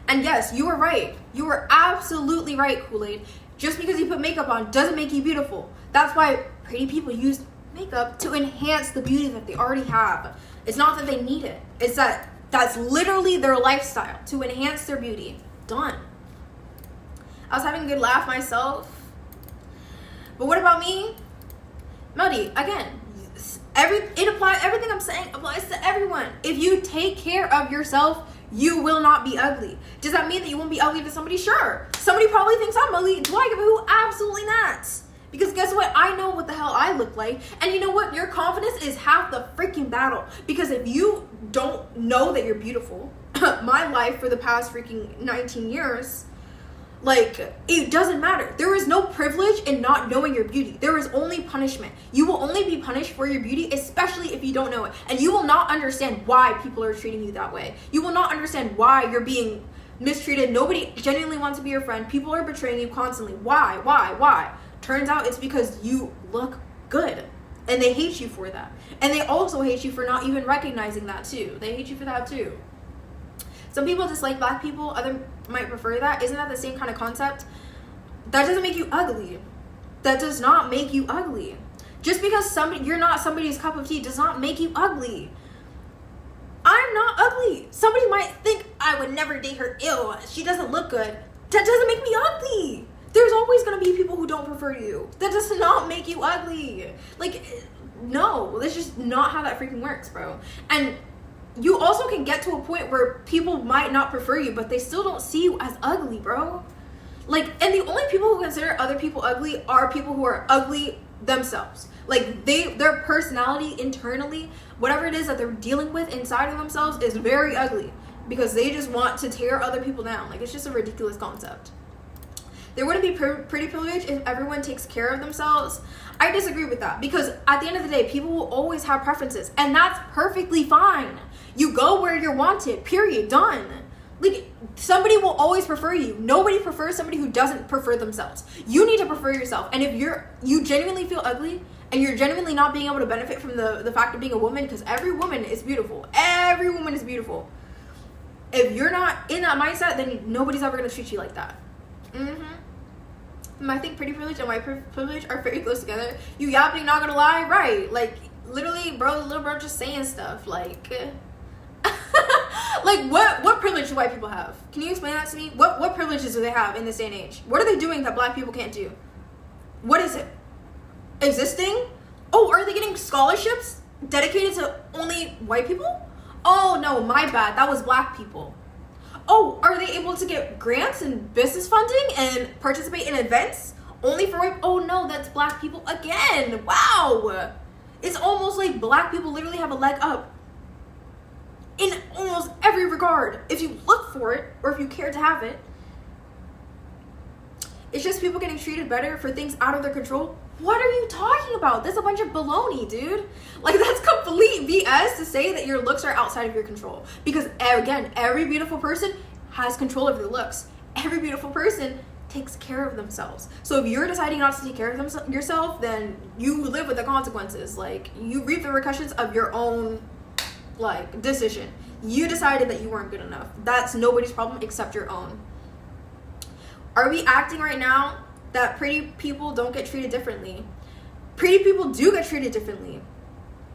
And yes, you were right. You were absolutely right, Kool-Aid. Just because you put makeup on doesn't make you beautiful. That's why pretty people use makeup to enhance the beauty that they already have. It's not that they need it. It's that's literally their lifestyle, to enhance their beauty. Done. I was having a good laugh myself. But what about me? Melody, again, everything I'm saying applies to everyone. If you take care of yourself, you will not be ugly. Does that mean that you won't be ugly to somebody? Sure. Somebody probably thinks I'm ugly. Do I give a hoot? Absolutely not. Because guess what? I know what the hell I look like. And you know what? Your confidence is half the freaking battle. Because if you don't know that you're beautiful, my life for the past freaking 19 years, like, it doesn't matter. There is no privilege in not knowing your beauty. There is only punishment. You will only be punished for your beauty, especially if you don't know it. And you will not understand why people are treating you that way. You will not understand why you're being mistreated. Nobody genuinely wants to be your friend. People are betraying you constantly. Why? Turns out it's because you look good. And they hate you for that. And they also hate you for not even recognizing that too. They hate you for that too. Some people dislike black people, others might prefer that. Isn't that the same kind of concept? That doesn't make you ugly. That does not make you ugly. Just because you're not somebody's cup of tea does not make you ugly. I'm not ugly. Somebody might think I would never date her. Ew, she doesn't look good. That doesn't make me ugly. There's always going to be people who don't prefer you. That does not make you ugly. Like, no, that's just not how that freaking works, bro. And you also can get to a point where people might not prefer you, but they still don't see you as ugly, bro. Like, and the only people who consider other people ugly are people who are ugly themselves. Like, their personality internally, whatever it is that they're dealing with inside of themselves, is very ugly because they just want to tear other people down. Like, it's just a ridiculous concept. There wouldn't be pretty privilege if everyone takes care of themselves. I disagree with that, because at the end of the day, people will always have preferences, and that's perfectly fine. You go where you're wanted, period, done. Like, somebody will always prefer you. Nobody prefers somebody who doesn't prefer themselves. You need to prefer yourself. And if you genuinely feel ugly and you're genuinely not being able to benefit from the fact of being a woman, because every woman is beautiful. Every woman is beautiful. If you're not in that mindset, then nobody's ever going to treat you like that. I think pretty privilege and white privilege are very close together. You yapping, not gonna lie, right? Like, literally, little bro just saying stuff like like what privilege do white people have? Can you explain that to me? What privileges do they have in this day and age? What are they doing that black people can't do? What is it? Existing? Oh, are they getting scholarships dedicated to only white people? Oh no, my bad, that was black people. Oh, are they able to get grants and business funding and participate in events only for white? Oh no, that's black people again. Wow. It's almost like black people literally have a leg up in almost every regard. If you look for it, or if you care to have it. It's just people getting treated better for things out of their control. What are you talking about? That's a bunch of baloney, dude. Like, that's complete BS to say that your looks are outside of your control. Because, again, every beautiful person has control over their looks. Every beautiful person takes care of themselves. So if you're deciding not to take care of yourself, then you live with the consequences. Like, you reap the repercussions of your own, like, decision. You decided that you weren't good enough. That's nobody's problem except your own. Are we acting right now that pretty people don't get treated differently? Pretty people do get treated differently.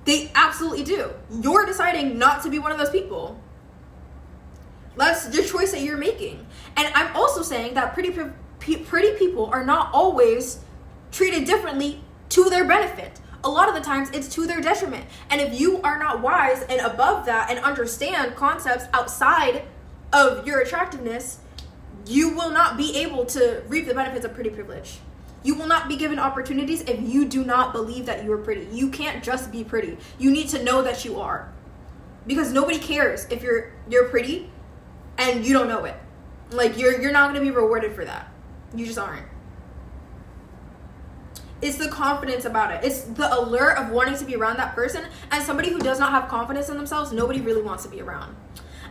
They absolutely do. You're deciding not to be one of those people. That's the choice that you're making. And I'm also saying that pretty people are not always treated differently to their benefit. A lot of the times it's to their detriment. And if you are not wise and above that and understand concepts outside of your attractiveness, you will not be able to reap the benefits of pretty privilege. You will not be given opportunities if you do not believe that you are pretty. You can't just be pretty. You need to know that you are. Because nobody cares if you're pretty and you don't know it. Like, you're not going to be rewarded for that. You just aren't. It's the confidence about it. It's the allure of wanting to be around that person. And somebody who does not have confidence in themselves, nobody really wants to be around.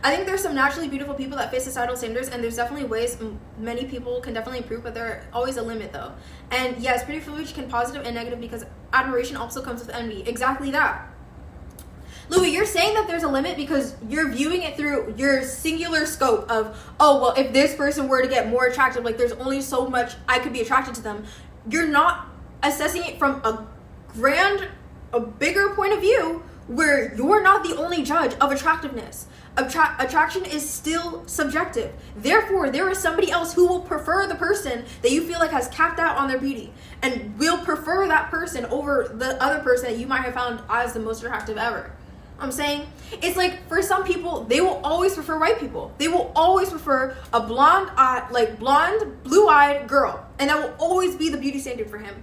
I think there's some naturally beautiful people that face societal standards, and there's definitely ways many people can definitely improve, but there's always a limit though. And yes, pretty privilege can positive and negative, because admiration also comes with envy. Exactly that. Louis, you're saying that there's a limit because you're viewing it through your singular scope of, oh, well, if this person were to get more attractive, like there's only so much I could be attracted to them. You're not assessing it from a bigger point of view where you're not the only judge of attractiveness. Attraction is still subjective. Therefore, there is somebody else who will prefer the person that you feel like has capped out on their beauty and will prefer that person over the other person that you might have found as the most attractive ever. I'm saying it's like, for some people, they will always prefer white people. They will always prefer a blonde, blue-eyed girl, and that will always be the beauty standard for him.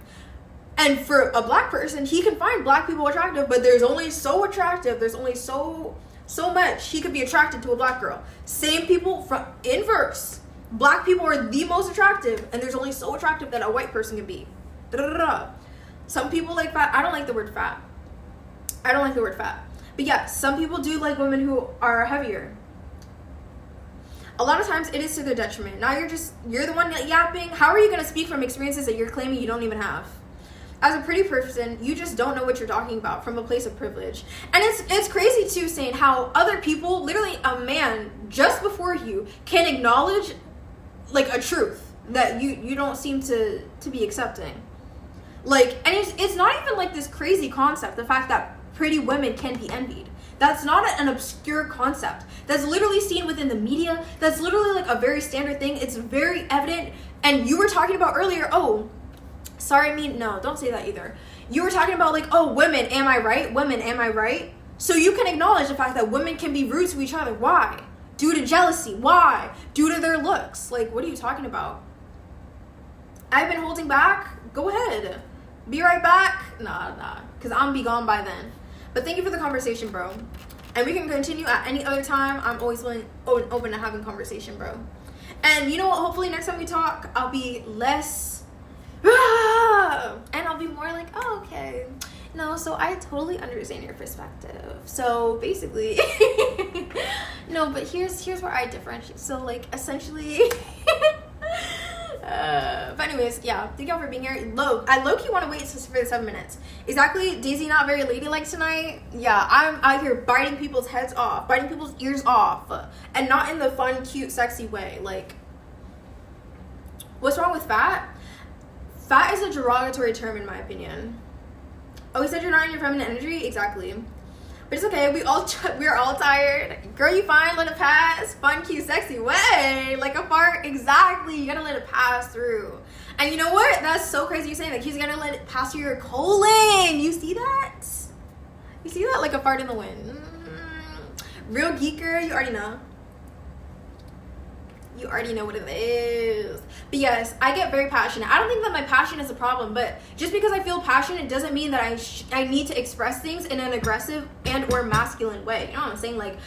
And for a black person, he can find black people attractive, but there's only so attractive. There's only so much he could be attracted to a black girl. Same people from inverse. Black people are the most attractive, and there's only so attractive that a white person can be. Da-da-da-da. Some people like fat. I don't like the word fat. But yeah, some people do like women who are heavier. A lot of times it is to their detriment. Now you're the one yapping. How are you going to speak from experiences that you're claiming you don't even have? As a pretty person, you just don't know what you're talking about from a place of privilege. And it's crazy too, saying how other people, literally a man just before you, can acknowledge like a truth that you don't seem to be accepting. Like, and it's not even like this crazy concept, the fact that pretty women can be envied. That's not an obscure concept. That's literally seen within the media. That's literally like a very standard thing. It's very evident. And you were talking about earlier, no, don't say that either. You were talking about like, oh, women, am I right? Women, am I right? So you can acknowledge the fact that women can be rude to each other. Why? Due to jealousy. Why? Due to their looks. Like, what are you talking about? I've been holding back. Go ahead. Be right back. Nah. Because I'm be gone by then. But thank you for the conversation, bro. And we can continue at any other time. I'm always open to having conversation, bro. And you know what? Hopefully next time we talk, I'll be less... and I'll be more like, oh, okay. No, so I totally understand your perspective. So basically... no, but here's where I differentiate. So, like, essentially... but anyways, yeah, thank y'all for being here. I low-key want to wait for the 7 minutes. Exactly. Daisy not very ladylike tonight. Yeah, I'm out here biting people's heads off, biting people's ears off, and not in the fun, cute, sexy way. Like, what's wrong with fat? Fat is a derogatory term in my opinion. Oh, he said you're not in your feminine energy? Exactly. But it's okay, we're all tired. Girl, you fine, let it pass. Fun, cute, sexy way. Like a fart, exactly. You gotta let it pass through. And you know what? That's so crazy you saying that. He's gonna let it pass through your colon. You see that? You see that? Like a fart in the wind. Real geeker, you already know. You already know what it is. But yes, I get very passionate. I don't think that my passion is a problem, but just because I feel passionate doesn't mean that I need to express things in an aggressive and or masculine way. You know what I'm saying? Like,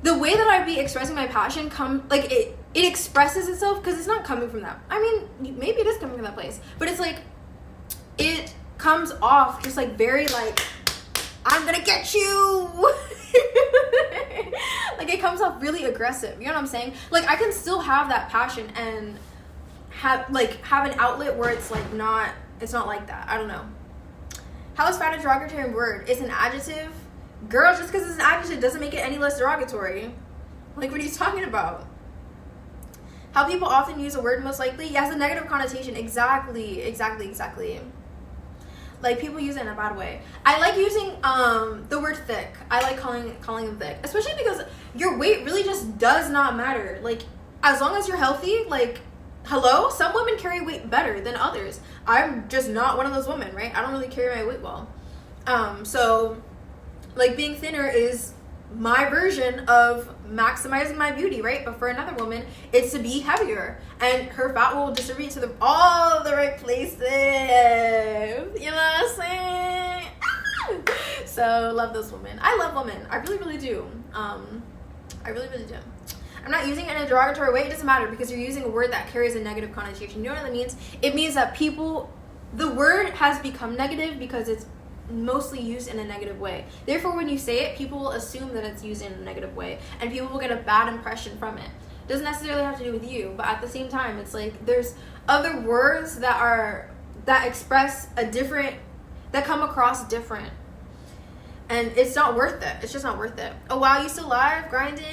the way that I be expressing my passion it expresses itself because it's not coming from that. I mean, maybe it is coming from that place, but it's like, it comes off just like very like, I'm gonna get you. Like, it comes off really aggressive. You know what I'm saying? Like, I can still have that passion and have an outlet where it's like it's not like that. I don't know. How is fat a derogatory word? It's an adjective. Girl, just because it's an adjective doesn't make it any less derogatory. Like, what are you talking about? How people often use a word most likely? It has a negative connotation. Exactly. Like, people use it in a bad way. I like using the word thick. I like calling them thick, especially because your weight really just does not matter. Like, as long as you're healthy, like, hello, some women carry weight better than others. I'm just not one of those women, right? I don't really carry my weight well. So, like, being thinner is my version of maximizing my beauty, right? But for another woman, it's to be heavier, and her fat will distribute to all the right places. You know what I'm saying? So love those women. I love women. I really, really do. I really, really do. I'm not using it in a derogatory way. It doesn't matter, because you're using a word that carries a negative connotation. You know what that means? It means that the word has become negative because it's mostly used in a negative way. Therefore, when you say it, people will assume that it's used in a negative way, and people will get a bad impression from it. Doesn't necessarily have to do with you, but at the same time, it's like there's other words that express that come across different, and it's not worth it. It's just not worth it. Oh wow, you still live grinding?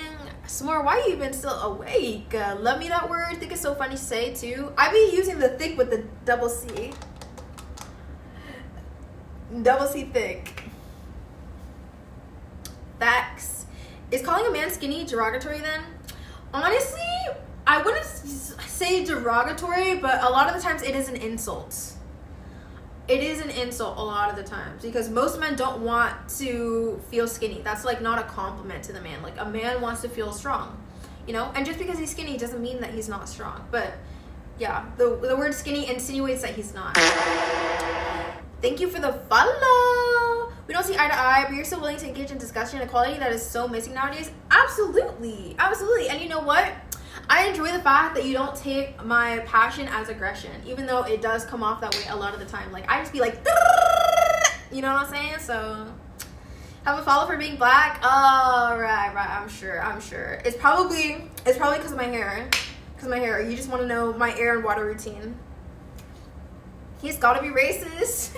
S'more, why you been still awake? Love me that word. Think it's so funny to say too. I be using the thick with the double C. Double C thick. Facts. Is calling a man skinny derogatory then? Honestly, I wouldn't say derogatory, but a lot of the times it is an insult. It is an insult a lot of the times, because most men don't want to feel skinny. That's like not a compliment to the man. Like, a man wants to feel strong, you know? And just because he's skinny doesn't mean that he's not strong. But yeah, the word skinny insinuates that he's not. Thank you for the follow. We don't see eye to eye, but you're still willing to engage in discussion and equality that is so missing nowadays? Absolutely. Absolutely. And you know what? I enjoy the fact that you don't take my passion as aggression, even though it does come off that way a lot of the time. Like, I just be like, you know what I'm saying? So, have a follow for being black? Oh, right. I'm sure. It's probably because of my hair. You just want to know my air and water routine. He's gotta be racist.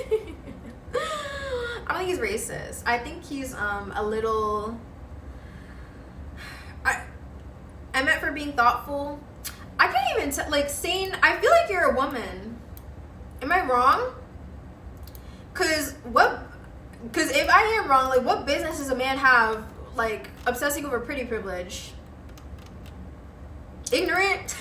I don't think he's racist. I think he's a little... I meant for being thoughtful. I can't even like saying, I feel like you're a woman. Am I wrong? Cause if I am wrong, like, what business does a man have, like, obsessing over pretty privilege? Ignorant?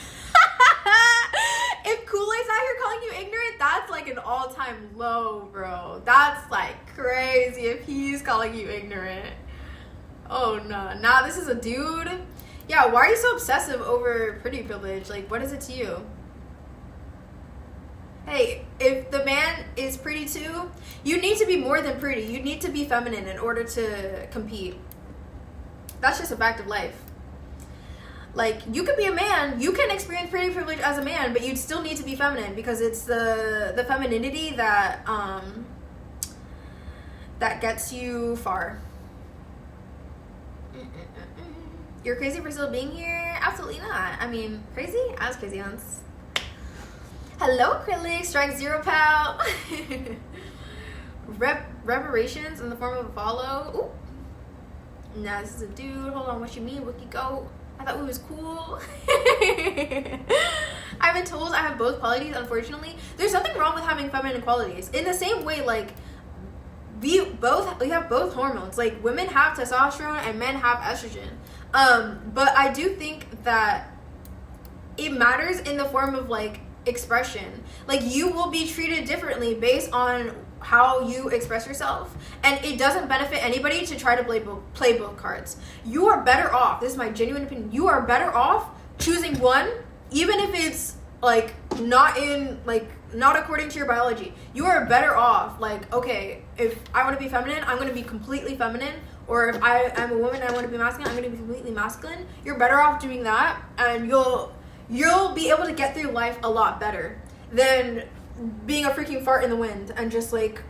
If Kool-Aid's out here calling you ignorant, that's like an all-time low, bro. That's like crazy if he's calling you ignorant. Oh no. Nah, this is a dude. Yeah, why are you so obsessive over pretty privilege? Like, what is it to you? Hey, if the man is pretty too, you need to be more than pretty. You need to be feminine in order to compete. That's just a fact of life. Like, you could be a man, you can experience pretty privilege as a man, but you'd still need to be feminine, because it's the femininity that gets you far. You're crazy for still being here? Absolutely not. I mean, crazy? I was crazy once. Hello, Acrylic. Strike 0, pal. Reparations in the form of a follow. Ooh. Nah, this is a dude. Hold on, what you mean, Wookie Goat? I thought we was cool. I've been told I have both qualities, unfortunately. There's nothing wrong with having feminine qualities. In the same way, like, we have both hormones. Like, women have testosterone and men have estrogen. But I do think that it matters in the form of, like, expression. Like, you will be treated differently based on how you express yourself, and it doesn't benefit anybody to try to play both cards. You are better off, this is my genuine opinion, you are better off choosing one, even if it's like not according to your biology. You are better off, like, okay, if I want to be feminine, I'm going to be completely feminine, or if I'm a woman and I want to be masculine, I'm going to be completely masculine. You're better off doing that, and you'll be able to get through life a lot better than being a freaking fart in the wind and just like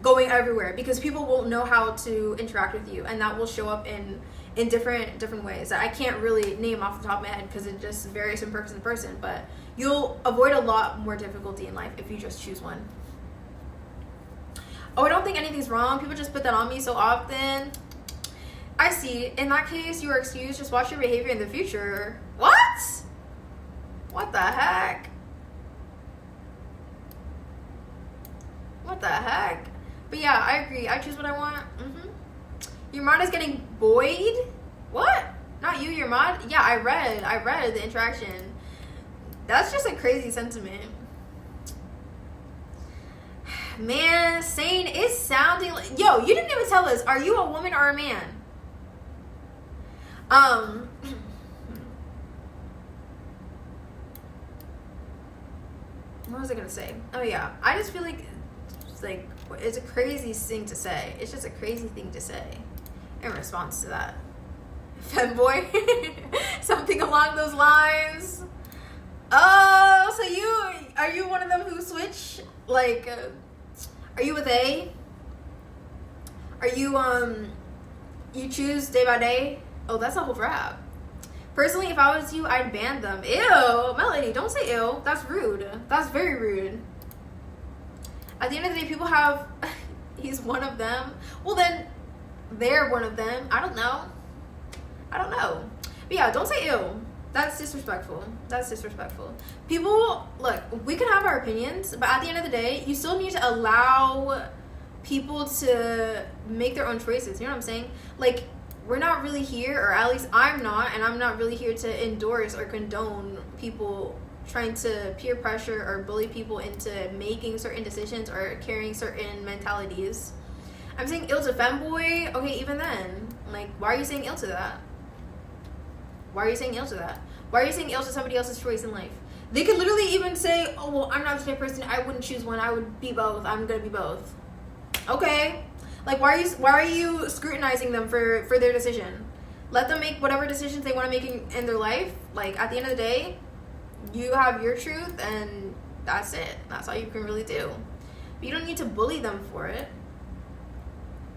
going everywhere, because people won't know how to interact with you, and that will show up in different ways that I can't really name off the top of my head because it just varies from person to person, but you'll avoid a lot more difficulty in life if you just choose one. Oh, I don't think anything's wrong. People just put that on me so often. I see. In that case, you are excused. Just watch your behavior in the future. What the heck? the heck? But yeah, I agree. I choose what I want. Your mod is getting buoyed? What? Not you, your mod? Yeah, I read the interaction. That's just a crazy sentiment. Man, Sane is sounding like... Yo, you didn't even tell us. Are you a woman or a man? What was I gonna say? Oh yeah, I just feel like it's a crazy thing to say. It's just a crazy thing to say in response to that. Femboy, something along those lines. Oh, so are you one of them who switch? Like, are you with A? Are you you choose day by day? Oh, that's a whole rap. Personally, if I was you, I'd ban them. Ew, Melody, don't say ew. That's rude. That's very rude. At the end of the day, people have... He's one of them. Well, then, they're one of them. I don't know. But yeah, don't say ew. That's disrespectful. People, look, we can have our opinions, but at the end of the day, you still need to allow people to make their own choices. You know what I'm saying? Like, we're not really here, or at least I'm not, and I'm not really here to endorse or condone people trying to peer pressure or bully people into making certain decisions or carrying certain mentalities. I'm saying ill to femboy. Okay, even then, like, why are you saying ill to that? Why are you saying ill to somebody else's choice in life? They could literally even say, oh, well, I'm not the type of person, I wouldn't choose one, I would be both, I'm gonna be both. Okay. Like, why are you scrutinizing them for their decision? Let them make whatever decisions they want to make in their life. Like, at the end of the day, you have your truth, and that's it. That's all you can really do. But you don't need to bully them for it.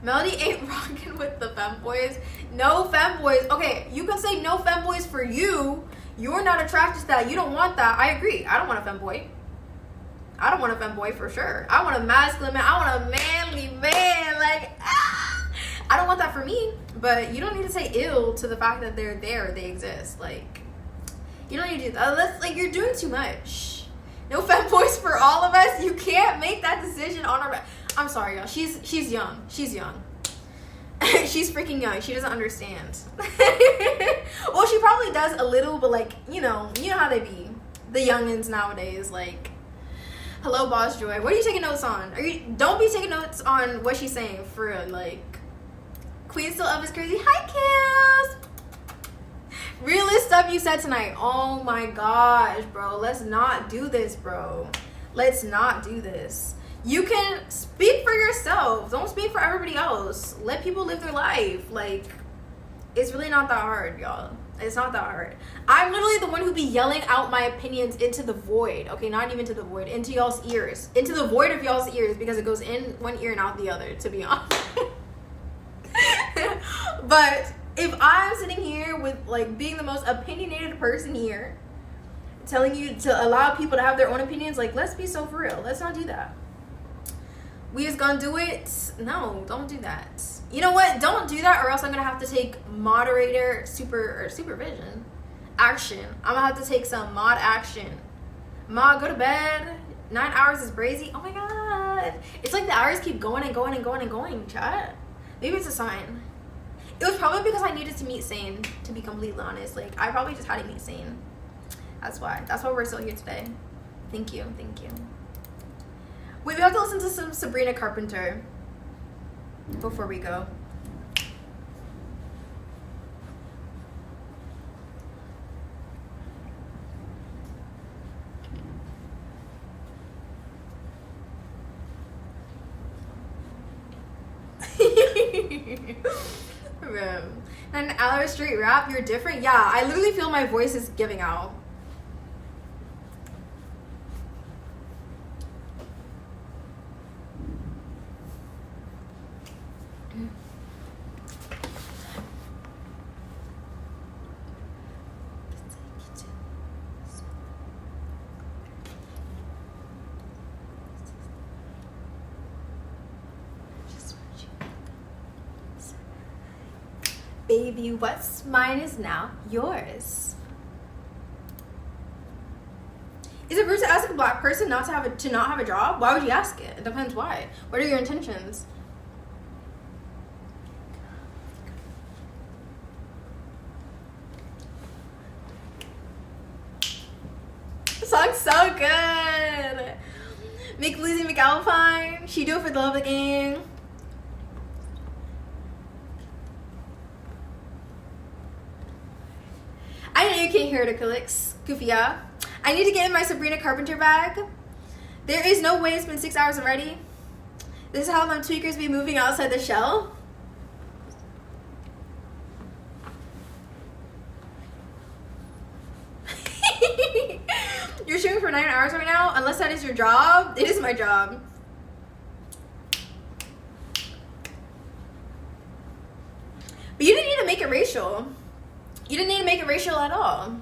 Melody ain't rocking with the femboys. No femboys. Okay, you can say no femboys for you. You're not attracted to that. You don't want that. I agree. I don't want a femboy. I don't want a femboy for sure. I want a masculine man. I want a manly man. Like, I don't want that for me. But you don't need to say ill to the fact that they're there. They exist. Like, you don't need to do that. That's, like, you're doing too much. No femboys for all of us. You can't make that decision on our... I'm sorry, y'all. She's young. She's young. She's freaking young. She doesn't understand. Well, she probably does a little, but, like, you know how they be. The youngins nowadays, like... Hello, Boss Joy. What are you taking notes on? Don't be taking notes on what she's saying, for real. Like, Queen Still Up is crazy. Hi, Cass. Realest stuff you said tonight. Oh my gosh, bro. Let's not do this, bro. Let's not do this. You can speak for yourself. Don't speak for everybody else. Let people live their life. Like, it's really not that hard, y'all. It's not that hard. I'm literally the one who be yelling out my opinions into the void. Okay, not even to the void. Into y'all's ears. Into the void of y'all's ears, because it goes in one ear and out the other, to be honest. But if I'm sitting here with, like, being the most opinionated person here, telling you to allow people to have their own opinions, like, let's be so for real. Let's not do that. We just gonna do it? No, don't do that. You know what? Don't do that, or else I'm gonna have to take moderator supervision action. I'm gonna have to take some mod action. Ma, go to bed. 9 hours is crazy. Oh my god. It's like the hours keep going and going and going and going, chat. Maybe it's a sign. It was probably because I needed to meet Sane, to be completely honest. Like, I probably just had to meet Sane. That's why. That's why we're still here today. Thank you. Thank you. Wait, we have to listen to some Sabrina Carpenter before we go. An hour straight rap, you're different? Yeah, I literally feel my voice is giving out. Baby, what's mine is now yours. Is it rude to ask a black person not have a job? Why would you ask it? It depends why. What are your intentions? The song's so good. Make Lizzie McAlpine. She do it for the love of the game. I know you can't hear it, Acrylics. Goofia. I need to get in my Sabrina Carpenter bag. There is no way it's been 6 hours already. This is how them tweakers be moving outside the shell. You're shooting for 9 hours right now? Unless that is your job. It is my job. But you didn't need to make it racial. You didn't need to make it racial at all.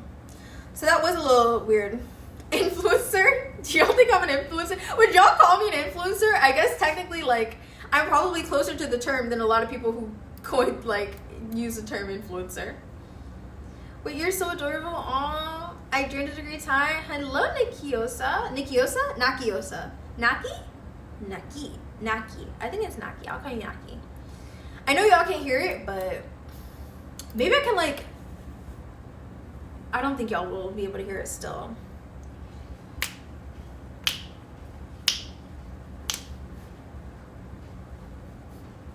So that was a little weird. Influencer? Do y'all think I'm an influencer? Would y'all call me an influencer? I guess technically, like, I'm probably closer to the term than a lot of people who could, like, use the term influencer. Wait, you're so adorable. Aw, I dreamed of a great time. Hello, Nikiosa. Nikiosa? Nakiosa. Naki? Naki. Naki. I think it's Naki. I'll call you Naki. I know y'all can't hear it, but maybe I can, like, I don't think y'all will be able to hear it still.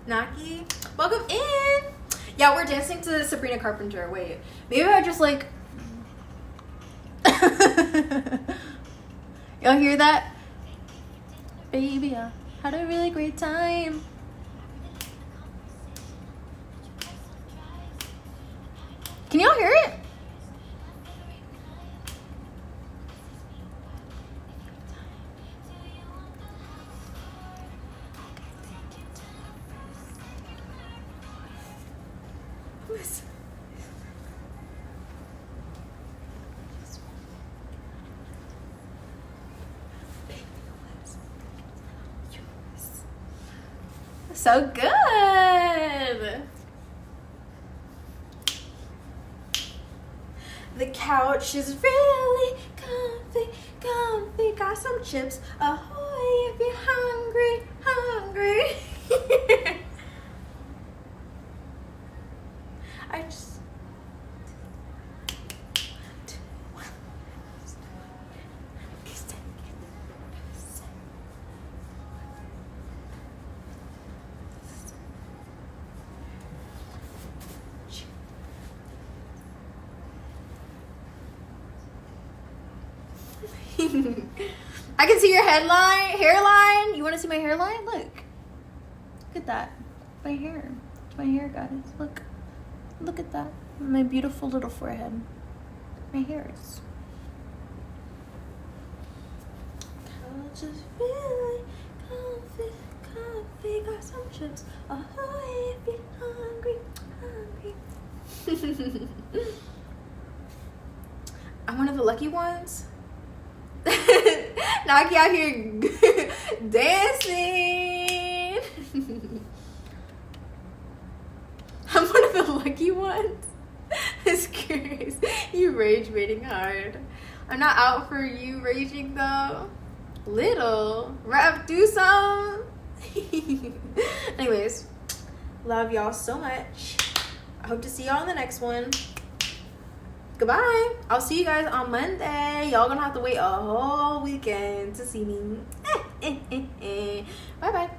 Naki, welcome in. Yeah, we're dancing to Sabrina Carpenter. Wait, maybe I just like. Y'all hear that? Baby, I had a really great time. Can y'all hear it? So good. The couch is really comfy, comfy. Got some chips. Ahoy, if you're hungry, hungry. I just. I can see your hairline. You want to see my hairline? Look at that. My hair. It's my hair, guys. Look at that. My beautiful little forehead. My hairs. Couch is really comfy, comfy. Got some chips. Ahoy, if you're hungry, hungry. I'm one of the lucky ones. Naki out here dancing. I'm one of the lucky ones. It's curious. You rage baiting hard. I'm not out for you raging though. Little rap, do some. Anyways, love y'all so much. I hope to see y'all in the next one. Goodbye. I'll see you guys on Monday. Y'all gonna have to wait a whole weekend to see me. Bye bye.